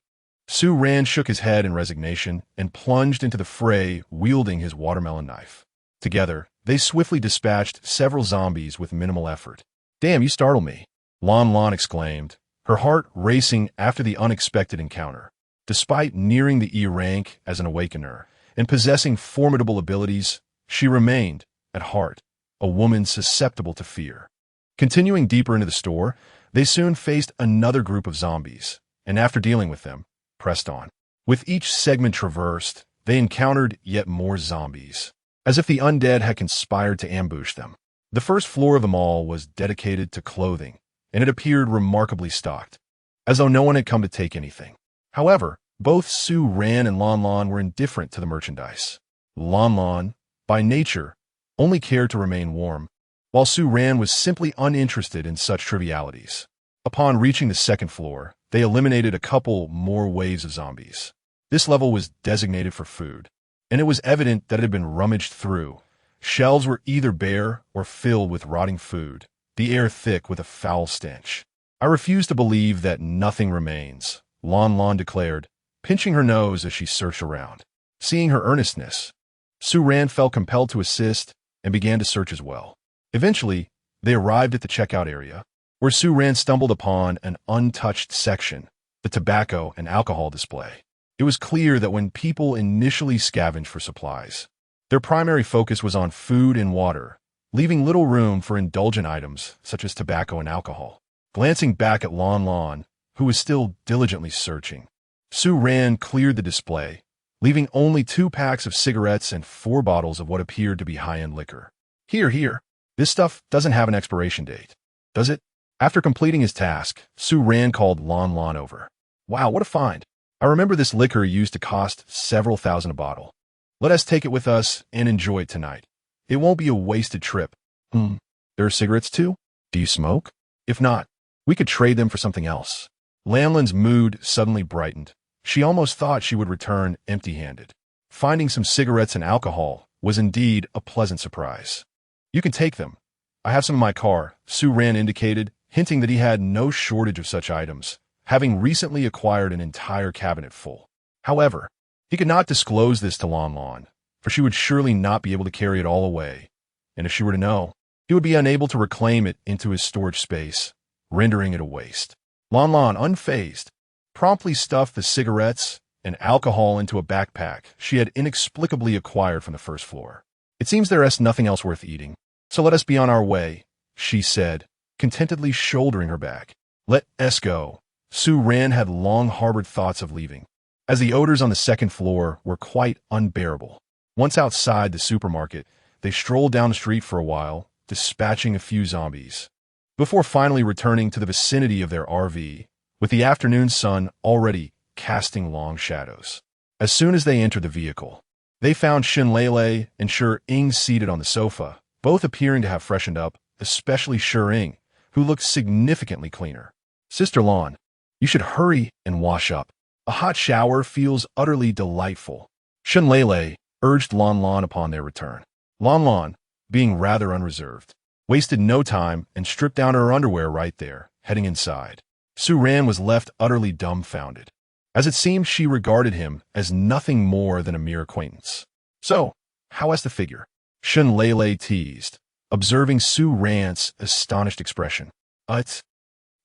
Su Ran shook his head in resignation and plunged into the fray wielding his watermelon knife. Together, they swiftly dispatched several zombies with minimal effort. "Damn, you startle me," Lon Lon exclaimed, her heart racing after the unexpected encounter. Despite nearing the E rank as an awakener and possessing formidable abilities, she remained, at heart, a woman susceptible to fear. Continuing deeper into the store, they soon faced another group of zombies, and after dealing with them, pressed on. With each segment traversed, they encountered yet more zombies, as if the undead had conspired to ambush them. The first floor of the mall was dedicated to clothing, and it appeared remarkably stocked, as though no one had come to take anything. However, both Su Ran and Lon Lon were indifferent to the merchandise. Lon Lon, by nature, only cared to remain warm, while Su Ran was simply uninterested in such trivialities. Upon reaching the second floor, they eliminated a couple more waves of zombies. This level was designated for food, and it was evident that it had been rummaged through. Shelves were either bare or filled with rotting food, the air thick with a foul stench. "I refuse to believe that nothing remains," Lon Lon declared, pinching her nose as she searched around. Seeing her earnestness, Su Ran felt compelled to assist and began to search as well. Eventually, they arrived at the checkout area, where Su Ran stumbled upon an untouched section, the tobacco and alcohol display. It was clear that when people initially scavenged for supplies, their primary focus was on food and water, leaving little room for indulgent items such as tobacco and alcohol. Glancing back at Lon Lon, who was still diligently searching, Su Ran cleared the display, leaving only 2 packs of cigarettes and 4 bottles of what appeared to be high-end liquor. Here. This stuff doesn't have an expiration date, does it?" After completing his task, Su Ran called Lon Lon over. "Wow, what a find. I remember this liquor used to cost several thousand a bottle. Let us take it with us and enjoy it tonight. It won't be a wasted trip." There are cigarettes too? Do you smoke? If not, we could trade them for something else." Lanlin's mood suddenly brightened. She almost thought she would return empty-handed. Finding some cigarettes and alcohol was indeed a pleasant surprise. "You can take them. I have some in my car," Su Ran indicated, hinting that he had no shortage of such items, having recently acquired an entire cabinet full. However, he could not disclose this to Lon Lon, for she would surely not be able to carry it all away, and if she were to know, he would be unable to reclaim it into his storage space, rendering it a waste. Lon Lon, unfazed, promptly stuffed the cigarettes and alcohol into a backpack she had inexplicably acquired from the first floor. "It seems there is nothing else worth eating, so let us be on our way," she said, contentedly shouldering her bag. "Let us go." Su Ran had long harbored thoughts of leaving, as the odors on the second floor were quite unbearable. Once outside the supermarket, they strolled down the street for a while, dispatching a few zombies, before finally returning to the vicinity of their RV, with the afternoon sun already casting long shadows. As soon as they entered the vehicle, they found Shin Lele and Shi Ing seated on the sofa, both appearing to have freshened up, especially Shi Ing, who looked significantly cleaner. "Sister Lon, you should hurry and wash up. A hot shower feels utterly delightful," Shin Lele urged Lon Lon upon their return. Lon Lon, being rather unreserved, wasted no time and stripped down her underwear right there, heading inside. Su Ran was left utterly dumbfounded, as it seemed she regarded him as nothing more than a mere acquaintance. "So, how is the figure?" Shin Lele teased, observing Su Ran's astonished expression. It's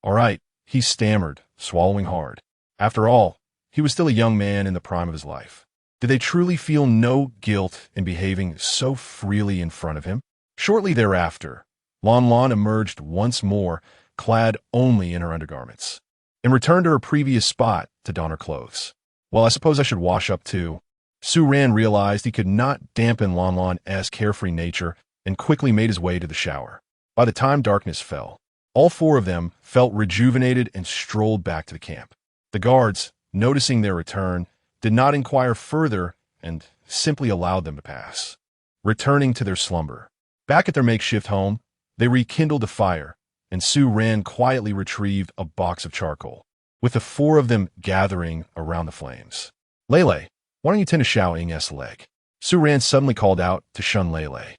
all right," he stammered, swallowing hard. After all, he was still a young man in the prime of his life. Did they truly feel no guilt in behaving so freely in front of him? Shortly thereafter, Lon Lon emerged once more, clad only in her undergarments, and returned to her previous spot to don her clothes. "Well, I suppose I should wash up too." Su Ran realized he could not dampen Lon Lon's carefree nature and quickly made his way to the shower. By the time darkness fell, all 4 of them felt rejuvenated and strolled back to the camp. The guards, noticing their return, did not inquire further and simply allowed them to pass. Returning to their slumber, back at their makeshift home, they rekindled a fire, and Su Ran quietly retrieved a box of charcoal, with the 4 of them gathering around the flames. "Lele, why don't you tend to Xiao Ing's leg?" Su Ran suddenly called out to Shun Lele.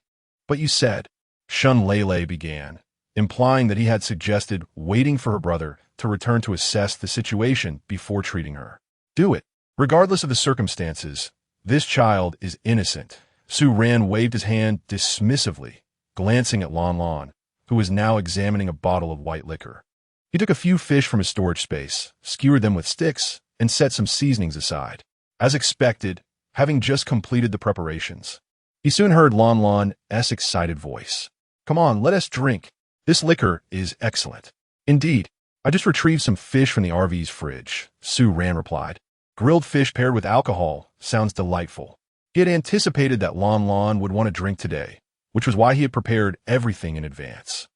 "But you said," Shun Lele began, implying that he had suggested waiting for her brother to return to assess the situation before treating her. Do it. Regardless of the circumstances, this child is innocent. Su Ran waved his hand dismissively, glancing at Lon Lon, who was now examining a bottle of white liquor. He took a few fish from his storage space, skewered them with sticks, and set some seasonings aside. As expected, having just completed the preparations, he soon heard Lon Lon's excited voice. "Come on, let us drink. This liquor is excellent." "Indeed. I just retrieved some fish from the RV's fridge," Su Ran replied. "Grilled fish paired with alcohol sounds delightful." He had anticipated that Lon Lon would want to drink today, which was why he had prepared everything in advance.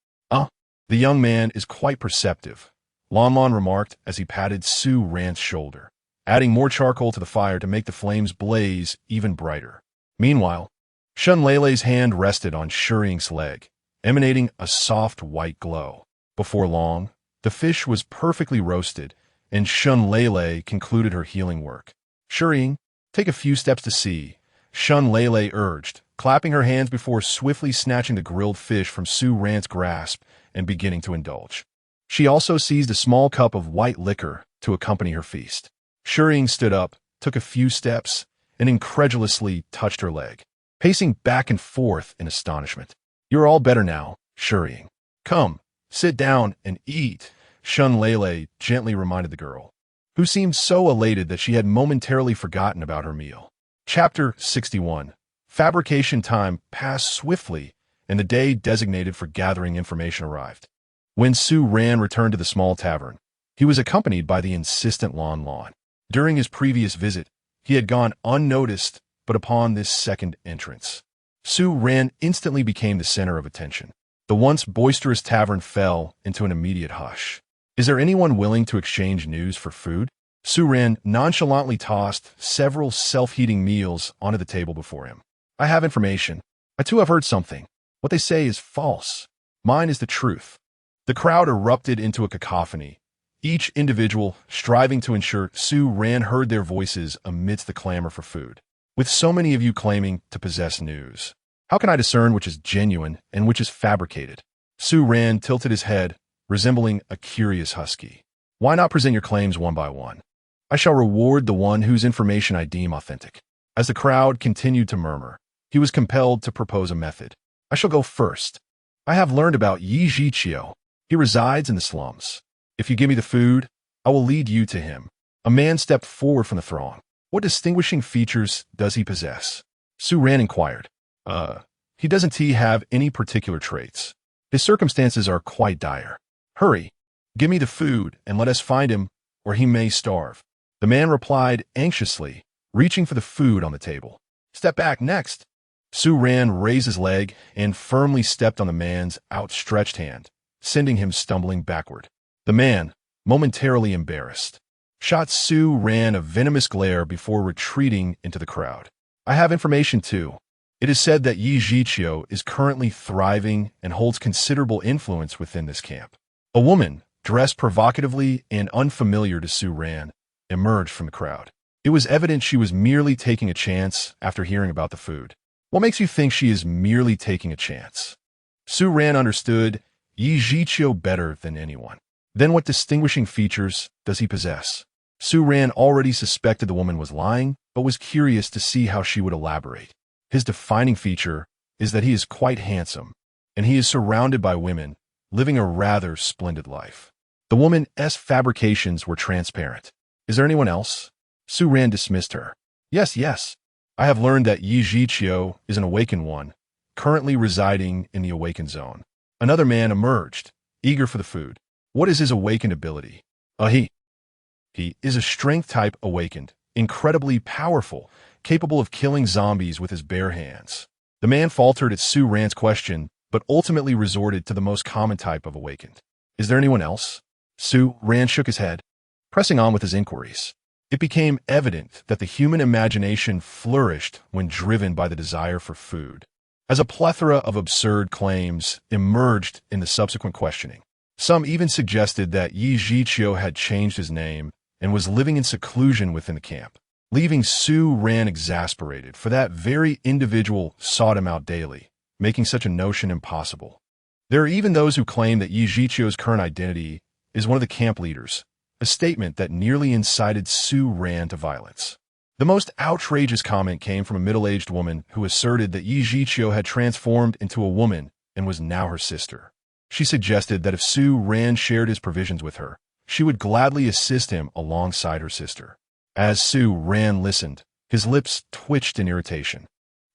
The young man is quite perceptive," Lon Lon remarked as he patted Su Ran's shoulder, adding more charcoal to the fire to make the flames blaze even brighter. Meanwhile, Shun Lele's hand rested on Shuriying's leg, emanating a soft white glow. Before long, the fish was perfectly roasted, and Shun Lele concluded her healing work. "Shuriying, take a few steps to see," Shun Lele urged, clapping her hands before swiftly snatching the grilled fish from Su Ran's grasp and beginning to indulge. She also seized a small cup of white liquor to accompany her feast. Shuriying stood up, took a few steps, and incredulously touched her leg, pacing back and forth in astonishment. "You're all better now, Shuriying. Come, sit down and eat," Shun Lele gently reminded the girl, who seemed so elated that she had momentarily forgotten about her meal. Chapter 61. Fabrication time passed swiftly, and the day designated for gathering information arrived. When Su Ran returned to the small tavern, he was accompanied by the insistent Lon Lon. During his previous visit, he had gone unnoticed, but upon this second entrance, Su Ran instantly became the center of attention. The once boisterous tavern fell into an immediate hush. "Is there anyone willing to exchange news for food?" Su Ran nonchalantly tossed several self-heating meals onto the table before him. "I have information. I too have heard something. What they say is false. Mine is the truth." The crowd erupted into a cacophony, each individual striving to ensure Su Ran heard their voices amidst the clamor for food. "With so many of you claiming to possess news, how can I discern which is genuine and which is fabricated?" Su Ran tilted his head, resembling a curious husky. "Why not present your claims one by one? I shall reward the one whose information I deem authentic." As the crowd continued to murmur, he was compelled to propose a method. "I shall go first. I have learned about Yichio. He resides in the slums. If you give me the food, I will lead you to him." A man stepped forward from the throng. "What distinguishing features does he possess?" Su Ran inquired. He doesn't have any particular traits. His circumstances are quite dire. Hurry, give me the food and let us find him, or he may starve." The man replied anxiously, reaching for the food on the table. "Step back next." Su Ran raised his leg and firmly stepped on the man's outstretched hand, sending him stumbling backward. The man, momentarily embarrassed, shot Su Ran a venomous glare before retreating into the crowd. "I have information too. It is said that Yichio is currently thriving and holds considerable influence within this camp." A woman, dressed provocatively and unfamiliar to Su Ran, emerged from the crowd. It was evident she was merely taking a chance after hearing about the food. "What makes you think she is merely taking a chance?" Su Ran understood Yichio better than anyone. Then what distinguishing features does he possess? Su Ran already suspected the woman was lying, but was curious to see how she would elaborate. His defining feature is that he is quite handsome, and he is surrounded by women, living a rather splendid life. The woman's fabrications were transparent. "Is there anyone else?" Su Ran dismissed her. Yes. I have learned that Yichio is an awakened one, currently residing in the awakened zone." Another man emerged, eager for the food. "What is his awakened ability?" He is a strength type awakened, incredibly powerful, capable of killing zombies with his bare hands." The man faltered at Su Ran's question, but ultimately resorted to the most common type of awakened. "Is there anyone else?" Su Ran shook his head, pressing on with his inquiries. It became evident that the human imagination flourished when driven by the desire for food, as a plethora of absurd claims emerged in the subsequent questioning. Some even suggested that Yichio had changed his name and was living in seclusion within the camp, leaving Su Ran exasperated, for that very individual sought him out daily, making such a notion impossible. There are even those who claim that Yichio's current identity is one of the camp leaders, a statement that nearly incited Su Ran to violence. The most outrageous comment came from a middle-aged woman who asserted that Yichio had transformed into a woman and was now her sister. She suggested that if Su Ran shared his provisions with her, she would gladly assist him alongside her sister. As Su Ran listened, his lips twitched in irritation,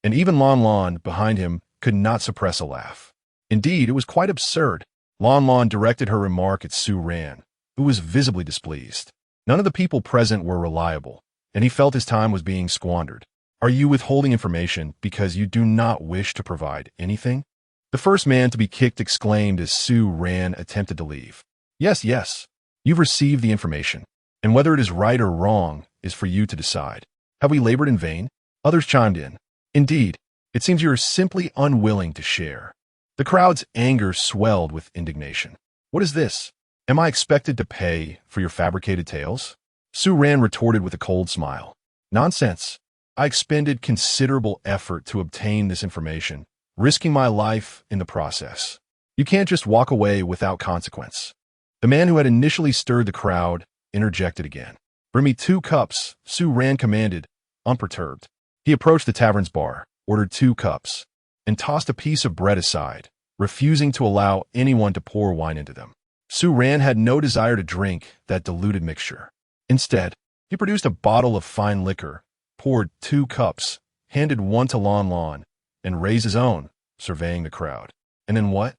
and even Lon Lon behind him could not suppress a laugh. Indeed, it was quite absurd. Lon Lon directed her remark at Su Ran, who was visibly displeased. None of the people present were reliable, and he felt his time was being squandered. Are you withholding information because you do not wish to provide anything? The first man to be kicked exclaimed as Su Ran attempted to leave. Yes, yes. You've received the information, and whether it is right or wrong is for you to decide. Have we labored in vain? Others chimed in. Indeed, it seems you are simply unwilling to share. The crowd's anger swelled with indignation. What is this? Am I expected to pay for your fabricated tales? Su Ran retorted with a cold smile. Nonsense. I expended considerable effort to obtain this information, risking my life in the process. You can't just walk away without consequence. The man who had initially stirred the crowd interjected again. Bring me 2 cups, Su Ran commanded, unperturbed. He approached the tavern's bar, ordered 2 cups, and tossed a piece of bread aside, refusing to allow anyone to pour wine into them. Su Ran had no desire to drink that diluted mixture. Instead, he produced a bottle of fine liquor, poured 2 cups, handed one to Lon Lon, and raised his own, surveying the crowd. And then what?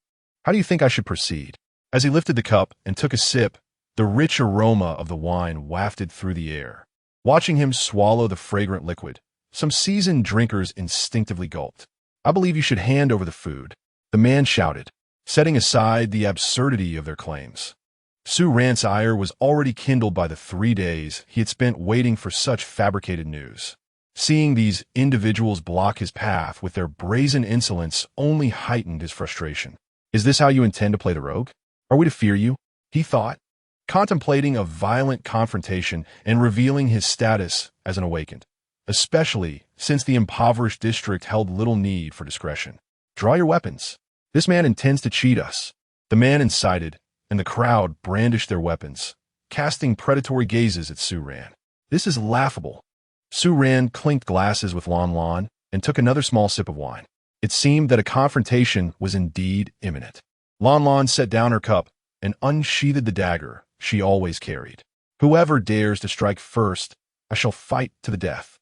How do you think I should proceed? As he lifted the cup and took a sip, the rich aroma of the wine wafted through the air. Watching him swallow the fragrant liquid, some seasoned drinkers instinctively gulped. I believe you should hand over the food, the man shouted, setting aside the absurdity of their claims. Su Ran's ire was already kindled by the 3 days he had spent waiting for such fabricated news. Seeing these individuals block his path with their brazen insolence only heightened his frustration. Is this how you intend to play the rogue? Are we to fear you? He thought, contemplating a violent confrontation and revealing his status as an awakened, especially since the impoverished district held little need for discretion. Draw your weapons. This man intends to cheat us. The man incited, and the crowd brandished their weapons, casting predatory gazes at Su Ran. This is laughable. Su Ran clinked glasses with Lon Lon and took another small sip of wine. It seemed that a confrontation was indeed imminent. Lon Lon set down her cup and unsheathed the dagger she always carried. Whoever dares to strike first, I shall fight to the death.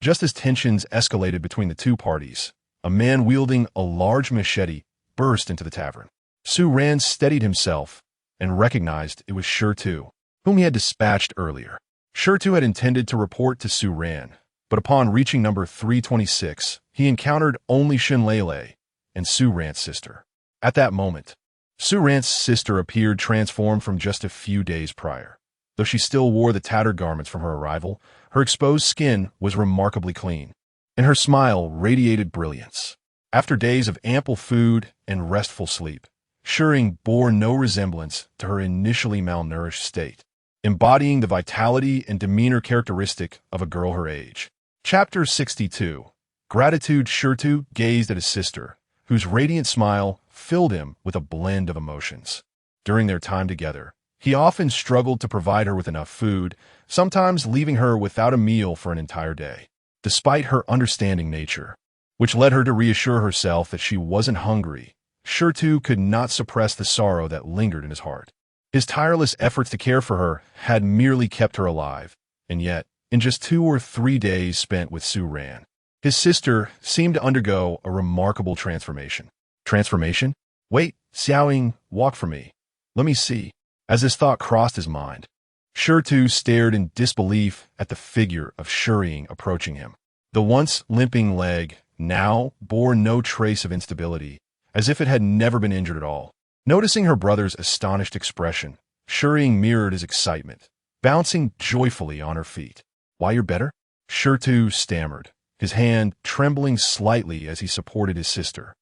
Just as tensions escalated between the 2 parties, a man wielding a large machete burst into the tavern. Su Ran steadied himself and recognized it was Shurtu, whom he had dispatched earlier. Shurtu had intended to report to Su Ran, but upon reaching number 326, he encountered only Shinlele and Su Ran's sister. At that moment, Su Ran's sister appeared transformed from just a few days prior. Though she still wore the tattered garments from her arrival, her exposed skin was remarkably clean, and her smile radiated brilliance. After days of ample food and restful sleep, Shurring bore no resemblance to her initially malnourished state, embodying the vitality and demeanor characteristic of a girl her age. Chapter 62. Gratitude. Shurtu gazed at his sister, whose radiant smile filled him with a blend of emotions. During their time together, he often struggled to provide her with enough food, sometimes leaving her without a meal for an entire day. Despite her understanding nature, which led her to reassure herself that she wasn't hungry, Shurtu could not suppress the sorrow that lingered in his heart. His tireless efforts to care for her had merely kept her alive, and yet, in just 2 or 3 days spent with Su Ran, his sister seemed to undergo a remarkable transformation. Transformation? Wait, Xiaoying, walk for me. Let me see. As this thought crossed his mind, Shurtu stared in disbelief at the figure of Shurring approaching him. The once limping leg now bore no trace of instability, as if it had never been injured at all. Noticing her brother's astonished expression, Shurring mirrored his excitement, bouncing joyfully on her feet. Why, you're better? Shurtu stammered, his hand trembling slightly as he supported his sister,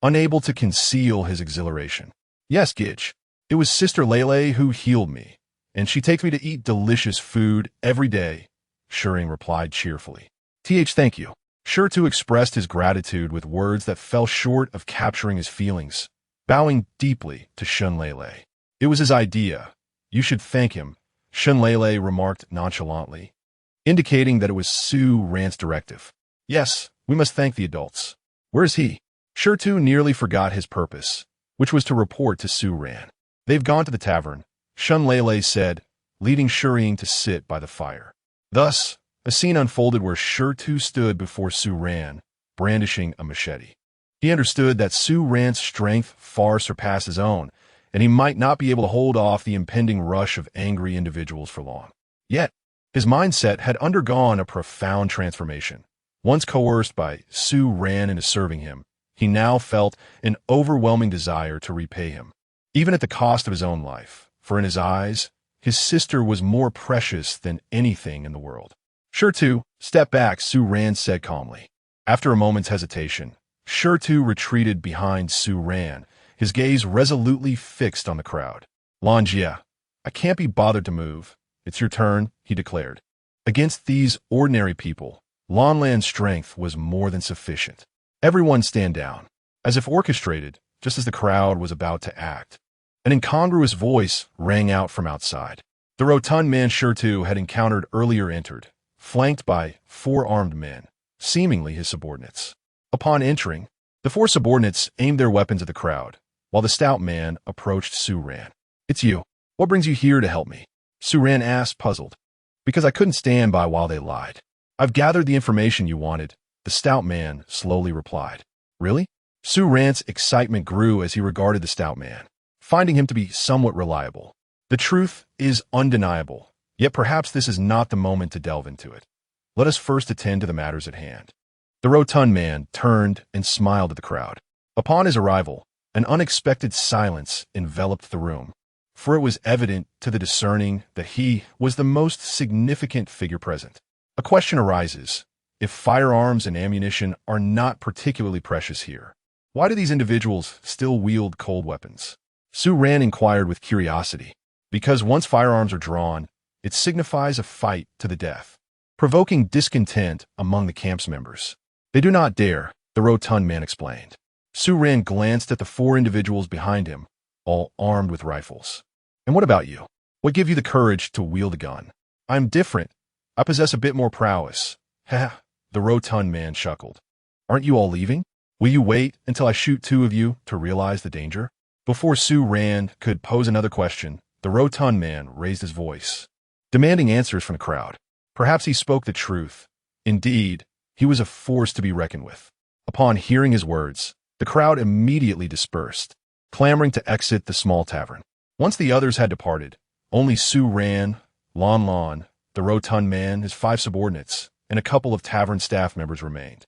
unable to conceal his exhilaration. Yes, Gitch, it was Sister Lele who healed me, and she takes me to eat delicious food every day, Shurring replied cheerfully. Thank you. Shurtu expressed his gratitude with words that fell short of capturing his feelings, bowing deeply to Shunlele. It was his idea. You should thank him, Shunlele remarked nonchalantly, indicating that it was Su Ran's directive. Yes, we must thank the adults. Where is he? Shurtu nearly forgot his purpose, which was to report to Su Ran. They've gone to the tavern, Shunlele said, leading Shurien to sit by the fire. Thus, a scene unfolded where Shurtu stood before Su Ran, brandishing a machete. He understood that Su Ran's strength far surpassed his own, and he might not be able to hold off the impending rush of angry individuals for long. Yet, his mindset had undergone a profound transformation. Once coerced by Su Ran into serving him, he now felt an overwhelming desire to repay him, even at the cost of his own life, for in his eyes, his sister was more precious than anything in the world. Shurtu, step back, Su Ran said calmly. After a moment's hesitation, Shurtu retreated behind Su Ran, his gaze resolutely fixed on the crowd. Lanjia, I can't be bothered to move. It's your turn, he declared. Against these ordinary people, Lanlan's strength was more than sufficient. Everyone stand down, as if orchestrated, just as the crowd was about to act. An incongruous voice rang out from outside. The rotund man Shurtu had encountered earlier entered, flanked by 4 armed men, seemingly his subordinates. Upon entering, the 4 subordinates aimed their weapons at the crowd, while the stout man approached Su Ran. It's you. What brings you here to help me? Su Ran asked, puzzled. Because I couldn't stand by while they lied. I've gathered the information you wanted, the stout man slowly replied. Really? Su Ran's excitement grew as he regarded the stout man, finding him to be somewhat reliable. The truth is undeniable, yet perhaps this is not the moment to delve into it. Let us first attend to the matters at hand. The rotund man turned and smiled at the crowd. Upon his arrival, an unexpected silence enveloped the room, for it was evident to the discerning that he was the most significant figure present. A question arises. If firearms and ammunition are not particularly precious here, why do these individuals still wield cold weapons? Su Ran inquired with curiosity. Because once firearms are drawn, it signifies a fight to the death, provoking discontent among the camp's members. They do not dare, the rotund man explained. Su Ran glanced at the 4 individuals behind him, all armed with rifles. And what about you? What gave you the courage to wield a gun? I'm different. I possess a bit more prowess. Ha! The rotund man chuckled. Aren't you all leaving? Will you wait until I shoot 2 of you to realize the danger? Before Su Ran could pose another question, the rotund man raised his voice, demanding answers from the crowd. Perhaps he spoke the truth. Indeed, he was a force to be reckoned with. Upon hearing his words, the crowd immediately dispersed, clamoring to exit the small tavern. Once the others had departed, only Su Ran, Lan, the rotund man, his 5 subordinates, and a couple of tavern staff members remained.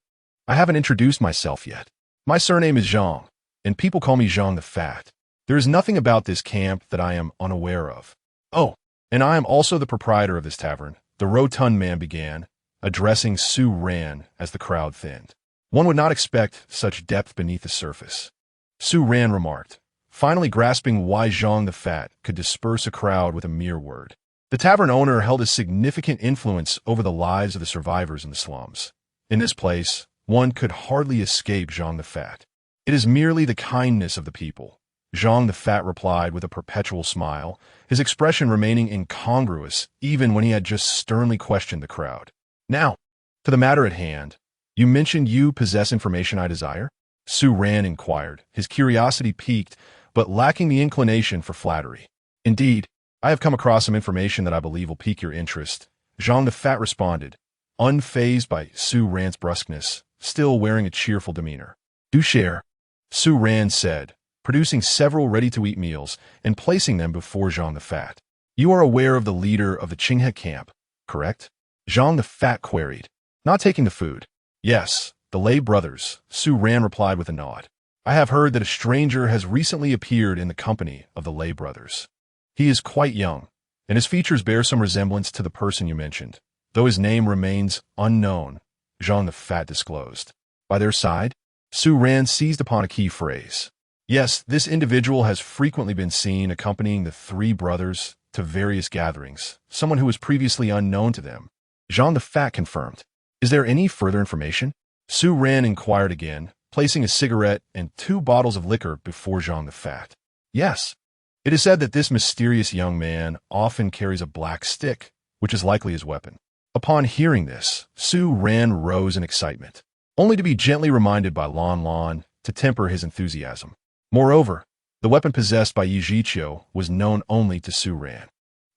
I haven't introduced myself yet. My surname is Zhang, and people call me Zhang the Fat. There is nothing about this camp that I am unaware of. Oh, and I am also the proprietor of this tavern, the rotund man began, addressing Su Ran as the crowd thinned. One would not expect such depth beneath the surface. Su Ran remarked, finally grasping why Zhang the Fat could disperse a crowd with a mere word. The tavern owner held a significant influence over the lives of the survivors in the slums. In this place, one could hardly escape Zhang the Fat. It is merely the kindness of the people, Zhang the Fat replied with a perpetual smile, his expression remaining incongruous even when he had just sternly questioned the crowd. Now, to the matter at hand. You mentioned you possess information I desire? Su Ran inquired, his curiosity piqued, but lacking the inclination for flattery. Indeed, I have come across some information that I believe will pique your interest, Zhang the Fat responded, unfazed by Su Ran's brusqueness, still wearing a cheerful demeanor. Do share, Su Ran said, producing several ready-to-eat meals and placing them before Zhang the Fat. You are aware of the leader of the Qinghe camp, correct? Zhang the Fat queried, not taking the food. Yes, the Lei brothers, Su Ran replied with a nod. I have heard that a stranger has recently appeared in the company of the Lei brothers. He is quite young, and his features bear some resemblance to the person you mentioned, though his name remains unknown, Zhang the Fat disclosed. By their side, Su Ran seized upon a key phrase. Yes, this individual has frequently been seen accompanying the 3 brothers to various gatherings, someone who was previously unknown to them. Zhang the Fat confirmed. Is there any further information? Su Ran inquired again, placing a cigarette and 2 bottles of liquor before Zhang the Fat. Yes, it is said that this mysterious young man often carries a black stick, which is likely his weapon. Upon hearing this, Su Ran rose in excitement, only to be gently reminded by Lan Lan to temper his enthusiasm. Moreover, the weapon possessed by Yichio was known only to Su Ran.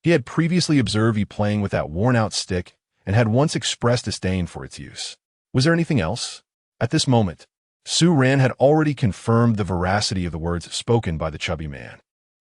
He had previously observed he playing with that worn-out stick and had once expressed disdain for its use. Was there anything else? At this moment, Su Ran had already confirmed the veracity of the words spoken by the chubby man.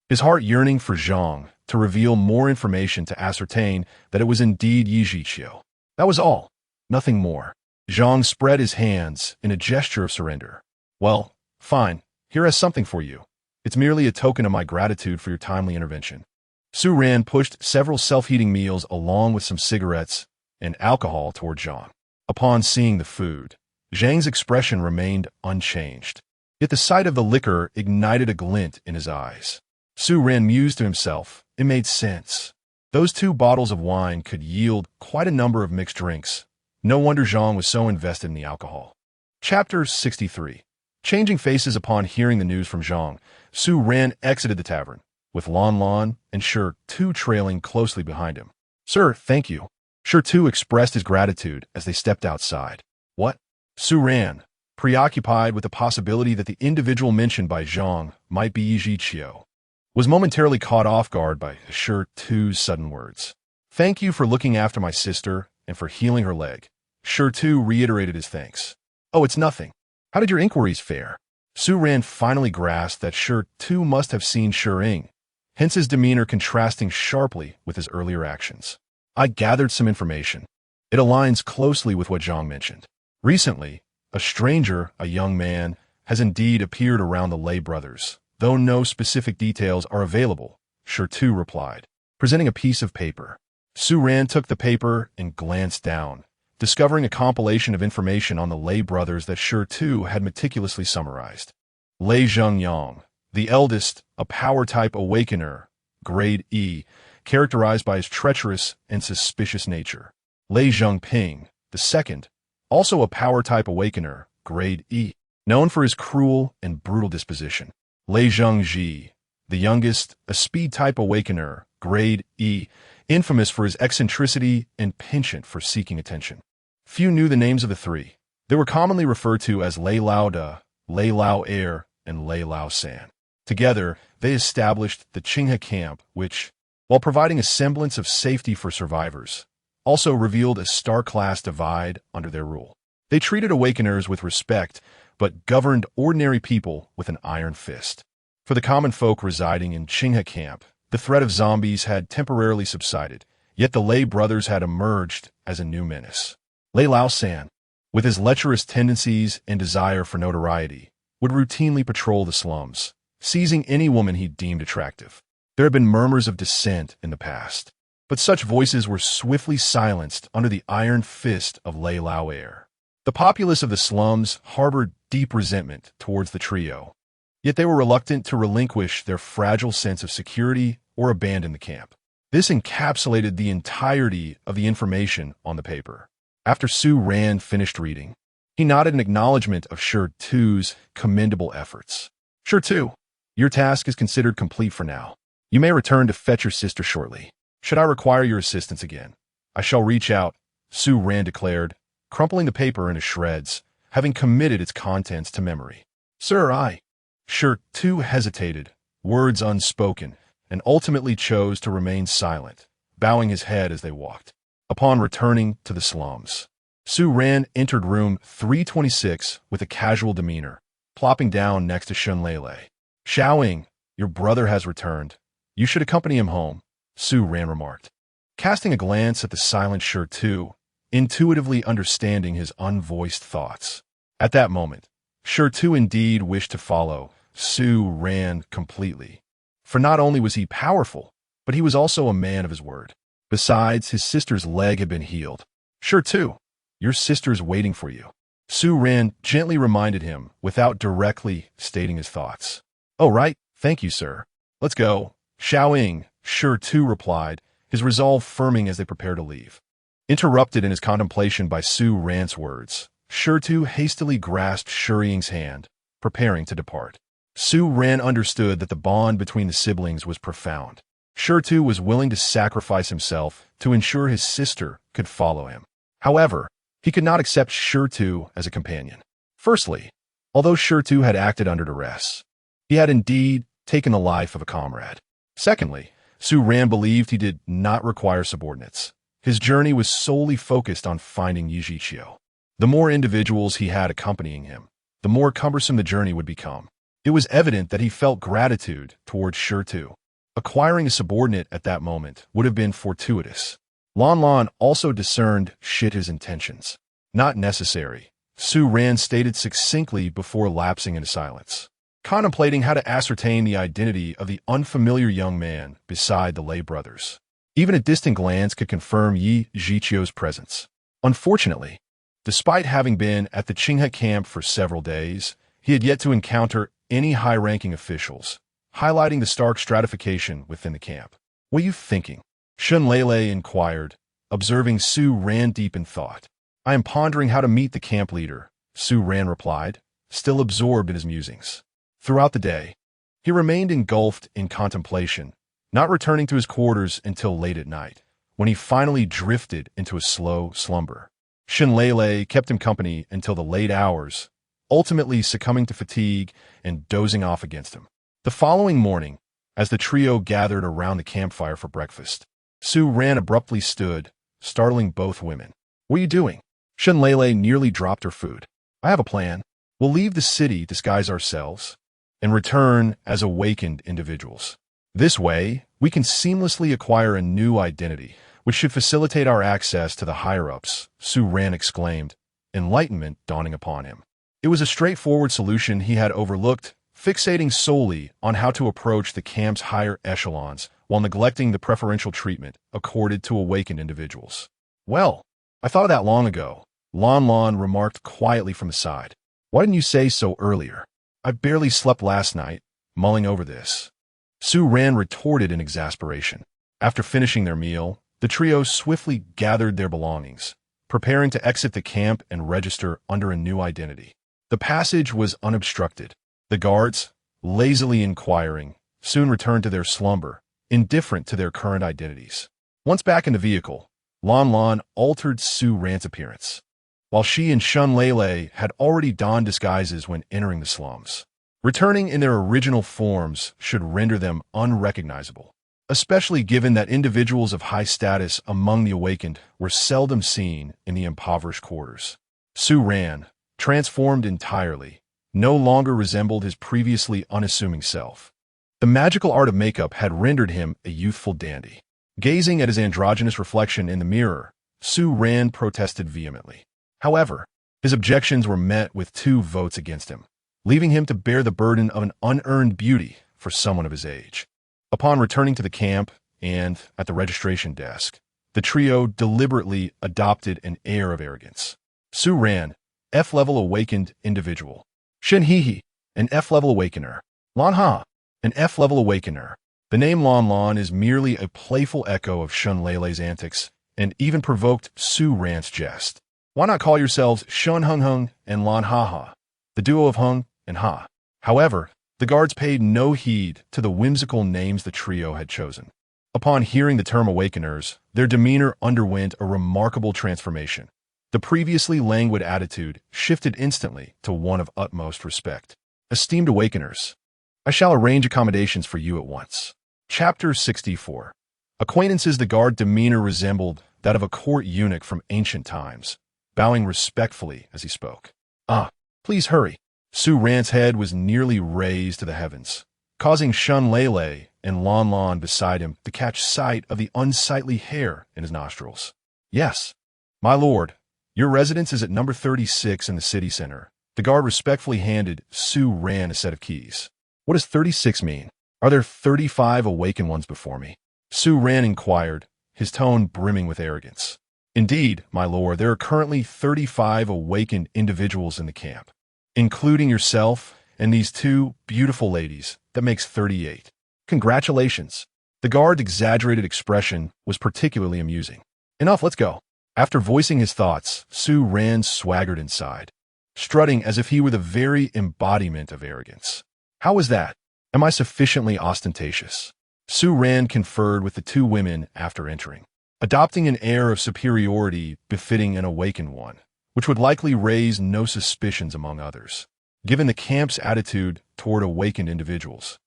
His heart yearning for Zhang to reveal more information to ascertain that it was indeed Yichio. That was all, nothing more. Zhang spread his hands in a gesture of surrender. Well, fine, here is something for you. It's merely a token of my gratitude for your timely intervention. Su Ran pushed several self-heating meals along with some cigarettes and alcohol toward Zhang. Upon seeing the food, Zhang's expression remained unchanged. Yet the sight of the liquor ignited a glint in his eyes. Su Ran mused to himself. It made sense. Those 2 bottles of wine could yield quite a number of mixed drinks. No wonder Zhang was so invested in the alcohol. Chapter 63. Changing faces upon hearing the news from Zhang, Su Ran exited the tavern, with Lan Lan and Shi Tu trailing closely behind him. Sir, thank you. Shi Tu expressed his gratitude as they stepped outside. What? Su Ran, preoccupied with the possibility that the individual mentioned by Zhang might be Yichio, was momentarily caught off guard by Shi Tu's sudden words. Thank you for looking after my sister and for healing her leg. Shi Tu reiterated his thanks. Oh, it's nothing. How did your inquiries fare? Su Ran finally grasped that Shi Tu must have seen Shering, hence his demeanor contrasting sharply with his earlier actions. I gathered some information. It aligns closely with what Zhang mentioned. Recently, a stranger, a young man, has indeed appeared around the Lei brothers, though no specific details are available, Shi Tu replied, presenting a piece of paper. Su Ran took the paper and glanced down, discovering a compilation of information on the Lei brothers that Shi Tu had meticulously summarized. Lei Zhengyang, the eldest, a power-type awakener, grade E, characterized by his treacherous and suspicious nature. Lei Zhengping, the second, also a power-type awakener, grade E, known for his cruel and brutal disposition. Lei Zhengji, the youngest, a speed-type awakener, grade E, infamous for his eccentricity and penchant for seeking attention. Few knew the names of the 3. They were commonly referred to as Lei Lao Da, Lei Lao Air, and Lei Lao San. Together, they established the Qinghe camp, which, while providing a semblance of safety for survivors, also revealed a star-class divide under their rule. They treated awakeners with respect, but governed ordinary people with an iron fist. For the common folk residing in Qinghe camp, the threat of zombies had temporarily subsided, yet the Lei brothers had emerged as a new menace. Lei Lao San, with his lecherous tendencies and desire for notoriety, would routinely patrol the slums, seizing any woman he deemed attractive. There had been murmurs of dissent in the past, but such voices were swiftly silenced under the iron fist of Lei Lao Air. The populace of the slums harbored deep resentment towards the trio, yet they were reluctant to relinquish their fragile sense of security or abandon the camp. This encapsulated the entirety of the information on the paper. After Su Ran finished reading, he nodded in acknowledgement of Shi Tu's commendable efforts. Shi Tu, your task is considered complete for now. You may return to fetch your sister shortly. Should I require your assistance again, I shall reach out, Su Ran declared, crumpling the paper into shreds, having committed its contents to memory. Sir, Shi Tu hesitated, words unspoken, and ultimately chose to remain silent, bowing his head as they walked. Upon returning to the slums, Su Ran entered room 326 with a casual demeanor, plopping down next to Shun Lele. Xiaoying, your brother has returned. You should accompany him home, Su Ran remarked, casting a glance at the silent Shi Tu, intuitively understanding his unvoiced thoughts. At that moment, Shi Tu indeed wished to follow Su Ran completely, for not only was he powerful, but he was also a man of his word. Besides, his sister's leg had been healed. Shi Tu, your sister's waiting for you, Su Ran gently reminded him without directly stating his thoughts. Oh, right, thank you, sir. Let's go. Xiaoying, Shi Tu replied, his resolve firming as they prepared to leave. Interrupted in his contemplation by Su Ran's words, Shurtu hastily grasped Shuriying's hand, preparing to depart. Su Ran understood that the bond between the siblings was profound. Shurtu was willing to sacrifice himself to ensure his sister could follow him. However, he could not accept Shurtu as a companion. Firstly, although Shurtu had acted under duress, he had indeed taken the life of a comrade. Secondly, Su Ran believed he did not require subordinates. His journey was solely focused on finding Yichio. The more individuals he had accompanying him, the more cumbersome the journey would become. It was evident that he felt gratitude towards Shurtu. Acquiring a subordinate at that moment would have been fortuitous. Lan Lan also discerned his intentions. Not necessary, Su Ran stated succinctly before lapsing into silence, contemplating how to ascertain the identity of the unfamiliar young man beside the lay brothers. Even a distant glance could confirm Yichio's presence. Unfortunately, despite having been at the Qinghe camp for several days, he had yet to encounter any high-ranking officials, highlighting the stark stratification within the camp. "What are you thinking?" Shun Lele inquired, observing Su Ran deep in thought. "I am pondering how to meet the camp leader," Su Ran replied, still absorbed in his musings. Throughout the day, he remained engulfed in contemplation, not returning to his quarters until late at night, when he finally drifted into a slow slumber. Shun Lele kept him company until the late hours, ultimately succumbing to fatigue and dozing off against him. The following morning, as the trio gathered around the campfire for breakfast, Su Ran abruptly stood, startling both women. "What are you doing?" Shun Lele nearly dropped her food. "I have a plan. We'll leave the city, disguise ourselves, and return as awakened individuals. This way, we can seamlessly acquire a new identity, which should facilitate our access to the higher-ups," Su Ran exclaimed, enlightenment dawning upon him. It was a straightforward solution he had overlooked, fixating solely on how to approach the camp's higher echelons while neglecting the preferential treatment accorded to awakened individuals. "Well, I thought of that long ago," Lan Lan remarked quietly from the side. "Why didn't you say so earlier? I barely slept last night, mulling over this." Su Ran retorted in exasperation. After finishing their meal, the trio swiftly gathered their belongings, preparing to exit the camp and register under a new identity. The passage was unobstructed. The guards, lazily inquiring, soon returned to their slumber, indifferent to their current identities. Once back in the vehicle, Lan Lan altered Su Ran's appearance, while she and Shun Lele had already donned disguises when entering the slums. Returning in their original forms should render them unrecognizable, especially given that individuals of high status among the awakened were seldom seen in the impoverished quarters. Su Ran, transformed entirely, no longer resembled his previously unassuming self. The magical art of makeup had rendered him a youthful dandy. Gazing at his androgynous reflection in the mirror, Su Ran protested vehemently. However, his objections were met with 2 votes against him, leaving him to bear the burden of an unearned beauty for someone of his age. Upon returning to the camp and at the registration desk, the trio deliberately adopted an air of arrogance. Su Ran, F-level awakened individual. Shen Hehe, an F-level awakener. Lan Ha, an F-level awakener. The name Lan Lan is merely a playful echo of Shun Lele's antics and even provoked Su Ran's jest. Why not call yourselves Shun Hung Hung and Lan Ha Ha, the duo of Hung and Ha? However, the guards paid no heed to the whimsical names the trio had chosen. Upon hearing the term awakeners, their demeanor underwent a remarkable transformation. The previously languid attitude shifted instantly to one of utmost respect. "Esteemed awakeners, I shall arrange accommodations for you at once." Chapter 64. Acquaintances. The guard demeanor resembled that of a court eunuch from ancient times, bowing respectfully as he spoke. "Ah, please hurry." Su Ran's head was nearly raised to the heavens, causing Shun Lele and Lan Lan beside him to catch sight of the unsightly hair in his nostrils. "Yes, my lord, your residence is at number 36 in the city center." The guard respectfully handed Su Ran a set of keys. "What does 36 mean? Are there 35 awakened ones before me?" Su Ran inquired, his tone brimming with arrogance. "Indeed, my lord, there are currently 35 awakened individuals in the camp, including yourself and these 2 beautiful ladies. That makes 38. Congratulations." The guard's exaggerated expression was particularly amusing. "Enough, let's go." After voicing his thoughts, Su Ran swaggered inside, strutting as if he were the very embodiment of arrogance. How was that? Am I sufficiently ostentatious? Su Ran conferred with the two women after entering, adopting an air of superiority befitting an awakened one, which would likely raise no suspicions among others, given the camp's attitude toward awakened individuals.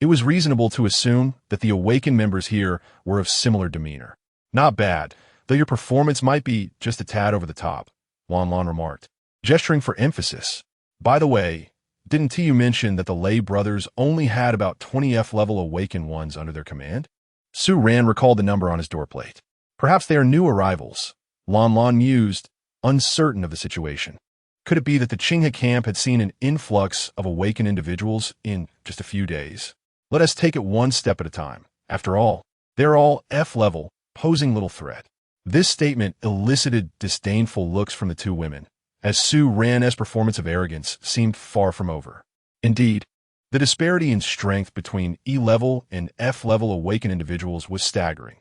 It was reasonable to assume that the awakened members here were of similar demeanor. Not bad, though your performance might be just a tad over the top, Lon Lon remarked, gesturing for emphasis. By the way, didn't you mention that the Lei brothers only had about 20 F-level awakened ones under their command? Su Ran recalled the number on his doorplate. Perhaps they are new arrivals, Lon Lon mused, uncertain of the situation. Could it be that the Qinghe camp had seen an influx of awakened individuals in just a few days? Let us take it one step at a time. After all, they're all F-level, posing little threat. This statement elicited disdainful looks from the two women, as Su Ran's performance of arrogance seemed far from over. Indeed, the disparity in strength between E-level and F-level awakened individuals was staggering.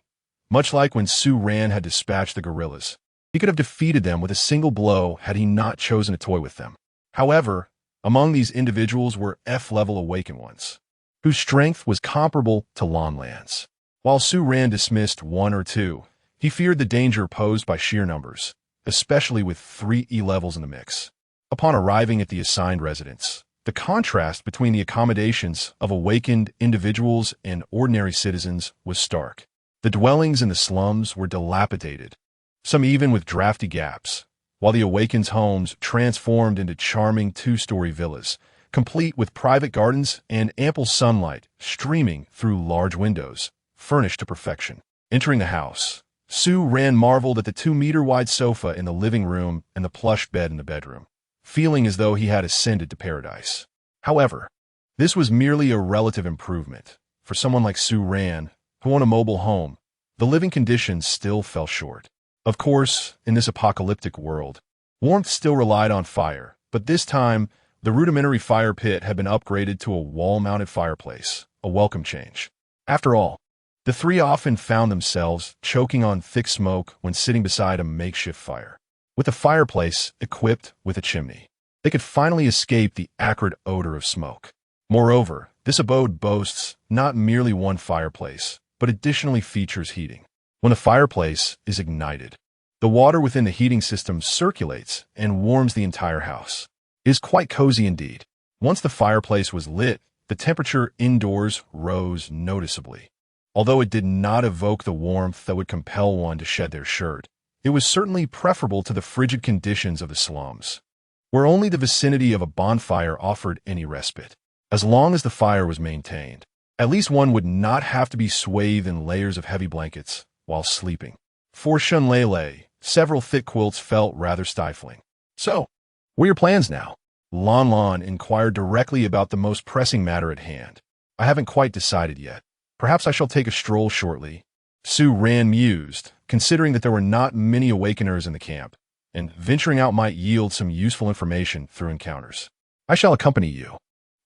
Much like when Su Ran had dispatched the gorillas, he could have defeated them with a single blow had he not chosen to toy with them. However, among these individuals were F-level awakened ones, whose strength was comparable to Lan Lan's. While Su Ran dismissed one or two, he feared the danger posed by sheer numbers, especially with 3 E-levels in the mix. Upon arriving at the assigned residence, the contrast between the accommodations of awakened individuals and ordinary citizens was stark. The dwellings in the slums were dilapidated, some even with drafty gaps, while the awakened homes transformed into charming 2-story villas, complete with private gardens and ample sunlight streaming through large windows, furnished to perfection. Entering the house, Su Ran marveled at the 2-meter-wide sofa in the living room and the plush bed in the bedroom, feeling as though he had ascended to paradise. However, this was merely a relative improvement. For someone like Su Ran, who owned a mobile home, the living conditions still fell short. Of course, in this apocalyptic world, warmth still relied on fire, but this time, the rudimentary fire pit had been upgraded to a wall-mounted fireplace, a welcome change. After all, the three often found themselves choking on thick smoke when sitting beside a makeshift fire. With the fireplace equipped with a chimney, they could finally escape the acrid odor of smoke. Moreover, this abode boasts not merely one fireplace, but additionally features heating. When the fireplace is ignited, the water within the heating system circulates and warms the entire house. It is quite cozy indeed. Once the fireplace was lit, the temperature indoors rose noticeably. Although it did not evoke the warmth that would compel one to shed their shirt, it was certainly preferable to the frigid conditions of the slums, where only the vicinity of a bonfire offered any respite. As long as the fire was maintained, at least one would not have to be swathed in layers of heavy blankets while sleeping. For Shunlele, several thick quilts felt rather stifling. So, what are your plans now? Lon Lon inquired directly about the most pressing matter at hand. I haven't quite decided yet. Perhaps I shall take a stroll shortly. Su Ran mused, considering that there were not many awakeners in the camp, and venturing out might yield some useful information through encounters. I shall accompany you.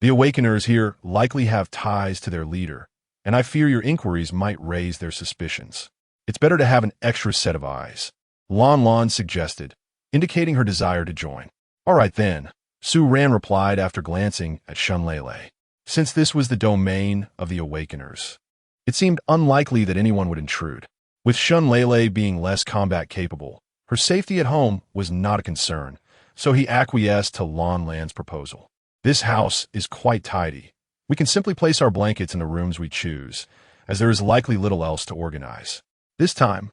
The awakeners here likely have ties to their leader, and I fear your inquiries might raise their suspicions. It's better to have an extra set of eyes, Lon Lon suggested, indicating her desire to join. All right then, Su Ran replied after glancing at Shunlele. Since this was the domain of the awakeners, it seemed unlikely that anyone would intrude. With Shunlele being less combat capable, her safety at home was not a concern, so he acquiesced to Lon Lan's proposal. This house is quite tidy. We can simply place our blankets in the rooms we choose, as there is likely little else to organize. This time,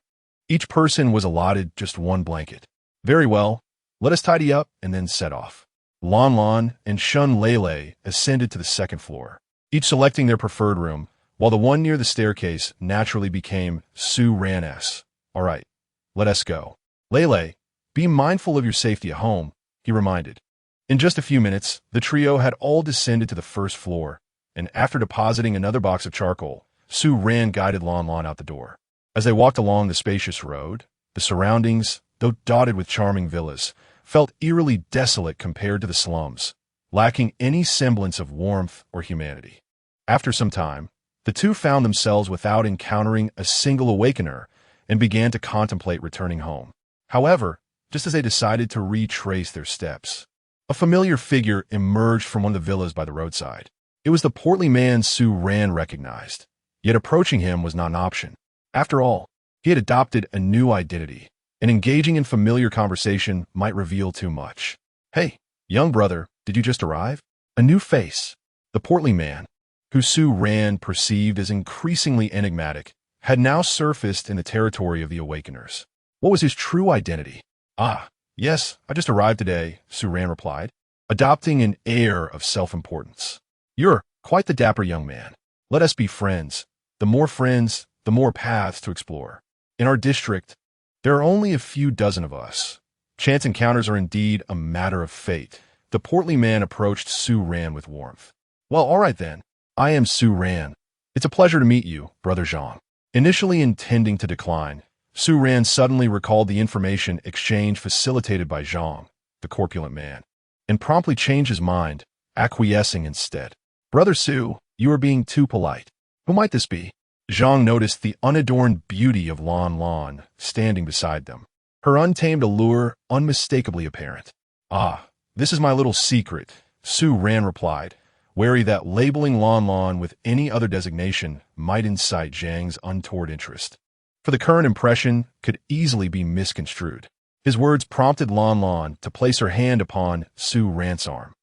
each person was allotted just one blanket. Very well, let us tidy up and then set off. Lon Lon and Shunlele ascended to the second floor, each selecting their preferred room, while the one near the staircase naturally became Su Ran's. All right, let us go. Lele, be mindful of your safety at home, he reminded. In just a few minutes, the trio had all descended to the first floor, and after depositing another box of charcoal, Su Ran guided Lon Lon out the door. As they walked along the spacious road, the surroundings, though dotted with charming villas, felt eerily desolate compared to the slums, lacking any semblance of warmth or humanity. After some time, the two found themselves without encountering a single awakener and began to contemplate returning home. However, just as they decided to retrace their steps, a familiar figure emerged from one of the villas by the roadside. It was the portly man Su Ran recognized, yet approaching him was not an option. After all, he had adopted a new identity, and engaging in familiar conversation might reveal too much. "Hey, young brother, did you just arrive?" A new face. The portly man, who Su Ran perceived as increasingly enigmatic, had now surfaced in the territory of the Awakeners. What was his true identity? "Ah, yes, I just arrived today," Su Ran replied, adopting an air of self-importance. "You're quite the dapper young man. Let us be friends. The more friends, the more paths to explore. In our district, there are only a few dozen of us. Chance encounters are indeed a matter of fate." The portly man approached Su Ran with warmth. "Well, all right then. I am Su Ran. It's a pleasure to meet you, Brother Zhang." Initially intending to decline, Su Ran suddenly recalled the information exchange facilitated by Zhang, the corpulent man, and promptly changed his mind, acquiescing instead. "Brother Su, you are being too polite. Who might this be?" Zhang noticed the unadorned beauty of Lan Lan standing beside them, her untamed allure unmistakably apparent. "Ah, this is my little secret," Su Ran replied, wary that labeling Lan Lan with any other designation might incite Zhang's untoward interest, for the current impression could easily be misconstrued. His words prompted Lan Lan to place her hand upon Su Ran's arm.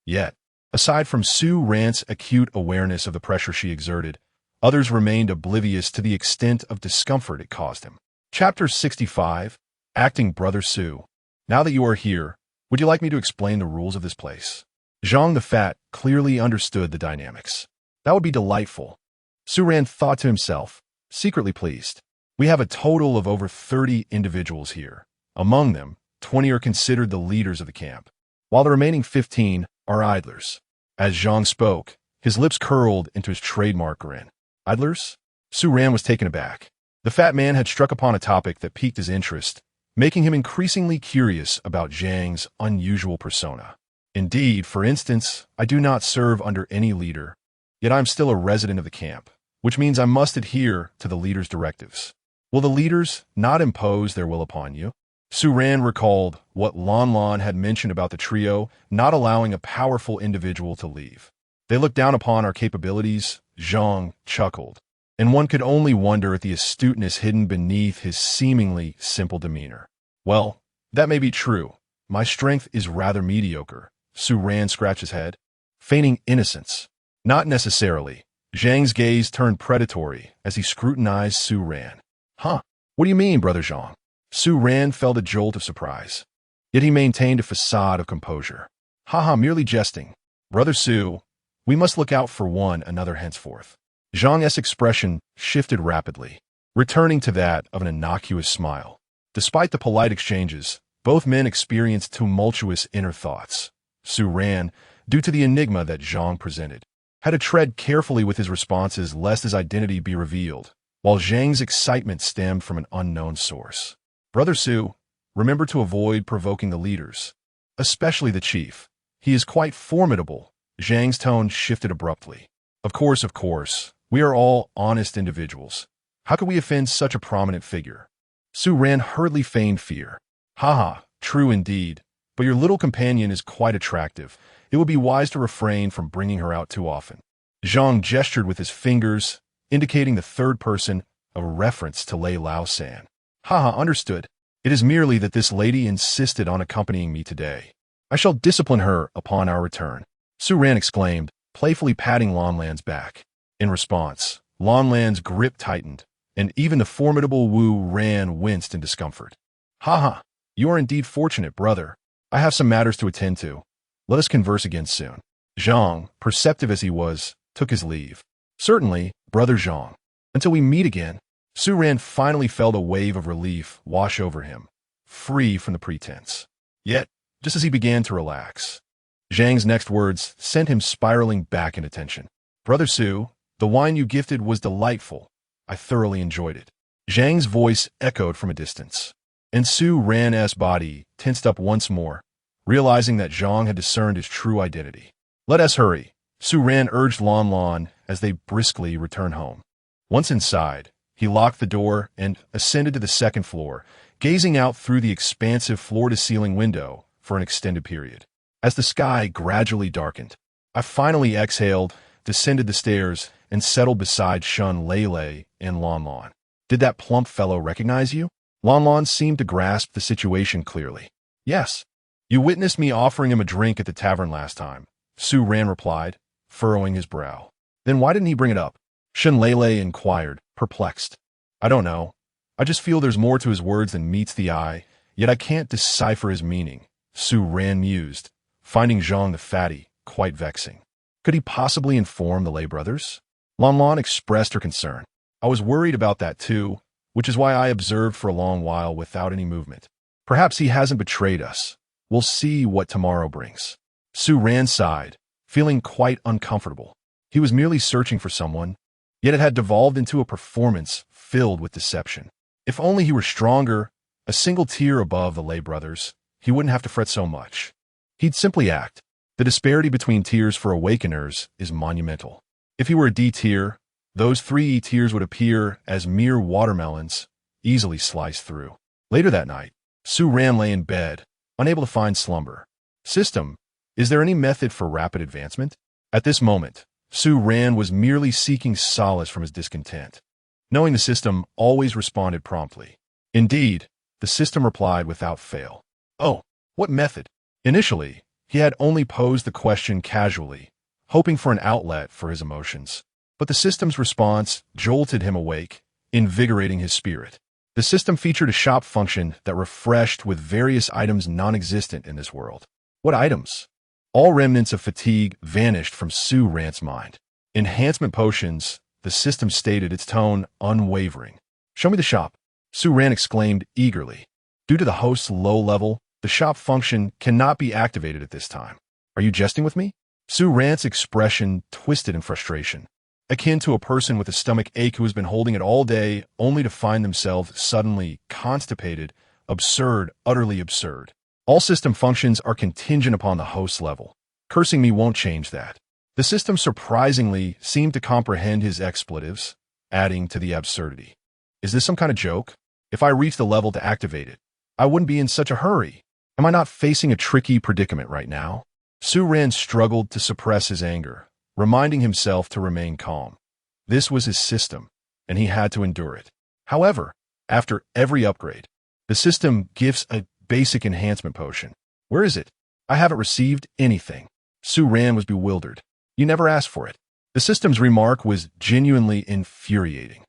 Yet, aside from Su Ran's acute awareness of the pressure she exerted, others remained oblivious to the extent of discomfort it caused him. Chapter 65, Acting Brother Su. "Now that you are here, would you like me to explain the rules of this place?" Zhang the Fat clearly understood the dynamics. "That would be delightful." Su Ran thought to himself, secretly pleased. "We have a total of over 30 individuals here. Among them, 20 are considered the leaders of the camp, while the remaining 15 are idlers." As Zhang spoke, his lips curled into his trademark grin. "Idlers?" Su Ran was taken aback. The fat man had struck upon a topic that piqued his interest, making him increasingly curious about Zhang's unusual persona. "Indeed, for instance, I do not serve under any leader, yet I am still a resident of the camp, which means I must adhere to the leader's directives. Will the leaders not impose their will upon you?" Su Ran recalled what Lan Lan had mentioned about the trio not allowing a powerful individual to leave. "They look down upon our capabilities," Zhang chuckled, and one could only wonder at the astuteness hidden beneath his seemingly simple demeanor. "Well, that may be true. My strength is rather mediocre." Su Ran scratched his head, feigning innocence. "Not necessarily." Zhang's gaze turned predatory as he scrutinized Su Ran. "Huh? What do you mean, Brother Zhang?" Su Ran felt a jolt of surprise, yet he maintained a facade of composure. "Haha, merely jesting. Brother Su, we must look out for one another henceforth." Zhang's expression shifted rapidly, returning to that of an innocuous smile. Despite the polite exchanges, both men experienced tumultuous inner thoughts. Su Ran, due to the enigma that Zhang presented, had to tread carefully with his responses lest his identity be revealed, while Zhang's excitement stemmed from an unknown source. "Brother Su, remember to avoid provoking the leaders, especially the chief. He is quite formidable." Zhang's tone shifted abruptly. Of course. We are all honest individuals. How could we offend such a prominent figure?" Su Ran hurriedly feigned fear. "Haha, true indeed, but your little companion is quite attractive. It would be wise to refrain from bringing her out too often." Zhang gestured with his fingers, indicating the third person, a reference to Lei Lao San. "Haha, understood. It is merely that this lady insisted on accompanying me today. I shall discipline her upon our return." Su Ran exclaimed, playfully patting Lan Lan's back. In response, Lan Lan's grip tightened, and even the formidable Wu Ran winced in discomfort. "Haha, you are indeed fortunate, brother. I have some matters to attend to. Let us converse again soon." Zhang, perceptive as he was, took his leave. "Certainly, Brother Zhang. Until we meet again." Su Ran finally felt a wave of relief wash over him, free from the pretense. Yet, just as he began to relax, Zhang's next words sent him spiraling back into tension. "Brother Su, the wine you gifted was delightful. I thoroughly enjoyed it." Zhang's voice echoed from a distance, and Su Ran's body tensed up once more, realizing that Zhang had discerned his true identity. "Let us hurry," Su Ran urged Lan Lan as they briskly returned home. Once inside, he locked the door and ascended to the second floor, gazing out through the expansive floor-to-ceiling window for an extended period. As the sky gradually darkened, I finally exhaled, descended the stairs, and settled beside Shun Lele and Lon Lon. Did that plump fellow recognize you? Lon Lon seemed to grasp the situation clearly. Yes. You witnessed me offering him a drink at the tavern last time, Su Ran replied, furrowing his brow. Then why didn't he bring it up? Shun Lele inquired, perplexed. I don't know. I just feel there's more to his words than meets the eye, yet I can't decipher his meaning, Su Ran mused, finding Zhang the fatty quite vexing. Could he possibly inform the Lei brothers? Lon Lon expressed her concern. I was worried about that too, which is why I observed for a long while without any movement. Perhaps he hasn't betrayed us. We'll see what tomorrow brings. Su Ran sighed, feeling quite uncomfortable. He was merely searching for someone, yet it had devolved into a performance filled with deception. If only he were stronger, a single tier above the Lei brothers, he wouldn't have to fret so much. He'd simply act. The disparity between tiers for awakeners is monumental. If he were a D tier, those 3 E tiers would appear as mere watermelons, easily sliced through. Later that night, Su Ran lay in bed, unable to find slumber. System, is there any method for rapid advancement? At this moment, Su Ran was merely seeking solace from his discontent, knowing the system always responded promptly. Indeed, the system replied without fail. Oh, what method? Initially, he had only posed the question casually, hoping for an outlet for his emotions. But the system's response jolted him awake, invigorating his spirit. The system featured a shop function that refreshed with various items non-existent in this world. What items? All remnants of fatigue vanished from Su Ran's mind. Enhancement potions, the system stated, its tone unwavering. Show me the shop, Su Ran exclaimed eagerly. Due to the host's low level, the shop function cannot be activated at this time. Are you jesting with me? Su Ran's expression twisted in frustration, akin to a person with a stomach ache who has been holding it all day only to find themselves suddenly constipated. Absurd, utterly absurd. All system functions are contingent upon the host level. Cursing me won't change that. The system surprisingly seemed to comprehend his expletives, adding to the absurdity. Is this some kind of joke? If I reach the level to activate it, I wouldn't be in such a hurry. Am I not facing a tricky predicament right now? Su Ran struggled to suppress his anger, reminding himself to remain calm. This was his system, and he had to endure it. However, after every upgrade, the system gives a basic enhancement potion. Where is it? I haven't received anything. Su Ran was bewildered. You never asked for it. The system's remark was genuinely infuriating.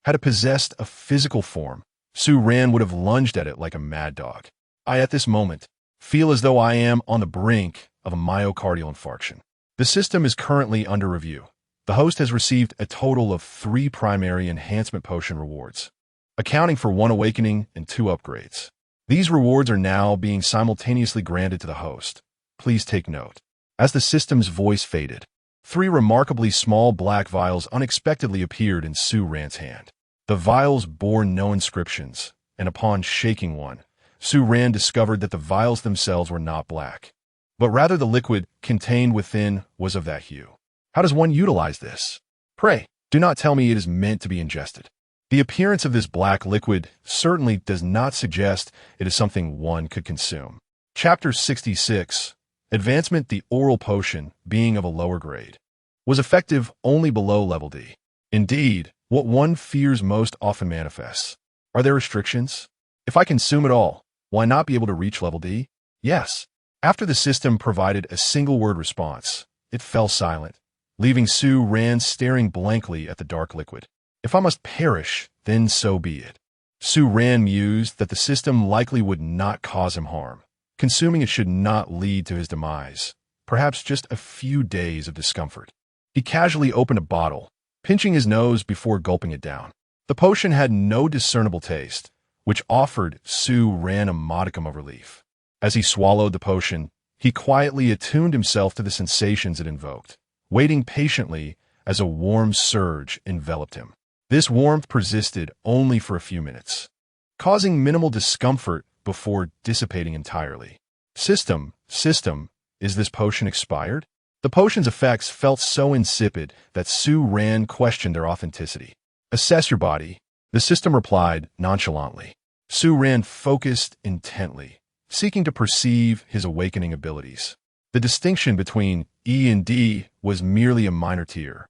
Had it possessed a physical form, Su Ran would have lunged at it like a mad dog. I, at this moment, feel as though I am on the brink of a myocardial infarction. The system is currently under review. The host has received a total of 3 primary enhancement potion rewards, accounting for 1 awakening and 2 upgrades. These rewards are now being simultaneously granted to the host. Please take note. As the system's voice faded, 3 remarkably small black vials unexpectedly appeared in Su Ran's hand. The vials bore no inscriptions, and upon shaking one, Su Ran discovered that the vials themselves were not black, but rather the liquid contained within was of that hue. How does one utilize this? Pray, do not tell me it is meant to be ingested. The appearance of this black liquid certainly does not suggest it is something one could consume. Chapter 66, Advancement. The oral potion, being of a lower grade, was effective only below level D. Indeed, what one fears most often manifests. Are there restrictions? If I consume it all, will I not be able to reach level D? Yes. After the system provided a single-word response, it fell silent, leaving Su Ran staring blankly at the dark liquid. If I must perish, then so be it. Su Ran mused that the system likely would not cause him harm. Consuming it should not lead to his demise, perhaps just a few days of discomfort. He casually opened a bottle, pinching his nose before gulping it down. The potion had no discernible taste, which offered Su Ran a modicum of relief. As he swallowed the potion, he quietly attuned himself to the sensations it invoked, waiting patiently as a warm surge enveloped him. This warmth persisted only for a few minutes, causing minimal discomfort before dissipating entirely. System, is this potion expired? The potion's effects felt so insipid that Su Ran questioned their authenticity. Assess your body, the system replied nonchalantly. Su Ran focused intently, seeking to perceive his awakening abilities. The distinction between E and D was merely a minor tier,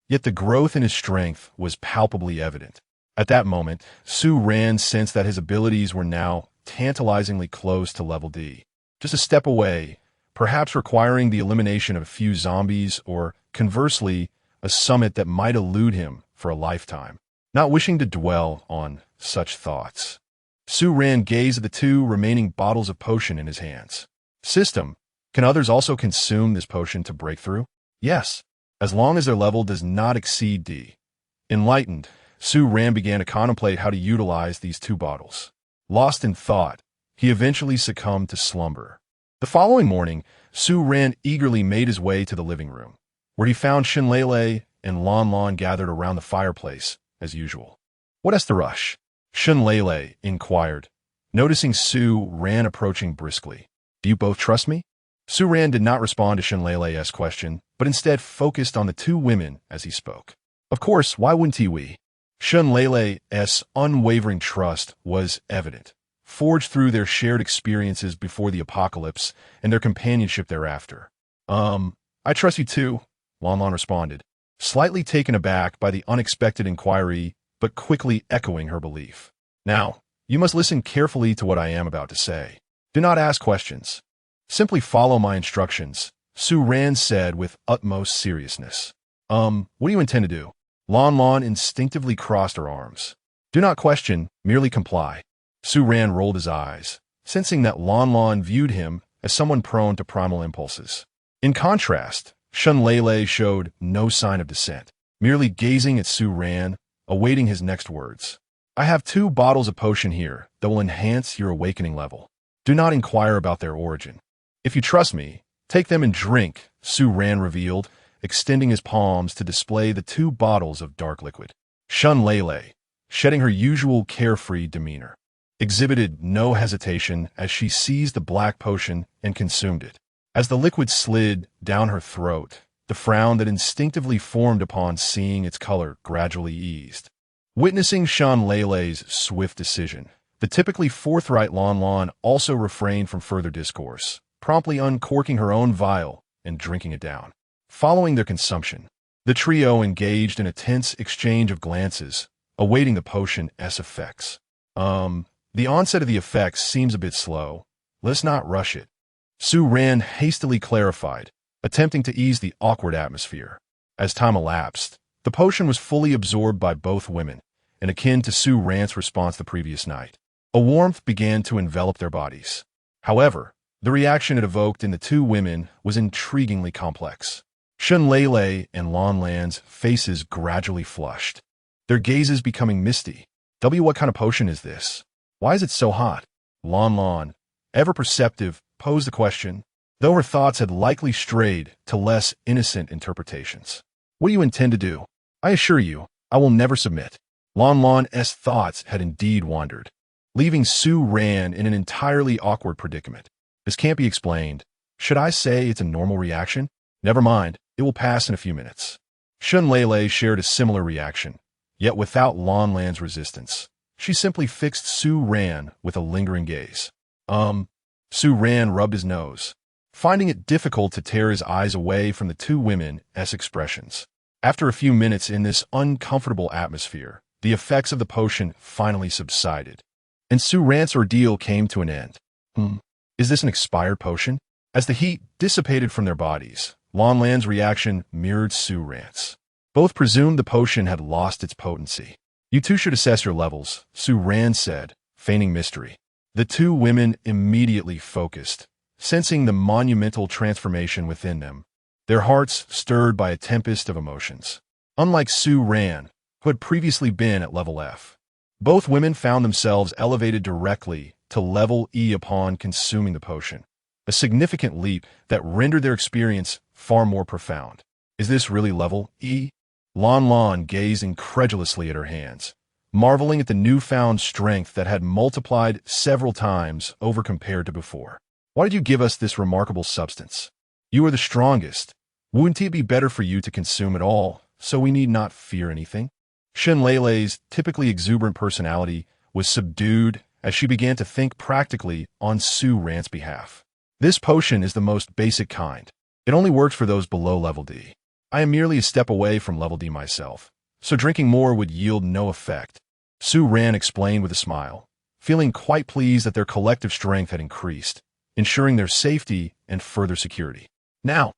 yet the growth in his strength was palpably evident. At that moment, Su Ran sensed that his abilities were now tantalizingly close to level D. Just a step away, perhaps requiring the elimination of a few zombies or, conversely, a summit that might elude him for a lifetime. Not wishing to dwell on such thoughts, Su Ran gazed at the 2 remaining bottles of potion in his hands. System, can others also consume this potion to break through? Yes, as long as their level does not exceed D. Enlightened, Su Ran began to contemplate how to utilize these 2 bottles. Lost in thought, he eventually succumbed to slumber. The following morning, Su Ran eagerly made his way to the living room, where he found Shinlele and Lon Lon gathered around the fireplace, as usual. What has to rush? Shinlele inquired, noticing Su Ran approaching briskly. Do you both trust me? Su Ran did not respond to Shinlele's question, but instead focused on the 2 women as he spoke. Of course, why wouldn't we? Shinlele's unwavering trust was evident, forged through their shared experiences before the apocalypse and their companionship thereafter. I trust you too, Lon Lon responded, slightly taken aback by the unexpected inquiry, but quickly echoing her belief. Now, you must listen carefully to what I am about to say. Do not ask questions. Simply follow my instructions, Su Ran said with utmost seriousness. What do you intend to do? Lon Lon instinctively crossed her arms. Do not question, merely comply. Su Ran rolled his eyes, sensing that Lon Lon viewed him as someone prone to primal impulses. In contrast, Shinlele showed no sign of dissent, merely gazing at Su Ran, awaiting his next words. I have 2 bottles of potion here that will enhance your awakening level. Do not inquire about their origin. If you trust me, take them and drink, Su Ran revealed, extending his palms to display the 2 bottles of dark liquid. Shinlele, shedding her usual carefree demeanor, exhibited no hesitation as she seized the black potion and consumed it. As the liquid slid down her throat, the frown that instinctively formed upon seeing its color gradually eased. Witnessing Shinlele's swift decision, the typically forthright Lon Lon also refrained from further discourse, promptly uncorking her own vial and drinking it down. Following their consumption, the trio engaged in a tense exchange of glances, awaiting the potion's effects. The onset of the effects seems a bit slow. Let's not rush it. Su Ran hastily clarified, attempting to ease the awkward atmosphere. As time elapsed, the potion was fully absorbed by both women, and akin to Su Ran's response the previous night. A warmth began to envelop their bodies. However, the reaction it evoked in the 2 women was intriguingly complex. Shinlele and Lon Lan's faces gradually flushed, their gazes becoming misty. What kind of potion is this? Why is it so hot? Lon Lon, ever perceptive, posed the question, though her thoughts had likely strayed to less innocent interpretations. What do you intend to do? I assure you, I will never submit. Lon Lon's thoughts had indeed wandered, leaving Su Ran in an entirely awkward predicament. This can't be explained. Should I say it's a normal reaction? Never mind, it will pass in a few minutes. Shinlele shared a similar reaction, yet without Lon Lan's resistance. She simply fixed Su Ran with a lingering gaze. Su Ran rubbed his nose, finding it difficult to tear his eyes away from the 2 women's expressions. After a few minutes in this uncomfortable atmosphere, the effects of the potion finally subsided, and Su Ran's ordeal came to an end. Is this an expired potion? As the heat dissipated from their bodies, Lon Lan's reaction mirrored Su Ran's. Both presumed the potion had lost its potency. You 2 should assess your levels, Su Ran said, feigning mystery. The 2 women immediately focused, sensing the monumental transformation within them, their hearts stirred by a tempest of emotions. Unlike Su Ran, who had previously been at level F, both women found themselves elevated directly to level E upon consuming the potion, a significant leap that rendered their experience far more profound. Is this really level E? Lon Lon gazed incredulously at her hands, marveling at the newfound strength that had multiplied several times over compared to before. Why did you give us this remarkable substance? You are the strongest. Wouldn't it be better for you to consume it all, so we need not fear anything? Shinlele's typically exuberant personality was subdued as she began to think practically on Su Ran's behalf. This potion is the most basic kind. It only works for those below level D. I am merely a step away from level D myself, so drinking more would yield no effect. Su Ran explained with a smile, feeling quite pleased that their collective strength had increased, ensuring their safety and further security. Now,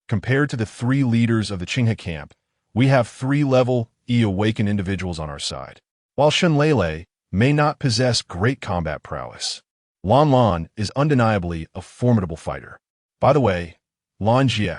compared to the 3 leaders of the Qinghe camp, we have 3 level E awakened individuals on our side. While Shunlele may not possess great combat prowess, Lan Lan is undeniably a formidable fighter. By the way, Lan Jie,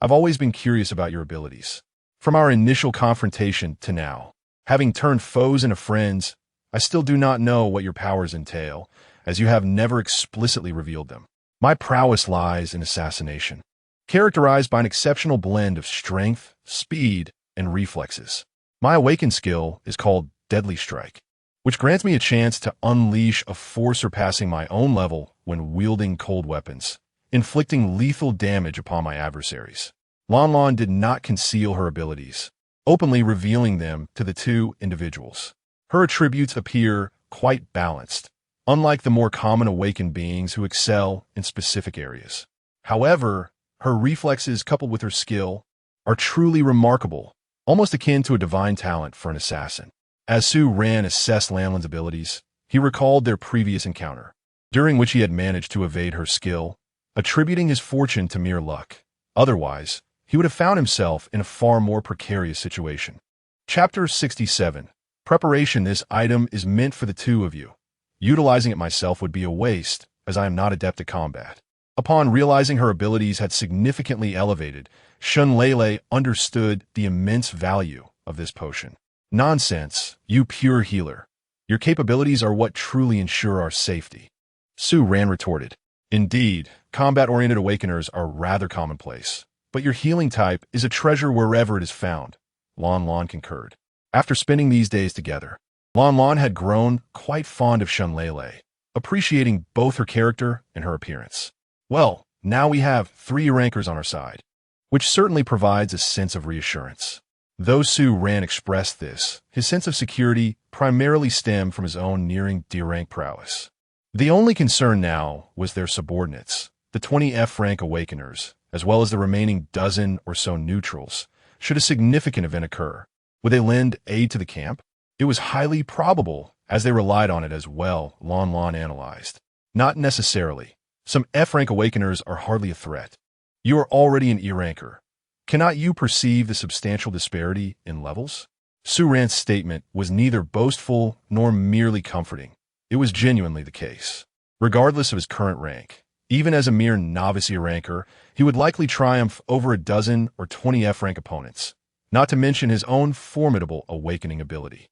I've always been curious about your abilities. From our initial confrontation to now, having turned foes into friends, I still do not know what your powers entail, as you have never explicitly revealed them. My prowess lies in assassination, characterized by an exceptional blend of strength, speed, and reflexes. My awakened skill is called Deadly Strike, which grants me a chance to unleash a force surpassing my own level when wielding cold weapons, inflicting lethal damage upon my adversaries. Lan Lan did not conceal her abilities, openly revealing them to the 2 individuals. Her attributes appear quite balanced, unlike the more common awakened beings who excel in specific areas. However, her reflexes coupled with her skill are truly remarkable, almost akin to a divine talent for an assassin. As Su Ran assessed Lan Lan's abilities, he recalled their previous encounter, during which he had managed to evade her skill, attributing his fortune to mere luck. Otherwise, he would have found himself in a far more precarious situation. Chapter 67. Preparation. This item is meant for the 2 of you. Utilizing it myself would be a waste, as I am not adept at combat. Upon realizing her abilities had significantly elevated, Shunlele understood the immense value of this potion. Nonsense, you pure healer. Your capabilities are what truly ensure our safety. Su Ran retorted. Indeed, combat-oriented awakeners are rather commonplace, but your healing type is a treasure wherever it is found, Lan Lan concurred. After spending these days together, Lan Lan had grown quite fond of Shunlele, appreciating both her character and her appearance. Well, now we have 3 rankers on our side, which certainly provides a sense of reassurance. Though Su Ran expressed this, his sense of security primarily stemmed from his own nearing D-rank prowess. The only concern now was their subordinates, the 20 F-rank awakeners, as well as the remaining dozen or so neutrals. Should a significant event occur, would they lend aid to the camp? It was highly probable, as they relied on it as well, Lan Lan analyzed. Not necessarily. Some F-rank awakeners are hardly a threat. You are already an E-ranker. Cannot you perceive the substantial disparity in levels? Su Ran's statement was neither boastful nor merely comforting. It was genuinely the case. Regardless of his current rank, even as a mere novice E-ranker, he would likely triumph over a dozen or 20 F-rank opponents, not to mention his own formidable awakening ability.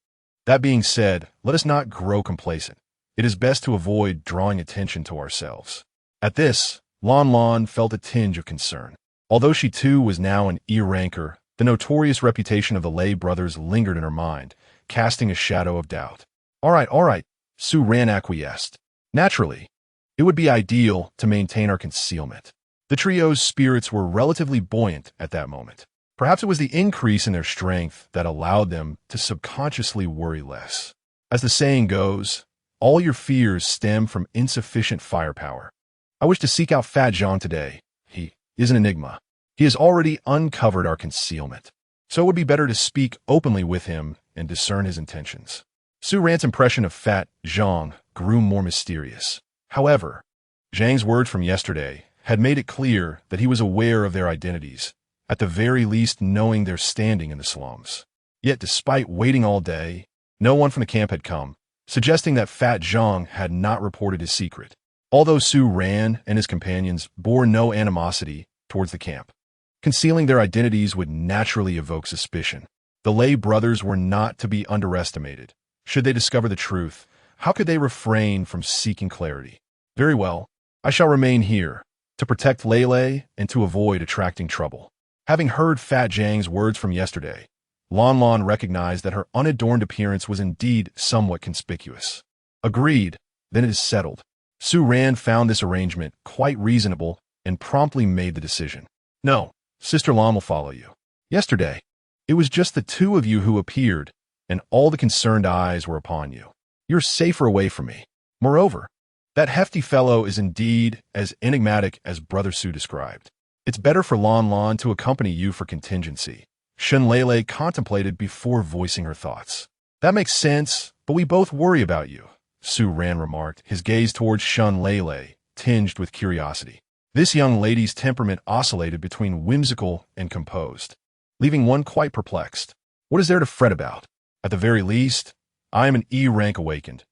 That being said, let us not grow complacent. It is best to avoid drawing attention to ourselves. At this, Lan Lan felt a tinge of concern. Although she too was now an E-ranker, the notorious reputation of the Lei brothers lingered in her mind, casting a shadow of doubt. All right, Su Ran acquiesced. Naturally, it would be ideal to maintain our concealment. The trio's spirits were relatively buoyant at that moment. Perhaps it was the increase in their strength that allowed them to subconsciously worry less. As the saying goes, all your fears stem from insufficient firepower. I wish to seek out Fat Jean today. He is an enigma. He has already uncovered our concealment, so it would be better to speak openly with him and discern his intentions. Su Ran's impression of Fat Zhang grew more mysterious. However, Zhang's words from yesterday had made it clear that he was aware of their identities, at the very least knowing their standing in the slums. Yet despite waiting all day, no one from the camp had come, suggesting that Fat Zhang had not reported his secret. Although Su Ran and his companions bore no animosity towards the camp, concealing their identities would naturally evoke suspicion. The Lei brothers were not to be underestimated. Should they discover the truth, how could they refrain from seeking clarity? Very well, I shall remain here, to protect Lele and to avoid attracting trouble. Having heard Fat Zhang's words from yesterday, Lan Lan recognized that her unadorned appearance was indeed somewhat conspicuous. Agreed, then it is settled. Su Ran found this arrangement quite reasonable and promptly made the decision. No, Sister Lan will follow you. Yesterday, it was just the 2 of you who appeared, and all the concerned eyes were upon you. You're safer away from me. Moreover, that hefty fellow is indeed as enigmatic as Brother Su described. It's better for Lon Lon to accompany you for contingency, Shunlele contemplated before voicing her thoughts. That makes sense, but we both worry about you, Su Ran remarked, his gaze towards Shunlele, tinged with curiosity. This young lady's temperament oscillated between whimsical and composed, leaving one quite perplexed. What is there to fret about? At the very least, I am an E rank awakened.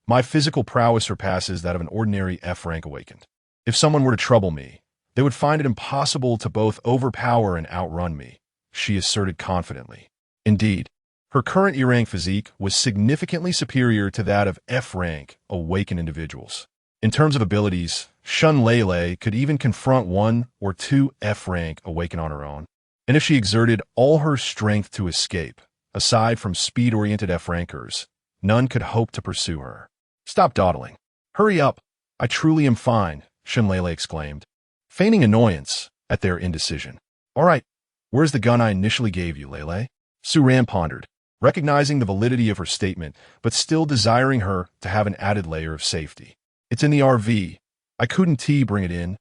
My physical prowess surpasses that of an ordinary F rank awakened. If someone were to trouble me, they would find it impossible to both overpower and outrun me, she asserted confidently. Indeed, her current E rank physique was significantly superior to that of F rank awakened individuals. In terms of abilities, Shunlele could even confront 1 or 2 F rank awakened on her own. And if she exerted all her strength to escape, aside from speed-oriented F rankers, none could hope to pursue her. Stop dawdling. Hurry up. I truly am fine, Shunlele exclaimed, feigning annoyance at their indecision. All right, where's the gun I initially gave you, Lele? Su Ran pondered, recognizing the validity of her statement, but still desiring her to have an added layer of safety. It's in the RV. I couldn't bring it in,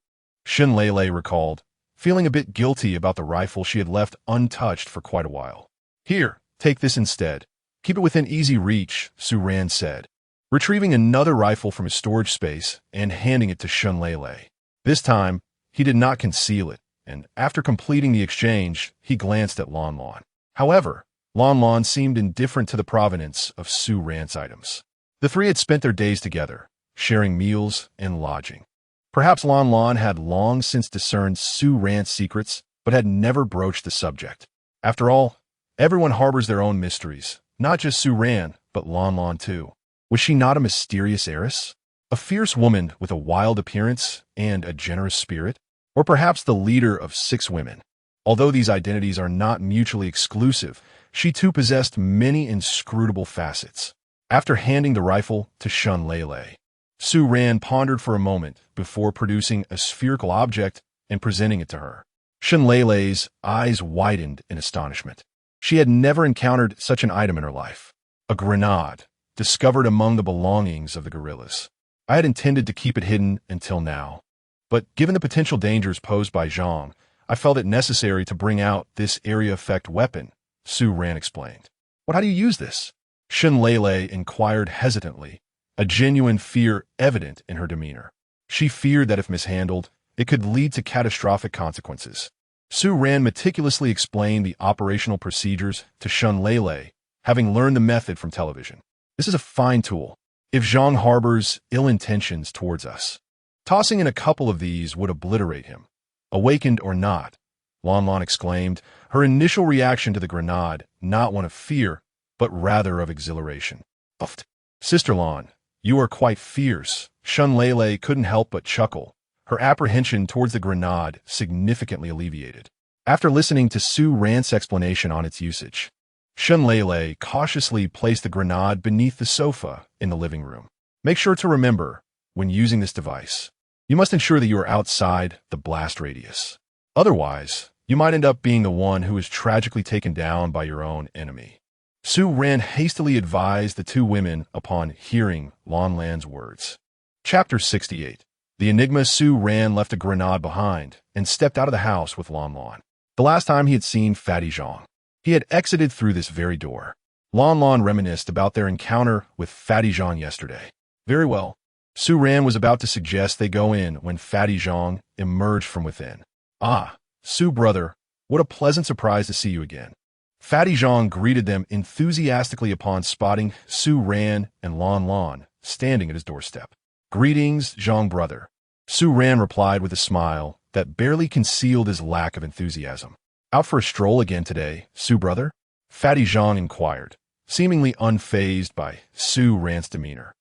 Shunlele recalled, feeling a bit guilty about the rifle she had left untouched for quite a while. Here, take this instead. Keep it within easy reach, Su Ran said, retrieving another rifle from his storage space and handing it to Shunlele. This time, he did not conceal it, and after completing the exchange, he glanced at Lon Lon. However, Lon Lon seemed indifferent to the provenance of Su Ran's items. The three had spent their days together, sharing meals and lodging. Perhaps Lon Lon had long since discerned Su Ran's secrets, but had never broached the subject. After all, everyone harbors their own mysteries, not just Su Ran, but Lon Lon too. Was she not a mysterious heiress? A fierce woman with a wild appearance and a generous spirit? Or perhaps the leader of 6 women? Although these identities are not mutually exclusive, she too possessed many inscrutable facets. After handing the rifle to Shunlele, Su Ran pondered for a moment before producing a spherical object and presenting it to her. Shunlele's eyes widened in astonishment. She had never encountered such an item in her life. A grenade, discovered among the belongings of the guerrillas. I had intended to keep it hidden until now, but given the potential dangers posed by Zhang, I felt it necessary to bring out this area effect weapon, Su Ran explained. How do you use this? Shunlele inquired hesitantly, a genuine fear evident in her demeanor. She feared that if mishandled, it could lead to catastrophic consequences. Su Ran meticulously explained the operational procedures to Shunlele, having learned the method from television. This is a fine tool. If Zhang harbors ill intentions towards us, tossing in a couple of these would obliterate him. Awakened or not, Lon Lon exclaimed, her initial reaction to the grenade not one of fear, but rather of exhilaration. Uffed. Sister Lon, you are quite fierce. Shunlele couldn't help but chuckle, her apprehension towards the grenade significantly alleviated. After listening to Su Ran's explanation on its usage, Shunlele cautiously placed the grenade beneath the sofa in the living room. Make sure to remember, when using this device, you must ensure that you are outside the blast radius. Otherwise, you might end up being the one who is tragically taken down by your own enemy. Su Ran hastily advised the 2 women upon hearing Lon Lan's words. Chapter 68. The enigma. Su Ran left a grenade behind and stepped out of the house with Lon Lon. The last time he had seen Fatty Zhang, he had exited through this very door. Lon Lon reminisced about their encounter with Fatty Zhang yesterday. Very well. Su Ran was about to suggest they go in when Fatty Zhang emerged from within. Ah, Su brother, what a pleasant surprise to see you again. Fatty Zhang greeted them enthusiastically upon spotting Su Ran and Lon Lon standing at his doorstep. Greetings, Zhang brother. Su Ran replied with a smile that barely concealed his lack of enthusiasm. Out for a stroll again today, Su brother? Fatty Zhang inquired, seemingly unfazed by Su Ran's demeanor.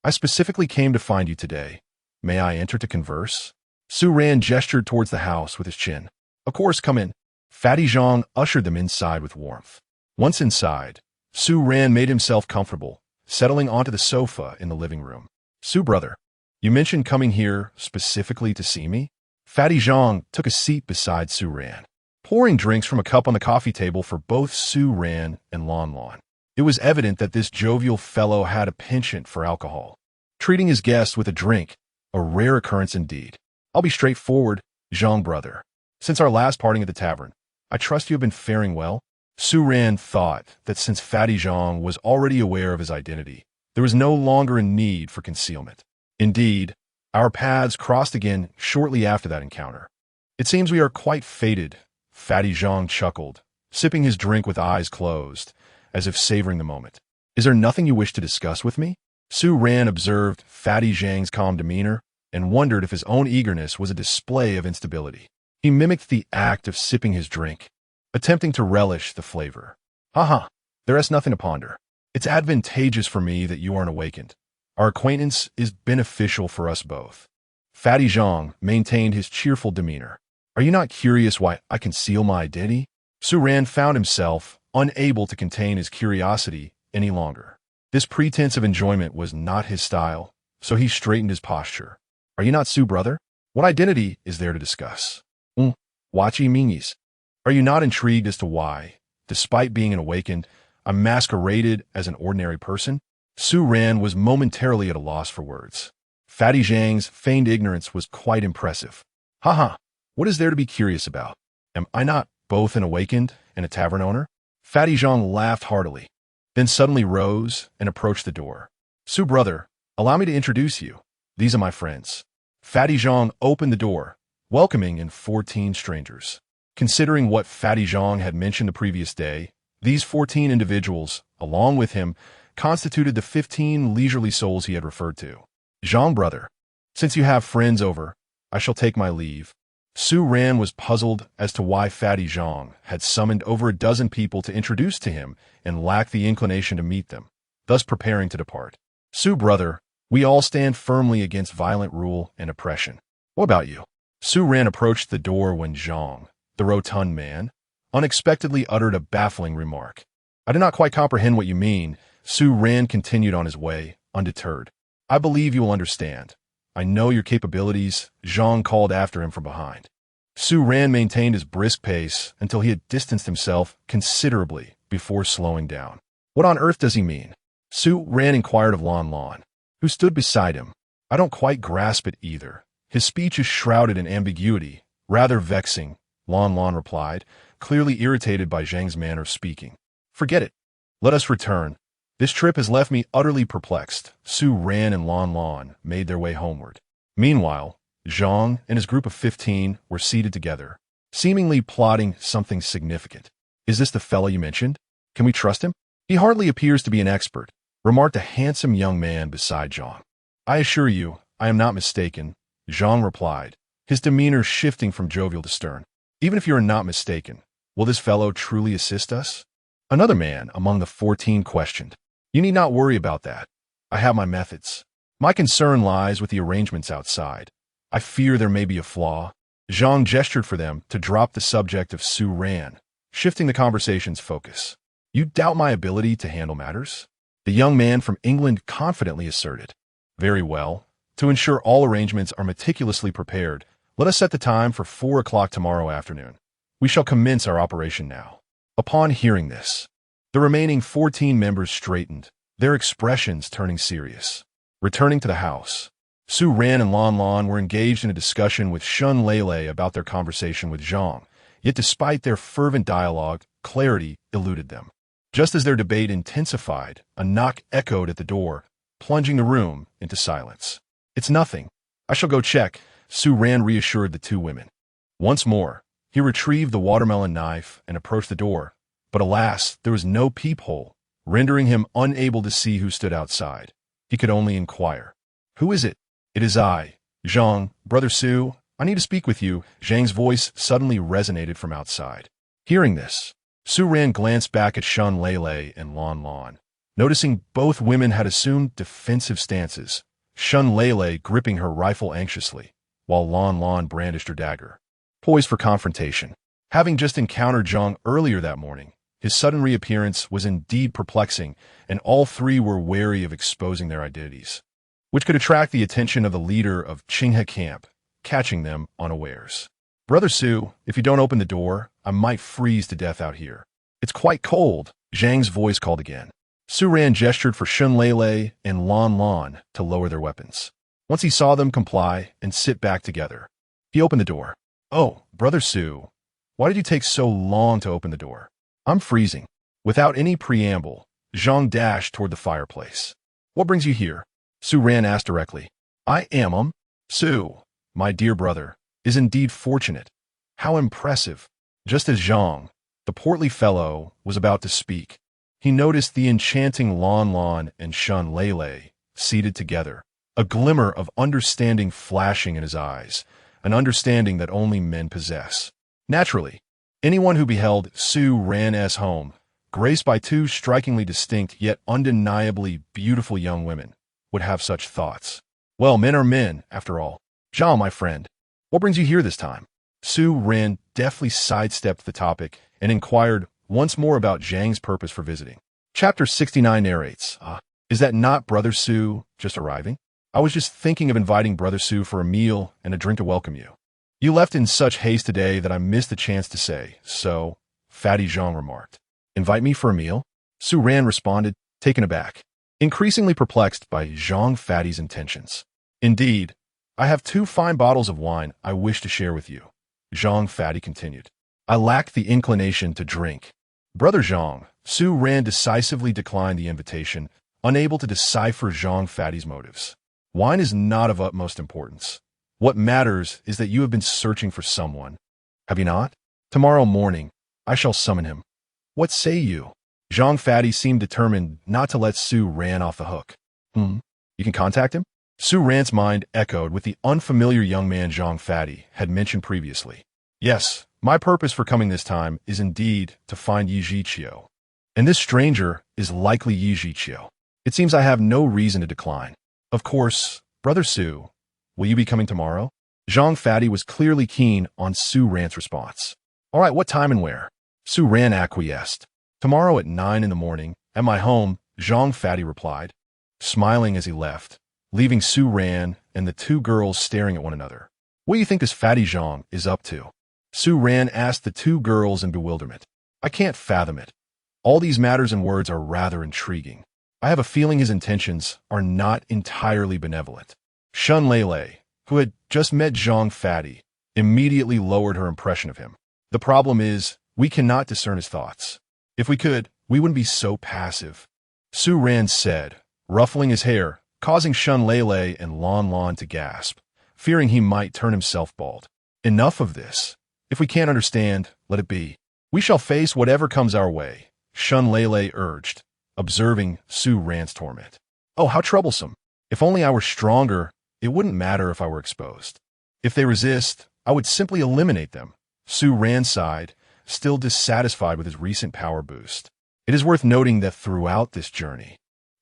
I specifically came to find you today. May I enter to converse? Su Ran gestured towards the house with his chin. Of course, come in. Fatty Zhang ushered them inside with warmth. Once inside, Su Ran made himself comfortable, settling onto the sofa in the living room. Su brother, you mentioned coming here specifically to see me? Fatty Zhang took a seat beside Su Ran, pouring drinks from a cup on the coffee table for both Su Ran and Lon Lon. It was evident that this jovial fellow had a penchant for alcohol. treating his guest with a drink, a rare occurrence indeed. I'll be straightforward, Zhang brother. Since our last parting at the tavern, I trust you have been faring well? Su Ran thought that since Fatty Zhang was already aware of his identity, there was no longer a need for concealment. Indeed, our paths crossed again shortly after that encounter. It seems we are quite fated, Fatty Zhang chuckled, sipping his drink with eyes closed, as if savoring the moment. Is there nothing you wish to discuss with me? Su Ran observed Fatty Zhang's calm demeanor and wondered if his own eagerness was a display of instability. He mimicked the act of sipping his drink, attempting to relish the flavor. Haha, there is nothing to ponder. It's advantageous for me that you aren't awakened. Our acquaintance is beneficial for us both. Fatty Zhang maintained his cheerful demeanor. Are you not curious why I conceal my identity? Su Ran found himself unable to contain his curiosity any longer. This pretense of enjoyment was not his style, so he straightened his posture. Are you not Su brother? What identity is there to discuss? Wachi Mingis. Are you not intrigued as to why, despite being an awakened, I'm masqueraded as an ordinary person? Su Ran was momentarily at a loss for words. Fatty Zhang's feigned ignorance was quite impressive. Haha, what is there to be curious about? Am I not both an awakened and a tavern owner? Fatty Zhang laughed heartily, then suddenly rose and approached the door. Su brother, allow me to introduce you. These are my friends. Fatty Zhang opened the door, welcoming in 14 strangers. Considering what Fatty Zhang had mentioned the previous day, these 14 individuals, along with him, constituted the 15 leisurely souls he had referred to. Zhang brother, since you have friends over, I shall take my leave. Su Ran was puzzled as to why Fatty Zhang had summoned over a dozen people to introduce to him and lacked the inclination to meet them, thus preparing to depart. Su brother, we all stand firmly against violent rule and oppression. What about you? Su Ran approached the door when Zhang, the rotund man, unexpectedly uttered a baffling remark. I do not quite comprehend what you mean. Su Ran continued on his way, undeterred. I believe you will understand. I know your capabilities, Zhang called after him from behind. Su Ran maintained his brisk pace until he had distanced himself considerably before slowing down. What on earth does he mean? Su Ran inquired of Lan Lan, who stood beside him. I don't quite grasp it either. His speech is shrouded in ambiguity, rather vexing, Lan Lan replied, clearly irritated by Zhang's manner of speaking. Forget it. Let us return. This trip has left me utterly perplexed. Su Ran and Lan Lan made their way homeward. Meanwhile, Zhang and his group of 15 were seated together, seemingly plotting something significant. Is this the fellow you mentioned? Can we trust him? He hardly appears to be an expert, remarked a handsome young man beside Zhang. I assure you, I am not mistaken, Zhang replied, his demeanor shifting from jovial to stern. Even if you are not mistaken, will this fellow truly assist us? Another man among the 14 questioned. You need not worry about that. I have my methods. My concern lies with the arrangements outside. I fear there may be a flaw. Zhang gestured for them to drop the subject of Su Ran, shifting the conversation's focus. You doubt my ability to handle matters? The young man from England confidently asserted. Very well. To ensure all arrangements are meticulously prepared, let us set the time for 4 o'clock tomorrow afternoon. We shall commence our operation now. Upon hearing this, the remaining 14 members straightened, their expressions turning serious. Returning to the house, Su Ran and Lan Lan were engaged in a discussion with Shun Lele about their conversation with Zhang, yet despite their fervent dialogue, clarity eluded them. Just as their debate intensified, a knock echoed at the door, plunging the room into silence. It's nothing. I shall go check, Su Ran reassured the two women. Once more, he retrieved the watermelon knife and approached the door, but alas, there was no peephole, rendering him unable to see who stood outside. He could only inquire. Who is it? It is I, Zhang, Brother Su. I need to speak with you. Zhang's voice suddenly resonated from outside. Hearing this, Su Ran glanced back at Shun Lele and Lan Lan, noticing both women had assumed defensive stances, Shun Lele gripping her rifle anxiously, while Lan Lan brandished her dagger, poised for confrontation. Having just encountered Zhang earlier that morning, his sudden reappearance was indeed perplexing, and all three were wary of exposing their identities, which could attract the attention of the leader of Qinghe camp, catching them unawares. Brother Su, if you don't open the door, I might freeze to death out here. It's quite cold, Zhang's voice called again. Su Ran gestured for Shun Lele and Lon Lon to lower their weapons. Once he saw them comply and sit back together, he opened the door. "Oh, Brother Su, why did you take so long to open the door? I'm freezing." Without any preamble, Zhang dashed toward the fireplace. "What brings you here?" Su Ran asked directly. "I am Su, my dear brother, is indeed fortunate. How impressive." Just as Zhang, the portly fellow, was about to speak, he noticed the enchanting Lon Lon and Shun Lele seated together, a glimmer of understanding flashing in his eyes, an understanding that only men possess. Naturally, anyone who beheld Su Ran's home, graced by two strikingly distinct yet undeniably beautiful young women, would have such thoughts. Well, men are men, after all. "Zhang, my friend, what brings you here this time?" Su Ran deftly sidestepped the topic and inquired once more about Zhang's purpose for visiting. Chapter 69 narrates, "Is that not Brother Su just arriving? I was just thinking of inviting Brother Su for a meal and a drink to welcome you. You left in such haste today that I missed the chance to say so," Fatty Zhang remarked. "Invite me for a meal?" Su Ran responded, taken aback, increasingly perplexed by Zhang Fatty's intentions. "Indeed, I have 2 fine bottles of wine I wish to share with you," Zhang Fatty continued. "I lack the inclination to drink." "Brother Zhang," Su Ran decisively declined the invitation, unable to decipher Zhang Fatty's motives. "Wine is not of utmost importance. What matters is that you have been searching for someone. Have you not? Tomorrow morning, I shall summon him. What say you?" Zhang Fatty seemed determined not to let Su Ran off the hook. You can contact him?" Su Ran's mind echoed with the unfamiliar young man Zhang Fatty had mentioned previously. "Yes, my purpose for coming this time is indeed to find Yichio. And this stranger is likely Yichio. It seems I have no reason to decline. Of course, Brother Su, will you be coming tomorrow?" Zhang Fatty was clearly keen on Su Ran's response. "All right, what time and where?" Su Ran acquiesced. "Tomorrow at 9 in the morning, at my home," Zhang Fatty replied, smiling as he left, leaving Su Ran and the 2 girls staring at one another. "What do you think this Fatty Zhang is up to?" Su Ran asked the 2 girls in bewilderment. "I can't fathom it. All these matters and words are rather intriguing. I have a feeling his intentions are not entirely benevolent." Shun Lele, who had just met Zhang Fatty, immediately lowered her impression of him. "The problem is, we cannot discern his thoughts. If we could, we wouldn't be so passive," Su Ran said, ruffling his hair, causing Shun Lele and Lon Lon to gasp, fearing he might turn himself bald. "Enough of this. If we can't understand, let it be. We shall face whatever comes our way," Shun Lele urged, observing Su Ran's torment. "Oh, how troublesome. If only I were stronger, it wouldn't matter if I were exposed. If they resist, I would simply eliminate them." Su Ran sighed, still dissatisfied with his recent power boost. It is worth noting that throughout this journey,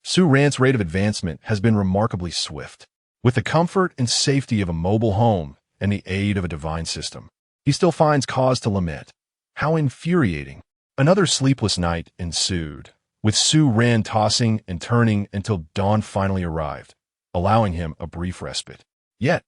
Su Ran's rate of advancement has been remarkably swift. With the comfort and safety of a mobile home and the aid of a divine system, he still finds cause to lament. How infuriating. Another sleepless night ensued, with Su Ran tossing and turning until dawn finally arrived, allowing him a brief respite. Yet,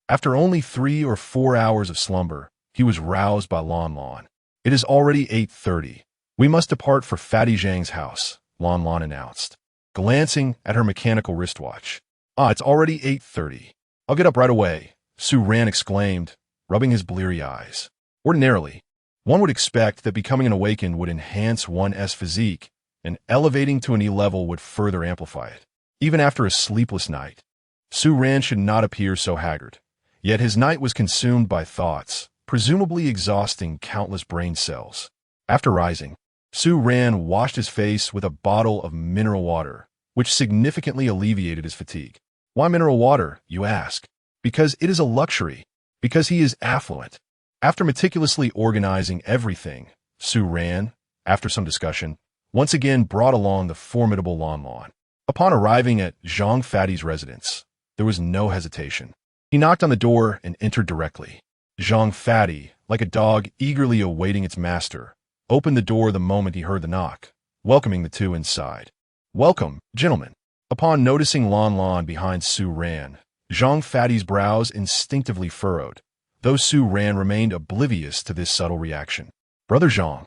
after only 3 or 4 hours of slumber, he was roused by Lon Lon. "It is already 8:30. We must depart for Fatty Zhang's house," Lon Lon announced, glancing at her mechanical wristwatch. It's already 8:30. "I'll get up right away," Su Ran exclaimed, rubbing his bleary eyes. Ordinarily, one would expect that becoming an awakened would enhance one's physique, and elevating to an E level would further amplify it. Even after a sleepless night, Su Ran should not appear so haggard. Yet his night was consumed by thoughts, presumably exhausting countless brain cells. After rising, Su Ran washed his face with a bottle of mineral water, which significantly alleviated his fatigue. Why mineral water, you ask? Because it is a luxury. Because he is affluent. After meticulously organizing everything, Su Ran, after some discussion, once again brought along the formidable Lon Lon. Upon arriving at Zhang Fatty's residence, there was no hesitation. He knocked on the door and entered directly. Zhang Fatty, like a dog eagerly awaiting its master, opened the door the moment he heard the knock, welcoming the 2 inside. "Welcome, gentlemen." Upon noticing Lon Lon behind Su Ran, Zhang Fatty's brows instinctively furrowed, though Su Ran remained oblivious to this subtle reaction. "Brother Zhang,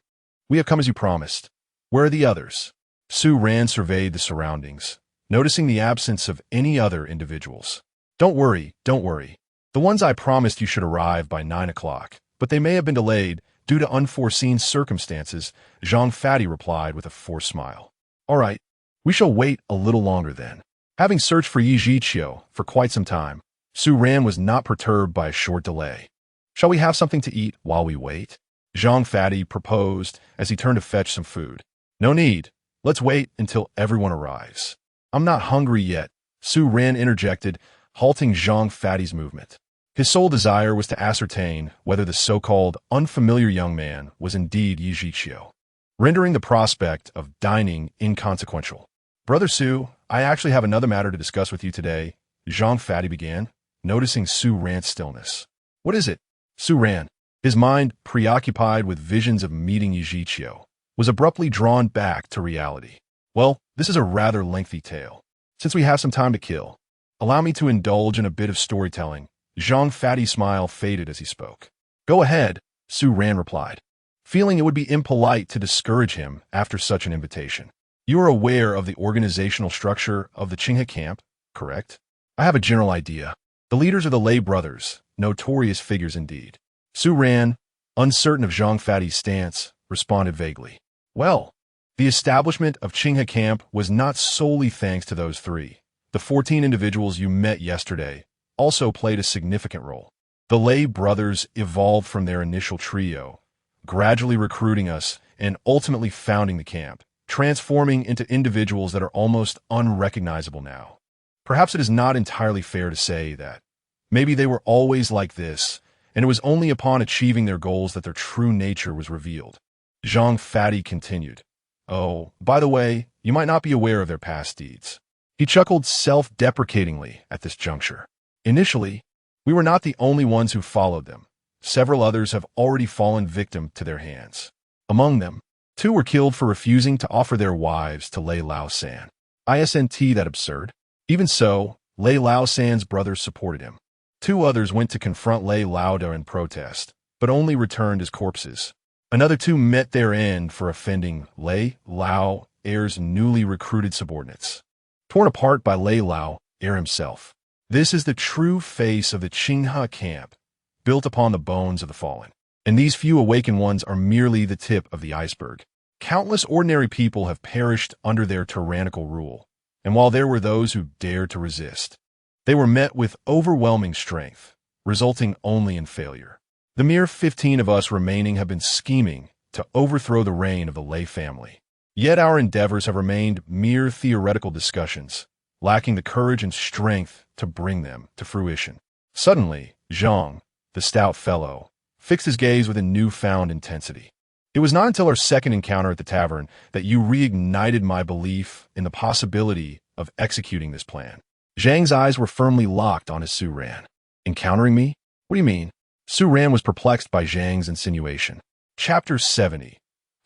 we have come as you promised. Where are the others?" Su Ran surveyed the surroundings, noticing the absence of any other individuals. Don't worry, don't worry. The ones I promised you should arrive by 9 o'clock, but they may have been delayed due to unforeseen circumstances, Zhang Fati replied with a forced smile. All right, we shall wait a little longer then. Having searched for Yichio for quite some time, Su Ran was not perturbed by a short delay. Shall we have something to eat while we wait? Zhang Fati proposed as he turned to fetch some food. No need. Let's wait until everyone arrives. I'm not hungry yet, Su Ran interjected, halting Zhang Fati's movement. His sole desire was to ascertain whether the so-called unfamiliar young man was indeed Yichio, rendering the prospect of dining inconsequential. Brother Su, I actually have another matter to discuss with you today, Zhang Fati began, noticing Su Ran's stillness. What is it? Su Ran, his mind preoccupied with visions of meeting Yichio, was abruptly drawn back to reality. Well, this is a rather lengthy tale. Since we have some time to kill, allow me to indulge in a bit of storytelling. Zhang Fati's smile faded as he spoke. Go ahead, Su Ran replied, feeling it would be impolite to discourage him after such an invitation. You are aware of the organizational structure of the Qinghe camp, correct? I have a general idea. The leaders are the Lei brothers, notorious figures indeed. Su Ran, uncertain of Zhang Fati's stance, responded vaguely. Well, the establishment of Qinghe camp was not solely thanks to those three. The 14 individuals you met yesterday also played a significant role. The Lei brothers evolved from their initial trio, gradually recruiting us and ultimately founding the camp, transforming into individuals that are almost unrecognizable now. Perhaps it is not entirely fair to say that. Maybe they were always like this, and it was only upon achieving their goals that their true nature was revealed. Zhang Fati continued. Oh, by the way, you might not be aware of their past deeds. He chuckled self-deprecatingly at this juncture. Initially, we were not the only ones who followed them. Several others have already fallen victim to their hands. Among them, 2 were killed for refusing to offer their wives to Lei Lao San. Isn't that absurd? Even so, Lei Lao San's brothers supported him. 2 others went to confront Lei Lao in protest, but only returned as corpses. Another 2 met their end for offending Lei Lao Heir's newly recruited subordinates. Torn apart by Lei Lao Heir himself. This is the true face of the Qinghe camp, built upon the bones of the fallen. And these few awakened ones are merely the tip of the iceberg. Countless ordinary people have perished under their tyrannical rule, and while there were those who dared to resist, they were met with overwhelming strength, resulting only in failure. The mere 15 of us remaining have been scheming to overthrow the reign of the Lei family. Yet our endeavors have remained mere theoretical discussions, lacking the courage and strength to bring them to fruition. Suddenly, Zhang, the stout fellow, fixed his gaze with a newfound intensity. It was not until our second encounter at the tavern that you reignited my belief in the possibility of executing this plan. Zhang's eyes were firmly locked on his Su Ran. Encountering me? What do you mean? Su Ran was perplexed by Zhang's insinuation. Chapter 70.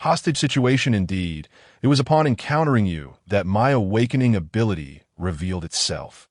Hostage situation indeed. It was upon encountering you that my awakening ability revealed itself.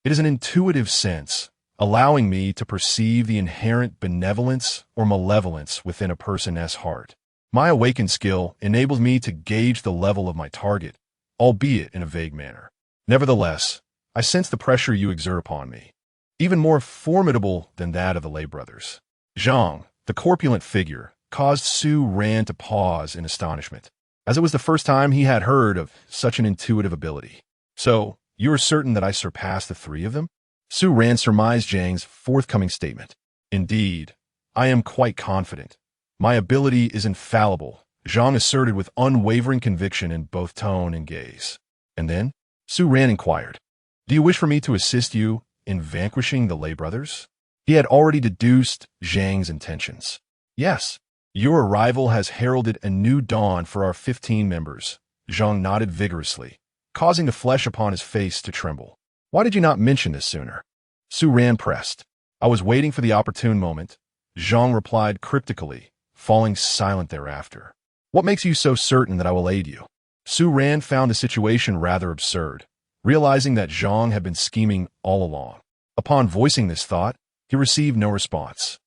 It is an intuitive sense, allowing me to perceive the inherent benevolence or malevolence within a person's heart. My awakened skill enables me to gauge the level of my target, albeit in a vague manner. Nevertheless, I sense the pressure you exert upon me, even more formidable than that of the Lei brothers. Zhang, the corpulent figure, caused Su Ran to pause in astonishment, as it was the first time he had heard of such an intuitive ability. So, you are certain that I surpassed the 3 of them? Su Ran surmised Zhang's forthcoming statement. Indeed, I am quite confident. My ability is infallible, Zhang asserted with unwavering conviction in both tone and gaze. And then, Su Ran inquired, do you wish for me to assist you in vanquishing the Lei brothers? He had already deduced Zhang's intentions. Yes, your arrival has heralded a new dawn for our 15 members. Zhang nodded vigorously, causing the flesh upon his face to tremble. Why did you not mention this sooner? Su Ran pressed. I was waiting for the opportune moment, Zhang replied cryptically, falling silent thereafter. What makes you so certain that I will aid you? Su Ran found the situation rather absurd, realizing that Zhang had been scheming all along. Upon voicing this thought, he received no response.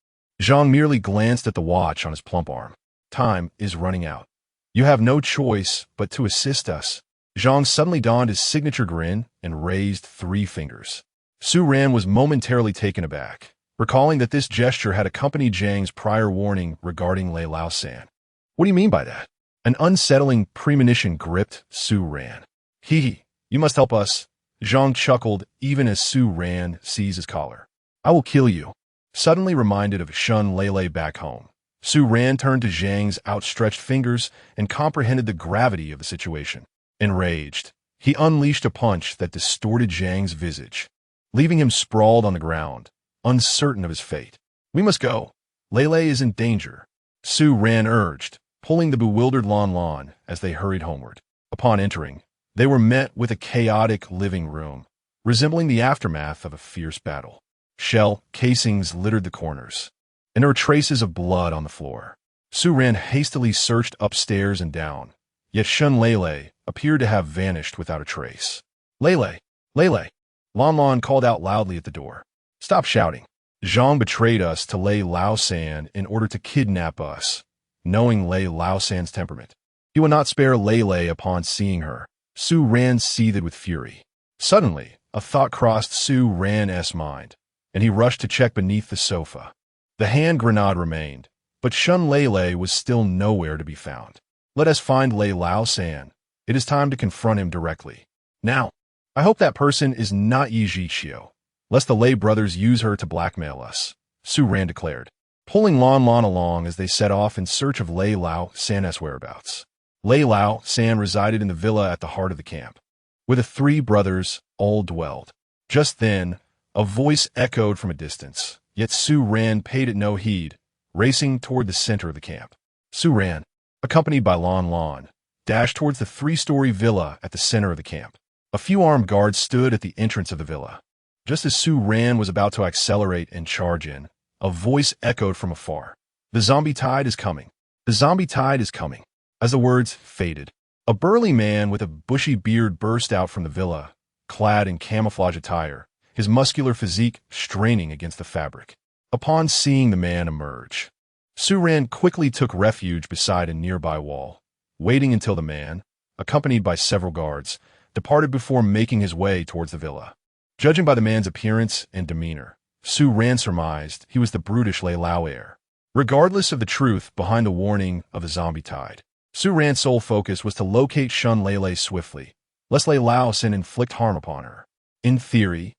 Zhang merely glanced at the watch on his plump arm. Time is running out. You have no choice but to assist us, Zhang suddenly donned his signature grin and raised 3 fingers. Su Ran was momentarily taken aback, recalling that this gesture had accompanied Zhang's prior warning regarding Lei Lao-san. What do you mean by that? An unsettling premonition gripped Su Ran. Hee, you must help us. Zhang chuckled even as Su Ran seized his collar. I will kill you. Suddenly reminded of Shun Lei back home, Su Ran turned to Zhang's outstretched fingers and comprehended the gravity of the situation. Enraged, he unleashed a punch that distorted Zhang's visage, leaving him sprawled on the ground, uncertain of his fate. We must go. Lei is in danger, Su Ran urged, pulling the bewildered Lan Lan as they hurried homeward. Upon entering, they were met with a chaotic living room, resembling the aftermath of a fierce battle. Shell casings littered the corners, and there were traces of blood on the floor. Su Ran hastily searched upstairs and down, yet Shun Lei appeared to have vanished without a trace. Lei! Lan Lan called out loudly at the door. Stop shouting. Zhang betrayed us to Lei Lao-san in order to kidnap us, knowing Lei Lao-san's temperament. He would not spare Lei upon seeing her. Su Ran seethed with fury. Suddenly, a thought crossed Su Ran's mind, and he rushed to check beneath the sofa. The hand grenade remained, but Shun Lei was still nowhere to be found. Let us find Lei Lao-san. It is time to confront him directly. Now, I hope that person is not Yichio, lest the Lei brothers use her to blackmail us, Su Ran declared, pulling Lan Lan along as they set off in search of Lei Lao-san's whereabouts. Lei Lao-san resided in the villa at the heart of the camp, where the 3 brothers all dwelled. Just then, a voice echoed from a distance, yet Su Ran paid it no heed, racing toward the center of the camp. Su Ran, accompanied by Lan Lan, dashed towards the 3-story villa at the center of the camp. A few armed guards stood at the entrance of the villa. Just as Su Ran was about to accelerate and charge in, a voice echoed from afar. The zombie tide is coming. The zombie tide is coming. As the words faded, a burly man with a bushy beard burst out from the villa, clad in camouflage attire, his muscular physique straining against the fabric. Upon seeing the man emerge, Su Ran quickly took refuge beside a nearby wall, waiting until the man, accompanied by several guards, departed before making his way towards the villa. Judging by the man's appearance and demeanor, Su Ran surmised he was the brutish Lei Lao heir. Regardless of the truth behind the warning of the zombie tide, Su Ran's sole focus was to locate Shun Lei swiftly, lest Lei Lao-san inflict harm upon her. In theory,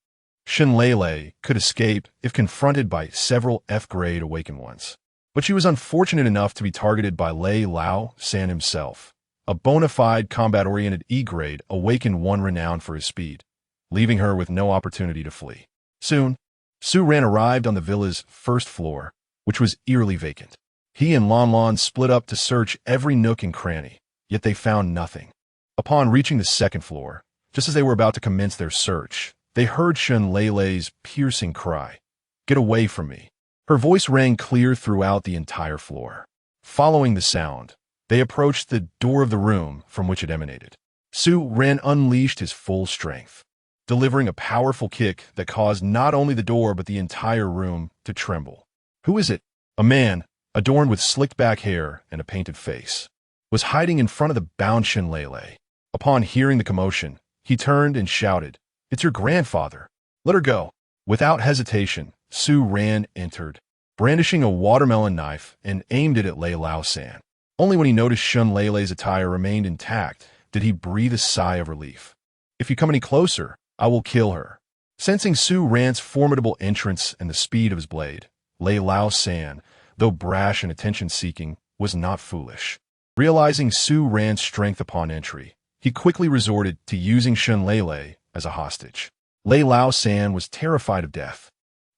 Shun Lei could escape if confronted by several F-grade awakened ones. But she was unfortunate enough to be targeted by Lei Lao-san himself, a bona fide combat-oriented E-grade awakened one renowned for his speed, leaving her with no opportunity to flee. Soon, Su Ran arrived on the villa's first floor, which was eerily vacant. He and Lan Lan split up to search every nook and cranny, yet they found nothing. Upon reaching the second floor, just as they were about to commence their search, they heard Shun Lei's piercing cry, "Get away from me." Her voice rang clear throughout the entire floor. Following the sound, they approached the door of the room from which it emanated. Su Ran unleashed his full strength, delivering a powerful kick that caused not only the door but the entire room to tremble. Who is it? A man, adorned with slicked back hair and a painted face, was hiding in front of the bound Shun Lei. Upon hearing the commotion, he turned and shouted, "It's your grandfather. Let her go." Without hesitation, Su Ran entered, brandishing a watermelon knife and aimed it at Lei Lao-san. Only when he noticed Shun Lei's attire remained intact did he breathe a sigh of relief. "If you come any closer, I will kill her." Sensing Su Ran's formidable entrance and the speed of his blade, Lei Lao-san, though brash and attention-seeking, was not foolish. Realizing Su Ran's strength upon entry, he quickly resorted to using Shun Lei as a hostage. Lei Lao-san was terrified of death,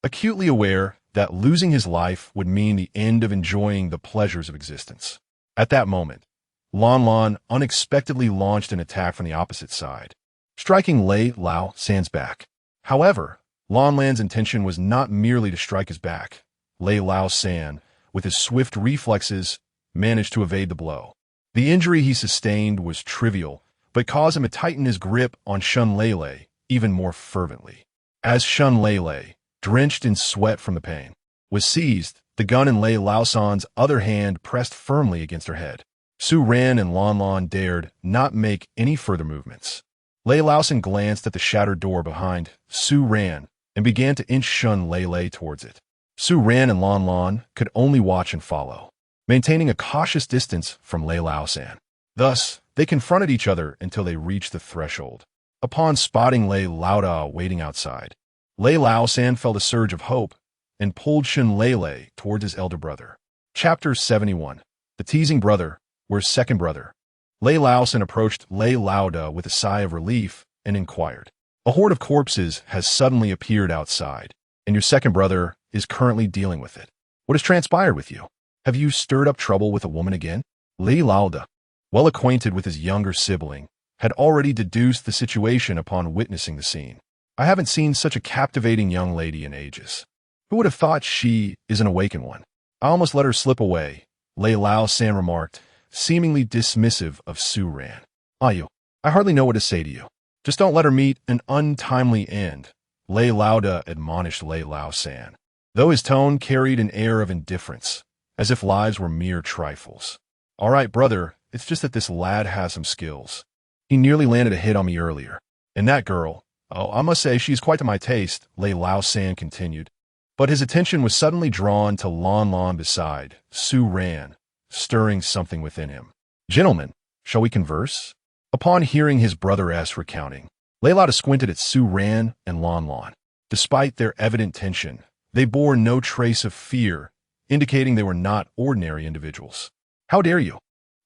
acutely aware that losing his life would mean the end of enjoying the pleasures of existence. At that moment, Lan Lan unexpectedly launched an attack from the opposite side, striking Lei Lao-san's back. However, Lan Lan's intention was not merely to strike his back. Lei Lao-san, with his swift reflexes, managed to evade the blow. The injury he sustained was trivial, but caused him to tighten his grip on Shun Lei even more fervently. As Shun Lei, drenched in sweat from the pain, was seized, the gun in Lei Lao-san's other hand pressed firmly against her head. Su Ran and Lan Lan dared not make any further movements. Lei Laosan glanced at the shattered door behind Su Ran and began to inch Shun Lei towards it. Su Ran and Lan Lan could only watch and follow, maintaining a cautious distance from Lei Laosan. Thus, they confronted each other until they reached the threshold. Upon spotting Lei Laoda waiting outside, Lei Laosan felt a surge of hope and pulled Shun Lei towards his elder brother. Chapter 71. The Teasing Brother. Where's second brother? Lei Laosan approached Lei Laoda with a sigh of relief and inquired. A horde of corpses has suddenly appeared outside, and your second brother is currently dealing with it. What has transpired with you? Have you stirred up trouble with a woman again? Lei Laoda, well acquainted with his younger sibling, had already deduced the situation upon witnessing the scene. I haven't seen such a captivating young lady in ages. Who would have thought she is an awakened one? I almost let her slip away, Lei Laosan remarked, seemingly dismissive of Su Ran. Ayu, I hardly know what to say to you. Just don't let her meet an untimely end, Lei Laoda admonished Lei Laosan, though his tone carried an air of indifference, as if lives were mere trifles. All right, brother, it's just that this lad has some skills. He nearly landed a hit on me earlier. And that girl, oh, I must say she's quite to my taste, Lei Laosan continued. But his attention was suddenly drawn to Lan Lan beside Su Ran, stirring something within him. Gentlemen, shall we converse? Upon hearing his brother's recounting, Lei Laoda squinted at Su Ran and Lan Lan. Despite their evident tension, they bore no trace of fear, indicating they were not ordinary individuals. How dare you?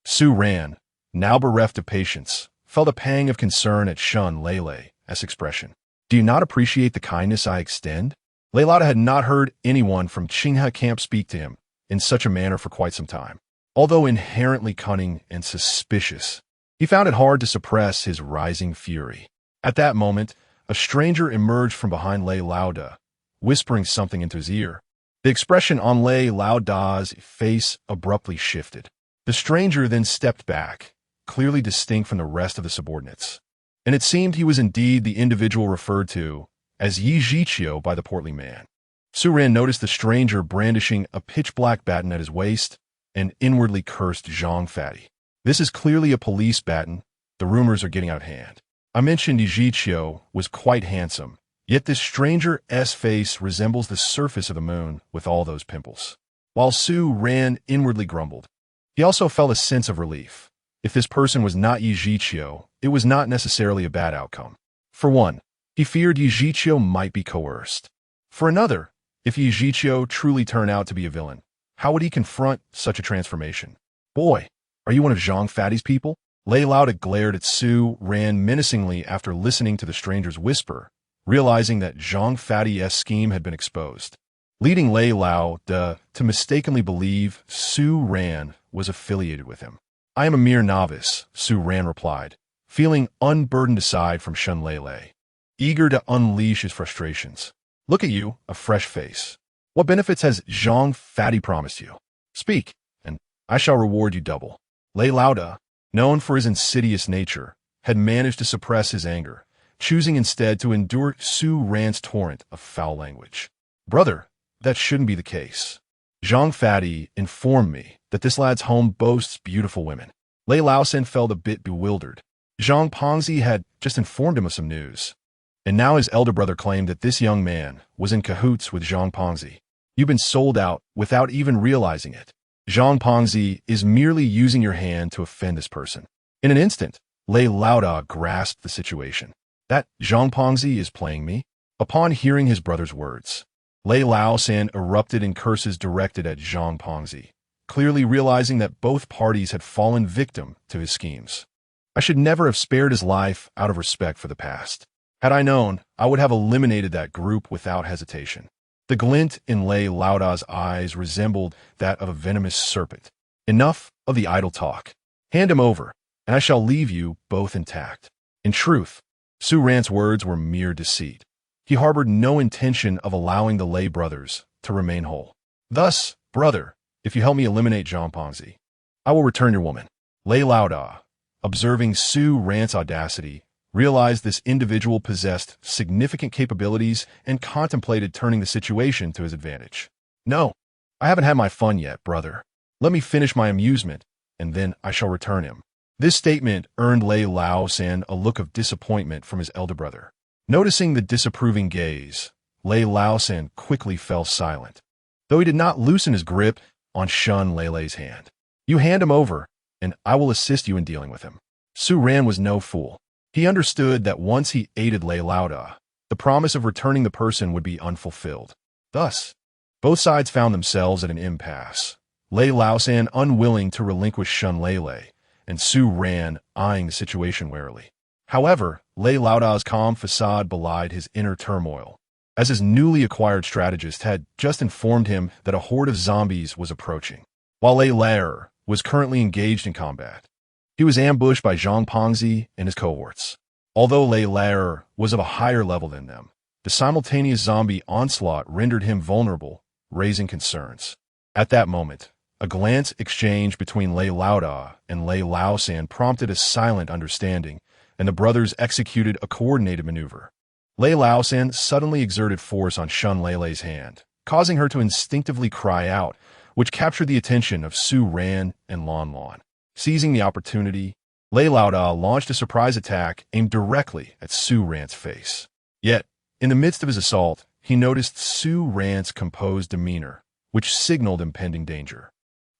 Su Ran, now bereft of patience, felt a pang of concern at Shun Lei's expression. Do you not appreciate the kindness I extend? Lei Laoda had not heard anyone from Qinghe camp speak to him in such a manner for quite some time. Although inherently cunning and suspicious, he found it hard to suppress his rising fury. At that moment, a stranger emerged from behind Lei Laoda, whispering something into his ear. The expression on Lei Laoda's face abruptly shifted. The stranger then stepped back, clearly distinct from the rest of the subordinates. And it seemed he was indeed the individual referred to as Yichio by the portly man. Su Ran noticed the stranger brandishing a pitch-black baton at his waist and inwardly cursed Zhang Fatty. This is clearly a police baton. The rumors are getting out of hand. I mentioned Yichio was quite handsome, yet this stranger's face resembles the surface of the moon with all those pimples. While Su Ran inwardly grumbled, he also felt a sense of relief. If this person was not Yichio, it was not necessarily a bad outcome. For one, he feared Yichio might be coerced. For another, if Yichio truly turned out to be a villain, how would he confront such a transformation? Boy, are you one of Zhang Fatty's people? Lei Laoda glared at Su Ran menacingly after listening to the stranger's whisper, realizing that Zhang Fatty's scheme had been exposed, leading Lei Laoda to mistakenly believe Su Ran was affiliated with him. I am a mere novice, Su Ran replied, feeling unburdened aside from Shun Lei, eager to unleash his frustrations. Look at you, a fresh face. What benefits has Zhang Fatty promised you? Speak, and I shall reward you double. Lei Laoda, known for his insidious nature, had managed to suppress his anger, choosing instead to endure Su Ran's torrent of foul language. Brother, that shouldn't be the case. Zhang Fatty informed me that this lad's home boasts beautiful women. Lei Laosan felt a bit bewildered. Zhang Pongzi had just informed him of some news, and now his elder brother claimed that this young man was in cahoots with Zhang Pongzi. You've been sold out without even realizing it. Zhang Pongzi is merely using your hand to offend this person. In an instant, Lei Laoda grasped the situation. That Zhang Pongzi is playing me? Upon hearing his brother's words, Lei Laosan erupted in curses directed at Zhang Pongzi, clearly realizing that both parties had fallen victim to his schemes. I should never have spared his life out of respect for the past. Had I known, I would have eliminated that group without hesitation. The glint in Lei Laoda's eyes resembled that of a venomous serpent. Enough of the idle talk. Hand him over, and I shall leave you both intact. In truth, Su Ran's words were mere deceit. He harbored no intention of allowing the Lei brothers to remain whole. Thus, brother, if you help me eliminate Zhang Pongzi, I will return your woman. Lei Laoda, observing Su Ran's audacity, realized this individual possessed significant capabilities and contemplated turning the situation to his advantage. No, I haven't had my fun yet, brother. Let me finish my amusement, and then I shall return him. This statement earned Lei Lao-san a look of disappointment from his elder brother. Noticing the disapproving gaze, Lei Lao-san quickly fell silent, though he did not loosen his grip on Shun Leilei's hand. You hand him over, and I will assist you in dealing with him. Su Ran was no fool. He understood that once he aided Lei Lao, the promise of returning the person would be unfulfilled. Thus, both sides found themselves at an impasse. Lei Lao-san unwilling to relinquish Shun Leilei, and Su Ran eyeing the situation warily. However, Lei Laoda's calm facade belied his inner turmoil, as his newly acquired strategist had just informed him that a horde of zombies was approaching. While Lei Lao was currently engaged in combat, he was ambushed by Zhang Pengzi and his cohorts. Although Lei Lao was of a higher level than them, the simultaneous zombie onslaught rendered him vulnerable, raising concerns. At that moment, a glance exchange between Lei Lao and Lei Lao-san prompted a silent understanding, and the brothers executed a coordinated maneuver. Lei Lao-san suddenly exerted force on Shun Leilei's hand, causing her to instinctively cry out, which captured the attention of Su Ran and Lon Lon. Seizing the opportunity, Lei Lao launched a surprise attack aimed directly at Su Ran's face. Yet, in the midst of his assault, he noticed Su Ran's composed demeanor, which signaled impending danger.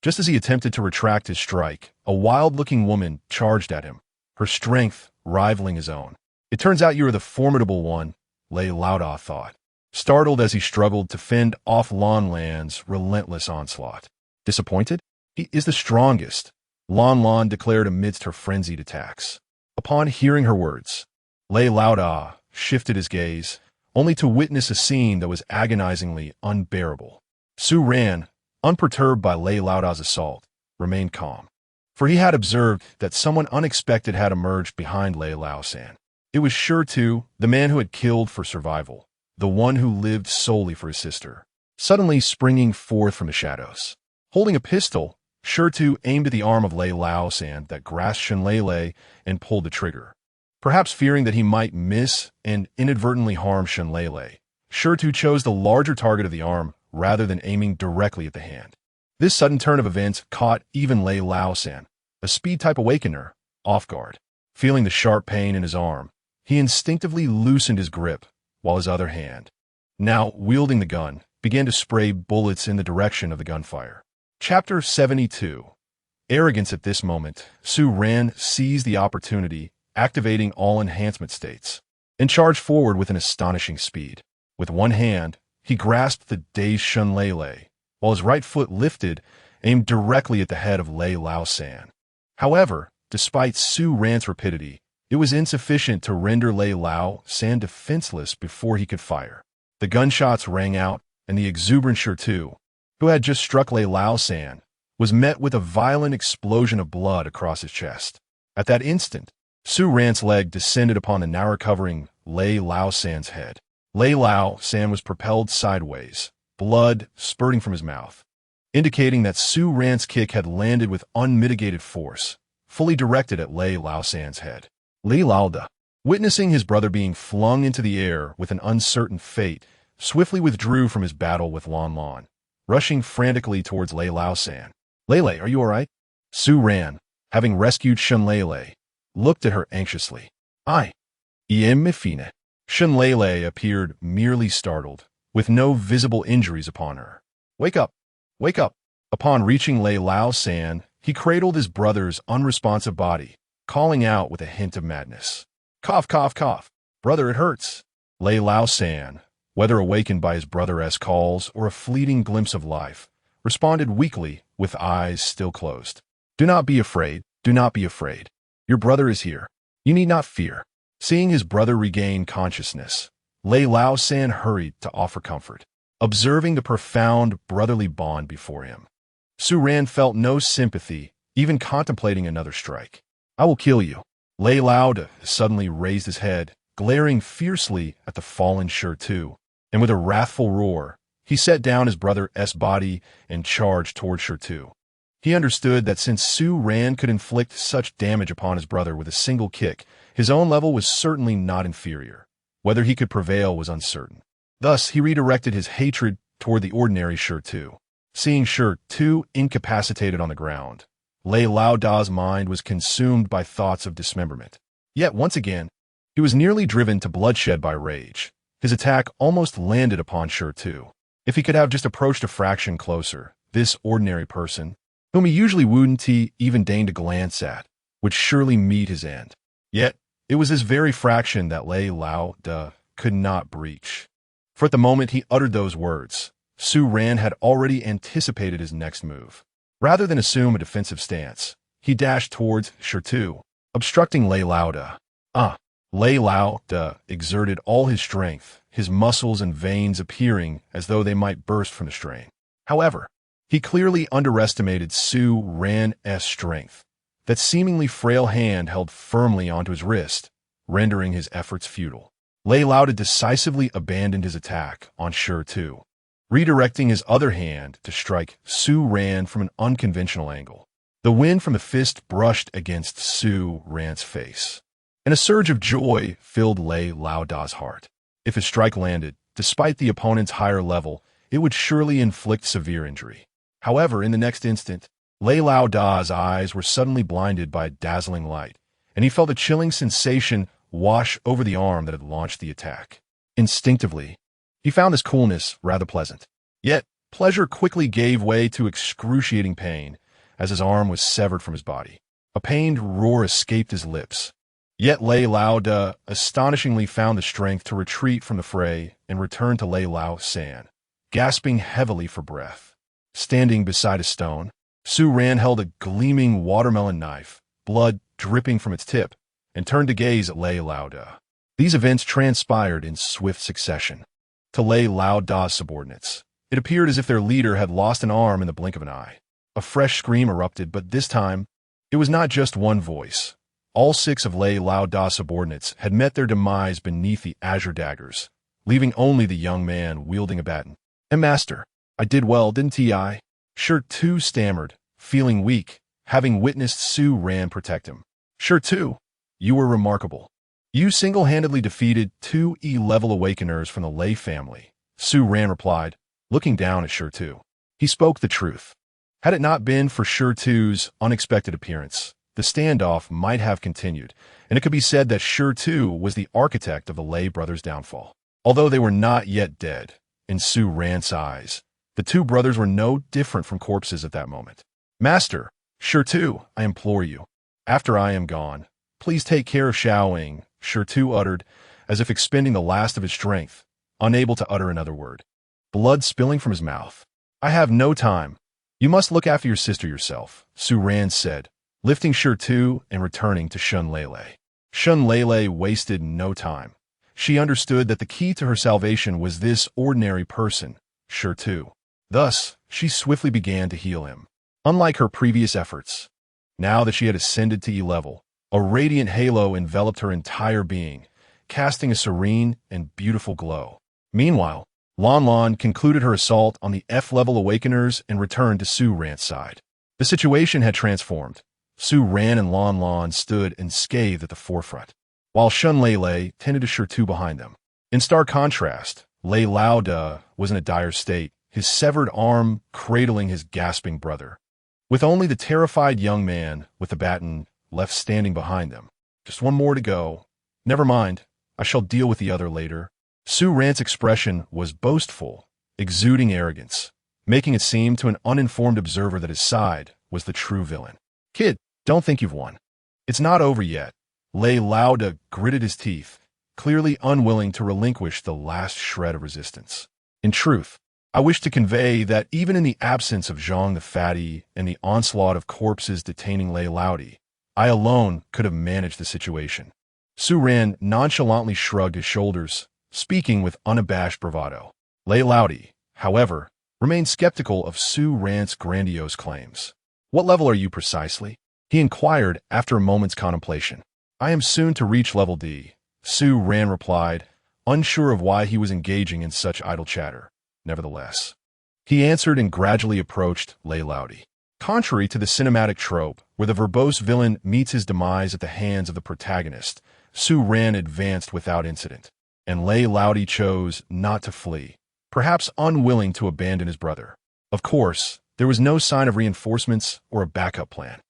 Just as he attempted to retract his strike, a wild-looking woman charged at him, her strength rivaling his own. It turns out you are the formidable one, Lei Lao thought, startled as he struggled to fend off Lon Lan's relentless onslaught. Disappointed? He is the strongest, Lon Lon declared amidst her frenzied attacks. Upon hearing her words, Lei Lao shifted his gaze, only to witness a scene that was agonizingly unbearable. Su Ran, unperturbed by Lei Laoda's assault, remained calm, for he had observed that someone unexpected had emerged behind Lei Lao-san. It was Shurtu, the man who had killed for survival, the one who lived solely for his sister, suddenly springing forth from the shadows. Holding a pistol, Shurtu aimed at the arm of Lei Lao-san that grasped Shun Leilei and pulled the trigger. Perhaps fearing that he might miss and inadvertently harm Shun Leilei, Shurtu chose the larger target of the arm rather than aiming directly at the hand. This sudden turn of events caught even Lei Lao-san, a speed-type awakener, off guard. Feeling the sharp pain in his arm, he instinctively loosened his grip, while his other hand, now wielding the gun, began to spray bullets in the direction of the gunfire. Chapter 72. Arrogance. At this moment, Su Ran seized the opportunity, activating all enhancement states, and charged forward with an astonishing speed. With one hand, he grasped the dazed Shun Leilei, while his right foot lifted, aimed directly at the head of Lei Lao-san. However, despite Su Ran's rapidity, it was insufficient to render Lei Lao-san defenseless before he could fire. The gunshots rang out, and the exuberant Shurtu, who had just struck Lei Lao-san, was met with a violent explosion of blood across his chest. At that instant, Su Ran's leg descended upon the now recovering Lei Lao-san's head. Lei Lao-san was propelled sideways, blood spurting from his mouth, indicating that Su Ran's kick had landed with unmitigated force, fully directed at Lei Lao-san's head. Lei Lao, witnessing his brother being flung into the air with an uncertain fate, swiftly withdrew from his battle with Lon Lon, rushing frantically towards Lei Lao-san. Leilei, are you all right? Su Ran, having rescued Shun Leilei, looked at her anxiously. I am fine. Shun Leilei appeared merely startled, with no visible injuries upon her. Wake up! Wake up! Upon reaching Lei Lao-san, he cradled his brother's unresponsive body, calling out with a hint of madness. Cough, cough, cough. Brother, it hurts. Lei Lao-san, whether awakened by his brother's calls or a fleeting glimpse of life, responded weakly with eyes still closed. Do not be afraid. Do not be afraid. Your brother is here. You need not fear. Seeing his brother regain consciousness, Lei Lao-san hurried to offer comfort, observing the profound brotherly bond before him. Su Ran felt no sympathy, even contemplating another strike. I will kill you. Lei Lao suddenly raised his head, glaring fiercely at the fallen Shurtu, and with a wrathful roar, he set down his brother's body and charged toward Shurtu. He understood that since Su Ran could inflict such damage upon his brother with a single kick, his own level was certainly not inferior. Whether he could prevail was uncertain. Thus, he redirected his hatred toward the ordinary Shurtu. Seeing Shurtu incapacitated on the ground, Lei Laoda's mind was consumed by thoughts of dismemberment. Yet once again, he was nearly driven to bloodshed by rage. His attack almost landed upon Tu. If he could have just approached a fraction closer, this ordinary person, whom he usually wouldn't even deign to glance at, would surely meet his end. Yet, it was this very fraction that Lei Laoda could not breach. For at the moment he uttered those words, Su Ran had already anticipated his next move. Rather than assume a defensive stance, he dashed towards Tu, obstructing Lei Laoda. Lei Laoda exerted all his strength, his muscles and veins appearing as though they might burst from the strain. However, he clearly underestimated Su Ran's strength. That seemingly frail hand held firmly onto his wrist, rendering his efforts futile. Lei Laoda decisively abandoned his attack on Tu, redirecting his other hand to strike Su Ran from an unconventional angle. The wind from the fist brushed against Su Ran's face, and a surge of joy filled Lei Laoda's heart. If his strike landed, despite the opponent's higher level, it would surely inflict severe injury. However, in the next instant, Lei Laoda's eyes were suddenly blinded by a dazzling light, and he felt a chilling sensation wash over the arm that had launched the attack. Instinctively, he found this coolness rather pleasant. Yet, pleasure quickly gave way to excruciating pain as his arm was severed from his body. A pained roar escaped his lips. Yet Lei Laoda astonishingly found the strength to retreat from the fray and return to Lei Lao San, gasping heavily for breath. Standing beside a stone, Su Ran held a gleaming watermelon knife, blood dripping from its tip, and turned to gaze at Lei Laoda. These events transpired in swift succession. To Lei Laoda's subordinates, it appeared as if their leader had lost an arm in the blink of an eye. A fresh scream erupted, but this time, it was not just one voice. All 6 of Lei Laoda's subordinates had met their demise beneath the azure daggers, leaving only the young man wielding a baton. "And master, I did well, didn't I?" Tu stammered, feeling weak, having witnessed Su Ran protect him. "Tu, you were remarkable. You single-handedly defeated 2 E-level awakeners from the Lei family," Su Ran replied, looking down at Tu. He spoke the truth. Had it not been for Tu's unexpected appearance, the standoff might have continued, and it could be said that Tu was the architect of the Lei brothers' downfall. Although they were not yet dead, in Su Ran's eyes, the 2 brothers were no different from corpses at that moment. "Master, Tu, I implore you, after I am gone, please take care of Xiaoying," Tu uttered, as if expending the last of his strength, unable to utter another word. Blood spilling from his mouth. "I have no time. You must look after your sister yourself," Su Ran said, lifting Tu and returning to Shun Lele. Shun Lele wasted no time. She understood that the key to her salvation was this ordinary person, Tu. Thus, she swiftly began to heal him. Unlike her previous efforts, now that she had ascended to E-level, a radiant halo enveloped her entire being, casting a serene and beautiful glow. Meanwhile, Lon Lon concluded her assault on the F-level awakeners and returned to Su Ran's side. The situation had transformed. Su Ran and Lon Lon stood unscathed at the forefront, while Shun Lele tended to Tu behind them. In stark contrast, Lei Laoda was in a dire state, his severed arm cradling his gasping brother, with only the terrified young man with the baton left standing behind them. "Just one more to go. Never mind, I shall deal with the other later." Su Ran's expression was boastful, exuding arrogance, making it seem to an uninformed observer that his side was the true villain. "Kid, don't think you've won. It's not over yet." Lei Laoda gritted his teeth, clearly unwilling to relinquish the last shred of resistance. "In truth, I wish to convey that even in the absence of Zhang the Fatty and the onslaught of corpses detaining Lei Laodi, I alone could have managed the situation." Su Ran nonchalantly shrugged his shoulders, speaking with unabashed bravado. Lei Laodi, however, remained skeptical of Su Ran's grandiose claims. "What level are you precisely?" he inquired after a moment's contemplation. "I am soon to reach level D," Su Ran replied, unsure of why he was engaging in such idle chatter. Nevertheless, he answered and gradually approached Lei Laodi. Contrary to the cinematic trope, where the verbose villain meets his demise at the hands of the protagonist, Su Ran advanced without incident, and Lei Laodi chose not to flee, perhaps unwilling to abandon his brother. Of course, there was no sign of reinforcements or a backup plan.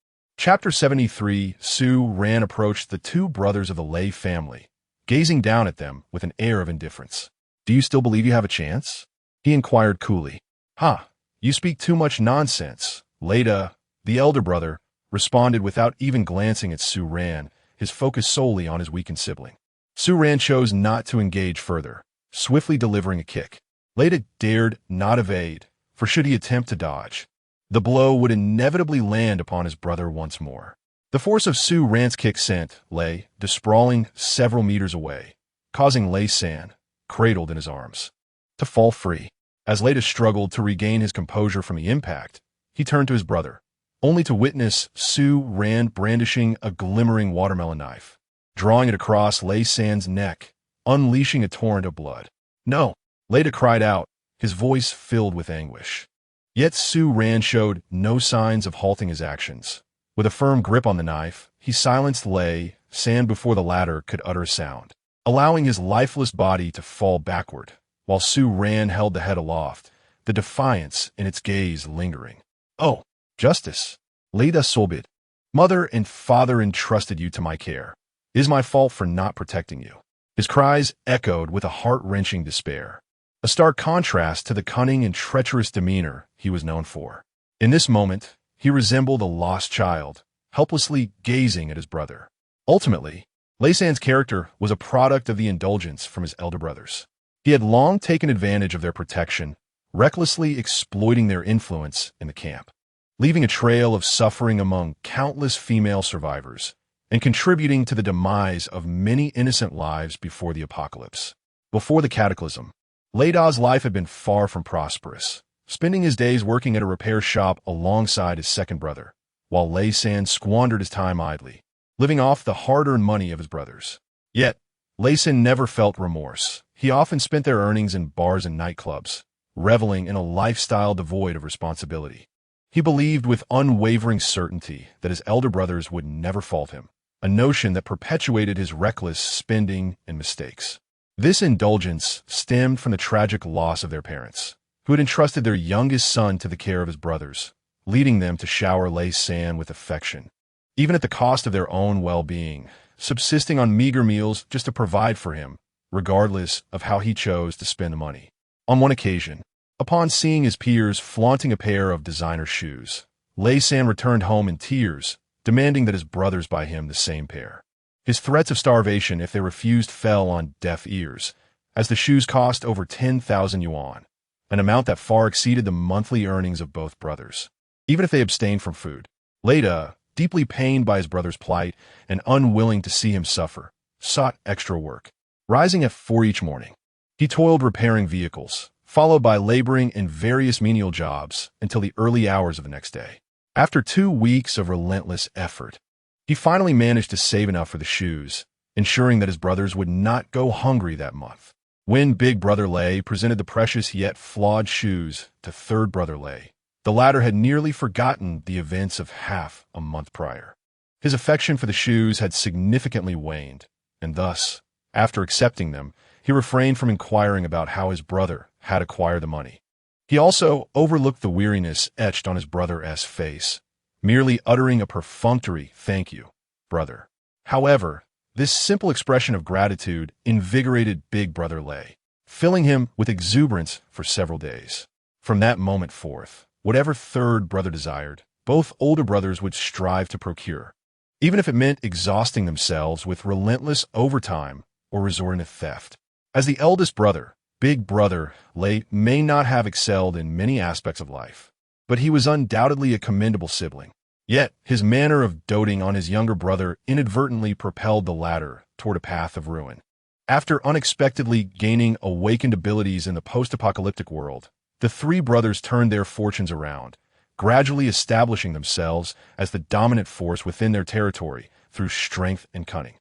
Chapter 73. Su Ran approached the two brothers of the Lei family, gazing down at them with an air of indifference. "Do you still believe you have a chance?" he inquired coolly. "Ha, you speak too much nonsense." Leda, the elder brother, responded without even glancing at Su Ran, his focus solely on his weakened sibling. Su Ran chose not to engage further, swiftly delivering a kick. Leda dared not evade, for should he attempt to dodge, the blow would inevitably land upon his brother once more. The force of Su Ran's kick sent Lei sprawling several meters away, causing Lei San, cradled in his arms, to fall free. As Leda struggled to regain his composure from the impact, he turned to his brother, only to witness Su Ran brandishing a glimmering watermelon knife, drawing it across Lei San's neck, unleashing a torrent of blood. "No!" Leda cried out, his voice filled with anguish. Yet Su Ran showed no signs of halting his actions. With a firm grip on the knife, he silenced Lei San before the latter could utter a sound, allowing his lifeless body to fall backward, while Su Ran held the head aloft, the defiance in its gaze lingering. "Oh, justice! Leda Solbit, mother and father entrusted you to my care. It is my fault for not protecting you." His cries echoed with a heart-wrenching despair, a stark contrast to the cunning and treacherous demeanor he was known for. In this moment, he resembled a lost child, helplessly gazing at his brother. Ultimately, Lei San's character was a product of the indulgence from his elder brothers. He had long taken advantage of their protection, recklessly exploiting their influence in the camp, leaving a trail of suffering among countless female survivors, and contributing to the demise of many innocent lives before the apocalypse. Before the cataclysm, Leida's life had been far from prosperous, spending his days working at a repair shop alongside his second brother, while Lei San squandered his time idly, living off the hard-earned money of his brothers. Yet, Lei San never felt remorse. He often spent their earnings in bars and nightclubs, reveling in a lifestyle devoid of responsibility. He believed with unwavering certainty that his elder brothers would never fault him, a notion that perpetuated his reckless spending and mistakes. This indulgence stemmed from the tragic loss of their parents, who had entrusted their youngest son to the care of his brothers, leading them to shower Lei San with affection, even at the cost of their own well-being, subsisting on meager meals just to provide for him, regardless of how he chose to spend the money. On one occasion, upon seeing his peers flaunting a pair of designer shoes, Lei San returned home in tears, demanding that his brothers buy him the same pair. His threats of starvation if they refused fell on deaf ears, as the shoes cost over 10,000 yuan, an amount that far exceeded the monthly earnings of both brothers. Even if they abstained from food, Leda, deeply pained by his brother's plight and unwilling to see him suffer, sought extra work. Rising at 4 each morning, he toiled repairing vehicles, followed by laboring in various menial jobs until the early hours of the next day. After 2 weeks of relentless effort, he finally managed to save enough for the shoes, ensuring that his brothers would not go hungry that month. When big brother Lei presented the precious yet flawed shoes to third brother Lei, the latter had nearly forgotten the events of half a month prior. His affection for the shoes had significantly waned, and thus, after accepting them, he refrained from inquiring about how his brother had acquired the money. He also overlooked the weariness etched on his brother's face, merely uttering a perfunctory "thank you, brother." However, this simple expression of gratitude invigorated big brother Lei, filling him with exuberance for several days. From that moment forth, whatever third brother desired, both older brothers would strive to procure, even if it meant exhausting themselves with relentless overtime or resorting to theft. As the eldest brother, big brother Lei may not have excelled in many aspects of life, but he was undoubtedly a commendable sibling. Yet, his manner of doting on his younger brother inadvertently propelled the latter toward a path of ruin. After unexpectedly gaining awakened abilities in the post-apocalyptic world, the three brothers turned their fortunes around, gradually establishing themselves as the dominant force within their territory through strength and cunning.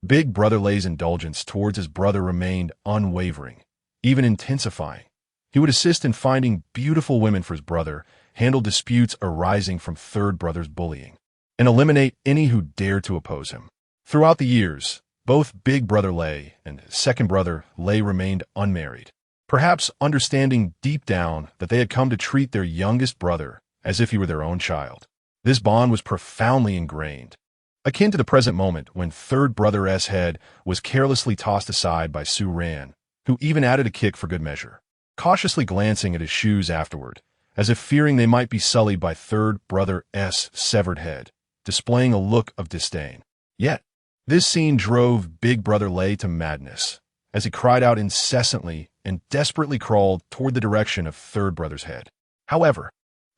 Big brother Lei's indulgence towards his brother remained unwavering, even intensifying. He would assist in finding beautiful women for his brother, handle disputes arising from third brother's bullying, and eliminate any who dared to oppose him. Throughout the years, both big brother Lei and second brother Lei remained unmarried, perhaps understanding deep down that they had come to treat their youngest brother as if he were their own child. This bond was profoundly ingrained, akin to the present moment when third brother S head was carelessly tossed aside by Su Ran, who even added a kick for good measure, cautiously glancing at his shoes afterward, as if fearing they might be sullied by third brother S' severed head, displaying a look of disdain. Yet, this scene drove Big Brother Lei to madness, as he cried out incessantly and desperately crawled toward the direction of third brother's head. However,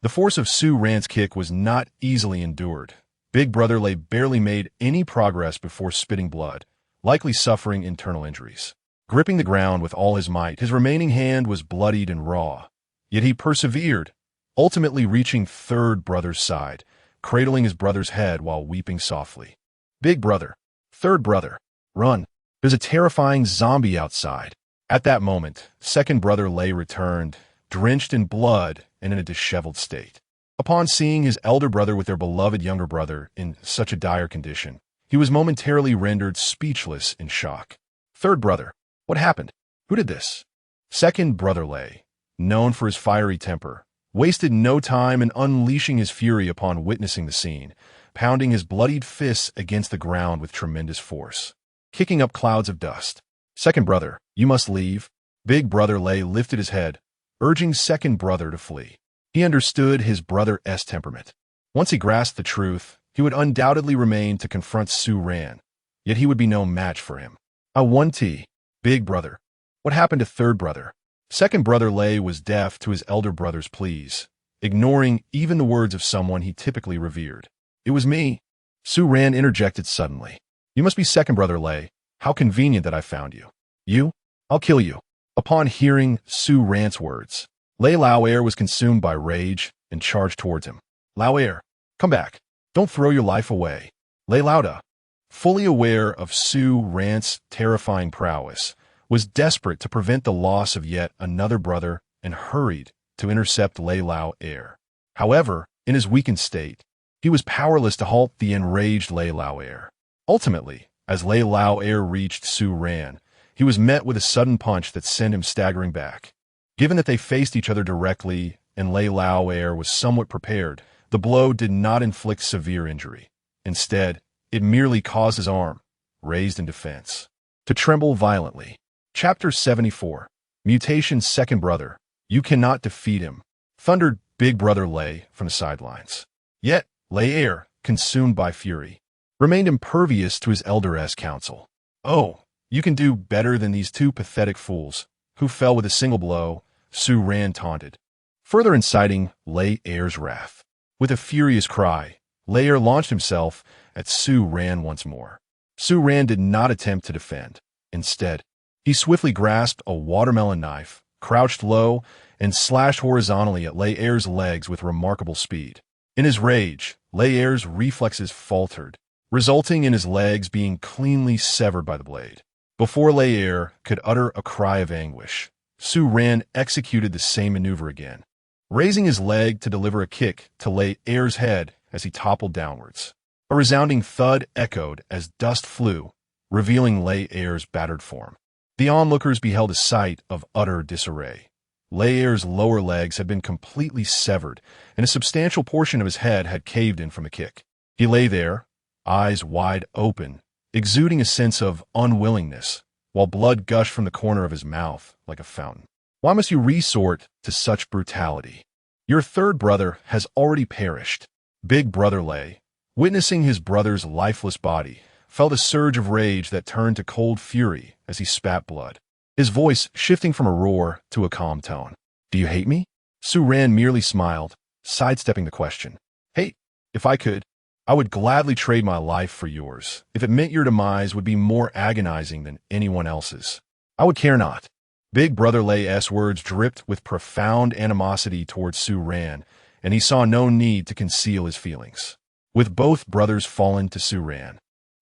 the force of Su Ran's kick was not easily endured. Big Brother Lei barely made any progress before spitting blood, likely suffering internal injuries. Gripping the ground with all his might, his remaining hand was bloodied and raw. Yet he persevered, ultimately reaching third brother's side, cradling his brother's head while weeping softly. Big brother, third brother, run. There's a terrifying zombie outside. At that moment, second brother Lei returned, drenched in blood and in a disheveled state. Upon seeing his elder brother with their beloved younger brother in such a dire condition, he was momentarily rendered speechless in shock. Third brother, what happened? Who did this? Second brother Lei, known for his fiery temper, wasted no time in unleashing his fury upon witnessing the scene, pounding his bloodied fists against the ground with tremendous force, kicking up clouds of dust. Second brother, you must leave. Big Brother Lei lifted his head, urging second brother to flee. He understood his brother's temperament. Once he grasped the truth, he would undoubtedly remain to confront Su Ran, yet he would be no match for him. I want tea. Big brother. What happened to third brother? Second brother Lei was deaf to his elder brother's pleas, ignoring even the words of someone he typically revered. It was me. Su Ran interjected suddenly. You must be second brother Lei. How convenient that I found you. You? I'll kill you. Upon hearing Su Ran's words, Lei Lao was consumed by rage and charged towards him. Lao, come back. Don't throw your life away. Lei Lauda, fully aware of Su Ran's terrifying prowess, was desperate to prevent the loss of yet another brother and hurried to intercept Lei Lao. However, in his weakened state, he was powerless to halt the enraged Lei Lao. Ultimately, as Lei Lao reached Su Ran, he was met with a sudden punch that sent him staggering back. Given that they faced each other directly and Lei Lao was somewhat prepared, the blow did not inflict severe injury. Instead, it merely caused his arm, raised in defense, to tremble violently. Chapter 74. Mutation's second brother. You cannot defeat him, thundered Big Brother Lei from the sidelines. Yet, Lei, consumed by fury, remained impervious to his elder's counsel. Oh, you can do better than these two pathetic fools, who fell with a single blow, Su Ran taunted, further inciting Lei's wrath. With a furious cry, Lei launched himself at Su Ran once more. Su Ran did not attempt to defend. Instead, he swiftly grasped a watermelon knife, crouched low, and slashed horizontally at Lei's legs with remarkable speed. In his rage, Lei's reflexes faltered, resulting in his legs being cleanly severed by the blade. Before Lei could utter a cry of anguish, Su Ran executed the same maneuver again, raising his leg to deliver a kick to Lei's head as he toppled downwards. A resounding thud echoed as dust flew, revealing Lei's battered form. The onlookers beheld a sight of utter disarray. Lei's lower legs had been completely severed, and a substantial portion of his head had caved in from the kick. He lay there, eyes wide open, exuding a sense of unwillingness, while blood gushed from the corner of his mouth like a fountain. Why must you resort to such brutality? Your third brother has already perished. Big Brother Lei, witnessing his brother's lifeless body, felt a surge of rage that turned to cold fury as he spat blood, his voice shifting from a roar to a calm tone. Do you hate me? Su Ran merely smiled, sidestepping the question. Hate? If I could, I would gladly trade my life for yours, if it meant your demise would be more agonizing than anyone else's. I would care not. Big Brother Lei's words dripped with profound animosity towards Su Ran, and he saw no need to conceal his feelings. With both brothers fallen to Su Ran,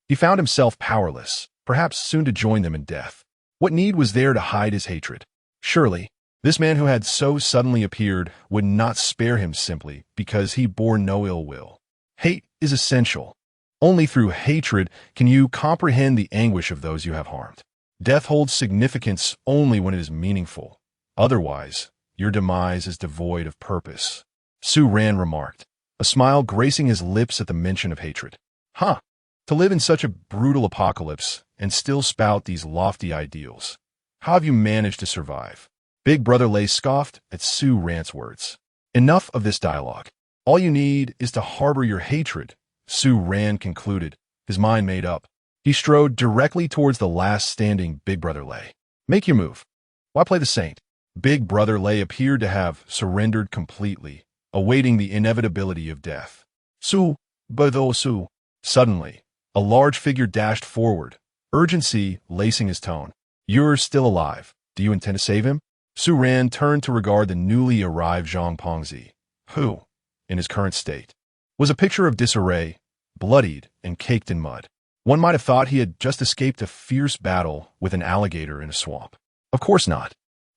he found himself powerless, perhaps soon to join them in death. What need was there to hide his hatred? Surely, this man who had so suddenly appeared would not spare him simply because he bore no ill will. Hate is essential. Only through hatred can you comprehend the anguish of those you have harmed. Death holds significance only when it is meaningful. Otherwise, your demise is devoid of purpose. Su Ran remarked. a smile gracing his lips at the mention of hatred. Huh. To live in such a brutal apocalypse and still spout these lofty ideals. How have you managed to survive? Big Brother Lay scoffed at Su Ran's words. Enough of this dialogue. All you need is to harbor your hatred, Su Ran concluded, his mind made up. He strode directly towards the last standing Big Brother Lay. Make your move. Why play the saint? Big Brother Lay appeared to have surrendered completely, awaiting the inevitability of death. Su, Bado Su. Suddenly, a large figure dashed forward, urgency lacing his tone. You're still alive. Do you intend to save him? Su Ran turned to regard the newly arrived Zhang Pengzi, who, in his current state, was a picture of disarray, bloodied and caked in mud. One might have thought he had just escaped a fierce battle with an alligator in a swamp. Of course not.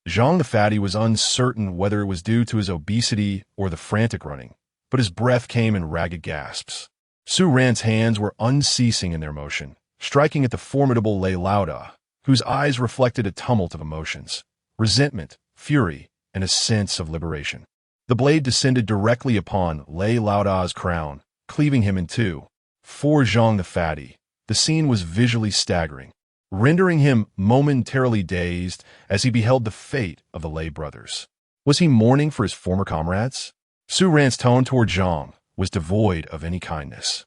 Zhang the Fatty was uncertain whether it was due to his obesity or the frantic running, but his breath came in ragged gasps. Su Ran's hands were unceasing in their motion, striking at the formidable Lei Lauda, whose eyes reflected a tumult of emotions, resentment, fury, and a sense of liberation. The blade descended directly upon Lei Lauda's crown, cleaving him in two. For Zhang the Fatty, the scene was visually staggering, rendering him momentarily dazed as he beheld the fate of the Lei brothers. Was he mourning for his former comrades? Su Ran's tone toward Zhang was devoid of any kindness.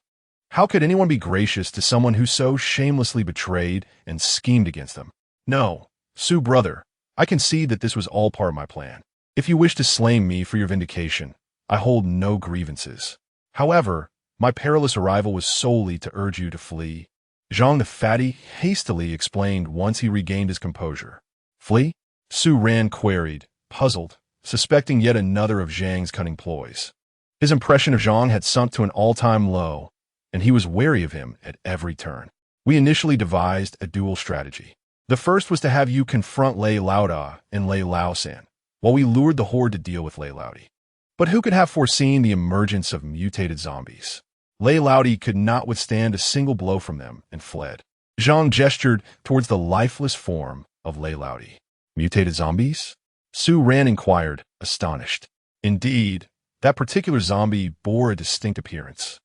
How could anyone be gracious to someone who so shamelessly betrayed and schemed against them? No, Su brother, I can see that this was all part of my plan. If you wish to slay me for your vindication, I hold no grievances. However, my perilous arrival was solely to urge you to flee. Zhang the Fatty hastily explained once he regained his composure. Flee? Su Ran queried, puzzled, suspecting yet another of Zhang's cunning ploys. His impression of Zhang had sunk to an all-time low, and he was wary of him at every turn. We initially devised a dual strategy. The first was to have you confront Lei Lauda and Lei Laosan, while we lured the Horde to deal with Lei Laudi. But who could have foreseen the emergence of mutated zombies? Lei Laudi could not withstand a single blow from them and fled. Zhang gestured towards the lifeless form of Lei Laudi. Mutated zombies? Su Ran inquired, astonished. Indeed, that particular zombie bore a distinct appearance.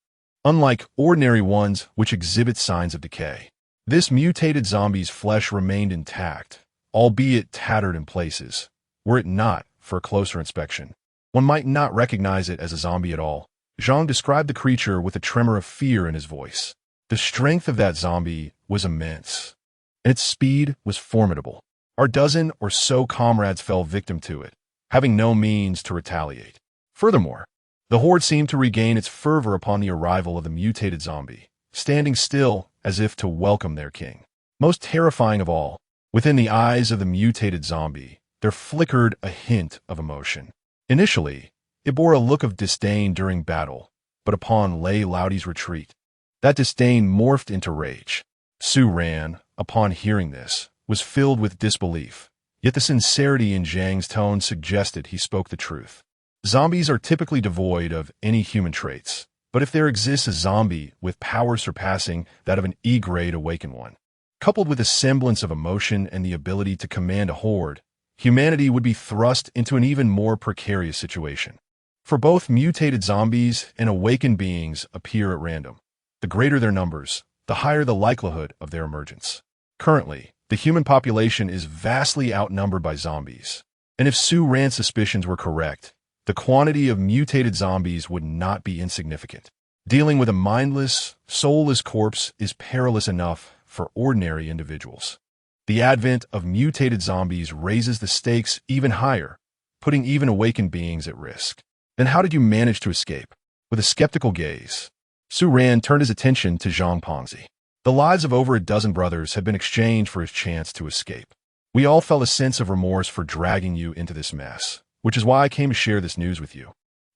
Unlike ordinary ones which exhibit signs of decay, this mutated zombie's flesh remained intact, albeit tattered in places. Were it not for a closer inspection, one might not recognize it as a zombie at all. Zhang described the creature with a tremor of fear in his voice. The strength of that zombie was immense, and its speed was formidable. Our dozen or so comrades fell victim to it, having no means to retaliate. Furthermore, the Horde seemed to regain its fervor upon the arrival of the mutated zombie, standing still as if to welcome their king. Most terrifying of all, within the eyes of the mutated zombie, there flickered a hint of emotion. Initially, it bore a look of disdain during battle, but upon Lei Laudi's retreat, that disdain morphed into rage. Su Ran, upon hearing this, was filled with disbelief, yet the sincerity in Zhang's tone suggested he spoke the truth. Zombies are typically devoid of any human traits, but if there exists a zombie with power surpassing that of an E-grade awakened one, coupled with a semblance of emotion and the ability to command a horde, humanity would be thrust into an even more precarious situation. For both mutated zombies and awakened beings appear at random. The greater their numbers, the higher the likelihood of their emergence. Currently, the human population is vastly outnumbered by zombies, and if Su Ran's suspicions were correct, the quantity of mutated zombies would not be insignificant. Dealing with a mindless, soulless corpse is perilous enough for ordinary individuals. The advent of mutated zombies raises the stakes even higher, putting even awakened beings at risk. Then how did you manage to escape? With a skeptical gaze, Su Ran turned his attention to Zhang Pengzi. The lives of over a dozen brothers had been exchanged for his chance to escape. We all felt a sense of remorse for dragging you into this mess, which is why I came to share this news with you.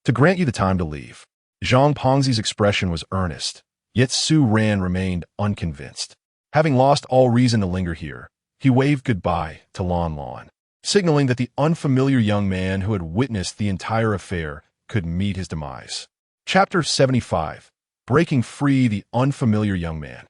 To grant you the time to leave. Zhang Pengzi's expression was earnest, yet Su Ran remained unconvinced. Having lost all reason to linger here, he waved goodbye to Lon Lon, signaling that the unfamiliar young man who had witnessed the entire affair could meet his demise. Chapter 75. Breaking Free the Unfamiliar Young Man.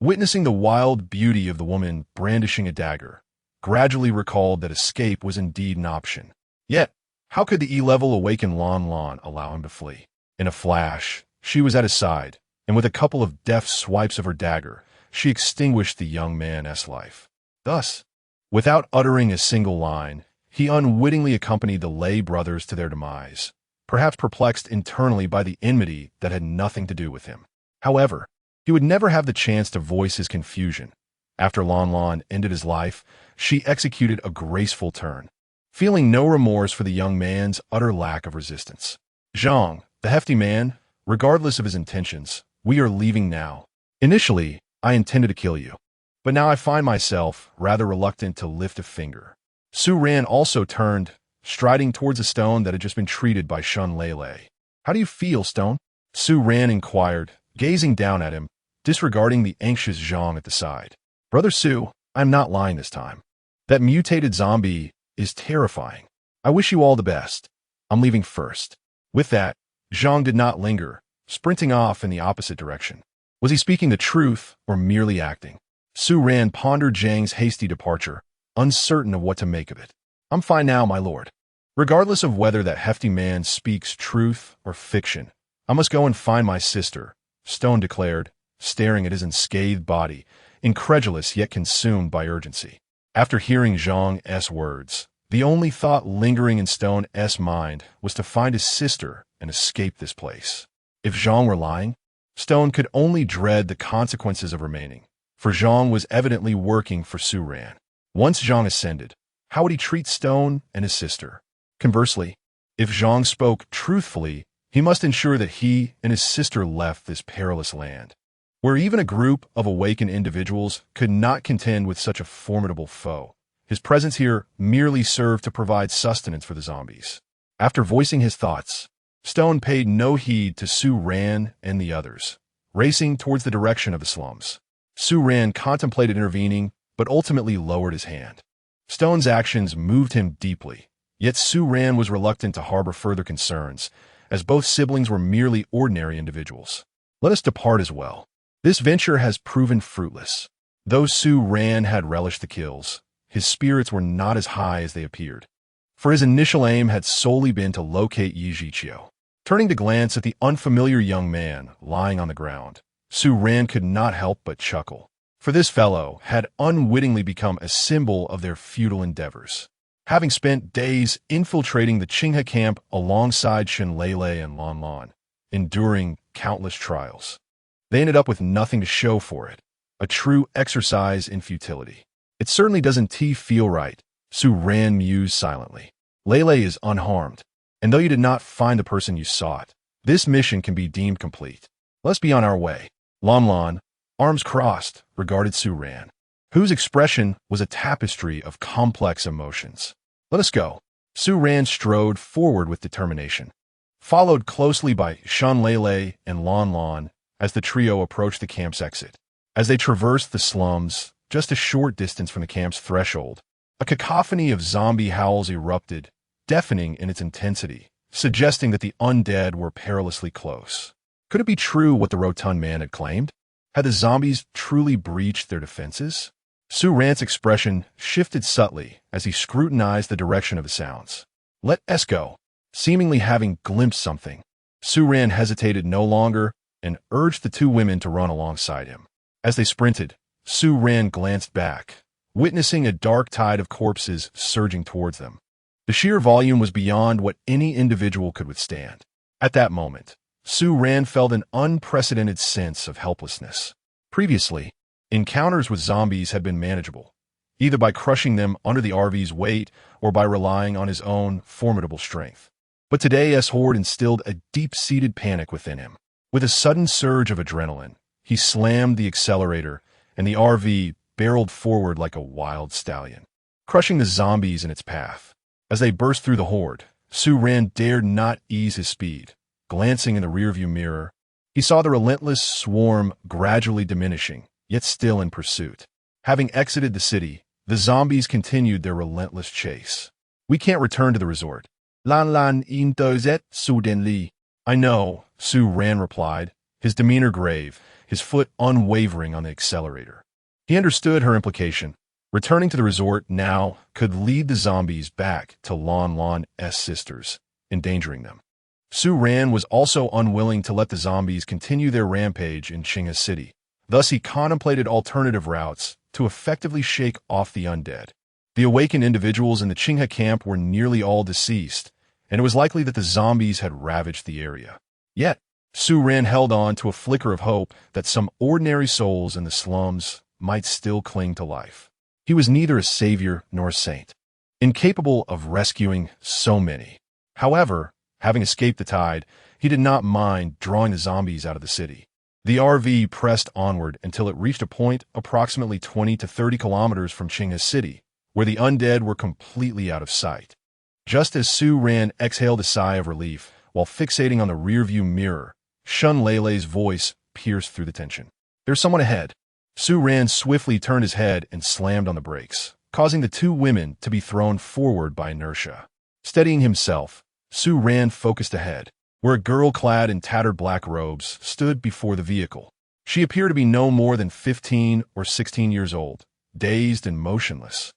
Witnessing the wild beauty of the woman brandishing a dagger, gradually recalled that escape was indeed an option. Yet, how could the E-level awakened Lon Lon allow him to flee? In a flash, she was at his side, and with a couple of deft swipes of her dagger, she extinguished the young man's life. Thus, without uttering a single line, he unwittingly accompanied the lay brothers to their demise, perhaps perplexed internally by the enmity that had nothing to do with him. However, he would never have the chance to voice his confusion. After Lan Lan ended his life, she executed a graceful turn, feeling no remorse for the young man's utter lack of resistance. Zhang, the hefty man, regardless of his intentions, we are leaving now. Initially, I intended to kill you, but now I find myself rather reluctant to lift a finger. Su Ran also turned, striding towards a stone that had just been treated by Shun Lele. How do you feel, Stone? Su Ran inquired, gazing down at him, disregarding the anxious Zhang at the side. Brother Su, I'm not lying this time. That mutated zombie is terrifying. I wish you all the best. I'm leaving first. With that, Zhang did not linger, sprinting off in the opposite direction. Was he speaking the truth or merely acting? Su Ran pondered Zhang's hasty departure, uncertain of what to make of it. I'm fine now, my lord. Regardless of whether that hefty man speaks truth or fiction, I must go and find my sister, Stone declared, staring at his unscathed body, incredulous yet consumed by urgency. After hearing Zhang's words, the only thought lingering in Stone's mind was to find his sister and escape this place. If Zhang were lying, Stone could only dread the consequences of remaining, for Zhang was evidently working for Su Ran. Once Zhang ascended, how would he treat Stone and his sister? Conversely, if Zhang spoke truthfully, he must ensure that he and his sister left this perilous land, where even a group of awakened individuals could not contend with such a formidable foe. His presence here merely served to provide sustenance for the zombies. After voicing his thoughts, Stone paid no heed to Su Ran and the others, racing towards the direction of the slums. Su Ran contemplated intervening, but ultimately lowered his hand. Stone's actions moved him deeply, yet Su Ran was reluctant to harbor further concerns, as both siblings were merely ordinary individuals. Let us depart as well. This venture has proven fruitless. Though Su Ran had relished the kills, his spirits were not as high as they appeared, for his initial aim had solely been to locate Yichio. Turning to glance at the unfamiliar young man lying on the ground, Su Ran could not help but chuckle, for this fellow had unwittingly become a symbol of their futile endeavors. Having spent days infiltrating the Qinghe camp alongside Shen Lele and Lan Lan, enduring countless trials, they ended up with nothing to show for it, a true exercise in futility. It certainly doesn't feel right, Su Ran mused silently. Lele is unharmed, and though you did not find the person you sought, this mission can be deemed complete. Let's be on our way. Lan Lan, arms crossed, regarded Su Ran, whose expression was a tapestry of complex emotions. Let us go. Su Ran strode forward with determination, followed closely by Shan Lele and Lan Lan as the trio approached the camp's exit. As they traversed the slums, just a short distance from the camp's threshold, a cacophony of zombie howls erupted, deafening in its intensity, suggesting that the undead were perilously close. Could it be true what the rotund man had claimed? Had the zombies truly breached their defenses? Su Ran's expression shifted subtly as he scrutinized the direction of the sounds. Let us go. Seemingly having glimpsed something, Su Ran hesitated no longer and urged the two women to run alongside him. As they sprinted, Su Ran glanced back, witnessing a dark tide of corpses surging towards them. The sheer volume was beyond what any individual could withstand. At that moment, Su Ran felt an unprecedented sense of helplessness. Previously, encounters with zombies had been manageable, either by crushing them under the RV's weight or by relying on his own formidable strength. But today's horde instilled a deep-seated panic within him. With a sudden surge of adrenaline, he slammed the accelerator, and the RV barreled forward like a wild stallion, crushing the zombies in its path. As they burst through the horde, Su Ran dared not ease his speed. Glancing in the rearview mirror, he saw the relentless swarm gradually diminishing, yet still in pursuit. Having exited the city, the zombies continued their relentless chase. We can't return to the resort. Lan Lan intozet suddenly. I know, Su Ran replied, his demeanor grave, his foot unwavering on the accelerator. He understood her implication. Returning to the resort now could lead the zombies back to Lan Lan's sisters, endangering them. Su Ran was also unwilling to let the zombies continue their rampage in Qinghe City. Thus, he contemplated alternative routes to effectively shake off the undead. The awakened individuals in the Qinghe camp were nearly all deceased, and it was likely that the zombies had ravaged the area. Yet, Su Ran held on to a flicker of hope that some ordinary souls in the slums might still cling to life. He was neither a savior nor a saint, incapable of rescuing so many. However, having escaped the tide, he did not mind drawing the zombies out of the city. The RV pressed onward until it reached a point approximately 20 to 30 kilometers from Qinghe City, where the undead were completely out of sight. Just as Su Ran exhaled a sigh of relief while fixating on the rearview mirror, Shun Leilei's voice pierced through the tension. "There's someone ahead." Su Ran swiftly turned his head and slammed on the brakes, causing the two women to be thrown forward by inertia. Steadying himself, Su Ran focused ahead, where a girl clad in tattered black robes stood before the vehicle. She appeared to be no more than 15 or 16 years old, dazed and motionless.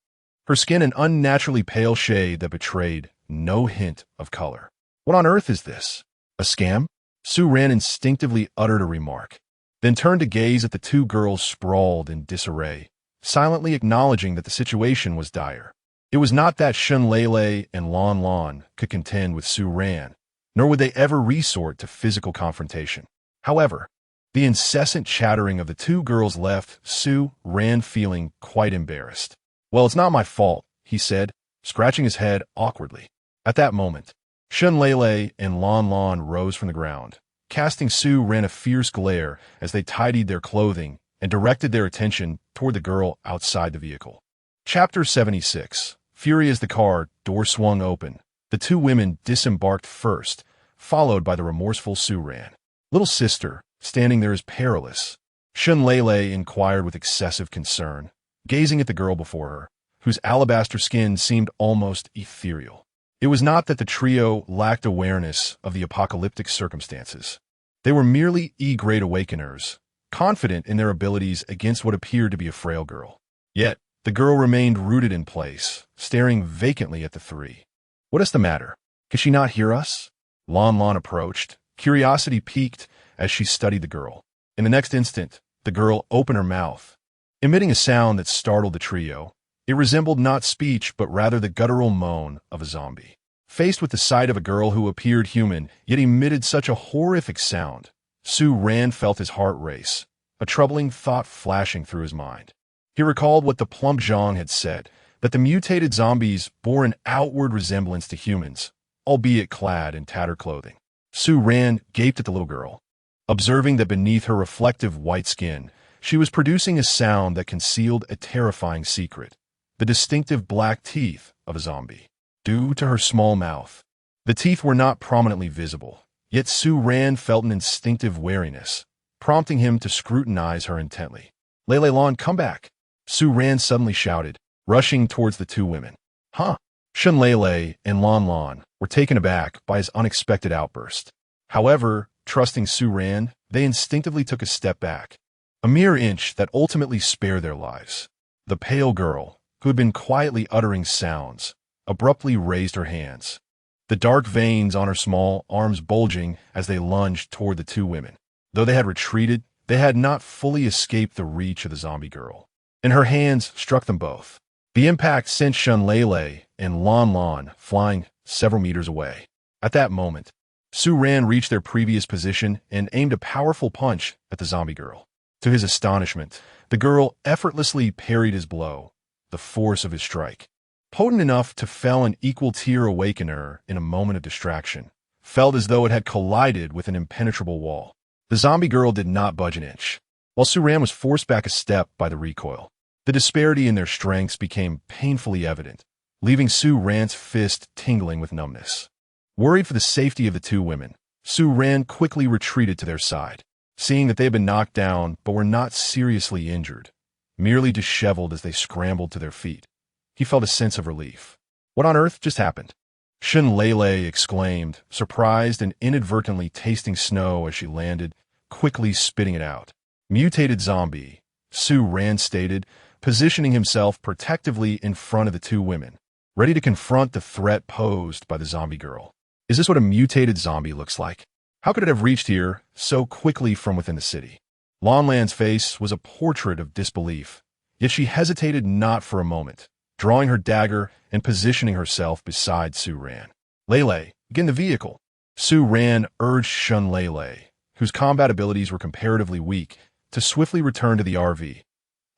Her skin an unnaturally pale shade that betrayed no hint of color. "What on earth is this? A scam?" Su Ran instinctively uttered a remark, then turned to gaze at the two girls sprawled in disarray, silently acknowledging that the situation was dire. It was not that Shun Leilei and Lon Lon could contend with Su Ran, nor would they ever resort to physical confrontation. However, the incessant chattering of the two girls left Su Ran feeling quite embarrassed. "Well, it's not my fault," he said, scratching his head awkwardly. At that moment, Shun Leilei and Lon Lon rose from the ground, casting Su Ran a fierce glare as they tidied their clothing and directed their attention toward the girl outside the vehicle. Chapter 76. Fury as the car door swung open. The two women disembarked first, followed by the remorseful Su Ran. "Little sister, standing there is perilous," Shun Leilei inquired with excessive concern, gazing at the girl before her, whose alabaster skin seemed almost ethereal. It was not that the trio lacked awareness of the apocalyptic circumstances. They were merely E-grade awakeners, confident in their abilities against what appeared to be a frail girl. Yet, the girl remained rooted in place, staring vacantly at the three. "What is the matter? Can she not hear us?" Lon Lon approached, curiosity piqued as she studied the girl. In the next instant, the girl opened her mouth, emitting a sound that startled the trio. It resembled not speech, but rather the guttural moan of a zombie. Faced with the sight of a girl who appeared human, yet emitted such a horrific sound, Su Ran felt his heart race, a troubling thought flashing through his mind. He recalled what the plump Zhang had said, that the mutated zombies bore an outward resemblance to humans, albeit clad in tattered clothing. Su Ran gaped at the little girl, observing that beneath her reflective white skin, she was producing a sound that concealed a terrifying secret: the distinctive black teeth of a zombie. Due to her small mouth, the teeth were not prominently visible, yet Su Ran felt an instinctive wariness, prompting him to scrutinize her intently. "Leilei Lon, come back!" Su Ran suddenly shouted, rushing towards the two women. "Huh?" Shun Leilei and Lon Lon were taken aback by his unexpected outburst. However, trusting Su Ran, they instinctively took a step back, a mere inch that ultimately spared their lives. The pale girl, who had been quietly uttering sounds, abruptly raised her hands, the dark veins on her small arms bulging as they lunged toward the two women. Though they had retreated, they had not fully escaped the reach of the zombie girl, and her hands struck them both. The impact sent Shun Leilei and Lon Lon flying several meters away. At that moment, Su Ran reached their previous position and aimed a powerful punch at the zombie girl. To his astonishment, the girl effortlessly parried his blow, the force of his strike, potent enough to fell an equal-tier awakener in a moment of distraction, felt as though it had collided with an impenetrable wall. The zombie girl did not budge an inch, while Su Ran was forced back a step by the recoil. The disparity in their strengths became painfully evident, leaving Su Ran's fist tingling with numbness. Worried for the safety of the two women, Su Ran quickly retreated to their side, seeing that they had been knocked down but were not seriously injured, merely disheveled as they scrambled to their feet. He felt a sense of relief. "What on earth just happened?" Shun Leilei exclaimed, surprised and inadvertently tasting snow as she landed, quickly spitting it out. "Mutated zombie," Su Ran stated, positioning himself protectively in front of the two women, ready to confront the threat posed by the zombie girl. Is this what a mutated zombie looks like? How could it have reached here so quickly from within the city? Lanlan's face was a portrait of disbelief, yet she hesitated not for a moment, drawing her dagger and positioning herself beside Su Ran. Lele, get in the vehicle. Su Ran urged Shun Lele, whose combat abilities were comparatively weak, to swiftly return to the RV.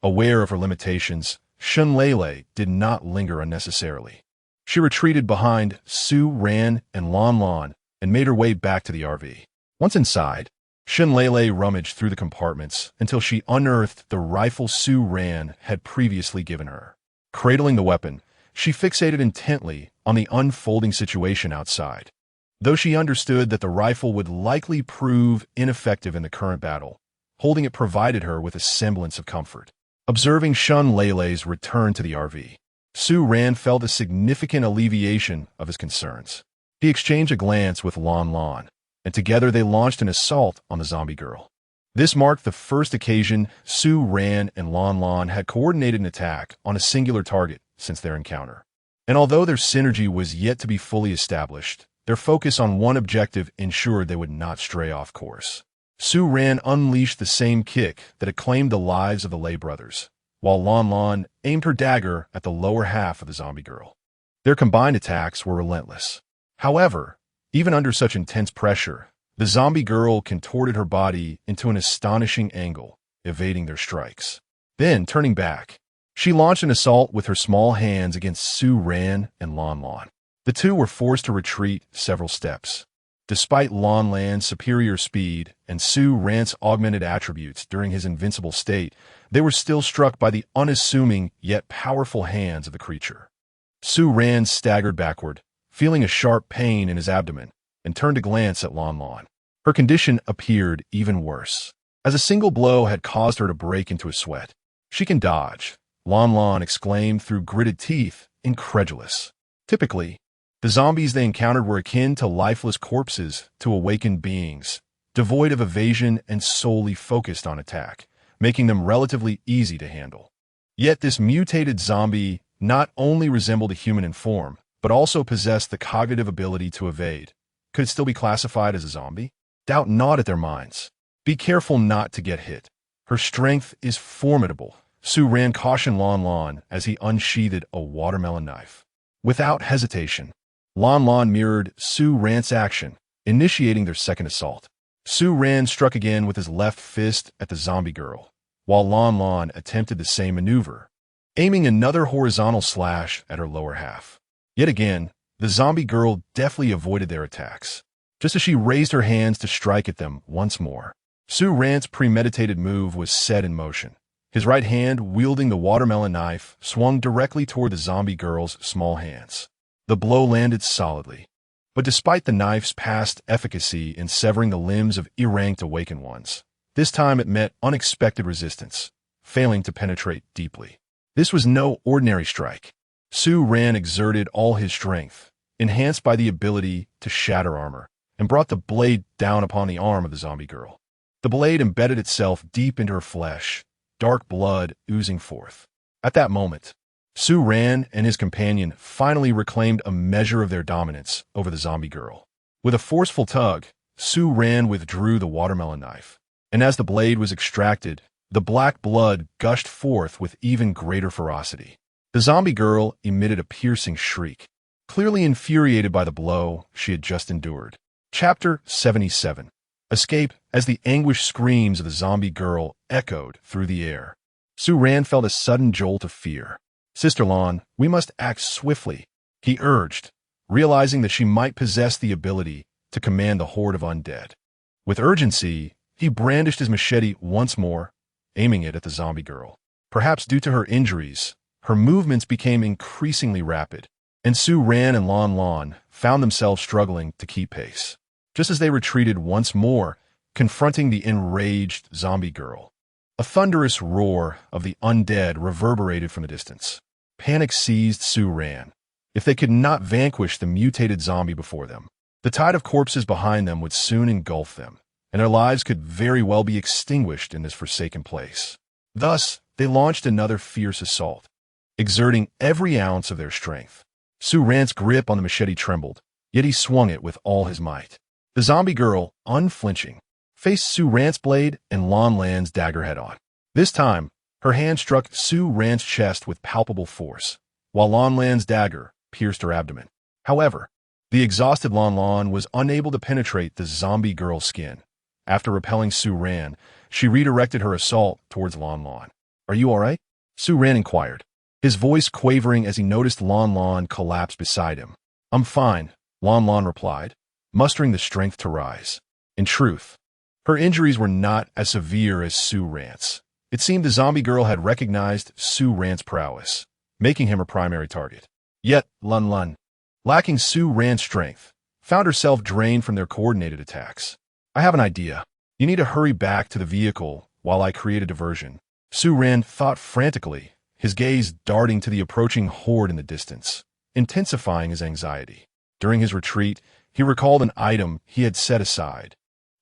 Aware of her limitations, Shun Lele did not linger unnecessarily. She retreated behind Su Ran and Lanlan and made her way back to the RV. Once inside, Shun Lele rummaged through the compartments until she unearthed the rifle Su Ran had previously given her. Cradling the weapon, she fixated intently on the unfolding situation outside. Though she understood that the rifle would likely prove ineffective in the current battle, holding it provided her with a semblance of comfort. Observing Shun Lele's return to the RV, Su Ran felt a significant alleviation of his concerns. He exchanged a glance with Lanlan, and together they launched an assault on the zombie girl. This marked the first occasion Su Ran and Lanlan had coordinated an attack on a singular target since their encounter. And although their synergy was yet to be fully established, their focus on one objective ensured they would not stray off course. Su Ran unleashed the same kick that had claimed the lives of the Lei brothers, while Lanlan aimed her dagger at the lower half of the zombie girl. Their combined attacks were relentless. However, even under such intense pressure, the zombie girl contorted her body into an astonishing angle, evading their strikes. Then, turning back, she launched an assault with her small hands against Su Ran and Lanlan. The two were forced to retreat several steps. Despite Lanlan's superior speed and Su Ran's augmented attributes during his invincible state, they were still struck by the unassuming yet powerful hands of the creature. Su Ran staggered backward, feeling a sharp pain in his abdomen, and turned to glance at Lanlan. Her condition appeared even worse, as a single blow had caused her to break into a sweat. "She can dodge," Lanlan exclaimed through gritted teeth, incredulous. Typically, the zombies they encountered were akin to lifeless corpses to awakened beings, devoid of evasion and solely focused on attack, making them relatively easy to handle. Yet this mutated zombie not only resembled a human in form, but also possessed the cognitive ability to evade. Could it still be classified as a zombie? Doubt gnawed at their minds. Be careful not to get hit. Her strength is formidable, Su Ran cautioned Lanlan as he unsheathed a watermelon knife. Without hesitation, Lanlan mirrored Su Ran's action, initiating their second assault. Su Ran struck again with his left fist at the zombie girl, while Lanlan attempted the same maneuver, aiming another horizontal slash at her lower half. Yet again, the zombie girl deftly avoided their attacks, just as she raised her hands to strike at them once more. Su Ran's premeditated move was set in motion. His right hand, wielding the watermelon knife, swung directly toward the zombie girl's small hands. The blow landed solidly, but despite the knife's past efficacy in severing the limbs of eranked awakened ones, this time it met unexpected resistance, failing to penetrate deeply. This was no ordinary strike. Su Ran exerted all his strength, enhanced by the ability to shatter armor, and brought the blade down upon the arm of the zombie girl. The blade embedded itself deep into her flesh, dark blood oozing forth. At that moment, Su Ran and his companion finally reclaimed a measure of their dominance over the zombie girl. With a forceful tug, Su Ran withdrew the watermelon knife, and as the blade was extracted, the black blood gushed forth with even greater ferocity. The zombie girl emitted a piercing shriek, clearly infuriated by the blow she had just endured. Chapter 77. Escape. As the anguished screams of the zombie girl echoed through the air, Su Ran felt a sudden jolt of fear. "Sister Lan, we must act swiftly," he urged, realizing that she might possess the ability to command the horde of undead. With urgency, he brandished his machete once more, aiming it at the zombie girl. Perhaps due to her injuries, her movements became increasingly rapid, and Su Ran and Lanlan found themselves struggling to keep pace. Just as they retreated once more, confronting the enraged zombie girl, a thunderous roar of the undead reverberated from a distance. Panic seized Su Ran. If they could not vanquish the mutated zombie before them, the tide of corpses behind them would soon engulf them, and their lives could very well be extinguished in this forsaken place. Thus, they launched another fierce assault, exerting every ounce of their strength. Su Ran's grip on the machete trembled, yet he swung it with all his might. The zombie girl, unflinching, faced Su Ran's blade and Lan Lan's dagger head-on. This time, her hand struck Su Ran's chest with palpable force, while Lan Lan's dagger pierced her abdomen. However, the exhausted Lan Lan was unable to penetrate the zombie girl's skin. After repelling Su Ran, she redirected her assault towards Lan Lan. "Are you all right?" Su Ran inquired, his voice quavering as he noticed Lan Lan collapse beside him. "I'm fine," Lan Lan replied, mustering the strength to rise. In truth, her injuries were not as severe as Su Ran's. It seemed the zombie girl had recognized Su Ran's prowess, making him her primary target. Yet, Lan Lan, lacking Su Ran's strength, found herself drained from their coordinated attacks. "I have an idea. You need to hurry back to the vehicle while I create a diversion." Su Ran thought frantically, his gaze darting to the approaching horde in the distance, intensifying his anxiety. During his retreat, he recalled an item he had set aside,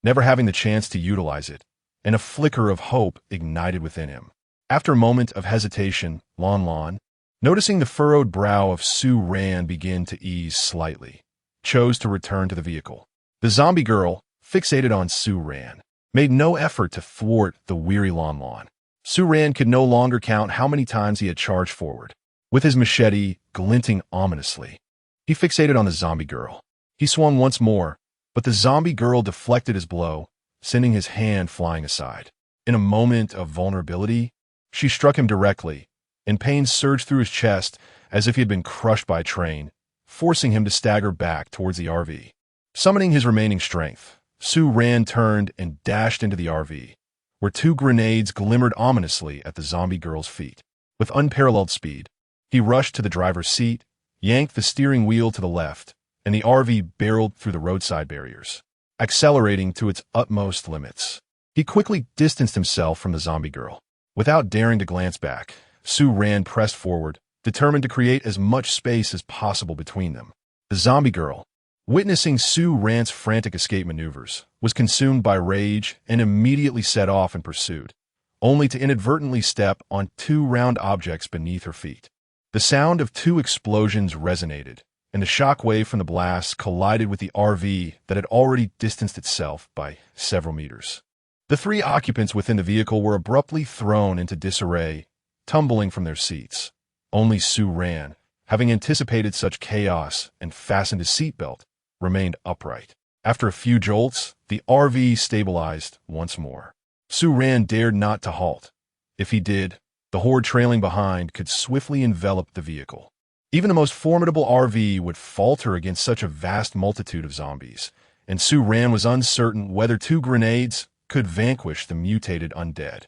never having the chance to utilize it, and a flicker of hope ignited within him. After a moment of hesitation, Lan Lan, noticing the furrowed brow of Su Ran begin to ease slightly, chose to return to the vehicle. The zombie girl, fixated on Su Ran, made no effort to thwart the weary Lan Lan. Su Ran could no longer count how many times he had charged forward, with his machete glinting ominously. He fixated on the zombie girl. He swung once more, but the zombie girl deflected his blow, sending his hand flying aside. In a moment of vulnerability, she struck him directly, and pain surged through his chest as if he had been crushed by a train, forcing him to stagger back towards the RV. Summoning his remaining strength, Su Ran turned and dashed into the RV, where two grenades glimmered ominously at the zombie girl's feet. With unparalleled speed, he rushed to the driver's seat, yanked the steering wheel to the left, and the RV barreled through the roadside barriers, accelerating to its utmost limits. He quickly distanced himself from the zombie girl. Without daring to glance back, Su Ran pressed forward, determined to create as much space as possible between them. The zombie girl, witnessing Su Ran's frantic escape maneuvers, was consumed by rage and immediately set off in pursuit, only to inadvertently step on two round objects beneath her feet. The sound of two explosions resonated, and the shockwave from the blast collided with the RV that had already distanced itself by several meters. The three occupants within the vehicle were abruptly thrown into disarray, tumbling from their seats. Only Su Ran, having anticipated such chaos and fastened his seatbelt, remained upright. After a few jolts, the RV stabilized once more. Su Ran dared not to halt. If he did, the horde trailing behind could swiftly envelop the vehicle. Even the most formidable RV would falter against such a vast multitude of zombies, and Su Ran was uncertain whether two grenades could vanquish the mutated undead.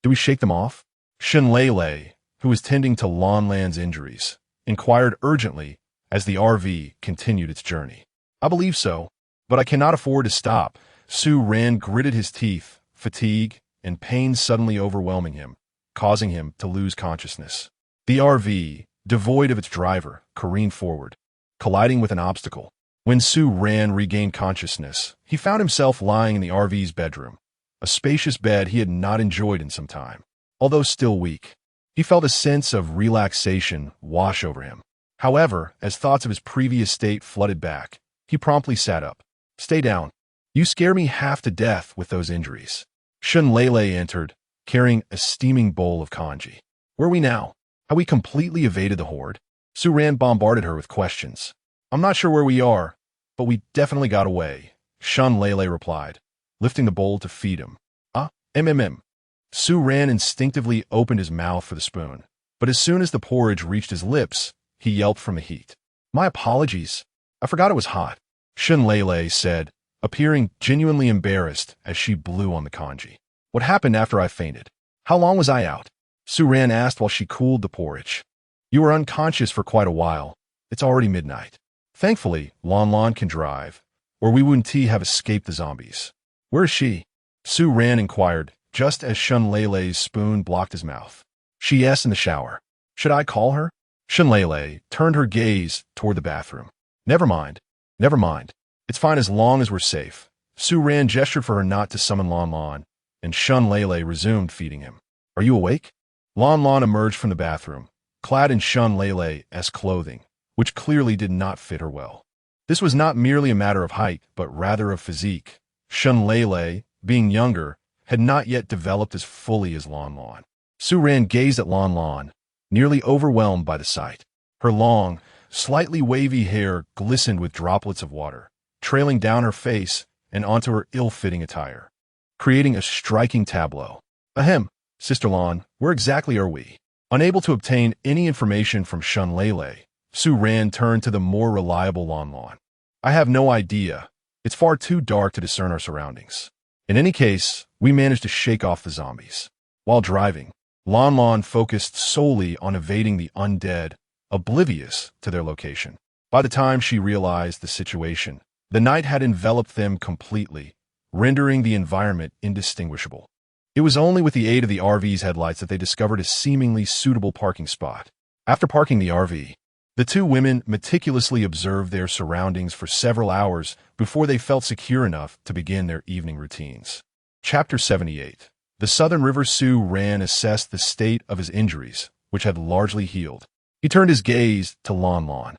"Do we shake them off?" Shun Lei, who was tending to Lan Lan's injuries, inquired urgently as the RV continued its journey. "I believe so, but I cannot afford to stop." Su Ran gritted his teeth, fatigue and pain suddenly overwhelming him, causing him to lose consciousness. The RV, devoid of its driver, careened forward, colliding with an obstacle. When Su Ran regained consciousness, he found himself lying in the RV's bedroom, a spacious bed he had not enjoyed in some time. Although still weak, he felt a sense of relaxation wash over him. However, as thoughts of his previous state flooded back, he promptly sat up. "Stay down. You scare me half to death with those injuries." Shun Lei entered, carrying a steaming bowl of kanji. "Where are we now? Have we completely evaded the horde?" Su Ran bombarded her with questions. "I'm not sure where we are, but we definitely got away," Shun Lei replied, lifting the bowl to feed him. "Mm." Su Ran instinctively opened his mouth for the spoon, but as soon as the porridge reached his lips, he yelped from the heat. "My apologies. I forgot it was hot," Shun Lei said, appearing genuinely embarrassed as she blew on the kanji. "What happened after I fainted? How long was I out?" Su Ran asked while she cooled the porridge. "You were unconscious for quite a while. It's already midnight. Thankfully, Lan Lan can drive, or we wouldn't have escaped the zombies." "Where is she?" Su Ran inquired, just as Shun Lei's spoon blocked his mouth. "She's in the shower. Should I call her?" Shun Lei turned her gaze toward the bathroom. Never mind. It's fine as long as we're safe." Su Ran gestured for her not to summon Lan Lan, and Shun Lei resumed feeding him. "Are you awake?" Lan Lan emerged from the bathroom, clad in Shun Lei's clothing, which clearly did not fit her well. This was not merely a matter of height, but rather of physique. Shunlele, being younger, had not yet developed as fully as Lon Lon. Su Ran gazed at Lon Lon, nearly overwhelmed by the sight. Her long, slightly wavy hair glistened with droplets of water, trailing down her face and onto her ill-fitting attire, creating a striking tableau. Ahem, Sister Lon, where exactly are we? Unable to obtain any information from Shunlele, Su Ran turned to the more reliable Lon Lon. I have no idea. It's far too dark to discern our surroundings. In any case, we managed to shake off the zombies. While driving, Lon Lon focused solely on evading the undead, oblivious to their location. By the time she realized the situation, the night had enveloped them completely, rendering the environment indistinguishable. It was only with the aid of the RV's headlights that they discovered a seemingly suitable parking spot. After parking the RV, the two women meticulously observed their surroundings for several hours before they felt secure enough to begin their evening routines. Chapter 78. The Southern River. Su Ran assessed the state of his injuries, which had largely healed. He turned his gaze to Lon Lon,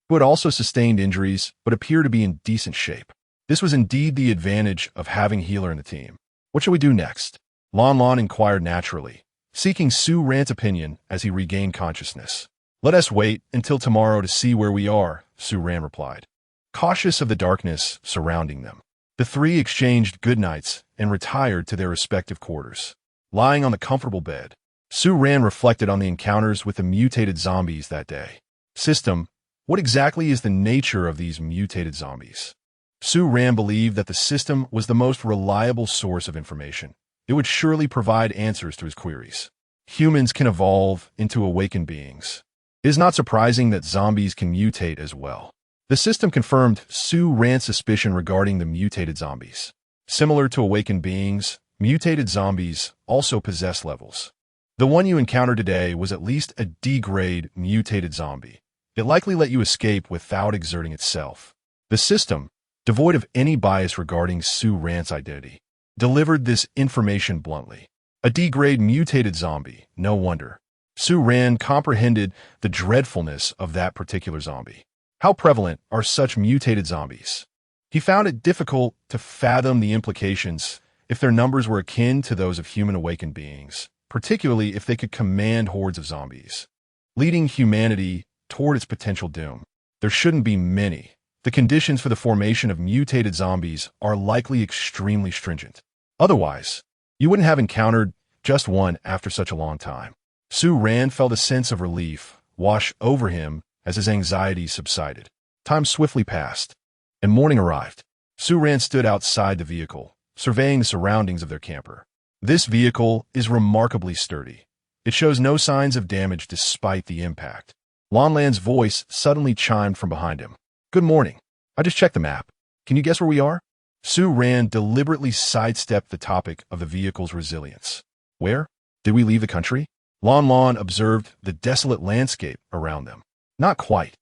who had also sustained injuries but appeared to be in decent shape. This was indeed the advantage of having a healer in the team. What shall we do next? Lon Lon inquired naturally, seeking Su Ran's opinion as he regained consciousness. Let us wait until tomorrow to see where we are, Su Ran replied, cautious of the darkness surrounding them. The three exchanged goodnights and retired to their respective quarters. Lying on the comfortable bed, Su Ran reflected on the encounters with the mutated zombies that day. System, what exactly is the nature of these mutated zombies? Su Ran believed that the system was the most reliable source of information. It would surely provide answers to his queries. Humans can evolve into awakened beings. It is not surprising that zombies can mutate as well. The system confirmed Su Ran's suspicion regarding the mutated zombies. Similar to awakened beings, mutated zombies also possess levels. The one you encountered today was at least a D-grade mutated zombie. It likely let you escape without exerting itself. The system, devoid of any bias regarding Su Ran's identity, delivered this information bluntly. A D-grade mutated zombie, no wonder. Su Ran comprehended the dreadfulness of that particular zombie. How prevalent are such mutated zombies? He found it difficult to fathom the implications if their numbers were akin to those of human awakened beings, particularly if they could command hordes of zombies, leading humanity toward its potential doom. There shouldn't be many. The conditions for the formation of mutated zombies are likely extremely stringent. Otherwise, you wouldn't have encountered just one after such a long time. Su Ran felt a sense of relief wash over him as his anxiety subsided. Time swiftly passed, and morning arrived. Su Ran stood outside the vehicle, surveying the surroundings of their camper. This vehicle is remarkably sturdy. It shows no signs of damage despite the impact. Lon Lan's voice suddenly chimed from behind him. Good morning. I just checked the map. Can you guess where we are? Su Ran deliberately sidestepped the topic of the vehicle's resilience. Where? Did we leave the country? Lon Lon observed the desolate landscape around them. Not quite.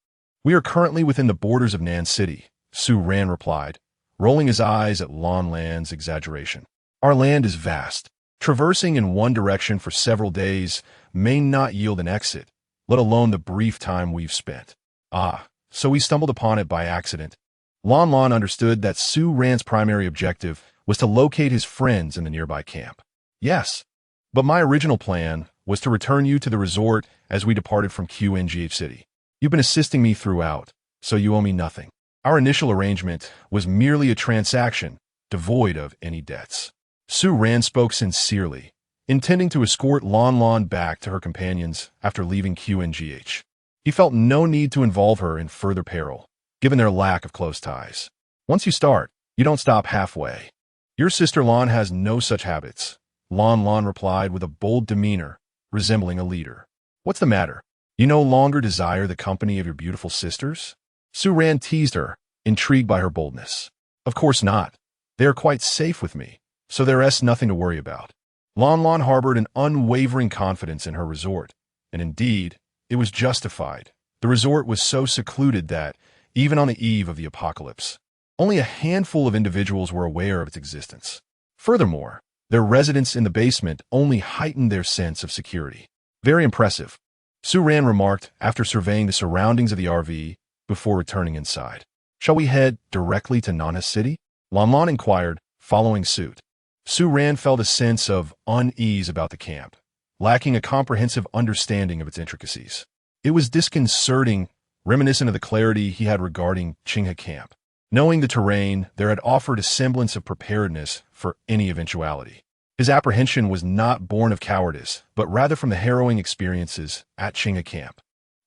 We are currently within the borders of Nan City, Su Ran replied, rolling his eyes at Lon Lan's exaggeration. Our land is vast. Traversing in one direction for several days may not yield an exit, let alone the brief time we've spent. Ah, so we stumbled upon it by accident. Lon Lon understood that Su Ran's primary objective was to locate his friends in the nearby camp. Yes, but my original plan was to return you to the resort as we departed from QNGH City. You've been assisting me throughout, so you owe me nothing. Our initial arrangement was merely a transaction, devoid of any debts. Su Ran spoke sincerely, intending to escort Lon Lon back to her companions after leaving QNGH. He felt no need to involve her in further peril, given their lack of close ties. Once you start, you don't stop halfway. Your sister Lon has no such habits, Lon Lon replied with a bold demeanor, resembling a leader. What's the matter? You no longer desire the company of your beautiful sisters? Su Ran teased her, intrigued by her boldness. Of course not. They are quite safe with me, so there is nothing to worry about. Lon Lon harbored an unwavering confidence in her resort, and indeed, it was justified. The resort was so secluded that, even on the eve of the apocalypse, only a handful of individuals were aware of its existence. Furthermore, their residence in the basement only heightened their sense of security. Very impressive, Su Ran remarked after surveying the surroundings of the RV before returning inside. Shall we head directly to Nana City? Lanlan inquired, following suit. Su Ran felt a sense of unease about the camp, lacking a comprehensive understanding of its intricacies. It was disconcerting, reminiscent of the clarity he had regarding Qinghe Camp. Knowing the terrain, there had offered a semblance of preparedness for any eventuality. His apprehension was not born of cowardice, but rather from the harrowing experiences at Qinghe Camp.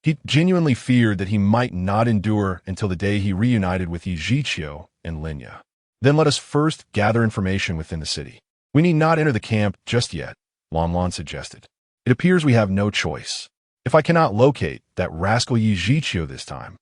He genuinely feared that he might not endure until the day he reunited with Yichio and Linya. Then let us first gather information within the city. We need not enter the camp just yet, Lanlan suggested. It appears we have no choice. If I cannot locate that rascal Yichio this time,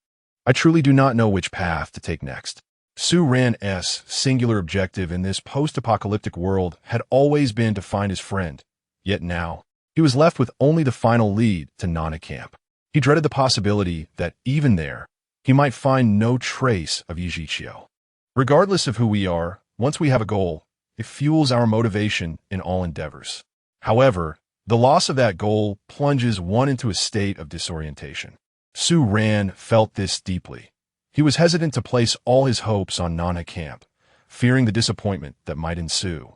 I truly do not know which path to take next. Su Ran's singular objective in this post-apocalyptic world had always been to find his friend, yet now, he was left with only the final lead to Nana Camp. He dreaded the possibility that, even there, he might find no trace of Yichio. Regardless of who we are, once we have a goal, it fuels our motivation in all endeavors. However, the loss of that goal plunges one into a state of disorientation. Su Ran felt this deeply. He was hesitant to place all his hopes on Nana Camp, fearing the disappointment that might ensue.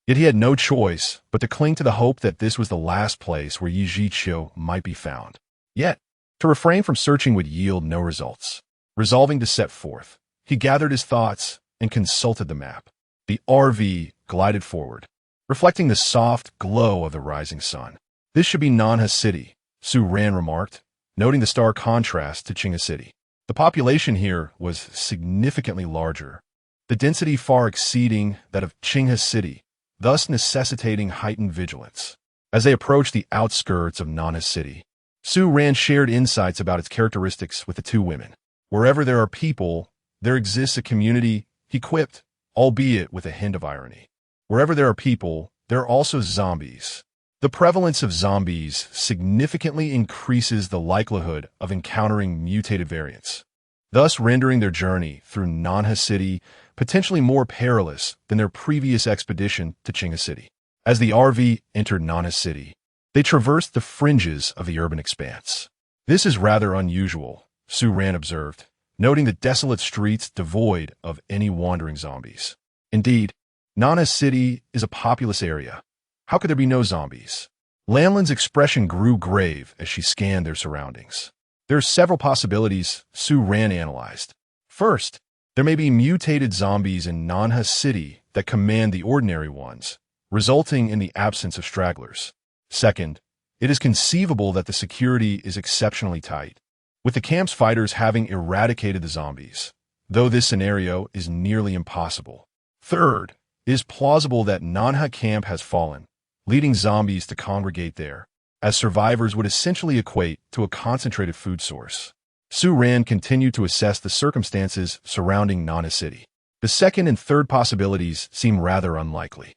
Yet he had no choice but to cling to the hope that this was the last place where Yichio might be found. Yet, to refrain from searching would yield no results. Resolving to set forth, he gathered his thoughts and consulted the map. The RV glided forward, reflecting the soft glow of the rising sun. This should be Nana City, Su Ran remarked, noting the stark contrast to Qinghe City. The population here was significantly larger, the density far exceeding that of Qinghe City, thus necessitating heightened vigilance. As they approached the outskirts of Nana City, Su Ran shared insights about its characteristics with the two women. Wherever there are people, there exists a community, he quipped, albeit with a hint of irony. Wherever there are people, there are also zombies. The prevalence of zombies significantly increases the likelihood of encountering mutated variants, thus rendering their journey through Nana City potentially more perilous than their previous expedition to Qinghe City. As the RV entered Nana City, they traversed the fringes of the urban expanse. This is rather unusual, Su Ran observed, noting the desolate streets devoid of any wandering zombies. Indeed, Nana City is a populous area. How could there be no zombies? Lanlan's expression grew grave as she scanned their surroundings. There are several possibilities, Su Ran analyzed. First, there may be mutated zombies in Nana City that command the ordinary ones, resulting in the absence of stragglers. Second, it is conceivable that the security is exceptionally tight, with the camp's fighters having eradicated the zombies, though this scenario is nearly impossible. Third, it is plausible that Nana Camp has fallen, leading zombies to congregate there, as survivors would essentially equate to a concentrated food source. Su Ran continued to assess the circumstances surrounding Nana City. The second and third possibilities seem rather unlikely.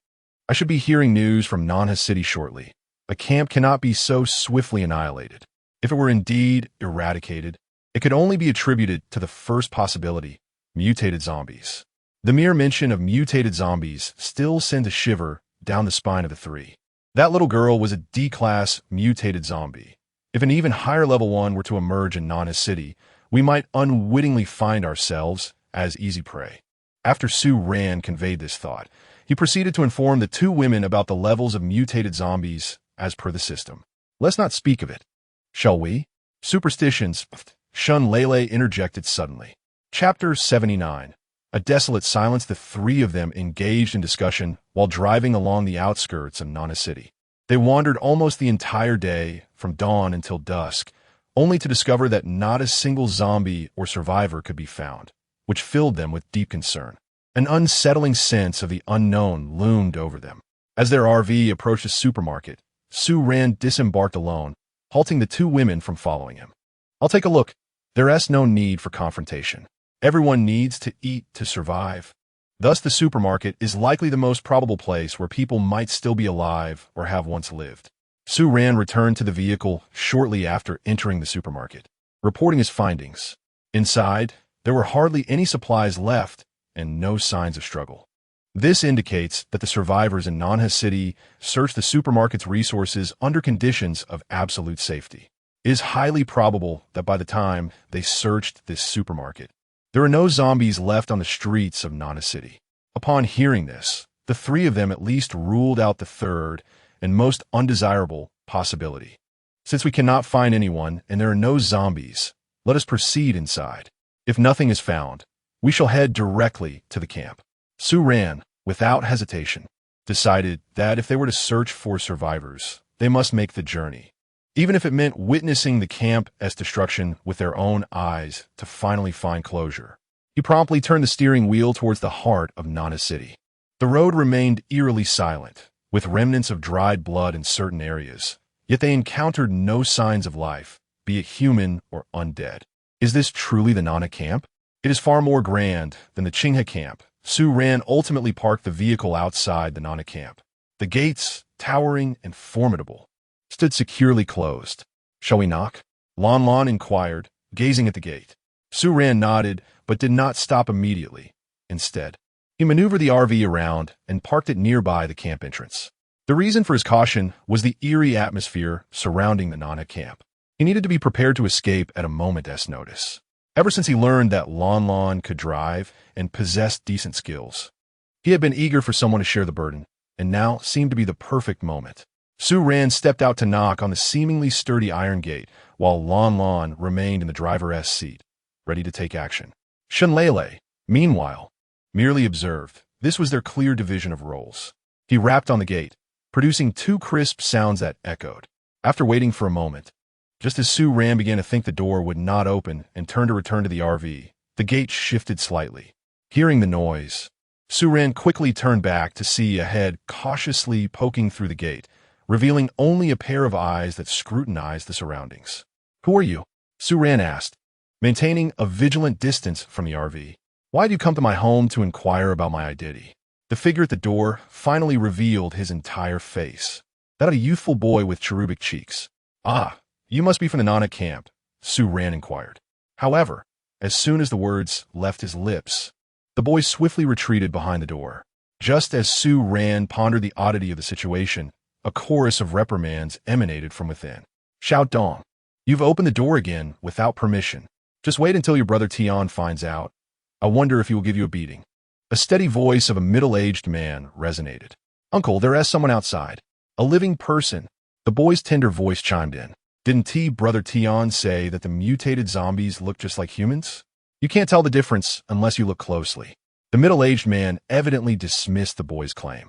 I should be hearing news from Nana City shortly. A camp cannot be so swiftly annihilated. If it were indeed eradicated, it could only be attributed to the first possibility, mutated zombies. The mere mention of mutated zombies still sends a shiver down the spine of the three. That little girl was a D-class mutated zombie. If an even higher level one were to emerge in Nana City, we might unwittingly find ourselves as easy prey. After Su Ran conveyed this thought, he proceeded to inform the two women about the levels of mutated zombies as per the system. Let's not speak of it, shall we? Superstitions, Shun Lele interjected suddenly. Chapter 79. A desolate silence. The three of them engaged in discussion while driving along the outskirts of Nana City. They wandered almost the entire day, from dawn until dusk, only to discover that not a single zombie or survivor could be found, which filled them with deep concern. An unsettling sense of the unknown loomed over them. As their RV approached a supermarket, Su Ran disembarked alone, halting the two women from following him. I'll take a look. There's no need for confrontation. Everyone needs to eat to survive. Thus, the supermarket is likely the most probable place where people might still be alive or have once lived. Su Ran returned to the vehicle shortly after entering the supermarket, reporting his findings. Inside, there were hardly any supplies left and no signs of struggle. This indicates that the survivors in Nana City searched the supermarket's resources under conditions of absolute safety. It is highly probable that by the time they searched this supermarket, There are no zombies left on the streets of Nana City. Upon hearing this, the three of them at least ruled out the third and most undesirable possibility. Since we cannot find anyone and there are no zombies, let us proceed inside. If nothing is found, we shall head directly to the camp. Sue Ran, without hesitation, decided that if they were to search for survivors, they must make the journey, even if it meant witnessing the camp as destruction with their own eyes to finally find closure. He promptly turned the steering wheel towards the heart of Nana City. The road remained eerily silent, with remnants of dried blood in certain areas, yet they encountered no signs of life, be it human or undead. Is this truly the Nana camp? It is far more grand than the Qinghe camp. Sue Ran ultimately parked the vehicle outside the Nana camp. The gates, towering and formidable, stood securely closed. Shall we knock? Lon Lon inquired, gazing at the gate. Sue Ran nodded, but did not stop immediately. Instead, he maneuvered the RV around and parked it nearby the camp entrance. The reason for his caution was the eerie atmosphere surrounding the Nana camp. He needed to be prepared to escape at a moment's notice. Ever since he learned that Lon Lon could drive and possessed decent skills, he had been eager for someone to share the burden, and now seemed to be the perfect moment. Sue Ran stepped out to knock on the seemingly sturdy iron gate, while Lon Lon remained in the driver's seat, ready to take action. Shenlele, meanwhile, merely observed. This was their clear division of roles. He rapped on the gate, producing two crisp sounds that echoed. After waiting for a moment, just as Sue Ran began to think the door would not open and turned to return to the RV, the gate shifted slightly. Hearing the noise, Sue Ran quickly turned back to see a head cautiously poking through the gate, revealing only a pair of eyes that scrutinized the surroundings. "Who are you?" Sue Ran asked, maintaining a vigilant distance from the RV. "Why do you come to my home to inquire about my identity?" The figure at the door finally revealed his entire face, that of a youthful boy with cherubic cheeks. "Ah, you must be from the Nana camp," Sue Ran inquired. However, as soon as the words left his lips, the boy swiftly retreated behind the door. Just as Sue Ran pondered the oddity of the situation, a chorus of reprimands emanated from within. "Xiao Dong, you've opened the door again without permission. Just wait until your brother Tian finds out. I wonder if he will give you a beating." A steady voice of a middle-aged man resonated. "Uncle, there is someone outside. A living person." The boy's tender voice chimed in. "Didn't brother Tian say that the mutated zombies look just like humans? You can't tell the difference unless you look closely." The middle-aged man evidently dismissed the boy's claim.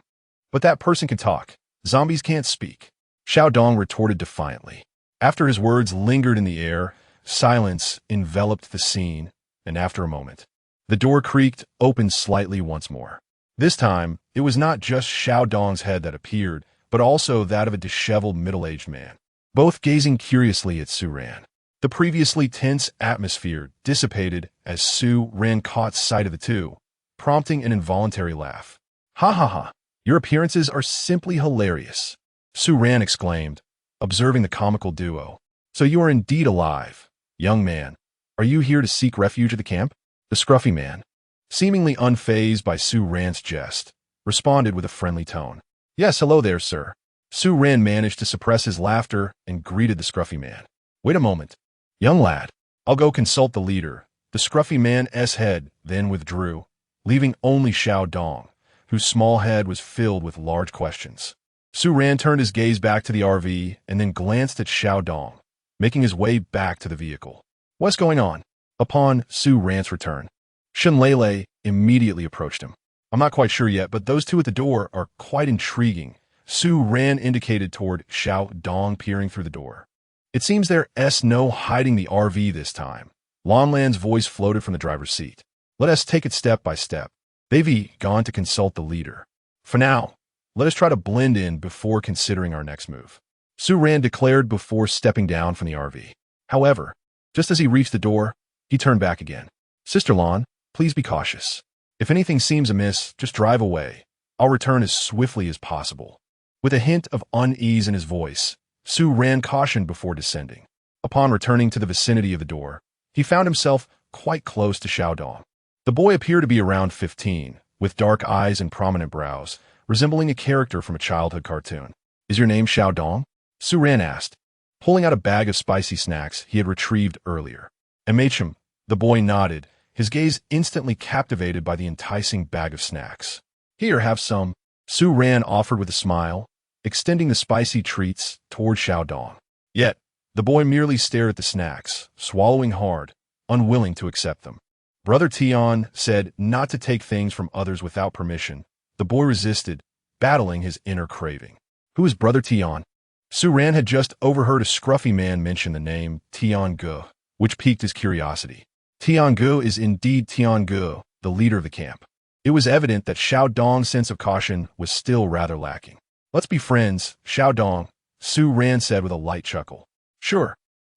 "But that person can talk. Zombies can't speak," Xiao Dong retorted defiantly. After his words lingered in the air, silence enveloped the scene, and after a moment, the door creaked open slightly once more. This time, it was not just Xiao Dong's head that appeared, but also that of a disheveled middle-aged man, both gazing curiously at Sue Ran. The previously tense atmosphere dissipated as Sue Ran caught sight of the two, prompting an involuntary laugh. "Ha ha ha, your appearances are simply hilarious," Sue Ran exclaimed, observing the comical duo. "So you are indeed alive. Young man, are you here to seek refuge at the camp?" The scruffy man, seemingly unfazed by Sue Ran's jest, responded with a friendly tone. "Yes, hello there, sir." Sue Ran managed to suppress his laughter and greeted the scruffy man. "Wait a moment. Young lad, I'll go consult the leader." The scruffy man's head then withdrew, leaving only Xiao Dong, whose small head was filled with large questions. Sue Ran turned his gaze back to the RV and then glanced at Xiao Dong, making his way back to the vehicle. "What's going on?" Upon Sue Ran's return, Shenlele immediately approached him. "I'm not quite sure yet, but those two at the door are quite intriguing." Sue Ran indicated toward Xiao Dong peering through the door. "It seems there's no hiding the RV this time." Lon Lan's voice floated from the driver's seat. "Let us take it step by step. They've gone to consult the leader. For now, let us try to blend in before considering our next move," Sue Ran declared before stepping down from the RV. However, just as he reached the door, he turned back again. "Sister Lon, please be cautious. If anything seems amiss, just drive away. I'll return as swiftly as possible." With a hint of unease in his voice, Sue Ran cautioned before descending. Upon returning to the vicinity of the door, he found himself quite close to Xiao Dong. The boy appeared to be around 15, with dark eyes and prominent brows, resembling a character from a childhood cartoon. "Is your name Xiao Dong?" Sue Ran asked, pulling out a bag of spicy snacks he had retrieved earlier. "Amachum," the boy nodded, his gaze instantly captivated by the enticing bag of snacks. "Here, have some," Su Ran offered with a smile, extending the spicy treats toward Xiao Dong. Yet, the boy merely stared at the snacks, swallowing hard, unwilling to accept them. Brother Tian said not to take things from others without permission. The boy resisted, battling his inner craving. "Who is Brother Tian?" Su Ran had just overheard a scruffy man mention the name Tian Ge, which piqued his curiosity. Tian Ge is indeed Tian Ge, the leader of the camp. It was evident that Xiao Dong's sense of caution was still rather lacking. "Let's be friends, Xiao Dong," Su Ran said with a light chuckle. "Sure.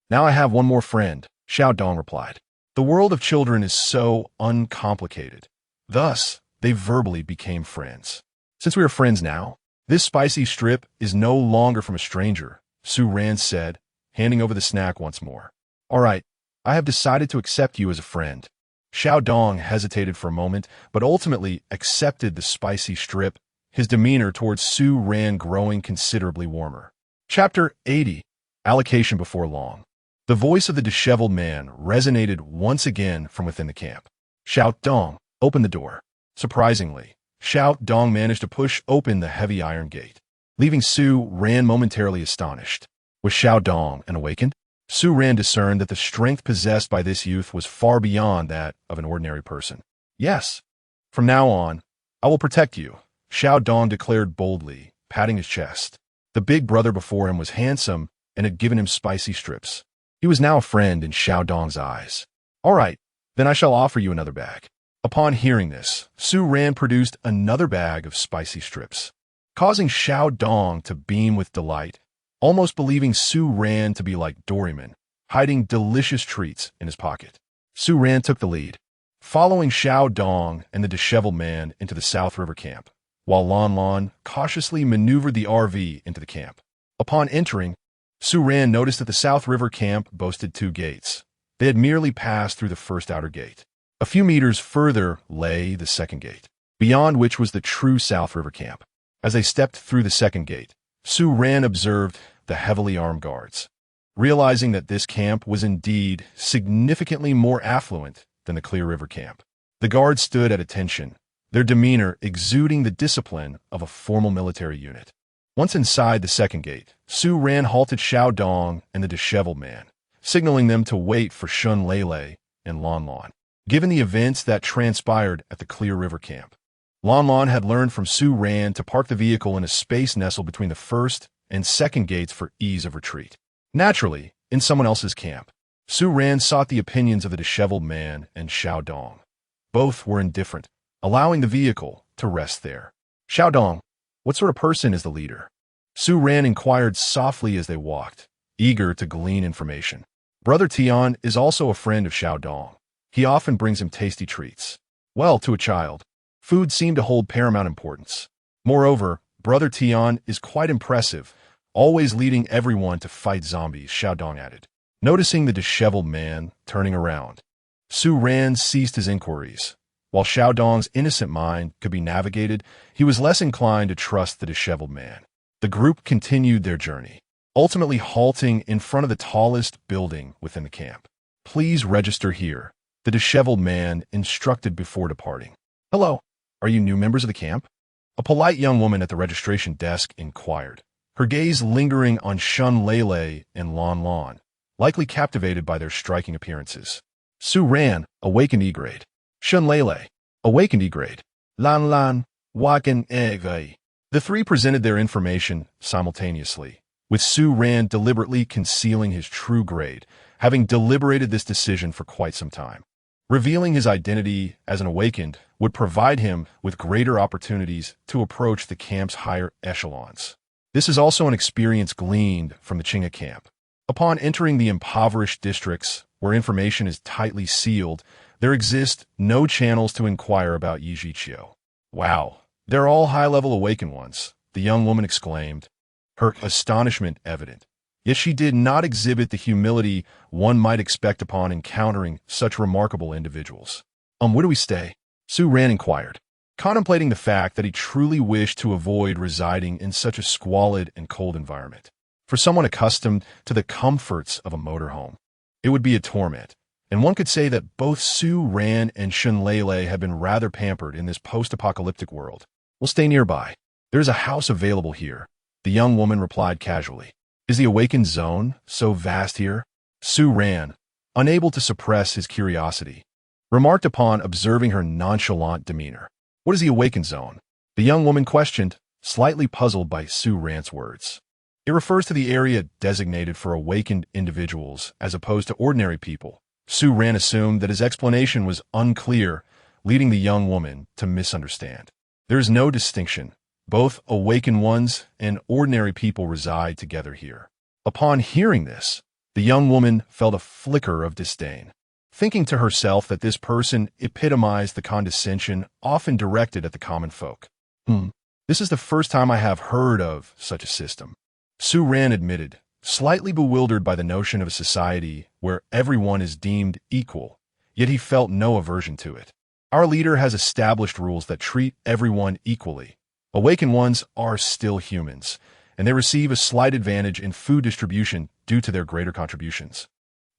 Now I have one more friend," Xiao Dong replied. The world of children is so uncomplicated. Thus, they verbally became friends. "Since we are friends now, this spicy strip is no longer from a stranger," Su Ran said, handing over the snack once more. "All right, I have decided to accept you as a friend." Xiao Dong hesitated for a moment, but ultimately accepted the spicy strip, his demeanor towards Su Ran growing considerably warmer. Chapter 80. Allocation Before Long. The voice of the disheveled man resonated once again from within the camp. "Xiao Dong, open the door." Surprisingly, Xiao Dong managed to push open the heavy iron gate, leaving Su Ran momentarily astonished. Was Xiao Dong an awakened? Su Ran discerned that the strength possessed by this youth was far beyond that of an ordinary person. "Yes. From now on, I will protect you," Xiao Dong declared boldly, patting his chest. The big brother before him was handsome and had given him spicy strips. He was now a friend in Xiao Dong's eyes. "All right, then I shall offer you another bag." Upon hearing this, Su Ran produced another bag of spicy strips, causing Xiao Dong to beam with delight, almost believing Su Ran to be like Doraemon, hiding delicious treats in his pocket. Su Ran took the lead, following Xiao Dong and the disheveled man into the South River camp, while Lon Lon cautiously maneuvered the RV into the camp. Upon entering, Su Ran noticed that the South River camp boasted 2 gates. They had merely passed through the first outer gate. A few meters further lay the second gate, beyond which was the true South River camp. As they stepped through the second gate, Su Ran observed the heavily armed guards. Realizing that this camp was indeed significantly more affluent than the Clear River camp, the guards stood at attention, their demeanor exuding the discipline of a formal military unit. Once inside the second gate, Su Ran halted Xiao Dong and the disheveled man, signaling them to wait for Shun Lele and Lon Lon. Given the events that transpired at the Clear River camp, Lon Lon had learned from Su Ran to park the vehicle in a space nestled between the first and second gates for ease of retreat. Naturally, in someone else's camp, Su Ran sought the opinions of the disheveled man and Xiao Dong. Both were indifferent, allowing the vehicle to rest there. "Xiao Dong, what sort of person is the leader?" Su Ran inquired softly as they walked, eager to glean information. "Brother Tian is also a friend of Xiao Dong. He often brings him tasty treats." Well, to a child, food seemed to hold paramount importance. Moreover, Brother Tian is quite impressive, always leading everyone to fight zombies, Xiao Dong added. Noticing the disheveled man turning around, Su Ran ceased his inquiries. While Xiao Dong's innocent mind could be navigated, he was less inclined to trust the disheveled man. The group continued their journey, ultimately halting in front of the tallest building within the camp. "Please register here," the disheveled man instructed before departing. "Hello, are you new members of the camp?" A polite young woman at the registration desk inquired, her gaze lingering on Shun Lele and Lon Lon, likely captivated by their striking appearances. Su Ran, awakened E-grade. Shun Lele, awakened E-grade. Lon Lon, awakened E-grade. The three presented their information simultaneously, with Su Ran deliberately concealing his true grade, having deliberated this decision for quite some time. Revealing his identity as an awakened would provide him with greater opportunities to approach the camp's higher echelons. This is also an experience gleaned from the Chinga camp. Upon entering the impoverished districts, where information is tightly sealed, there exist no channels to inquire about Yichio. "Wow, they're all high-level awakened ones," the young woman exclaimed, her astonishment evident. Yet she did not exhibit the humility one might expect upon encountering such remarkable individuals. Where do we stay?" Su Ran inquired, contemplating the fact that he truly wished to avoid residing in such a squalid and cold environment. For someone accustomed to the comforts of a motorhome, it would be a torment, And one could say that both Su Ran and Shun Lele have been rather pampered in this post-apocalyptic world. We'll stay nearby. There's a house available here, the young woman replied casually. Is the awakened zone so vast here? Su Ran, unable to suppress his curiosity, remarked upon observing her nonchalant demeanor. What is the awakened zone? The young woman questioned, slightly puzzled by Su Ran's words. It refers to the area designated for awakened individuals as opposed to ordinary people. Su Ran assumed that his explanation was unclear, leading the young woman to misunderstand. There is no distinction. Both awakened ones and ordinary people reside together here. Upon hearing this, the young woman felt a flicker of disdain, thinking to herself that this person epitomized the condescension often directed at the common folk. This is the first time I have heard of such a system, Su Ran admitted, slightly bewildered by the notion of a society where everyone is deemed equal, yet he felt no aversion to it. Our leader has established rules that treat everyone equally. Awakened ones are still humans, and they receive a slight advantage in food distribution due to their greater contributions.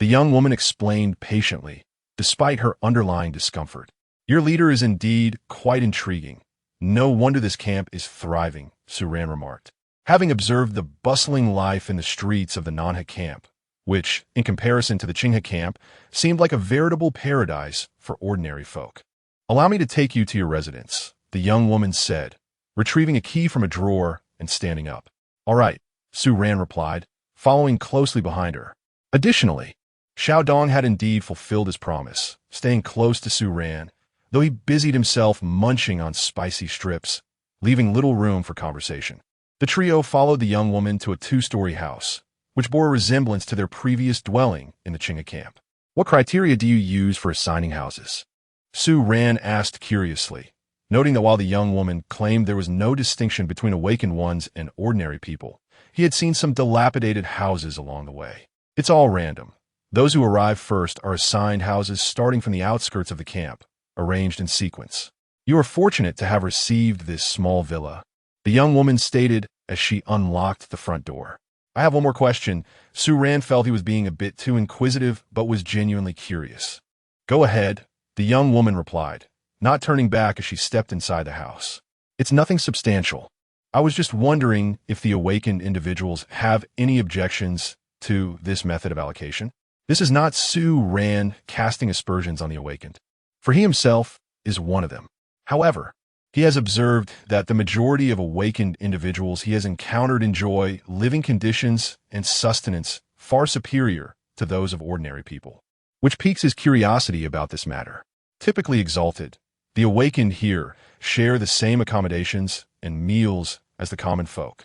The young woman explained patiently, despite her underlying discomfort. Your leader is indeed quite intriguing. No wonder this camp is thriving, Su Ran remarked, having observed the bustling life in the streets of the Nanha camp, which, in comparison to the Qinghe camp, seemed like a veritable paradise for ordinary folk. Allow me to take you to your residence, the young woman said, retrieving a key from a drawer and standing up. All right, Su Ran replied, following closely behind her. Additionally, Xiaodong had indeed fulfilled his promise, staying close to Su Ran, though he busied himself munching on spicy strips, leaving little room for conversation. The trio followed the young woman to a two-story house, which bore a resemblance to their previous dwelling in the Qinghe camp. What criteria do you use for assigning houses? Su Ran asked curiously, noting that while the young woman claimed there was no distinction between awakened ones and ordinary people, he had seen some dilapidated houses along the way. It's all random. Those who arrive first are assigned houses starting from the outskirts of the camp, arranged in sequence. You are fortunate to have received this small villa, the young woman stated as she unlocked the front door. I have one more question. Su Ran felt he was being a bit too inquisitive, but was genuinely curious. Go ahead, the young woman replied, not turning back as she stepped inside the house. It's nothing substantial. I was just wondering if the awakened individuals have any objections to this method of allocation. This is not Su Ran casting aspersions on the awakened, for he himself is one of them. However, he has observed that the majority of awakened individuals he has encountered enjoy living conditions and sustenance far superior to those of ordinary people, which piques his curiosity about this matter. Typically exalted, the awakened here share the same accommodations and meals as the common folk,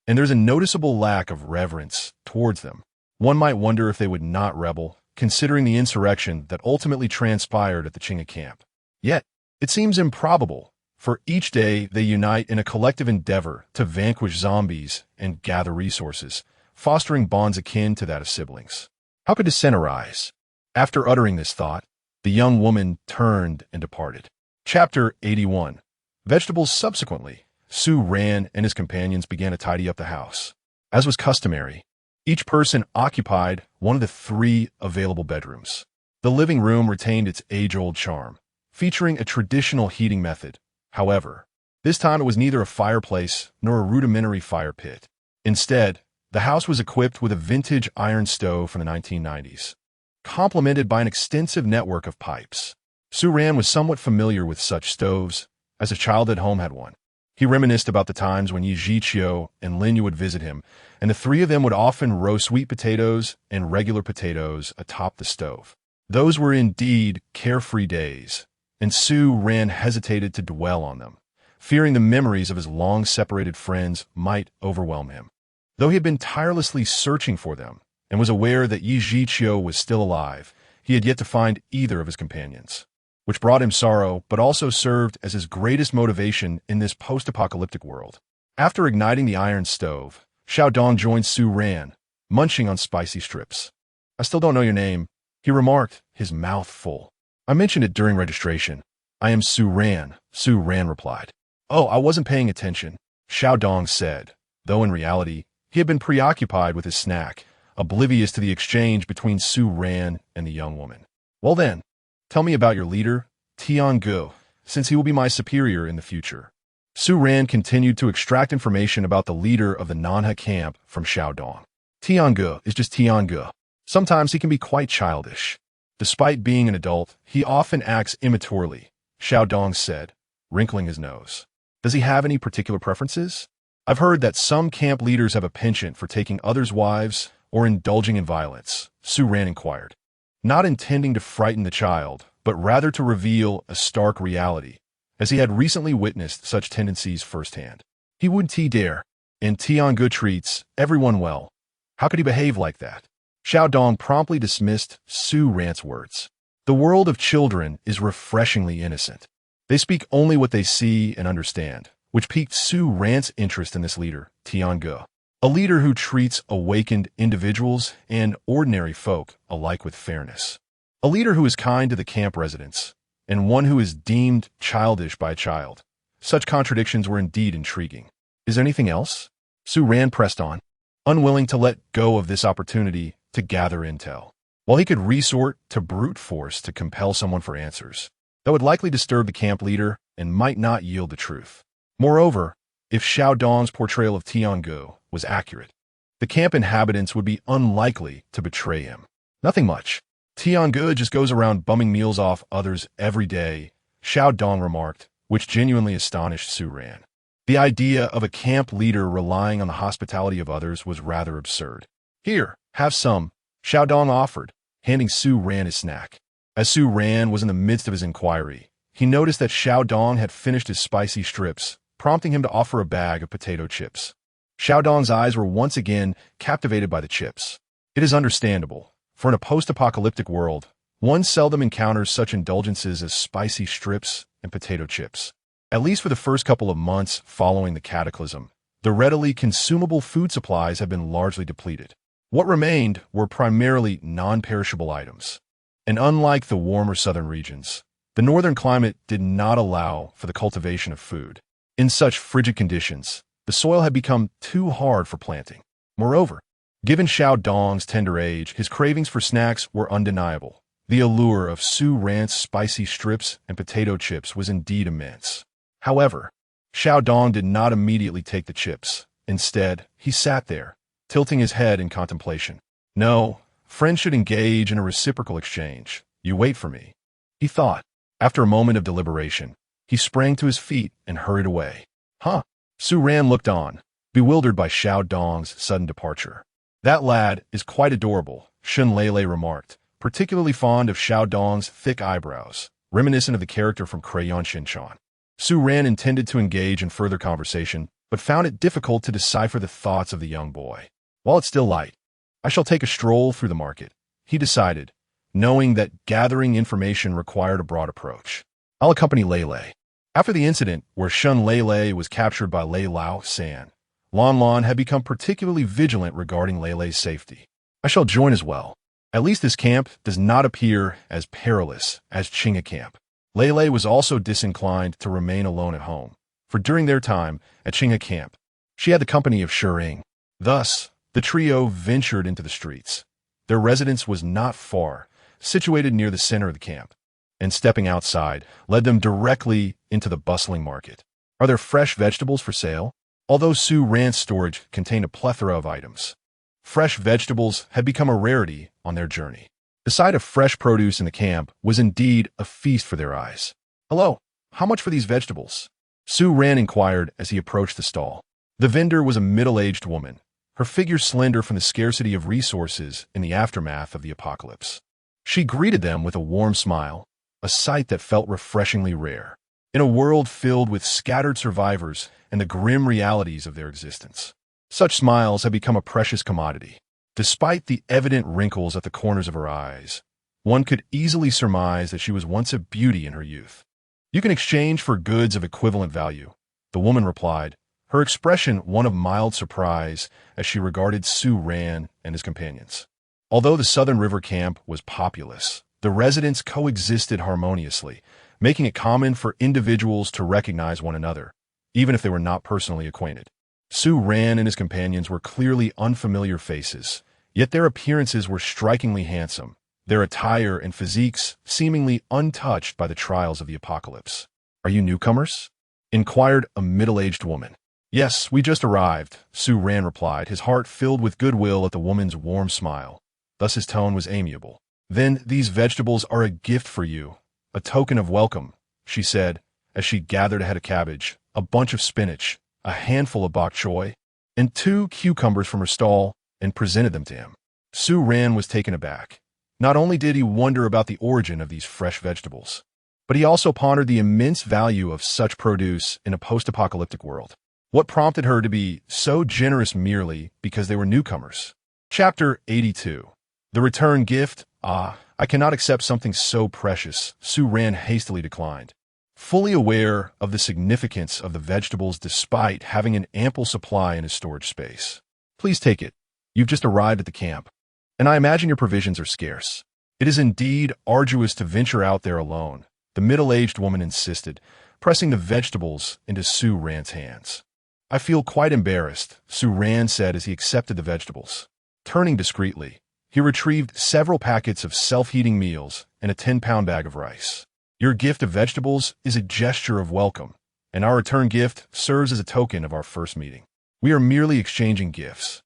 and there's a noticeable lack of reverence towards them. One might wonder if they would not rebel, considering the insurrection that ultimately transpired at the Qinghe camp. Yet, it seems improbable, for each day they unite in a collective endeavor to vanquish zombies and gather resources, fostering bonds akin to that of siblings. How could dissent arise? After uttering this thought, the young woman turned and departed. Chapter 81. Vegetables. Subsequently, Su Ran and his companions began to tidy up the house. As was customary, each person occupied one of the 3 available bedrooms. The living room retained its age-old charm, featuring a traditional heating method. However, this time it was neither a fireplace nor a rudimentary fire pit. Instead, the house was equipped with a vintage iron stove from the 1990s, complemented by an extensive network of pipes. Su Ran was somewhat familiar with such stoves, as a child at home had one. He reminisced about the times when Yichio and Lin would visit him, and the 3 of them would often roast sweet potatoes and regular potatoes atop the stove. Those were indeed carefree days, and Su Ran hesitated to dwell on them, fearing the memories of his long-separated friends might overwhelm him. Though he had been tirelessly searching for them and was aware that Yichio was still alive, he had yet to find either of his companions, which brought him sorrow but also served as his greatest motivation in this post-apocalyptic world. After igniting the iron stove, Xiaodong joined Su Ran, munching on spicy strips. I still don't know your name, he remarked, his mouth full. I mentioned it during registration. I am Su Ran, Su Ran replied. Oh, I wasn't paying attention, Xiaodong said, though in reality, he had been preoccupied with his snack, oblivious to the exchange between Su Ran and the young woman. Well then, tell me about your leader, Tiangu, since he will be my superior in the future. Su Ran continued to extract information about the leader of the Nanha camp from Xiaodong. Tiangu is just Tiangu. Sometimes he can be quite childish. Despite being an adult, he often acts immaturely, Xiaodong said, wrinkling his nose. Does he have any particular preferences? I've heard that some camp leaders have a penchant for taking others' wives or indulging in violence, Su Ran inquired, not intending to frighten the child, but rather to reveal a stark reality, as he had recently witnessed such tendencies firsthand. He wouldn't dare, and Tiangu treats everyone well. How could he behave like that? Xiaodong promptly dismissed Su Ran's words. The world of children is refreshingly innocent. They speak only what they see and understand, which piqued Su Ran's interest in this leader, Tiangu. A leader who treats awakened individuals and ordinary folk alike with fairness. A leader who is kind to the camp residents, and one who is deemed childish by a child. Such contradictions were indeed intriguing. Is there anything else? Su Ran pressed on, unwilling to let go of this opportunity to gather intel. While he could resort to brute force to compel someone for answers, that would likely disturb the camp leader and might not yield the truth. Moreover, if Xiaodong's portrayal of Tiangu was accurate, the camp inhabitants would be unlikely to betray him. Nothing much. Tiangu just goes around bumming meals off others every day, Xiaodong remarked, which genuinely astonished Su Ran. The idea of a camp leader relying on the hospitality of others was rather absurd. Here, have some, Xiaodong offered, handing Su Ran his snack. As Su Ran was in the midst of his inquiry, he noticed that Xiaodong had finished his spicy strips, prompting him to offer a bag of potato chips. Xiaodong's eyes were once again captivated by the chips. It is understandable, for in a post-apocalyptic world, one seldom encounters such indulgences as spicy strips and potato chips. At least for the first couple of months following the cataclysm, the readily consumable food supplies have been largely depleted. What remained were primarily non-perishable items. And unlike the warmer southern regions, the northern climate did not allow for the cultivation of food. In such frigid conditions, the soil had become too hard for planting. Moreover, given Xiaodong's tender age, his cravings for snacks were undeniable. The allure of Su Ran's spicy strips and potato chips was indeed immense. However, Xiaodong did not immediately take the chips. Instead, he sat there, tilting his head in contemplation. No, friends should engage in a reciprocal exchange. You wait for me, he thought. After a moment of deliberation, he sprang to his feet and hurried away. Huh? Su Ran looked on, bewildered by Xiaodong's sudden departure. That lad is quite adorable, Shun Lele remarked, particularly fond of Xiaodong's thick eyebrows, reminiscent of the character from Crayon Shin-chan. Su Ran intended to engage in further conversation, but found it difficult to decipher the thoughts of the young boy. While it's still light, I shall take a stroll through the market, he decided, knowing that gathering information required a broad approach. I'll accompany Lele. After the incident where Shun Lele was captured by Lei Lao San, Lon Lon had become particularly vigilant regarding Lele's safety. I shall join as well. At least this camp does not appear as perilous as Chinga camp. Lele was also disinclined to remain alone at home, for during their time at Chinga camp, she had the company of Shiring. Thus, the trio ventured into the streets. Their residence was not far, situated near the center of the camp, and stepping outside led them directly into the bustling market. Are there fresh vegetables for sale? Although Su Ran's storage contained a plethora of items, fresh vegetables had become a rarity on their journey. The sight of fresh produce in the camp was indeed a feast for their eyes. Hello, how much for these vegetables? Su Ran inquired as he approached the stall. The vendor was a middle-aged woman, her figure slender from the scarcity of resources in the aftermath of the apocalypse. She greeted them with a warm smile, a sight that felt refreshingly rare, in a world filled with scattered survivors and the grim realities of their existence. Such smiles had become a precious commodity. Despite the evident wrinkles at the corners of her eyes, one could easily surmise that she was once a beauty in her youth. You can exchange for goods of equivalent value, the woman replied, her expression one of mild surprise as she regarded Su Ran and his companions. Although the Southern River camp was populous, the residents coexisted harmoniously, making it common for individuals to recognize one another, even if they were not personally acquainted. Su Ran and his companions were clearly unfamiliar faces, yet their appearances were strikingly handsome. their attire and physiques seemingly untouched by the trials of the apocalypse. "Are you newcomers?" inquired a middle-aged woman. "Yes, we just arrived," Su Ran replied, his heart filled with goodwill at the woman's warm smile. Thus his tone was amiable. "Then these vegetables are a gift for you, a token of welcome," she said, as she gathered a head of cabbage, a bunch of spinach, a handful of bok choy, and 2 cucumbers from her stall, and presented them to him. Su Ran was taken aback. Not only did he wonder about the origin of these fresh vegetables, but he also pondered the immense value of such produce in a post-apocalyptic world. What prompted her to be so generous merely because they were newcomers? Chapter 82. The Return Gift. "I cannot accept something so precious," Su Ran hastily declined, fully aware of the significance of the vegetables despite having an ample supply in his storage space. "Please take it. You've just arrived at the camp, and I imagine your provisions are scarce." "It is indeed arduous to venture out there alone," the middle-aged woman insisted, pressing the vegetables into Su Ran's hands. "I feel quite embarrassed," Su Ran said as he accepted the vegetables. Turning discreetly, he retrieved several packets of self-heating meals and a 10-pound bag of rice. "Your gift of vegetables is a gesture of welcome, and our return gift serves as a token of our first meeting. We are merely exchanging gifts,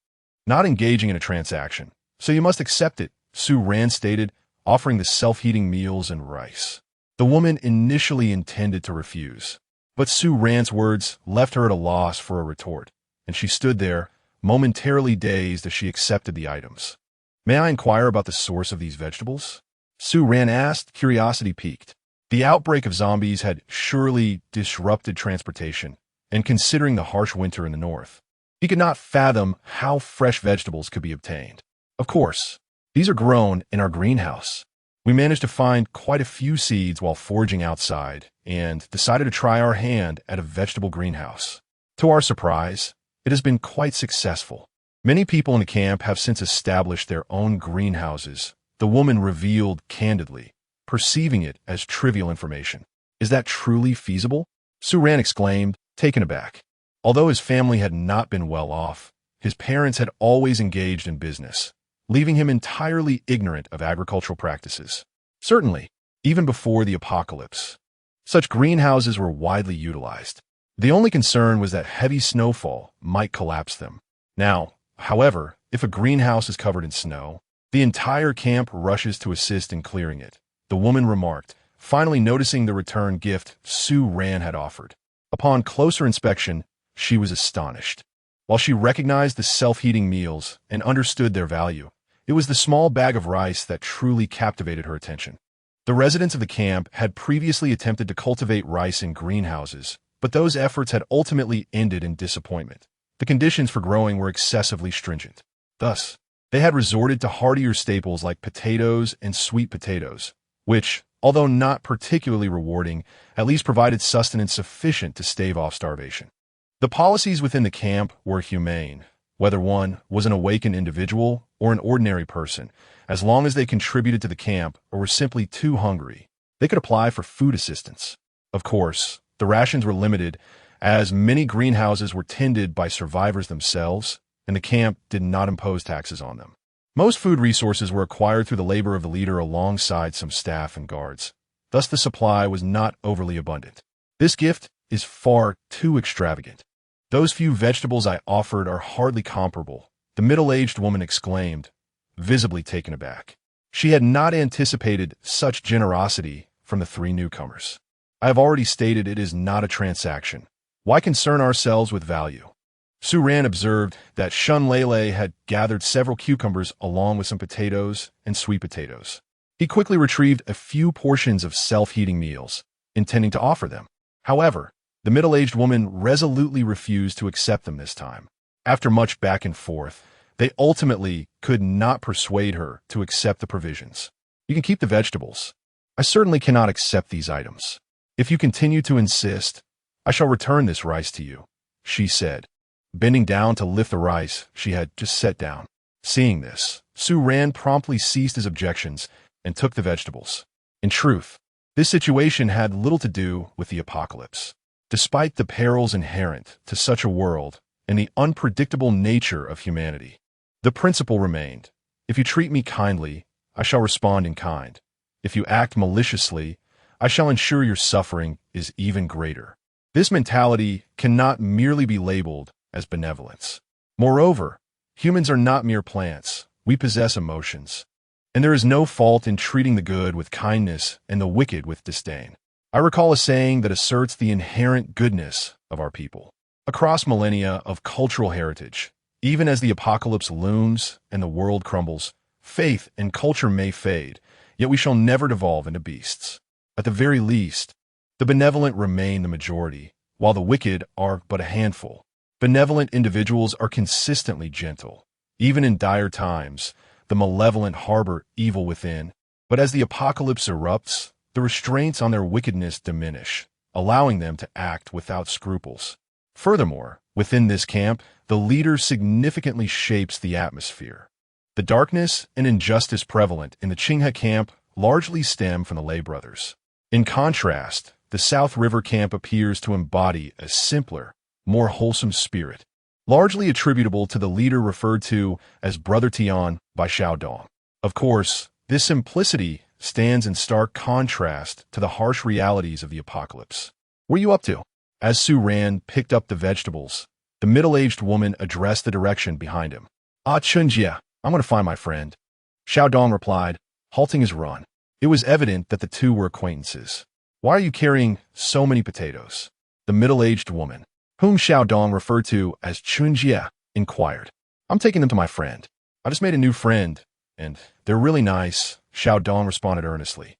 not engaging in a transaction, so you must accept it," Su Ran stated, offering the self-heating meals and rice. The woman initially intended to refuse, but Su Ran's words left her at a loss for a retort, and she stood there, momentarily dazed as she accepted the items. "May I inquire about the source of these vegetables?" Su Ran asked, curiosity piqued. The outbreak of zombies had surely disrupted transportation, and considering the harsh winter in the north, he could not fathom how fresh vegetables could be obtained. "Of course, these are grown in our greenhouse. We managed to find quite a few seeds while foraging outside, and decided to try our hand at a vegetable greenhouse. To our surprise, it has been quite successful. Many people in the camp have since established their own greenhouses," the woman revealed candidly, perceiving it as trivial information. "Is that truly feasible?" Su Ran exclaimed, taken aback. Although his family had not been well off, his parents had always engaged in business, leaving him entirely ignorant of agricultural practices. Certainly, even before the apocalypse, such greenhouses were widely utilized. The only concern was that heavy snowfall might collapse them. Now, however, if a greenhouse is covered in snow, the entire camp rushes to assist in clearing it, the woman remarked, finally noticing the return gift Su Ran had offered. Upon closer inspection, she was astonished. While she recognized the self-heating meals and understood their value, it was the small bag of rice that truly captivated her attention. The residents of the camp had previously attempted to cultivate rice in greenhouses, but those efforts had ultimately ended in disappointment. The conditions for growing were excessively stringent. Thus, they had resorted to hardier staples like potatoes and sweet potatoes, which, although not particularly rewarding, at least provided sustenance sufficient to stave off starvation. The policies within the camp were humane, whether one was an awakened individual or an ordinary person. As long as they contributed to the camp or were simply too hungry, they could apply for food assistance. Of course, the rations were limited, as many greenhouses were tended by survivors themselves, and the camp did not impose taxes on them. Most food resources were acquired through the labor of the leader alongside some staff and guards. Thus the supply was not overly abundant. "This gift is far too extravagant. Those few vegetables I offered are hardly comparable," the middle-aged woman exclaimed, visibly taken aback. She had not anticipated such generosity from the 3 newcomers. "I have already stated it is not a transaction. Why concern ourselves with value?" Su Ran observed that Shun Lele had gathered several cucumbers along with some potatoes and sweet potatoes. He quickly retrieved a few portions of self-heating meals, intending to offer them. However, the middle-aged woman resolutely refused to accept them this time. After much back and forth, they ultimately could not persuade her to accept the provisions. "You can keep the vegetables. I certainly cannot accept these items. If you continue to insist, I shall return this rice to you," she said, bending down to lift the rice she had just set down. Seeing this, Su Ran promptly ceased his objections and took the vegetables. In truth, this situation had little to do with the apocalypse. Despite the perils inherent to such a world and the unpredictable nature of humanity, the principle remained: if you treat me kindly, I shall respond in kind. If you act maliciously, I shall ensure your suffering is even greater. This mentality cannot merely be labeled as benevolence. Moreover, humans are not mere plants. We possess emotions. And there is no fault in treating the good with kindness and the wicked with disdain. I recall a saying that asserts the inherent goodness of our people. Across millennia of cultural heritage, even as the apocalypse looms and the world crumbles, faith and culture may fade, yet we shall never devolve into beasts. At the very least, the benevolent remain the majority, while the wicked are but a handful. Benevolent individuals are consistently gentle. Even in dire times, the malevolent harbor evil within. But as the apocalypse erupts, the restraints on their wickedness diminish, allowing them to act without scruples. Furthermore, within this camp, the leader significantly shapes the atmosphere. The darkness and injustice prevalent in the Qinghe camp largely stem from the lay brothers. In contrast, the South River camp appears to embody a simpler, more wholesome spirit, largely attributable to the leader referred to as Brother Tian by Xiaodong. Of course, this simplicity stands in stark contrast to the harsh realities of the apocalypse. What are you up to? As Su Ran picked up the vegetables, the middle-aged woman addressed the direction behind him. Ah, Chunjie, I'm going to find my friend. Xiaodong replied, halting his run. It was evident that the two were acquaintances. Why are you carrying so many potatoes? The middle-aged woman, whom Xiaodong referred to as Chunjie, inquired. I'm taking them to my friend. I just made a new friend, and they're really nice, Xiaodong responded earnestly.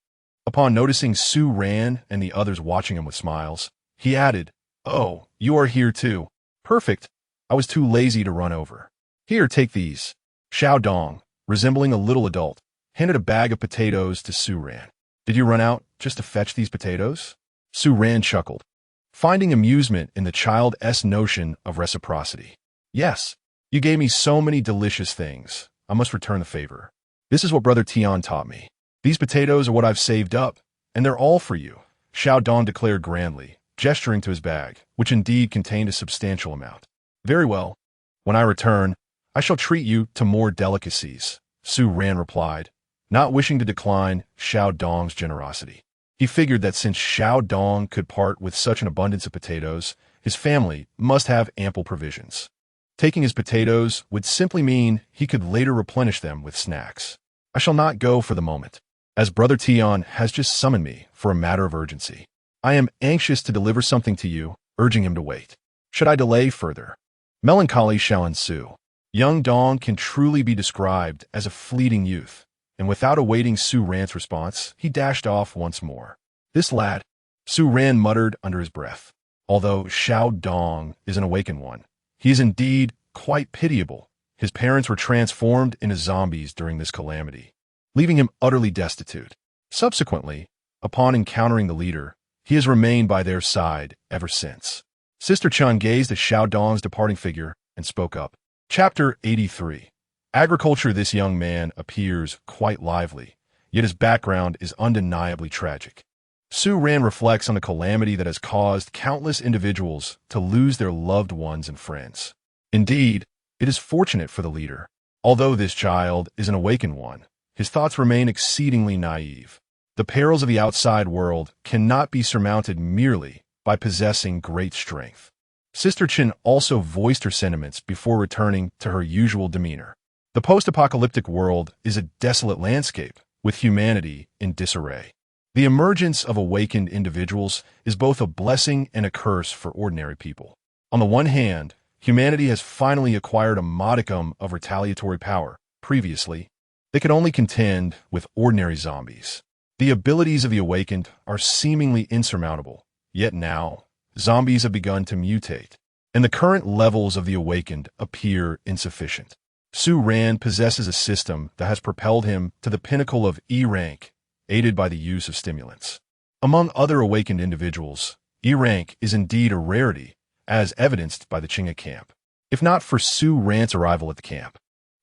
Upon noticing Su Ran and the others watching him with smiles, he added, Oh, you are here too. Perfect. I was too lazy to run over. Here, take these. Xiaodong, resembling a little adult, handed a bag of potatoes to Su Ran. Did you run out just to fetch these potatoes? Su Ran chuckled, finding amusement in the child's notion of reciprocity. Yes, you gave me so many delicious things. I must return the favor. This is what Brother Tian taught me. These potatoes are what I've saved up, and they're all for you, Xiaodong declared grandly, gesturing to his bag, which indeed contained a substantial amount. Very well. When I return, I shall treat you to more delicacies, Su Ran replied, not wishing to decline Xiaodong's generosity. He figured that since Xiaodong could part with such an abundance of potatoes, his family must have ample provisions. Taking his potatoes would simply mean he could later replenish them with snacks. I shall not go for the moment, as Brother Tian has just summoned me for a matter of urgency. I am anxious to deliver something to you, urging him to wait. Should I delay further? Melancholy shall ensue. Young Dong can truly be described as a fleeting youth, and without awaiting Su Ran's response, he dashed off once more. This lad, Su Ran muttered under his breath. Although Xiaodong is an awakened one, he is indeed quite pitiable. His parents were transformed into zombies during this calamity, leaving him utterly destitute. Subsequently, upon encountering the leader, he has remained by their side ever since. Sister Chun gazed at Xiaodong's departing figure and spoke up. Chapter 83. Agriculture. This young man appears quite lively, yet his background is undeniably tragic. Su Ran reflects on the calamity that has caused countless individuals to lose their loved ones and friends. Indeed, it is fortunate for the leader. Although this child is an awakened one, his thoughts remain exceedingly naive. The perils of the outside world cannot be surmounted merely by possessing great strength. Sister Chin also voiced her sentiments before returning to her usual demeanor. The post-apocalyptic world is a desolate landscape, with humanity in disarray. The emergence of awakened individuals is both a blessing and a curse for ordinary people. On the one hand, humanity has finally acquired a modicum of retaliatory power. Previously, they could only contend with ordinary zombies. The abilities of the awakened are seemingly insurmountable, yet now, zombies have begun to mutate, and the current levels of the awakened appear insufficient. Su Ran possesses a system that has propelled him to the pinnacle of E rank, aided by the use of stimulants. Among other awakened individuals, E rank is indeed a rarity, as evidenced by the Qinghe camp. If not for Su Ran's arrival at the camp,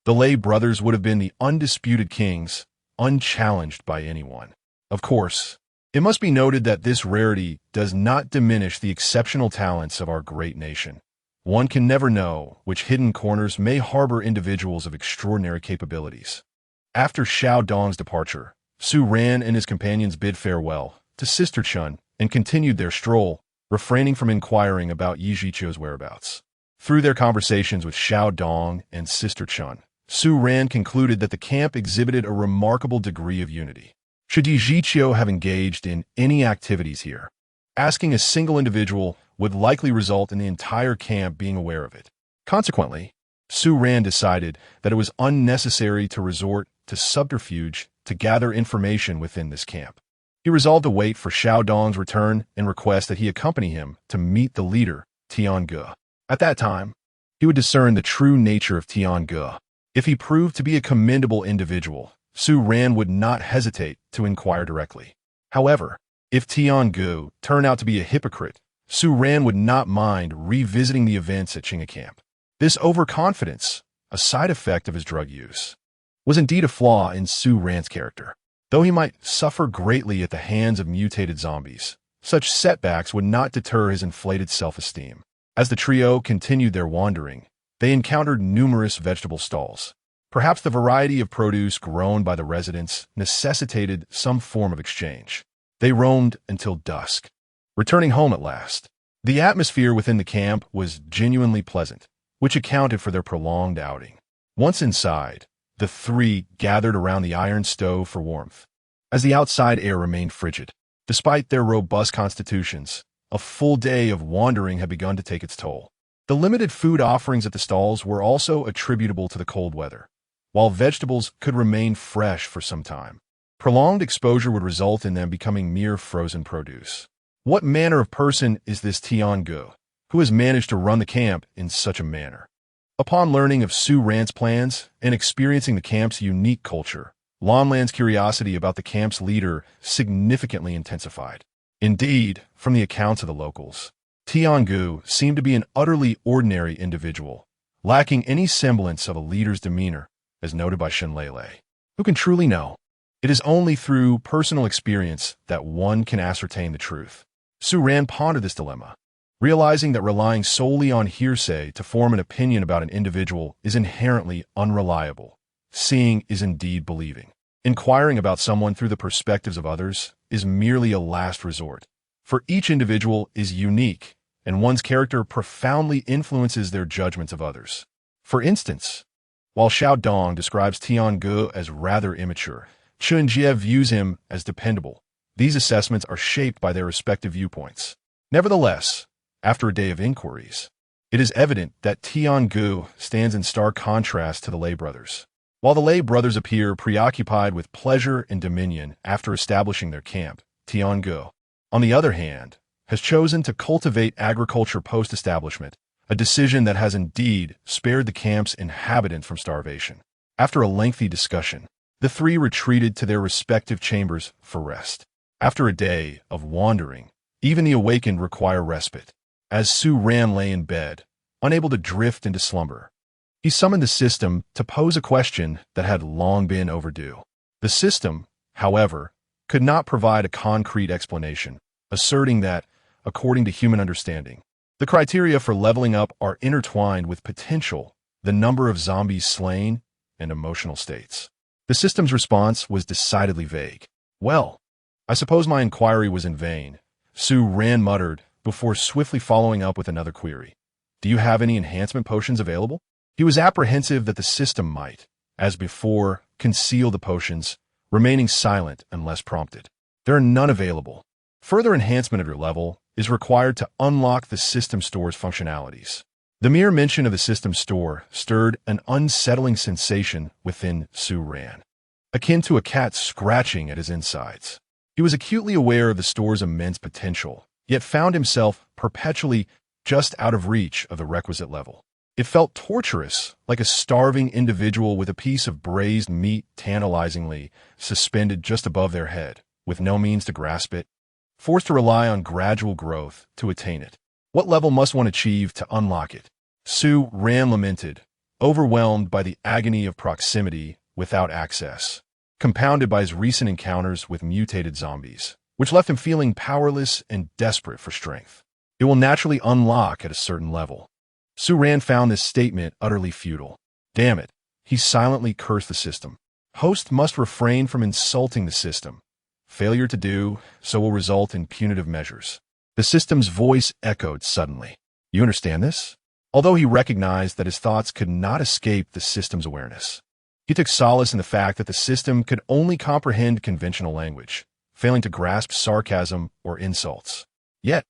the lay brothers would have been the undisputed kings, unchallenged by anyone. Of course, it must be noted that this rarity does not diminish the exceptional talents of our great nation. One can never know which hidden corners may harbor individuals of extraordinary capabilities. After Xiao Dong's departure, Su Ran and his companions bid farewell to Sister Chun and continued their stroll, refraining from inquiring about Yichio's whereabouts. Through their conversations with Xiao Dong and Sister Chun, Su Ran concluded that the camp exhibited a remarkable degree of unity. Should Yichio have engaged in any activities here, asking a single individual would likely result in the entire camp being aware of it. Consequently, Su Ran decided that it was unnecessary to resort to subterfuge to gather information within this camp. He resolved to wait for Xiao Dong's return and request that he accompany him to meet the leader, Tiange. At that time, he would discern the true nature of Tiange. If he proved to be a commendable individual, Su Ran would not hesitate to inquire directly. However, if Tiange turned out to be a hypocrite, Su Ran would not mind revisiting the events at Qinghe camp. This overconfidence, a side effect of his drug use, was indeed a flaw in Su Ran's character. Though he might suffer greatly at the hands of mutated zombies, such setbacks would not deter his inflated self-esteem. As the trio continued their wandering, they encountered numerous vegetable stalls. Perhaps the variety of produce grown by the residents necessitated some form of exchange. They roamed until dusk, returning home at last. The atmosphere within the camp was genuinely pleasant, which accounted for their prolonged outing. Once inside, the three gathered around the iron stove for warmth. As the outside air remained frigid, despite their robust constitutions, a full day of wandering had begun to take its toll. The limited food offerings at the stalls were also attributable to the cold weather, while vegetables could remain fresh for some time. Prolonged exposure would result in them becoming mere frozen produce. What manner of person is this Tiange, who has managed to run the camp in such a manner? Upon learning of Su Ran's plans and experiencing the camp's unique culture, Lanlan's curiosity about the camp's leader significantly intensified. Indeed, from the accounts of the locals, Tiange seemed to be an utterly ordinary individual, lacking any semblance of a leader's demeanor, as noted by Shenlele. Who can truly know? It is only through personal experience that one can ascertain the truth. Su Ran pondered this dilemma, realizing that relying solely on hearsay to form an opinion about an individual is inherently unreliable. Seeing is indeed believing. Inquiring about someone through the perspectives of others is merely a last resort. For each individual is unique, and one's character profoundly influences their judgments of others. For instance, while Xiao Dong describes Tiange as rather immature, Chun Jie views him as dependable. These assessments are shaped by their respective viewpoints. Nevertheless, after a day of inquiries, it is evident that Tiange stands in stark contrast to the lay brothers. While the lay brothers appear preoccupied with pleasure and dominion after establishing their camp, Tiange, on the other hand, has chosen to cultivate agriculture post-establishment, a decision that has indeed spared the camp's inhabitants from starvation. After a lengthy discussion, the three retreated to their respective chambers for rest. After a day of wandering, even the awakened require respite. As Su Ran lay in bed, unable to drift into slumber, he summoned the system to pose a question that had long been overdue. The system, however, could not provide a concrete explanation, asserting that, according to human understanding, the criteria for leveling up are intertwined with potential, the number of zombies slain, and emotional states. The system's response was decidedly vague. Well, I suppose my inquiry was in vain, Su Ran muttered, before swiftly following up with another query. Do you have any enhancement potions available? He was apprehensive that the system might, as before, conceal the potions, remaining silent unless prompted. There are none available. Further enhancement of your level is required to unlock the system store's functionalities. The mere mention of the system store stirred an unsettling sensation within Su Ran, akin to a cat scratching at his insides. He was acutely aware of the store's immense potential, yet found himself perpetually just out of reach of the requisite level. It felt torturous, like a starving individual with a piece of braised meat tantalizingly suspended just above their head, with no means to grasp it, forced to rely on gradual growth to attain it. What level must one achieve to unlock it? Su Ran lamented, overwhelmed by the agony of proximity without access, compounded by his recent encounters with mutated zombies, which left him feeling powerless and desperate for strength. It will naturally unlock at a certain level. Su Ran found this statement utterly futile. Damn it, he silently cursed the system. Host must refrain from insulting the system. Failure to do so will result in punitive measures. The system's voice echoed suddenly. You understand this? Although he recognized that his thoughts could not escape the system's awareness. He took solace in the fact that the system could only comprehend conventional language, failing to grasp sarcasm or insults. Yet,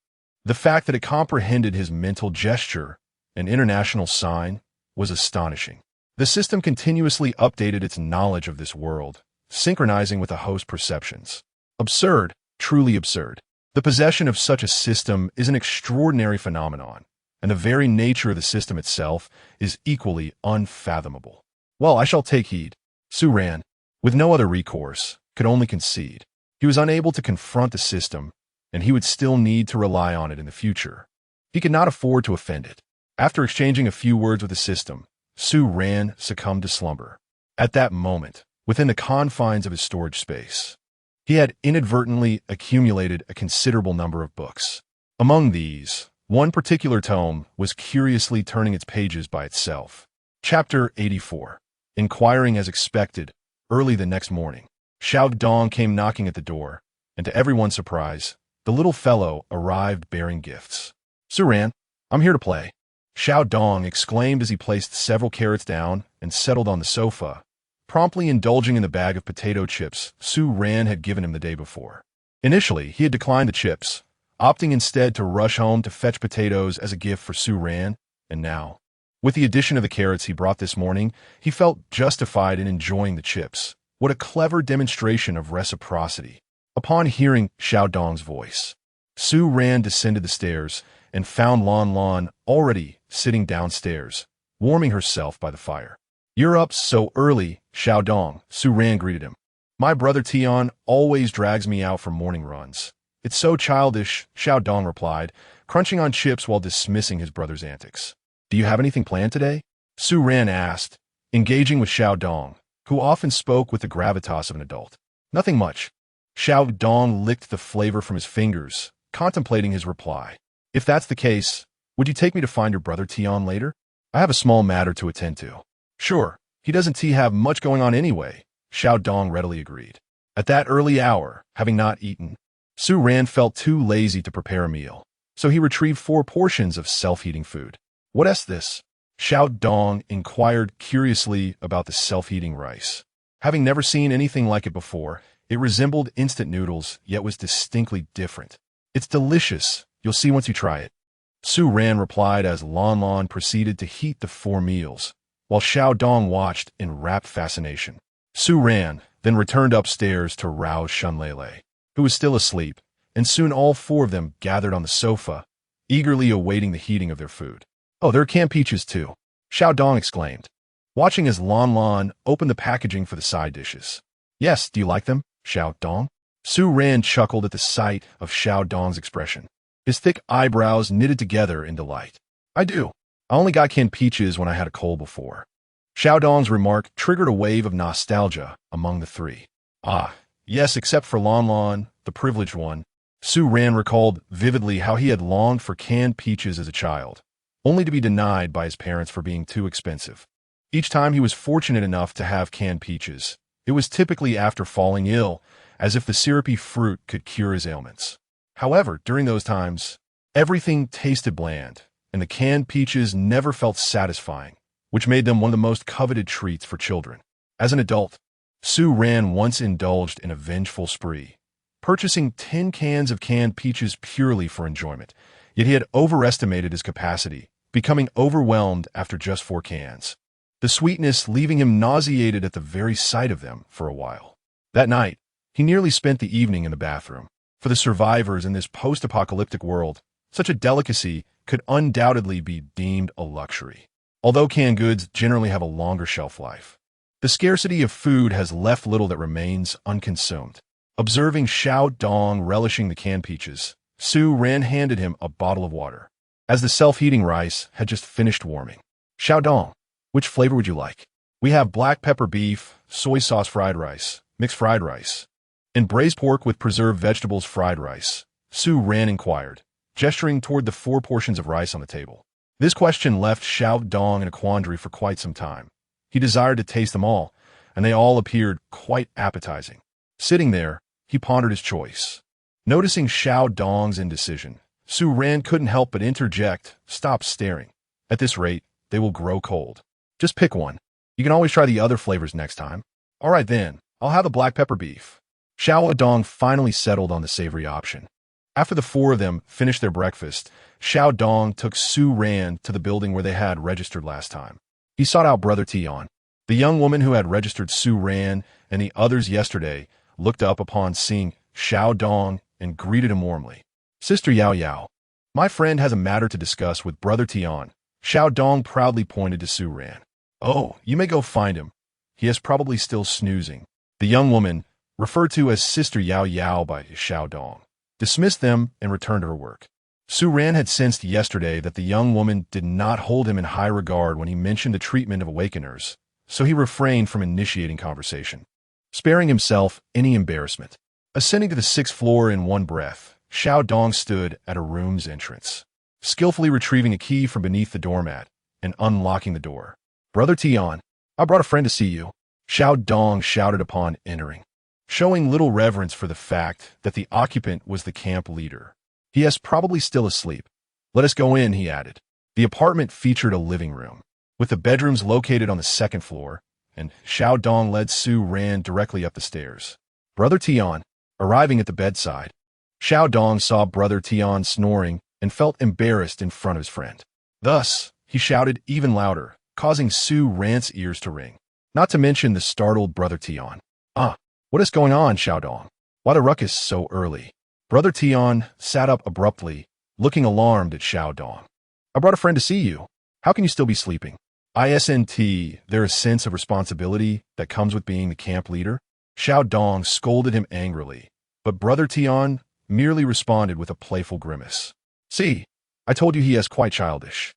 the fact that it comprehended his mental gesture, an international sign, was astonishing. The system continuously updated its knowledge of this world, synchronizing with the host's perceptions. Absurd, truly absurd. The possession of such a system is an extraordinary phenomenon, and the very nature of the system itself is equally unfathomable. Well, I shall take heed. Su Ran, with no other recourse, could only concede. He was unable to confront the system, and he would still need to rely on it in the future. He could not afford to offend it. After exchanging a few words with the system, Su Ran succumbed to slumber. At that moment, within the confines of his storage space, he had inadvertently accumulated a considerable number of books. Among these, one particular tome was curiously turning its pages by itself. Chapter 84. Inquiring as expected, early the next morning, Xiao Dong came knocking at the door, and to everyone's surprise, the little fellow arrived bearing gifts. Su Ran, I'm here to play. Xiao Dong exclaimed as he placed several carrots down and settled on the sofa, promptly indulging in the bag of potato chips Su Ran had given him the day before. Initially, he had declined the chips, opting instead to rush home to fetch potatoes as a gift for Su Ran, and now, with the addition of the carrots he brought this morning, he felt justified in enjoying the chips. What a clever demonstration of reciprocity. Upon hearing Xiao Dong's voice, Su Ran descended the stairs and found Lan Lan already sitting downstairs, warming herself by the fire. You're up so early, Xiao Dong, Su Ran greeted him. My brother Tian always drags me out for morning runs. It's so childish, Xiao Dong replied, crunching on chips while dismissing his brother's antics. Do you have anything planned today? Su Ran asked, engaging with Xiao Dong, who often spoke with the gravitas of an adult. Nothing much. Xiao Dong licked the flavor from his fingers, contemplating his reply. If that's the case, would you take me to find your brother Tian later? I have a small matter to attend to. Sure, he doesn't have much going on anyway, Xiao Dong readily agreed. At that early hour, having not eaten, Su Ran felt too lazy to prepare a meal, so he retrieved 4 portions of self-heating food. What is this? Xiao Dong inquired curiously about the self-heating rice. Having never seen anything like it before, it resembled instant noodles, yet was distinctly different. It's delicious. You'll see once you try it. Su Ran replied as Lan Lan proceeded to heat the 4 meals, while Xiao Dong watched in rapt fascination. Su Ran then returned upstairs to rouse Shunlele, who was still asleep, and soon all 4 of them gathered on the sofa, eagerly awaiting the heating of their food. Oh, there are canned peaches too, Xiao Dong exclaimed, watching as Lan Lan opened the packaging for the side dishes. Yes, do you like them, Xiao Dong? Su Ran chuckled at the sight of Xiao Dong's expression, his thick eyebrows knitted together in delight. I do. I only got canned peaches when I had a cold before. Xiao Dong's remark triggered a wave of nostalgia among the 3. Ah, yes, except for Lan Lan, the privileged one. Su Ran recalled vividly how he had longed for canned peaches as a child, only to be denied by his parents for being too expensive. Each time he was fortunate enough to have canned peaches, it was typically after falling ill, as if the syrupy fruit could cure his ailments. However, during those times, everything tasted bland, and the canned peaches never felt satisfying, which made them one of the most coveted treats for children. As an adult, Su Ran once indulged in a vengeful spree, purchasing 10 cans of canned peaches purely for enjoyment, yet he had overestimated his capacity, becoming overwhelmed after just 4 cans, the sweetness leaving him nauseated at the very sight of them for a while. That night, he nearly spent the evening in the bathroom. For the survivors in this post-apocalyptic world, such a delicacy could undoubtedly be deemed a luxury. Although canned goods generally have a longer shelf life, the scarcity of food has left little that remains unconsumed. Observing Xiao Dong relishing the canned peaches, Su Ran handed him a bottle of water, as the self-heating rice had just finished warming. Xiao Dong, which flavor would you like? We have black pepper beef, soy sauce fried rice, mixed fried rice, and braised pork with preserved vegetables fried rice, Su Ran inquired, gesturing toward the 4 portions of rice on the table. This question left Xiao Dong in a quandary for quite some time. He desired to taste them all, and they all appeared quite appetizing. Sitting there, he pondered his choice. Noticing Xiao Dong's indecision, Su Ran couldn't help but interject, "Stop staring. At this rate, they will grow cold. Just pick one. You can always try the other flavors next time." "All right then, I'll have the black pepper beef." Xiao Dong finally settled on the savory option. After the four of them finished their breakfast, Xiao Dong took Su Ran to the building where they had registered last time. He sought out Brother Tian. The young woman who had registered Su Ran and the others yesterday looked up upon seeing Xiao Dong and greeted him warmly. "Sister Yao Yao, my friend has a matter to discuss with Brother Tian." Xiao Dong proudly pointed to Su Ran. "Oh, you may go find him. He is probably still snoozing." The young woman, referred to as Sister Yao Yao by Xiao Dong, dismissed them and returned to her work. Su Ran had sensed yesterday that the young woman did not hold him in high regard when he mentioned the treatment of awakeners, so he refrained from initiating conversation, sparing himself any embarrassment. Ascending to the 6th floor in one breath, Xiao Dong stood at a room's entrance, skillfully retrieving a key from beneath the doormat and unlocking the door. "Brother Tian, I brought a friend to see you," Xiao Dong shouted upon entering, showing little reverence for the fact that the occupant was the camp leader. "He is probably still asleep. Let us go in," he added. The apartment featured a living room, with the bedrooms located on the 2nd floor, and Xiao Dong led Su Ran directly up the stairs. Brother Tian, arriving at the bedside, Xiao Dong saw Brother Tian snoring and felt embarrassed in front of his friend. Thus, he shouted even louder, causing Su Ran's ears to ring, not to mention the startled Brother Tian. What is going on, Xiao Dong? Why the ruckus so early?" Brother Tian sat up abruptly, looking alarmed at Xiao Dong. "I brought a friend to see you. How can you still be sleeping?" "Isn't there a sense of responsibility that comes with being the camp leader?" Xiao Dong scolded him angrily, but Brother Tian merely responded with a playful grimace. "See, I told you he is quite childish."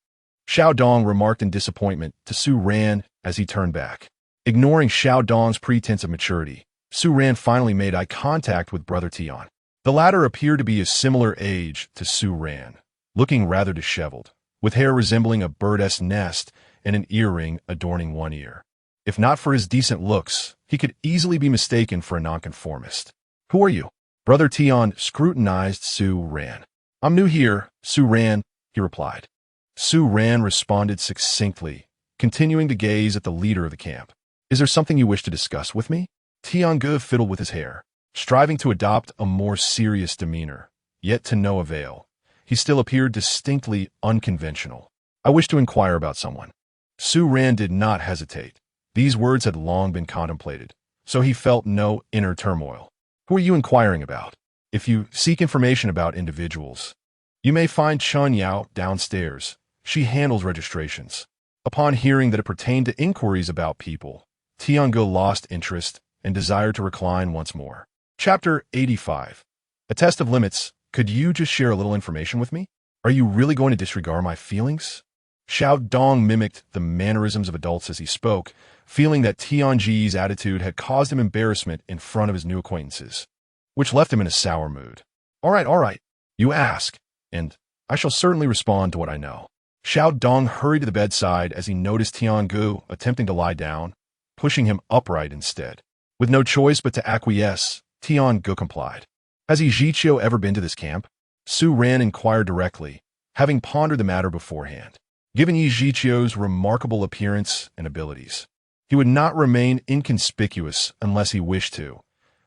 Xiao Dong remarked in disappointment to Su Ran as he turned back. Ignoring Xiao Dong's pretense of maturity, Su Ran finally made eye contact with Brother Tian. The latter appeared to be a similar age to Su Ran, looking rather disheveled, with hair resembling a bird's nest and an earring adorning one ear. If not for his decent looks, he could easily be mistaken for a nonconformist. "Who are you?" Brother Tian scrutinized Su Ran. "I'm new here, Su Ran," he replied. Su Ran responded succinctly, continuing to gaze at the leader of the camp. "Is there something you wish to discuss with me?" Tian Ge fiddled with his hair, striving to adopt a more serious demeanor, yet to no avail. He still appeared distinctly unconventional. "I wish to inquire about someone." Su Ran did not hesitate. These words had long been contemplated, so he felt no inner turmoil. "Who are you inquiring about? If you seek information about individuals, you may find Chun Yao downstairs. She handles registrations." Upon hearing that it pertained to inquiries about people, Tian Ge lost interest and desired to recline once more. Chapter 85. A test of limits. "Could you just share a little information with me? Are you really going to disregard my feelings?" Xiao Dong mimicked the mannerisms of adults as he spoke, feeling that Tianji's attitude had caused him embarrassment in front of his new acquaintances, which left him in a sour mood. All right. You ask, and I shall certainly respond to what I know." Xiao Dong hurried to the bedside as he noticed Tian Ge attempting to lie down, pushing him upright instead. With no choice but to acquiesce, Tian Ge complied. "Has Yichio ever been to this camp?" Su Ran inquired directly, having pondered the matter beforehand. Given Yichio's remarkable appearance and abilities, he would not remain inconspicuous unless he wished to,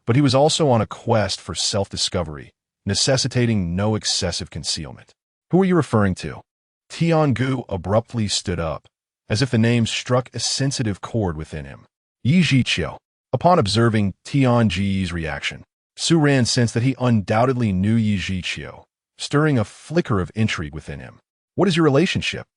but he was also on a quest for self-discovery, necessitating no excessive concealment. "Who are you referring to?" Tian Ge abruptly stood up, as if the name struck a sensitive chord within him. Yichio. Upon observing Tianji's reaction, Su Ran sensed that he undoubtedly knew Yichio, stirring a flicker of intrigue within him. "What is your relationship?"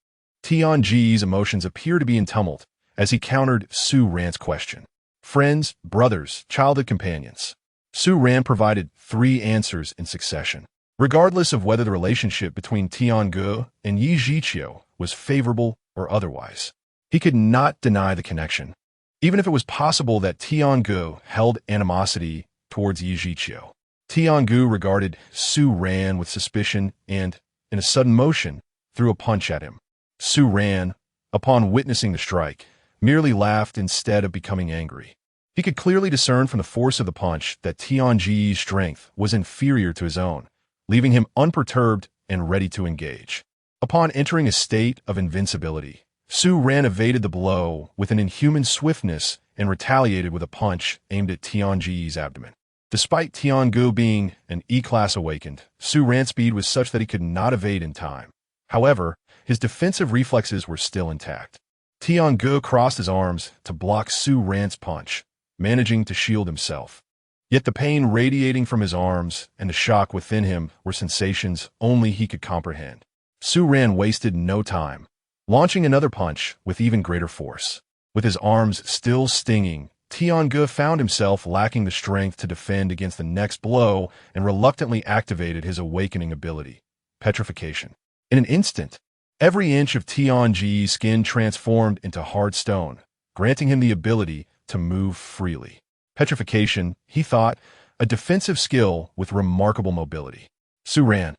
Tianji's emotions appeared to be in tumult as he countered Su Ran's question. "Friends, brothers, childhood companions." Su Ran provided 3 answers in succession, regardless of whether the relationship between Tian Ge and Yichio was favorable or otherwise. He could not deny the connection, even if it was possible that Tian Ge held animosity towards Yichio. Tian Ge regarded Su Ran with suspicion and, in a sudden motion, threw a punch at him. Su Ran, upon witnessing the strike, merely laughed instead of becoming angry. He could clearly discern from the force of the punch that Tianji's strength was inferior to his own, leaving him unperturbed and ready to engage. Upon entering a state of invincibility, Su Ran evaded the blow with an inhuman swiftness and retaliated with a punch aimed at Tianji's abdomen. Despite Tiangu being an E-class awakened, Su Ran's speed was such that he could not evade in time. However, his defensive reflexes were still intact. Tiangu crossed his arms to block Su Ran's punch, managing to shield himself. Yet the pain radiating from his arms and the shock within him were sensations only he could comprehend. Su Ran wasted no time, launching another punch with even greater force. With his arms still stinging, Tiangu found himself lacking the strength to defend against the next blow and reluctantly activated his awakening ability, petrification. In an instant, every inch of Tianji's skin transformed into hard stone, granting him the ability to move freely. Petrification, he thought, a defensive skill with remarkable mobility. Su Ran,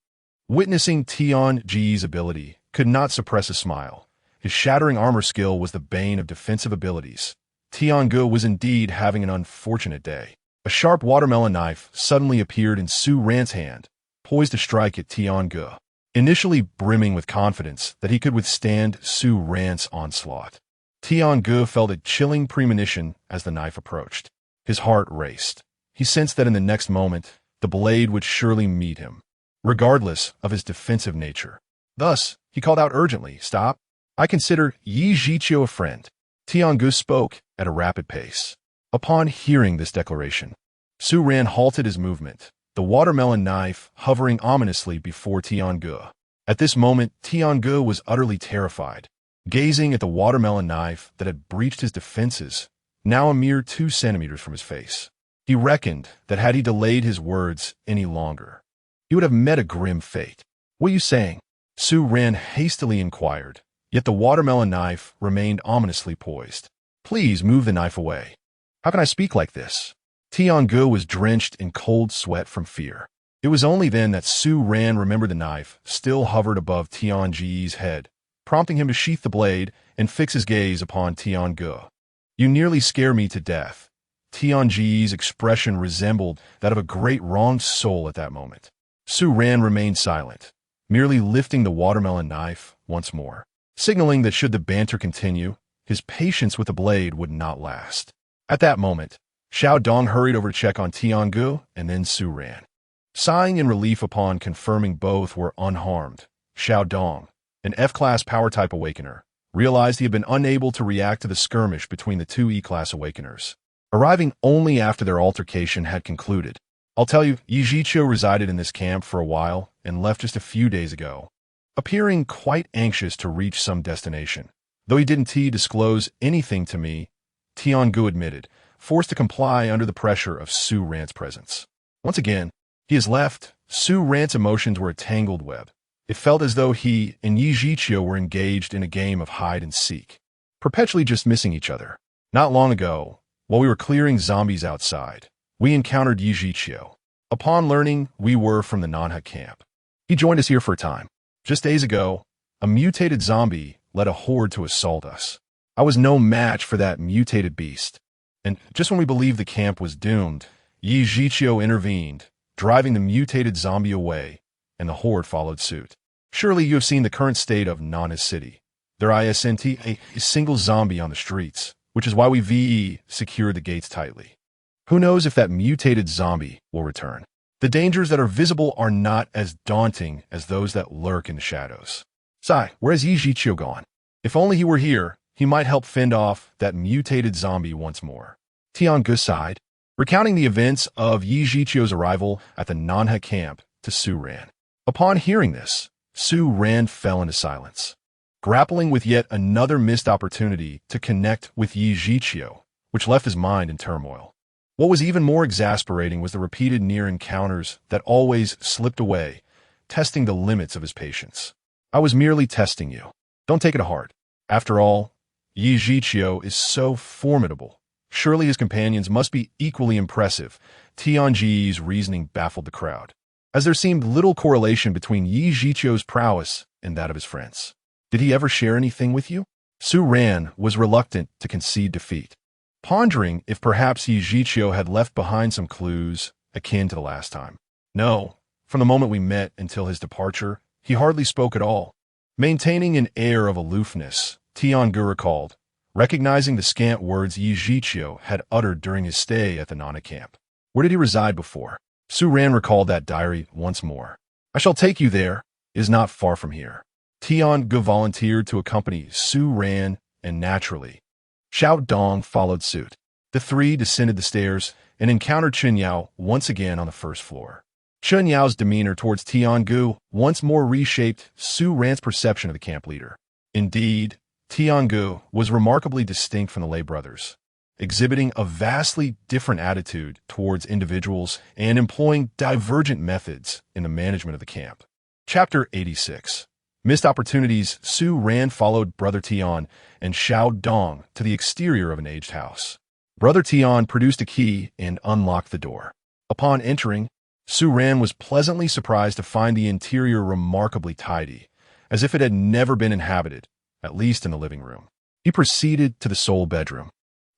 witnessing Tianji's ability, could not suppress a smile. His shattering armor skill was the bane of defensive abilities. Tiangu was indeed having an unfortunate day. A sharp watermelon knife suddenly appeared in Su Ran's hand, poised to strike at Tiangu, initially brimming with confidence that he could withstand Su Ran's onslaught. Tiangu felt a chilling premonition as the knife approached. His heart raced. He sensed that in the next moment, the blade would surely meet him, regardless of his defensive nature. Thus, he called out urgently, "Stop! I consider Yichio a friend." Tiangu spoke at a rapid pace. Upon hearing this declaration, Su Ran halted his movement, the watermelon knife hovering ominously before Tiangu. At this moment, Tiangu was utterly terrified, gazing at the watermelon knife that had breached his defenses, now a mere 2 centimeters from his face. He reckoned that had he delayed his words any longer, he would have met a grim fate. "What are you saying?" Su Ran hastily inquired, yet the watermelon knife remained ominously poised. "Please move the knife away." "How can I speak like this?" Tiangu was drenched in cold sweat from fear. It was only then that Su Ran remembered the knife still hovered above Tianji's head, prompting him to sheath the blade and fix his gaze upon Tiangu. "You nearly scare me to death." Tianji's expression resembled that of a great wronged soul at that moment. Su Ran remained silent, merely lifting the watermelon knife once more, signaling that should the banter continue, his patience with the blade would not last. At that moment, Xiao Dong hurried over to check on Tiangu and then Su Ran. Sighing in relief upon confirming both were unharmed, Xiao Dong, an F-class power-type awakener, realized he had been unable to react to the skirmish between the 2 E-class awakeners, arriving only after their altercation had concluded. "I'll tell you, Yichio resided in this camp for a while and left just a few days ago, appearing quite anxious to reach some destination. Though he didn't disclose anything to me," Tiangu admitted, forced to comply under the pressure of Su Ran's presence. Once again, he has left. Su Ran's emotions were a tangled web. It felt as though he and Yichio were engaged in a game of hide-and-seek, perpetually just missing each other. Not long ago, while we were clearing zombies outside, we encountered Yichio. Upon learning we were from the manhua camp, he joined us here for a time. Just days ago, a mutated zombie led a horde to assault us. I was no match for that mutated beast. And just when we believed the camp was doomed, Yichio intervened, driving the mutated zombie away, and the horde followed suit. Surely you have seen the current state of Nana's city. There isn't a single zombie on the streets, which is why we secured the gates tightly. Who knows if that mutated zombie will return? The dangers that are visible are not as daunting as those that lurk in the shadows. Sai, where has Yichio gone? If only he were here, he might help fend off that mutated zombie once more. Tiangu sighed, recounting the events of Yichio's arrival at the manhua camp to Su Ran. Upon hearing this, Su Ran fell into silence, grappling with yet another missed opportunity to connect with Yichio, which left his mind in turmoil. What was even more exasperating was the repeated near encounters that always slipped away, testing the limits of his patience. "I was merely testing you. Don't take it to heart. After all, Yichio is so formidable. Surely his companions must be equally impressive." Tianji's reasoning baffled the crowd, as there seemed little correlation between Yichio's prowess and that of his friends. "Did he ever share anything with you?" Su Ran was reluctant to concede defeat. pondering if perhaps Yichio had left behind some clues akin to the last time. No, from the moment we met until his departure, he hardly spoke at all. Maintaining an air of aloofness, Tiangu recalled, recognizing the scant words Yichio had uttered during his stay at the Nana camp. Where did he reside before? Su Ran recalled that diary once more. I shall take you there. It is not far from here. Tiangu volunteered to accompany Su Ran, and naturally, Xiao Dong followed suit. The three descended the stairs and encountered Chen Yao once again on the first floor. Chen Yao's demeanor towards Tiangu once more reshaped Su Ran's perception of the camp leader. Indeed, Tiangu was remarkably distinct from the lay brothers, exhibiting a vastly different attitude towards individuals and employing divergent methods in the management of the camp. Chapter 86. Missed opportunities. Su Ran followed Brother Tian and Xiao Dong to the exterior of an aged house. Brother Tian produced a key and unlocked the door. Upon entering, Su Ran was pleasantly surprised to find the interior remarkably tidy, as if it had never been inhabited, at least in the living room. He proceeded to the sole bedroom,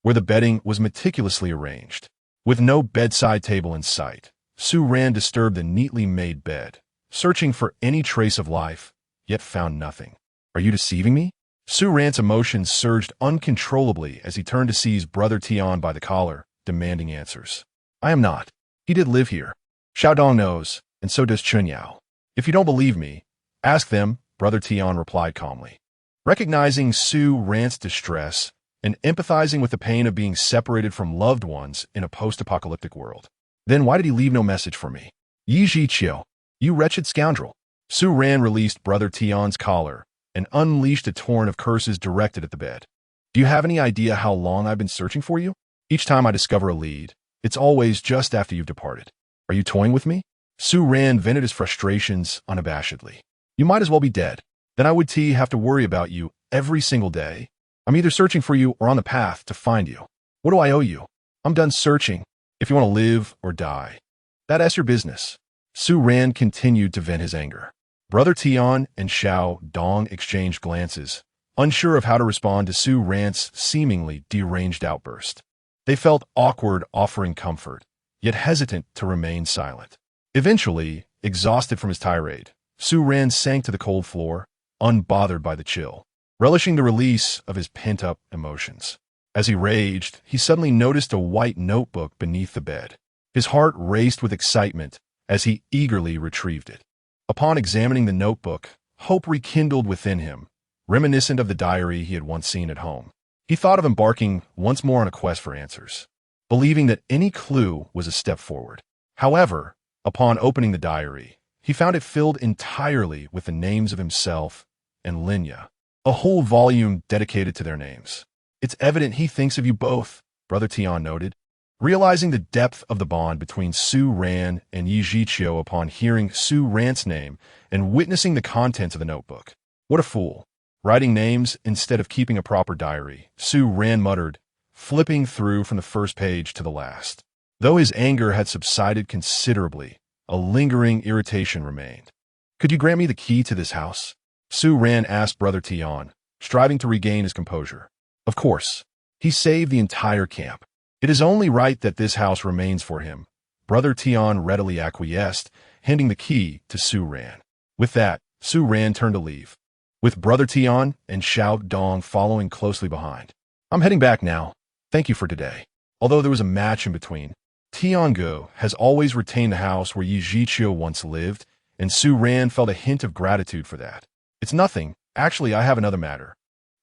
where the bedding was meticulously arranged. With no bedside table in sight, Su Ran disturbed the neatly made bed, searching for any trace of life, yet found nothing. Are you deceiving me? Su Ran's emotions surged uncontrollably as he turned to seize Brother Tian by the collar, demanding answers. I am not. He did live here. Xiao Dong knows, and so does Chen Yao. If you don't believe me, ask them, Brother Tian replied calmly. Recognizing Su Ran's distress and empathizing with the pain of being separated from loved ones in a post-apocalyptic world. Then why did he leave no message for me? Yichio, you wretched scoundrel. Su Ran released Brother Tian's collar and unleashed a torrent of curses directed at the bed. Do you have any idea how long I've been searching for you? Each time I discover a lead, it's always just after you've departed. Are you toying with me? Su Ran vented his frustrations unabashedly. You might as well be dead. Then I would have to worry about you every single day. I'm either searching for you or on the path to find you. What do I owe you? I'm done searching. If you want to live or die, that's your business. Su Ran continued to vent his anger. Brother Tian and Xiao Dong exchanged glances, unsure of how to respond to Su Ran's seemingly deranged outburst. They felt awkward offering comfort, yet hesitant to remain silent. Eventually, exhausted from his tirade, Su Ran sank to the cold floor, unbothered by the chill, relishing the release of his pent-up emotions. As he raged, he suddenly noticed a white notebook beneath the bed. His heart raced with excitement as he eagerly retrieved it. Upon examining the notebook, hope rekindled within him, reminiscent of the diary he had once seen at home. He thought of embarking once more on a quest for answers, believing that any clue was a step forward. However, upon opening the diary, he found it filled entirely with the names of himself and Linya, a whole volume dedicated to their names. It's evident he thinks of you both, Brother Tian noted. Realizing the depth of the bond between Su Ran and Yichio upon hearing Su Ran's name and witnessing the contents of the notebook. What a fool. Writing names instead of keeping a proper diary, Su Ran muttered, flipping through from the first page to the last. Though his anger had subsided considerably, a lingering irritation remained. Could you grant me the key to this house? Su Ran asked Brother Tian, striving to regain his composure. Of course. He saved the entire camp. It is only right that this house remains for him. Brother Tian readily acquiesced, handing the key to Su Ran. With that, Su Ran turned to leave, with Brother Tian and Xiao Dong following closely behind. I'm heading back now. Thank you for today. Although there was a match in between, Tiangu has always retained the house where Yichio once lived, and Su Ran felt a hint of gratitude for that. It's nothing. Actually, I have another matter.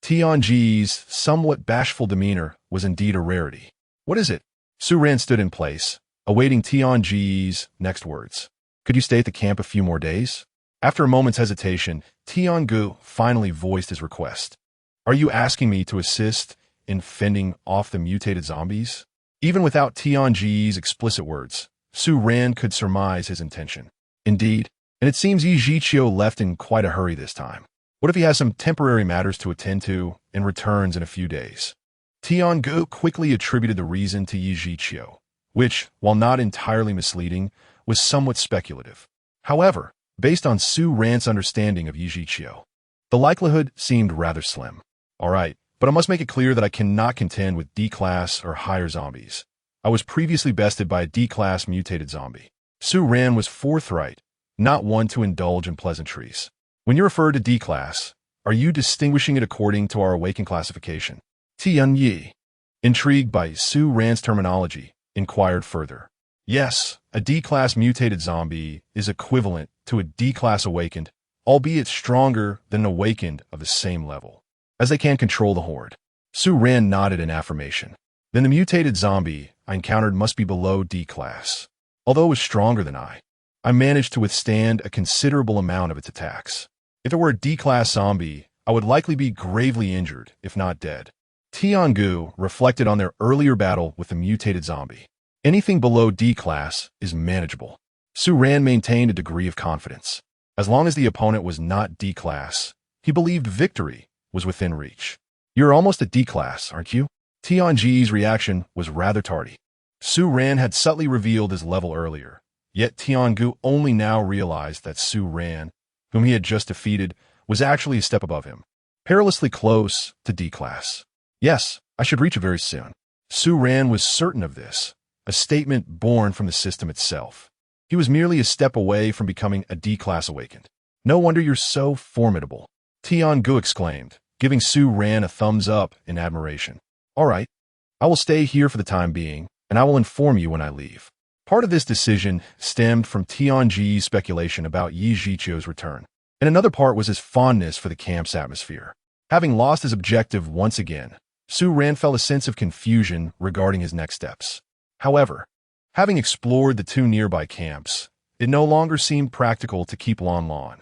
Tianji's somewhat bashful demeanor was indeed a rarity. What is it? Su Ran stood in place, awaiting Tianji's next words. Could you stay at the camp a few more days? After a moment's hesitation, Tiangu finally voiced his request. Are you asking me to assist in fending off the mutated zombies? Even without Tianji's explicit words, Su Ran could surmise his intention. Indeed, and it seems Yichio left in quite a hurry this time. What if he has some temporary matters to attend to and returns in a few days? Tiangu quickly attributed the reason to Yichio, which, while not entirely misleading, was somewhat speculative. However, based on Su Ran's understanding of Yichio, the likelihood seemed rather slim. All right, But I must make it clear that I cannot contend with D-class or higher zombies. I was previously bested by a D-class mutated zombie. Su Ran was forthright, not one to indulge in pleasantries. When you refer to D-class, are you distinguishing it according to our awakened classification? Tian Yi, intrigued by Su Ran's terminology, inquired further. Yes, a D-class mutated zombie is equivalent to a D-class awakened, albeit stronger than an awakened of the same level, as they can control the horde. Su Ran nodded in affirmation. Then the mutated zombie I encountered must be below D-class. Although it was stronger than I managed to withstand a considerable amount of its attacks. If it were a D-class zombie, I would likely be gravely injured, if not dead. Tiangu reflected on their earlier battle with the mutated zombie. Anything below D-class is manageable. Su Ran maintained a degree of confidence. As long as the opponent was not D-class, he believed victory was within reach. You're almost a D-class, aren't you? Tianji's reaction was rather tardy. Su Ran had subtly revealed his level earlier, yet Tiangu only now realized that Su Ran, whom he had just defeated, was actually a step above him, perilously close to D-class. Yes, I should reach it very soon. Su Ran was certain of this, a statement born from the system itself. He was merely a step away from becoming a D-class awakened. No wonder you're so formidable, Tiangu exclaimed, giving Su Ran a thumbs up in admiration. All right, I will stay here for the time being, and I will inform you when I leave. Part of this decision stemmed from Tianji's speculation about Yichio's return, and another part was his fondness for the camp's atmosphere. Having lost his objective once again, Su Ran felt a sense of confusion regarding his next steps. However, having explored the two nearby camps, it no longer seemed practical to keep Lan Lan.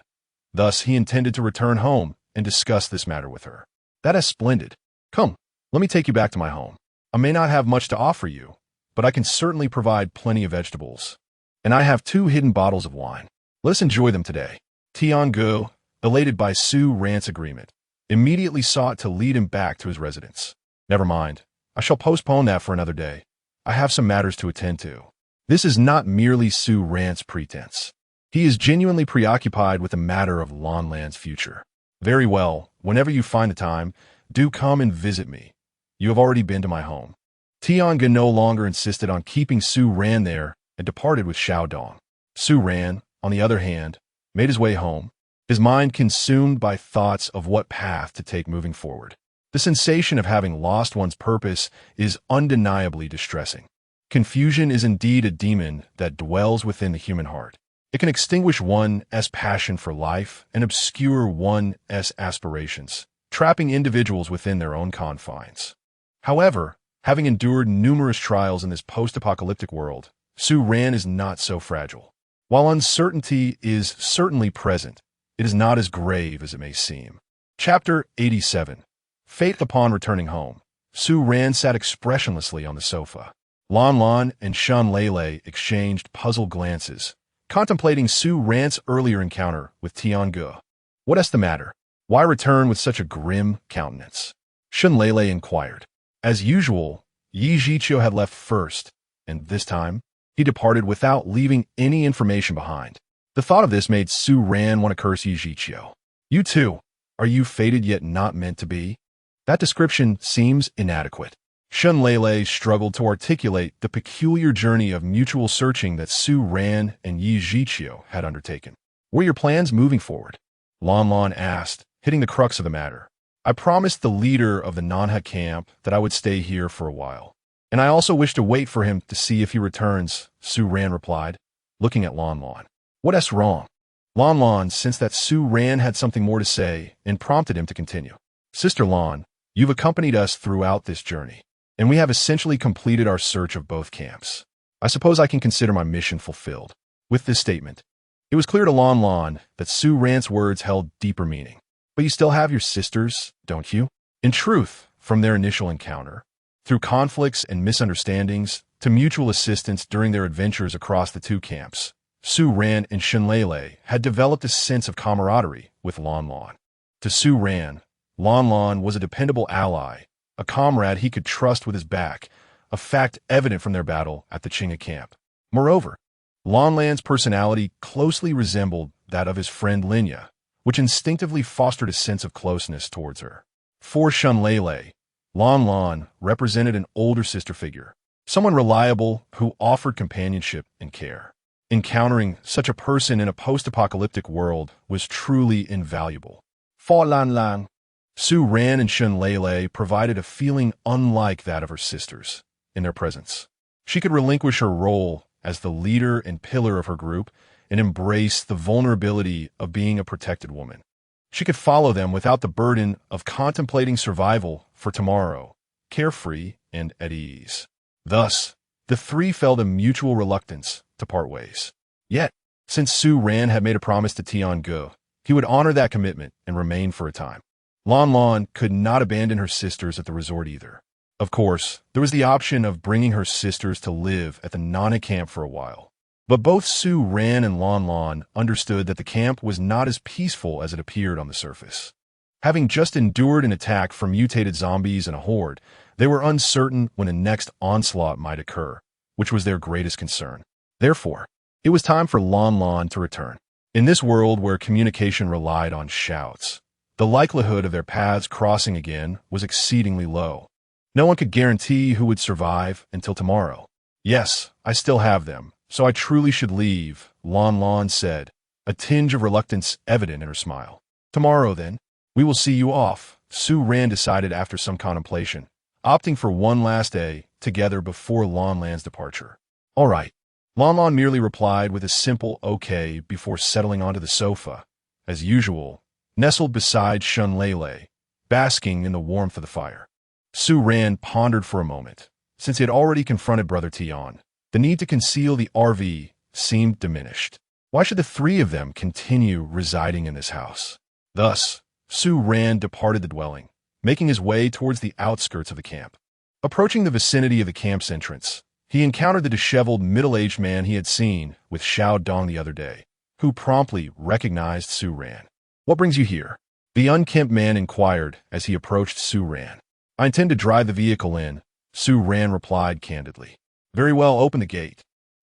Thus, he intended to return home and discuss this matter with her. That is splendid. Come, let me take you back to my home. I may not have much to offer you, but I can certainly provide plenty of vegetables. And I have 2 hidden bottles of wine. Let us enjoy them today. Tiangu, elated by Su Ran's agreement, immediately sought to lead him back to his residence. Never mind. I shall postpone that for another day. I have some matters to attend to. This is not merely Su Ran's pretense. He is genuinely preoccupied with the matter of Lan Lan's future. Very well, whenever you find the time, do come and visit me. You have already been to my home. Tiangu no longer insisted on keeping Su Ran there and departed with Xiaodong. Su Ran, on the other hand, made his way home, his mind consumed by thoughts of what path to take moving forward. The sensation of having lost one's purpose is undeniably distressing. Confusion is indeed a demon that dwells within the human heart. It can extinguish one's passion for life and obscure one's aspirations, trapping individuals within their own confines. However, having endured numerous trials in this post-apocalyptic world, Su Ran is not so fragile. While uncertainty is certainly present, it is not as grave as it may seem. Chapter 87. Fate. Upon returning home, Su Ran sat expressionlessly on the sofa. Lan Lan and Shun Lele exchanged puzzled glances, contemplating Su Ran's earlier encounter with Tiangu. What is the matter? Why return with such a grim countenance? Shun Lele inquired. As usual, Yichio had left first, and this time, he departed without leaving any information behind. The thought of this made Su Ran want to curse Yichio. You too, are you fated yet not meant to be? That description seems inadequate. Shun Lele struggled to articulate the peculiar journey of mutual searching that Su Ran and Yichio had undertaken. What are your plans moving forward? Lan Lan asked, hitting the crux of the matter. I promised the leader of the Manhua camp that I would stay here for a while. And I also wish to wait for him to see if he returns, Su Ran replied, looking at Lan Lan. What's wrong? Lan Lan sensed that Su Ran had something more to say and prompted him to continue. Sister Lan, you've accompanied us throughout this journey, and we have essentially completed our search of both camps. I suppose I can consider my mission fulfilled. With this statement, it was clear to Lan Lan that Su Ran's words held deeper meaning. But you still have your sisters, don't you? In truth, from their initial encounter, through conflicts and misunderstandings, to mutual assistance during their adventures across the 2 camps, Su Ran and Shun Lele had developed a sense of camaraderie with Lan Lan. To Su Ran, Lan Lan was a dependable ally, a comrade he could trust with his back, a fact evident from their battle at the Chinga camp. Moreover, Lan Lan's personality closely resembled that of his friend Linya, which instinctively fostered a sense of closeness towards her. For Shun Lele, Lon Lon represented an older sister figure, someone reliable who offered companionship and care. Encountering such a person in a post-apocalyptic world was truly invaluable. For Lan Lan, Su Ran and Shun Lele provided a feeling unlike that of her sisters in their presence. She could relinquish her role as the leader and pillar of her group and embrace the vulnerability of being a protected woman. She could follow them without the burden of contemplating survival for tomorrow, carefree and at ease. Thus, the three felt a mutual reluctance to part ways. Yet, since Su Ran had made a promise to Tian Ge, he would honor that commitment and remain for a time. Lon Lon could not abandon her sisters at the resort either. Of course, there was the option of bringing her sisters to live at the Nana camp for a while. But both Su Ran and Lon Lon understood that the camp was not as peaceful as it appeared on the surface. Having just endured an attack from mutated zombies and a horde, they were uncertain when the next onslaught might occur, which was their greatest concern. Therefore, it was time for Lon Lon to return. In this world where communication relied on shouts, the likelihood of their paths crossing again was exceedingly low. No one could guarantee who would survive until tomorrow. Yes, I still have them, so I truly should leave, Lon Lon said, a tinge of reluctance evident in her smile. Tomorrow, then, we will see you off, Su Ran decided after some contemplation, opting for one last day together before Lon Lan's departure. All right. Lon Lon merely replied with a simple okay before settling onto the sofa, as usual, nestled beside Shun Lele, basking in the warmth of the fire. Su Ran pondered for a moment. Since he had already confronted Brother Tian, the need to conceal the RV seemed diminished. Why should the three of them continue residing in this house? Thus, Su Ran departed the dwelling, making his way towards the outskirts of the camp. Approaching the vicinity of the camp's entrance, he encountered the disheveled middle-aged man he had seen with Xiao Dong the other day, who promptly recognized Su Ran. What brings you here? The unkempt man inquired as he approached Su Ran. I intend to drive the vehicle in, Su Ran replied candidly. Very well, open the gate.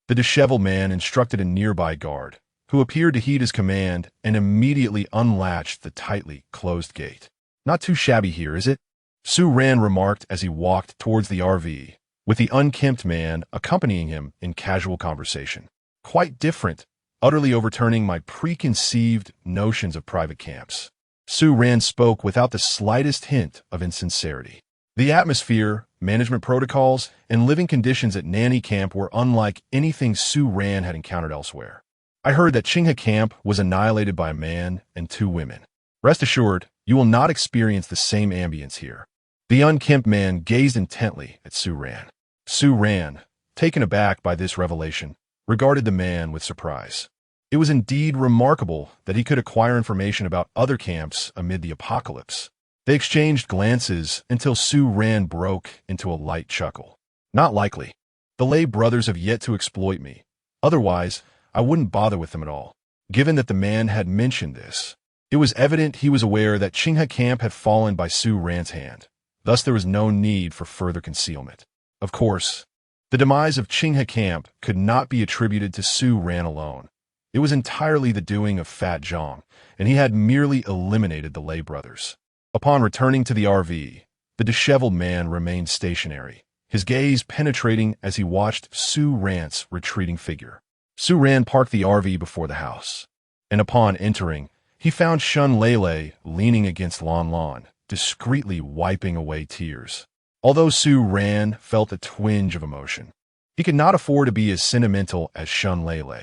The disheveled man instructed a nearby guard, who appeared to heed his command and immediately unlatched the tightly closed gate. Not too shabby here, is it? Su Ran remarked as he walked towards the RV, with the unkempt man accompanying him in casual conversation. Quite different, utterly overturning my preconceived notions of private camps. Su Ran spoke without the slightest hint of insincerity. The atmosphere, management protocols, and living conditions at Nanny Camp were unlike anything Su Ran had encountered elsewhere. I heard that Qinghe Camp was annihilated by a man and 2 women. Rest assured, you will not experience the same ambience here. The unkempt man gazed intently at Su Ran. Su Ran, taken aback by this revelation, regarded the man with surprise. It was indeed remarkable that he could acquire information about other camps amid the apocalypse. They exchanged glances until Su Ran broke into a light chuckle. Not likely. The Lei brothers have yet to exploit me. Otherwise, I wouldn't bother with them at all. Given that the man had mentioned this, it was evident he was aware that Qinghe Camp had fallen by Su Ran's hand. Thus, there was no need for further concealment. Of course, the demise of Qinghe Camp could not be attributed to Su Ran alone. It was entirely the doing of Fat Zhang, and he had merely eliminated the Lei brothers. Upon returning to the RV, the disheveled man remained stationary, his gaze penetrating as he watched Su Ran's retreating figure. Su Ran parked the RV before the house, and upon entering, he found Shun Lele leaning against Lon Lon, discreetly wiping away tears. Although Su Ran felt a twinge of emotion, he could not afford to be as sentimental as Shun Lele.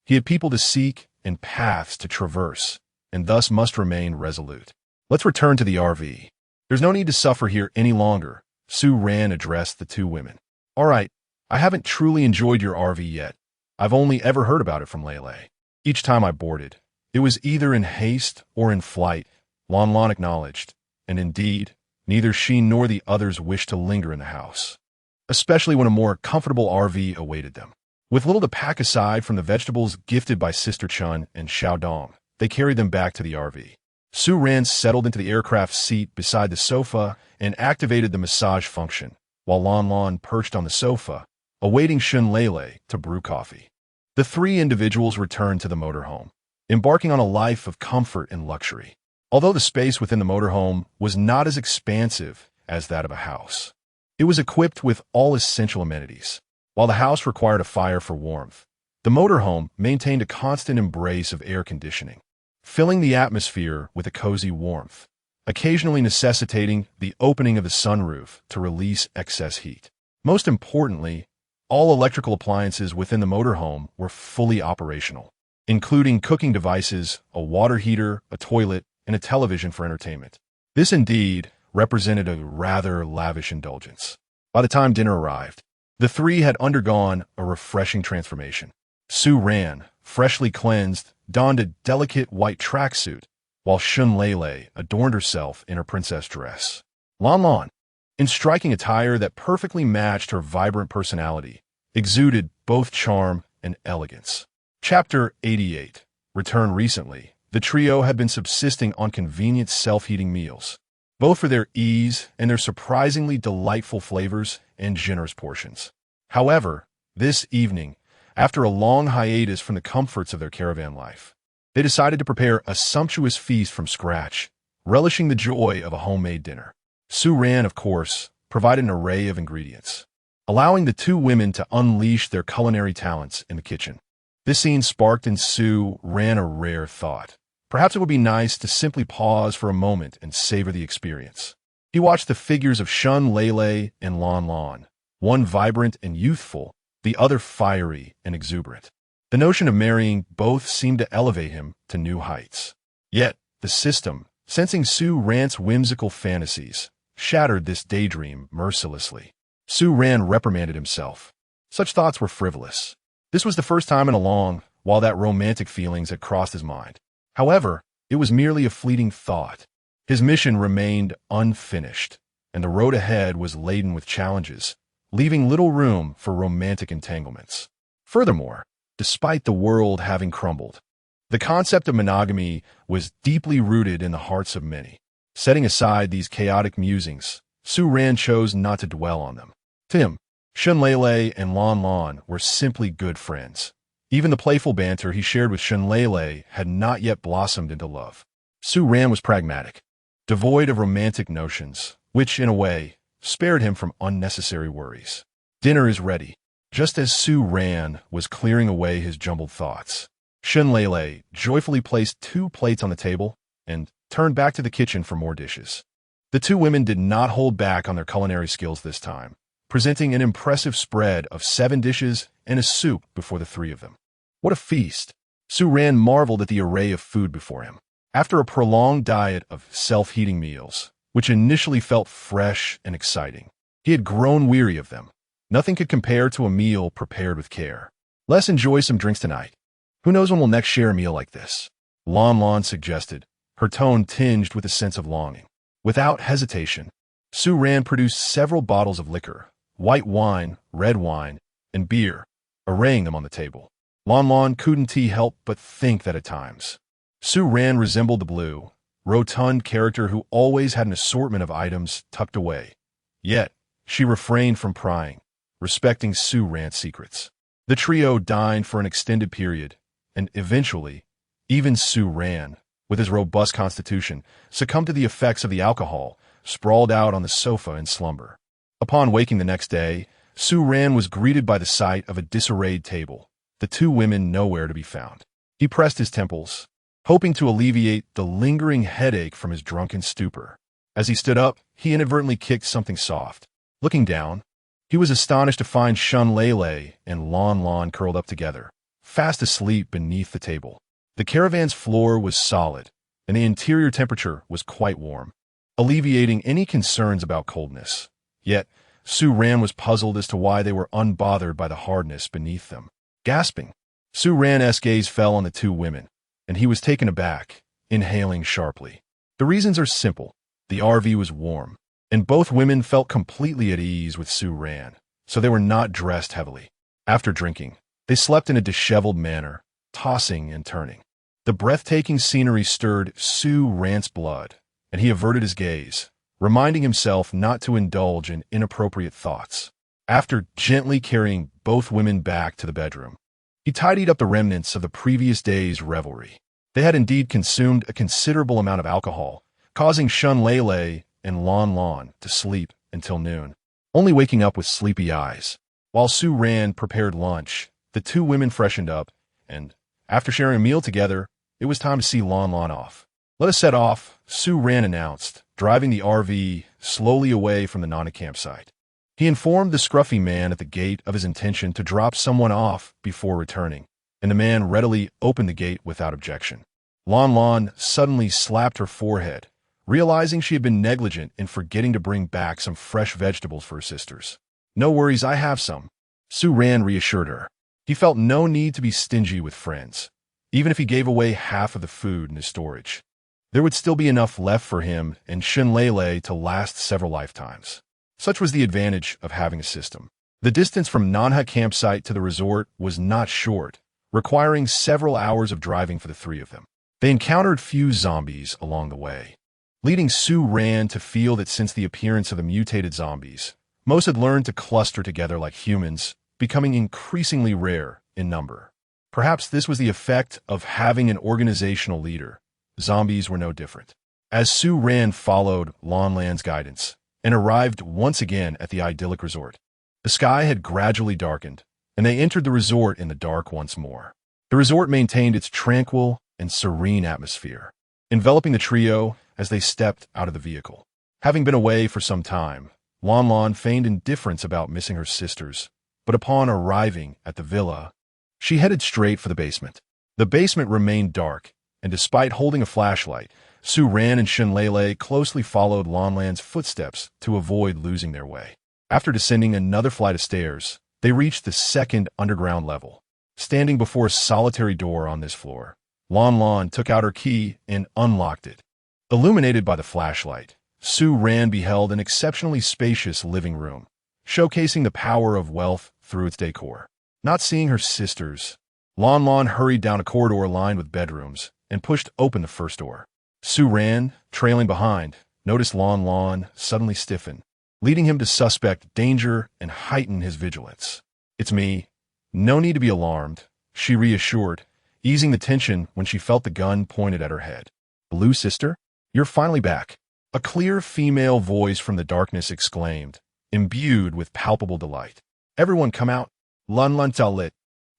He had people to seek and paths to traverse, and thus must remain resolute. Let's return to the RV. There's no need to suffer here any longer, Su Ran addressed the 2 women. All right, I haven't truly enjoyed your RV yet. I've only ever heard about it from Lele. Each time I boarded, it was either in haste or in flight, Lon Lon acknowledged, and indeed, neither she nor the others wished to linger in the house, especially when a more comfortable RV awaited them. With little to pack aside from the vegetables gifted by Sister Chun and Xiao Dong, they carried them back to the RV. Su Ran settled into the aircraft seat beside the sofa and activated the massage function, while Lon Lon perched on the sofa, awaiting Shun Lele to brew coffee. The 3 individuals returned to the motorhome, embarking on a life of comfort and luxury. Although the space within the motorhome was not as expansive as that of a house, it was equipped with all essential amenities. While the house required a fire for warmth, the motorhome maintained a constant embrace of air conditioning, filling the atmosphere with a cozy warmth, occasionally necessitating the opening of the sunroof to release excess heat. Most importantly, all electrical appliances within the motorhome were fully operational, including cooking devices, a water heater, a toilet, and a television for entertainment. This indeed represented a rather lavish indulgence. By the time dinner arrived, the three had undergone a refreshing transformation. Su Ran, freshly cleansed, donned a delicate white tracksuit, while Shun Lele adorned herself in her princess dress. Lan Lan, in striking attire that perfectly matched her vibrant personality, exuded both charm and elegance. Chapter 88. Returned recently, the trio had been subsisting on convenient self-heating meals, both for their ease and their surprisingly delightful flavors and generous portions. However, this evening, after a long hiatus from the comforts of their caravan life, they decided to prepare a sumptuous feast from scratch, relishing the joy of a homemade dinner. Su Ran, of course, provided an array of ingredients, allowing the two women to unleash their culinary talents in the kitchen. This scene sparked in Su Ran a rare thought. Perhaps it would be nice to simply pause for a moment and savor the experience. He watched the figures of Shun Lele and Lan Lan, one vibrant and youthful, the other fiery and exuberant. The notion of marrying both seemed to elevate him to new heights. Yet, the system, sensing Su Ran's whimsical fantasies, shattered this daydream mercilessly. Su Ran reprimanded himself. Such thoughts were frivolous. This was the first time in a long while that romantic feelings had crossed his mind. However, it was merely a fleeting thought. His mission remained unfinished, and the road ahead was laden with challenges, leaving little room for romantic entanglements. Furthermore, despite the world having crumbled, the concept of monogamy was deeply rooted in the hearts of many. Setting aside these chaotic musings, Su Ran chose not to dwell on them. To him, Shun Lele and Lan Lan were simply good friends. Even the playful banter he shared with Shun Lele had not yet blossomed into love. Su Ran was pragmatic, devoid of romantic notions, which, in a way, spared him from unnecessary worries. Dinner is ready. Just as Su Ran was clearing away his jumbled thoughts, Shun Lele joyfully placed 2 plates on the table and turned back to the kitchen for more dishes. The two women did not hold back on their culinary skills this time, presenting an impressive spread of 7 dishes and a soup before the 3 of them. What a feast! Su Ran marveled at the array of food before him. After a prolonged diet of self-heating meals, which initially felt fresh and exciting, he had grown weary of them. Nothing could compare to a meal prepared with care. Let's enjoy some drinks tonight. Who knows when we'll next share a meal like this? Lan Lan suggested, her tone tinged with a sense of longing. Without hesitation, Su Ran produced several bottles of liquor, white wine, red wine, and beer, arraying them on the table. Lan Lan couldn't help but think that at times, Su Ran resembled the blue, rotund character who always had an assortment of items tucked away. Yet, she refrained from prying, respecting Su Ran's secrets. The trio dined for an extended period, and eventually, even Su Ran, with his robust constitution, succumbed to the effects of the alcohol, sprawled out on the sofa in slumber. Upon waking the next day, Su Ran was greeted by the sight of a disarrayed table, the two women nowhere to be found. He pressed his temples, hoping to alleviate the lingering headache from his drunken stupor. As he stood up, he inadvertently kicked something soft. Looking down, he was astonished to find Shun Lele and Lan Lan curled up together, fast asleep beneath the table. The caravan's floor was solid, and the interior temperature was quite warm, alleviating any concerns about coldness. Yet, Su Ran was puzzled as to why they were unbothered by the hardness beneath them. Gasping, Su Ran's gaze fell on the two women, and he was taken aback, inhaling sharply. The reasons are simple. The RV was warm, and both women felt completely at ease with Su Ran, so they were not dressed heavily. After drinking, they slept in a disheveled manner, tossing and turning. The breathtaking scenery stirred Su Ran's blood, and he averted his gaze, reminding himself not to indulge in inappropriate thoughts. After gently carrying both women back to the bedroom, he tidied up the remnants of the previous day's revelry. They had indeed consumed a considerable amount of alcohol, causing Shun Lele and Lon Lon to sleep until noon, only waking up with sleepy eyes. While Su Ran prepared lunch, the two women freshened up, and, after sharing a meal together, it was time to see Lon Lon off. "Let us set off," Su Ran announced, driving the RV slowly away from the Nana campsite. He informed the scruffy man at the gate of his intention to drop someone off before returning, and the man readily opened the gate without objection. Lon Lon suddenly slapped her forehead, realizing she had been negligent in forgetting to bring back some fresh vegetables for her sisters. "No worries, I have some," Su Ran reassured her. He felt no need to be stingy with friends, even if he gave away half of the food in his storage. There would still be enough left for him and Shinlele to last several lifetimes. Such was the advantage of having a system. The distance from Nanha campsite to the resort was not short, requiring several hours of driving for the three of them. They encountered few zombies along the way, leading Su Ran to feel that since the appearance of the mutated zombies, most had learned to cluster together like humans, becoming increasingly rare in number. Perhaps this was the effect of having an organizational leader. Zombies were no different. As Su Ran followed Lon Lan's guidance and arrived once again at the idyllic resort, the sky had gradually darkened, and they entered the resort in the dark once more. The resort maintained its tranquil and serene atmosphere, enveloping the trio as they stepped out of the vehicle. Having been away for some time, Lon Lon feigned indifference about missing her sisters, but upon arriving at the villa, she headed straight for the basement. The basement remained dark, and despite holding a flashlight, Su Ran and Shinlele closely followed Lon Lan's footsteps to avoid losing their way. After descending another flight of stairs, they reached the second underground level. Standing before a solitary door on this floor, Lon Lon took out her key and unlocked it. Illuminated by the flashlight, Su Ran beheld an exceptionally spacious living room, showcasing the power of wealth through its decor. Not seeing her sisters, Lon Lon hurried down a corridor lined with bedrooms and pushed open the first door. Su Ran, trailing behind, noticed Lon Lon suddenly stiffen, leading him to suspect danger and heighten his vigilance. "It's me. No need to be alarmed," she reassured, easing the tension when she felt the gun pointed at her head. "Blue sister, you're finally back," a clear female voice from the darkness exclaimed, imbued with palpable delight. "Everyone come out. Lun Lun Tal lit."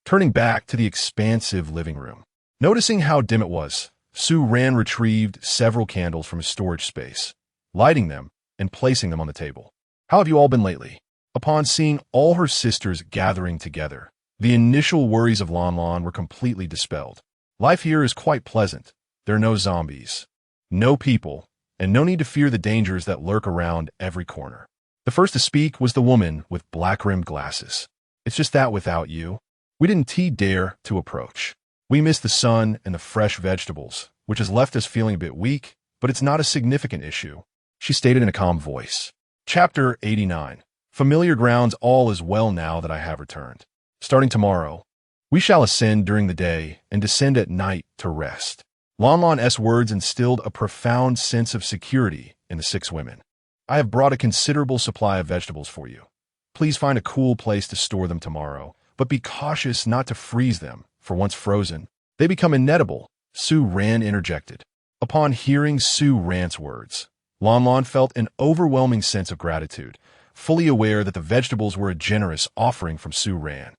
Turning back to the expansive living room. Noticing how dim it was, Su Ran retrieved several candles from his storage space, lighting them and placing them on the table. "How have you all been lately?" Upon seeing all her sisters gathering together, the initial worries of Lon Lon were completely dispelled. "Life here is quite pleasant. There are no zombies, no people, and no need to fear the dangers that lurk around every corner." The first to speak was the woman with black-rimmed glasses. "It's just that without you, we didn't dare to approach. We miss the sun and the fresh vegetables, which has left us feeling a bit weak, but it's not a significant issue," she stated in a calm voice. Chapter 89. Familiar grounds. All is well now that I have returned. Starting tomorrow, we shall ascend during the day and descend at night to rest. Lon Lon's words instilled a profound sense of security in the six women. "I have brought a considerable supply of vegetables for you. Please find a cool place to store them tomorrow, but be cautious not to freeze them, for once frozen, they become ineatable," Su Ran interjected. Upon hearing Su Ran's words, Lon Lon felt an overwhelming sense of gratitude, fully aware that the vegetables were a generous offering from Su Ran,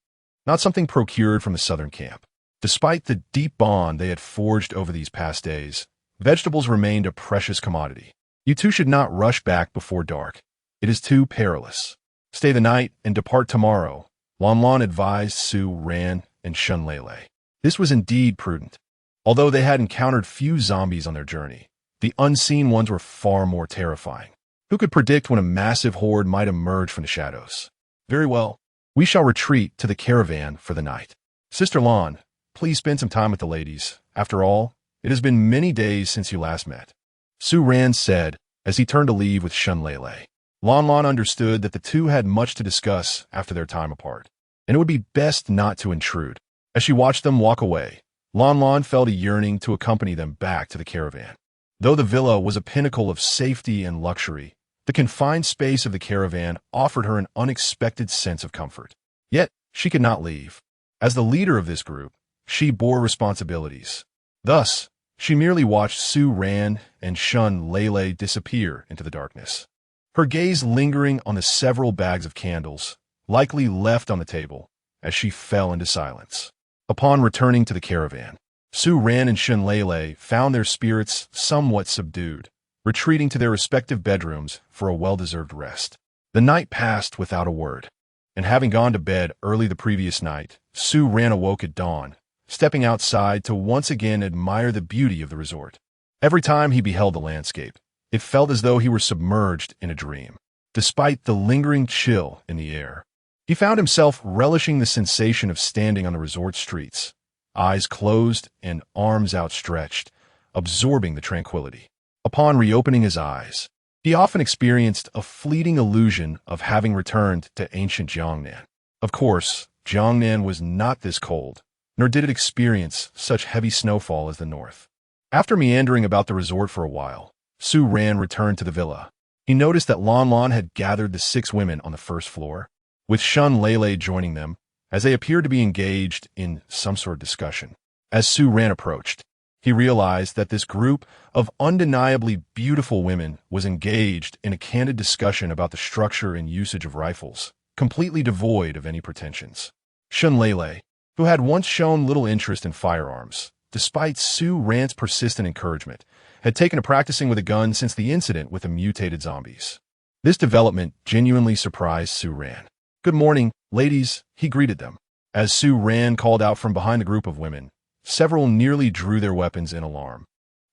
not something procured from the southern camp. Despite the deep bond they had forged over these past days, vegetables remained a precious commodity. "You two should not rush back before dark. It is too perilous. Stay the night and depart tomorrow," Lon Lon advised Su Ran and Shunlele. This was indeed prudent. Although they had encountered few zombies on their journey, the unseen ones were far more terrifying. Who could predict when a massive horde might emerge from the shadows? "Very well. We shall retreat to the caravan for the night. Sister Lon, please spend some time with the ladies. After all, it has been many days since you last met," Su Ran said as he turned to leave with Shunlele. Lon Lon understood that the two had much to discuss after their time apart, and it would be best not to intrude. As she watched them walk away, Lon Lon felt a yearning to accompany them back to the caravan. Though the villa was a pinnacle of safety and luxury, the confined space of the caravan offered her an unexpected sense of comfort. Yet, she could not leave. As the leader of this group, she bore responsibilities. Thus, she merely watched Su Ran and Shun Lele disappear into the darkness, her gaze lingering on the several bags of candles, likely left on the table, as she fell into silence. Upon returning to the caravan, Su Ran and Shun Lele found their spirits somewhat subdued, retreating to their respective bedrooms for a well-deserved rest. The night passed without a word, and having gone to bed early the previous night, Su Ran awoke at dawn, stepping outside to once again admire the beauty of the resort. Every time he beheld the landscape, it felt as though he were submerged in a dream. Despite the lingering chill in the air, he found himself relishing the sensation of standing on the resort streets, eyes closed and arms outstretched, absorbing the tranquility. Upon reopening his eyes, he often experienced a fleeting illusion of having returned to ancient Jiangnan. Of course, Jiangnan was not this cold, nor did it experience such heavy snowfall as the north. After meandering about the resort for a while, Su Ran returned to the villa. He noticed that Lan Lan had gathered the 6 women on the first floor, with Shun Lele joining them, as they appeared to be engaged in some sort of discussion. As Su Ran approached, he realized that this group of undeniably beautiful women was engaged in a candid discussion about the structure and usage of rifles, completely devoid of any pretensions. Shun Lele, who had once shown little interest in firearms, despite Su Ran's persistent encouragement, had taken to practicing with a gun since the incident with the mutated zombies. This development genuinely surprised Su Ran. "Good morning, ladies," he greeted them. As Su Ran called out from behind the group of women, several nearly drew their weapons in alarm,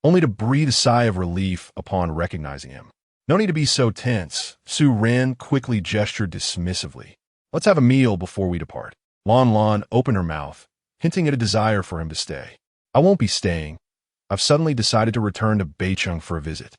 only to breathe a sigh of relief upon recognizing him. "No need to be so tense," Su Ran quickly gestured dismissively. "Let's have a meal before we depart." Lan Lan opened her mouth, hinting at a desire for him to stay. "I won't be staying. I've suddenly decided to return to Beicheng for a visit.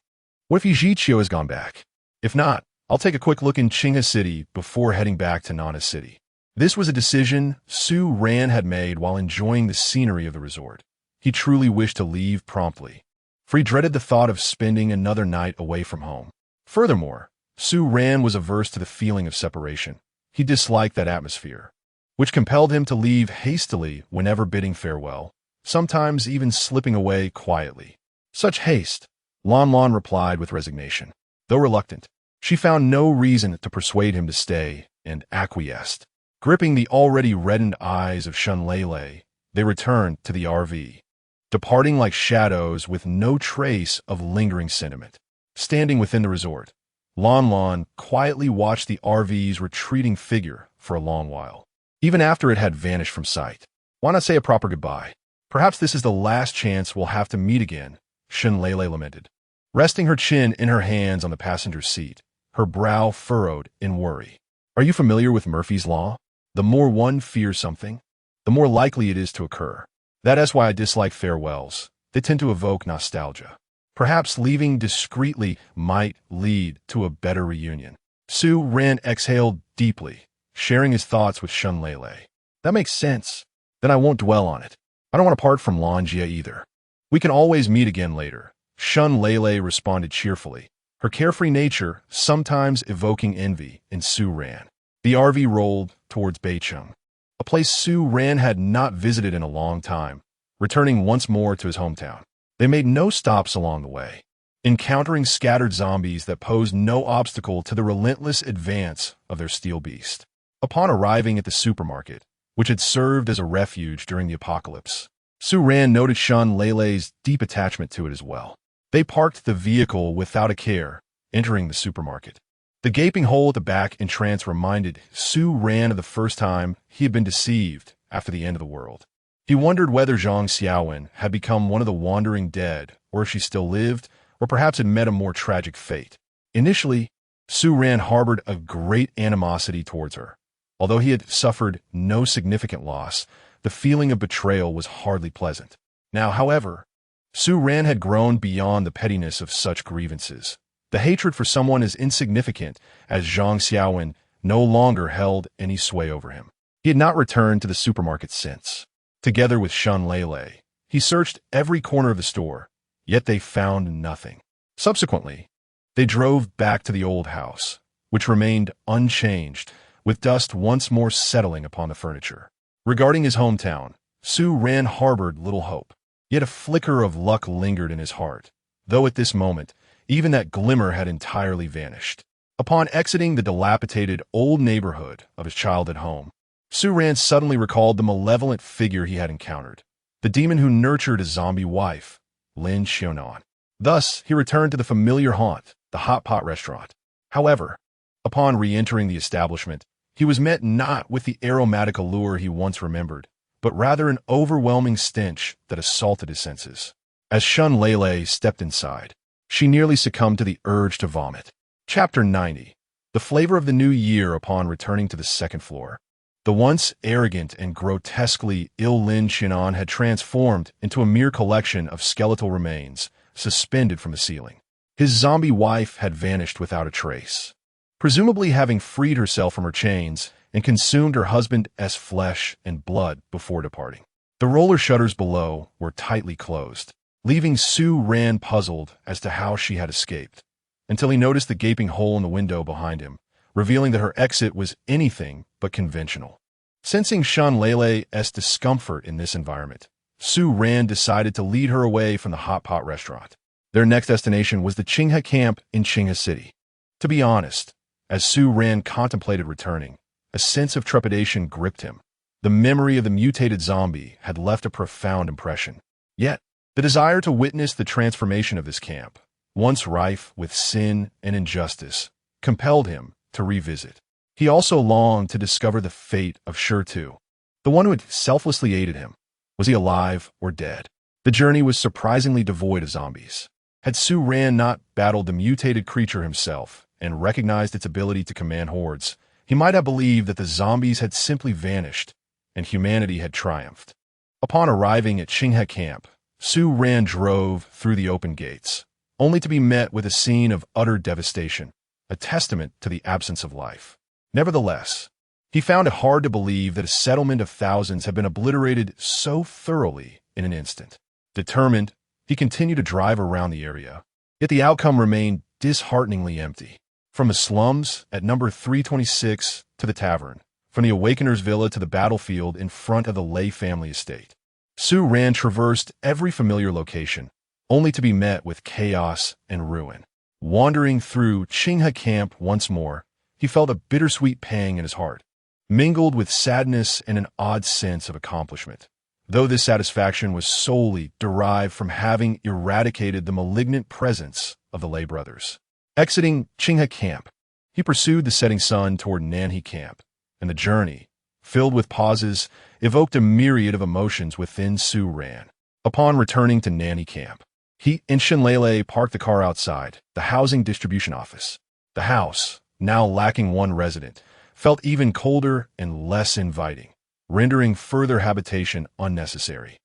What if Yichio has gone back? If not, I'll take a quick look in Qinghe City before heading back to Nana City." This was a decision Su Ran had made while enjoying the scenery of the resort. He truly wished to leave promptly, for he dreaded the thought of spending another night away from home. Furthermore, Su Ran was averse to the feeling of separation. He disliked that atmosphere, which compelled him to leave hastily whenever bidding farewell, sometimes even slipping away quietly. "Such haste," Lan Lan replied with resignation. Though reluctant, she found no reason to persuade him to stay and acquiesced. Gripping the already reddened eyes of Shun Lele, they returned to the RV, departing like shadows with no trace of lingering sentiment. Standing within the resort, Lan Lan quietly watched the RV's retreating figure for a long while. Even after it had vanished from sight, "Why not say a proper goodbye? Perhaps this is the last chance we'll have to meet again," Shun Lele lamented. Resting her chin in her hands on the passenger seat, her brow furrowed in worry. "Are you familiar with Murphy's Law? The more one fears something, the more likely it is to occur. That is why I dislike farewells. They tend to evoke nostalgia. Perhaps leaving discreetly might lead to a better reunion." Su Ran exhaled deeply, sharing his thoughts with Shun Lele. "That makes sense. Then I won't dwell on it. I don't want to part from Lanjia either. We can always meet again later." Shun Lele responded cheerfully, her carefree nature sometimes evoking envy in Su Ran. The RV rolled towards Beicheng, a place Su Ran had not visited in a long time, returning once more to his hometown. They made no stops along the way, encountering scattered zombies that posed no obstacle to the relentless advance of their steel beast. Upon arriving at the supermarket, which had served as a refuge during the apocalypse, Su Ran noted Shun Lele's deep attachment to it as well. They parked the vehicle without a care, entering the supermarket. The gaping hole at the back entrance reminded Su Ran of the first time he had been deceived after the end of the world. He wondered whether Zhang Xiaowen had become one of the wandering dead, or if she still lived, or perhaps had met a more tragic fate. Initially, Su Ran harbored a great animosity towards her. Although he had suffered no significant loss, the feeling of betrayal was hardly pleasant. Now, however, Su Ran had grown beyond the pettiness of such grievances. The hatred for someone as insignificant as Zhang Xiaowen no longer held any sway over him. He had not returned to the supermarket since. Together with Shun Lele, he searched every corner of the store, yet they found nothing. Subsequently, they drove back to the old house, which remained unchanged, with dust once more settling upon the furniture. Regarding his hometown, Su Ran harbored little hope. Yet a flicker of luck lingered in his heart, though at this moment, even that glimmer had entirely vanished. Upon exiting the dilapidated old neighborhood of his childhood home, Su-Ran suddenly recalled the malevolent figure he had encountered, the demon who nurtured his zombie wife, Lin Xiaonan. Thus, he returned to the familiar haunt, the hot pot restaurant. However, upon re-entering the establishment, he was met not with the aromatic allure he once remembered, but rather an overwhelming stench that assaulted his senses. As Shun Lele stepped inside, she nearly succumbed to the urge to vomit. Chapter 90. The flavor of the new year upon returning to the second floor. The once arrogant and grotesquely ill Lin Xiaonan had transformed into a mere collection of skeletal remains suspended from the ceiling. His zombie wife had vanished without a trace, presumably having freed herself from her chains and consumed her husband's flesh and blood before departing. The roller shutters below were tightly closed, leaving Su-Ran puzzled as to how she had escaped, until he noticed the gaping hole in the window behind him, revealing that her exit was anything but conventional. Sensing Shun Lele's discomfort in this environment, Su-Ran decided to lead her away from the hot pot restaurant. Their next destination was the Qinghe camp in Qinghe City. To be honest, as Su-Ran contemplated returning, a sense of trepidation gripped him. The memory of the mutated zombie had left a profound impression. Yet, the desire to witness the transformation of this camp, once rife with sin and injustice, compelled him to revisit. He also longed to discover the fate of Shur-Tu, the one who had selflessly aided him. Was he alive or dead? The journey was surprisingly devoid of zombies. Had Su-Ran not battled the mutated creature himself and recognized its ability to command hordes, he might have believed that the zombies had simply vanished and humanity had triumphed. Upon arriving at Qinghe camp, Su-Ran drove through the open gates, only to be met with a scene of utter devastation, a testament to the absence of life. Nevertheless, he found it hard to believe that a settlement of thousands had been obliterated so thoroughly in an instant. Determined, he continued to drive around the area, yet the outcome remained dishearteningly empty. From the slums at number 326 to the tavern, from the Awakener's villa to the battlefield in front of the Lei family estate, Su-Ran traversed every familiar location, only to be met with chaos and ruin. Wandering through Qinghe camp once more, he felt a bittersweet pang in his heart, mingled with sadness and an odd sense of accomplishment, though this satisfaction was solely derived from having eradicated the malignant presence of the Lei brothers. Exiting Qinghe camp, he pursued the setting sun toward Nanhe camp, and the journey, filled with pauses, evoked a myriad of emotions within Su-Ran. Upon returning to Nanhe camp, he and Shinlele parked the car outside the housing distribution office. The house, now lacking one resident, felt even colder and less inviting, rendering further habitation unnecessary.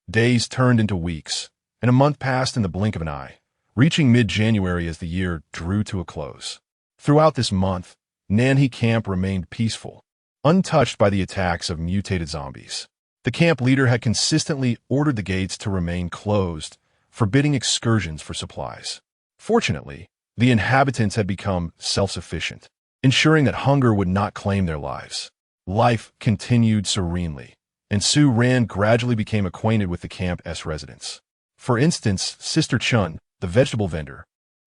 Days turned into weeks, and a month passed in the blink of an eye, reaching mid-January as the year drew to a close. Throughout this month, Nanhe camp remained peaceful, untouched by the attacks of mutated zombies. The camp leader had consistently ordered the gates to remain closed, forbidding excursions for supplies. Fortunately, the inhabitants had become self-sufficient, ensuring that hunger would not claim their lives. Life continued serenely, and Su-Ran gradually became acquainted with the camp's residents. For instance, Sister Chun, the vegetable vendor,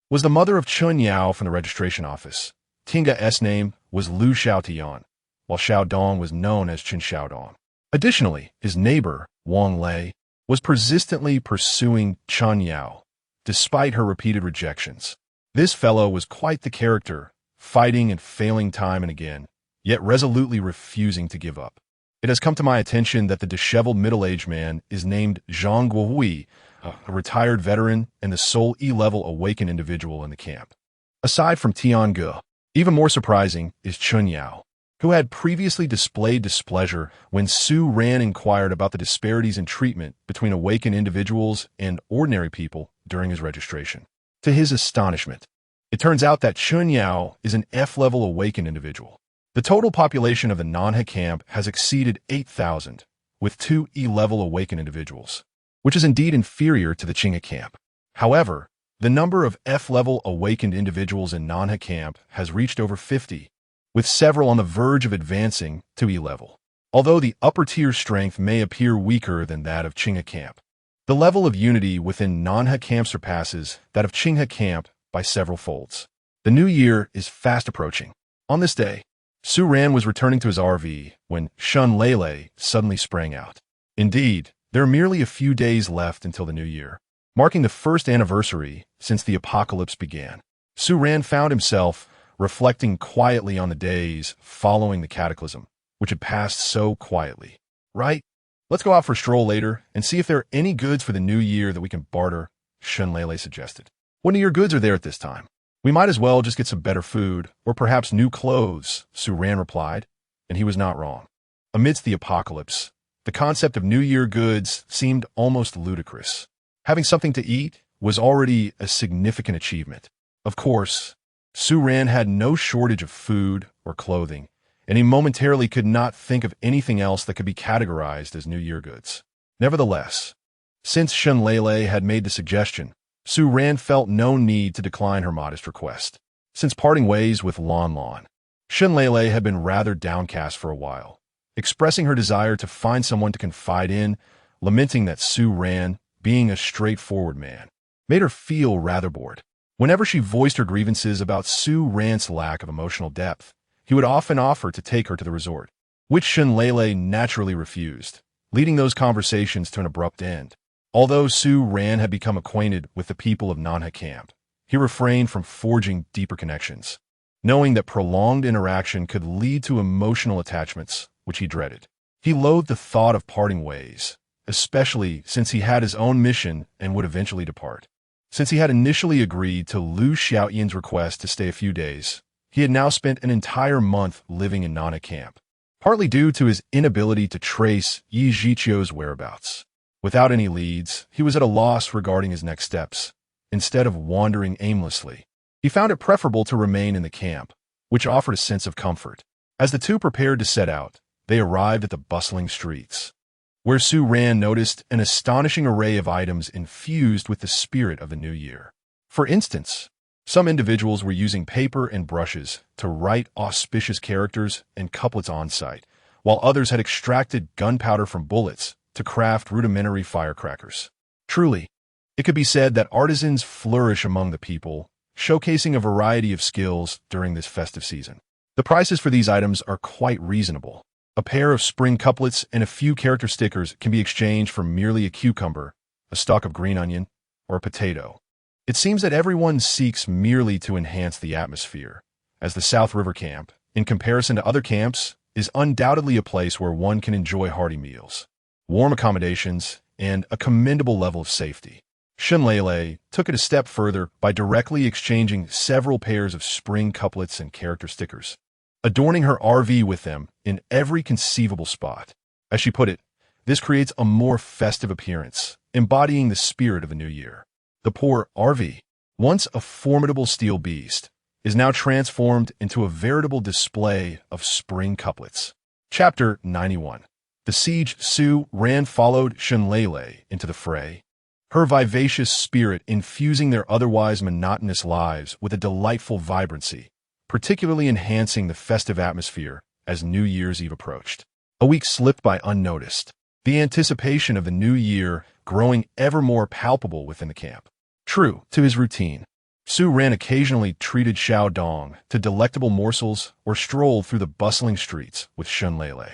was the mother of Chun Yao from the registration office. Tinga's name was Lu Xiaotian, while Xiaodong was known as Chen Xiaodong. Additionally, his neighbor, Wang Lei, was persistently pursuing Chun Yao, despite her repeated rejections. This fellow was quite the character, fighting and failing time and again, yet resolutely refusing to give up. It has come to my attention that the disheveled middle-aged man is named Zhang Guohui, a retired veteran and the sole E-level awakened individual in the camp. Aside from Tian Ge, even more surprising is Chun Yao, who had previously displayed displeasure when Su-Ran inquired about the disparities in treatment between awakened individuals and ordinary people during his registration. To his astonishment, it turns out that Chun Yao is an F-level awakened individual. The total population of the Nanhe camp has exceeded 8,000, with 2 E-level awakened individuals, which is indeed inferior to the Qinghe camp. However, the number of F-level awakened individuals in Nanhe camp has reached over 50, with several on the verge of advancing to E-level. Although the upper-tier strength may appear weaker than that of Qinghe camp, The level of unity within Nanha Camp surpasses that of Qinghe Camp by several folds. The new year is fast approaching. On this day, Su Ran was returning to his RV when Shun Lele suddenly sprang out. Indeed, there are merely a few days left until the new year, marking the first anniversary since the apocalypse began. Su Ran found himself reflecting quietly on the days following the cataclysm, which had passed so quietly. Right? Let's go out for a stroll later and see if there are any goods for the new year that we can barter, Shun Lele suggested. What new year goods are there at this time? We might as well just get some better food, or perhaps new clothes, Su Ran replied, and he was not wrong. Amidst the apocalypse, the concept of New Year goods seemed almost ludicrous. Having something to eat was already a significant achievement. Of course, Su Ran had no shortage of food or clothing, and he momentarily could not think of anything else that could be categorized as New Year goods. Nevertheless, since Shun Lele had made the suggestion, Su Ran felt no need to decline her modest request. Since parting ways with Lon Lon, Shun Lele had been rather downcast for a while, expressing her desire to find someone to confide in, lamenting that Su Ran, being a straightforward man, made her feel rather bored. Whenever she voiced her grievances about Su Ran's lack of emotional depth, he would often offer to take her to the resort, which Shun Lele naturally refused, leading those conversations to an abrupt end. Although Su Ran had become acquainted with the people of Nanha Camp, he refrained from forging deeper connections, knowing that prolonged interaction could lead to emotional attachments, which he dreaded. He loathed the thought of parting ways, especially since he had his own mission and would eventually depart. Since he had initially agreed to Lu Xiaoyan's request to stay a few days, he had now spent an entire month living in Nanha Camp, partly due to his inability to trace Yichio's whereabouts. Without any leads, he was at a loss regarding his next steps. Instead of wandering aimlessly, he found it preferable to remain in the camp, which offered a sense of comfort. As the two prepared to set out, they arrived at the bustling streets, where Su Ran noticed an astonishing array of items infused with the spirit of the new year. For instance, some individuals were using paper and brushes to write auspicious characters and couplets on site, while others had extracted gunpowder from bullets to craft rudimentary firecrackers. Truly, it could be said that artisans flourish among the people, showcasing a variety of skills during this festive season. The prices for these items are quite reasonable. A pair of spring couplets and a few character stickers can be exchanged for merely a cucumber, a stalk of green onion, or a potato. It seems that everyone seeks merely to enhance the atmosphere, as the South River Camp, in comparison to other camps, is undoubtedly a place where one can enjoy hearty meals, warm accommodations, and a commendable level of safety. Shun Lele took it a step further by directly exchanging several pairs of spring couplets and character stickers, adorning her RV with them in every conceivable spot. As she put it, this creates a more festive appearance, embodying the spirit of the new year. The poor RV, once a formidable steel beast, is now transformed into a veritable display of spring couplets. Chapter 91. The siege. Su Ran followed Shun Lele into the fray, her vivacious spirit infusing their otherwise monotonous lives with a delightful vibrancy, particularly enhancing the festive atmosphere as New Year's Eve approached. A week slipped by unnoticed, the anticipation of the new year growing ever more palpable within the camp. True to his routine, Su Ran occasionally treated Xiao Dong to delectable morsels or strolled through the bustling streets with Shun Lele.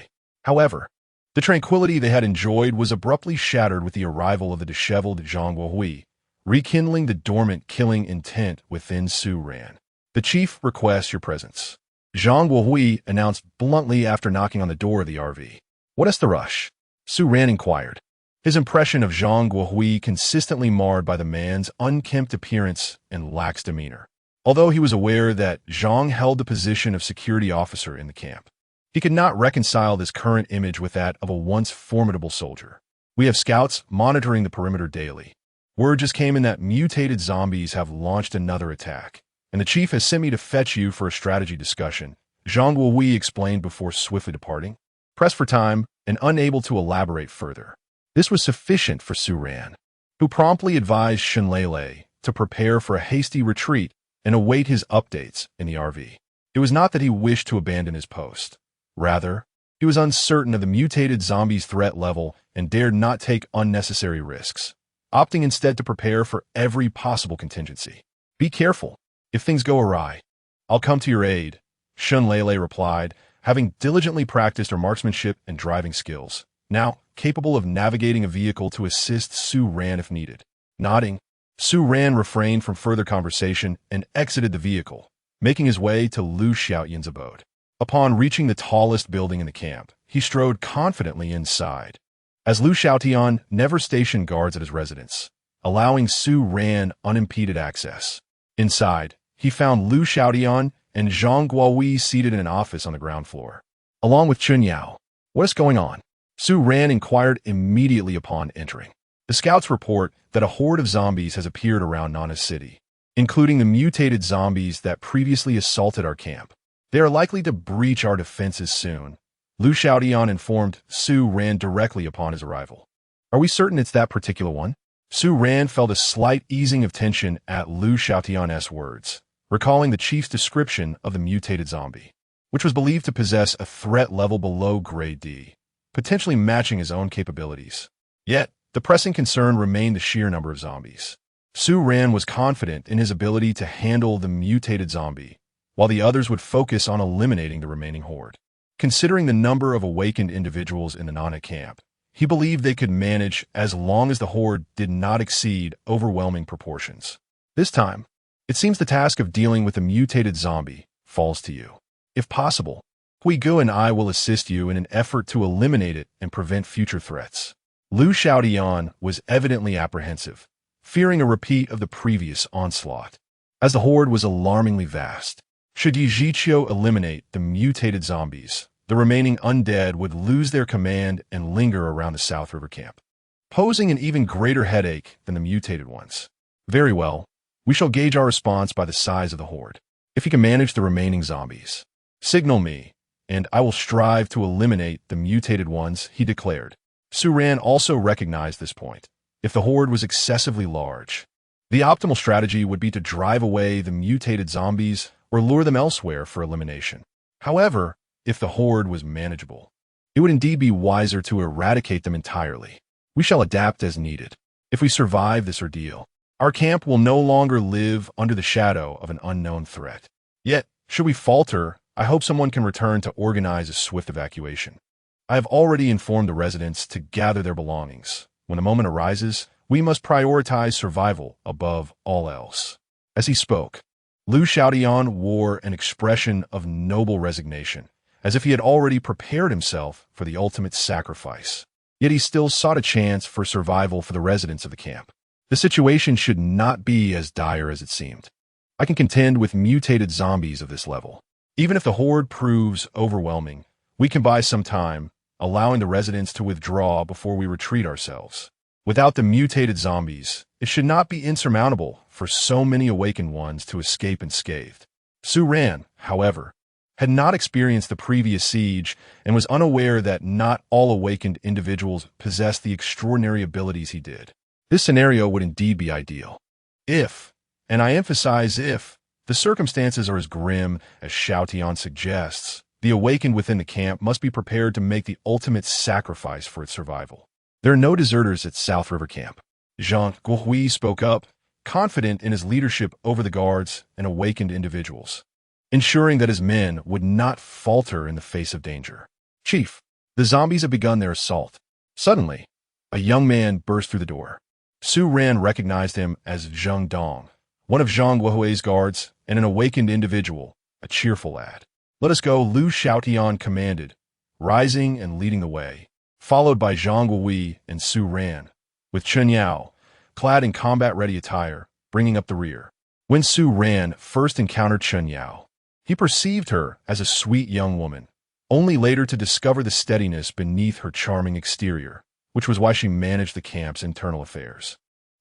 However, the tranquility they had enjoyed was abruptly shattered with the arrival of the disheveled Zhang Guohui, rekindling the dormant killing intent within Su Ran. The chief requests your presence, Zhang Guohui announced bluntly after knocking on the door of the RV. What is the rush? Su Ran inquired, his impression of Zhang Guohui consistently marred by the man's unkempt appearance and lax demeanor. Although he was aware that Zhang held the position of security officer in the camp, he could not reconcile this current image with that of a once formidable soldier. We have scouts monitoring the perimeter daily. Word just came in that mutated zombies have launched another attack, and the chief has sent me to fetch you for a strategy discussion, Zhang Guohui explained before swiftly departing, pressed for time and unable to elaborate further. This was sufficient for Su Ran, who promptly advised Shun Lele to prepare for a hasty retreat and await his updates in the RV. It was not that he wished to abandon his post. Rather, he was uncertain of the mutated zombies' threat level and dared not take unnecessary risks. opting instead to prepare for every possible contingency. Be careful. If things go awry, I'll come to your aid, Shun Lele replied, having diligently practiced her marksmanship and driving skills, now capable of navigating a vehicle to assist Su Ran if needed. Nodding, Su Ran refrained from further conversation and exited the vehicle, making his way to Lu Xiaoyan's abode. Upon reaching the tallest building in the camp, he strode confidently inside, as Lu Xiaotian never stationed guards at his residence, allowing Su Ran unimpeded access. Inside, he found Lu Xiaotian and Zhang Guohui seated in an office on the ground floor, along with Chun Yao. What is going on? Su Ran inquired immediately upon entering. The scouts report that a horde of zombies has appeared around Nana's city, including the mutated zombies that previously assaulted our camp. They are likely to breach our defenses soon, Lu Xiaotian informed Su Ran directly upon his arrival. Are we certain it's that particular one? Su Ran felt a slight easing of tension at Lu Xiaotian's words, recalling the chief's description of the mutated zombie, which was believed to possess a threat level below grade D, potentially matching his own capabilities. Yet, the pressing concern remained the sheer number of zombies. Su Ran was confident in his ability to handle the mutated zombie, while the others would focus on eliminating the remaining horde. Considering the number of awakened individuals in the Nana camp, he believed they could manage as long as the horde did not exceed overwhelming proportions. This time, it seems the task of dealing with the mutated zombie falls to you. If possible, Hui Gu and I will assist you in an effort to eliminate it and prevent future threats. Lu Xiaotian was evidently apprehensive, fearing a repeat of the previous onslaught, as the horde was alarmingly vast. Should Yichio eliminate the mutated zombies, the remaining undead would lose their command and linger around the South River camp, posing an even greater headache than the mutated ones. Very well, we shall gauge our response by the size of the horde. If he can manage the remaining zombies, signal me, and I will strive to eliminate the mutated ones, he declared. Su Ran also recognized this point. If the horde was excessively large, the optimal strategy would be to drive away the mutated zombies or lure them elsewhere for elimination. However, if the horde was manageable, it would indeed be wiser to eradicate them entirely. We shall adapt as needed. If we survive this ordeal, our camp will no longer live under the shadow of an unknown threat. Yet, should we falter, I hope someone can return to organize a swift evacuation. I have already informed the residents to gather their belongings. When the moment arises, we must prioritize survival above all else. As he spoke, Lu Xiaotian wore an expression of noble resignation, as if he had already prepared himself for the ultimate sacrifice. Yet he still sought a chance for survival for the residents of the camp. The situation should not be as dire as it seemed. I can contend with mutated zombies of this level. Even if the horde proves overwhelming, we can buy some time, allowing the residents to withdraw before we retreat ourselves. Without the mutated zombies, it should not be insurmountable for so many awakened ones to escape unscathed. Su Ran, however, had not experienced the previous siege and was unaware that not all awakened individuals possessed the extraordinary abilities he did. This scenario would indeed be ideal. If, and I emphasize if, the circumstances are as grim as Xiaotian suggests, the awakened within the camp must be prepared to make the ultimate sacrifice for its survival. There are no deserters at South River Camp. Zhang Guohui spoke up, confident in his leadership over the guards and awakened individuals, ensuring that his men would not falter in the face of danger. Chief, the zombies have begun their assault. Suddenly, a young man burst through the door. Su Ran recognized him as Zheng Dong, one of Zhang Guohui's guards and an awakened individual, a cheerful lad. Let us go, Lu Xiaotian commanded, rising and leading the way, followed by Zhang Guohui and Su Ran, with Chun Yao, clad in combat-ready attire, bringing up the rear. When Su Ran first encountered Chun Yao, he perceived her as a sweet young woman, only later to discover the steadiness beneath her charming exterior, which was why she managed the camp's internal affairs.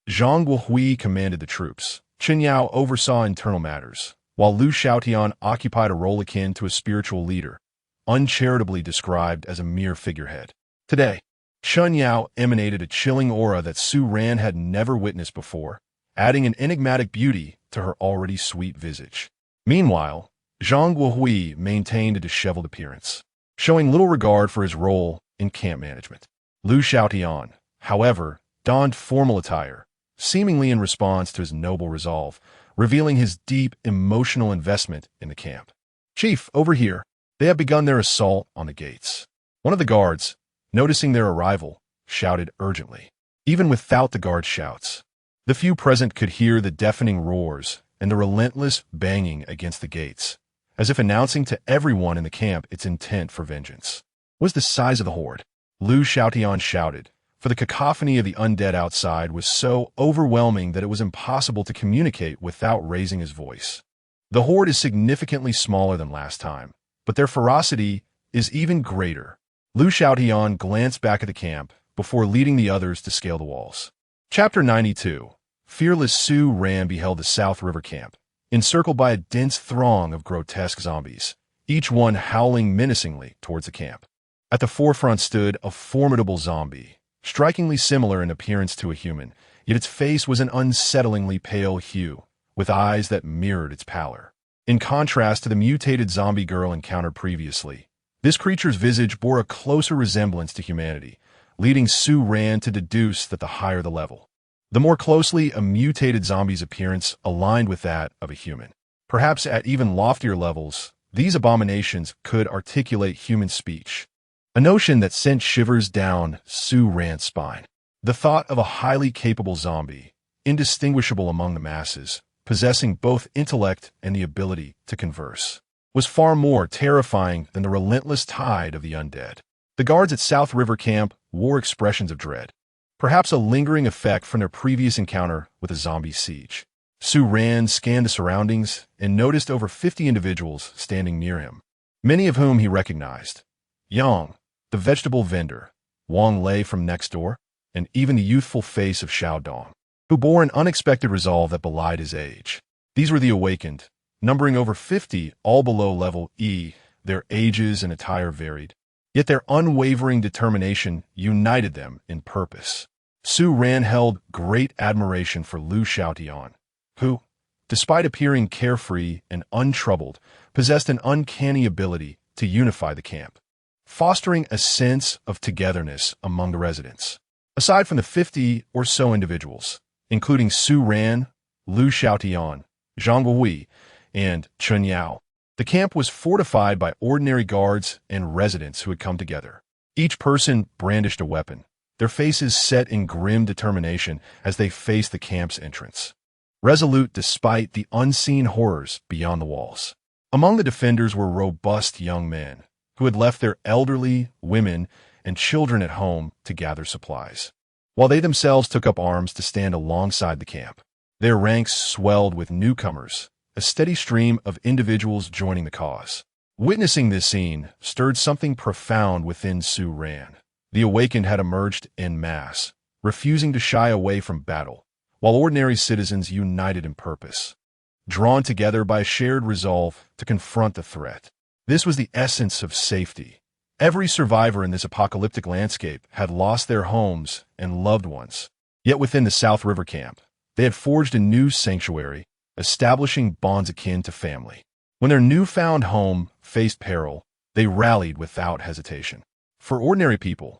Zhang Guohui commanded the troops. Chun Yao oversaw internal matters, while Lu Xiaotian occupied a role akin to a spiritual leader, uncharitably described as a mere figurehead. Today, Chun Yao emanated a chilling aura that Su Ran had never witnessed before, adding an enigmatic beauty to her already sweet visage. Meanwhile, Zhang Guohui maintained a disheveled appearance, showing little regard for his role in camp management. Lu Xiaotian, however, donned formal attire, seemingly in response to his noble resolve, revealing his deep emotional investment in the camp. "Chief, over here. They have begun their assault on the gates." One of the guards, noticing their arrival, shouted urgently. Even without the guard's shouts, the few present could hear the deafening roars and the relentless banging against the gates, as if announcing to everyone in the camp its intent for vengeance. Was the size of the horde? Lu Xiaotian shouted, for the cacophony of the undead outside was so overwhelming that it was impossible to communicate without raising his voice. The horde is significantly smaller than last time, but their ferocity is even greater. Lu Xiaotian glanced back at the camp before leading the others to scale the walls. Chapter 92. Fearless Su Ran beheld the South River camp, encircled by a dense throng of grotesque zombies, each one howling menacingly towards the camp. At the forefront stood a formidable zombie, strikingly similar in appearance to a human, yet its face was an unsettlingly pale hue, with eyes that mirrored its pallor. In contrast to the mutated zombie girl encountered previously, this creature's visage bore a closer resemblance to humanity, leading Su Ran to deduce that the higher the level, the more closely a mutated zombie's appearance aligned with that of a human. Perhaps at even loftier levels, these abominations could articulate human speech, a notion that sent shivers down Su Ran's spine. The thought of a highly capable zombie, indistinguishable among the masses, possessing both intellect and the ability to converse, was far more terrifying than the relentless tide of the undead. The guards at South River Camp wore expressions of dread, perhaps a lingering effect from their previous encounter with a zombie siege. Su Ran scanned the surroundings and noticed over 50 individuals standing near him, many of whom he recognized. Yang, the vegetable vendor, Wang Lei from next door, and even the youthful face of Xiao Dong, who bore an unexpected resolve that belied his age. These were the awakened, numbering over 50, all below level E. Their ages and attire varied, yet their unwavering determination united them in purpose. Su Ran held great admiration for Lu Xiaotian, who, despite appearing carefree and untroubled, possessed an uncanny ability to unify the camp, fostering a sense of togetherness among the residents. Aside from the 50 or so individuals, including Su Ran, Lu Xiaotian, Zhang Guhui, and Chun Yao, the camp was fortified by ordinary guards and residents who had come together. Each person brandished a weapon, their faces set in grim determination as they faced the camp's entrance, resolute despite the unseen horrors beyond the walls. Among the defenders were robust young men, who had left their elderly, women, and children at home to gather supplies, while they themselves took up arms to stand alongside the camp. Their ranks swelled with newcomers, a steady stream of individuals joining the cause. Witnessing this scene stirred something profound within Su Ran. The awakened had emerged en masse, refusing to shy away from battle, while ordinary citizens united in purpose, drawn together by a shared resolve to confront the threat. This was the essence of safety. Every survivor in this apocalyptic landscape had lost their homes and loved ones. Yet within the South River camp, they had forged a new sanctuary, establishing bonds akin to family. When their newfound home faced peril, they rallied without hesitation. For ordinary people,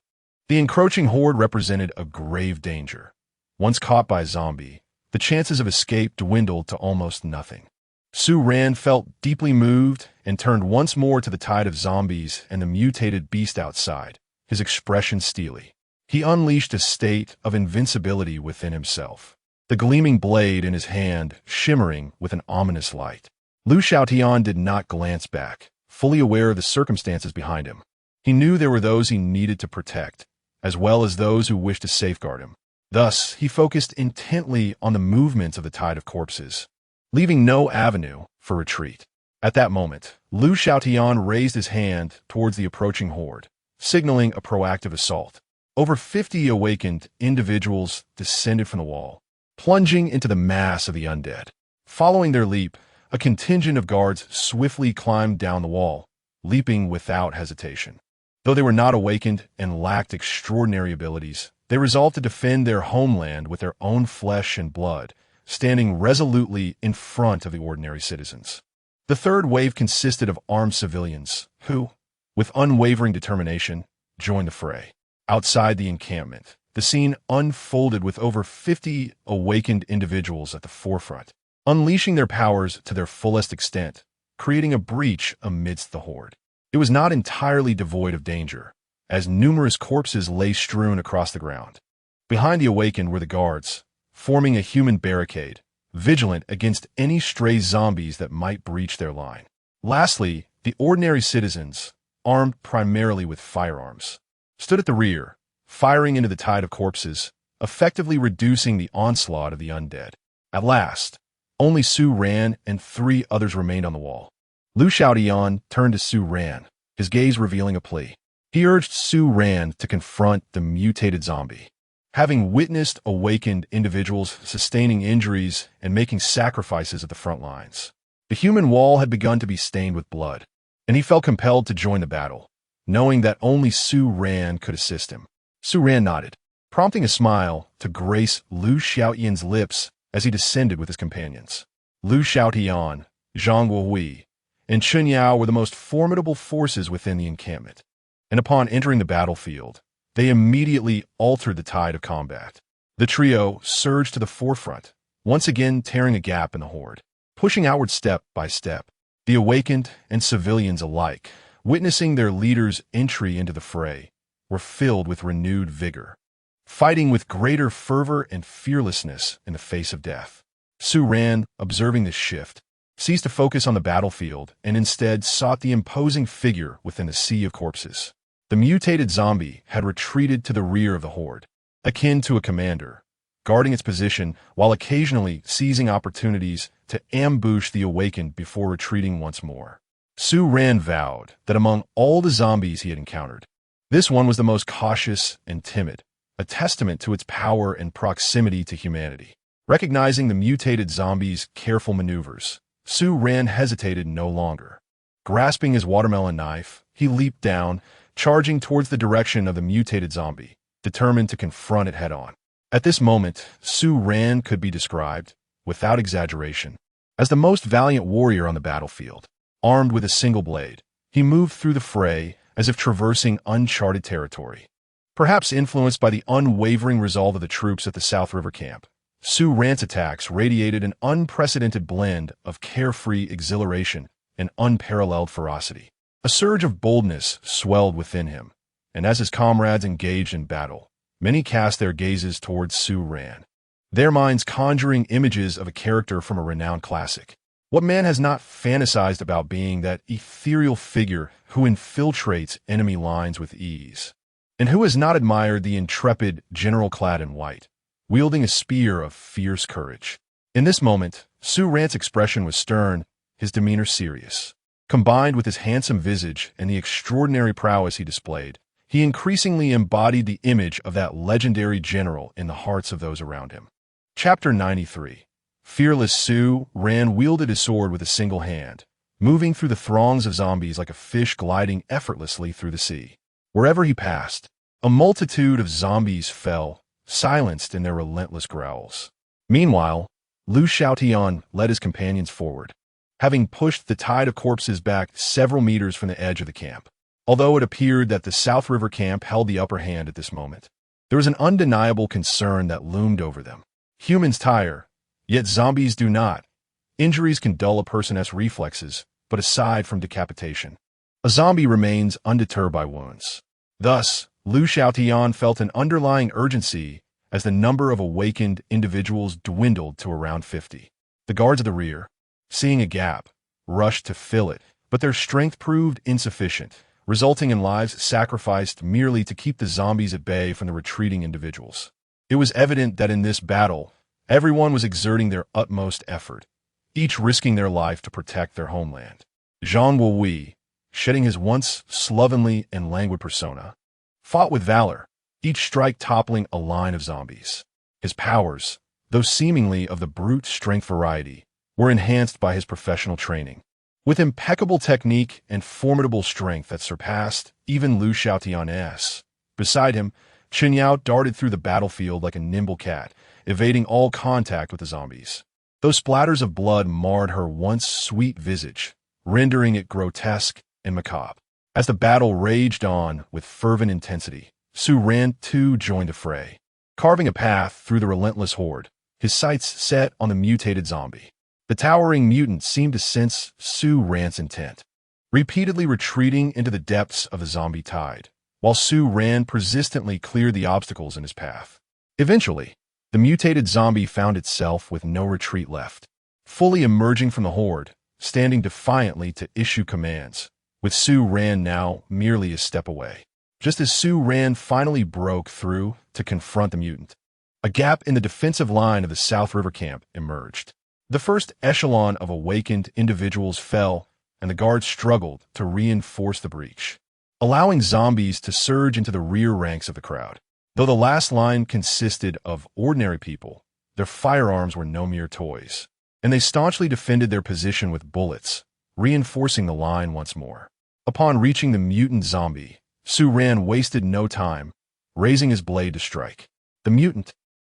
the encroaching horde represented a grave danger. Once caught by a zombie, the chances of escape dwindled to almost nothing. Su Ran felt deeply moved and turned once more to the tide of zombies and the mutated beast outside, his expression steely. He unleashed a state of invincibility within himself, the gleaming blade in his hand shimmering with an ominous light. Lu Xiaotian did not glance back, fully aware of the circumstances behind him. He knew there were those he needed to protect, as well as those who wished to safeguard him. Thus, he focused intently on the movements of the tide of corpses, leaving no avenue for retreat. At that moment, Lu Xiaotian raised his hand towards the approaching horde, signaling a proactive assault. Over 50 awakened individuals descended from the wall, plunging into the mass of the undead. Following their leap, a contingent of guards swiftly climbed down the wall, leaping without hesitation. Though they were not awakened and lacked extraordinary abilities, they resolved to defend their homeland with their own flesh and blood, standing resolutely in front of the ordinary citizens. The third wave consisted of armed civilians who, with unwavering determination, joined the fray. Outside the encampment, the scene unfolded with over 50 awakened individuals at the forefront, unleashing their powers to their fullest extent, creating a breach amidst the horde. It was not entirely devoid of danger, as numerous corpses lay strewn across the ground. Behind the awakened were the guards, forming a human barricade, vigilant against any stray zombies that might breach their line. Lastly, the ordinary citizens, armed primarily with firearms, stood at the rear, firing into the tide of corpses, effectively reducing the onslaught of the undead. At last, only Su Ran and 3 others remained on the wall. Lu Xiaotian turned to Su Ran, his gaze revealing a plea. He urged Su Ran to confront the mutated zombie. Having witnessed awakened individuals sustaining injuries and making sacrifices at the front lines, the human wall had begun to be stained with blood, and he felt compelled to join the battle, knowing that only Su Ran could assist him. Su Ran nodded, prompting a smile to grace Lu Xiaotian's lips as he descended with his companions. Lu Xiaotian, Zhang Wuhui, and Chun Yao were the most formidable forces within the encampment, and upon entering the battlefield, they immediately altered the tide of combat. The trio surged to the forefront, once again tearing a gap in the horde. Pushing outward step by step, the awakened and civilians alike, witnessing their leader's entry into the fray, were filled with renewed vigor, fighting with greater fervor and fearlessness in the face of death. Su Ran, observing this shift, ceased to focus on the battlefield and instead sought the imposing figure within the sea of corpses. The mutated zombie had retreated to the rear of the horde, akin to a commander, guarding its position while occasionally seizing opportunities to ambush the awakened before retreating once more. Su Ran vowed that among all the zombies he had encountered, this one was the most cautious and timid, a testament to its power and proximity to humanity. Recognizing the mutated zombie's careful maneuvers, Su Ran hesitated no longer. Grasping his watermelon knife, he leaped down, charging towards the direction of the mutated zombie, determined to confront it head-on. At this moment, Su Ran could be described, without exaggeration, as the most valiant warrior on the battlefield. Armed with a single blade, he moved through the fray as if traversing uncharted territory. Perhaps influenced by the unwavering resolve of the troops at the South River camp, Su Ran's attacks radiated an unprecedented blend of carefree exhilaration and unparalleled ferocity. A surge of boldness swelled within him, and as his comrades engaged in battle, many cast their gazes towards Su Ran, their minds conjuring images of a character from a renowned classic. What man has not fantasized about being that ethereal figure who infiltrates enemy lines with ease? And who has not admired the intrepid general clad in white, wielding a spear of fierce courage? In this moment, Su Ran's expression was stern, his demeanor serious. Combined with his handsome visage and the extraordinary prowess he displayed, he increasingly embodied the image of that legendary general in the hearts of those around him. Chapter 93. Fearless Su Ran wielded his sword with a single hand, moving through the throngs of zombies like a fish gliding effortlessly through the sea. Wherever he passed, a multitude of zombies fell, silenced in their relentless growls. Meanwhile, Lu Xiaotian led his companions forward, having pushed the tide of corpses back several meters from the edge of the camp. Although it appeared that the South River camp held the upper hand at this moment, there was an undeniable concern that loomed over them. Humans tire, yet zombies do not. Injuries can dull a person's reflexes, but aside from decapitation, a zombie remains undeterred by wounds. Thus, Lu Xiaotian felt an underlying urgency as the number of awakened individuals dwindled to around 50. The guards at the rear, seeing a gap, rushed to fill it, but their strength proved insufficient, resulting in lives sacrificed merely to keep the zombies at bay from the retreating individuals. It was evident that in this battle, everyone was exerting their utmost effort, each risking their life to protect their homeland. Zhang Wuhui, shedding his once slovenly and languid persona, fought with valor, each strike toppling a line of zombies. His powers, though seemingly of the brute strength variety, were enhanced by his professional training. With impeccable technique and formidable strength that surpassed even Lu Xiaotian's. Beside him, Chen Yao darted through the battlefield like a nimble cat, evading all contact with the zombies. Those splatters of blood marred her once sweet visage, rendering it grotesque and macabre. As the battle raged on with fervent intensity, Su Ran too joined the fray. carving a path through the relentless horde, his sights set on the mutated zombie. The towering mutant seemed to sense Su Ran's intent, repeatedly retreating into the depths of the zombie tide, while Su Ran persistently cleared the obstacles in his path. Eventually, the mutated zombie found itself with no retreat left, fully emerging from the horde, standing defiantly to issue commands, with Su Ran now merely a step away. Just as Su Ran finally broke through to confront the mutant, a gap in the defensive line of the South River camp emerged. The first echelon of awakened individuals fell, and the guards struggled to reinforce the breach, allowing zombies to surge into the rear ranks of the crowd. Though the last line consisted of ordinary people, their firearms were no mere toys, and they staunchly defended their position with bullets, reinforcing the line once more. Upon reaching the mutant zombie, Su Ran wasted no time, raising his blade to strike. The mutant,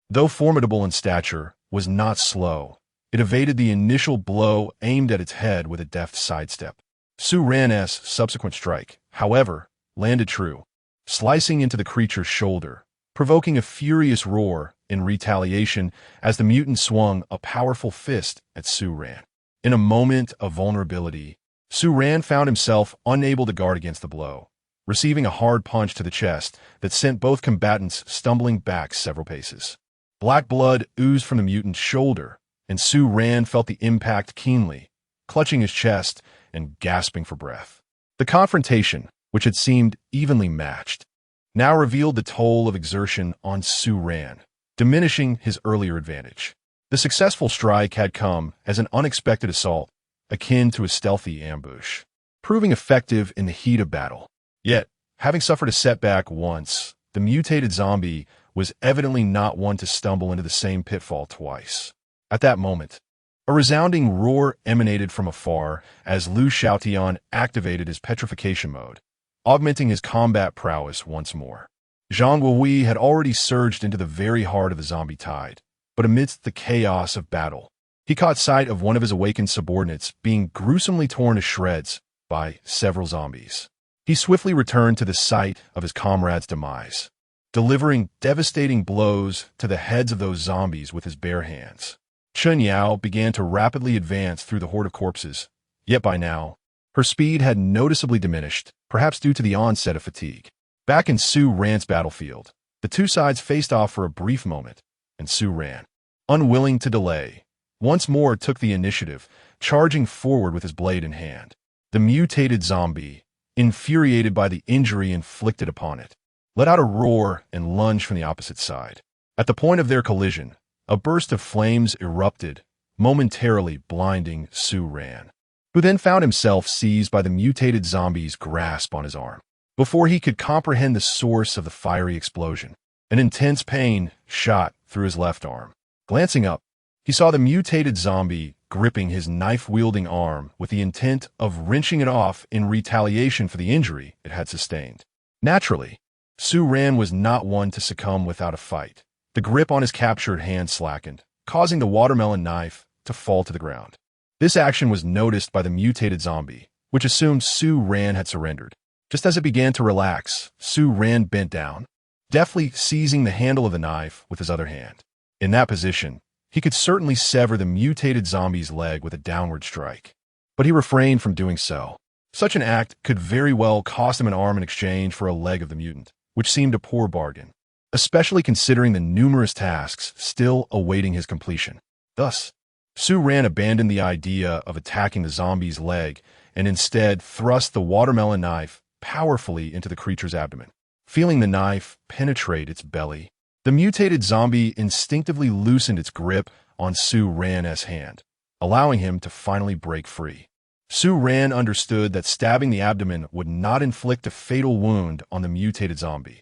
though formidable in stature, was not slow. It evaded the initial blow aimed at its head with a deft sidestep. Su Ran's subsequent strike, however, landed true, slicing into the creature's shoulder, provoking a furious roar in retaliation as the mutant swung a powerful fist at Su Ran. In a moment of vulnerability, Su Ran found himself unable to guard against the blow, receiving a hard punch to the chest that sent both combatants stumbling back several paces. Black blood oozed from the mutant's shoulder, and Su Ran felt the impact keenly, clutching his chest and gasping for breath. The confrontation, which had seemed evenly matched, now revealed the toll of exertion on Su Ran, diminishing his earlier advantage. The successful strike had come as an unexpected assault, akin to a stealthy ambush, proving effective in the heat of battle. Yet, having suffered a setback once, the mutated zombie was evidently not one to stumble into the same pitfall twice. At that moment, a resounding roar emanated from afar as Lu Xiaotian activated his petrification mode, augmenting his combat prowess once more. Zhang Wuhui had already surged into the very heart of the zombie tide, but amidst the chaos of battle, he caught sight of one of his awakened subordinates being gruesomely torn to shreds by several zombies. He swiftly returned to the site of his comrade's demise, delivering devastating blows to the heads of those zombies with his bare hands. Chen Yao began to rapidly advance through the horde of corpses, yet by now, her speed had noticeably diminished, perhaps due to the onset of fatigue. Back in Su Ran's battlefield, the two sides faced off for a brief moment, and Su Ran, unwilling to delay, once more took the initiative, charging forward with his blade in hand. The mutated zombie, infuriated by the injury inflicted upon it, let out a roar and lunged from the opposite side. At the point of their collision, a burst of flames erupted, momentarily blinding Su Ran, who then found himself seized by the mutated zombie's grasp on his arm. Before he could comprehend the source of the fiery explosion, an intense pain shot through his left arm. Glancing up, he saw the mutated zombie gripping his knife-wielding arm with the intent of wrenching it off in retaliation for the injury it had sustained. Naturally, Su Ran was not one to succumb without a fight. The grip on his captured hand slackened, causing the watermelon knife to fall to the ground. This action was noticed by the mutated zombie, which assumed Su Ran had surrendered. Just as it began to relax, Su Ran bent down, deftly seizing the handle of the knife with his other hand. In that position, he could certainly sever the mutated zombie's leg with a downward strike, but he refrained from doing so. Such an act could very well cost him an arm in exchange for a leg of the mutant, which seemed a poor bargain, especially considering the numerous tasks still awaiting his completion. Thus, Su Ran abandoned the idea of attacking the zombie's leg and instead thrust the watermelon knife powerfully into the creature's abdomen. Feeling the knife penetrate its belly, the mutated zombie instinctively loosened its grip on Su Ran's hand, allowing him to finally break free. Su Ran understood that stabbing the abdomen would not inflict a fatal wound on the mutated zombie.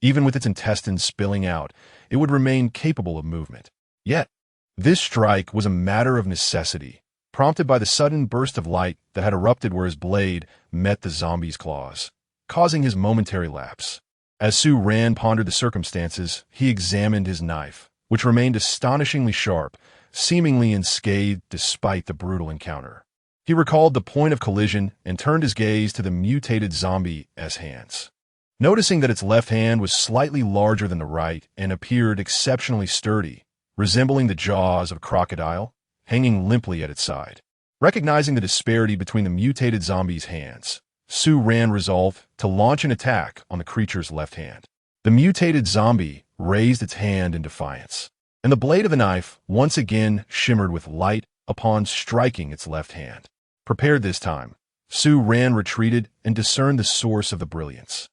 Even with its intestines spilling out, it would remain capable of movement. Yet, this strike was a matter of necessity, prompted by the sudden burst of light that had erupted where his blade met the zombie's claws, causing his momentary lapse. As Su Ran pondered the circumstances, he examined his knife, which remained astonishingly sharp, seemingly unscathed despite the brutal encounter. He recalled the point of collision and turned his gaze to the mutated zombie's hands. Noticing that its left hand was slightly larger than the right and appeared exceptionally sturdy, resembling the jaws of a crocodile, hanging limply at its side. Recognizing the disparity between the mutated zombie's hands, Sue ran resolved to launch an attack on the creature's left hand. The mutated zombie raised its hand in defiance, and the blade of the knife once again shimmered with light upon striking its left hand. Prepared this time, Sue retreated, and discerned the source of the brilliance.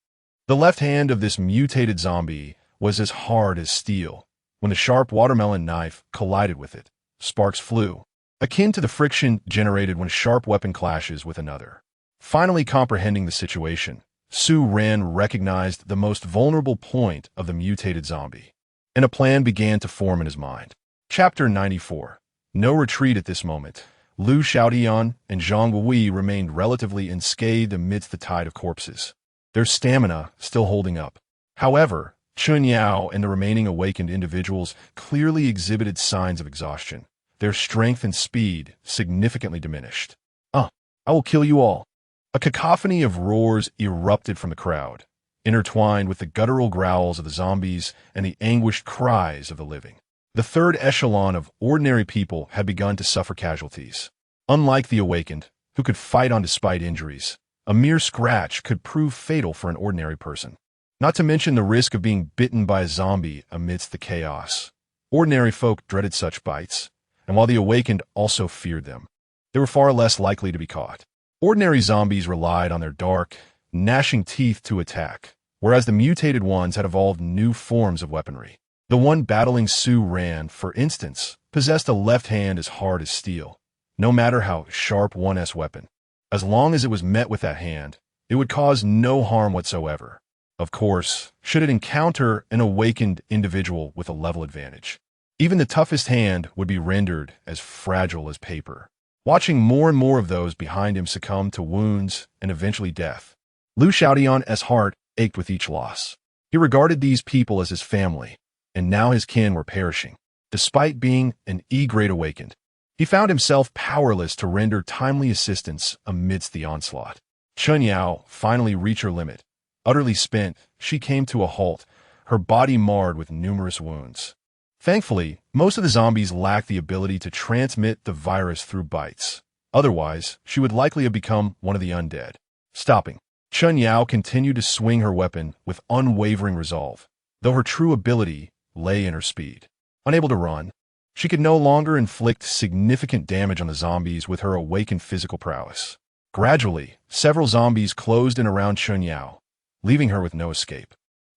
The left hand of this mutated zombie was as hard as steel. When the sharp watermelon knife collided with it, sparks flew, akin to the friction generated when a sharp weapon clashes with another. Finally comprehending the situation, Sue recognized the most vulnerable point of the mutated zombie, and a plan began to form in his mind. Chapter 94. No retreat at this moment. Liu Xiaotian and Zhang Wei remained relatively unscathed amidst the tide of corpses, their stamina still holding up. However, Chun Yao and the remaining awakened individuals clearly exhibited signs of exhaustion, their strength and speed significantly diminished. I will kill you all." A cacophony of roars erupted from the crowd, intertwined with the guttural growls of the zombies and the anguished cries of the living. The third echelon of ordinary people had begun to suffer casualties. Unlike the awakened, who could fight on despite injuries, a mere scratch could prove fatal for an ordinary person. Not to mention the risk of being bitten by a zombie amidst the chaos. Ordinary folk dreaded such bites, and while the awakened also feared them, they were far less likely to be caught. Ordinary zombies relied on their dark, gnashing teeth to attack, whereas the mutated ones had evolved new forms of weaponry. The one battling Sue for instance, possessed a left hand as hard as steel, no matter how sharp one's weapon. As long as it was met with that hand, it would cause no harm whatsoever. Of course, should it encounter an awakened individual with a level advantage, even the toughest hand would be rendered as fragile as paper. Watching more and more of those behind him succumb to wounds and eventually death, Liu Xiaotian's heart ached with each loss. He regarded these people as his family, and now his kin were perishing. Despite being an E-grade awakened, he found himself powerless to render timely assistance amidst the onslaught. Chun Yao finally reached her limit. Utterly spent, she came to a halt, her body marred with numerous wounds. Thankfully, most of the zombies lacked the ability to transmit the virus through bites. Otherwise, she would likely have become one of the undead. Stopping, Chun Yao continued to swing her weapon with unwavering resolve, though her true ability lay in her speed. Unable to run, she could no longer inflict significant damage on the zombies with her awakened physical prowess. Gradually, several zombies closed in around Chun Yao, leaving her with no escape.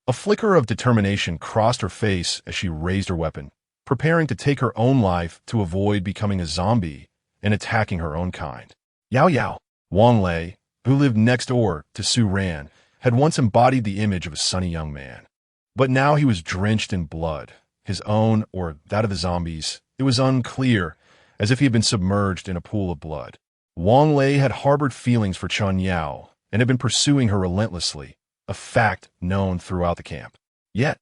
A flicker of determination crossed her face as she raised her weapon, preparing to take her own life to avoid becoming a zombie and attacking her own kind. Yao Yao, Wang Lei, who lived next door to Su Ran, had once embodied the image of a sunny young man. But now he was drenched in blood, his own or that of the zombies. It was unclear, as if he had been submerged in a pool of blood. Wang Lei had harbored feelings for Chun Yao and had been pursuing her relentlessly, a fact known throughout the camp. Yet,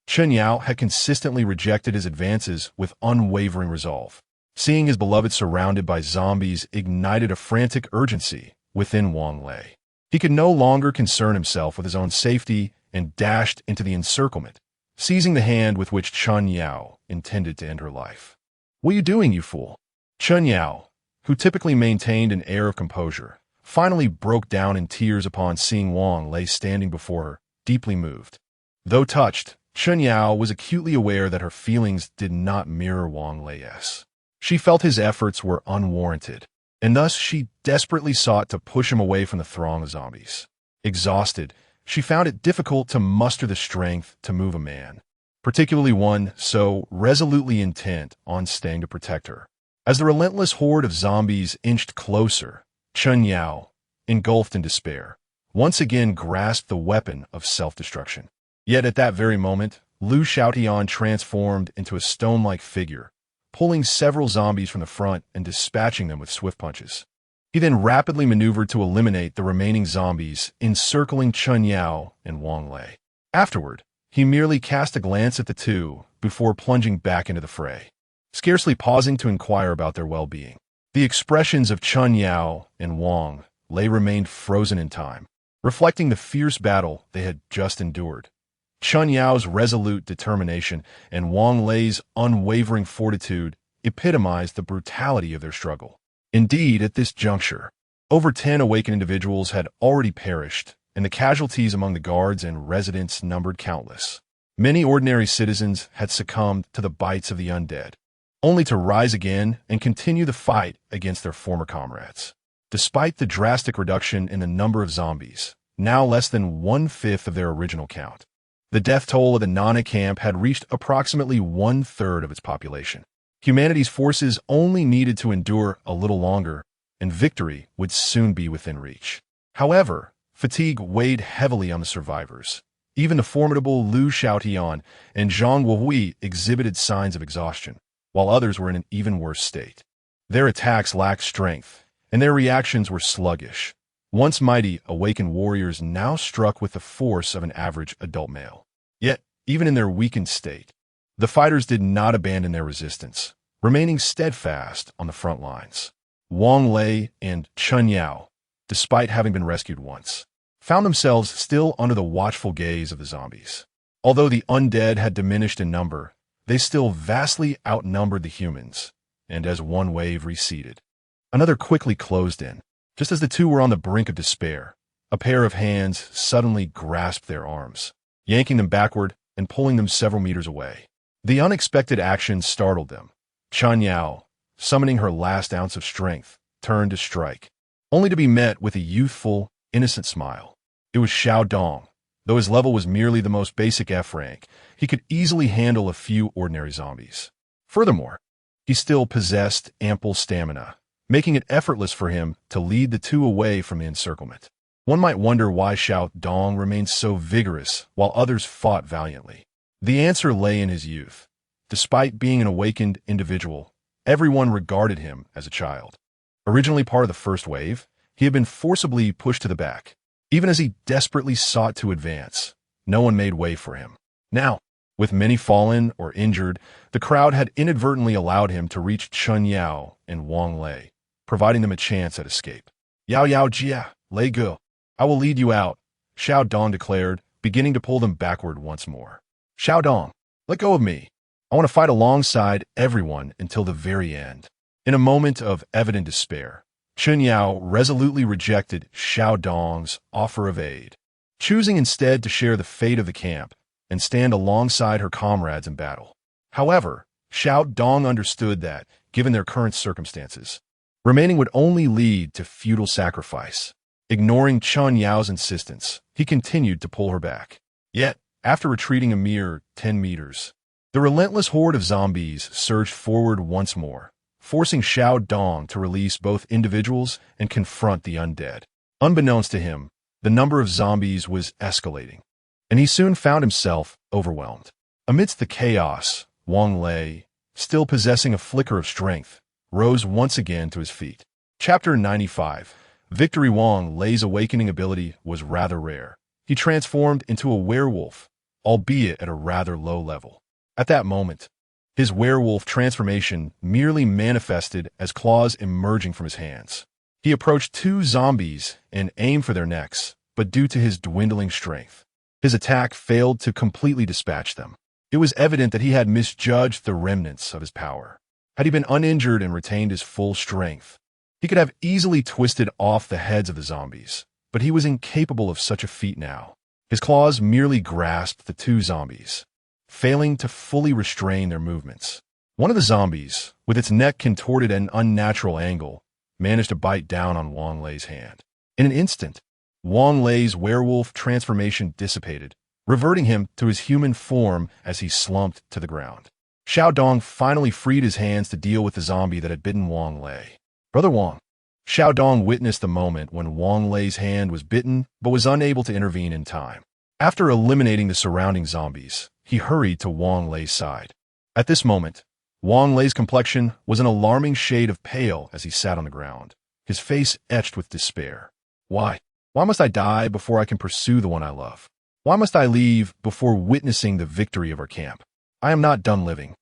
Chun Yao had consistently rejected his advances with unwavering resolve. Seeing his beloved surrounded by zombies ignited a frantic urgency within Wang Lei. He could no longer concern himself with his own safety and dashed into the encirclement, seizing the hand with which Chun Yao intended to end her life. "What are you doing, you fool?" Chun Yao, who typically maintained an air of composure, finally broke down in tears upon seeing Wang Lei standing before her, deeply moved. Though touched, Chun Yao was acutely aware that her feelings did not mirror Wang Lei's. She felt his efforts were unwarranted, and thus she desperately sought to push him away from the throng of zombies. Exhausted, she found it difficult to muster the strength to move a man, particularly one so resolutely intent on staying to protect her. As the relentless horde of zombies inched closer, Chun Yao, engulfed in despair, once again grasped the weapon of self-destruction. Yet at that very moment, Liu Xiaotian transformed into a stone-like figure, pulling several zombies from the front and dispatching them with swift punches. He then rapidly maneuvered to eliminate the remaining zombies, encircling Chun Yao and Wang Lei. Afterward, he merely cast a glance at the two before plunging back into the fray, scarcely pausing to inquire about their well-being. The expressions of Chun Yao and Wang Lei remained frozen in time, reflecting the fierce battle they had just endured. Chun Yao's resolute determination and Wang Lei's unwavering fortitude epitomized the brutality of their struggle. Indeed, at this juncture, over 10 awakened individuals had already perished, and the casualties among the guards and residents numbered countless. Many ordinary citizens had succumbed to the bites of the undead, only to rise again and continue the fight against their former comrades. Despite the drastic reduction in the number of zombies, now less than 1/5 of their original count, the death toll of the Nana camp had reached approximately 1/3 of its population. Humanity's forces only needed to endure a little longer, and victory would soon be within reach. However, fatigue weighed heavily on the survivors. Even the formidable Liu Xiaotian and Zhang Wuhui exhibited signs of exhaustion, while others were in an even worse state. Their attacks lacked strength, and their reactions were sluggish. Once mighty, awakened warriors now struck with the force of an average adult male. Yet, even in their weakened state, the fighters did not abandon their resistance, remaining steadfast on the front lines. Wang Lei and Chun Yao, despite having been rescued once, found themselves still under the watchful gaze of the zombies. Although the undead had diminished in number, they still vastly outnumbered the humans, and as one wave receded, another quickly closed in. Just as the two were on the brink of despair, a pair of hands suddenly grasped their arms, yanking them backward and pulling them several meters away. The unexpected action startled them. Chun Yao, summoning her last ounce of strength, turned to strike, only to be met with a youthful, innocent smile. It was Xiao Dong. Though his level was merely the most basic F rank, he could easily handle a few ordinary zombies. Furthermore, he still possessed ample stamina, making it effortless for him to lead the two away from the encirclement. One might wonder why Xiao Dong remained so vigorous while others fought valiantly. The answer lay in his youth. Despite being an awakened individual, everyone regarded him as a child. Originally part of the first wave, he had been forcibly pushed to the back. Even as he desperately sought to advance, no one made way for him. Now, with many fallen or injured, the crowd had inadvertently allowed him to reach Chun Yao and Wang Lei, providing them a chance at escape. Yao Yao Jia, Lei Go, I will lead you out, Xiao Dong declared, beginning to pull them backward once more. Xiao Dong, let go of me. I want to fight alongside everyone until the very end. In a moment of evident despair, Chun Yao resolutely rejected Xiao Dong's offer of aid, choosing instead to share the fate of the camp and stand alongside her comrades in battle. However, Xiao Dong understood that, given their current circumstances, remaining would only lead to futile sacrifice. Ignoring Chun Yao's insistence, he continued to pull her back. Yet, after retreating a mere 10 meters, the relentless horde of zombies surged forward once more, forcing Xiao Dong to release both individuals and confront the undead. Unbeknownst to him, the number of zombies was escalating, and he soon found himself overwhelmed. Amidst the chaos, Wang Lei, still possessing a flicker of strength, rose once again to his feet. Chapter 95. Victory. Wang Lei's awakening ability was rather rare. He transformed into a werewolf, albeit at a rather low level. At that moment, his werewolf transformation merely manifested as claws emerging from his hands. He approached two zombies and aimed for their necks, but due to his dwindling strength, his attack failed to completely dispatch them. It was evident that he had misjudged the remnants of his power. Had he been uninjured and retained his full strength, he could have easily twisted off the heads of the zombies, but he was incapable of such a feat now. His claws merely grasped the two zombies, failing to fully restrain their movements. One of the zombies, with its neck contorted at an unnatural angle, managed to bite down on Wang Lei's hand. In an instant, Wang Lei's werewolf transformation dissipated, reverting him to his human form as he slumped to the ground. Xiao Dong finally freed his hands to deal with the zombie that had bitten Wang Lei. Brother Wang. Xiao Dong witnessed the moment when Wang Lei's hand was bitten but was unable to intervene in time. After eliminating the surrounding zombies, he hurried to Wang Lei's side. At this moment, Wang Lei's complexion was an alarming shade of pale as he sat on the ground, his face etched with despair. Why? Why must I die before I can pursue the one I love? Why must I leave before witnessing the victory of our camp? I am not done living.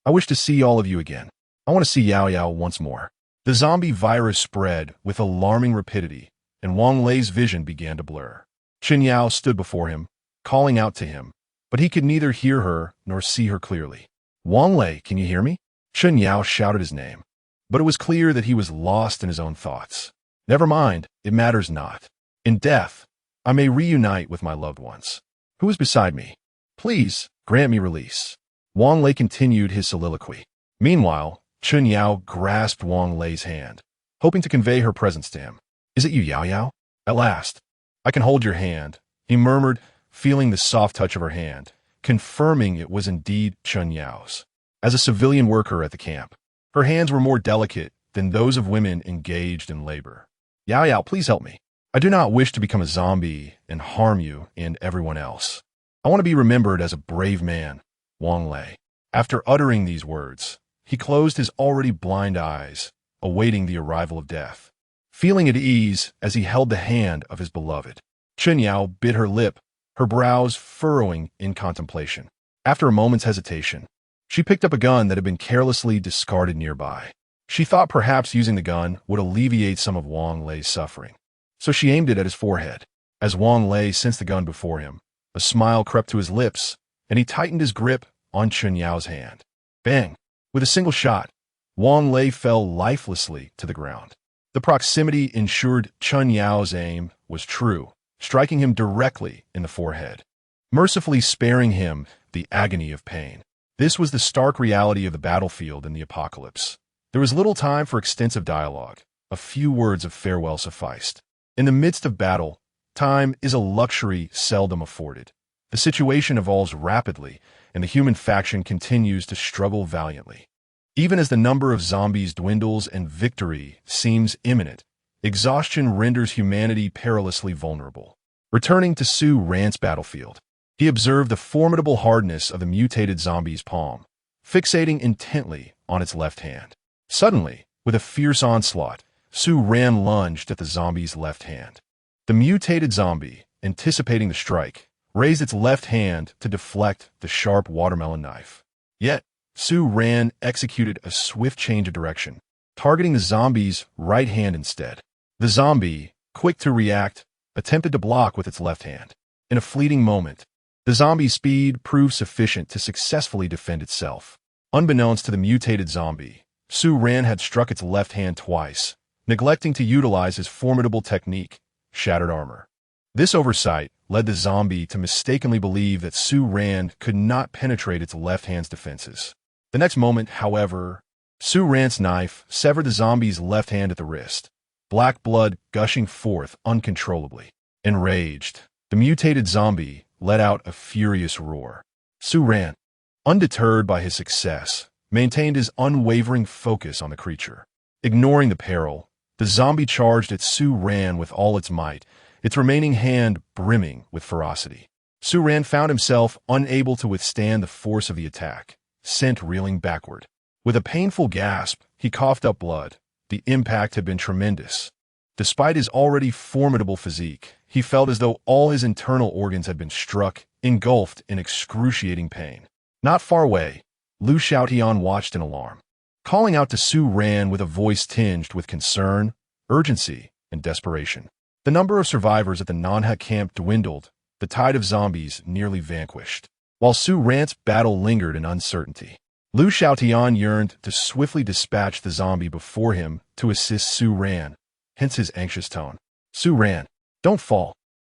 I wish to see all of you again. I want to see Yao Yao once more. The zombie virus spread with alarming rapidity, and Wang Lei's vision began to blur. Chen Yao stood before him, calling out to him, but he could neither hear her nor see her clearly. Wang Lei, can you hear me? Chen Yao shouted his name, but it was clear that he was lost in his own thoughts. Never mind, it matters not. In death, I may reunite with my loved ones. Who is beside me? Please, grant me release. Wang Lei continued his soliloquy. Meanwhile, Chen Yao grasped Wang Lei's hand, hoping to convey her presence to him. Is it you, Yao Yao? At last. I can hold your hand, he murmured, feeling the soft touch of her hand, confirming it was indeed Chen Yao's. As a civilian worker at the camp, her hands were more delicate than those of women engaged in labor. Yao Yao, please help me. I do not wish to become a zombie and harm you and everyone else. I want to be remembered as a brave man, Wang Lei. After uttering these words, he closed his already blind eyes, awaiting the arrival of death. Feeling at ease as he held the hand of his beloved, Chen Yao bit her lip, her brows furrowing in contemplation. After a moment's hesitation, she picked up a gun that had been carelessly discarded nearby. She thought perhaps using the gun would alleviate some of Wang Lei's suffering, so she aimed it at his forehead. As Wang Lei sensed the gun before him, a smile crept to his lips, and he tightened his grip on Chen Yao's hand. Bang! With a single shot, Wang Lei fell lifelessly to the ground. The proximity ensured Chen Yao's aim was true, striking him directly in the forehead, mercifully sparing him the agony of pain. This was the stark reality of the battlefield in the apocalypse. There was little time for extensive dialogue. A few words of farewell sufficed. In the midst of battle, time is a luxury seldom afforded. The situation evolves rapidly, and the human faction continues to struggle valiantly. Even as the number of zombies dwindles and victory seems imminent, exhaustion renders humanity perilously vulnerable. Returning to Su Ran's battlefield, he observed the formidable hardness of the mutated zombie's palm, fixating intently on its left hand. Suddenly, with a fierce onslaught, Su Ran lunged at the zombie's left hand. The mutated zombie, anticipating the strike, raised its left hand to deflect the sharp watermelon knife. Yet, Su Ran executed a swift change of direction, targeting the zombie's right hand instead. The zombie, quick to react, attempted to block with its left hand. In a fleeting moment, the zombie's speed proved sufficient to successfully defend itself. Unbeknownst to the mutated zombie, Su Ran had struck its left hand twice, neglecting to utilize his formidable technique, shattered armor. This oversight led the zombie to mistakenly believe that Su Ran could not penetrate its left hand's defenses. The next moment, however, Su Ran's knife severed the zombie's left hand at the wrist, black blood gushing forth uncontrollably. Enraged, the mutated zombie let out a furious roar. Su Ran, undeterred by his success, maintained his unwavering focus on the creature. Ignoring the peril, the zombie charged at Su Ran with all its might, its remaining hand brimming with ferocity. Su Ran found himself unable to withstand the force of the attack, sent reeling backward. With a painful gasp, he coughed up blood. The impact had been tremendous. Despite his already formidable physique, he felt as though all his internal organs had been struck, engulfed in excruciating pain. Not far away, Lu Xiaotian watched in alarm, calling out to Su Ran with a voice tinged with concern, urgency, and desperation. The number of survivors at the Nanha camp dwindled, the tide of zombies nearly vanquished. While Su Ran's battle lingered in uncertainty, Lu Xiaotian yearned to swiftly dispatch the zombie before him to assist Su Ran, hence his anxious tone. Su Ran, don't fall.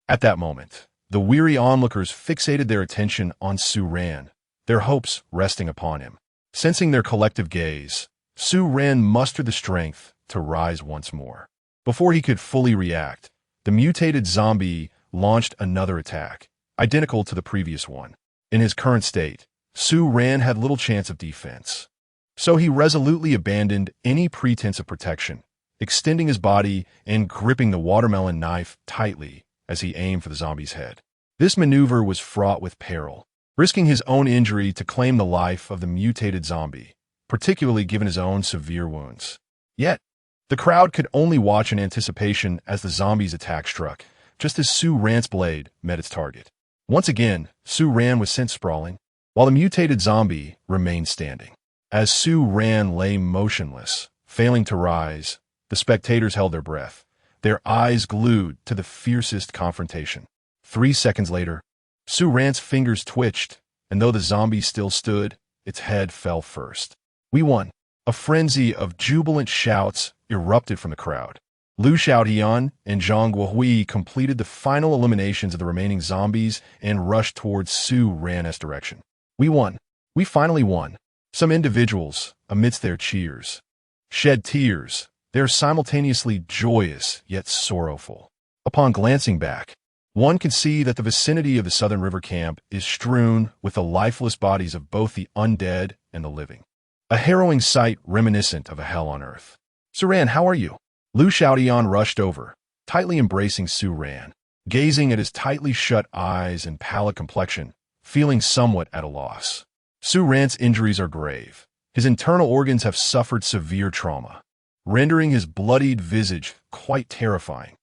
At that moment, the weary onlookers fixated their attention on Su Ran, their hopes resting upon him. Sensing their collective gaze, Su Ran mustered the strength to rise once more. Before he could fully react, the mutated zombie launched another attack, identical to the previous one. In his current state, Su Ran had little chance of defense. So he resolutely abandoned any pretense of protection, extending his body and gripping the watermelon knife tightly as he aimed for the zombie's head. This maneuver was fraught with peril, risking his own injury to claim the life of the mutated zombie, particularly given his own severe wounds. Yet, the crowd could only watch in anticipation as the zombie's attack struck, just as Su Ran's blade met its target. Once again, Su Ran was sent sprawling, while the mutated zombie remained standing. As Su Ran lay motionless, failing to rise, the spectators held their breath, their eyes glued to the fiercest confrontation. 3 seconds later, Su Ran's fingers twitched, and though the zombie still stood, its head fell first. We won. A frenzy of jubilant shouts erupted from the crowd. Liu Xiaotian and Zhang Guohui completed the final eliminations of the remaining zombies and rushed towards Su Ran's direction. We won. We finally won. Some individuals, amidst their cheers, shed tears. They are simultaneously joyous yet sorrowful. Upon glancing back, one can see that the vicinity of the Southern River camp is strewn with the lifeless bodies of both the undead and the living. A harrowing sight reminiscent of a hell on earth. Su Ran, how are you? Liu Xiaotian rushed over, tightly embracing Su Ran, gazing at his tightly shut eyes and pallid complexion, feeling somewhat at a loss. Su Ran's injuries are grave. His internal organs have suffered severe trauma, rendering his bloodied visage quite terrifying.